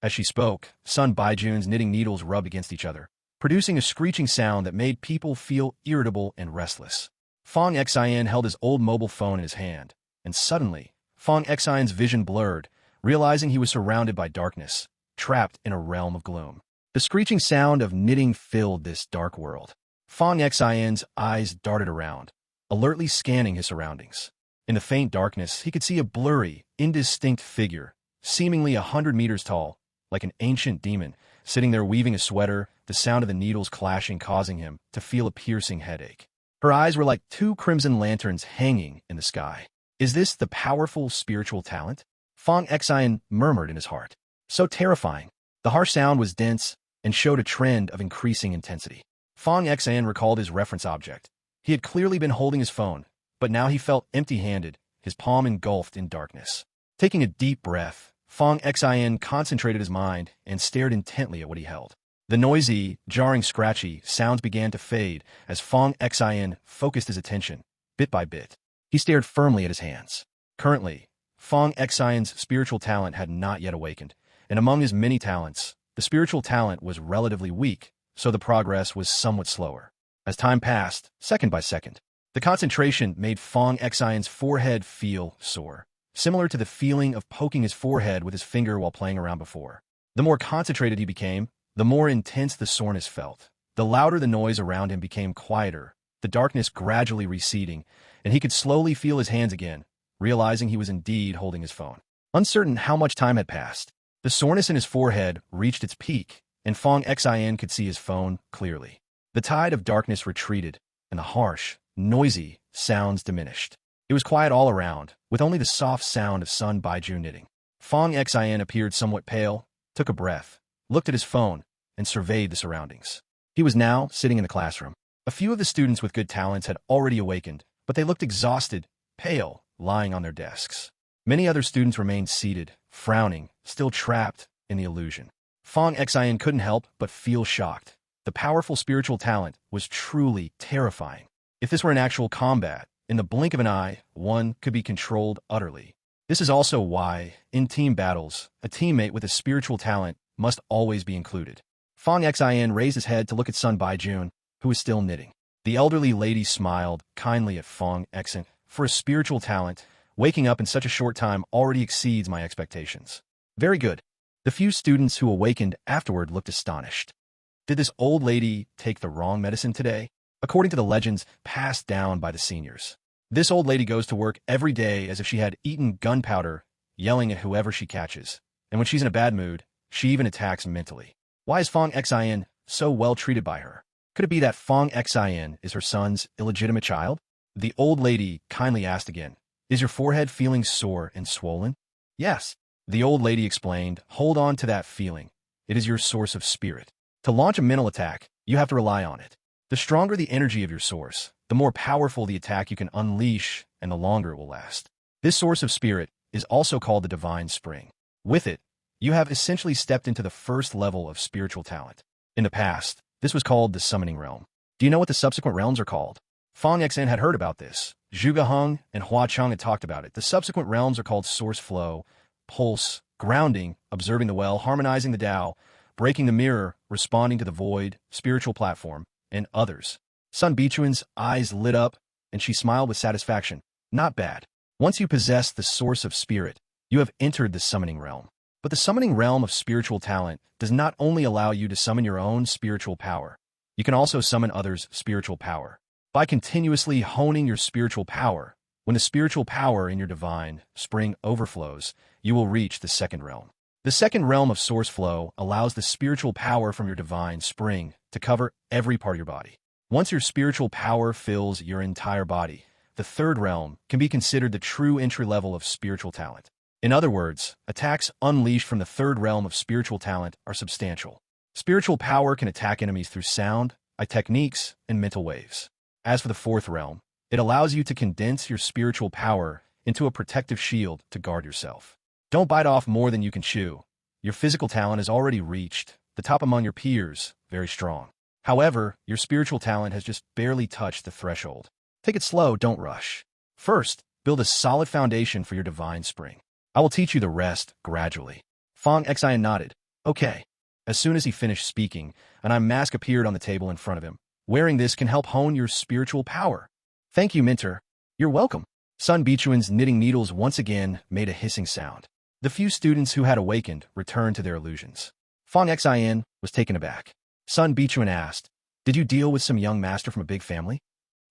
S1: As she spoke, Sun Baijun's knitting needles rubbed against each other, producing a screeching sound that made people feel irritable and restless. Fong Xian held his old mobile phone in his hand, and suddenly, Fong Xian's vision blurred, realizing he was surrounded by darkness, trapped in a realm of gloom. The screeching sound of knitting filled this dark world. Fong Xian's eyes darted around, alertly scanning his surroundings. In the faint darkness, he could see a blurry, indistinct figure, seemingly 100 meters tall, like an ancient demon, sitting there weaving a sweater, the sound of the needles clashing causing him to feel a piercing headache. Her eyes were like two crimson lanterns hanging in the sky. Is this the powerful spiritual talent? Fong Xian murmured in his heart. So terrifying. The harsh sound was dense and showed a trend of increasing intensity. Fong Xian recalled his reference object. He had clearly been holding his phone, but now he felt empty-handed, his palm engulfed in darkness. Taking a deep breath, Fong Xian concentrated his mind and stared intently at what he held. The noisy, jarring, scratchy sounds began to fade as Fong Xian focused his attention, bit by bit. He stared firmly at his hands. Currently, Fong Xian's spiritual talent had not yet awakened, and among his many talents, the spiritual talent was relatively weak, so the progress was somewhat slower. As time passed, second by second, the concentration made Fong Xian's forehead feel sore, similar to the feeling of poking his forehead with his finger while playing around before. The more concentrated he became, the more intense the soreness felt. The louder the noise around him became quieter, the darkness gradually receding, and he could slowly feel his hands again, realizing he was indeed holding his phone. Uncertain how much time had passed, the soreness in his forehead reached its peak, and Fong Xian could see his phone clearly. The tide of darkness retreated, and the harsh, noisy sounds diminished. It was quiet all around, with only the soft sound of Sun Baiju knitting. Fong Xian appeared somewhat pale, took a breath, looked at his phone, and surveyed the surroundings. He was now sitting in the classroom. A few of the students with good talents had already awakened, but they looked exhausted, pale, lying on their desks. Many other students remained seated, frowning, still trapped in the illusion. Fong Xian couldn't help but feel shocked. The powerful spiritual talent was truly terrifying. If this were an actual combat, in the blink of an eye, one could be controlled utterly. This is also why, in team battles, a teammate with a spiritual talent must always be included. Fong Xian raised his head to look at Sun Baijun, who was still knitting. The elderly lady smiled kindly at Fong Xian. For a spiritual talent, waking up in such a short time already exceeds my expectations. Very good. The few students who awakened afterward looked astonished. Did this old lady take the wrong medicine today? According to the legends passed down by the seniors, this old lady goes to work every day as if she had eaten gunpowder, yelling at whoever she catches. And when she's in a bad mood, she even attacks mentally. Why is Fong Xian so well treated by her? Could it be that Fong Xian is her son's illegitimate child? The old lady kindly asked again, "Is your forehead feeling sore and swollen?" "Yes," the old lady explained. "Hold on to that feeling. It is your source of spirit. To launch a mental attack, you have to rely on it. The stronger the energy of your source, the more powerful the attack you can unleash and the longer it will last. This source of spirit is also called the divine spring. With it, you have essentially stepped into the first level of spiritual talent. In the past, this was called the summoning realm. Do you know what the subsequent realms are called?" Fong Xian had heard about this. Zhuge Heng and Hua Cheng had talked about it. The subsequent realms are called source flow, pulse, grounding, observing the well, harmonizing the Tao, breaking the mirror, responding to the void, spiritual platform, and others. Sun Bichuan's eyes lit up, and she smiled with satisfaction. Not bad. Once you possess the source of spirit, you have entered the summoning realm. But the summoning realm of spiritual talent does not only allow you to summon your own spiritual power, you can also summon others' spiritual power. By continuously honing your spiritual power, When the spiritual power in your divine spring overflows, you will reach the second realm. The second realm of source flow allows the spiritual power from your divine spring to cover every part of your body. Once your spiritual power fills your entire body, the third realm can be considered the true entry level of spiritual talent. In other words, attacks unleashed from the third realm of spiritual talent are substantial. Spiritual power can attack enemies through sound, eye techniques, and mental waves. As for the fourth realm, it allows you to condense your spiritual power into a protective shield to guard yourself. Don't bite off more than you can chew. Your physical talent has already reached the top among your peers, very strong. However, your spiritual talent has just barely touched the threshold. Take it slow, don't rush. First, build a solid foundation for your divine spring. I will teach you the rest gradually. Fong Xian nodded. Okay. As soon as he finished speaking, an eye mask appeared on the table in front of him. Wearing this can help hone your spiritual power. Thank you, Mentor. You're welcome. Sun Bichuan's knitting needles once again made a hissing sound. The few students who had awakened returned to their illusions. Fong Xian was taken aback. Sun Bichuan asked, "Did you deal with some young master from a big family?"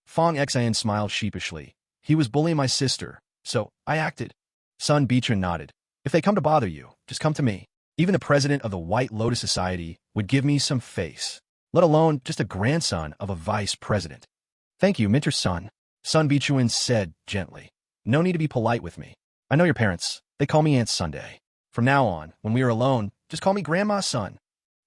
S1: Fong Xian smiled sheepishly. "He was bullying my sister, so I acted." Sun Bichuan nodded. "If they come to bother you, just come to me. Even the president of the White Lotus Society would give me some face, let alone just a grandson of a vice president." "Thank you, Mentor Sun," Sun Bichuan said gently. "No need to be polite with me. I know your parents. They call me Aunt Sunday. From now on, when we are alone, just call me Grandma Sun."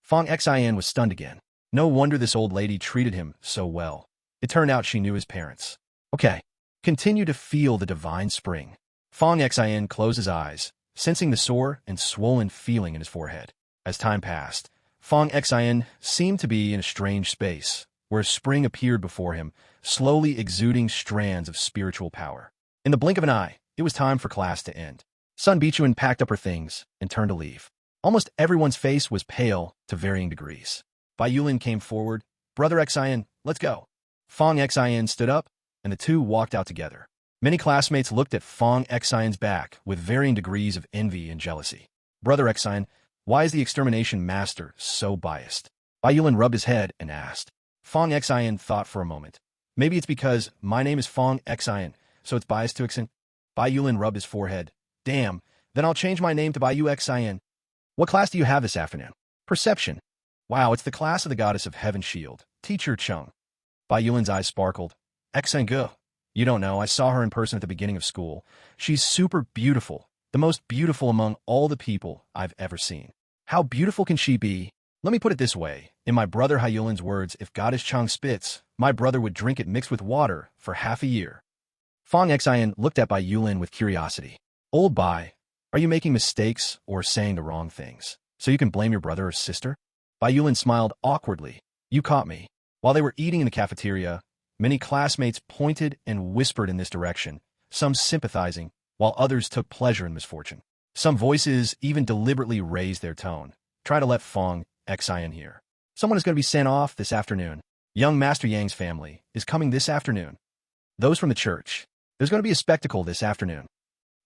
S1: Fong Xian was stunned again. No wonder this old lady treated him so well. It turned out she knew his parents. Okay. Continue to feel the divine spring. Fong Xian closed his eyes, sensing the sore and swollen feeling in his forehead. As time passed, Fong Xian seemed to be in a strange space, where a spring appeared before him, slowly exuding strands of spiritual power. In the blink of an eye, it was time for class to end. Sun Bichuan packed up her things and turned to leave. Almost everyone's face was pale to varying degrees. Bai Yulin came forward. "Brother Xian, let's go." Fong Xian stood up, and the two walked out together. Many classmates looked at Fong Xian's back with varying degrees of envy and jealousy. "Brother Xian, why is the extermination master so biased?" Bai Yulin rubbed his head and asked. Fong Xian thought for a moment. "Maybe it's because my name is Fong Xian, so it's biased to Xian." Bai Yulin rubbed his forehead. "Damn, then I'll change my name to Bai Yu Xian. What class do you have this afternoon?" "Perception." "Wow, it's the class of the goddess of heaven shield, Teacher Chung." Bai Yulin's eyes sparkled. "Xian Ge. You don't know, I saw her in person at the beginning of school. She's super beautiful, the most beautiful among all the people I've ever seen." "How beautiful can she be?" "Let me put it this way. In my brother Hyulin's words, if Goddess Chung spits, my brother would drink it mixed with water for half a year." Fong Xian looked at Bai Yulin with curiosity. "Old Bai, are you making mistakes or saying the wrong things, so you can blame your brother or sister?" Bai Yulin smiled awkwardly. "You caught me." While they were eating in the cafeteria, many classmates pointed and whispered in this direction, some sympathizing, while others took pleasure in misfortune. Some voices even deliberately raised their tone. Try to let Fong Xian hear. "Someone is going to be sent off this afternoon. Young Master Yang's family is coming this afternoon. Those from the church. There's going to be a spectacle this afternoon."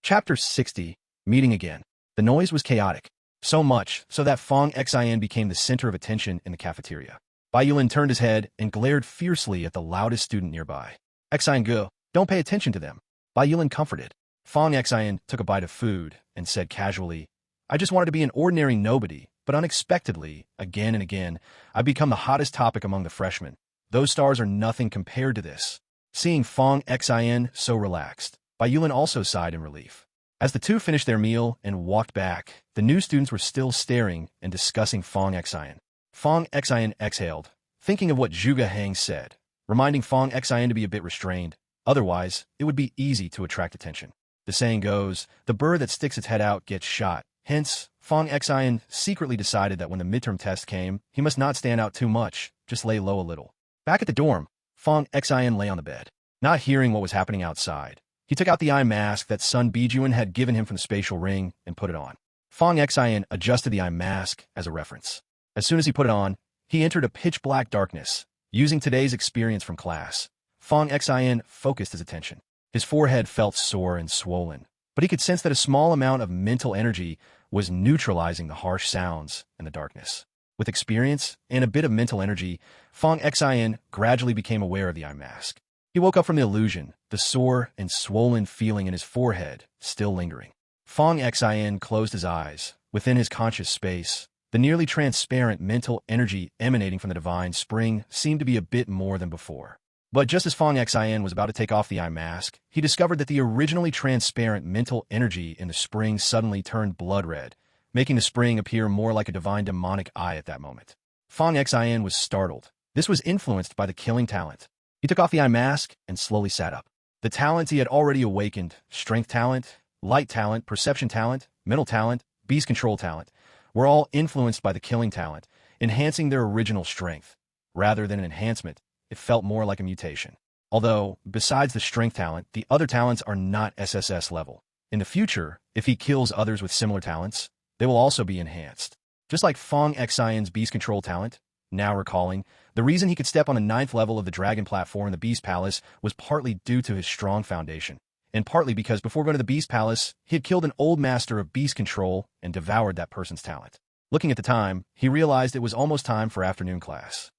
S1: Chapter 60, Meeting Again. The noise was chaotic. So much so that Fong Xian became the center of attention in the cafeteria. Bai Yulin turned his head and glared fiercely at the loudest student nearby. "Xian Ge, don't pay attention to them." Bai Yulin comforted. Fong Xian took a bite of food and said casually, "I just wanted to be an ordinary nobody, but unexpectedly, again and again, I've become the hottest topic among the freshmen. Those stars are nothing compared to this." Seeing Fong Xian so relaxed, Bai Yulin also sighed in relief. As the two finished their meal and walked back, the new students were still staring and discussing Fong Xian. Fong Xian exhaled, thinking of what Zhuge Hang said, reminding Fong Xian to be a bit restrained. Otherwise, it would be easy to attract attention. The saying goes, the bird that sticks its head out gets shot. Hence, Fong Xian secretly decided that when the midterm test came, he must not stand out too much, just lay low a little. Back at the dorm, Fong Xian lay on the bed. Not hearing what was happening outside, he took out the eye mask that Sun Bijuan had given him from the spatial ring and put it on. Fong Xian adjusted the eye mask as a reference. As soon as he put it on, he entered a pitch-black darkness. Using today's experience from class, Fong Xian focused his attention. His forehead felt sore and swollen, but he could sense that a small amount of mental energy was neutralizing the harsh sounds and the darkness. With experience and a bit of mental energy, Fong Xian gradually became aware of the eye mask. He woke up from the illusion, the sore and swollen feeling in his forehead still lingering. Fong Xin closed his eyes. Within his conscious space, the nearly transparent mental energy emanating from the divine spring seemed to be a bit more than before. But just as Fong Xin was about to take off the eye mask, he discovered that the originally transparent mental energy in the spring suddenly turned blood red, making the spring appear more like a divine demonic eye at that moment. Fong Xin was startled. This was influenced by the killing talent. He took off the eye mask and slowly sat up. The talents he had already awakened, strength talent, light talent, perception talent, mental talent, beast control talent, were all influenced by the killing talent, enhancing their original strength. Rather than an enhancement, it felt more like a mutation. Although, besides the strength talent, the other talents are not SSS level. In the future, if he kills others with similar talents, they will also be enhanced. Just like Fong Xion's beast control talent, now recalling, the reason he could step on the 9th level of the Dragon platform in the Beast Palace was partly due to his strong foundation, and partly because before going to the Beast Palace, he had killed an old master of beast control and devoured that person's talent. Looking at the time, he realized it was almost time for afternoon class.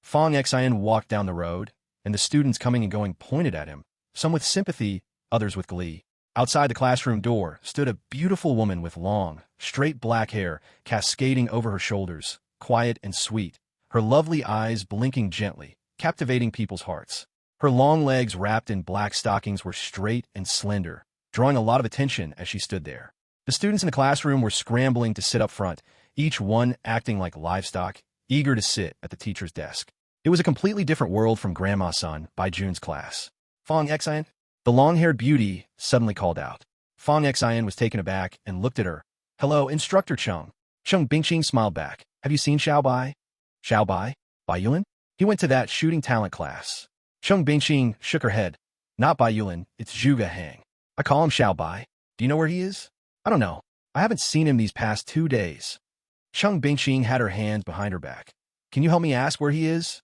S1: Fong Xian walked down the road, and the students coming and going pointed at him, some with sympathy, others with glee. Outside the classroom door stood a beautiful woman with long, straight black hair cascading over her shoulders, quiet and sweet, her lovely eyes blinking gently, captivating people's hearts. Her long legs wrapped in black stockings were straight and slender, drawing a lot of attention as she stood there. The students in the classroom were scrambling to sit up front, each one acting like livestock, eager to sit at the teacher's desk. It was a completely different world from Grandma's Son by Jun's class. Fong Xian? The long-haired beauty suddenly called out. Fong Xian was taken aback and looked at her. Hello, Instructor Chung. Chung Bingqing smiled back. Have you seen Xiao Bai? Xiao Bai? Bai Yulin? He went to that shooting talent class. Chung Bingqing shook her head. Not Bai Yulin, it's Zhuge Hang. I call him Xiao Bai. Do you know where he is? I don't know. I haven't seen him these past 2 days. Chung Bingqing had her hands behind her back. Can you help me ask where he is?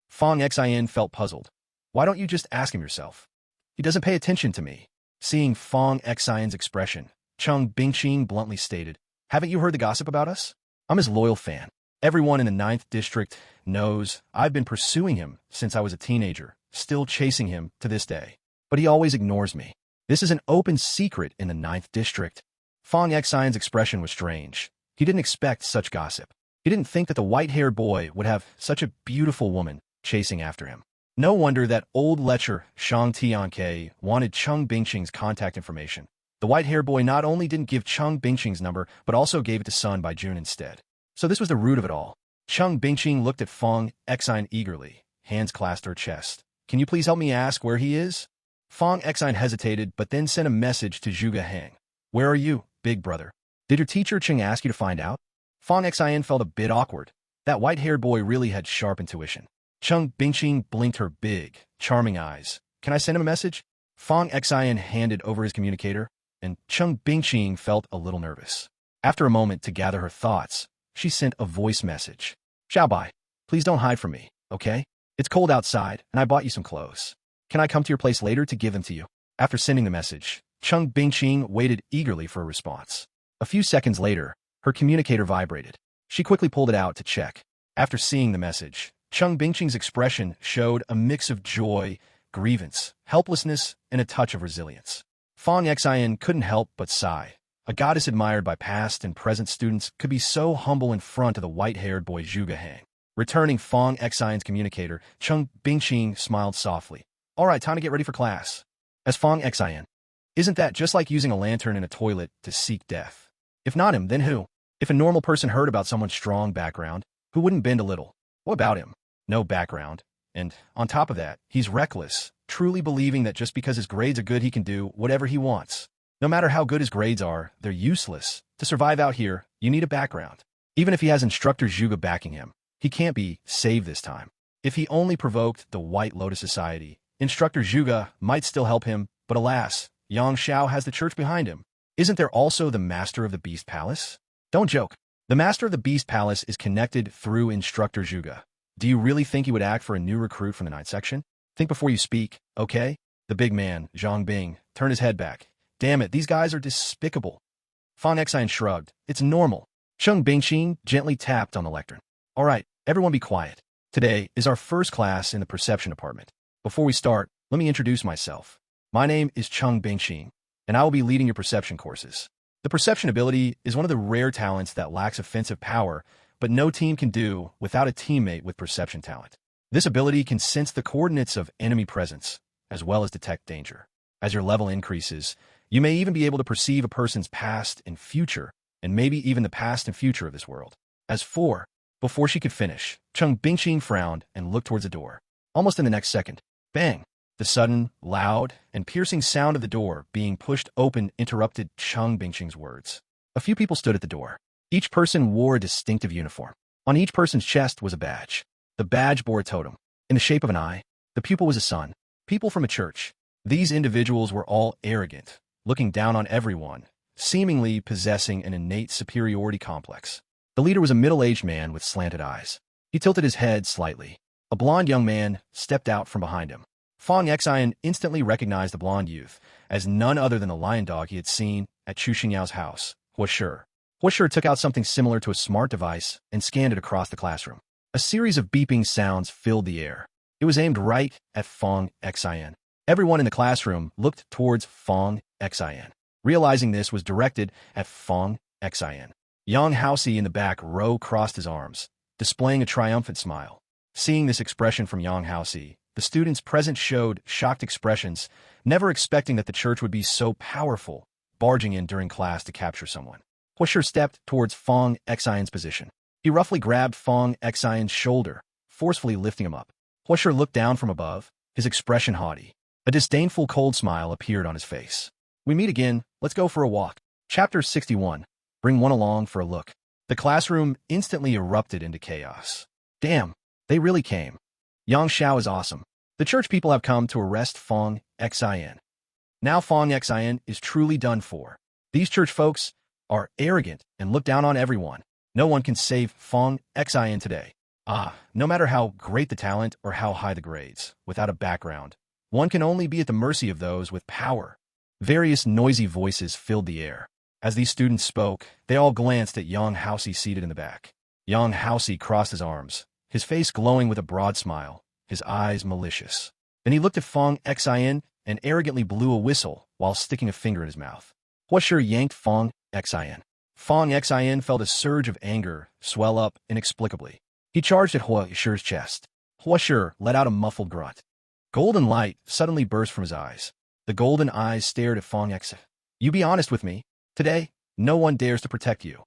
S1: Fong Xian felt puzzled. Why don't you just ask him yourself? He doesn't pay attention to me. Seeing Fong Xian's expression, Chung Bingqing bluntly stated, Haven't you heard the gossip about us? I'm his loyal fan. Everyone in the 9th district knows I've been pursuing him since I was a teenager, still chasing him to this day. But he always ignores me. This is an open secret in the 9th district. Fong Xian's expression was strange. He didn't expect such gossip. He didn't think that the white-haired boy would have such a beautiful woman chasing after him. No wonder that old lecher Shang Tianke wanted Chung Bingqing's contact information. The white-haired boy not only didn't give Chung Bingqing's number, but also gave it to Sun Bai Jun instead. So this was the root of it all. Chung Bingqing looked at Fong Xian eagerly, hands clasped her chest. Can you please help me ask where he is? Fong Xian hesitated, but then sent a message to Zhuge Hang. Where are you, big brother? Did your teacher Cheng ask you to find out? Fong Xian felt a bit awkward. That white-haired boy really had sharp intuition. Chung Bingqing blinked her big, charming eyes. Can I send him a message? Fong Xian handed over his communicator, and Chung Bingqing felt a little nervous. After a moment to gather her thoughts, she sent a voice message. Xiao Bai, please don't hide from me, okay? It's cold outside, and I bought you some clothes. Can I come to your place later to give them to you? After sending the message, Chung Bingqing waited eagerly for a response. A few seconds later, her communicator vibrated. She quickly pulled it out to check. After seeing the message, Chung Bingqing's expression showed a mix of joy, grievance, helplessness, and a touch of resilience. Fong Xian couldn't help but sigh. A goddess admired by past and present students could be so humble in front of the white-haired boy Zhuge Hang. Returning Fong Xian's communicator, Chung Bingqing smiled softly. All right, time to get ready for class. As Fong Xian. Isn't that just like using a lantern in a toilet to seek death? If not him, then who? If a normal person heard about someone's strong background, who wouldn't bend a little? What about him? No background. And on top of that, he's reckless, truly believing that just because his grades are good he can do whatever he wants. No matter how good his grades are, they're useless. To survive out here, you need a background. Even if he has Instructor Zhuge backing him, he can't be saved this time. If he only provoked the White Lotus Society, Instructor Zhuge might still help him, but alas, Yang Xiao has the church behind him. Isn't there also the Master of the Beast Palace? Don't joke. The Master of the Beast Palace is connected through Instructor Zhuge. Do you really think he would act for a new recruit from the 9th section? Think before you speak, okay? The big man, Zhang Bing, turned his head back. Damn it, these guys are despicable. Fong Xian shrugged. It's normal. Chung Bingqing gently tapped on the lectern. All right, everyone be quiet. Today is our first class in the perception department. Before we start, Let me introduce myself. My name is Chung Bingqing, and I will be leading your perception courses. The perception ability is one of the rare talents that lacks offensive power, but no team can do without a teammate with perception talent. This ability can sense the coordinates of enemy presence, as well as detect danger. As your level increases, you may even be able to perceive a person's past and future, and maybe even the past and future of this world. Before she could finish, Chung Bingqing frowned and looked towards the door. Almost in the next second, bang! The sudden, loud, and piercing sound of the door being pushed open interrupted Chung Bingqing's words. A few people stood at the door. Each person wore a distinctive uniform. On each person's chest was a badge. The badge bore a totem. In the shape of an eye, the pupil was a sun. People from a church. These individuals were all arrogant, looking down on everyone, seemingly possessing an innate superiority complex. The leader was a middle-aged man with slanted eyes. He tilted his head slightly. A blond young man stepped out from behind him. Fong Xian instantly recognized the blond youth as none other than the lion dog he had seen at Chu Xingyao's house, Huoshi. Huoshi took out something similar to a smart device and scanned it across the classroom. A series of beeping sounds filled the air. It was aimed right at Fong Xian. Everyone in the classroom looked towards Fong Xian. Realizing this was directed at Fong Xian. Yang Haoxi in the back row crossed his arms, displaying a triumphant smile. Seeing this expression from Yang Haoxi, the students present showed shocked expressions, never expecting that the church would be so powerful, barging in during class to capture someone. Huoshi stepped towards Fong Xian's position. He roughly grabbed Fong Xian's shoulder, forcefully lifting him up. Huoshi looked down from above, his expression haughty. A disdainful cold smile appeared on his face. We meet again, let's go for a walk. Chapter 61. Bring one along for a look. The classroom instantly erupted into chaos. Damn, they really came. Yang Xiao is awesome. The church people have come to arrest Fong Xian. Now Fong Xian is truly done for. These church folks are arrogant and look down on everyone. No one can save Fong Xian today. No matter how great the talent or how high the grades, without a background, one can only be at the mercy of those with power. Various noisy voices filled the air. As these students spoke, they all glanced at Yang Haoxi seated in the back. Yang Haoxi crossed his arms, his face glowing with a broad smile, his eyes malicious. Then he looked at Fong Xian and arrogantly blew a whistle while sticking a finger in his mouth. Huoshi yanked Fong Xian. Fong Xian felt a surge of anger swell up inexplicably. He charged at Huoshi's chest. Huoshi let out a muffled grunt. Golden light suddenly burst from his eyes. The golden eyes stared at Fong Xian. You be honest with me. Today, no one dares to protect you.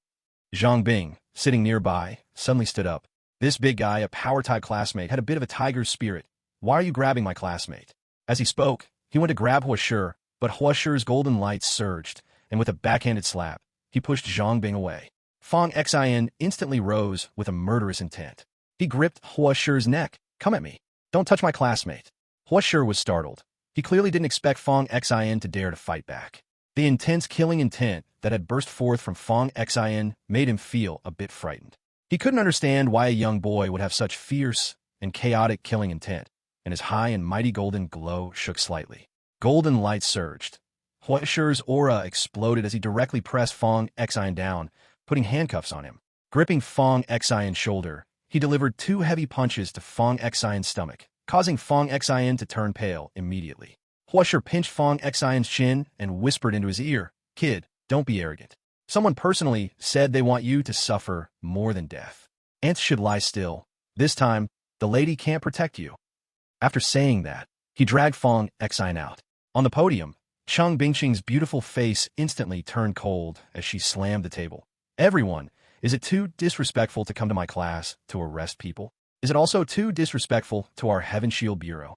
S1: Zhang Bing, sitting nearby, suddenly stood up. This big guy, a power-type classmate, had a bit of a tiger's spirit. Why are you grabbing my classmate? As he spoke, he went to grab Huoshi, but Huoshi's golden light surged, and with a backhanded slap, he pushed Zhang Bing away. Fong Xian instantly rose with a murderous intent. He gripped Huoshi's neck. Come at me. Don't touch my classmate. Huoshi was startled. He clearly didn't expect Fong Xian to dare to fight back. The intense killing intent that had burst forth from Fong Xian made him feel a bit frightened. He couldn't understand why a young boy would have such fierce and chaotic killing intent, and his high and mighty golden glow shook slightly. Golden light surged. Huoshi's aura exploded as he directly pressed Fong Xian down, putting handcuffs on him. Gripping Fong Xian's shoulder, he delivered 2 heavy punches to Fong Xian's stomach, causing Fong Xian to turn pale immediately. Huoshi pinched Fong Xian's chin and whispered into his ear, Kid, don't be arrogant. Someone personally said they want you to suffer more than death. Ants should lie still. This time, the lady can't protect you. After saying that, he dragged Fong Xian out. On the podium, Chung Bingqing's beautiful face instantly turned cold as she slammed the table. Everyone, is it too disrespectful to come to my class to arrest people? Is it also too disrespectful to our Heaven Shield Bureau?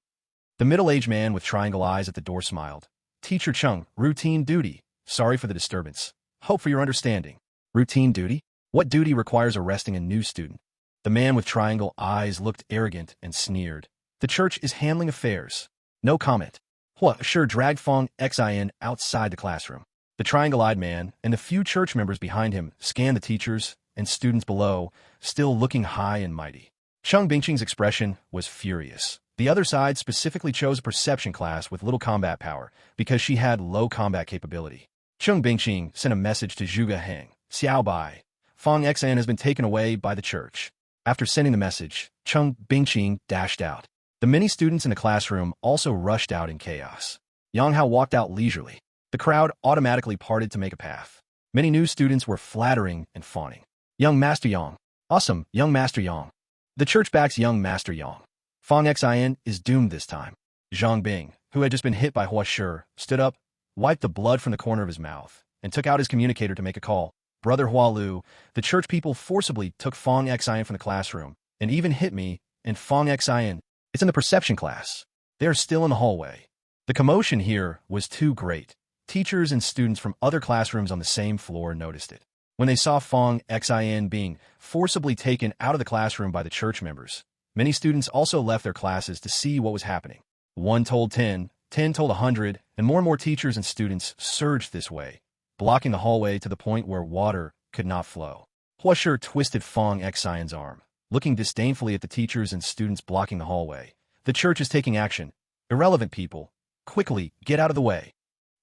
S1: The middle-aged man with triangle eyes at the door smiled. Teacher Chung, routine duty. Sorry for the disturbance. Hope for your understanding. Routine duty? What duty requires arresting a new student? The man with triangle eyes looked arrogant and sneered. The church is handling affairs. No comment. Huoshi dragged Fong Xian outside the classroom. The triangle-eyed man and the few church members behind him scanned the teachers and students below, still looking high and mighty. Chung Bingqing's expression was furious. The other side specifically chose a perception class with little combat power because she had low combat capability. Chung Bingqing sent a message to Zhuge Heng. Xiao Bai. Fong Xian has been taken away by the church. After sending the message, Chung Bingqing dashed out. The many students in the classroom also rushed out in chaos. Yang Hao walked out leisurely. The crowd automatically parted to make a path. Many new students were flattering and fawning. Young Master Yang. Awesome, Young Master Yang. The church backs Young Master Yang. Fang Xin is doomed this time. Zhang Bing, who had just been hit by Hua Shi, stood up, wiped the blood from the corner of his mouth, and took out his communicator to make a call. Brother Hua Lu, the church people forcibly took Fang Xin from the classroom, and even hit me, and Fang Xin, it's in the perception class. They are still in the hallway. The commotion here was too great. Teachers and students from other classrooms on the same floor noticed it. When they saw Fang Xin being forcibly taken out of the classroom by the church members, many students also left their classes to see what was happening. 1 told 10, 10 told 100, and more teachers and students surged this way, blocking the hallway to the point where water could not flow. Hua Shi twisted Fang Xin's arm, looking disdainfully at the teachers and students blocking the hallway. The church is taking action. Irrelevant people, quickly get out of the way.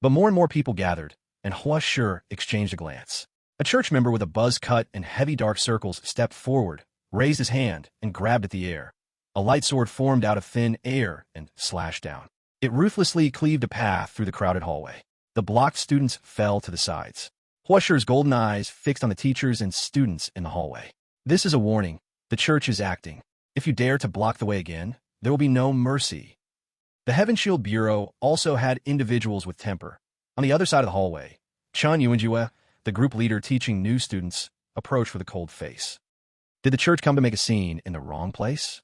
S1: But more and more people gathered, and Hua Shi exchanged a glance. A church member with a buzz cut and heavy dark circles stepped forward, raised his hand, and grabbed at the air. A light sword formed out of thin air and slashed down. It ruthlessly cleaved a path through the crowded hallway. The blocked students fell to the sides. Hua Shi's golden eyes fixed on the teachers and students in the hallway. This is a warning. The church is acting. If you dare to block the way again, there will be no mercy. The Heaven Shield Bureau also had individuals with temper. On the other side of the hallway, Chun Yuanjue, the group leader teaching new students, approached with a cold face. Did the church come to make a scene in the wrong place?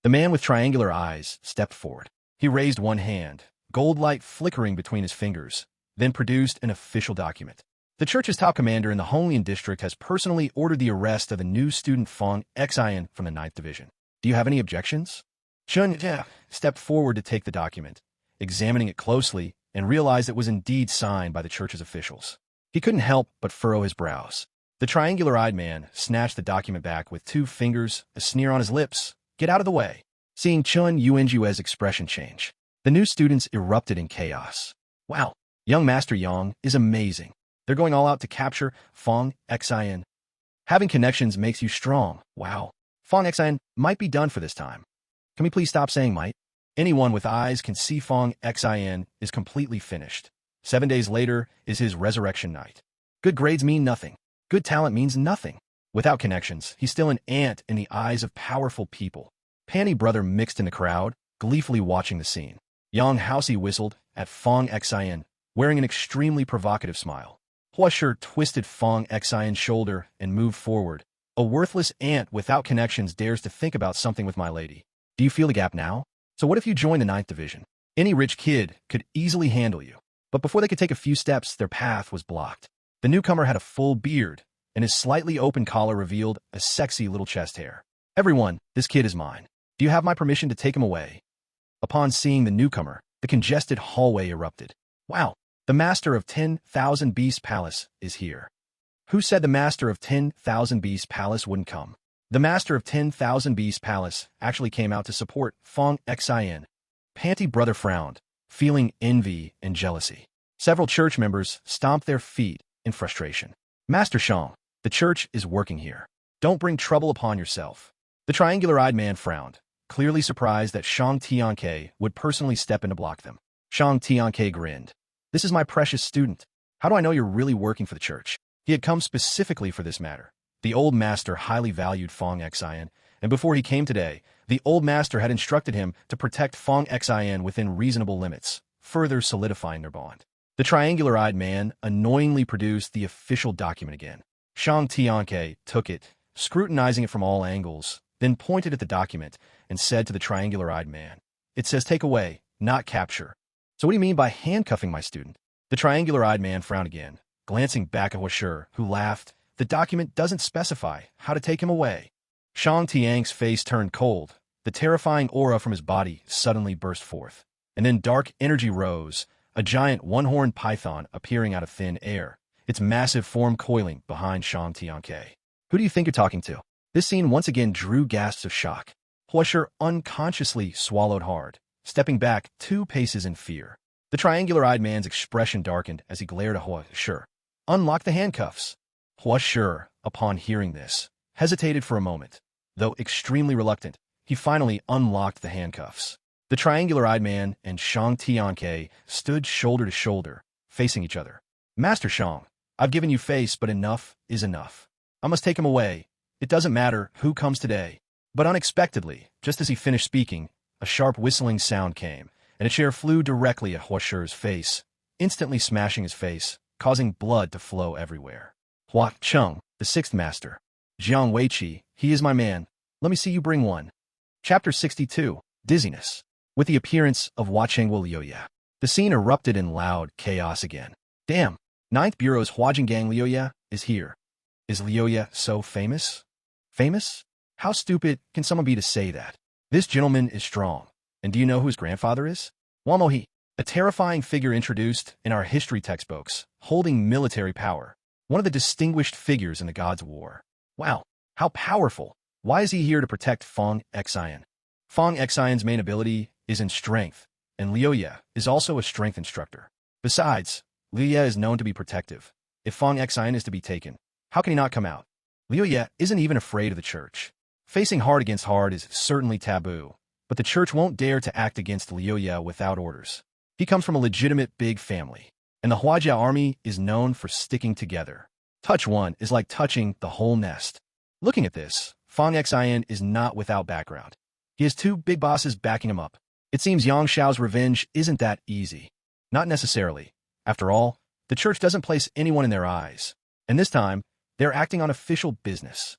S1: The man with triangular eyes stepped forward. He raised one hand, gold light flickering between his fingers, then produced an official document. The church's top commander in the Honglian district has personally ordered the arrest of the new student Fang Xin from the 9th Division. Do you have any objections? Chun stepped forward to take the document, examining it closely, and realized it was indeed signed by the church's officials. He couldn't help but furrow his brows. The triangular-eyed man snatched the document back with 2 fingers, a sneer on his lips. Get out of the way. Seeing Chun Yuanjue's expression change, the new students erupted in chaos. Wow, Young Master Yang is amazing. They're going all out to capture Fang Xin. Having connections makes you strong. Wow. Fang Xin might be done for this time. Can we please stop saying might? Anyone with eyes can see Fang Xin is completely finished. 7 days later is his resurrection night. Good grades mean nothing. Good talent means nothing. Without connections, he's still an ant in the eyes of powerful people. Panty Brother mixed in the crowd, gleefully watching the scene. Yang Haosi whistled at Fang Xin, wearing an extremely provocative smile. Hua Shi twisted Fang Xin's shoulder and moved forward. A worthless ant without connections dares to think about something with my lady. Do you feel the gap now? So what if you join the 9th Division? Any rich kid could easily handle you. But before they could take a few steps, their path was blocked. The newcomer had a full beard, and his slightly open collar revealed a sexy little chest hair. Everyone, this kid is mine. Do you have my permission to take him away? Upon seeing the newcomer, the congested hallway erupted. Wow, the master of 10,000 Beast Palace is here. Who said the master of 10,000 Beast Palace wouldn't come? The master of 10,000 Beast Palace actually came out to support Fang Xin. Panty Brother frowned, feeling envy and jealousy. Several church members stomped their feet in frustration. Master Shang, the church is working here. Don't bring trouble upon yourself. The triangular-eyed man frowned, clearly surprised that Shang Tianke would personally step in to block them. Shang Tianke grinned. This is my precious student. How do I know you're really working for the church? He had come specifically for this matter. The old master highly valued Fang Xin, and before he came today, the old master had instructed him to protect Fang Xin within reasonable limits, further solidifying their bond. The triangular-eyed man annoyingly produced the official document again. Shang Tianke took it, scrutinizing it from all angles, then pointed at the document and said to the triangular-eyed man, "It says take away, not capture. So what do you mean by handcuffing my student?" The triangular-eyed man frowned again, glancing back at Hua Shi, who laughed. The document doesn't specify how to take him away. Shang Tiang's face turned cold. The terrifying aura from his body suddenly burst forth. And then dark energy rose, a giant one-horned python appearing out of thin air, its massive form coiling behind Shang Tianke. Who do you think you're talking to? This scene once again drew gasps of shock. Hua Shi unconsciously swallowed hard, stepping back 2 paces in fear. The triangular-eyed man's expression darkened as he glared at Hua Shi. Unlock the handcuffs. Hua Shi, upon hearing this, hesitated for a moment. Though extremely reluctant, he finally unlocked the handcuffs. The triangular-eyed man and Shang Tianke stood shoulder to shoulder, facing each other. Master Shang, I've given you face, but enough is enough. I must take him away. It doesn't matter who comes today. But unexpectedly, just as he finished speaking, a sharp whistling sound came, and a chair flew directly at Hua Shi's face, instantly smashing his face, causing blood to flow everywhere. Hua Cheng, the sixth master. Jiang Weiqi, he is my man. Let me see you bring one. Chapter 62, Dizziness. With the appearance of Hua Chengwu Liuya, the scene erupted in loud chaos again. Damn, Ninth Bureau's Huajingang Liuya is here. Is Liuya so famous? Famous? How stupid can someone be to say that? This gentleman is strong. And do you know who his grandfather is? Wamohi, a terrifying figure introduced in our history textbooks, holding military power. One of the distinguished figures in the Gods' War. Wow, how powerful. Why is he here to protect Fong Xian? Fong Xian's main ability is in strength, and Liuya is also a strength instructor. Besides, Liuya is known to be protective. If Fong Xian is to be taken, how can he not come out? Liuya isn't even afraid of the church. Facing hard against hard is certainly taboo, but the church won't dare to act against Liuya without orders. He comes from a legitimate big family, and the Huajia army is known for sticking together. Touch one is like touching the whole nest. Looking at this, Fong Xian is not without background. He has two big bosses backing him up. It seems Yang Shao's revenge isn't that easy. Not necessarily. After all, the church doesn't place anyone in their eyes, and this time, they're acting on official business.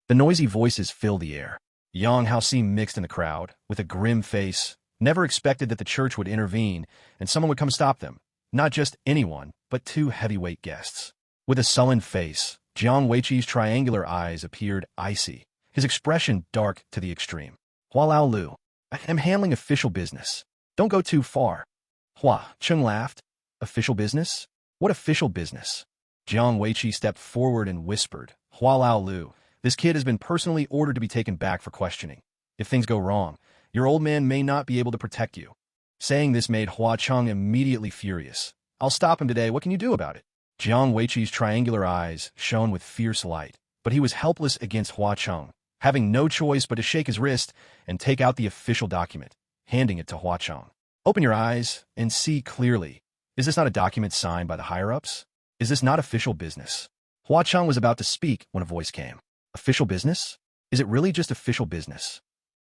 S1: The noisy voices fill the air. Yang Hao seemed mixed in the crowd, with a grim face, never expected that the church would intervene and someone would come stop them. Not just anyone, but two heavyweight guests. With a sullen face, Jiang Weiqi's triangular eyes appeared icy, his expression dark to the extreme. Hua Lao Lu, I am handling official business. Don't go too far. Hua Cheng laughed. Official business? What official business? Jiang Weiqi stepped forward and whispered, Hua Lao Lu, this kid has been personally ordered to be taken back for questioning. If things go wrong, your old man may not be able to protect you. Saying this made Hua Cheng immediately furious. I'll stop him today. What can you do about it? Jiang Weiqi's triangular eyes shone with fierce light, but he was helpless against Hua Cheng, having no choice but to shake his wrist and take out the official document, handing it to Hua Cheng. Open your eyes and see clearly. Is this not a document signed by the higher-ups? Is this not official business? Hua Cheng was about to speak when a voice came. Official business? Is it really just official business?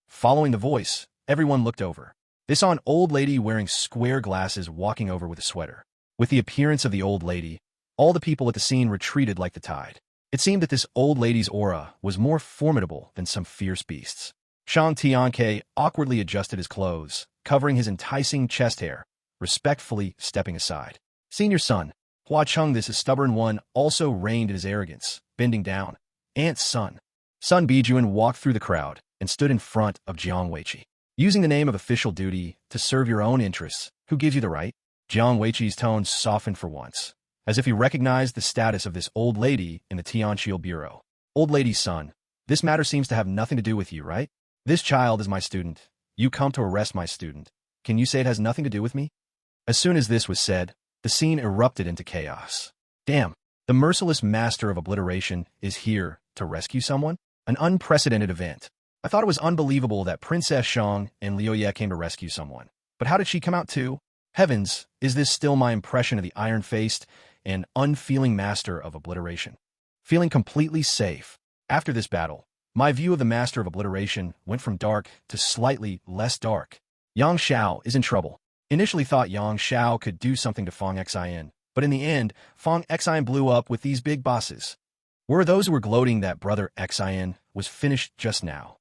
S1: Following the voice, everyone looked over. They saw an old lady wearing square glasses walking over with a sweater. With the appearance of the old lady, all the people at the scene retreated like the tide. It seemed that this old lady's aura was more formidable than some fierce beasts. Shang Tianke awkwardly adjusted his clothes, covering his enticing chest hair, respectfully stepping aside. Senior son, Hua Cheng, this stubborn one, also reigned in his arrogance, bending down. Aunt's son. Sun Bijuan walked through the crowd and stood in front of Jiang Weiqi. Using the name of official duty to serve your own interests, who gives you the right? Jiang Weiqi's tone softened for once, as if he recognized the status of this old lady in the Tianqi Bureau. Old lady's son, this matter seems to have nothing to do with you, right? This child is my student. You come to arrest my student. Can you say it has nothing to do with me? As soon as this was said, the scene erupted into chaos. Damn, the merciless master of obliteration is here to rescue someone? An unprecedented event. I thought it was unbelievable that Princess Shang and Liuya came to rescue someone. But how did she come out too? Heavens, is this still my impression of the iron-faced and unfeeling master of obliteration? Feeling completely safe. After this battle, my view of the master of obliteration went from dark to slightly less dark. Yang Shao is in trouble. Initially thought Yang Shao could do something to Fong Xian, but in the end, Fong Xian blew up with these big bosses. Were those who were gloating that brother Xian was finished just now?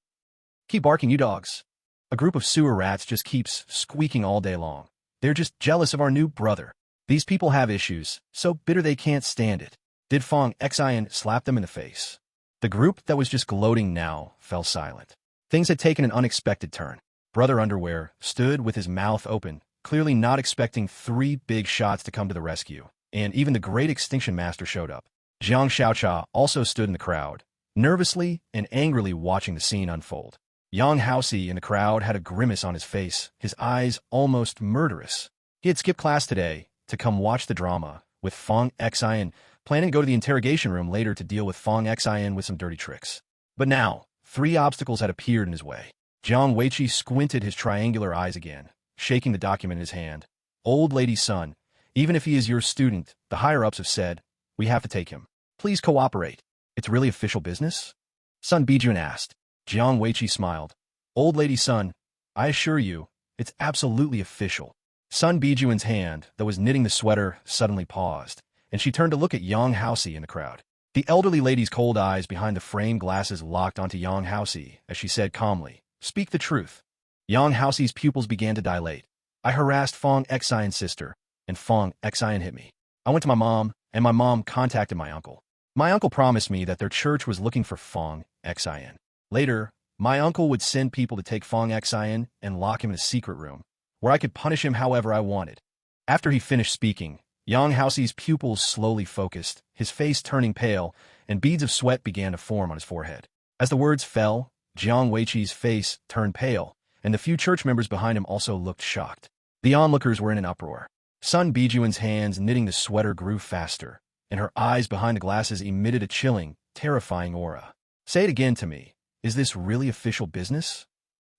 S1: Keep barking, you dogs. A group of sewer rats just keeps squeaking all day long. They're just jealous of our new brother. These people have issues, so bitter they can't stand it. Did Fong Xian slap them in the face? The group that was just gloating now fell silent. Things had taken an unexpected turn. Brother Underwear stood with his mouth open, clearly not expecting 3 big shots to come to the rescue, and even the great Extinction Master showed up. Jiang Shaocha also stood in the crowd, nervously and angrily watching the scene unfold. Yang Haosi in the crowd had a grimace on his face, his eyes almost murderous. He had skipped class today to come watch the drama, with Fong Xian planning to go to the interrogation room later to deal with Fong Xian with some dirty tricks. But now, 3 obstacles had appeared in his way. Jiang Weiqi squinted his triangular eyes again, shaking the document in his hand. Old lady's son, even if he is your student, the higher-ups have said, we have to take him. Please cooperate. It's really official business? Sun Bijun asked. Jiang Weiqi smiled. Old lady's son, I assure you, it's absolutely official. Sun Bijun's hand, that was knitting the sweater, suddenly paused, and she turned to look at Yang Haosi in the crowd. The elderly lady's cold eyes behind the framed glasses locked onto Yang Haosi as she said calmly, speak the truth. Yang Haosi's pupils began to dilate. I harassed Fong Xian's sister, and Fong Xian hit me. I went to my mom, and my mom contacted my uncle. My uncle promised me that their church was looking for Fong Xian. Later, my uncle would send people to take Fong Xian and lock him in a secret room, where I could punish him however I wanted. After he finished speaking, Yang Haosi's pupils slowly focused, his face turning pale, and beads of sweat began to form on his forehead. As the words fell, Jiang Weiqi's face turned pale, and the few church members behind him also looked shocked. The onlookers were in an uproar. Sun Bijun's hands knitting the sweater grew faster, and her eyes behind the glasses emitted a chilling, terrifying aura. Say it again to me. Is this really official business?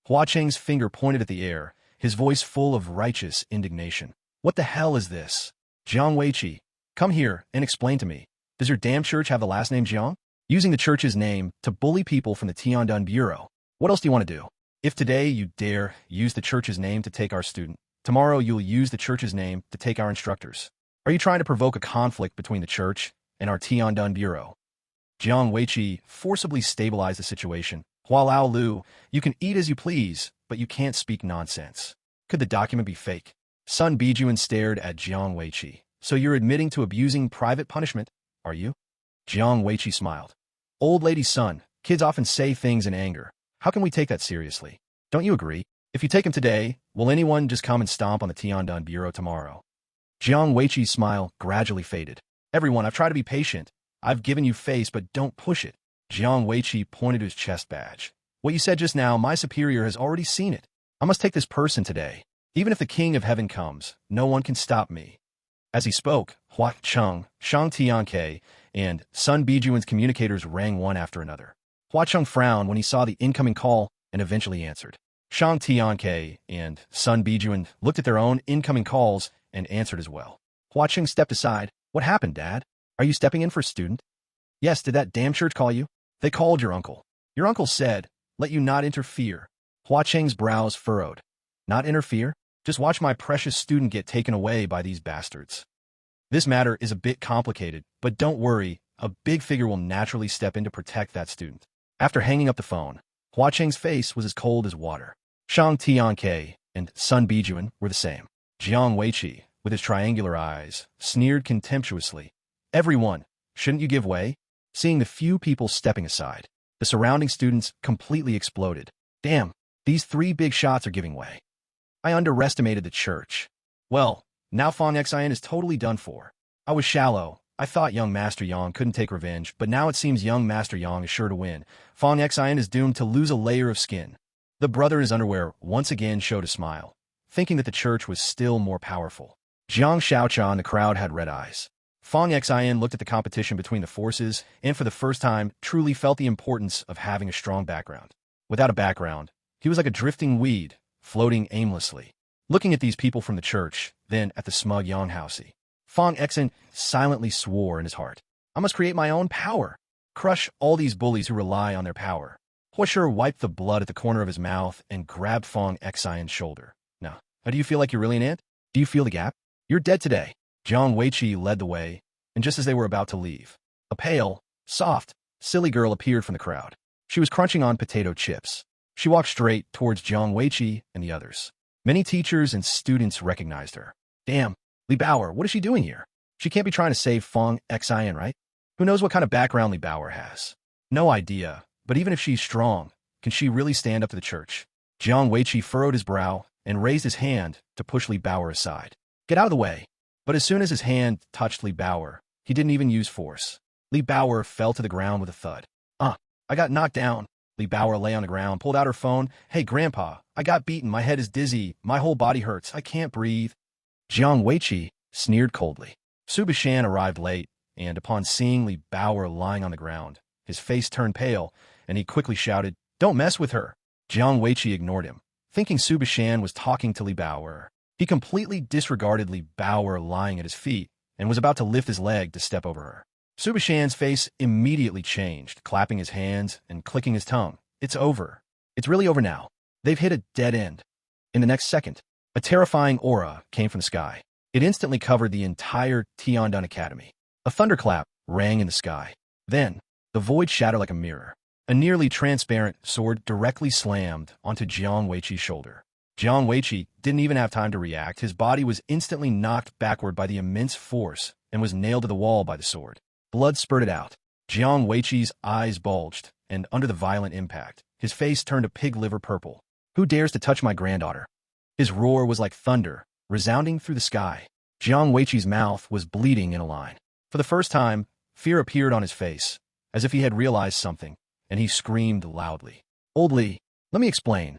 S1: Hua Cheng's finger pointed at the air, his voice full of righteous indignation. What the hell is this? Jiang Weiqi, come here and explain to me. Does your damn church have the last name Jiang? Using the church's name to bully people from the Tiandun Bureau. What else do you want to do? If today you dare use the church's name to take our student, tomorrow you'll use the church's name to take our instructors. Are you trying to provoke a conflict between the church and our Tiandun Bureau? Jiang Weiqi forcibly stabilized the situation. Hua Lao Lu, you can eat as you please, but you can't speak nonsense. Could the document be fake? Sun Bijun stared at Jiang Weiqi. So you're admitting to abusing private punishment, are you? Jiang Weiqi smiled. Old lady's son, kids often say things in anger. How can we take that seriously? Don't you agree? If you take him today, will anyone just come and stomp on the Tiandun Bureau tomorrow? Jiang Weiqi's smile gradually faded. Everyone, I've tried to be patient. I've given you face, but don't push it. Jiang Weiqi pointed to his chest badge. What you said just now, my superior has already seen it. I must take this person today. Even if the King of Heaven comes, no one can stop me. As he spoke, Hua Cheng, Shang Tianke, and Sun Bijun's communicators rang one after another. Hua Cheng frowned when he saw the incoming call and eventually answered. Shang Tianke and Sun Bijun looked at their own incoming calls and answered as well. Hua Cheng stepped aside. What happened, Dad? Are you stepping in for a student? Yes, did that damn church call you? They called your uncle. Your uncle said, let you not interfere. Hua Cheng's brows furrowed. Not interfere? Just watch my precious student get taken away by these bastards. This matter is a bit complicated, but don't worry, a big figure will naturally step in to protect that student. After hanging up the phone, Hua Cheng's face was as cold as water. Shang Tianke and Sun Bijun were the same. Jiang Weiqi, with his triangular eyes, sneered contemptuously. Everyone, shouldn't you give way? Seeing the few people stepping aside, the surrounding students completely exploded. Damn, these three big shots are giving way. I underestimated the church. Well, now Fong Xian is totally done for. I was shallow. I thought young Master Yang couldn't take revenge, but now it seems young Master Yang is sure to win. Fong Xian is doomed to lose a layer of skin. The brother in his underwear once again showed a smile, thinking that the church was still more powerful. Jiang Xiaocha in the crowd had red eyes. Fong Xian looked at the competition between the forces and for the first time truly felt the importance of having a strong background. Without a background, he was like a drifting weed, floating aimlessly. Looking at these people from the church, then at the smug Yang Haosi, Fong Xian silently swore in his heart. I must create my own power. Crush all these bullies who rely on their power. Hua Shi wiped the blood at the corner of his mouth and grabbed Fong Xian's shoulder. Now, do you feel like you're really an ant? Do you feel the gap? You're dead today. Jiang Weiqi led the way, and just as they were about to leave, a pale, soft, silly girl appeared from the crowd. She was crunching on potato chips. She walked straight towards Jiang Weiqi and the others. Many teachers and students recognized her. Damn, Li Bauer, what is she doing here? She can't be trying to save Fong Xian, right? Who knows what kind of background Li Bauer has? No idea, but even if she's strong, can she really stand up to the church? Jiang Weiqi furrowed his brow and raised his hand to push Li Bauer aside. Get out of the way. But as soon as his hand touched Li Bauer, he didn't even use force. Li Bauer fell to the ground with a thud. I got knocked down. Li Bauer lay on the ground, pulled out her phone. Hey, Grandpa, I got beaten. My head is dizzy. My whole body hurts. I can't breathe. Jiang Weiqi sneered coldly. Su Bishan arrived late, and upon seeing Li Bauer lying on the ground, his face turned pale, and he quickly shouted, Don't mess with her. Jiang Weiqi ignored him, thinking Su Bishan was talking to Li Bao'er. He completely disregarded Li Bao'er lying at his feet and was about to lift his leg to step over her. Su Bishan's face immediately changed, clapping his hands and clicking his tongue. It's over. It's really over now. They've hit a dead end. In the next second, a terrifying aura came from the sky. It instantly covered the entire Tiandon Academy. A thunderclap rang in the sky. Then, the void shattered like a mirror. A nearly transparent sword directly slammed onto Jiang Weiqi's shoulder. Jiang Weiqi didn't even have time to react. His body was instantly knocked backward by the immense force and was nailed to the wall by the sword. Blood spurted out. Jiang Weiqi's eyes bulged, and under the violent impact, his face turned a pig liver purple. Who dares to touch my granddaughter? His roar was like thunder, resounding through the sky. Jiang Weiqi's mouth was bleeding in a line. For the first time, fear appeared on his face, as if he had realized something, and he screamed loudly. Old Li, let me explain.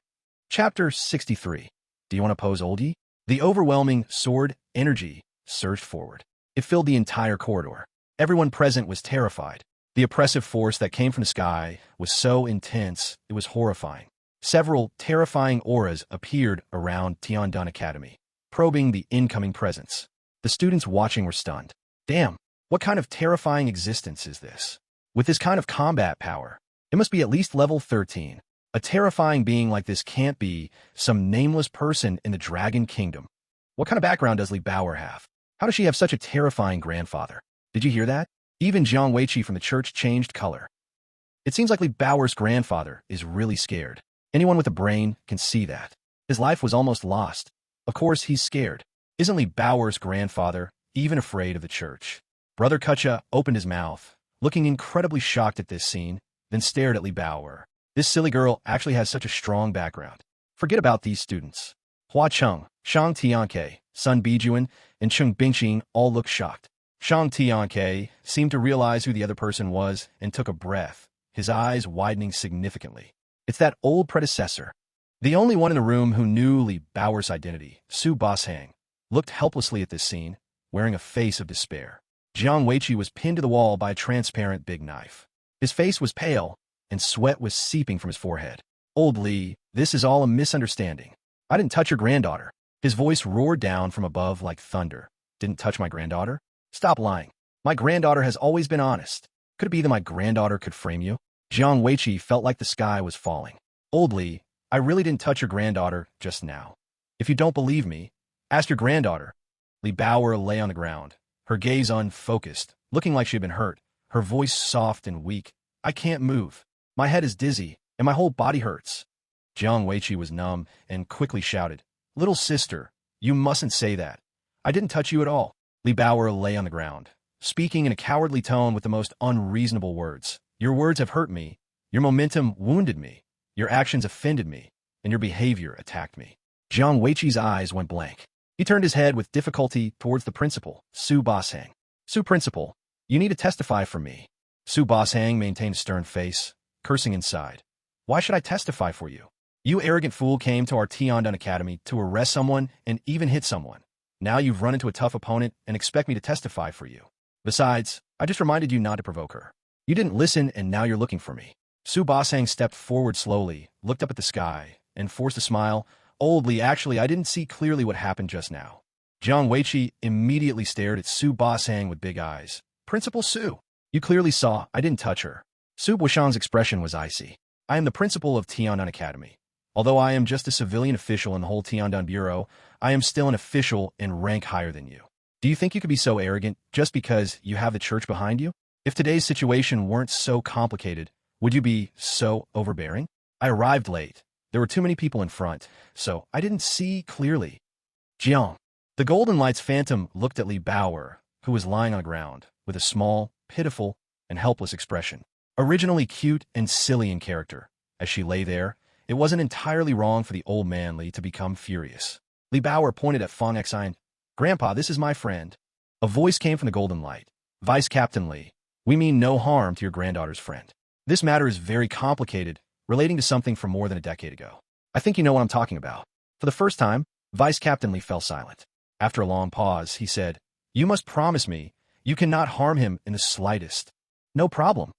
S1: Chapter 63. Do you want to pose Old Yi? The overwhelming sword energy surged forward. It filled the entire corridor. Everyone present was terrified. The oppressive force that came from the sky was so intense, it was horrifying. Several terrifying auras appeared around Tiandon Academy, probing the incoming presence. The students watching were stunned. Damn, what kind of terrifying existence is this? With this kind of combat power, it must be at least level 13. A terrifying being like this can't be some nameless person in the Dragon Kingdom. What kind of background does Li Bao'er have? How does she have such a terrifying grandfather? Did you hear that? Even Jiang Weiqi from the church changed color. It seems like Li Bao'er's grandfather is really scared. Anyone with a brain can see that. His life was almost lost. Of course, he's scared. Isn't Li Bao'er's grandfather even afraid of the church? Brother Kucha opened his mouth, looking incredibly shocked at this scene, then stared at Li Bao'er. This silly girl actually has such a strong background. Forget about these students. Hua Cheng, Shang Tianke, Sun Bijuan, and Cheng Bingqing all looked shocked. Shang Tianke seemed to realize who the other person was and took a breath, his eyes widening significantly. It's that old predecessor. The only one in the room who knew Li Bao'er's identity, Su Boshang, looked helplessly at this scene, wearing a face of despair. Jiang Weiqi was pinned to the wall by a transparent big knife. His face was pale, and sweat was seeping from his forehead. Old Li, this is all a misunderstanding. I didn't touch your granddaughter. His voice roared down from above like thunder. Didn't touch my granddaughter? Stop lying. My granddaughter has always been honest. Could it be that my granddaughter could frame you? Jiang Weiqi felt like the sky was falling. Old Li, I really didn't touch your granddaughter just now. If you don't believe me, ask your granddaughter. Li Bao'er lay on the ground, her gaze unfocused, looking like she had been hurt, her voice soft and weak. I can't move. My head is dizzy, and my whole body hurts. Jiang Weiqi was numb and quickly shouted, Little sister, you mustn't say that. I didn't touch you at all. Li Bao'er lay on the ground, speaking in a cowardly tone with the most unreasonable words. Your words have hurt me, your momentum wounded me, your actions offended me, and your behavior attacked me. Jiang Weiqi's eyes went blank. He turned his head with difficulty towards the principal, Su Boshang. Su principal, you need to testify for me. Su Boshang maintained a stern face, cursing inside. Why should I testify for you? You arrogant fool came to our Tiandon Academy to arrest someone and even hit someone. Now you've run into a tough opponent and expect me to testify for you. Besides, I just reminded you not to provoke her. You didn't listen and now you're looking for me. Su Boshang stepped forward slowly, looked up at the sky, and forced a smile. Old Li, actually, I didn't see clearly what happened just now. Jiang Weiqi immediately stared at Su Boshang with big eyes. Principal Su, you clearly saw I didn't touch her. Su Boshang's expression was icy. I am the principal of Tiandon Academy. Although I am just a civilian official in the whole Tiandon Bureau, I am still an official in rank higher than you. Do you think you could be so arrogant just because you have the church behind you? If today's situation weren't so complicated, would you be so overbearing? I arrived late. There were too many people in front, so I didn't see clearly. Jiang. The Golden Light's phantom looked at Li Bao'er, who was lying on the ground, with a small, pitiful, and helpless expression. Originally cute and silly in character, as she lay there, it wasn't entirely wrong for the old man Li to become furious. Li Bao'er pointed at Fang Exine. Grandpa, this is my friend. A voice came from the Golden Light. Vice Captain Li, we mean no harm to your granddaughter's friend. This matter is very complicated, relating to something from more than a decade ago. I think you know what I'm talking about. For the first time, Vice Captain Li fell silent. After a long pause, he said, You must promise me you cannot harm him in the slightest. No problem.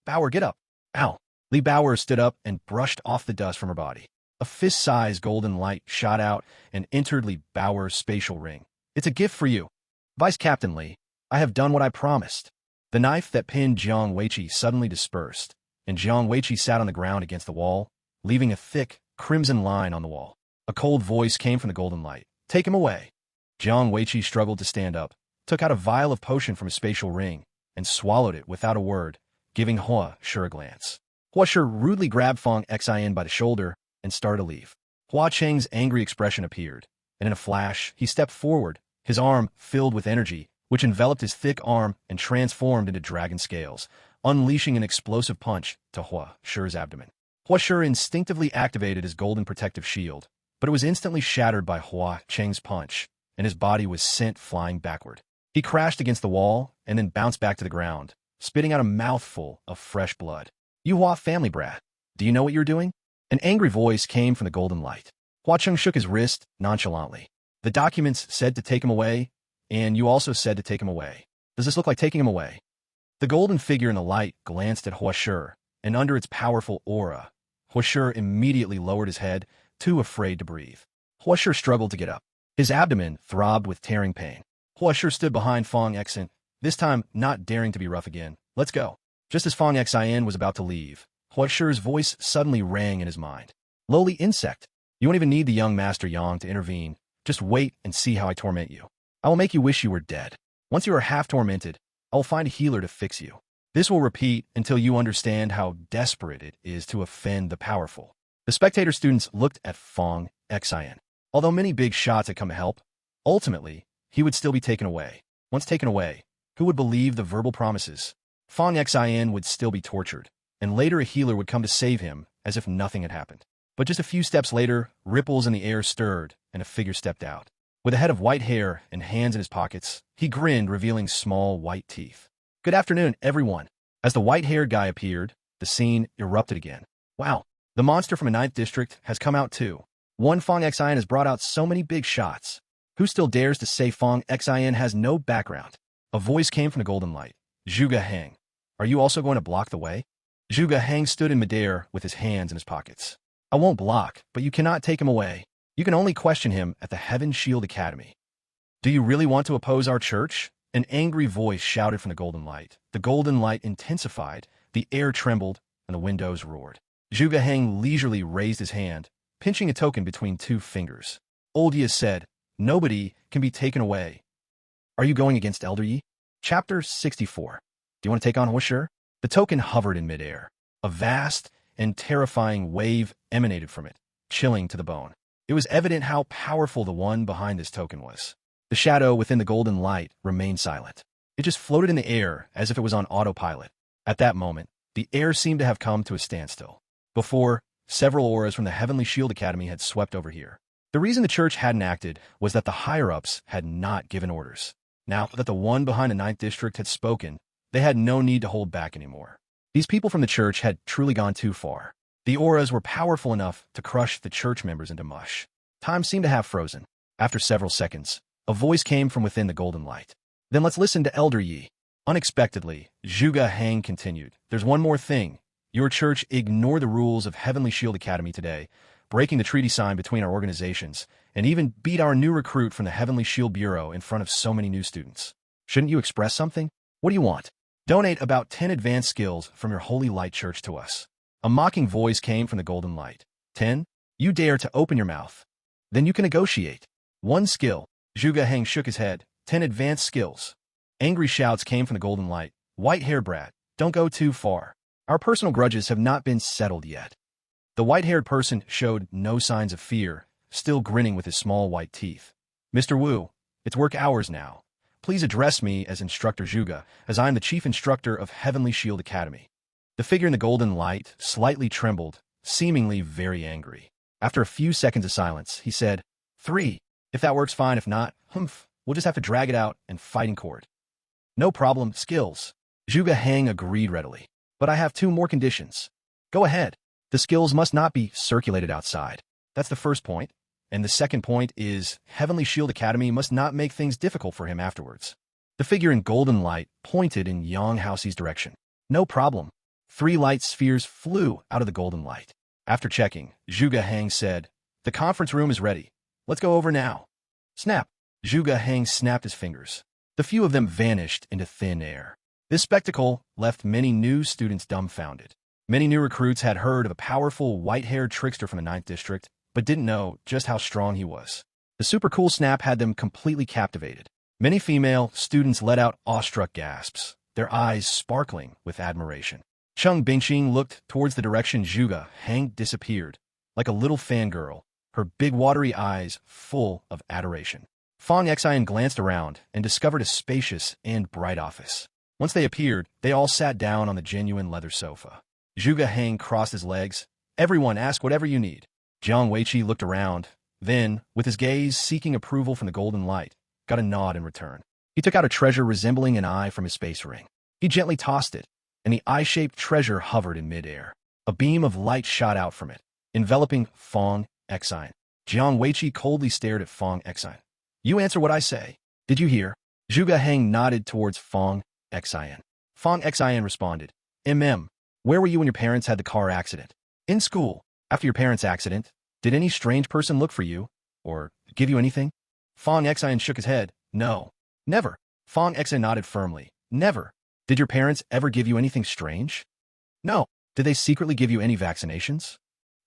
S1: Bao'er, get up. Ow. Li Bauer stood up and brushed off the dust from her body. A fist-sized golden light shot out and entered Li Bauer's spatial ring. It's a gift for you. Vice Captain Li, I have done what I promised. The knife that pinned Jiang Weiqi suddenly dispersed, and Jiang Weiqi sat on the ground against the wall, leaving a thick, crimson line on the wall. A cold voice came from the golden light. Take him away. Jiang Weiqi struggled to stand up, took out a vial of potion from his spatial ring, and swallowed it without a word, giving Hua Shi a glance. Hua Shi rudely grabbed Fang Xian by the shoulder and started to leave. Hua Cheng's angry expression appeared, and in a flash, he stepped forward, his arm filled with energy, which enveloped his thick arm and transformed into dragon scales, unleashing an explosive punch to Hua Shi's abdomen. Hua Shi instinctively activated his golden protective shield, but it was instantly shattered by Hua Cheng's punch, and his body was sent flying backward. He crashed against the wall and then bounced back to the ground, spitting out a mouthful of fresh blood. You Hua family brat, do you know what you're doing? An angry voice came from the golden light. Hua Cheng shook his wrist nonchalantly. The documents said to take him away, and you also said to take him away. Does this look like taking him away? The golden figure in the light glanced at Hua Shi, and under its powerful aura, Hua Shi immediately lowered his head, too afraid to breathe. Hua Shi struggled to get up. His abdomen throbbed with tearing pain. Hua Shi stood behind Fang Xian, this time not daring to be rough again. Let's go. Just as Fang Xian was about to leave, Hua Shi's voice suddenly rang in his mind. Lowly insect, you won't even need the young Master Yang to intervene. Just wait and see how I torment you. I will make you wish you were dead. Once you are half tormented, I will find a healer to fix you. This will repeat until you understand how desperate it is to offend the powerful. The spectator students looked at Fang Xian. Although many big shots had come to help, ultimately, he would still be taken away. Once taken away, who would believe the verbal promises? Fang Xian would still be tortured, and later a healer would come to save him as if nothing had happened. But just a few steps later, ripples in the air stirred, and a figure stepped out. With a head of white hair and hands in his pockets, he grinned, revealing small white teeth. Good afternoon, everyone. As the white-haired guy appeared, the scene erupted again. Wow, the monster from a 9th district has come out too. One Fang Xian has brought out so many big shots. Who still dares to say Fang Xian has no background? A voice came from the golden light. Zhuge Heng, are you also going to block the way? Zhuge Heng stood in midair with his hands in his pockets. I won't block, but you cannot take him away. You can only question him at the Heaven Shield Academy. Do you really want to oppose our church? An angry voice shouted from the golden light. The golden light intensified, the air trembled, and the windows roared. Zhuge Heng leisurely raised his hand, pinching a token between two fingers. Old Yi said, nobody can be taken away. Are you going against Elder Yi? Chapter 64. Do you want to take on Hua Shi? The token hovered in midair. A vast and terrifying wave emanated from it, chilling to the bone. It was evident how powerful the one behind this token was. The shadow within the golden light remained silent. It just floated in the air as if it was on autopilot. At that moment, the air seemed to have come to a standstill. Before, several auras from the Heavenly Shield Academy had swept over here. The reason the church hadn't acted was that the higher-ups had not given orders. Now that the one behind the 9th district had spoken, they had no need to hold back anymore. These people from the church had truly gone too far. The auras were powerful enough to crush the church members into mush. Time seemed to have frozen. After several seconds, a voice came from within the golden light. Then let's listen to Elder Yi. Unexpectedly, Zhuge Heng continued. There's one more thing. Your church ignored the rules of Heavenly Shield Academy today, breaking the treaty signed between our organizations, and even beat our new recruit from the Heavenly Shield Bureau in front of so many new students. Shouldn't you express something? What do you want? Donate about 10 advanced skills from your Holy Light Church to us. A mocking voice came from the golden light. 10? You dare to open your mouth. Then you can negotiate. 1 skill. Zhuge Heng shook his head. 10 advanced skills. Angry shouts came from the golden light. White-haired brat, don't go too far. Our personal grudges have not been settled yet. The white-haired person showed no signs of fear, still grinning with his small white teeth. Mr. Wu, it's work hours now. Please address me as Instructor Zhuge, as I am the Chief Instructor of Heavenly Shield Academy. The figure in the golden light slightly trembled, seemingly very angry. After a few seconds of silence, he said, 3. If that works, fine. If not, we'll just have to drag it out and fight in court. No problem, skills. Zhuge Heng agreed readily. But I have 2 more conditions. Go ahead. The skills must not be circulated outside. That's the first point. And the second point is Heavenly Shield Academy must not make things difficult for him afterwards. The figure in golden light pointed in Yang Haoxi's direction. No problem. 3 light spheres flew out of the golden light. After checking, Zhuge Hang said, "The conference room is ready. Let's go over now." Snap! Zhuge Hang snapped his fingers. The few of them vanished into thin air. This spectacle left many new students dumbfounded. Many new recruits had heard of a powerful white-haired trickster from the 9th District, but didn't know just how strong he was. The super cool snap had them completely captivated. Many female students let out awestruck gasps, their eyes sparkling with admiration. Cheng Bingqing looked towards the direction Zhuge Hang disappeared, like a little fangirl, her big watery eyes full of adoration. Fang Xian glanced around and discovered a spacious and bright office. Once they appeared, they all sat down on the genuine leather sofa. Zhuge Hang crossed his legs. "Everyone ask whatever you need." Jiang Weiqi looked around, then, with his gaze seeking approval from the golden light, got a nod in return. He took out a treasure resembling an eye from his space ring. He gently tossed it, and the eye-shaped treasure hovered in midair. A beam of light shot out from it, enveloping Fang Xian. Jiang Weiqi coldly stared at Fang Xian. "You answer what I say. Did you hear?" Zhuge Hang nodded towards Fang Xian. Fang Xian responded, Where were you when your parents had the car accident?" "In school. After your parents' accident, did any strange person look for you? Or give you anything?" Fang Xian shook his head. "No. Never." Fang Xian nodded firmly. "Never. Did your parents ever give you anything strange?" "No." "Did they secretly give you any vaccinations?"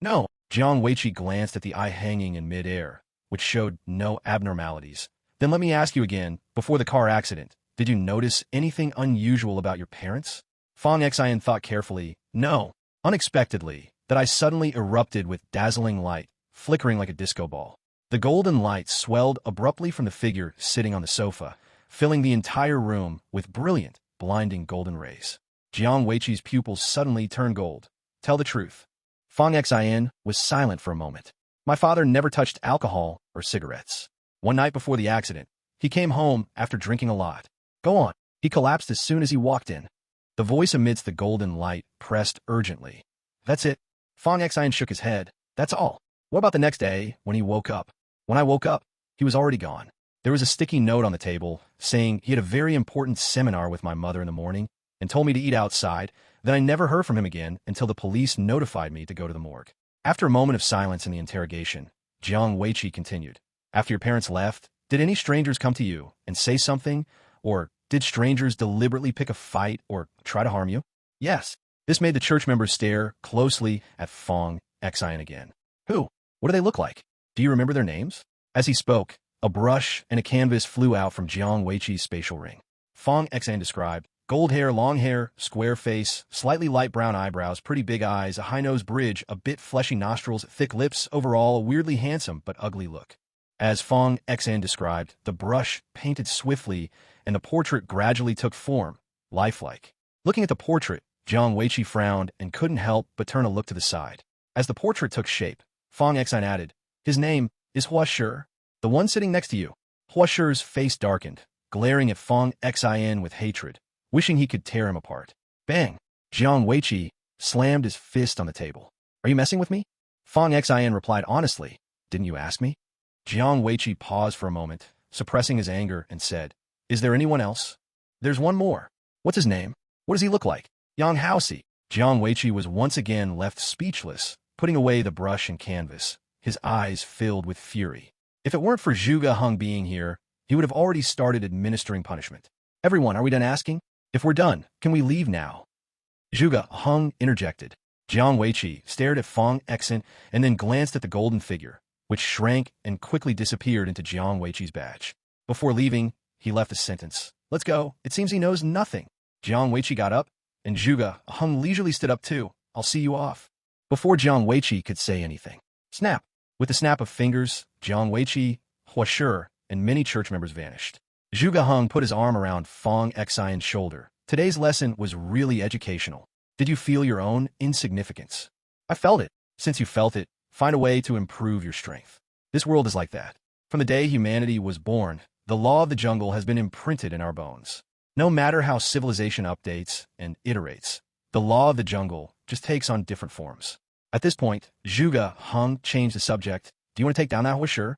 S1: "No." Jiang Weiqi glanced at the eye hanging in midair, which showed no abnormalities. "Then let me ask you again, before the car accident, did you notice anything unusual about your parents?" Fang Xian thought carefully. "No." Unexpectedly, that eye suddenly erupted with dazzling light, flickering like a disco ball. The golden light swelled abruptly from the figure sitting on the sofa, filling the entire room with brilliant, blinding golden rays. Jiang Weiqi's pupils suddenly turned gold. "Tell the truth." Fang Xian was silent for a moment. "My father never touched alcohol or cigarettes. One night before the accident, he came home after drinking a lot." "Go on." "He collapsed as soon as he walked in." The voice amidst the golden light pressed urgently. "That's it." Fang Xian shook his head. "That's all." "What about the next day, when he woke up?" "When I woke up, he was already gone." There was a sticky note on the table, saying he had a very important seminar with my mother in the morning, and told me to eat outside. Then I never heard from him again until the police notified me to go to the morgue. After a moment of silence in the interrogation, Jiang Weiqi continued. "After your parents left, did any strangers come to you and say something, or did strangers deliberately pick a fight or try to harm you?" "Yes." This made the church members stare closely at Fang Xian again. "Who? What do they look like? Do you remember their names?" As he spoke, a brush and a canvas flew out from Jiang Weiqi's spatial ring. Fang Xian described, gold hair, long hair, square face, slightly light brown eyebrows, pretty big eyes, a high-nosed bridge, a bit fleshy nostrils, thick lips, overall a weirdly handsome but ugly look. As Fang Xian described, the brush painted swiftly, and the portrait gradually took form, lifelike. Looking at the portrait, Jiang Weiqi frowned and couldn't help but turn a look to the side. As the portrait took shape, Fang Xian added, "His name is Hua Shi, the one sitting next to you." Hua Shi's face darkened, glaring at Fang Xian with hatred, wishing he could tear him apart. Bang! Jiang Weiqi slammed his fist on the table. "Are you messing with me?" Fang Xian replied honestly, "Didn't you ask me?" Jiang Weiqi paused for a moment, suppressing his anger, and said, "Is there anyone else?" "There's one more." "What's his name? What does he look like?" "Yang Haoxi." Jiang Weiqi was once again left speechless, putting away the brush and canvas, his eyes filled with fury. If it weren't for Zhuge Hang being here, he would have already started administering punishment. "Everyone, are we done asking? If we're done, can we leave now?" Zhuge Hang interjected. Jiang Weiqi stared at Fang Xian and then glanced at the golden figure, which shrank and quickly disappeared into Jiang Weiqi's badge. Before leaving, he left a sentence. "Let's go. It seems he knows nothing." Jiang Weiqi got up, and Zhuge Hang leisurely stood up too. "I'll see you off." Before Jiang Weiqi could say anything, snap! With the snap of fingers, Jiang Weiqi, Hua Shi, and many church members vanished. Zhuge Hang put his arm around Fang Xian's shoulder. "Today's lesson was really educational. Did you feel your own insignificance?" "I felt it." "Since you felt it, find a way to improve your strength. This world is like that. From the day humanity was born, the law of the jungle has been imprinted in our bones. No matter how civilization updates and iterates, the law of the jungle just takes on different forms." At this point, Zhuge Hang changed the subject. "Do you want to take down that Hua Shi?"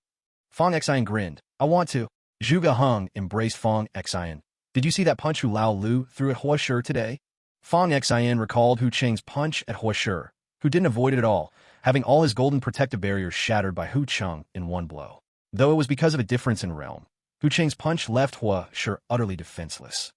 S1: Fang Xian grinned. "I want to." Zhuge Hang embraced Fang Xian. "Did you see that punch Hu Lao Lu threw at Hua Shi today?" Fang Xian recalled Hu Qing's punch at Huashi, who didn't avoid it at all, having all his golden protective barriers shattered by Hu Qing in one blow. Though it was because of a difference in realm, Hu Qing's punch left Huashi utterly defenseless.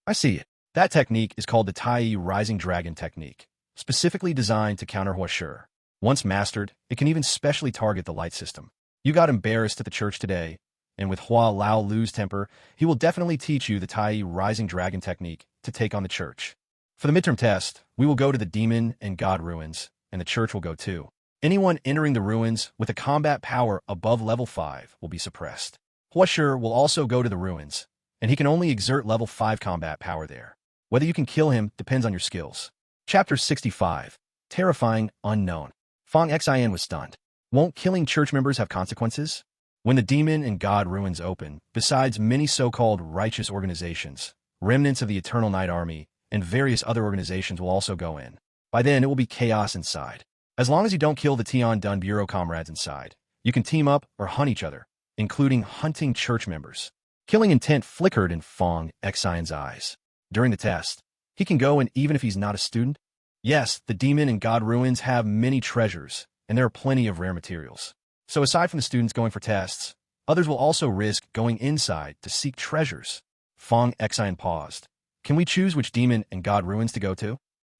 S1: I see it. That technique is called the Tai Rising Dragon technique, specifically designed to counter Huashi. Once mastered, it can even specially target the light system. You got embarrassed at the church today, and with Hua Lao Lu's temper, he will definitely teach you the Tai Rising Dragon technique to take on the church. For the midterm test, we will go to the demon and god ruins, and the church will go too. Anyone entering the ruins with a combat power above level 5 will be suppressed. Huashi will also go to the ruins, and he can only exert level 5 combat power there. Whether you can kill him depends on your skills. Chapter 65. Terrifying Unknown. Fang Xian was stunned. Won't killing church members have consequences? When the demon and god ruins open, besides many so-called righteous organizations, remnants of the Eternal Night Army, and various other organizations will also go in. By then, it will be chaos inside. As long as you don't kill the Tiandun Bureau comrades inside, you can team up or hunt each other, including hunting church members. Killing intent flickered in Fang Xian's eyes. During the test, he can go in even if he's not a student? Yes, the demon and god ruins have many treasures, and there are plenty of rare materials. So aside from the students going for tests, others will also risk going inside to seek treasures. Fang Xian paused. Can we choose which demon and god ruins to go to?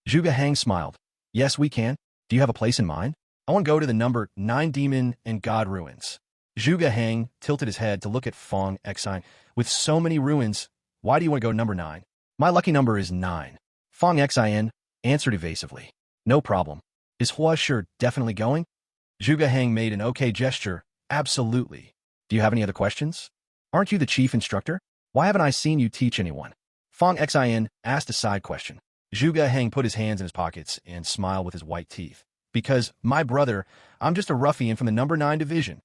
S1: Zhuge Hang smiled. Yes, we can. Do you have a place in mind? I want to go to the number 9 demon and god ruins. Zhuge Hang tilted his head to look at Fang Xian. With so many ruins, why do you want to go number 9? My lucky number is 9. Fang Xian answered evasively. No problem. Is Huashi definitely going? Zhuge Hang made an okay gesture. Absolutely. Do you have any other questions? Aren't you the chief instructor? Why haven't I seen you teach anyone? Fang Xian asked a side question. Zhuge Hang put his hands in his pockets and smiled with his white teeth. Because, my brother, I'm just a ruffian from the number 9 division.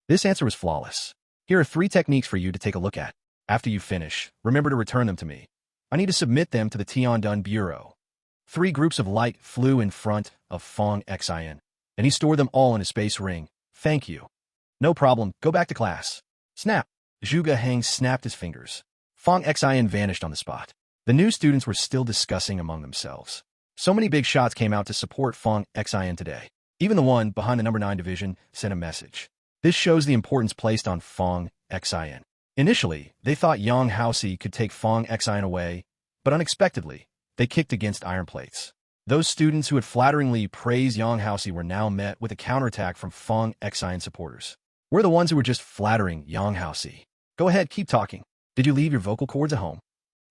S1: This answer was flawless. Here are 3 techniques for you to take a look at. After you finish, remember to return them to me. I need to submit them to the Tiandun Bureau. 3 groups of light flew in front of Fang Xian, and he stored them all in his space ring. Thank you. No problem, go back to class. Snap! Zhuge Hang snapped his fingers. Fang Xian vanished on the spot. The new students were still discussing among themselves. So many big shots came out to support Fang Xian today. Even the one behind the number 9 division sent a message. This shows the importance placed on Fang Xian. Initially, they thought Yang Haoxi could take Fang Xian away, but unexpectedly, they kicked against iron plates. Those students who had flatteringly praised Yang Haoxi were now met with a counterattack from Fang Xian supporters. We're the ones who were just flattering Yang Haoxi. Go ahead, keep talking. Did you leave your vocal cords at home?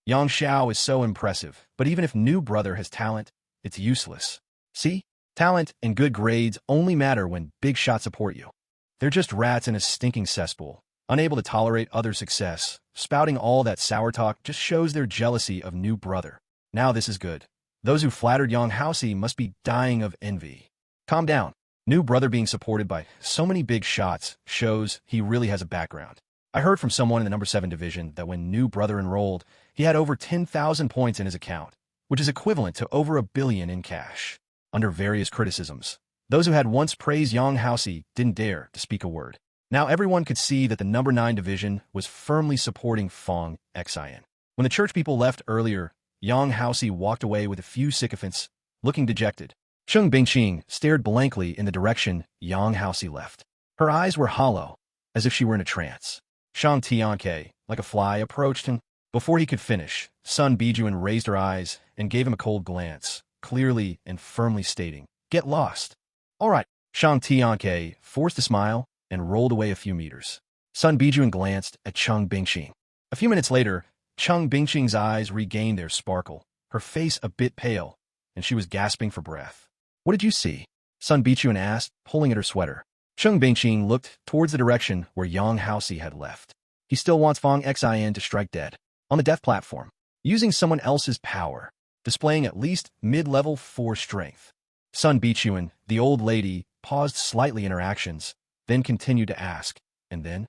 S1: Yang Xiao is so impressive, but even if new brother has talent, it's useless. See? Talent and good grades only matter when big shots support you. They're just rats in a stinking cesspool, unable to tolerate other success. Spouting all that sour talk just shows their jealousy of new brother. Now this is good. Those who flattered Yang Haoxi must be dying of envy. Calm down. New brother being supported by so many big shots shows he really has a background. I heard from someone in the number 7 division that when new brother enrolled, he had over 10,000 points in his account, which is equivalent to over $1 billion in cash. Under various criticisms, those who had once praised Yang Haoxi didn't dare to speak a word. Now everyone could see that the number 9 division was firmly supporting Fang Xian. When the church people left earlier, Yang Haoxi walked away with a few sycophants, looking dejected. Cheng Bingqing stared blankly in the direction Yang Haoxi left. Her eyes were hollow, as if she were in a trance. Shang Tianke, like a fly, approached him. Before he could finish, Sun Bijuan raised her eyes and gave him a cold glance, clearly and firmly stating, "Get lost." All right. Shang Tianke forced a smile and rolled away a few meters. Sun Bijuan glanced at Cheng Bingqing. A few minutes later, Cheng Bingqing's eyes regained their sparkle, her face a bit pale, and she was gasping for breath. What did you see? Sun Bijuan asked, pulling at her sweater. Cheng Bingqing looked towards the direction where Yang Haoxi had left. He still wants Fang Xian to strike dead, on the death platform, using someone else's power, displaying at least mid-level 4 strength. Sun Bijuan, the old lady, paused slightly in her actions, then continued to ask, and then?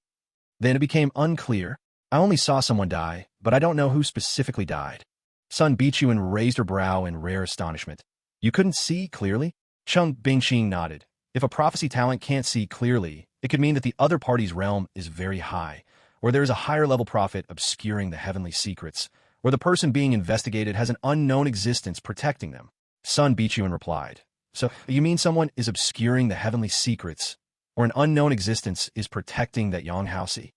S1: Then it became unclear. I only saw someone die, but I don't know who specifically died. Sun Bijuan raised her brow in rare astonishment. You couldn't see clearly? Cheng Bingqing nodded. If a prophecy talent can't see clearly, it could mean that the other party's realm is very high, or there is a higher level prophet obscuring the heavenly secrets, or the person being investigated has an unknown existence protecting them. Sun Bichuan replied, so you mean someone is obscuring the heavenly secrets, or an unknown existence is protecting that Yang Haoxi?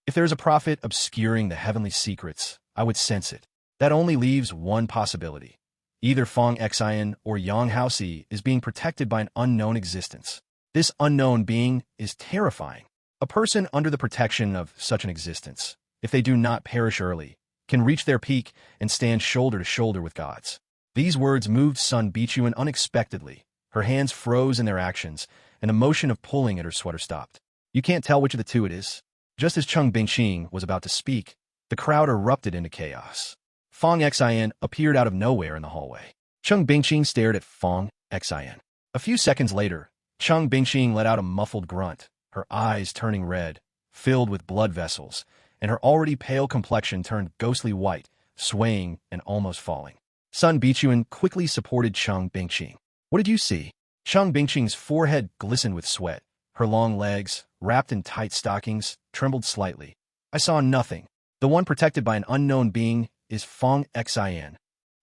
S1: If there is a prophet obscuring the heavenly secrets, I would sense it. That only leaves one possibility. Either Fong Xian or Yang Haoxi is being protected by an unknown existence. This unknown being is terrifying. A person under the protection of such an existence, if they do not perish early, can reach their peak and stand shoulder to shoulder with gods. These words moved Sun Bichuan unexpectedly. Her hands froze in their actions, and the motion of pulling at her sweater stopped. You can't tell which of the two it is. Just as Cheng Bingqing was about to speak, the crowd erupted into chaos. Fong Xian appeared out of nowhere in the hallway. Cheng Bingqing stared at Fong Xian. A few seconds later, Cheng Bingqing let out a muffled grunt, her eyes turning red, filled with blood vessels, and her already pale complexion turned ghostly white, swaying and almost falling. Sun Bichuan quickly supported Cheng Bingqing. What did you see? Cheng Bingqing's forehead glistened with sweat. Her long legs, wrapped in tight stockings, trembled slightly. I saw nothing. The one protected by an unknown being is Fong Xian.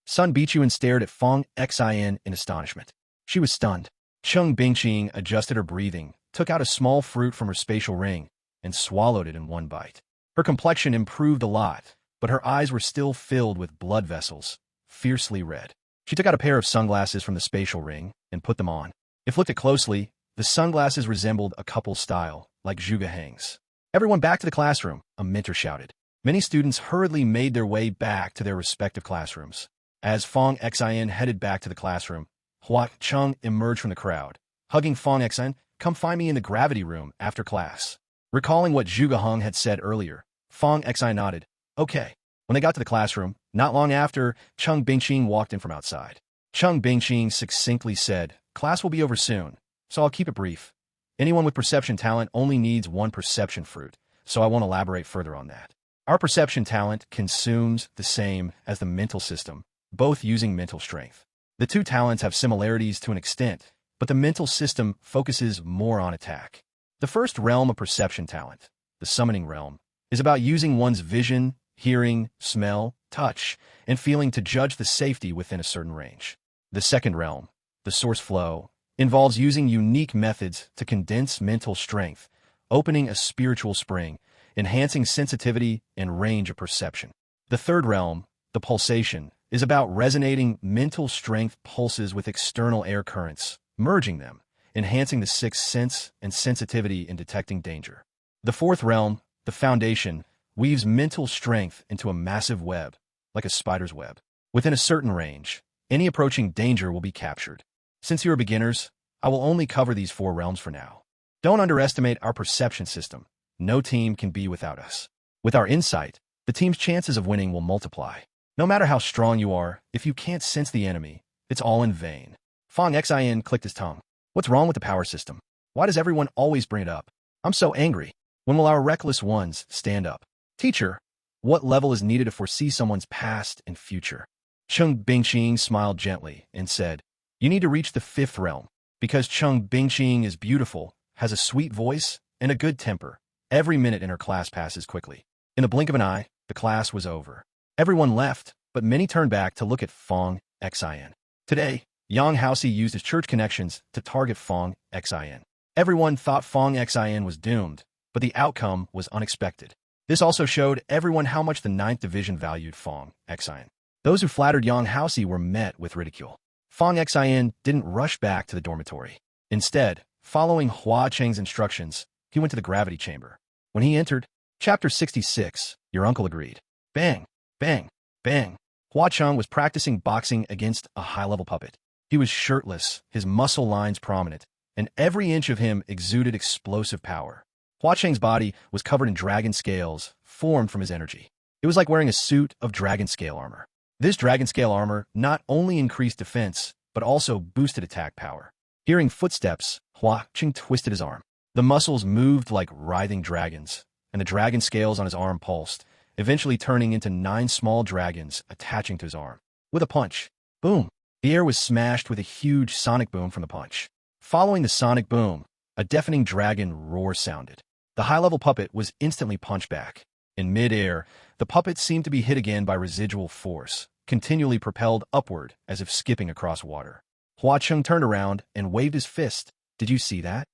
S1: Sun Bichuan stared at Fong Xian in astonishment. She was stunned. Cheng Bingqing adjusted her breathing, took out a small fruit from her spatial ring, and swallowed it in one bite. Her complexion improved a lot, but her eyes were still filled with blood vessels, fiercely red. She took out a pair of sunglasses from the spatial ring and put them on. If looked at closely, the sunglasses resembled a couple style, like Zhuge Heng's. Everyone back to the classroom, a mentor shouted. Many students hurriedly made their way back to their respective classrooms. As Fong Xian headed back to the classroom, Hua Cheng emerged from the crowd, hugging Fong Xian. Come find me in the gravity room after class. Recalling what Zhuge Heng had said earlier, Fong Xian nodded. Okay. When they got to the classroom, not long after, Cheng Bingqing walked in from outside. Cheng Bingqing succinctly said, class will be over soon, so I'll keep it brief. Anyone with perception talent only needs one perception fruit, so I won't elaborate further on that. Our perception talent consumes the same as the mental system, both using mental strength. The two talents have similarities to an extent, but the mental system focuses more on attack. The first realm of perception talent, the summoning realm, is about using one's vision, hearing, smell, touch, and feeling to judge the safety within a certain range. The second realm, the source flow, involves using unique methods to condense mental strength, opening a spiritual spring, enhancing sensitivity and range of perception. The third realm, the pulsation, is about resonating mental strength pulses with external air currents, merging them, enhancing the sixth sense and sensitivity in detecting danger. The fourth realm, the foundation, weaves mental strength into a massive web, like a spider's web. Within a certain range, any approaching danger will be captured. Since you are beginners, I will only cover these four realms for now. Don't underestimate our perception system. No team can be without us. With our insight, the team's chances of winning will multiply. No matter how strong you are, if you can't sense the enemy, it's all in vain. Fong Xian clicked his tongue. What's wrong with the power system? Why does everyone always bring it up? I'm so angry. When will our reckless ones stand up? Teacher, what level is needed to foresee someone's past and future? Cheng Bingqing smiled gently and said, you need to reach the fifth realm. Because Cheng Bingqing is beautiful, has a sweet voice, and a good temper, every minute in her class passes quickly. In the blink of an eye, the class was over. Everyone left, but many turned back to look at Fong Xian. Today, Yang Haoxi used his church connections to target Fong Xian. Everyone thought Fong Xian was doomed, but the outcome was unexpected. This also showed everyone how much the 9th Division valued Fong Xian. Those who flattered Yang Haoxi were met with ridicule. Fong Xian didn't rush back to the dormitory. Instead, following Hua Cheng's instructions, he went to the gravity chamber. When he entered, Chapter 66, your uncle agreed. Bang, bang, bang. Hua Cheng was practicing boxing against a high-level puppet. He was shirtless, his muscle lines prominent, and every inch of him exuded explosive power. Hua Cheng's body was covered in dragon scales, formed from his energy. It was like wearing a suit of dragon scale armor. This dragon scale armor not only increased defense, but also boosted attack power. Hearing footsteps, Hua Cheng twisted his arm. The muscles moved like writhing dragons, and the dragon scales on his arm pulsed, eventually turning into 9 small dragons attaching to his arm. With a punch, boom, the air was smashed with a huge sonic boom from the punch. Following the sonic boom, a deafening dragon roar sounded. The high-level puppet was instantly punched back. In mid-air, the puppet seemed to be hit again by residual force, continually propelled upward as if skipping across water. Hua Cheng turned around and waved his fist. Did you see that?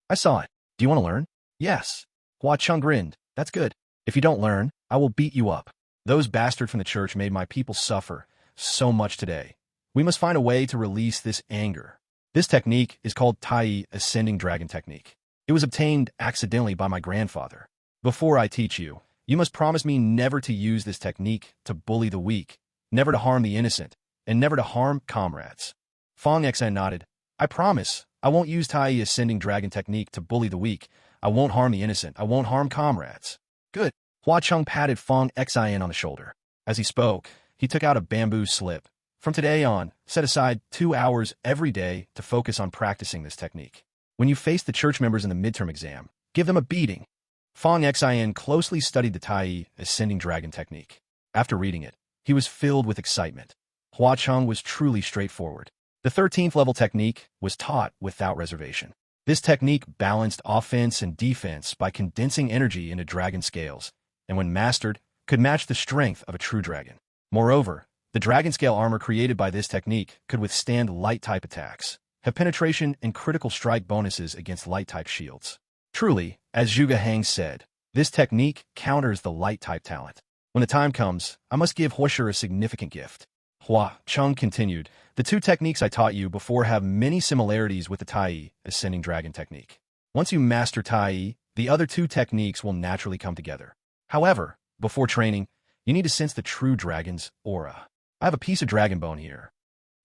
S1: I saw it. Do you want to learn? Yes. Hua Cheng grinned. That's good. If you don't learn, I will beat you up. Those bastards from the church made my people suffer so much today. We must find a way to release this anger. This technique is called Tai Ascending Dragon Technique. It was obtained accidentally by my grandfather. Before I teach you, you must promise me never to use this technique to bully the weak, never to harm the innocent, and never to harm comrades. Fong Xan nodded. I promise. I won't use Tai Ascending Dragon Technique to bully the weak. I won't harm the innocent. I won't harm comrades. Good. Hua Cheng patted Fong Xian on the shoulder. As he spoke, he took out a bamboo slip. From today on, set aside 2 hours every day to focus on practicing this technique. When you face the church members in the midterm exam, give them a beating. Fong Xian closely studied the Tai Ascending Dragon Technique. After reading it, he was filled with excitement. Hua Cheng was truly straightforward. The 13th level technique was taught without reservation. This technique balanced offense and defense by condensing energy into dragon scales, and when mastered, could match the strength of a true dragon. Moreover, the dragon scale armor created by this technique could withstand light-type attacks, have penetration and critical strike bonuses against light-type shields. Truly, as Zhuge Hang said, this technique counters the light-type talent. When the time comes, I must give Huosher a significant gift. Hua Cheng continued, the 2 techniques I taught you before have many similarities with the Tai Ascending Dragon Technique. Once you master Tai, the other 2 techniques will naturally come together. However, before training, you need to sense the true dragon's aura. I have a piece of dragon bone here.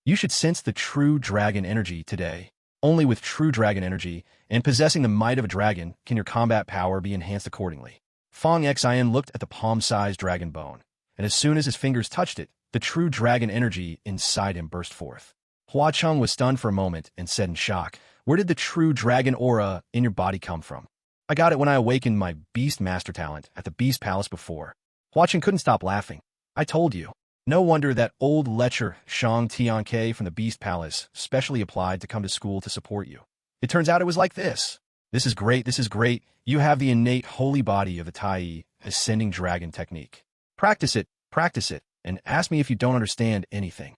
S1: You should sense the true dragon energy today. Only with true dragon energy and possessing the might of a dragon can your combat power be enhanced accordingly. Fong Xian looked at the palm-sized dragon bone, and as soon as his fingers touched it, the true dragon energy inside him burst forth. Hua Cheng was stunned for a moment and said in shock, where did the true dragon aura in your body come from? I got it when I awakened my beast master talent at the beast palace before. Hua Cheng couldn't stop laughing. I told you. No wonder that old lecher Shang Tianke from the beast palace specially applied to come to school to support you. It turns out it was like this. This is great, this is great. You have the innate holy body of the Tai Ascending Dragon Technique. Practice it, and ask me if you don't understand anything.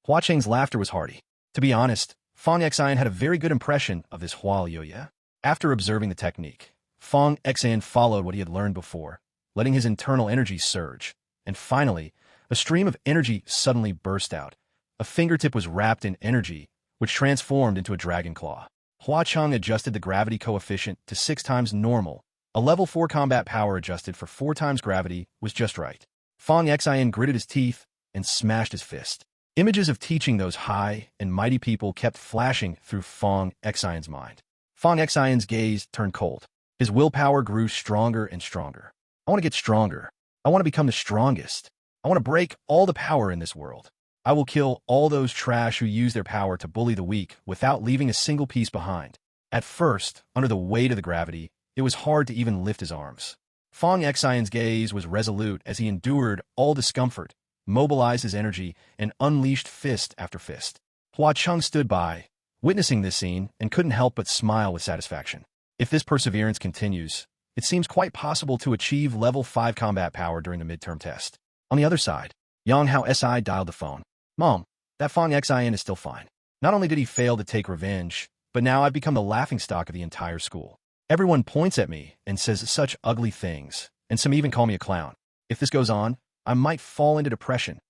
S1: Hua Cheng's laughter was hearty. To be honest, Fong Xian had a very good impression of this Hua Liuye. After observing the technique, Fong Xian followed what he had learned before, letting his internal energy surge. And finally, a stream of energy suddenly burst out. A fingertip was wrapped in energy, which transformed into a dragon claw. Hua Cheng adjusted the gravity coefficient to 6 times normal. A level 4 combat power adjusted for 4 times gravity was just right. Fong Xian gritted his teeth and smashed his fist. Images of teaching those high and mighty people kept flashing through Fong Xian's mind. Fong Xian's gaze turned cold. His willpower grew stronger and stronger. I want to get stronger. I want to become the strongest. I want to break all the power in this world. I will kill all those trash who use their power to bully the weak without leaving a single piece behind. At first, under the weight of the gravity, it was hard to even lift his arms. Fong Xian's gaze was resolute as he endured all discomfort, mobilized his energy, and unleashed fist after fist. Hua Cheng stood by, witnessing this scene, and couldn't help but smile with satisfaction. If this perseverance continues, it seems quite possible to achieve level 5 combat power during the midterm test. On the other side, Yang Hao Si dialed the phone. Mom, that Fong Xian is still fine. Not only did he fail to take revenge, but now I've become the laughingstock of the entire school. Everyone points at me and says such ugly things, and some even call me a clown. If this goes on, I might fall into depression.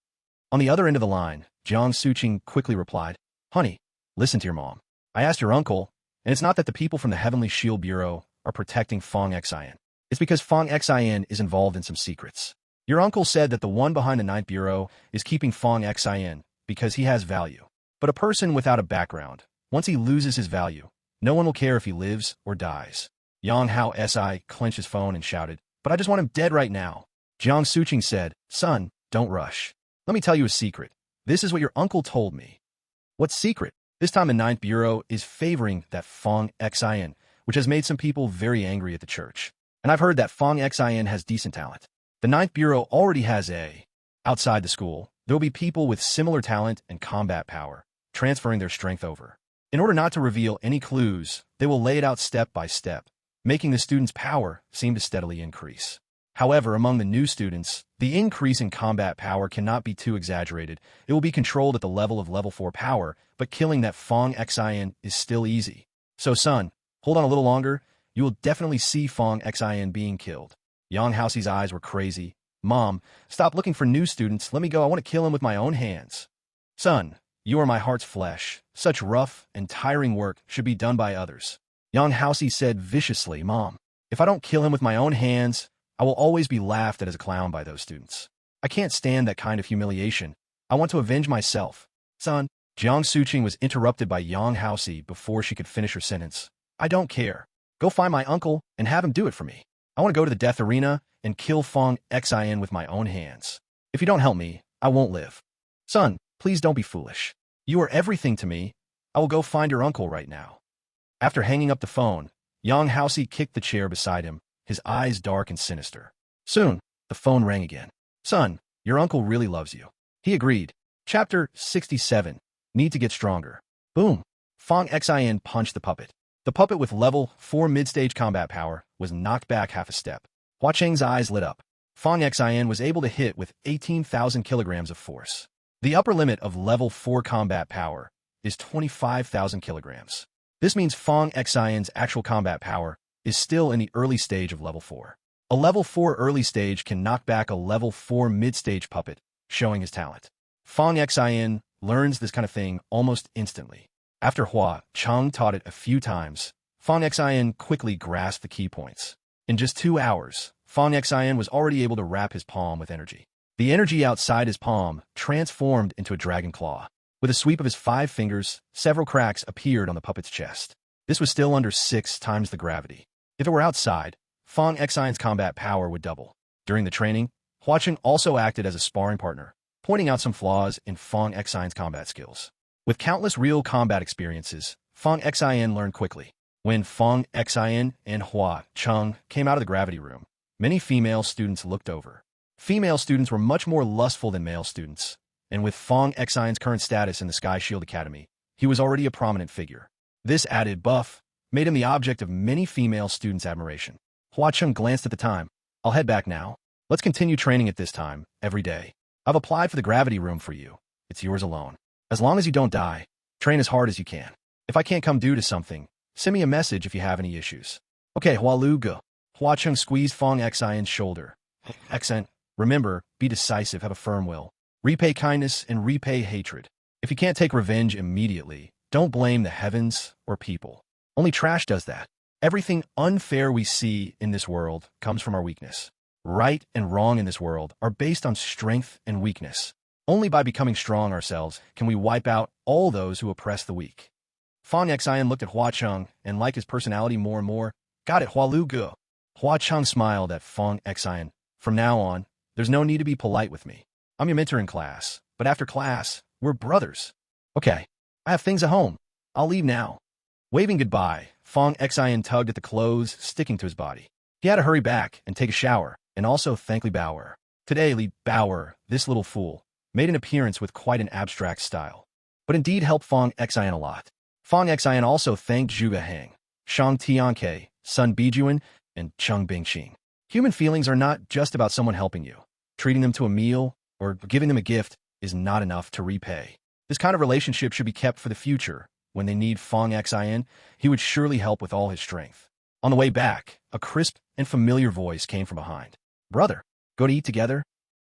S1: On the other end of the line, Jiang Suqing quickly replied, Honey, listen to your mom. I asked your uncle, and it's not that the people from the Heavenly Shield Bureau are protecting Fong Xian. It's because Fong Xian is involved in some secrets. Your uncle said that the one behind the Ninth Bureau is keeping Fong Xian because he has value. But a person without a background, once he loses his value, no one will care if he lives or dies. Yang Hao Si clenched his phone and shouted, But I just want him dead right now. Jiang Suqing said, Son, don't rush. Let me tell you a secret. This is what your uncle told me. What secret? This time the Ninth Bureau is favoring that Fong Xian, which has made some people very angry at the church. And I've heard that Fong Xian has decent talent. The Ninth Bureau already has a. Outside the school, there will be people with similar talent and combat power, transferring their strength over. In order not to reveal any clues, they will lay it out step by step, making the students' power seem to steadily increase. However, among the new students, the increase in combat power cannot be too exaggerated. It will be controlled at the level of level 4 power, but killing that Fong Xin is still easy. So son, hold on a little longer. You will definitely see Fong Xin being killed. Yang Haoxi's eyes were crazy. Mom, stop looking for new students. Let me go. I want to kill him with my own hands. Son, you are my heart's flesh. Such rough and tiring work should be done by others. Yang Haoxi said viciously, Mom, if I don't kill him with my own hands, I will always be laughed at as a clown by those students. I can't stand that kind of humiliation. I want to avenge myself. Son, Jiang Suqing was interrupted by Yang Haoxi before she could finish her sentence. I don't care. Go find my uncle and have him do it for me. I want to go to the death arena and kill Fong Xin with my own hands. If you don't help me, I won't live. Son, please don't be foolish. You are everything to me. I will go find your uncle right now. After hanging up the phone, Yang Haoxi kicked the chair beside him, his eyes dark and sinister. Soon, the phone rang again. Son, your uncle really loves you. He agreed. Chapter 67. Need to get stronger. Boom. Fong Xin punched the puppet. The puppet with level 4 mid-stage combat power was knocked back half a step. Hua Cheng's eyes lit up. Fong Xin was able to hit with 18,000 kilograms of force. The upper limit of level 4 combat power is 25,000 kilograms. This means Fong Xin's actual combat power is still in the early stage of level 4. A level 4 early stage can knock back a level 4 mid-stage puppet, showing his talent. Fong Xin learns this kind of thing almost instantly. After Hua Cheng taught it a few times, Fong Xin quickly grasped the key points. In just 2 hours, Fong Xin was already able to wrap his palm with energy. The energy outside his palm transformed into a dragon claw. With a sweep of his 5 fingers, several cracks appeared on the puppet's chest. This was still under 6 times the gravity. If it were outside, Fong Xin's combat power would double. During the training, Hua Cheng also acted as a sparring partner, pointing out some flaws in Fong Xin's combat skills. With countless real combat experiences, Fong Xin learned quickly. When Fong Xin and Hua Cheng came out of the gravity room, many female students looked over. Female students were much more lustful than male students, and with Fong Xin's current status in the Sky Shield Academy, he was already a prominent figure. This added buff made him the object of many female students' admiration. Hua Cheng glanced at the time. I'll head back now. Let's continue training at this time, every day. I've applied for the gravity room for you. It's yours alone. As long as you don't die, train as hard as you can. If I can't come due to something, send me a message if you have any issues. Okay, Hua Lu Ge. Hua Cheng squeezed Fong Xin's shoulder. Accent, remember, be decisive, have a firm will. Repay kindness and repay hatred. If you can't take revenge immediately, don't blame the heavens or people. Only trash does that. Everything unfair we see in this world comes from our weakness. Right and wrong in this world are based on strength and weakness. Only by becoming strong ourselves can we wipe out all those who oppress the weak. Fong Xin looked at Hua Cheng and liked his personality more and more. Got it, Hua Lu Ge. Hua Cheng smiled at Fong Xin. From now on, there's no need to be polite with me. I'm your mentor in class, but after class, we're brothers. Okay, I have things at home. I'll leave now. Waving goodbye, Fong Xin tugged at the clothes sticking to his body. He had to hurry back and take a shower, and also thank Li Bauer. Today, Li Bauer, this little fool, made an appearance with quite an abstract style, but indeed helped Fong Xin a lot. Fong Xin also thanked Zhuge Heng, Shang Tianke, Sun Bijuan, and Cheng Bingxing. Human feelings are not just about someone helping you. Treating them to a meal or giving them a gift is not enough to repay. This kind of relationship should be kept for the future. When they need Fong Xin, he would surely help with all his strength. On the way back, a crisp and familiar voice came from behind. Brother, go to eat together?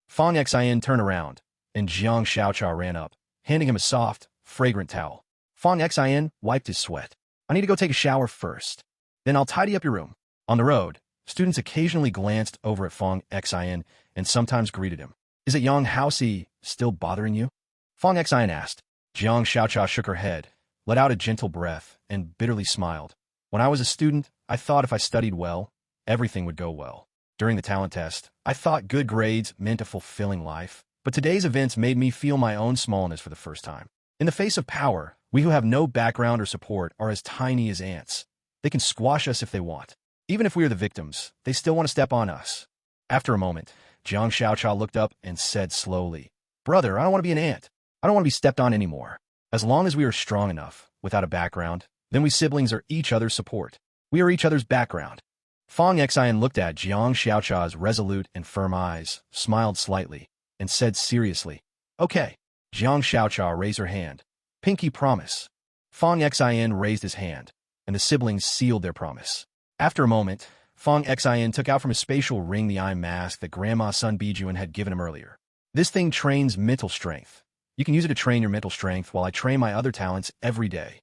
S1: Fong Xin turned around, and Jiang Xiaocha ran up, handing him a soft, fragrant towel. Fong Xin wiped his sweat. I need to go take a shower first. Then I'll tidy up your room. On the road, students occasionally glanced over at Fong Xin and sometimes greeted him. Is it Yang Haoxi still bothering you? Fong Xin asked. Jiang Xiaocha shook her head, let out a gentle breath, and bitterly smiled. When I was a student, I thought if I studied well, everything would go well. During the talent test, I thought good grades meant a fulfilling life, but today's events made me feel my own smallness for the first time. In the face of power, we who have no background or support are as tiny as ants. They can squash us if they want. Even if we are the victims, they still want to step on us. After a moment, Jiang Xiaocha looked up and said slowly, Brother, I don't want to be an ant. I don't want to be stepped on anymore. As long as we are strong enough, without a background, then we siblings are each other's support. We are each other's background. Fong Xian looked at Jiang Xiaocha's resolute and firm eyes, smiled slightly, and said seriously, "Okay." Jiang Xiaocha raised her hand. "Pinky promise." Fong Xian raised his hand, and the siblings sealed their promise. After a moment, Fong Xian took out from his spatial ring the eye mask that Grandma Sun Bijuan had given him earlier. "This thing trains mental strength. You can use it to train your mental strength while I train my other talents every day."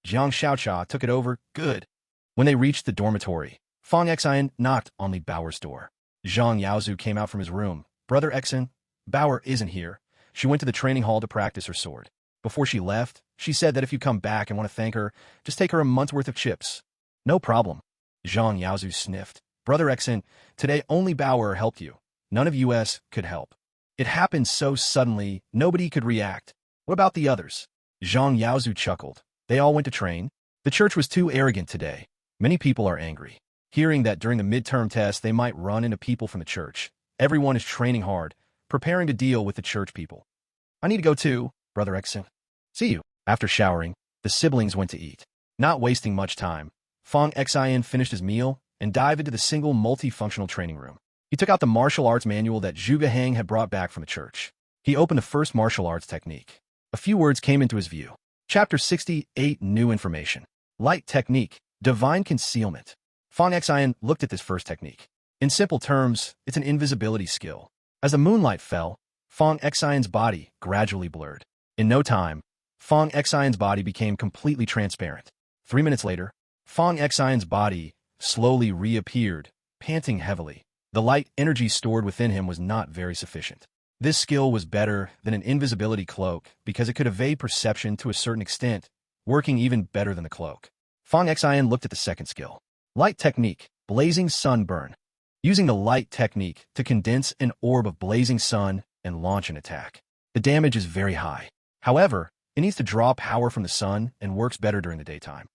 S1: Jiang Xiaocha took it over. "Good." When they reached the dormitory, Fong Xian knocked on Li Baoer's door. Zhang Yaozu came out from his room. "Brother Xian, Baoer isn't here. She went to the training hall to practice her sword. Before she left, she said that if you come back and want to thank her, just take her a month's worth of chips." "No problem." Zhang Yaozu sniffed. "Brother Xian, today only Baoer helped you. None of us could help. It happened so suddenly, nobody could react. What about the others?" Zhang Yaozu chuckled. "They all went to train. The church was too arrogant today. Many people are angry. Hearing that during the midterm test they might run into people from the church. Everyone is training hard, preparing to deal with the church people. I need to go too, Brother Xian. See you." After showering, the siblings went to eat. Not wasting much time, Fong Xian finished his meal and dived into the single multifunctional training room. He took out the martial arts manual that Zhuge Hang had brought back from the church. He opened the first martial arts technique. A few words came into his view. Chapter 68, New Information. Light Technique, Divine Concealment. Fong Xian looked at this first technique. In simple terms, it's an invisibility skill. As the moonlight fell, Fong Xian's body gradually blurred. In no time, Fong Xian's body became completely transparent. 3 minutes later, Fong Xian's body slowly reappeared, panting heavily. The light energy stored within him was not very sufficient. This skill was better than an invisibility cloak because it could evade perception to a certain extent, working even better than the cloak. Fong Xian looked at the second skill. Light Technique, Blazing Sun Burn. Using the light technique to condense an orb of blazing sun and launch an attack. The damage is very high. However, it needs to draw power from the sun and works better during the daytime.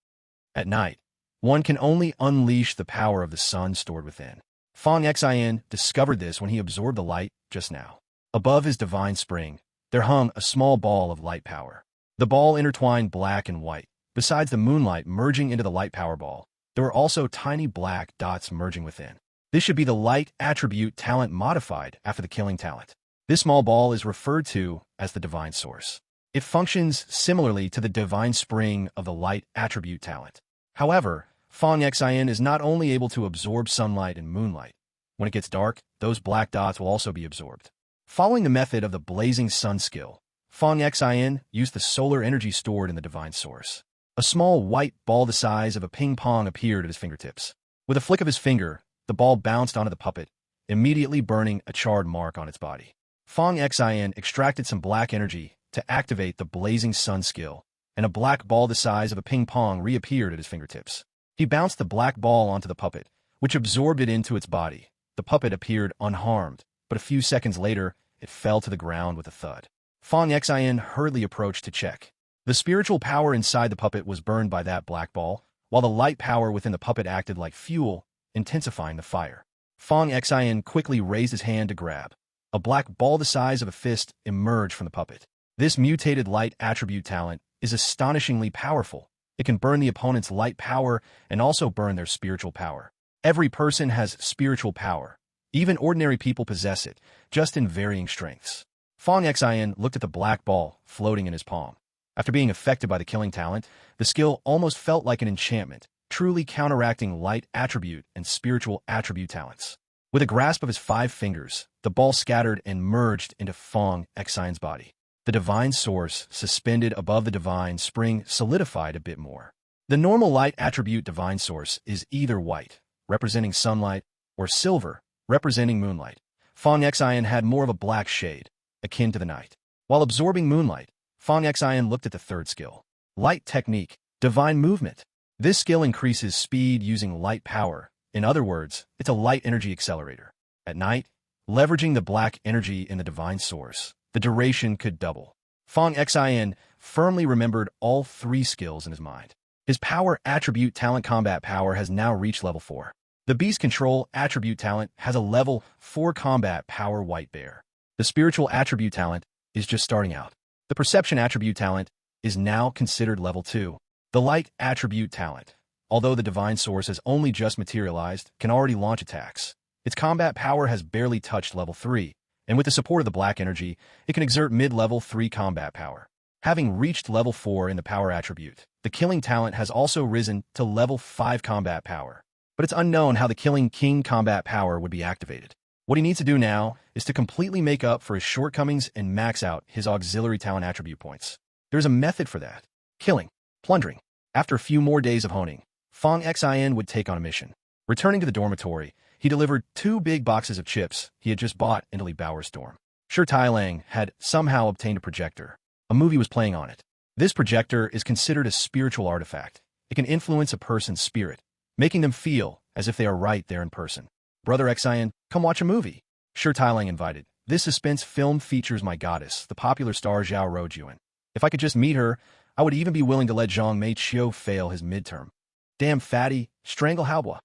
S1: At night, one can only unleash the power of the sun stored within. Fong Xian discovered this when he absorbed the light just now. Above his divine spring, there hung a small ball of light power. The ball intertwined black and white. Besides the moonlight merging into the light power ball, there were also tiny black dots merging within. This should be the light attribute talent modified after the killing talent. This small ball is referred to as the divine source. It functions similarly to the divine spring of the light attribute talent. However, Fong Xian is not only able to absorb sunlight and moonlight. When it gets dark, those black dots will also be absorbed. Following the method of the blazing sun skill, Fong Xian used the solar energy stored in the divine source. A small white ball the size of a ping pong appeared at his fingertips. With a flick of his finger, the ball bounced onto the puppet, immediately burning a charred mark on its body. Fong Xian extracted some black energy to activate the blazing sun skill, and a black ball the size of a ping pong reappeared at his fingertips. He bounced the black ball onto the puppet, which absorbed it into its body. The puppet appeared unharmed, but a few seconds later, it fell to the ground with a thud. Fong Xian hurriedly approached to check. The spiritual power inside the puppet was burned by that black ball, while the light power within the puppet acted like fuel, intensifying the fire. Fong Xian quickly raised his hand to grab. A black ball the size of a fist emerged from the puppet. This mutated light attribute talent is astonishingly powerful. It can burn the opponent's light power and also burn their spiritual power. Every person has spiritual power. Even ordinary people possess it, just in varying strengths. Fong Xian looked at the black ball floating in his palm. After being affected by the killing talent, the skill almost felt like an enchantment, truly counteracting light attribute and spiritual attribute talents. With a grasp of his 5 fingers, the ball scattered and merged into Fong Xian's body. The divine source, suspended above the divine spring, solidified a bit more. The normal light attribute divine source is either white, representing sunlight, or silver, representing moonlight. Fong Xian had more of a black shade, akin to the night. While absorbing moonlight, Fong Xian looked at the third skill. Light Technique, Divine Movement. This skill increases speed using light power. In other words, it's a light energy accelerator. At night, leveraging the black energy in the divine source, the duration could double. Fong Xian firmly remembered all 3 skills in his mind. His power attribute talent combat power has now reached level 4. The beast control attribute talent has a level 4 combat power white bear. The spiritual attribute talent is just starting out. The perception attribute talent is now considered level 2. The light attribute talent, although the divine source has only just materialized, can already launch attacks. Its combat power has barely touched level 3, and with the support of the black energy, it can exert mid-level 3 combat power. Having reached level 4 in the power attribute, the killing talent has also risen to level 5 combat power. But it's unknown how the killing king combat power would be activated. What he needs to do now is to completely make up for his shortcomings and max out his auxiliary talent attribute points. There's a method for that. Killing. Plundering. After a few more days of honing, Fong Xin would take on a mission. Returning to the dormitory, he delivered 2 big boxes of chips he had just bought into Li Baoer's dorm. Sure Tai Lang had somehow obtained a projector. A movie was playing on it. This projector is considered a spiritual artifact. It can influence a person's spirit, making them feel as if they are right there in person. Brother Xian, come watch a movie. Sure Tai Lang invited. This suspense film features my goddess, the popular star Zhao Ruojuan. If I could just meet her, I would even be willing to let Zhang Mei Qiu fail his midterm. Damn fatty, strangle Haobua.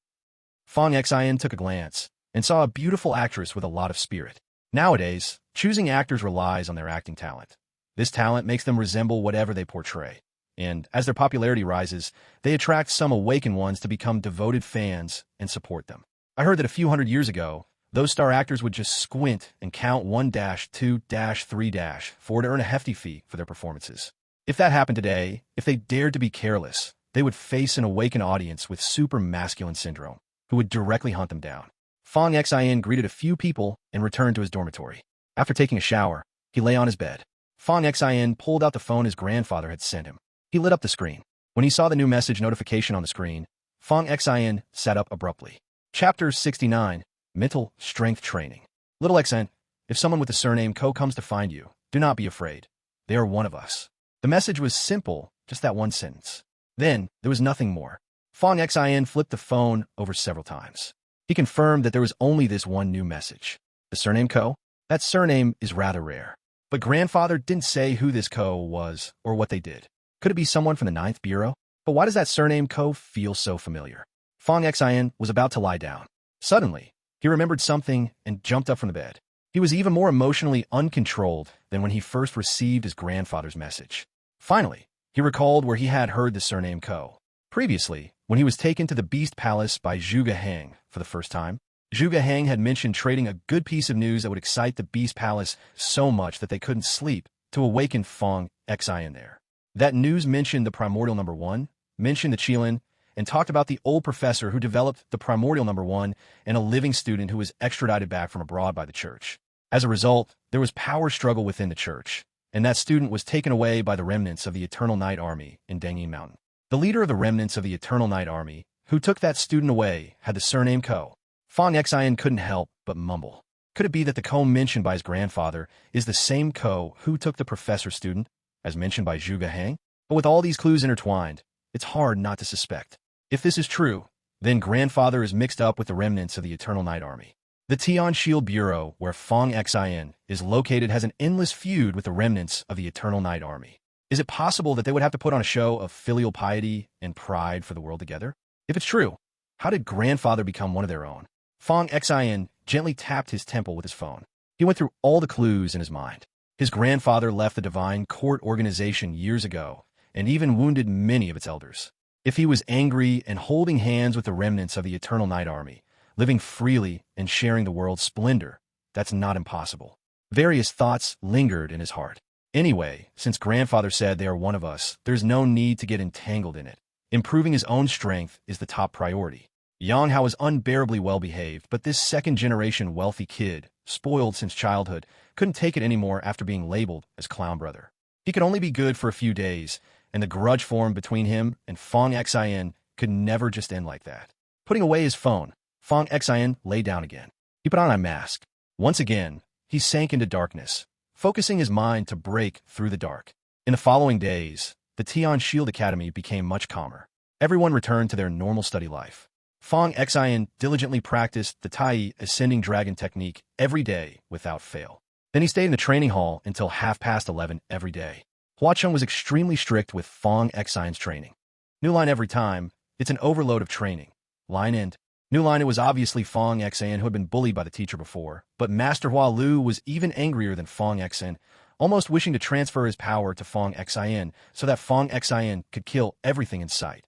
S1: Fong Xian took a glance and saw a beautiful actress with a lot of spirit. Nowadays, choosing actors relies on their acting talent. This talent makes them resemble whatever they portray. And as their popularity rises, they attract some awakened ones to become devoted fans and support them. I heard that a few hundred years ago, those star actors would just squint and count 1-2-3-4 to earn a hefty fee for their performances. If that happened today, if they dared to be careless, they would face an awakened audience with super masculine syndrome, who would directly hunt them down. Fong Xian greeted a few people and returned to his dormitory. After taking a shower, he lay on his bed. Fong Xian pulled out the phone his grandfather had sent him. He lit up the screen. When he saw the new message notification on the screen, Fong Xian sat up abruptly. Chapter 69, Mental Strength Training. Little Xian, if someone with the surname Ko comes to find you, do not be afraid. They are one of us. The message was simple, just that one sentence. Then, there was nothing more. Fong Xian flipped the phone over several times. He confirmed that there was only this one new message. The surname Ko? That surname is rather rare. But grandfather didn't say who this Ko was or what they did. Could it be someone from the 9th Bureau? But why does that surname Ko feel so familiar? Fong Xian was about to lie down. Suddenly, he remembered something and jumped up from the bed. He was even more emotionally uncontrolled than when he first received his grandfather's message. Finally, he recalled where he had heard the surname Ko. Previously, when he was taken to the Beast Palace by Zhuge Hang for the first time, Zhuge Hang had mentioned trading a good piece of news that would excite the Beast Palace so much that they couldn't sleep to awaken Fong Xian there. That news mentioned the primordial number 1, mentioned the Qilin, and talked about the old professor who developed the primordial number 1 and a living student who was extradited back from abroad by the church. As a result, there was power struggle within the church, and that student was taken away by the remnants of the Eternal Night Army in Dangyin Mountain. The leader of the remnants of the Eternal Night Army, who took that student away, had the surname Ko. Fong Xian couldn't help but mumble. Could it be that the Ko mentioned by his grandfather is the same Ko who took the professor's student, as mentioned by Zhuge Hang? But with all these clues intertwined, it's hard not to suspect. If this is true, then grandfather is mixed up with the remnants of the Eternal Night Army. The Tian Shield Bureau, where Fong Xian is located, has an endless feud with the remnants of the Eternal Night Army. Is it possible that they would have to put on a show of filial piety and pride for the world together? If it's true, how did grandfather become one of their own? Fong Xian gently tapped his temple with his phone. He went through all the clues in his mind. His grandfather left the Divine Court organization years ago and even wounded many of its elders. If he was angry and holding hands with the remnants of the Eternal Night Army, living freely and sharing the world's splendor, that's not impossible. Various thoughts lingered in his heart. Anyway, since grandfather said they are one of us, there's no need to get entangled in it. Improving his own strength is the top priority. Yang Hao is unbearably well-behaved, but this second-generation wealthy kid, spoiled since childhood, couldn't take it anymore after being labeled as clown brother. He could only be good for a few days, and the grudge formed between him and Fong Xian could never just end like that. Putting away his phone, Fong Xian lay down again. He put on a mask. Once again, he sank into darkness, focusing his mind to break through the dark. In the following days, the Tian Shield Academy became much calmer. Everyone returned to their normal study life. Fong Xian diligently practiced the Tai Ascending Dragon technique every day without fail. Then he stayed in the training hall until 11:30 every day. Hua Cheng was extremely strict with Fong Xian's training. New line every time, it's an overload of training. Line end. New line, it was obviously Fong Xian who had been bullied by the teacher before, but Master Hua Lu was even angrier than Fong Xian, almost wishing to transfer his power to Fong Xian so that Fong Xian could kill everything in sight.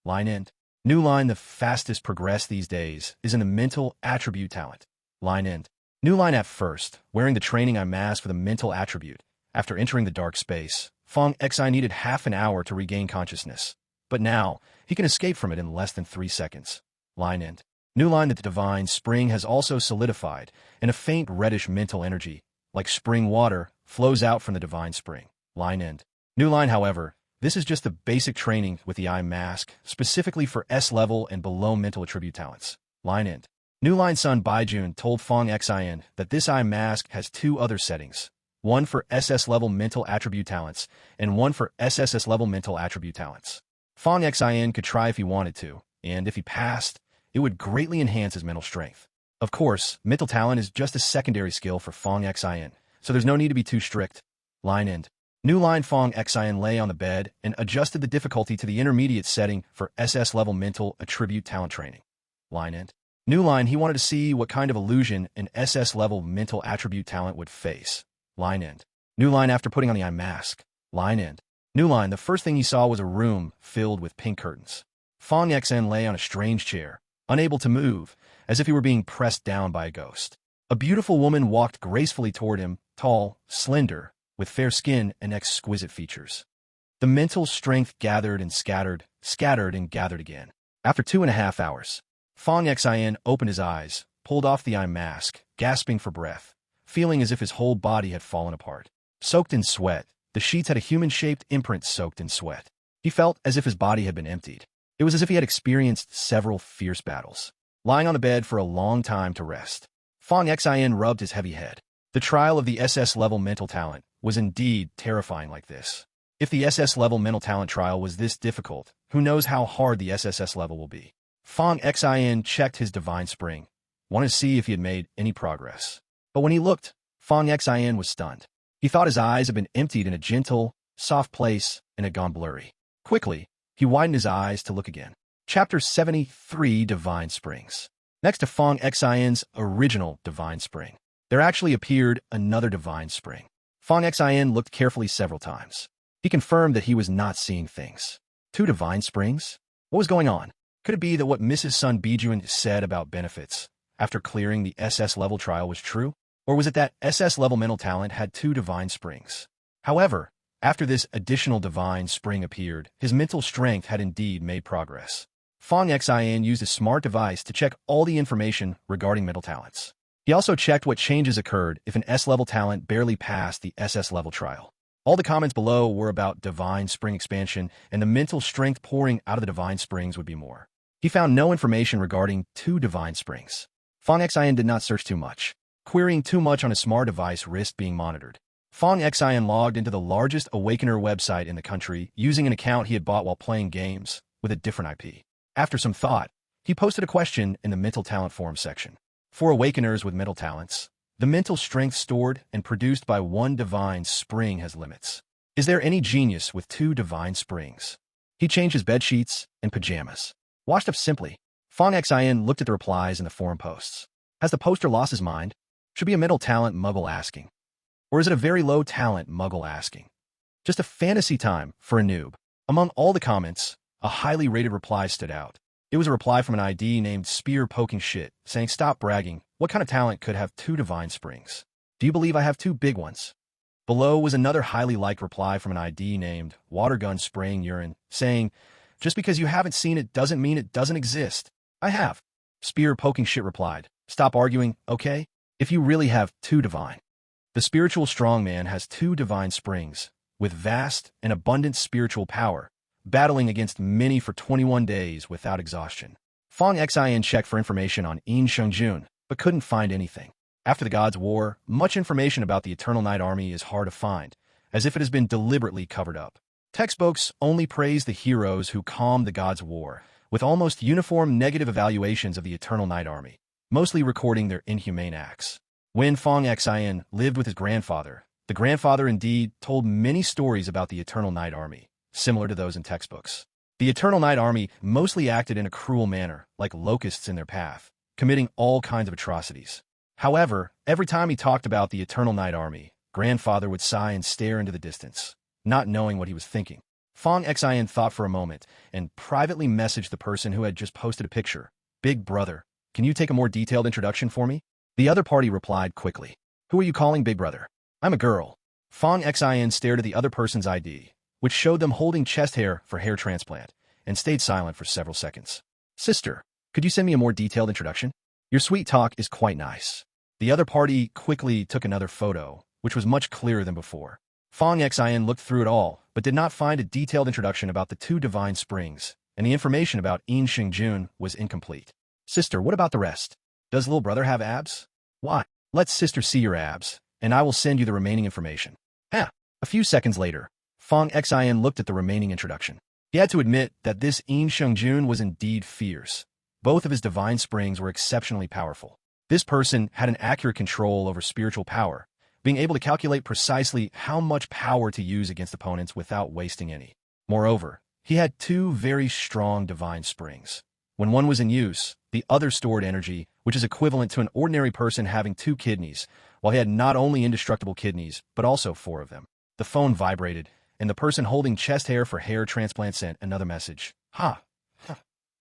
S1: Line end. New line: the fastest progress these days is in the mental attribute talent. Line end. New line: at first, wearing the training eye mask for the mental attribute. After entering the dark space, Fong Xi needed half an hour to regain consciousness. But now, he can escape from it in less than 3 seconds. Line end. New line: that the divine spring has also solidified, and a faint reddish mental energy, like spring water, flows out from the divine spring. Line end. New line: however, this is just the basic training with the eye mask, specifically for S-level and below mental attribute talents. Line end. New line: Sun Baijun told Fong Xin that this eye mask has 2 other settings, one for SS-level mental attribute talents and one for SSS-level mental attribute talents. Fong Xin could try if he wanted to, and if he passed, it would greatly enhance his mental strength. Of course, mental talent is just a secondary skill for Fong Xin, so there's no need to be too strict. Line end. New line: Fong Xin lay on the bed and adjusted the difficulty to the intermediate setting for SS-level mental attribute talent training. Line end. New line: he wanted to see what kind of illusion an SS-level mental attribute talent would face. Line end. New line: after putting on the eye mask. Line end. New line: the first thing he saw was a room filled with pink curtains. Fong Xin lay on a strange chair, unable to move, as if he were being pressed down by a ghost. A beautiful woman walked gracefully toward him, tall, slender, with fair skin and exquisite features. The mental strength gathered and scattered, scattered and gathered again. After 2.5 hours, Fong Xin opened his eyes, pulled off the eye mask, gasping for breath, feeling as if his whole body had fallen apart. Soaked in sweat, the sheets had a human-shaped imprint soaked in sweat. He felt as if his body had been emptied. It was as if he had experienced several fierce battles. Lying on the bed for a long time to rest, Fong Xin rubbed his heavy head. The trial of the SS-level mental talent was indeed terrifying like this. If the SS-level mental talent trial was this difficult, who knows how hard the SSS level will be. Fong Xin checked his divine spring, wanted to see if he had made any progress. But when he looked, Fong Xin was stunned. He thought his eyes had been emptied in a gentle, soft place and had gone blurry. Quickly, he widened his eyes to look again. Chapter 73: Divine Springs. Next to Fong Xin's original divine spring, there actually appeared another divine spring. Fong Xin looked carefully several times. He confirmed that he was not seeing things. 2 divine springs? What was going on? Could it be that what Mrs. Sun Bijun said about benefits after clearing the SS level trial was true? Or was it that SS level mental talent had 2 divine springs? However, after this additional divine spring appeared, his mental strength had indeed made progress. Fong Xin used a smart device to check all the information regarding mental talents. He also checked what changes occurred if an S-level talent barely passed the SS-level trial. All the comments below were about divine spring expansion, and the mental strength pouring out of the divine springs would be more. He found no information regarding 2 divine springs. Fong Xin did not search too much. Querying too much on his smart device risked being monitored. Fong Xin logged into the largest Awakener website in the country using an account he had bought while playing games with a different IP. After some thought, he posted a question in the mental talent forum section. For Awakeners with mental talents, the mental strength stored and produced by 1 divine spring has limits. Is there any genius with 2 divine springs? He changed his bed sheets and pajamas. Washed up simply, Fong Xin looked at the replies in the forum posts. Has the poster lost his mind? Should be a mental talent muggle asking. Or is it a very low talent muggle asking? Just a fantasy time for a noob. Among all the comments, a highly rated reply stood out. It was a reply from an ID named Spear Poking Shit, saying, "Stop bragging. What kind of talent could have 2 divine springs? Do you believe I have 2 big ones?" Below was another highly liked reply from an ID named Watergun Spraying Urine, saying, "Just because you haven't seen it doesn't mean it doesn't exist. I have." Spear Poking Shit replied, "Stop arguing, okay? If you really have 2 divine." The spiritual strongman has 2 divine springs, with vast and abundant spiritual power, battling against many for 21 days without exhaustion. Fong Xin checked for information on In Shungjun, but couldn't find anything. After the Gods' War, much information about the Eternal Night Army is hard to find, as if it has been deliberately covered up. Textbooks only praise the heroes who calmed the Gods' War, with almost uniform negative evaluations of the Eternal Night Army, mostly recording their inhumane acts. When Fong Xin lived with his grandfather, the grandfather indeed told many stories about the Eternal Night Army, similar to those in textbooks. The Eternal Night Army mostly acted in a cruel manner, like locusts in their path, committing all kinds of atrocities. However, every time he talked about the Eternal Night Army, grandfather would sigh and stare into the distance, not knowing what he was thinking. Fong Xin thought for a moment and privately messaged the person who had just posted a picture. Big brother, can you take a more detailed introduction for me? The other party replied quickly. Who are you calling big brother? I'm a girl. Fong Xin stared at the other person's ID, which showed them holding chest hair for hair transplant, and stayed silent for several seconds. Sister, could you send me a more detailed introduction? Your sweet talk is quite nice. The other party quickly took another photo, which was much clearer than before. Fong Xin looked through it all, but did not find a detailed introduction about the two divine springs, and the information about Yin Xingjun was incomplete. Sister, what about the rest? Does little brother have abs? Why? Let sister see your abs, and I will send you the remaining information. A few seconds later, Fong Xin looked at the remaining introduction. He had to admit that this Yin Xingjun was indeed fierce. Both of his divine springs were exceptionally powerful. This person had an accurate control over spiritual power, being able to calculate precisely how much power to use against opponents without wasting any. Moreover, he had two very strong divine springs. When one was in use, the other stored energy, which is equivalent to an ordinary person having 2 kidneys, while he had not only indestructible kidneys, but also 4 of them. The phone vibrated, and the person holding chest hair for hair transplant sent another message.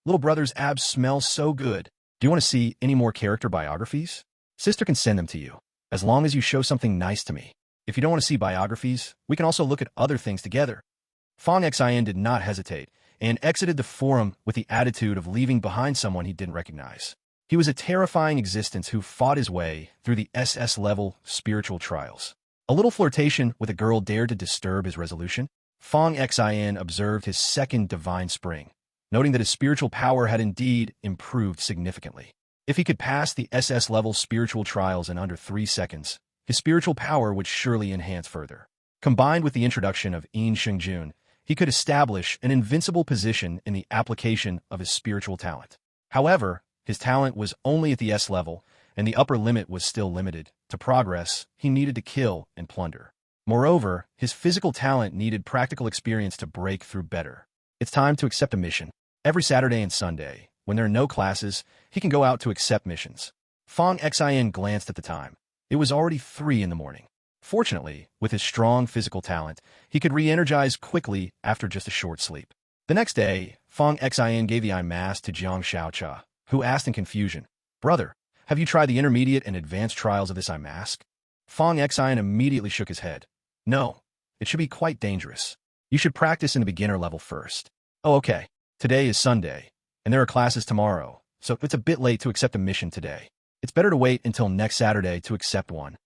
S1: Little brother's abs smell so good. Do you want to see any more character biographies? Sister can send them to you, as long as you show something nice to me. If you don't want to see biographies, we can also look at other things together. Fong Xin did not hesitate, and exited the forum with the attitude of leaving behind someone he didn't recognize. He was a terrifying existence who fought his way through the SS-level spiritual trials. A little flirtation with a girl dared to disturb his resolution. Fong Xin observed his second divine spring, noting that his spiritual power had indeed improved significantly. If he could pass the SS-level spiritual trials in under 3 seconds, his spiritual power would surely enhance further. Combined with the introduction of Yin Xingjun, he could establish an invincible position in the application of his spiritual talent. However, his talent was only at the S level, and the upper limit was still limited. To progress, he needed to kill and plunder. Moreover, his physical talent needed practical experience to break through better. It's time to accept a mission. Every Saturday and Sunday, when there are no classes, he can go out to accept missions. Fong Xin glanced at the time. It was already 3 in the morning. Fortunately, with his strong physical talent, he could re-energize quickly after just a short sleep. The next day, Fong Xin gave the eye mask to Jiang Xiaocha, who asked in confusion, Brother, have you tried the intermediate and advanced trials of this eye mask? Fong Xin immediately shook his head. No, it should be quite dangerous. You should practice in the beginner level first. Oh, okay. Today is Sunday, and there are classes tomorrow, so it's a bit late to accept a mission today. It's better to wait until next Saturday to accept one.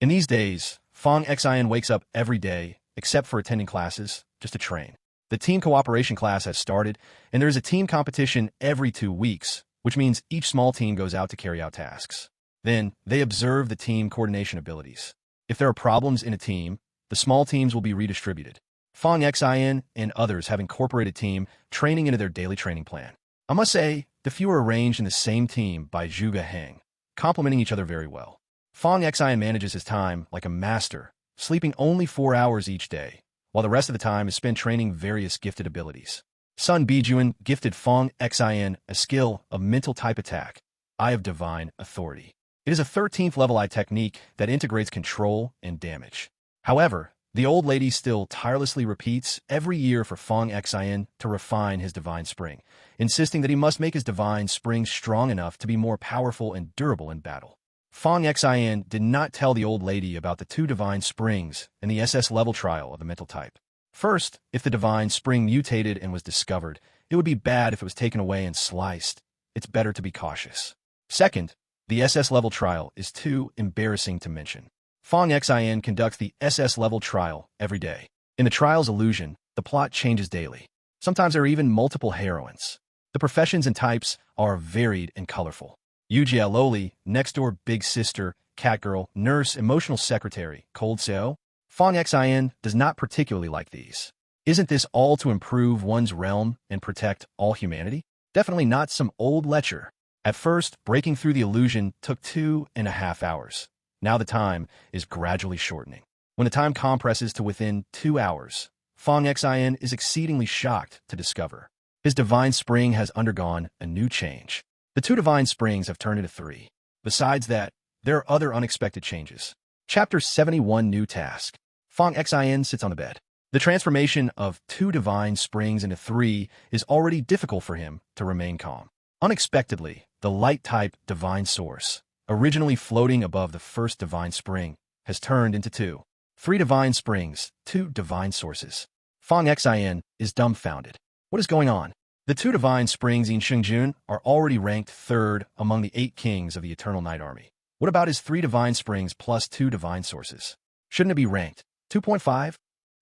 S1: In these days, Fong Xin wakes up every day, except for attending classes, just to train. The team cooperation class has started, and there is a team competition every 2 weeks, which means each small team goes out to carry out tasks. Then, they observe the team coordination abilities. If there are problems in a team, the small teams will be redistributed. Fong Xin and others have incorporated team training into their daily training plan. I must say, the few are arranged in the same team by Zhuge Heng, complementing each other very well. Fong Xin manages his time like a master, sleeping only 4 hours each day, while the rest of the time is spent training various gifted abilities. Sun Bijuan gifted Fong Xin a skill of mental type attack, Eye of Divine Authority. It is a 13th level eye technique that integrates control and damage. However, the old lady still tirelessly repeats every year for Fong Xin to refine his divine spring, insisting that he must make his divine spring strong enough to be more powerful and durable in battle. Fong Xin did not tell the old lady about the 2 divine springs in the SS level trial of the mental type. First, if the divine spring mutated and was discovered, it would be bad if it was taken away and sliced. It's better to be cautious. Second, the SS level trial is too embarrassing to mention. Fong Xin conducts the SS level trial every day. In the trial's illusion, the plot changes daily. Sometimes there are even multiple heroines. The professions and types are varied and colorful. Yujia Loli, next door big sister, cat girl, nurse, emotional secretary, cold Seo. Fong Xin does not particularly like these. Isn't this all to improve one's realm and protect all humanity? Definitely not some old lecture. At first, breaking through the illusion took 2.5 hours. Now the time is gradually shortening. When the time compresses to within 2 hours, Fong Xin is exceedingly shocked to discover his divine spring has undergone a new change. The 2 divine springs have turned into 3. Besides that, there are other unexpected changes. Chapter 71 New Task. Fong Xin sits on the bed. The transformation of 2 divine springs into 3 is already difficult for him to remain calm. Unexpectedly, the light-type divine source, originally floating above the first divine spring, has turned into 2. 3 divine springs, 2 divine sources. Fang Xin is dumbfounded. What is going on? The 2 divine springs in Shengjun are already ranked 3rd among the 8 kings of the Eternal Night Army. What about his 3 divine springs plus 2 divine sources? Shouldn't it be ranked 2.5?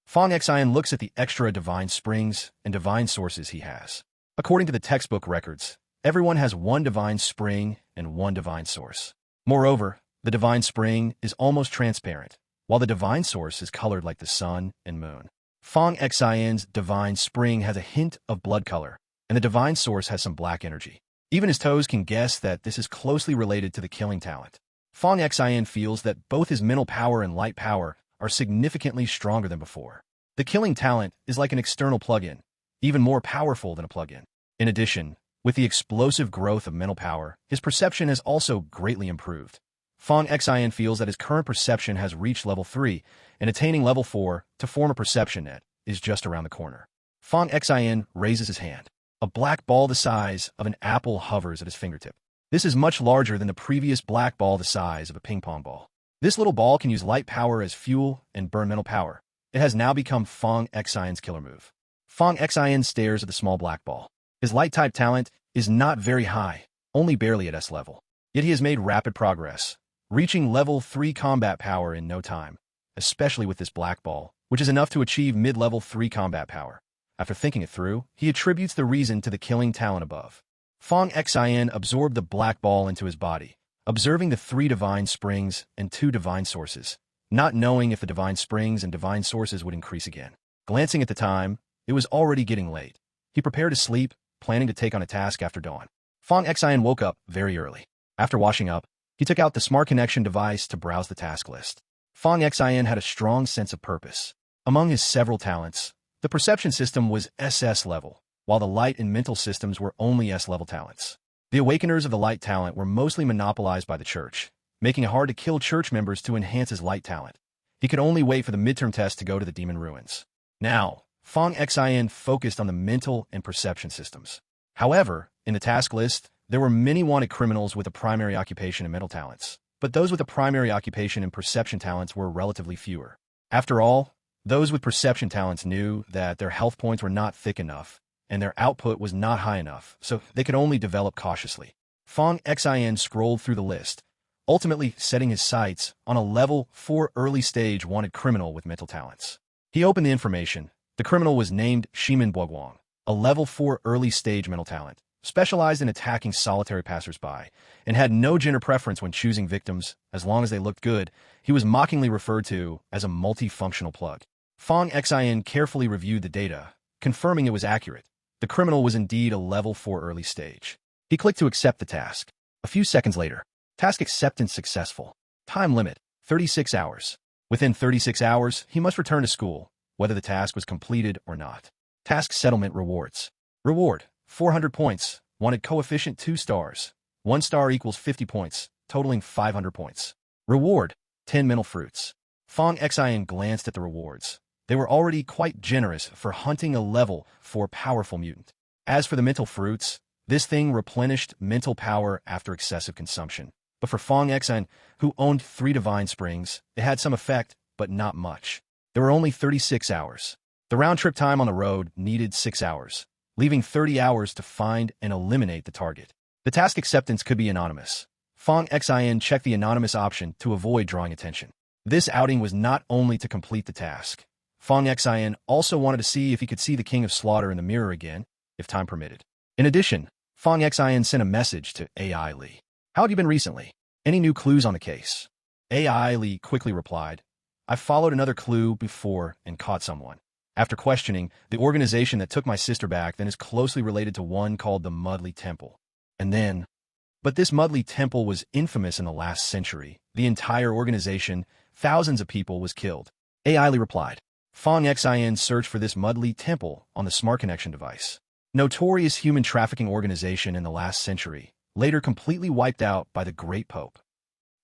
S1: Fang Xin looks at the extra divine springs and divine sources he has. According to the textbook records, everyone has 1 divine spring and 1 divine source. Moreover, the divine spring is almost transparent, while the divine source is colored like the sun and moon. Fang Xin's divine spring has a hint of blood color, and the divine source has some black energy. Even his toes can guess that this is closely related to the killing talent. Fang Xin feels that both his mental power and light power are significantly stronger than before. The killing talent is like an external plug-in, even more powerful than a plug-in. In addition, with the explosive growth of mental power, his perception has also greatly improved. Fang Xin feels that his current perception has reached level 3, and attaining level 4 to form a perception net is just around the corner. Fang Xin raises his hand. A black ball the size of an apple hovers at his fingertip. This is much larger than the previous black ball the size of a ping-pong ball. This little ball can use light power as fuel and burn mental power. It has now become Fang Xin's killer move. Fang Xin stares at the small black ball. His light-type talent is not very high, only barely at S level. Yet he has made rapid progress, reaching level 3 combat power in no time, especially with this black ball, which is enough to achieve mid-level 3 combat power. After thinking it through, he attributes the reason to the killing talent above. Fang Xin absorbed the black ball into his body, observing the 3 divine springs and 2 divine sources, not knowing if the divine springs and divine sources would increase again. Glancing at the time, it was already getting late. He prepared to sleep, planning to take on a task after dawn. Fang Xin woke up very early. After washing up, he took out the smart connection device to browse the task list. Fang Xin had a strong sense of purpose. Among his several talents, the perception system was SS level, while the light and mental systems were only S level talents. The awakeners of the light talent were mostly monopolized by the church, making it hard to kill church members to enhance his light talent. He could only wait for the midterm test to go to the demon ruins. Now, Fang Xin focused on the mental and perception systems. However, in the task list, there were many wanted criminals with a primary occupation and mental talents, but those with a primary occupation and perception talents were relatively fewer. After all, those with perception talents knew that their health points were not thick enough, and their output was not high enough, so they could only develop cautiously. Fang Xin scrolled through the list, ultimately setting his sights on a level 4 early-stage wanted criminal with mental talents. He opened the information. The criminal was named Shimin Boguang, a level 4 early-stage mental talent, specialized in attacking solitary passers-by, and had no gender preference when choosing victims as long as they looked good. He was mockingly referred to as a multifunctional plug. Fang Xin carefully reviewed the data, confirming it was accurate. The criminal was indeed a level 4 early stage. He clicked to accept the task. A few seconds later, task acceptance successful. Time limit, 36 hours. Within 36 hours, he must return to school, whether the task was completed or not. Task settlement rewards. Reward, 400 points. Wanted coefficient 2 stars. 1 star equals 50 points, totaling 500 points. Reward, 10 mental fruits. Fang Xin glanced at the rewards. They were already quite generous for hunting a level 4 powerful mutant. As for the mental fruits, this thing replenished mental power after excessive consumption. But for Fang Xin, who owned 3 divine springs, it had some effect, but not much. There were only 36 hours. The round-trip time on the road needed 6 hours, leaving 30 hours to find and eliminate the target. The task acceptance could be anonymous. Fang Xin checked the anonymous option to avoid drawing attention. This outing was not only to complete the task. Fang Xin also wanted to see if he could see the King of Slaughter in the mirror again, if time permitted. In addition, Fang Xin sent a message to AI Li. How have you been recently? Any new clues on the case? AI Li quickly replied, I followed another clue before and caught someone. After questioning, the organization that took my sister back then is closely related to one called the Mudley Temple. But this Mudley Temple was infamous in the last century. The entire organization, thousands of people, was killed. AI Li replied. Fang Xin searched for this Mudley Temple on the smart connection device. Notorious human trafficking organization in the last century, later completely wiped out by the Great Pope.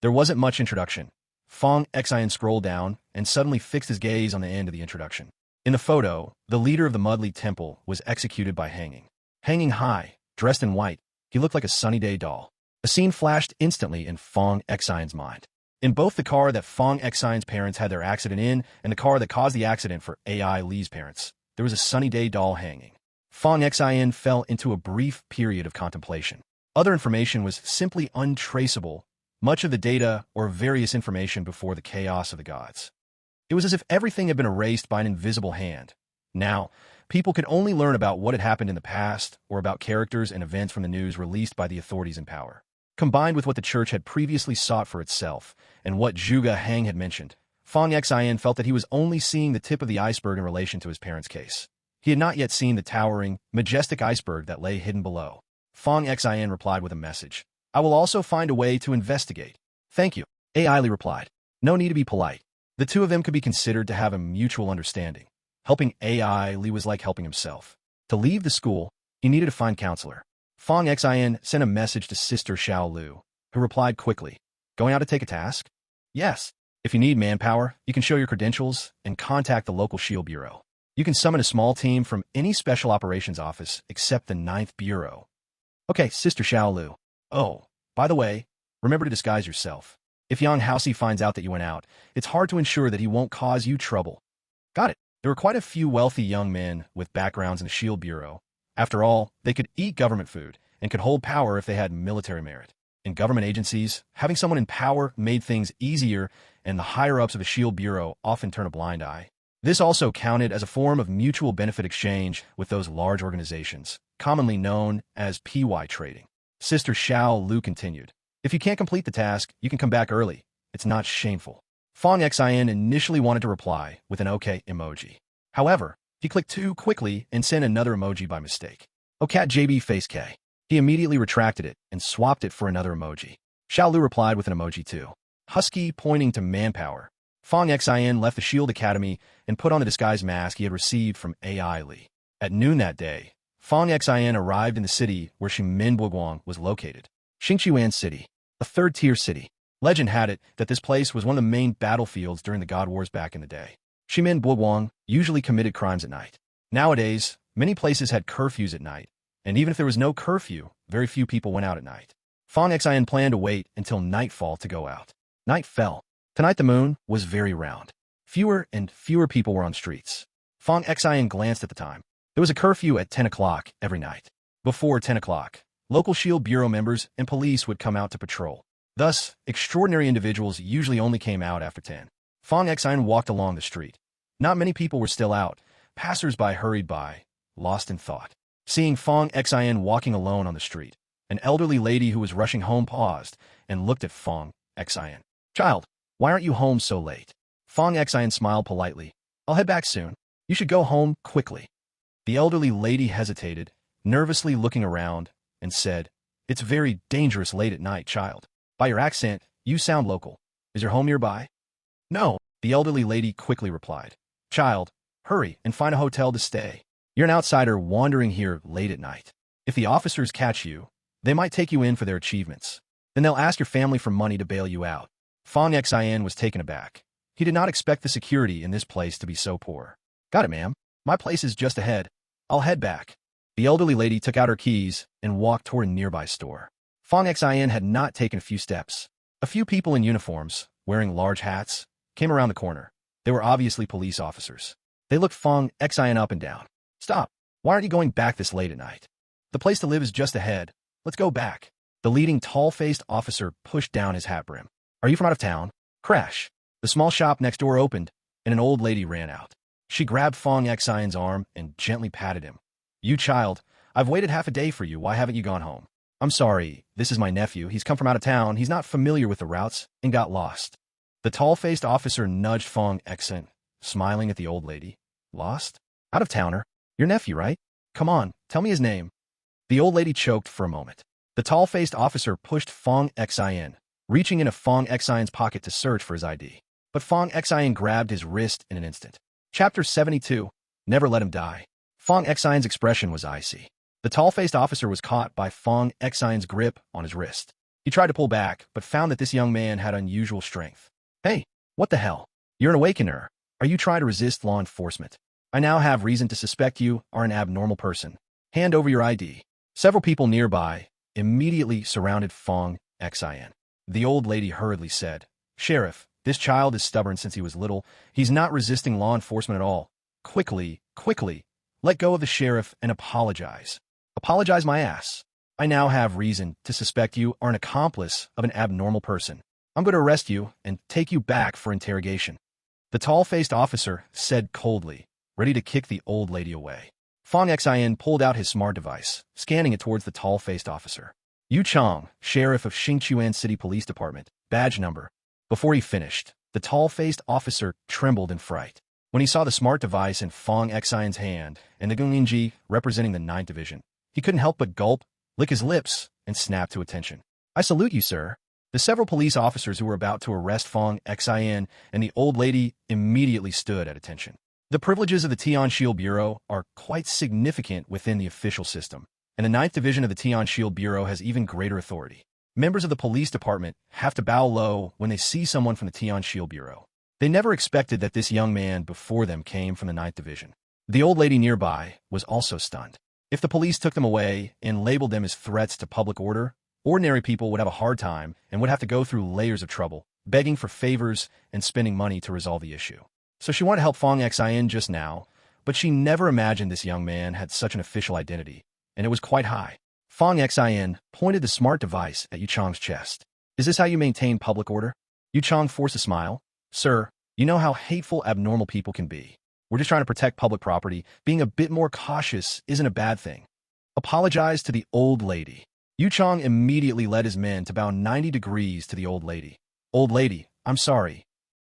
S1: There wasn't much introduction. Fang Xin scrolled down and suddenly fixed his gaze on the end of the introduction. In the photo, the leader of the Mudley Temple was executed by hanging. Hanging high, dressed in white, he looked like a sunny day doll. A scene flashed instantly in Fong Xian's mind. In both the car that Fong Xian's parents had their accident in and the car that caused the accident for AI Lee's parents, there was a sunny day doll hanging. Fong Xian fell into a brief period of contemplation. Other information was simply untraceable, much of the data or various information before the chaos of the gods. It was as if everything had been erased by an invisible hand. Now, people could only learn about what had happened in the past or about characters and events from the news released by the authorities in power. Combined with what the church had previously sought for itself and what Zhuge Hang had mentioned, Fong Xian felt that he was only seeing the tip of the iceberg in relation to his parents' case. He had not yet seen the towering, majestic iceberg that lay hidden below. Fong Xian replied with a message. I will also find a way to investigate. Thank you. AI Lee replied. No need to be polite. The two of them could be considered to have a mutual understanding. Helping AI Lee was like helping himself. To leave the school, he needed to find counselor. Fong Xian sent a message to Sister Xiao Lu, who replied quickly. Going out to take a task? Yes. If you need manpower, you can show your credentials and contact the local shield bureau. You can summon a small team from any special operations office except the 9th Bureau. Okay, Sister Xiao Lu. Oh, by the way, remember to disguise yourself. If Yang Haoxi finds out that you went out, it's hard to ensure that he won't cause you trouble. Got it. There were quite a few wealthy young men with backgrounds in the Shield Bureau. After all, they could eat government food and could hold power if they had military merit. In government agencies, having someone in power made things easier, and the higher-ups of the Shield Bureau often turn a blind eye. This also counted as a form of mutual benefit exchange with those large organizations, commonly known as PY trading. Sister Xiao Lu continued. If you can't complete the task, you can come back early. It's not shameful. Fong Xian initially wanted to reply with an OK emoji. However, he clicked too quickly and sent another emoji by mistake. Oh cat JB face K. He immediately retracted it and swapped it for another emoji. Xiao Lu replied with an emoji too. Husky pointing to manpower. Fong Xian left the Shield Academy and put on the disguise mask he had received from AI Lee. At noon that day, Fong Xian arrived in the city where Ximen Buguang was located. Xingqiuan City, a third-tier city. Legend had it that this place was one of the main battlefields during the God Wars back in the day. Ximen Buguang usually committed crimes at night. Nowadays, many places had curfews at night, and even if there was no curfew, very few people went out at night. Fong Xian planned to wait until nightfall to go out. Night fell. Tonight the moon was very round. Fewer and fewer people were on streets. Fong Xian glanced at the time. There was a curfew at 10 o'clock every night. Before 10 o'clock, local Shield Bureau members and police would come out to patrol. Thus, extraordinary individuals usually only came out after 10. Fong Xian walked along the street. Not many people were still out. Passers-by hurried by, lost in thought. Seeing Fong Xian walking alone on the street, an elderly lady who was rushing home paused and looked at Fong Xian. Child, why aren't you home so late? Fong Xian smiled politely. I'll head back soon. You should go home quickly. The elderly lady hesitated, nervously looking around, and said, It's very dangerous late at night, child. By your accent, you sound local. Is your home nearby? No, the elderly lady quickly replied. Child, hurry and find a hotel to stay. You're an outsider wandering here late at night. If the officers catch you, they might take you in for their achievements. Then they'll ask your family for money to bail you out. Fong Xian was taken aback. He did not expect the security in this place to be so poor. Got it, ma'am. My place is just ahead. I'll head back. The elderly lady took out her keys and walked toward a nearby store. Fong Xian had not taken a few steps. A few people in uniforms, wearing large hats, came around the corner. They were obviously police officers. They looked Fong Xian up and down. Stop. Why aren't you going back this late at night? The place to live is just ahead. Let's go back. The leading tall-faced officer pushed down his hat brim. Are you from out of town? Crash. The small shop next door opened, and an old lady ran out. She grabbed Fong Xian's arm and gently patted him. You child, I've waited half a day for you. Why haven't you gone home? I'm sorry, this is my nephew. He's come from out of town. He's not familiar with the routes and got lost. The tall-faced officer nudged Fong Xian, smiling at the old lady. Lost? Out-of-towner? Your nephew, right? Come on, tell me his name. The old lady choked for a moment. The tall-faced officer pushed Fong Xian, reaching into Fong Xian's pocket to search for his ID. But Fong Xian grabbed his wrist in an instant. Chapter 72. Never let him die. Fong Xian's expression was icy. The tall-faced officer was caught by Fong Xian's grip on his wrist. He tried to pull back, but found that this young man had unusual strength. Hey, what the hell? You're an awakener. Are you trying to resist law enforcement? I now have reason to suspect you are an abnormal person. Hand over your ID. Several people nearby immediately surrounded Fong Xin. The old lady hurriedly said, Sheriff, this child is stubborn since he was little. He's not resisting law enforcement at all. Quickly, let go of the sheriff and apologize. Apologize my ass. I now have reason to suspect you are an accomplice of an abnormal person. I'm going to arrest you and take you back for interrogation. The tall-faced officer said coldly, ready to kick the old lady away. Fong Xin pulled out his smart device, scanning it towards the tall-faced officer. Yu Chong, sheriff of Xingchuan City Police Department, badge number. Before he finished, the tall-faced officer trembled in fright. When he saw the smart device in Fong Xin's hand and the Gungningji representing the 9th Division, he couldn't help but gulp, lick his lips, and snap to attention. I salute you, sir. The several police officers who were about to arrest Fong Xin and the old lady immediately stood at attention. The privileges of the Tian Shield Bureau are quite significant within the official system, and the 9th Division of the Tian Shield Bureau has even greater authority. Members of the police department have to bow low when they see someone from the Tian Shield Bureau. They never expected that this young man before them came from the 9th Division. The old lady nearby was also stunned. If the police took them away and labeled them as threats to public order, ordinary people would have a hard time and would have to go through layers of trouble, begging for favors and spending money to resolve the issue. So she wanted to help Fong Xin just now, but she never imagined this young man had such an official identity, and it was quite high. Fong Xin pointed the smart device at Yu Chong's chest. Is this how you maintain public order? Yu Chong forced a smile. Sir, you know how hateful abnormal people can be. We're just trying to protect public property. Being a bit more cautious isn't a bad thing. Apologize to the old lady. Yu Chong immediately led his men to bow 90 degrees to the old lady. Old lady, I'm sorry.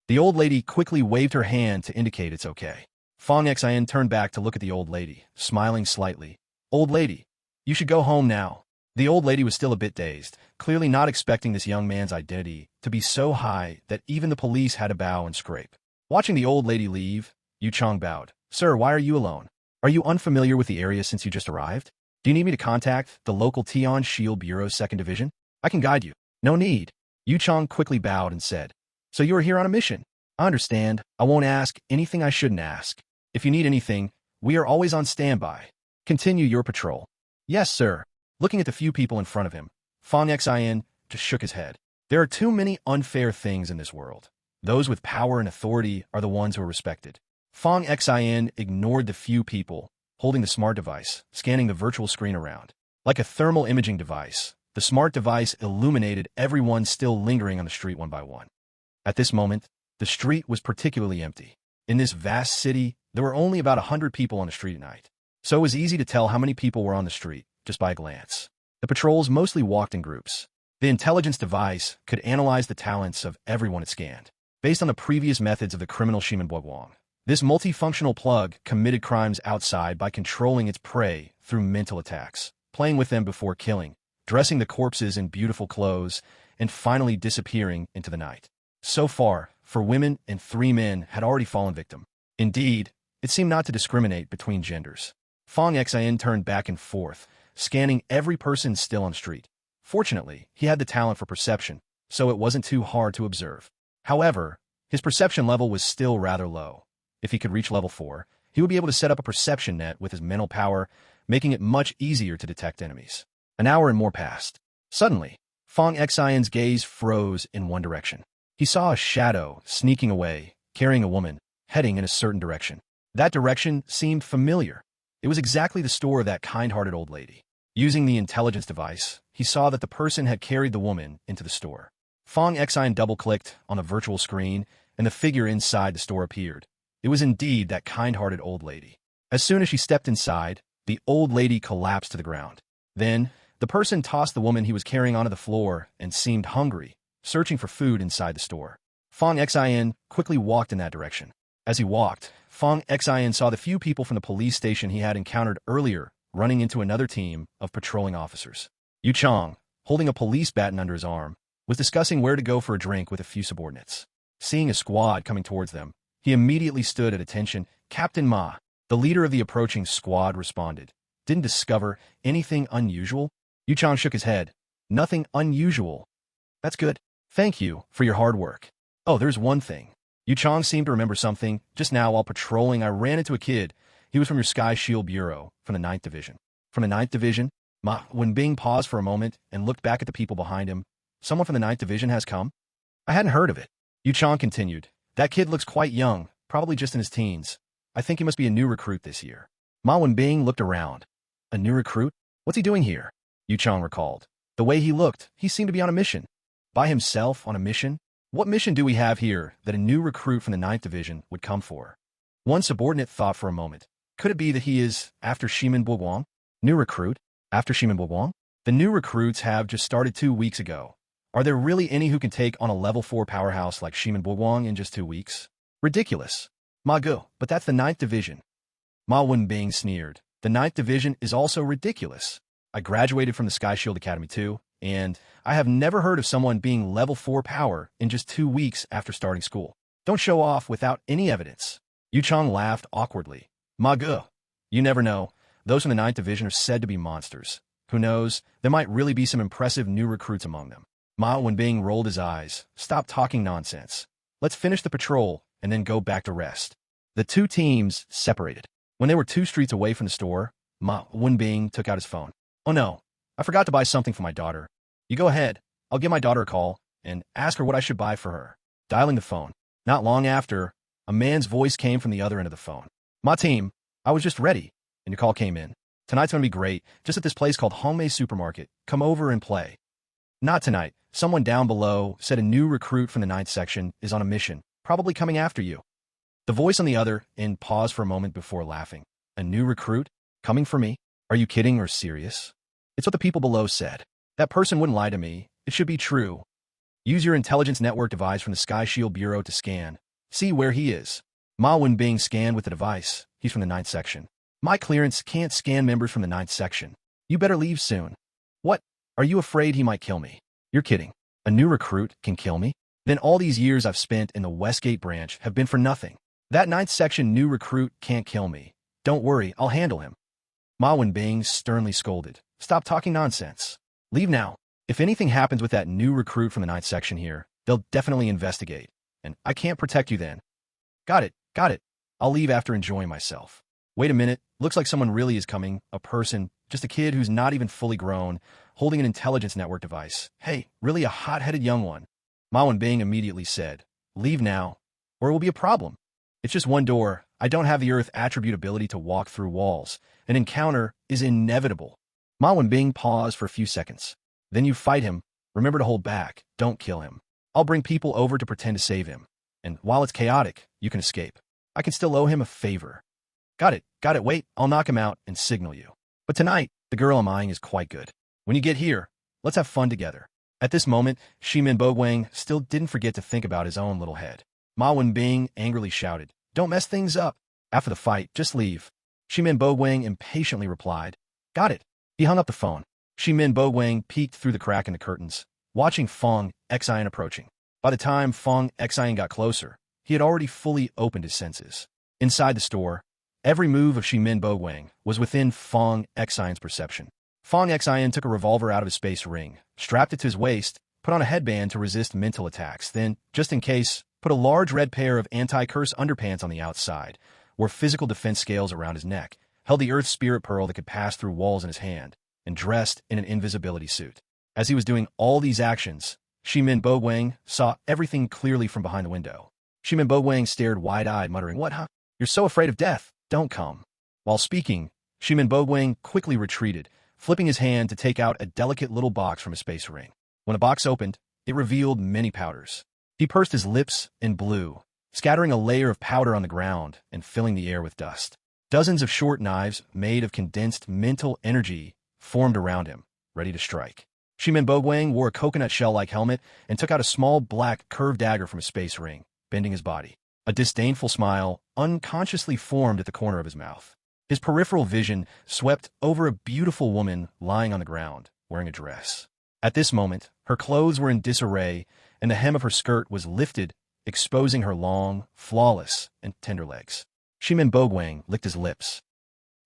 S1: The old lady quickly waved her hand to indicate it's okay. Fong Xin turned back to look at the old lady, smiling slightly. Old lady, you should go home now. The old lady was still a bit dazed, clearly not expecting this young man's identity to be so high that even the police had to bow and scrape. Watching the old lady leave, Yu Chong bowed. Sir, why are you alone? Are you unfamiliar with the area since you just arrived? Do you need me to contact the local Tian Shield Bureau's 2nd Division? I can guide you. No need. Yu Chong quickly bowed and said, So you are here on a mission? I understand. I won't ask anything I shouldn't ask. If you need anything, we are always on standby. Continue your patrol. Yes, sir. Looking at the few people in front of him, Fong Xin just shook his head. There are too many unfair things in this world. Those with power and authority are the ones who are respected. Fong Xin ignored the few people holding the smart device, scanning the virtual screen around. Like a thermal imaging device, the smart device illuminated everyone still lingering on the street one by one. At this moment, the street was particularly empty. In this vast city, there were only about 100 people on the street at night. So it was easy to tell how many people were on the street, just by a glance. The patrols mostly walked in groups. The intelligence device could analyze the talents of everyone it scanned. Based on the previous methods of the criminal Shiman Boguang, this multifunctional plug committed crimes outside by controlling its prey through mental attacks, playing with them before killing, dressing the corpses in beautiful clothes, and finally disappearing into the night. So far, 4 women and 3 men had already fallen victim. Indeed, it seemed not to discriminate between genders. Fong Xin turned back and forth, scanning every person still on the street. Fortunately, he had the talent for perception, so it wasn't too hard to observe. However, his perception level was still rather low. If he could reach level 4, he would be able to set up a perception net with his mental power, making it much easier to detect enemies. An hour and more passed. Suddenly, Fong Xin's gaze froze in one direction. He saw a shadow sneaking away, carrying a woman, heading in a certain direction. That direction seemed familiar. It was exactly the store of that kind-hearted old lady. Using the intelligence device, he saw that the person had carried the woman into the store. Fong Xin double-clicked on the virtual screen, and the figure inside the store appeared. It was indeed that kind-hearted old lady. As soon as she stepped inside, the old lady collapsed to the ground. Then, the person tossed the woman he was carrying onto the floor and seemed hungry, searching for food inside the store. Fong Xin quickly walked in that direction. As he walked, Fong Xin saw the few people from the police station he had encountered earlier running into another team of patrolling officers. Yu Chong, holding a police baton under his arm, was discussing where to go for a drink with a few subordinates. Seeing a squad coming towards them, he immediately stood at attention. Captain Ma, the leader of the approaching squad, responded. Didn't discover anything unusual? Yu Chong shook his head. Nothing unusual. That's good. Thank you for your hard work. Oh, there's one thing. Yu Chang seemed to remember something. Just now, while patrolling, I ran into a kid. He was from your Sky Shield Bureau, from the Ninth Division. From the Ninth Division? When Bing paused for a moment and looked back at the people behind him, someone from the Ninth Division has come? I hadn't heard of it. Yu Chang continued. That kid looks quite young, probably just in his teens. I think he must be a new recruit this year. Ma Wenbing looked around. A new recruit? What's he doing here? Yu Chang recalled. The way he looked, he seemed to be on a mission. By himself on a mission? What mission do we have here that a new recruit from the Ninth Division would come for? One subordinate thought for a moment. Could it be that he is after Shimin Boguang? New recruit? After Shimin Boguang? The new recruits have just started 2 weeks ago. Are there really any who can take on a level 4 powerhouse like Shimin Boguang in just 2 weeks? Ridiculous. Ma Gu, but that's the Ninth Division. Ma Wenbing sneered. The Ninth Division is also ridiculous. I graduated from the Sky Shield Academy too, and I have never heard of someone being level 4 power in just 2 weeks after starting school. Don't show off without any evidence. Yu Chang laughed awkwardly. Ma Gu, you never know. Those from the Ninth Division are said to be monsters. Who knows, there might really be some impressive new recruits among them. Ma Wenbing rolled his eyes. Stop talking nonsense. Let's finish the patrol and then go back to rest. The two teams separated. When they were 2 streets away from the store, Ma Wenbing took out his phone. Oh no, I forgot to buy something for my daughter. You go ahead. I'll give my daughter a call and ask her what I should buy for her. Dialing the phone. Not long after, a man's voice came from the other end of the phone. Ma team, I was just ready, and your call came in. Tonight's gonna be great, just at this place called Hongmei Supermarket. Come over and play. Not tonight. Someone down below said a new recruit from the 9th section is on a mission, probably coming after you. The voice on the other end paused for a moment before laughing. A new recruit? Coming for me? Are you kidding or serious? It's what the people below said. That person wouldn't lie to me. It should be true. Use your intelligence network device from the Sky Shield Bureau to scan. See where he is. Ma Wenbing scanned with the device. He's from the 9th section. My clearance can't scan members from the 9th section. You better leave soon. What? Are you afraid he might kill me? You're kidding. A new recruit can kill me? Then all these years I've spent in the Westgate branch have been for nothing. That 9th section new recruit can't kill me. Don't worry, I'll handle him. Ma Wenbing sternly scolded. Stop talking nonsense. Leave now. If anything happens with that new recruit from the 9th section here, they'll definitely investigate. And I can't protect you then. Got it, got it. I'll leave after enjoying myself. Wait a minute, looks like someone really is coming. A person, just a kid who's not even fully grown, holding an intelligence network device. Hey, really a hot-headed young one. Ma Wenbing immediately said, leave now, or it will be a problem. It's just one door. I don't have the Earth attribute ability to walk through walls. An encounter is inevitable. Ma Wenbing paused for a few seconds. Then you fight him. Remember to hold back. Don't kill him. I'll bring people over to pretend to save him. And while it's chaotic, you can escape. I can still owe him a favor. Got it. Wait, I'll knock him out and signal you. But tonight, the girl I'm eyeing is quite good. When you get here, let's have fun together. At this moment, Shimin Boguang still didn't forget to think about his own little head. Ma Wenbing angrily shouted, don't mess things up. After the fight, just leave. Shimin Boguang impatiently replied, got it. He hung up the phone. Shimin Boguang peeked through the crack in the curtains, watching Fong Xian approaching. By the time Fong Xian got closer, he had already fully opened his senses. Inside the store, every move of Shimin Boguang was within Fong Xian's perception. Fong Xian took a revolver out of his space ring, strapped it to his waist, put on a headband to resist mental attacks, then, just in case, put a large red pair of anti-curse underpants on the outside, wore physical defense scales around his neck, held the Earth Spirit Pearl that could pass through walls in his hand, and dressed in an invisibility suit. As he was doing all these actions, Shimin Boguang saw everything clearly from behind the window. Shimin Boguang stared wide-eyed, muttering, what, huh? You're so afraid of death. Don't come. While speaking, Shimin Boguang quickly retreated, flipping his hand to take out a delicate little box from his space ring. When the box opened, it revealed many powders. He pursed his lips and blew, scattering a layer of powder on the ground and filling the air with dust. Dozens of short knives made of condensed mental energy formed around him, ready to strike. Shimin Boguang wore a coconut shell-like helmet and took out a small black curved dagger from his space ring, bending his body. A disdainful smile unconsciously formed at the corner of his mouth. His peripheral vision swept over a beautiful woman lying on the ground, wearing a dress. At this moment, her clothes were in disarray, and the hem of her skirt was lifted, exposing her long, flawless, and tender legs. Shimin Boguang licked his lips.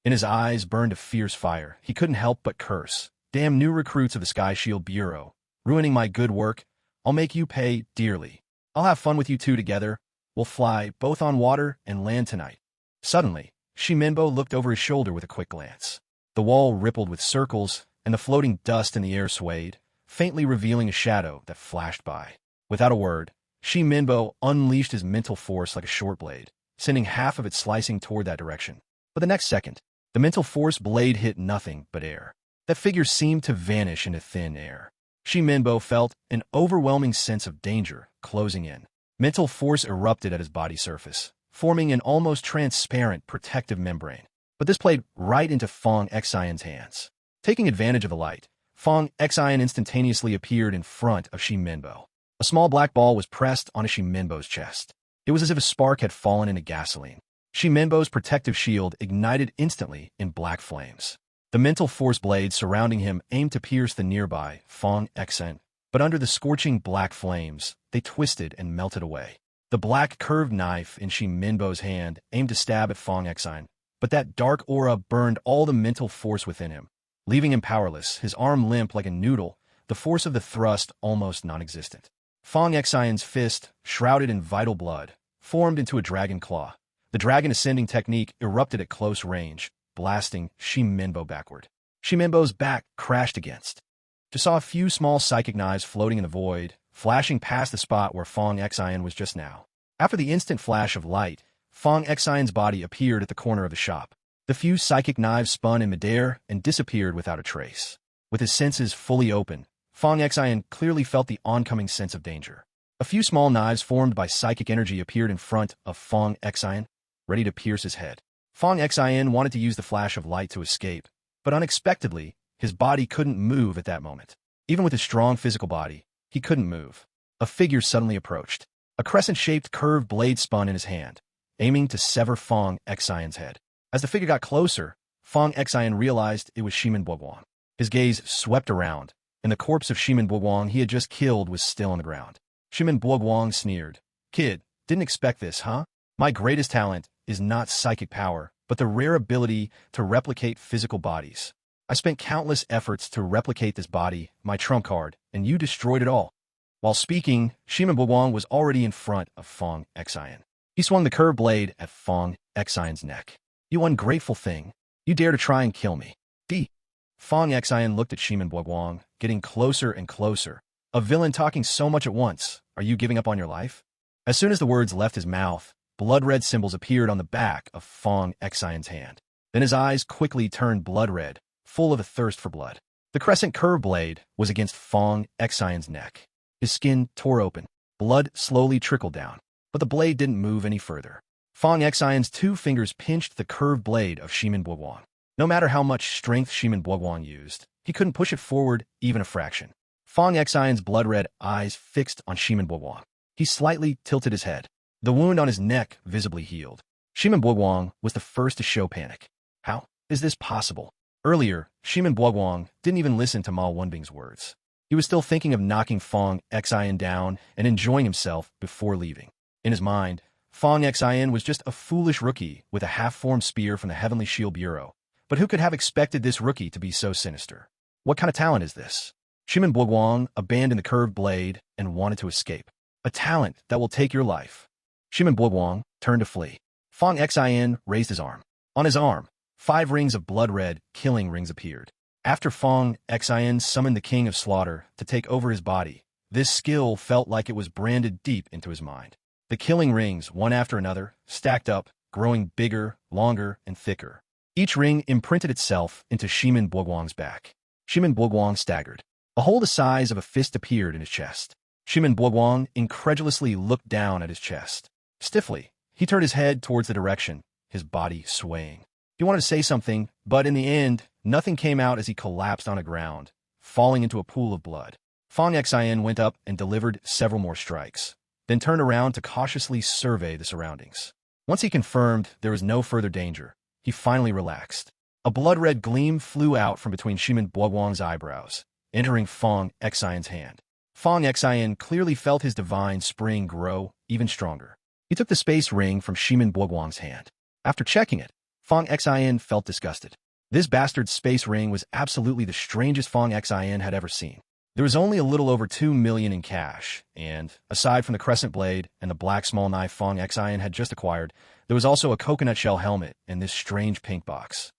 S1: In his eyes burned a fierce fire. He couldn't help but curse. Damn new recruits of the Sky Shield Bureau. Ruining my good work. I'll make you pay dearly. I'll have fun with you two together. will fly both on water and land tonight. Suddenly, Shi Minbo looked over his shoulder with a quick glance. The wall rippled with circles, and the floating dust in the air swayed, faintly revealing a shadow that flashed by. Without a word, Shi Minbo unleashed his mental force like a short blade, sending half of it slicing toward that direction. But the next second, the mental force blade hit nothing but air. That figure seemed to vanish into thin air. Shi Minbo felt an overwhelming sense of danger closing in. Mental force erupted at his body surface, forming an almost transparent protective membrane. But this played right into Fong Xian's hands. Taking advantage of the light, Fong Xian instantaneously appeared in front of Shi Minbo. A small black ball was pressed onto Shi Minbo's chest. It was as if a spark had fallen into gasoline. Shi Minbo's protective shield ignited instantly in black flames. The mental force blades surrounding him aimed to pierce the nearby Fong Xian, but under the scorching black flames, they twisted and melted away. The black curved knife in Shi Minbo's hand aimed to stab at Fong Xian, but that dark aura burned all the mental force within him, leaving him powerless, his arm limp like a noodle, the force of the thrust almost non-existent. Fong Xian's fist, shrouded in vital blood, formed into a dragon claw. The dragon ascending technique erupted at close range, blasting Shi Minbo backward. Shi Minbo's back crashed against. Just saw a few small psychic knives floating in the void, flashing past the spot where Fong Xian was just now. After the instant flash of light, Fong Xian's body appeared at the corner of the shop. The few psychic knives spun in midair and disappeared without a trace. With his senses fully open, Fong Xian clearly felt the oncoming sense of danger. A few small knives formed by psychic energy appeared in front of Fong Xian, ready to pierce his head. Fong Xian wanted to use the flash of light to escape, but unexpectedly, his body couldn't move at that moment. Even with his strong physical body, he couldn't move. A figure suddenly approached. A crescent-shaped curved blade spun in his hand, aiming to sever Fong Xian's head. As the figure got closer, Fong Xian realized it was Shi Minbo. His gaze swept around, and the corpse of Shi Minbo he had just killed was still on the ground. Shi Minbo sneered. "Kid, didn't expect this, huh? My greatest talent is not psychic power, but the rare ability to replicate physical bodies. I spent countless efforts to replicate this body, my trump card, and you destroyed it all." While speaking, Shi Minbo was already in front of Fong Xian. He swung the curved blade at Fong Xian's neck. "You ungrateful thing. You dare to try and kill me." Fong Xian looked at Shi Minbo, getting closer and closer. "A villain talking so much at once. Are you giving up on your life?" As soon as the words left his mouth, blood-red symbols appeared on the back of Fong Xian's hand. Then his eyes quickly turned blood-red, full of a thirst for blood. The crescent curved blade was against Fong Xian's neck. His skin tore open. Blood slowly trickled down, but the blade didn't move any further. Fong Xian's two fingers pinched the curved blade of Shi Minbo. No matter how much strength Shi Minbo used, he couldn't push it forward even a fraction. Fong Xian's blood-red eyes fixed on Shi Minbo. He slightly tilted his head. The wound on his neck visibly healed. Shi Minbo was the first to show panic. How is this possible? Earlier, Shi Minbo didn't even listen to Ma Wenbing's words. He was still thinking of knocking Fong Xian down and enjoying himself before leaving. In his mind, Fong Xian was just a foolish rookie with a half-formed spear from the Heavenly Shield Bureau. But who could have expected this rookie to be so sinister? What kind of talent is this? Shi Minbo abandoned the curved blade and wanted to escape. A talent that will take your life. Shi Minbo turned to flee. Fong Xian raised his arm. On his arm, 5 rings of blood-red killing rings appeared. After Fong Xian summoned the King of Slaughter to take over his body, this skill felt like it was branded deep into his mind. The killing rings, one after another, stacked up, growing bigger, longer, and thicker. Each ring imprinted itself into Shi Minbo's back. Shi Minbo staggered. A hole the size of a fist appeared in his chest. Shi Minbo incredulously looked down at his chest. Stiffly, he turned his head towards the direction, his body swaying. He wanted to say something, but in the end, nothing came out as he collapsed on the ground, falling into a pool of blood. Fong Xian went up and delivered several more strikes, then turned around to cautiously survey the surroundings. Once he confirmed there was no further danger, he finally relaxed. A blood-red gleam flew out from between Shi Minbo's eyebrows, entering Fong Xian's hand. Fong Xian clearly felt his divine spring grow even stronger. He took the space ring from Shi Minbo's hand. After checking it, Fong Xian felt disgusted. This bastard space ring was absolutely the strangest Fong Xian had ever seen. There was only a little over 2 million in cash, and, aside from the crescent blade and the black small knife Fong Xian had just acquired, there was also a coconut shell helmet and this strange pink box.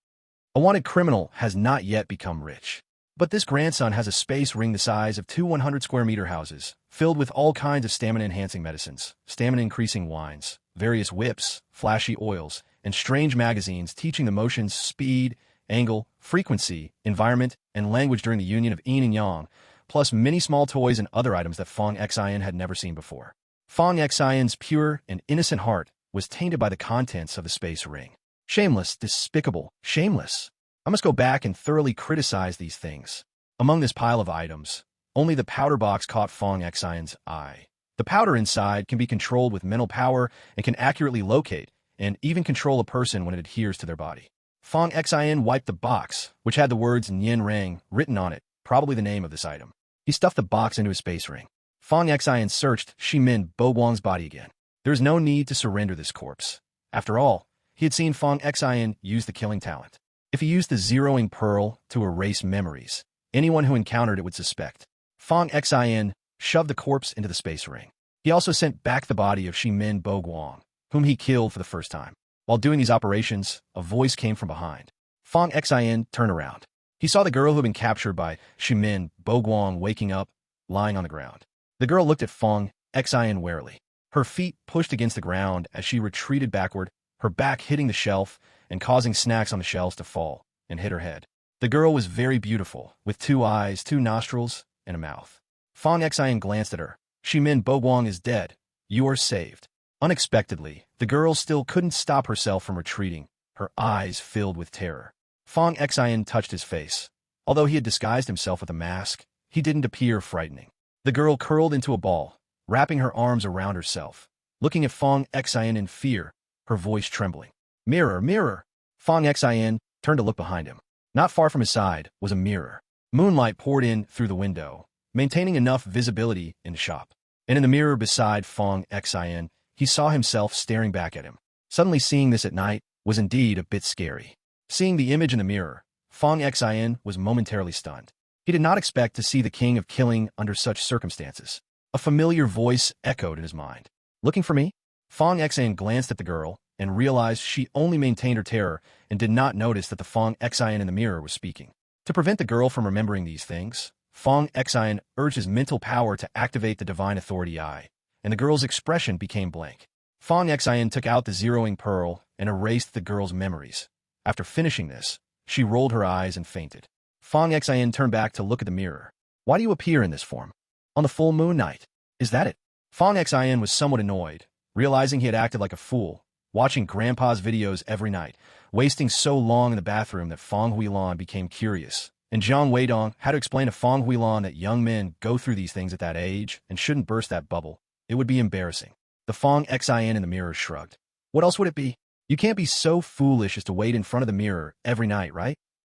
S1: A wanted criminal has not yet become rich. But this grandson has a space ring the size of 2 100-square-meter houses, filled with all kinds of stamina-enhancing medicines, stamina-increasing wines, various whips, flashy oils, and strange magazines teaching the motions speed, angle, frequency, environment, and language during the union of yin and yang, plus many small toys and other items that Fong Xian had never seen before. Fong Xian's pure and innocent heart was tainted by the contents of the space ring. Shameless, despicable, shameless. I must go back and thoroughly criticize these things. Among this pile of items, only the powder box caught Fong Xian's eye. The powder inside can be controlled with mental power and can accurately locate and even control a person when it adheres to their body. Fong Xian wiped the box, which had the words Nian Rang written on it, probably the name of this item. He stuffed the box into his space ring. Fong Xian searched Shimin Boguang's body again. There is no need to surrender this corpse. After all, he had seen Fong Xian use the killing talent. If he used the zeroing pearl to erase memories, anyone who encountered it would suspect. Fong Xian shoved the corpse into the space ring. He also sent back the body of Shimin Boguang, whom he killed for the first time. While doing these operations, a voice came from behind. Fong Xian turned around. He saw the girl who had been captured by Shimin Boguang waking up, lying on the ground. The girl looked at Fong Xian warily. Her feet pushed against the ground as she retreated backward, her back hitting the shelf and causing snacks on the shelves to fall and hit her head. The girl was very beautiful, with 2 eyes, 2 nostrils, and a mouth. Fong Xian glanced at her. Shimin Boguang is dead. You are saved. Unexpectedly, the girl still couldn't stop herself from retreating, her eyes filled with terror. Fong Xian touched his face. Although he had disguised himself with a mask, he didn't appear frightening. The girl curled into a ball, wrapping her arms around herself, looking at Fong Xian in fear, her voice trembling. Mirror, mirror! Fong Xian turned to look behind him. Not far from his side was a mirror. Moonlight poured in through the window, maintaining enough visibility in the shop. And in the mirror beside Fong Xian, he saw himself staring back at him. Suddenly seeing this at night was indeed a bit scary. Seeing the image in the mirror, Fong Xian was momentarily stunned. He did not expect to see the king of killing under such circumstances. A familiar voice echoed in his mind. Looking for me? Fong Xian glanced at the girl and realized she only maintained her terror and did not notice that the Fong Xian in the mirror was speaking. To prevent the girl from remembering these things, Fong Xian urged his mental power to activate the Divine Authority Eye, and the girl's expression became blank. Fong Xian took out the zeroing pearl and erased the girl's memories. After finishing this, she rolled her eyes and fainted. Fong Xian turned back to look at the mirror. Why do you appear in this form? On the full moon night. Is that it? Fong Xian was somewhat annoyed, realizing he had acted like a fool, watching Grandpa's videos every night, wasting so long in the bathroom that Fong Huilan became curious. And Zhang Weidong had to explain to Fong Huilan that young men go through these things at that age and shouldn't burst that bubble. It would be embarrassing. The Fong Xian in the mirror shrugged. What else would it be? You can't be so foolish as to wait in front of the mirror every night, right?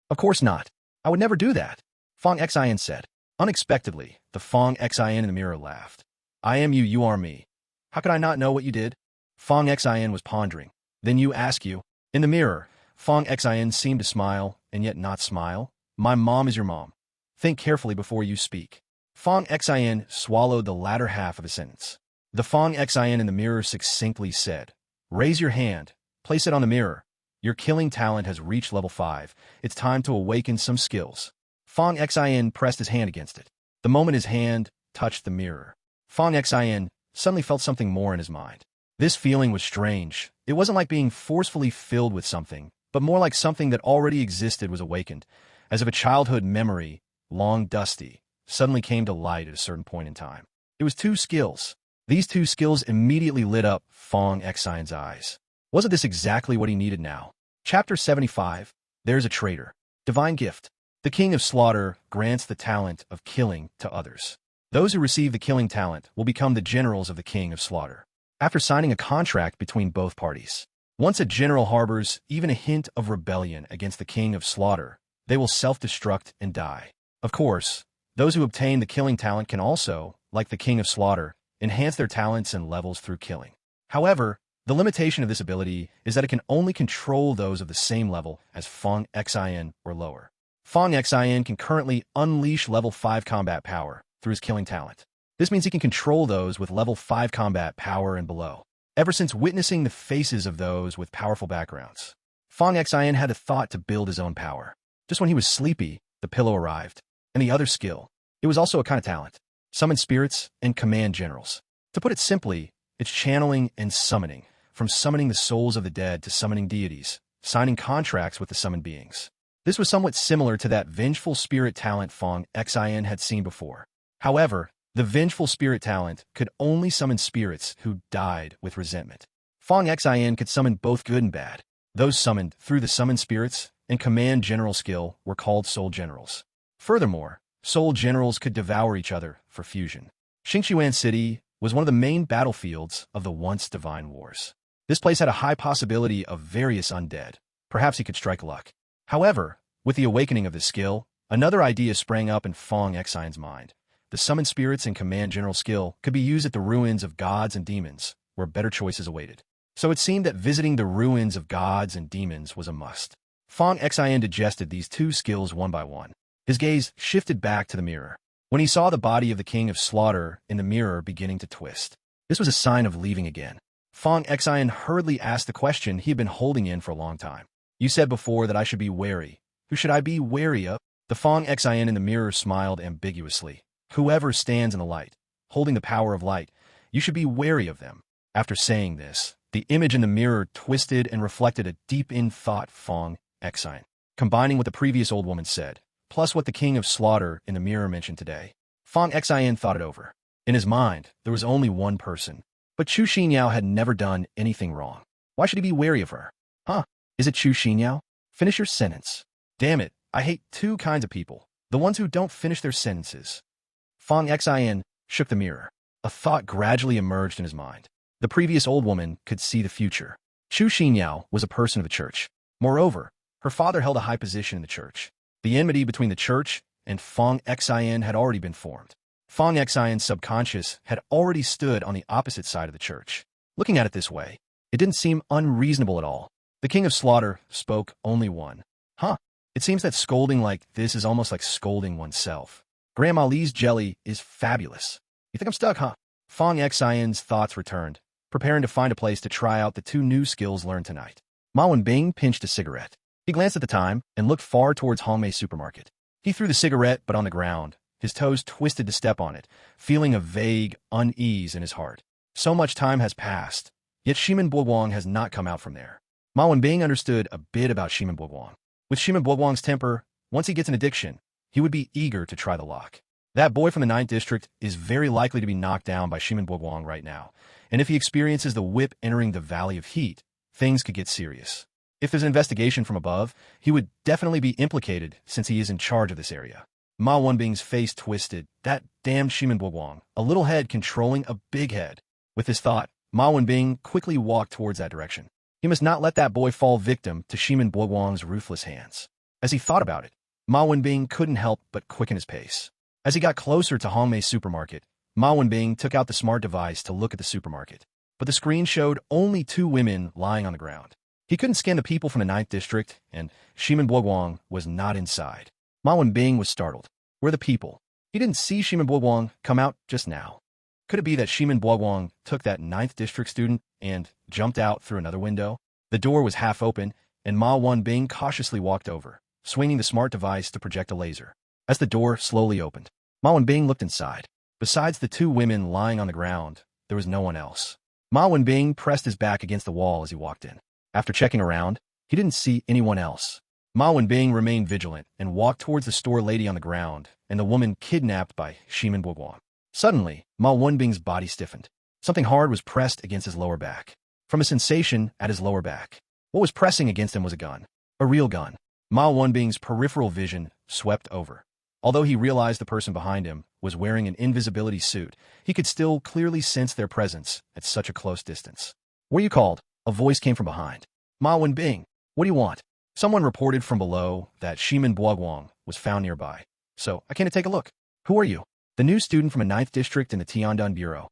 S1: Of course not. I would never do that, Fong Xian said. Unexpectedly, the Fong Xian in the mirror laughed. I am you, you are me. How could I not know what you did? Fong Xian was pondering. Then you ask you. In the mirror, Fong Xian seemed to smile and yet not smile. My mom is your mom. Think carefully before you speak. Fong Xian swallowed the latter half of the sentence. The Fong Xian in the mirror succinctly said, Raise your hand. Place it on the mirror. Your killing talent has reached level 5. It's time to awaken some skills. Fong Xian pressed his hand against it. The moment his hand touched the mirror, Fong Xian suddenly felt something more in his mind. This feeling was strange. It wasn't like being forcefully filled with something, but more like something that already existed was awakened, as if a childhood memory, long dusty, suddenly came to light at a certain point in time. It was 2 skills. These 2 skills immediately lit up Fong Xian's eyes. Wasn't this exactly what he needed now? Chapter 75. There's a traitor. Divine gift. The King of Slaughter grants the talent of killing to others. Those who receive the killing talent will become the generals of the King of Slaughter, after signing a contract between both parties. Once a general harbors even a hint of rebellion against the King of Slaughter, they will self-destruct and die. Of course, those who obtain the killing talent can also, like the King of Slaughter, enhance their talents and levels through killing. However, the limitation of this ability is that it can only control those of the same level as Fong Xian or lower. Fong Xin can currently unleash level 5 combat power through his killing talent. This means he can control those with level 5 combat power and below. Ever since witnessing the faces of those with powerful backgrounds, Fong Xin had a thought to build his own power. Just when he was sleepy, the pillow arrived. And the other skill, it was also a kind of talent. Summon spirits and command generals. To put it simply, it's channeling and summoning, from summoning the souls of the dead to summoning deities, signing contracts with the summoned beings. This was somewhat similar to that vengeful spirit talent Fong Xin had seen before. However, the vengeful spirit talent could only summon spirits who died with resentment. Fong Xin could summon both good and bad. Those summoned through the summoned spirits and command general skill were called soul generals. Furthermore, soul generals could devour each other for fusion. Xingqiuan City was one of the main battlefields of the once divine wars. This place had a high possibility of various undead. Perhaps he could strike luck. However, with the awakening of this skill, another idea sprang up in Fong Xin's mind. The summon spirits and command general skill could be used at the ruins of gods and demons, where better choices awaited. So it seemed that visiting the ruins of gods and demons was a must. Fong Xin digested these two skills one by one. His gaze shifted back to the mirror. When he saw the body of the King of Slaughter in the mirror beginning to twist, this was a sign of leaving again. Fong Xin hurriedly asked the question he had been holding in for a long time. You said before that I should be wary. Who should I be wary of? The Fong Xin in the mirror smiled ambiguously. Whoever stands in the light, holding the power of light, you should be wary of them. After saying this, the image in the mirror twisted and reflected a deep-in thought Fong Xin, combining what the previous old woman said, plus what the King of Slaughter in the mirror mentioned today. Fong Xin thought it over. In his mind, there was only one person, but Chu Xinyao had never done anything wrong. Why should he be wary of her? Huh? Is it Chu Xinyao? Finish your sentence. Damn it, I hate two kinds of people. The ones who don't finish their sentences. Fong Xin shook the mirror. A thought gradually emerged in his mind. The previous old woman could see the future. Chu Xinyao was a person of the church. Moreover, her father held a high position in the church. The enmity between the church and Fong Xin had already been formed. Fong Xin's subconscious had already stood on the opposite side of the church. Looking at it this way, it didn't seem unreasonable at all. The King of Slaughter spoke only one. Huh? It seems that scolding like this is almost like scolding oneself. Grandma Lee's jelly is fabulous. You think I'm stuck, huh? Fong Xin's thoughts returned, preparing to find a place to try out the two new skills learned tonight. Ma Wenbing pinched a cigarette. He glanced at the time and looked far towards Hongmei Supermarket. He threw the cigarette, but on the ground. His toes twisted to step on it, feeling a vague unease in his heart. So much time has passed, yet Shimen Buoguang has not come out from there. Ma Wenbing understood a bit about Shimen Buoguang. With Shimen Buoguang's temper, once he gets an addiction, he would be eager to try the lock. That boy from the 9th District is very likely to be knocked down by Shimen Buoguang right now, and if he experiences the whip entering the Valley of Heat, things could get serious. If there's an investigation from above, he would definitely be implicated since he is in charge of this area. Ma Wenbing's face twisted. That damned Shimen Buoguang, a little head controlling a big head. With this thought, Ma Wenbing quickly walked towards that direction. He must not let that boy fall victim to Shimen Buoguang's ruthless hands. As he thought about it, Ma Wenbing couldn't help but quicken his pace. As he got closer to Hongmei Supermarket, Ma Wenbing took out the smart device to look at the supermarket. But the screen showed only two women lying on the ground. He couldn't scan the people from the 9th District, and Shimen Buoguang was not inside. Ma Wenbing was startled. Where are the people? He didn't see Shimen Buoguang come out just now. Could it be that Shimen Buoguang took that 9th District student and jumped out through another window? The door was half open, and Ma Wenbing cautiously walked over, swinging the smart device to project a laser. As the door slowly opened, Ma Wenbing looked inside. Besides the two women lying on the ground, there was no one else. Ma Wenbing pressed his back against the wall as he walked in. After checking around, he didn't see anyone else. Ma Wenbing remained vigilant and walked towards the store lady on the ground and the woman kidnapped by Shimen Buoguang. Suddenly, Ma Wenbing's body stiffened. Something hard was pressed against his lower back. From a sensation at his lower back, what was pressing against him was a gun. A real gun. Ma Wenbing's peripheral vision swept over. Although he realized the person behind him was wearing an invisibility suit, he could still clearly sense their presence at such a close distance. "What are you called?" A voice came from behind. "Ma Wenbing, what do you want?" Someone reported from below that Shimen Buoguang was found nearby. "So, I came to take a look." "Who are you?" "The new student from a 9th District in the Tiandun Bureau."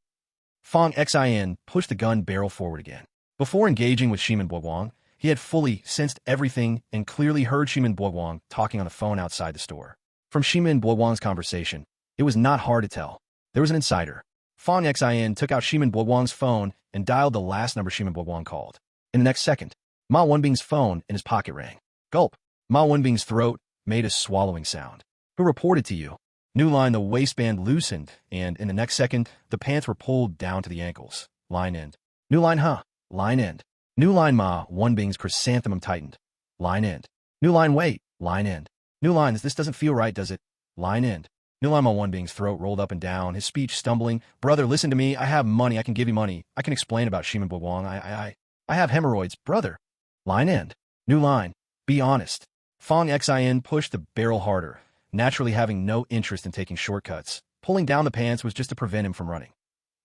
S1: Fong Xin pushed the gun barrel forward again. Before engaging with Shimen Buoguang, He had fully sensed everything and clearly heard Shimin Boiwang talking on the phone outside the store. From Shimin Boiwang's conversation, it was not hard to tell. There was an insider. Fong Xin took out Shimin Boiwang's phone and dialed the last number Shimin Boiwang called. In the next second, Ma Wenbing's phone in his pocket rang. Gulp. Ma Wenbing's throat made a swallowing sound. Who reported to you? New line, the waistband loosened, and in the next second, the pants were pulled down to the ankles. Line end. New line, huh? Line end. New line, Ma Wenbing's chrysanthemum tightened. Line end. New line, wait. Line end. New line, this doesn't feel right, does it? Line end. New line, Ma Wenbing's throat rolled up and down, his speech stumbling. Brother, listen to me. I have money. I can give you money. I can explain about Shimin Boiwang. I have hemorrhoids. Brother. Line end. New line. Be honest. Fong Xin pushed the barrel harder, naturally having no interest in taking shortcuts. Pulling down the pants was just to prevent him from running.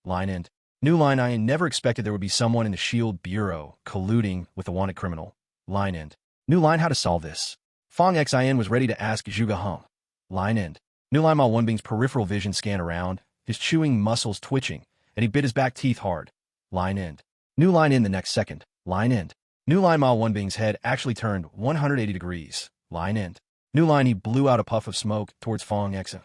S1: Line end. New line, I never expected there would be someone in the Shield Bureau colluding with a wanted criminal. Line end. New line, how to solve this? Fong Xin was ready to ask Zhuge Heng. Line end. New line, Ma Wenbing's peripheral vision scanned around, his chewing muscles twitching, and he bit his back teeth hard. Line end. New line in the next second. Line end. New line, Ma Wenbing's head actually turned 180 degrees. Line end. New line, he blew out a puff of smoke towards Fong Xin.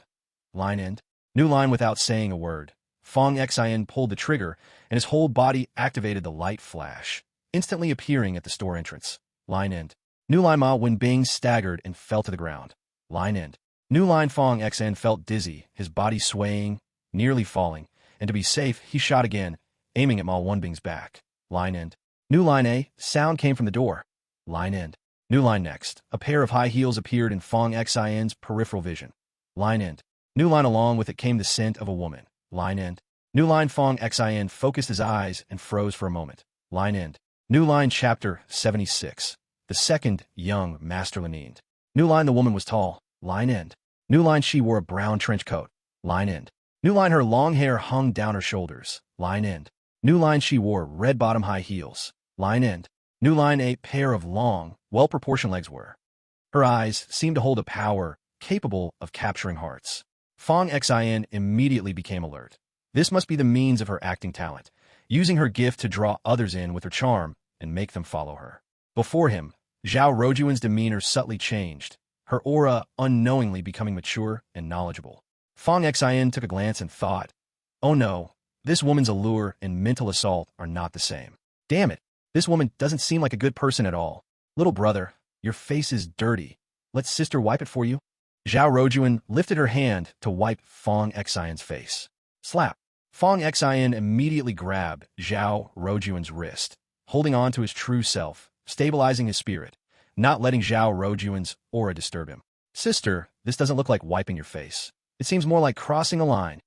S1: Line end. New line, without saying a word. Fong Xin pulled the trigger, and his whole body activated the light flash, instantly appearing at the store entrance. Line end. New line, Ma Wenbing staggered and fell to the ground. Line end. New line, Fong Xin felt dizzy, his body swaying, nearly falling, and to be safe, he shot again, aiming at Ma Wenbing's back. Line end. New line, a sound came from the door. Line end. New line next. A pair of high heels appeared in Fong Xin's peripheral vision. Line end. New line, along with it came the scent of a woman. Line end. New line, Fong Xin focused his eyes and froze for a moment. Line end. New line, chapter 76. The second young Master Lenined. New line, the woman was tall. Line end. New line, she wore a brown trench coat. Line end. New line, her long hair hung down her shoulders. Line end. New line, she wore red-bottom high heels. Line end. New line, a pair of long, well-proportioned legs were. Her eyes seemed to hold a power capable of capturing hearts. Fong Xin immediately became alert. This must be the means of her acting talent, using her gift to draw others in with her charm and make them follow her. Before him, Zhao Rojuan's demeanor subtly changed, her aura unknowingly becoming mature and knowledgeable. Fong Xin took a glance and thought, oh no, this woman's allure and mental assault are not the same. Damn it, this woman doesn't seem like a good person at all. Little brother, your face is dirty. Let sister wipe it for you. Zhao Rojuan lifted her hand to wipe Fong Xin's face. Slap. Fong Xin immediately grabbed Zhao Rojuan's wrist, holding on to his true self, stabilizing his spirit, not letting Zhao Rojuan's aura disturb him. Sister, this doesn't look like wiping your face. It seems more like crossing a line.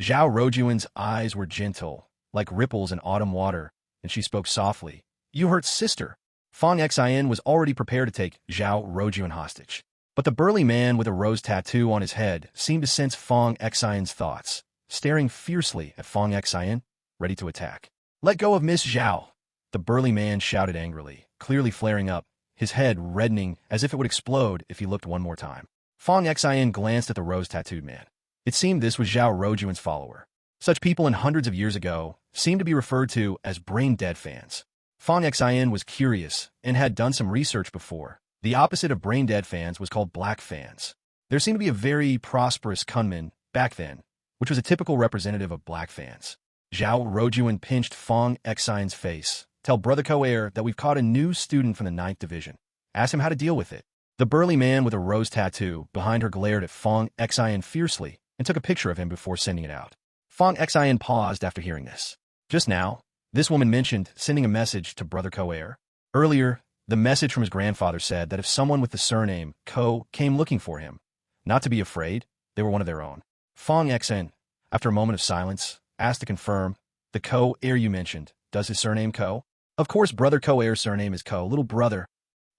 S1: Zhao Rojuan's eyes were gentle, like ripples in autumn water, and she spoke softly. You hurt sister. Fong Xin was already prepared to take Zhao Rojuan hostage. But the burly man with a rose tattoo on his head seemed to sense Fong Xin's thoughts, staring fiercely at Fong Xin, ready to attack. Let go of Miss Zhao. The burly man shouted angrily, clearly flaring up, his head reddening as if it would explode if he looked one more time. Fong Xin glanced at the rose-tattooed man. It seemed this was Zhao Rojuan's follower. Such people in hundreds of years ago seemed to be referred to as brain-dead fans. Fong Xin was curious and had done some research before. The opposite of brain-dead fans was called black fans. There seemed to be a very prosperous Kunmin back then, which was a typical representative of black fans. Zhao Rojuan pinched Fong Xin's face. Tell Brother Coair that we've caught a new student from the 9th Division. Ask him how to deal with it. The burly man with a rose tattoo behind her glared at Fong Xin fiercely and took a picture of him before sending it out. Fong Xin paused after hearing this. Just now, this woman mentioned sending a message to Brother Coair. Earlier, the message from his grandfather said that if someone with the surname Ko came looking for him, not to be afraid, they were one of their own. Fong Xin, after a moment of silence, asked to confirm, the Ko-air you mentioned, does his surname Ko? Of course, Brother Coair's surname is Ko, little brother.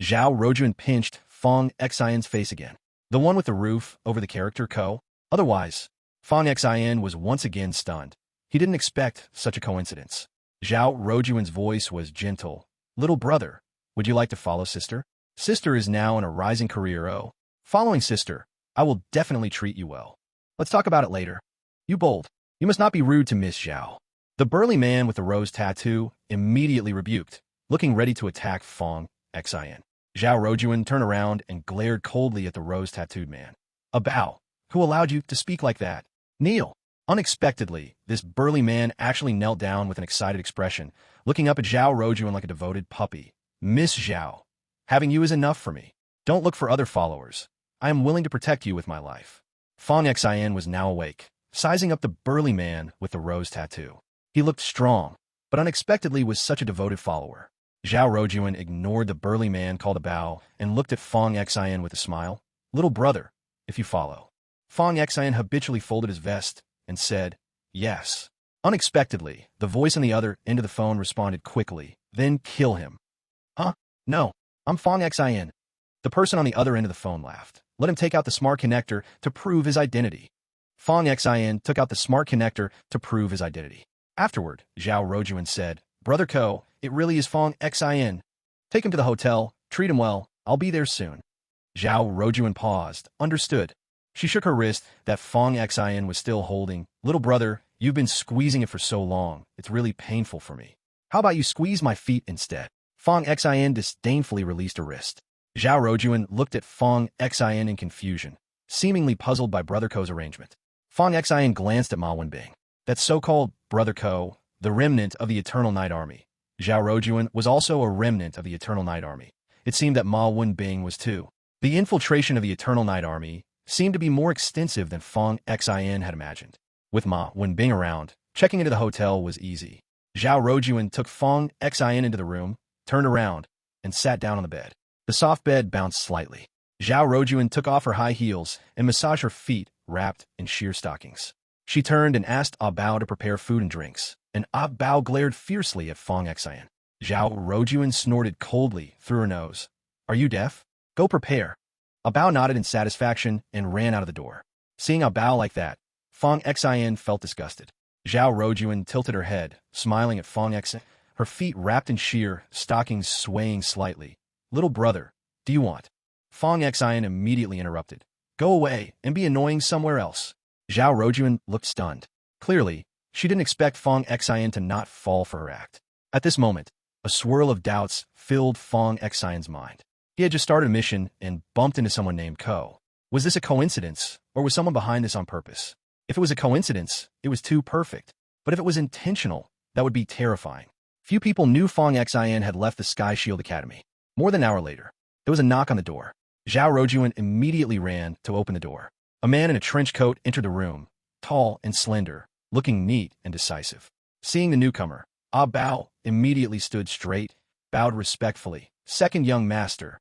S1: Zhao Rojuan pinched Fong Xin's face again. The one with the roof over the character Ko? Otherwise, Fong Xin was once again stunned. He didn't expect such a coincidence. Zhao Rojuan's voice was gentle. Little brother, would you like to follow sister? Sister is now in a rising career. Oh, following sister, I will definitely treat you well. Let's talk about it later. You bold. You must not be rude to Miss Zhao. The burly man with the rose tattoo immediately rebuked, looking ready to attack Fong Xin. Zhao Rojuan turned around and glared coldly at the rose-tattooed man. A bow. Who allowed you to speak like that? Kneel. Unexpectedly, this burly man actually knelt down with an excited expression, looking up at Zhao Rojuan like a devoted puppy. Miss Zhao, having you is enough for me. Don't look for other followers. I am willing to protect you with my life. Fong Xin was now awake, sizing up the burly man with the rose tattoo. He looked strong, but unexpectedly was such a devoted follower. Zhao Rojuan ignored the burly man called a bow and looked at Fong Xin with a smile. Little brother, if you follow. Fong Xin habitually folded his vest and said, yes. Unexpectedly, the voice on the other end of the phone responded quickly, then kill him. Huh? No, I'm Fong Xin. The person on the other end of the phone laughed. Let him take out the smart connector to prove his identity. Fong Xin took out the smart connector to prove his identity. Afterward, Zhao Rojuan said, Brother Ko, it really is Fong Xin. Take him to the hotel, treat him well, I'll be there soon. Zhao Rojuan paused, understood. She shook her wrist that Fong Xin was still holding. Little brother, you've been squeezing it for so long, it's really painful for me. How about you squeeze my feet instead? Fong Xin disdainfully released her wrist. Zhao Rojuan looked at Fong Xin in confusion, seemingly puzzled by Brother Ko's arrangement. Fong Xin glanced at Ma Wenbing. That so-called Brother Ko, the remnant of the Eternal Night Army. Zhao Rojuan was also a remnant of the Eternal Night Army. It seemed that Ma Wenbing was too. The infiltration of the Eternal Night Army seemed to be more extensive than Fong Xin had imagined. With Ma Wenbing around, checking into the hotel was easy. Zhao Rojuan took Fong Xin into the room, turned around, and sat down on the bed. The soft bed bounced slightly. Zhao Rojuan took off her high heels and massaged her feet wrapped in sheer stockings. She turned and asked Ah Bao to prepare food and drinks, and Ah Bao glared fiercely at Fong Xin. Zhao Rojuan snorted coldly through her nose. Are you deaf? Go prepare. Ah Bao nodded in satisfaction and ran out of the door. Seeing Ah Bao like that, Fong Xin felt disgusted. Zhao Rojuan tilted her head, smiling at Fong Xin, her feet wrapped in sheer stockings swaying slightly. Little brother, do you want? Fong Xin immediately interrupted. Go away and be annoying somewhere else. Zhao Rojuan looked stunned. Clearly, she didn't expect Fong Xin to not fall for her act. At this moment, a swirl of doubts filled Fong Xion's mind. He had just started a mission and bumped into someone named Ko. Was this a coincidence, or was someone behind this on purpose? If it was a coincidence, it was too perfect. But if it was intentional, that would be terrifying. Few people knew Fong Xin had left the Sky Shield Academy. More than an hour later, there was a knock on the door. Zhao Rojuan immediately ran to open the door. A man in a trench coat entered the room, tall and slender, looking neat and decisive. Seeing the newcomer, Ah Bao immediately stood straight, bowed respectfully. Second young master.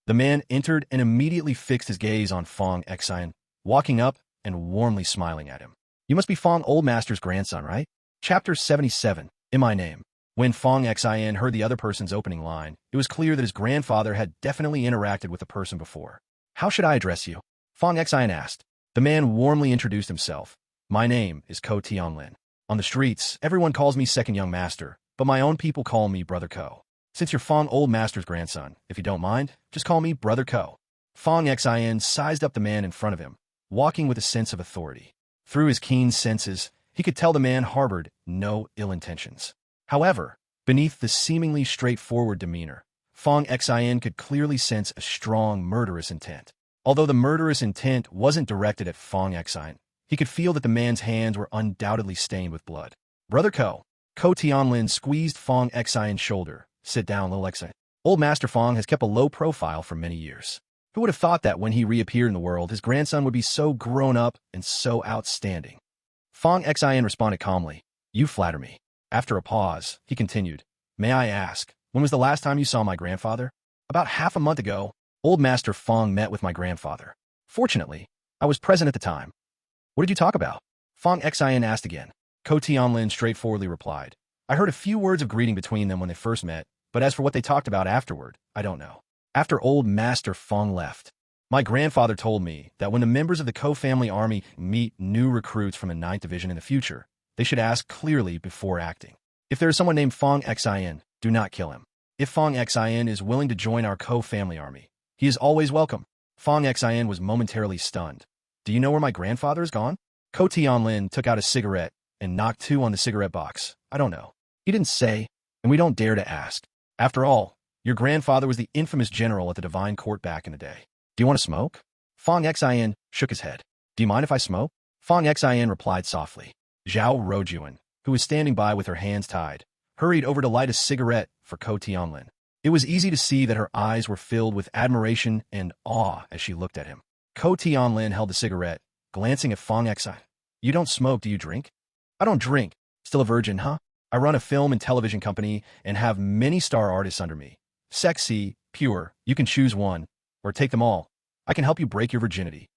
S1: The man entered and immediately fixed his gaze on Fong Xin, walking up and warmly smiling at him. You must be Fong Old Master's grandson, right? Chapter 77, In My Name. When Fong Xin heard the other person's opening line, it was clear that his grandfather had definitely interacted with the person before. How should I address you? Fong Xin asked. The man warmly introduced himself. My name is Ko Tianglin. On the streets, everyone calls me Second Young Master, but my own people call me Brother Ko. Since you're Fong Old Master's grandson, if you don't mind, just call me Brother Ko. Fong Xin sized up the man in front of him, walking with a sense of authority. Through his keen senses, he could tell the man harbored no ill intentions. However, beneath the seemingly straightforward demeanor, Fong Xin could clearly sense a strong murderous intent. Although the murderous intent wasn't directed at Fong Xin, he could feel that the man's hands were undoubtedly stained with blood. Brother Ko. Ko Tianlin squeezed Fong Xion's shoulder. Sit down, little Xin. Old Master Fong has kept a low profile for many years. Who would have thought that when he reappeared in the world, his grandson would be so grown up and so outstanding? Fong Xin responded calmly. You flatter me. After a pause, he continued. May I ask, when was the last time you saw my grandfather? About half a month ago, Old Master Fong met with my grandfather. Fortunately, I was present at the time. What did you talk about? Fong Xin asked again. Ko Tianlin straightforwardly replied. I heard a few words of greeting between them when they first met, but as for what they talked about afterward, I don't know. After Old Master Fong left, my grandfather told me that when the members of the Ko family army meet new recruits from the 9th Division in the future, they should ask clearly before acting. If there is someone named Fong Xin, do not kill him. If Fong Xin is willing to join our Ko family army, he is always welcome. Fong Xin was momentarily stunned. Do you know where my grandfather is gone? Ko Tianlin took out a cigarette and knocked two on the cigarette box. I don't know. He didn't say, and we don't dare to ask. After all, Your grandfather was the infamous general at the Divine Court back in the day. Do you want to smoke? Fong Xian shook his head. Do you mind if I smoke? Fong Xian replied softly. Zhao Ruojuan, who was standing by with her hands tied, hurried over to light a cigarette for Ko Tianlin. It was easy to see that her eyes were filled with admiration and awe as she looked at him. Ko Tianlin held the cigarette, glancing at Fong Xian. You don't smoke, do you drink? I don't drink. Still a virgin, huh? I run a film and television company and have many star artists under me. Sexy, pure, you can choose one, or take them all. I can help you break your virginity.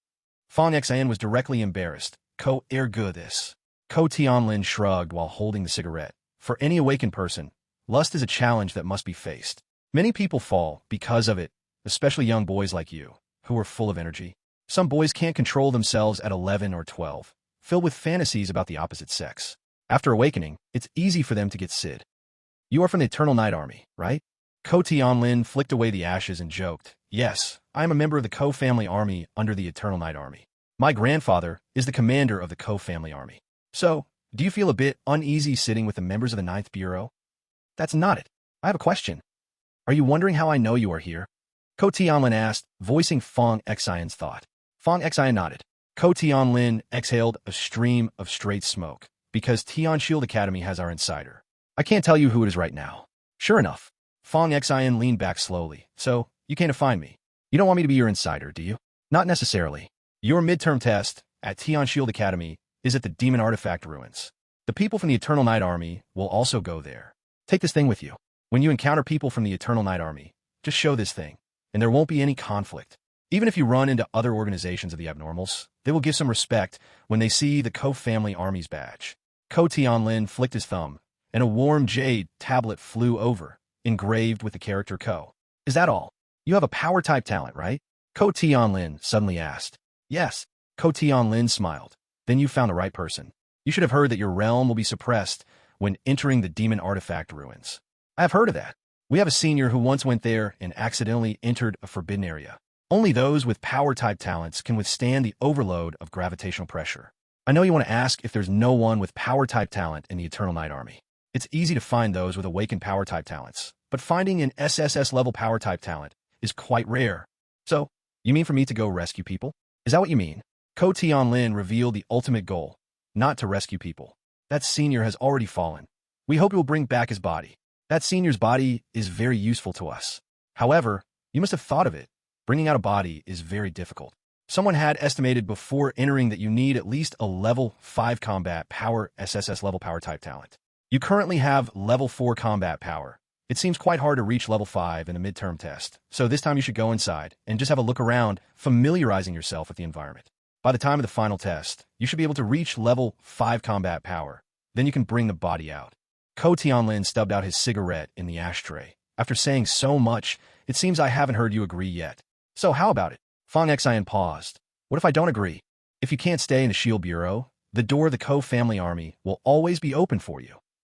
S1: Fong Xian was directly embarrassed. Ko ergo this. Ko Tianlin shrugged while holding the cigarette. For any awakened person, lust is a challenge that must be faced. Many people fall because of it, especially young boys like you, who are full of energy. Some boys can't control themselves at 11 or 12, filled with fantasies about the opposite sex. After awakening, it's easy for them to get SID. You are from the Eternal Night Army, right? Ko Tianlin flicked away the ashes and joked. Yes, I am a member of the Ko family army under the Eternal Night Army. My grandfather is the commander of the Ko family army. So, do you feel a bit uneasy sitting with the members of the Ninth Bureau? That's not it. I have a question. Are you wondering how I know you are here? Ko Tianlin asked, voicing Fong Xian's thought. Fong Xian nodded. Ko Tianlin exhaled a stream of straight smoke. Because Tian Shield Academy has our insider. I can't tell you who it is right now. Sure enough. Fong Xian leaned back slowly. So, you came to find me. You don't want me to be your insider, do you? Not necessarily. Your midterm test at Tian Shield Academy is at the Demon Artifact Ruins. The people from the Eternal Night Army will also go there. Take this thing with you. When you encounter people from the Eternal Night Army, just show this thing, and there won't be any conflict. Even if you run into other organizations of the abnormals, they will give some respect when they see the Ko family army's badge. Ko Tianlin flicked his thumb, and a warm jade tablet flew over, engraved with the character Ko. Is that all? You have a power-type talent, right? Ko Tianlin suddenly asked. Yes. Ko Tianlin smiled. Then you found the right person. You should have heard that your realm will be suppressed when entering the Demon Artifact Ruins. I have heard of that. We have a senior who once went there and accidentally entered a forbidden area. Only those with power-type talents can withstand the overload of gravitational pressure. I know you want to ask if there's no one with power-type talent in the Eternal Night Army. It's easy to find those with awakened power-type talents, but finding an SSS-level power-type talent is quite rare. So, you mean for me to go rescue people? Is that what you mean? Ko Tianlin revealed the ultimate goal, not to rescue people. That senior has already fallen. We hope he will bring back his body. That senior's body is very useful to us. However, you must have thought of it. Bringing out a body is very difficult. Someone had estimated before entering that you need at least a level 5 combat power SSS level power type talent. You currently have level 4 combat power. It seems quite hard to reach level 5 in the midterm test, so this time you should go inside and just have a look around, familiarizing yourself with the environment. By the time of the final test, you should be able to reach level 5 combat power. Then you can bring the body out. Ko Tianlin stubbed out his cigarette in the ashtray. After saying so much, it seems I haven't heard you agree yet. So how about it? Fong Xian paused. What if I don't agree? If you can't stay in the Shield Bureau, the door of the Ko family army will always be open for you.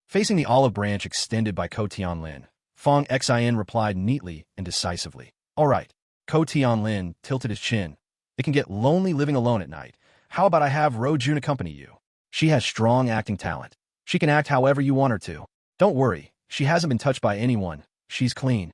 S1: Facing the olive branch extended by Ko Tianlin, Fong Xian replied neatly and decisively. All right. Ko Tianlin tilted his chin. It can get lonely living alone at night. How about I have Ruojun accompany you? She has strong acting talent. She can act however you want her to. Don't worry, she hasn't been touched by anyone. She's clean.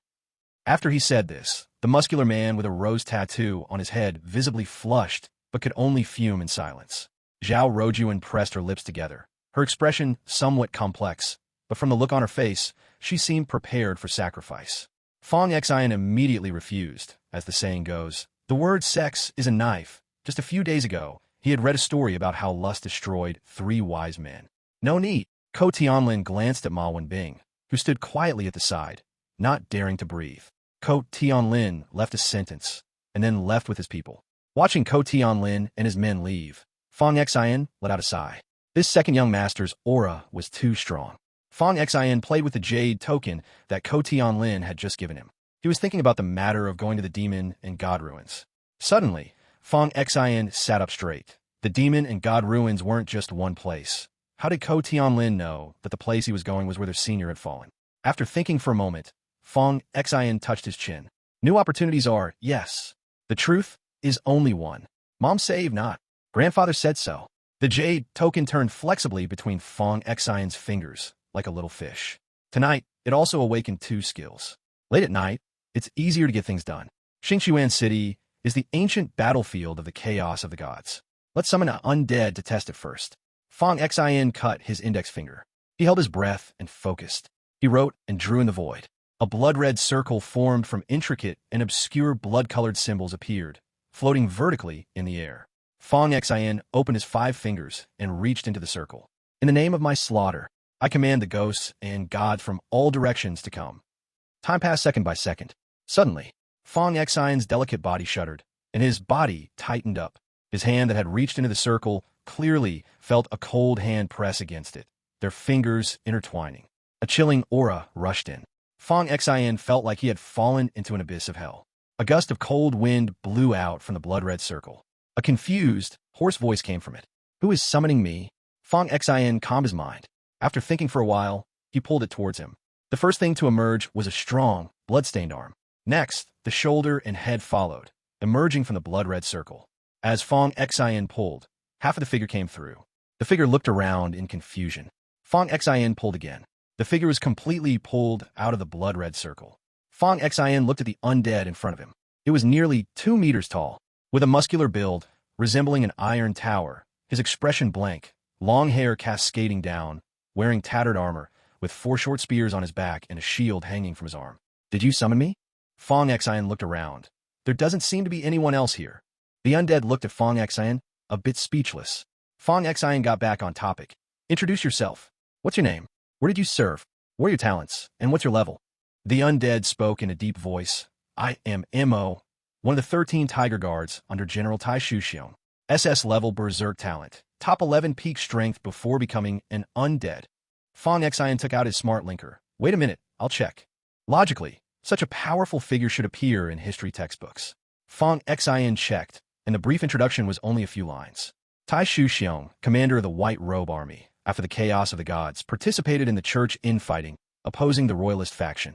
S1: After he said this, the muscular man with a rose tattoo on his head visibly flushed, but could only fume in silence. Zhao Ruojuan pressed her lips together, her expression somewhat complex, but from the look on her face, she seemed prepared for sacrifice. Fong Xian immediately refused, as the saying goes. The word sex is a knife. Just a few days ago, he had read a story about how lust destroyed 3 wise men. No need. Ko Tianlin glanced at Ma Wenbing, who stood quietly at the side, not daring to breathe. Ko Tianlin left a sentence, and then left with his people. Watching Ko Tianlin and his men leave, Fong Xian let out a sigh. This second young master's aura was too strong. Fong Xian played with the jade token that Ko Tianlin had just given him. He was thinking about the matter of going to the demon and god ruins. Suddenly, Fong Xian sat up straight. The demon and god ruins weren't just one place. How did Ko Tianlin know that the place he was going was where their senior had fallen? After thinking for a moment, Fong Xian touched his chin. New opportunities are, yes. The truth is only one. Mom saved not. Grandfather said so. The jade token turned flexibly between Fong Xian's fingers, like a little fish. Tonight, it also awakened 2 skills. Late at night, it's easier to get things done. Xingqiuan City is the ancient battlefield of the chaos of the gods. Let's summon an undead to test it first. Fong Xin cut his index finger. He held his breath and focused. He wrote and drew in the void. A blood-red circle formed from intricate and obscure blood-colored symbols appeared, floating vertically in the air. Fong Xin opened his 5 fingers and reached into the circle. In the name of my slaughter, I command the ghosts and gods from all directions to come. Time passed second by second. Suddenly, Fong Xin's delicate body shuddered, and his body tightened up. His hand that had reached into the circle clearly felt a cold hand press against it, their fingers intertwining. A chilling aura rushed in. Fong Xin felt like he had fallen into an abyss of hell. A gust of cold wind blew out from the blood-red circle. A confused, hoarse voice came from it. Who is summoning me? Fong Xin calmed his mind. After thinking for a while, he pulled it towards him. The first thing to emerge was a strong, blood-stained arm. Next, the shoulder and head followed, emerging from the blood-red circle. As Fong Xin pulled, half of the figure came through. The figure looked around in confusion. Fong Xin pulled again. The figure was completely pulled out of the blood-red circle. Fong Xin looked at the undead in front of him. It was nearly 2 meters tall, with a muscular build, resembling an iron tower, his expression blank, long hair cascading down, wearing tattered armor, with 4 short spears on his back and a shield hanging from his arm. Did you summon me? Fong Xin looked around. There doesn't seem to be anyone else here. The undead looked at Fong Xin, a bit speechless. Fong Xin got back on topic. Introduce yourself. What's your name? Where did you serve? What are your talents? And what's your level? The undead spoke in a deep voice. I am Mo, one of the 13 Tiger Guards under General Tai Shuxiong. SS level Berserk talent. Top 11 peak strength before becoming an undead. Fong Xin took out his smart linker. Wait a minute, I'll check. Logically, such a powerful figure should appear in history textbooks. Fong Xin checked, and the brief introduction was only a few lines. Tai Shuxiong, commander of the White Robe Army, after the chaos of the gods, participated in the church infighting, opposing the royalist faction.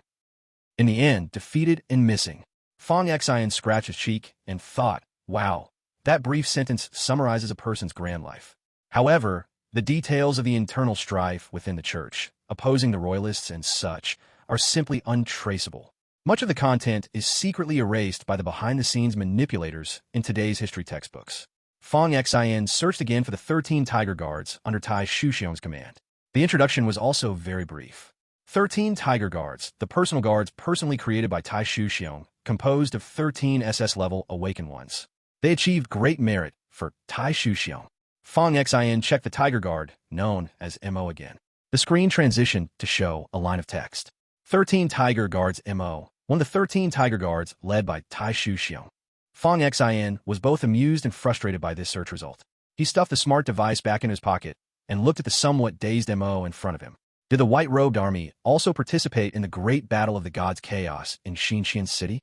S1: In the end, defeated and missing. Fong Xin scratched his cheek and thought, wow, that brief sentence summarizes a person's grand life. However, the details of the internal strife within the church, opposing the royalists and such, are simply untraceable. Much of the content is secretly erased by the behind-the-scenes manipulators in today's history textbooks. Fong Xin searched again for the 13 Tiger Guards under Tai Shuxiong's command. The introduction was also very brief. 13 Tiger Guards, the personal guards personally created by Tai Shuxiong, composed of 13 SS-level awakened ones. They achieved great merit for Tai Shuxiong. Fong Xin checked the Tiger Guard, known as Mo again. The screen transitioned to show a line of text. 13 Tiger Guards Mo, one of the 13 Tiger Guards led by Tai Shuxiong. Fong Xin was both amused and frustrated by this search result. He stuffed the smart device back in his pocket and looked at the somewhat dazed Mo in front of him. Did the white-robed army also participate in the great battle of the gods' chaos in Xinqian City?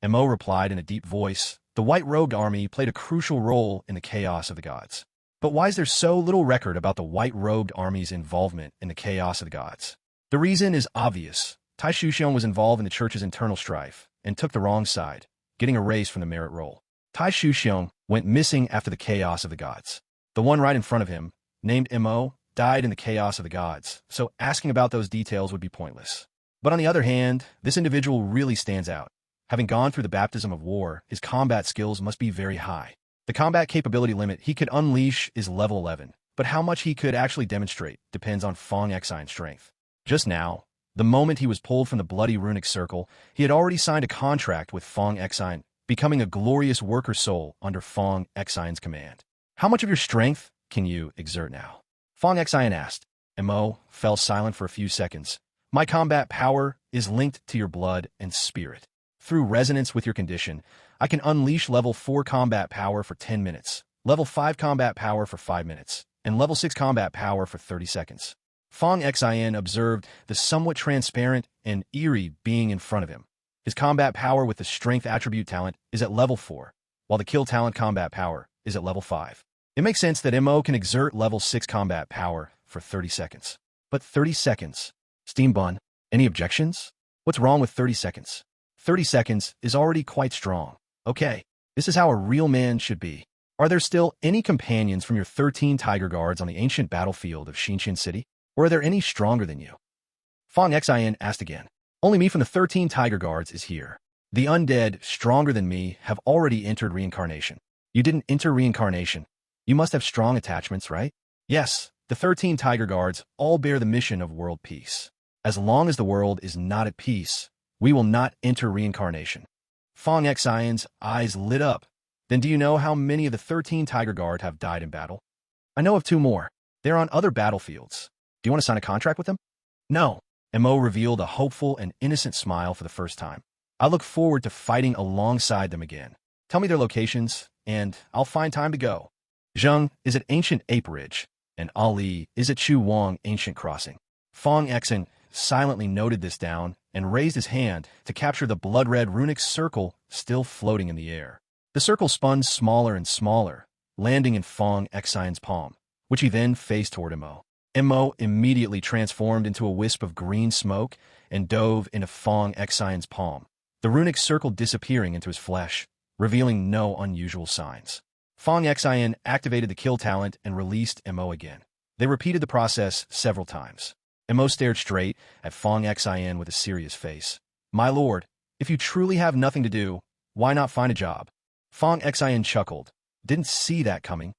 S1: Mo replied in a deep voice, the white-robed army played a crucial role in the chaos of the gods. But why is there so little record about the white-robed army's involvement in the chaos of the gods? The reason is obvious. Tai Shuxiong was involved in the church's internal strife and took the wrong side, getting erased from the merit roll. Tai Shuxiong went missing after the chaos of the gods. The one right in front of him, named Mo, died in the chaos of the gods, so asking about those details would be pointless. But on the other hand, this individual really stands out. Having gone through the baptism of war, his combat skills must be very high. The combat capability limit he could unleash is level 11, but how much he could actually demonstrate depends on Fong Xin's strength. Just now, the moment he was pulled from the bloody runic circle, he had already signed a contract with Fong Xin, becoming a glorious worker soul under Fong Xin's command. How much of your strength can you exert now? Fong Xin asked. Mo fell silent for a few seconds. My combat power is linked to your blood and spirit. Through resonance with your condition, I can unleash level 4 combat power for 10 minutes, level 5 combat power for 5 minutes, and level 6 combat power for 30 seconds. Fong Xin observed the somewhat transparent and eerie being in front of him. His combat power with the strength attribute talent is at level 4, while the kill talent combat power is at level 5. It makes sense that Mo can exert level 6 combat power for 30 seconds. But 30 seconds? Steam Bun, any objections? What's wrong with 30 seconds? 30 seconds is already quite strong. Okay, this is how a real man should be. Are there still any companions from your 13 Tiger Guards on the ancient battlefield of Xinqian City? Or are there any stronger than you? Fong Xin asked again. Only me from the 13 Tiger Guards is here. The undead, stronger than me, have already entered reincarnation. You didn't enter reincarnation. You must have strong attachments, right? Yes, the 13 Tiger Guards all bear the mission of world peace. As long as the world is not at peace, we will not enter reincarnation. Fong Xian's eyes lit up. Then do you know how many of the 13 Tiger Guard have died in battle? I know of 2 more. They're on other battlefields. Do you want to sign a contract with them? No. Mo revealed a hopeful and innocent smile for the first time. I look forward to fighting alongside them again. Tell me their locations, and I'll find time to go. Zheng is at Ancient Ape Ridge, and Ali is at Chu Wang Ancient Crossing. Fong Xian silently noted this down and raised his hand to capture the blood-red runic circle still floating in the air. The circle spun smaller and smaller, landing in Fong Xian's palm, which he then faced toward Mo. Mo immediately transformed into a wisp of green smoke and dove into Fong Xian's palm, the runic circle disappearing into his flesh, revealing no unusual signs. Fong Xian activated the kill talent and released Mo again. They repeated the process several times. Mo stared straight at Fong Xian with a serious face. My lord, if you truly have nothing to do, why not find a job? Fong Xian chuckled. Didn't see that coming.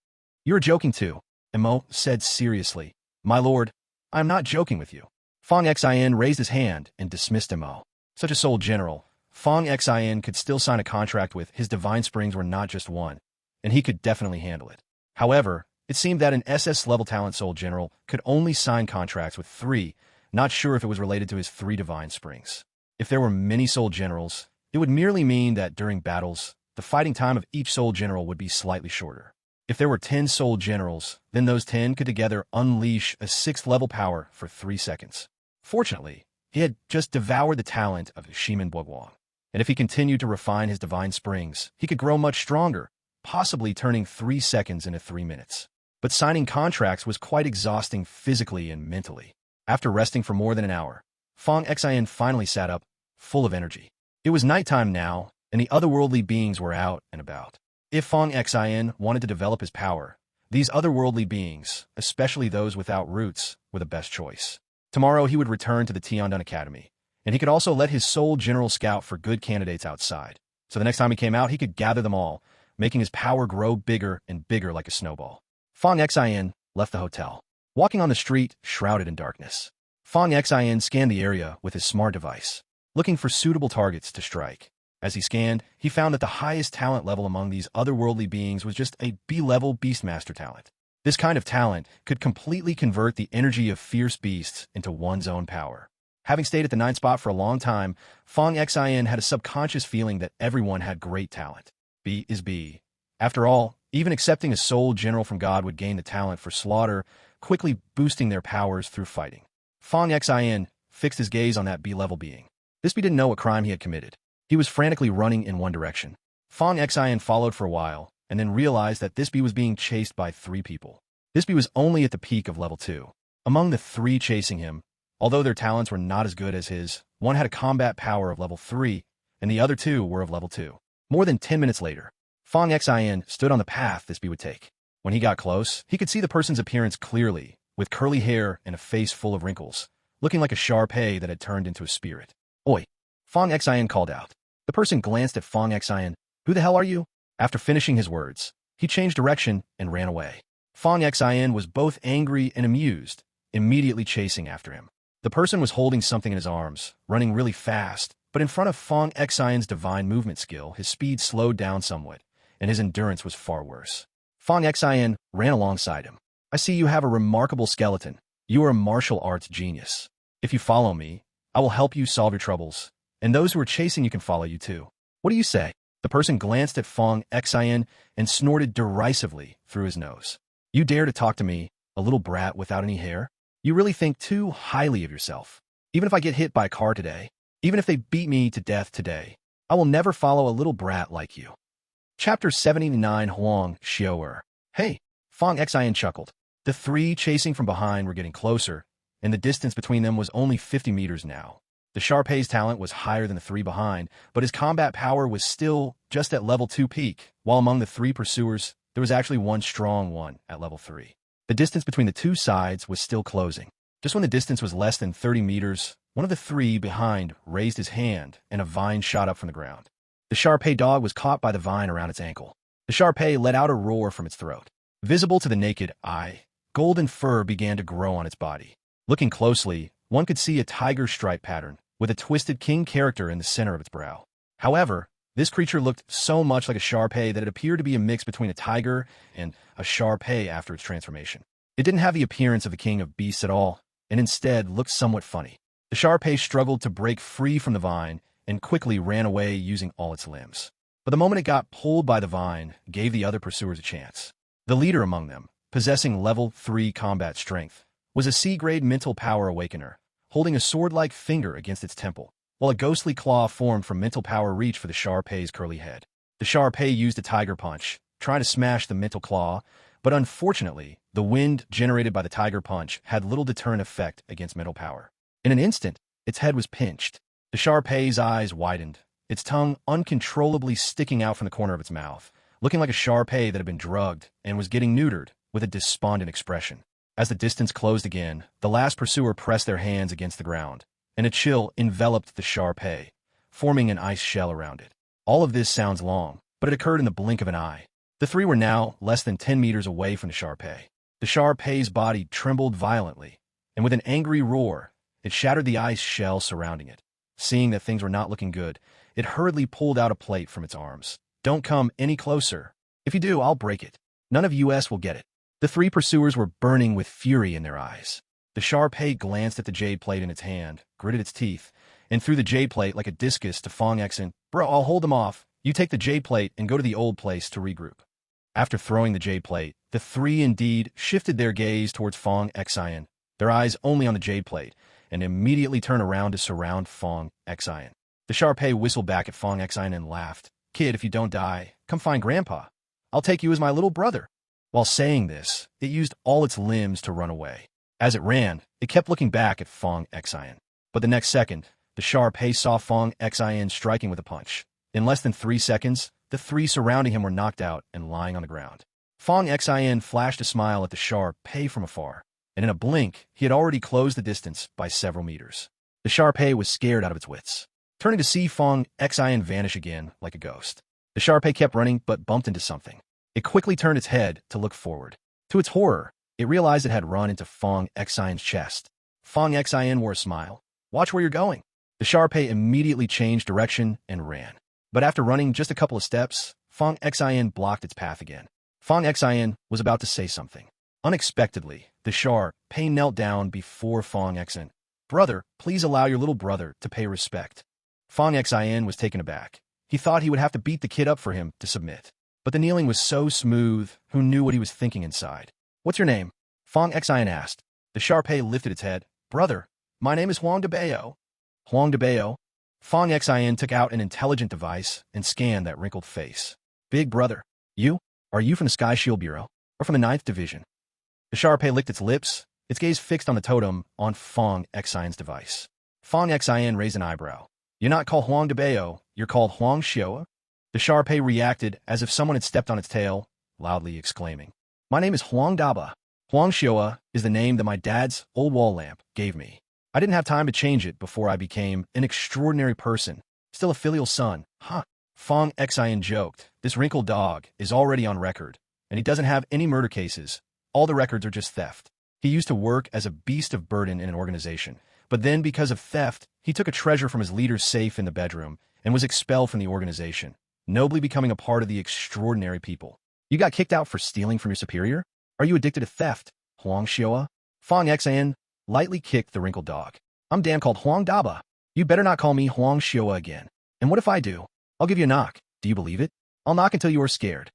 S1: You're joking too, Mo said seriously. My lord, I'm not joking with you. Fong Xian raised his hand and dismissed Mo. Such a soul general, Fong Xian could still sign a contract with. His divine springs were not just one, and he could definitely handle it. However, it seemed that an SS-level talent soul general could only sign contracts with 3, not sure if it was related to his 3 divine springs. If there were many soul generals, it would merely mean that during battles, the fighting time of each soul general would be slightly shorter. If there were 10 soul generals, then those 10 could together unleash a 6th-level power for 3 seconds. Fortunately, he had just devoured the talent of Shimen Boguang, and if he continued to refine his divine springs, he could grow much stronger, possibly turning 3 seconds into 3 minutes. But signing contracts was quite exhausting physically and mentally. After resting for more than an hour, Fong Xian finally sat up, full of energy. It was nighttime now, and the otherworldly beings were out and about. If Fong Xian wanted to develop his power, these otherworldly beings, especially those without roots, were the best choice. Tomorrow he would return to the Tiandun Academy, and he could also let his soul general scout for good candidates outside. So the next time he came out, he could gather them all, making his power grow bigger and bigger like a snowball. Fong Xian left the hotel, walking on the street shrouded in darkness. Fong Xian scanned the area with his smart device, looking for suitable targets to strike. As he scanned, he found that the highest talent level among these otherworldly beings was just a B-level Beastmaster talent. This kind of talent could completely convert the energy of fierce beasts into one's own power. Having stayed at the 9th spot for a long time, Fong Xian had a subconscious feeling that everyone had great talent. B is B. After all, even accepting a soul general from God would gain the talent for slaughter, quickly boosting their powers through fighting. Fong Xian fixed his gaze on that B-level being. This B didn't know what crime he had committed. He was frantically running in one direction. Fong Xian followed for a while, and then realized that this bee was being chased by 3 people. This bee was only at the peak of level 2. Among the 3 chasing him, although their talents were not as good as his, one had a combat power of level 3, and the other 2 were of level 2. More than 10 minutes later, Fong Xian stood on the path this bee would take. When he got close, he could see the person's appearance clearly, with curly hair and a face full of wrinkles, looking like a Shar-Pei that had turned into a spirit. Oi! Fong Xian called out. The person glanced at Fong Xian. Who the hell are you? After finishing his words, he changed direction and ran away. Fong Xian was both angry and amused, immediately chasing after him. The person was holding something in his arms, running really fast, but in front of Fong Xian's divine movement skill, his speed slowed down somewhat, and his endurance was far worse. Fong Xian ran alongside him. I see you have a remarkable skeleton. You are a martial arts genius. If you follow me, I will help you solve your troubles, and those who are chasing you can follow you too. What do you say? The person glanced at Fong Xian and snorted derisively through his nose. You dare to talk to me, a little brat without any hair? You really think too highly of yourself. Even if I get hit by a car today, even if they beat me to death today, I will never follow a little brat like you. Chapter 79 Huang Xiaoer. Hey, Fong Xian chuckled. The 3 chasing from behind were getting closer, and the distance between them was only 50 meters now. The Shar-Pei's talent was higher than the 3 behind, but his combat power was still just at level 2 peak, while among the 3 pursuers, there was actually one strong one at level 3. The distance between the 2 sides was still closing. Just when the distance was less than 30 meters, One of the three behind raised his hand, and a vine shot up from the ground. The Shar-Pei dog was caught by the vine around its ankle. The Shar-Pei let out a roar from its throat. Visible to the naked eye, golden fur began to grow on its body. Looking closely, one could see a tiger stripe pattern, with a twisted king character in the center of its brow. However, this creature looked so much like a Shar-Pei that it appeared to be a mix between a tiger and a Shar-Pei after its transformation. It didn't have the appearance of the king of beasts at all, and instead looked somewhat funny. The Shar-Pei struggled to break free from the vine and quickly ran away using all its limbs. But the moment it got pulled by the vine, gave the other pursuers a chance. The leader among them, possessing level 3 combat strength, was a C-grade mental power awakener, holding a sword-like finger against its temple, while a ghostly claw formed from mental power reached for the Shar-Pei's curly head. The Shar-Pei used a tiger punch, trying to smash the mental claw, but unfortunately, the wind generated by the tiger punch had little deterrent effect against mental power. In an instant, its head was pinched. The Shar-Pei's eyes widened, its tongue uncontrollably sticking out from the corner of its mouth, looking like a Shar-Pei that had been drugged and was getting neutered, with a despondent expression. As the distance closed again, the last pursuer pressed their hands against the ground, and a chill enveloped the Shar-Pei, forming an ice shell around it. All of this sounds long, but it occurred in the blink of an eye. The three were now less than 10 meters away from the Shar-Pei. The Shar-Pei's body trembled violently, and with an angry roar, it shattered the ice shell surrounding it. Seeing that things were not looking good, it hurriedly pulled out a plate from its arms. "Don't come any closer. If you do, I'll break it. None of us will get it." The three pursuers were burning with fury in their eyes. The Shar-Pei glanced at the jade plate in its hand, gritted its teeth, and threw the jade plate like a discus to Fong Xen. "Bro, I'll hold them off. You take the jade plate and go to the old place to regroup." After throwing the jade plate, the three indeed shifted their gaze towards Fong Xen, their eyes only on the jade plate, and immediately turned around to surround Fong Xen. The Shar-Pei whistled back at Fong Xen and laughed. "Kid, if you don't die, come find Grandpa. I'll take you as my little brother." While saying this, it used all its limbs to run away. As it ran, it kept looking back at Fong Xen. But the next second, the Shar-Pei saw Fong Xen striking with a punch. In less than 3 seconds, the three surrounding him were knocked out and lying on the ground. Fong Xen flashed a smile at the Shar-Pei from afar, and in a blink, he had already closed the distance by several meters. The Shar-Pei was scared out of its wits, turning to see Fong Xen vanish again like a ghost. The Shar-Pei kept running but bumped into something. It quickly turned its head to look forward. To its horror, it realized it had run into Fong Xen's chest. Fong Xen wore a smile. "Watch where you're going." The Shar-Pei immediately changed direction and ran. But after running just a couple of steps, Fong Xen blocked its path again. Fong Xen was about to say something. Unexpectedly, the Shar-Pei knelt down before Fong Xen. "Brother, please allow your little brother to pay respect." Fong Xen was taken aback. He thought he would have to beat the kid up for him to submit. But the kneeling was so smooth, who knew what he was thinking inside? "What's your name?" Fong Xen asked. The Shar-Pei lifted its head. "Brother, my name is Huang Debao." "Huang Debao?" Fong Xen took out an intelligent device and scanned that wrinkled face. "Big brother, you? Are you from the Sky Shield Bureau? Or from the 9th Division?" The Shar-Pei licked its lips, its gaze fixed on the totem on Fong Xen's device. Fong Xen raised an eyebrow. "You're not called Huang Debao, you're called Huang Xiao?" The Shar-Pei reacted as if someone had stepped on its tail, loudly exclaiming. "My name is Huang Daba. Huang Xiao is the name that my dad's old wall lamp gave me. I didn't have time to change it before I became an extraordinary person, still a filial son." "Huh?" Fong Xen joked. "This wrinkled dog is already on record, and he doesn't have any murder cases. All the records are just theft. He used to work as a beast of burden in an organization, but then because of theft, he took a treasure from his leader's safe in the bedroom and was expelled from the organization, nobly becoming a part of the extraordinary people." "You got kicked out for stealing from your superior? Are you addicted to theft, Huang Xiao?" Fong Xen lightly kicked the wrinkled dog. "I'm damn called Huang Daba. You better not call me Huang Xiao again. And what if I do? I'll give you a knock. Do you believe it? I'll knock until you are scared."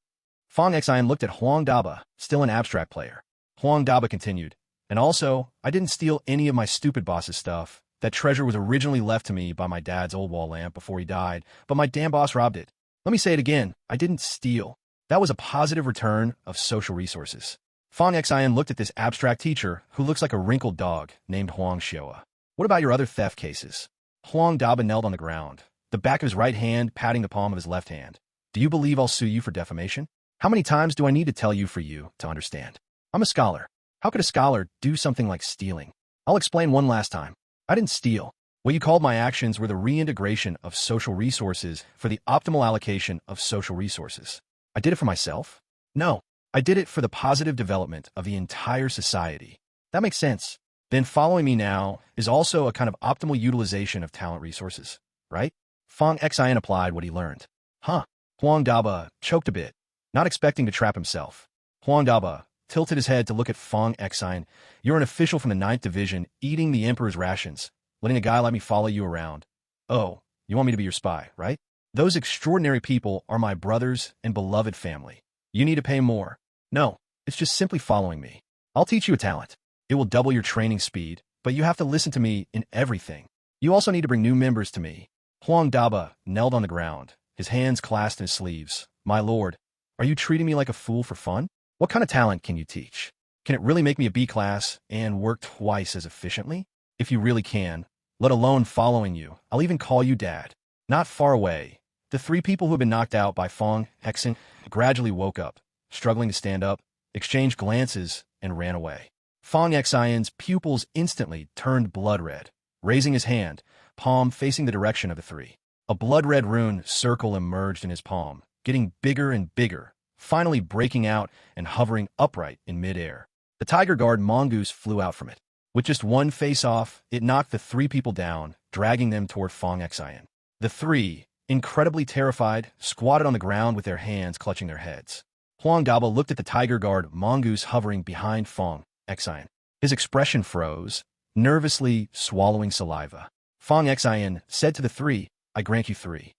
S1: Fong Xen looked at Huang Daba, still an abstract player. Huang Daba continued, "And also, I didn't steal any of my stupid boss's stuff. That treasure was originally left to me by my dad's old wall lamp before he died, but my damn boss robbed it. Let me say it again, I didn't steal. That was a positive return of social resources." Fong Xen looked at this abstract teacher who looks like a wrinkled dog named Huang Xiao. "What about your other theft cases?" Huang Daba knelt on the ground, the back of his right hand patting the palm of his left hand. "Do you believe I'll sue you for defamation? How many times do I need to tell you for you to understand? I'm a scholar. How could a scholar do something like stealing? I'll explain one last time. I didn't steal. What you called my actions were the reintegration of social resources for the optimal allocation of social resources. I did it for myself? No, I did it for the positive development of the entire society. That makes sense. Then following me now is also a kind of optimal utilization of talent resources, right? Fong Xian applied what he learned. Huh. Huang Daba choked a bit, not expecting to trap himself. Huang Daba tilted his head to look at Fong Xian. You're an official from the 9th Division, eating the Emperor's rations, letting a guy like me follow you around. Oh, you want me to be your spy, right? Those extraordinary people are my brothers and beloved family. You need to pay more. No, it's just simply following me. I'll teach you a talent. It will double your training speed, but you have to listen to me in everything. You also need to bring new members to me. Huang Daba knelt on the ground, his hands clasped in his sleeves. My lord, are you treating me like a fool for fun? What kind of talent can you teach? Can it really make me a B class and work twice as efficiently? If you really can, let alone following you, I'll even call you Dad. Not far away, the 3 people who had been knocked out by Fong Xian gradually woke up, struggling to stand up, exchanged glances, and ran away. Fong Xian's pupils instantly turned blood red, raising his hand, palm facing the direction of the 3. A blood-red rune circle emerged in his palm, getting bigger and bigger, finally breaking out and hovering upright in midair. The Tiger Guard mongoose flew out from it. With just one face-off, it knocked the 3 people down, dragging them toward Fong Xian. The 3, incredibly terrified, squatted on the ground with their hands clutching their heads. Huang Daba looked at the Tiger Guard mongoose hovering behind Fong Xian. His expression froze, nervously swallowing saliva. Fong Xian said to the 3, I grant you 3.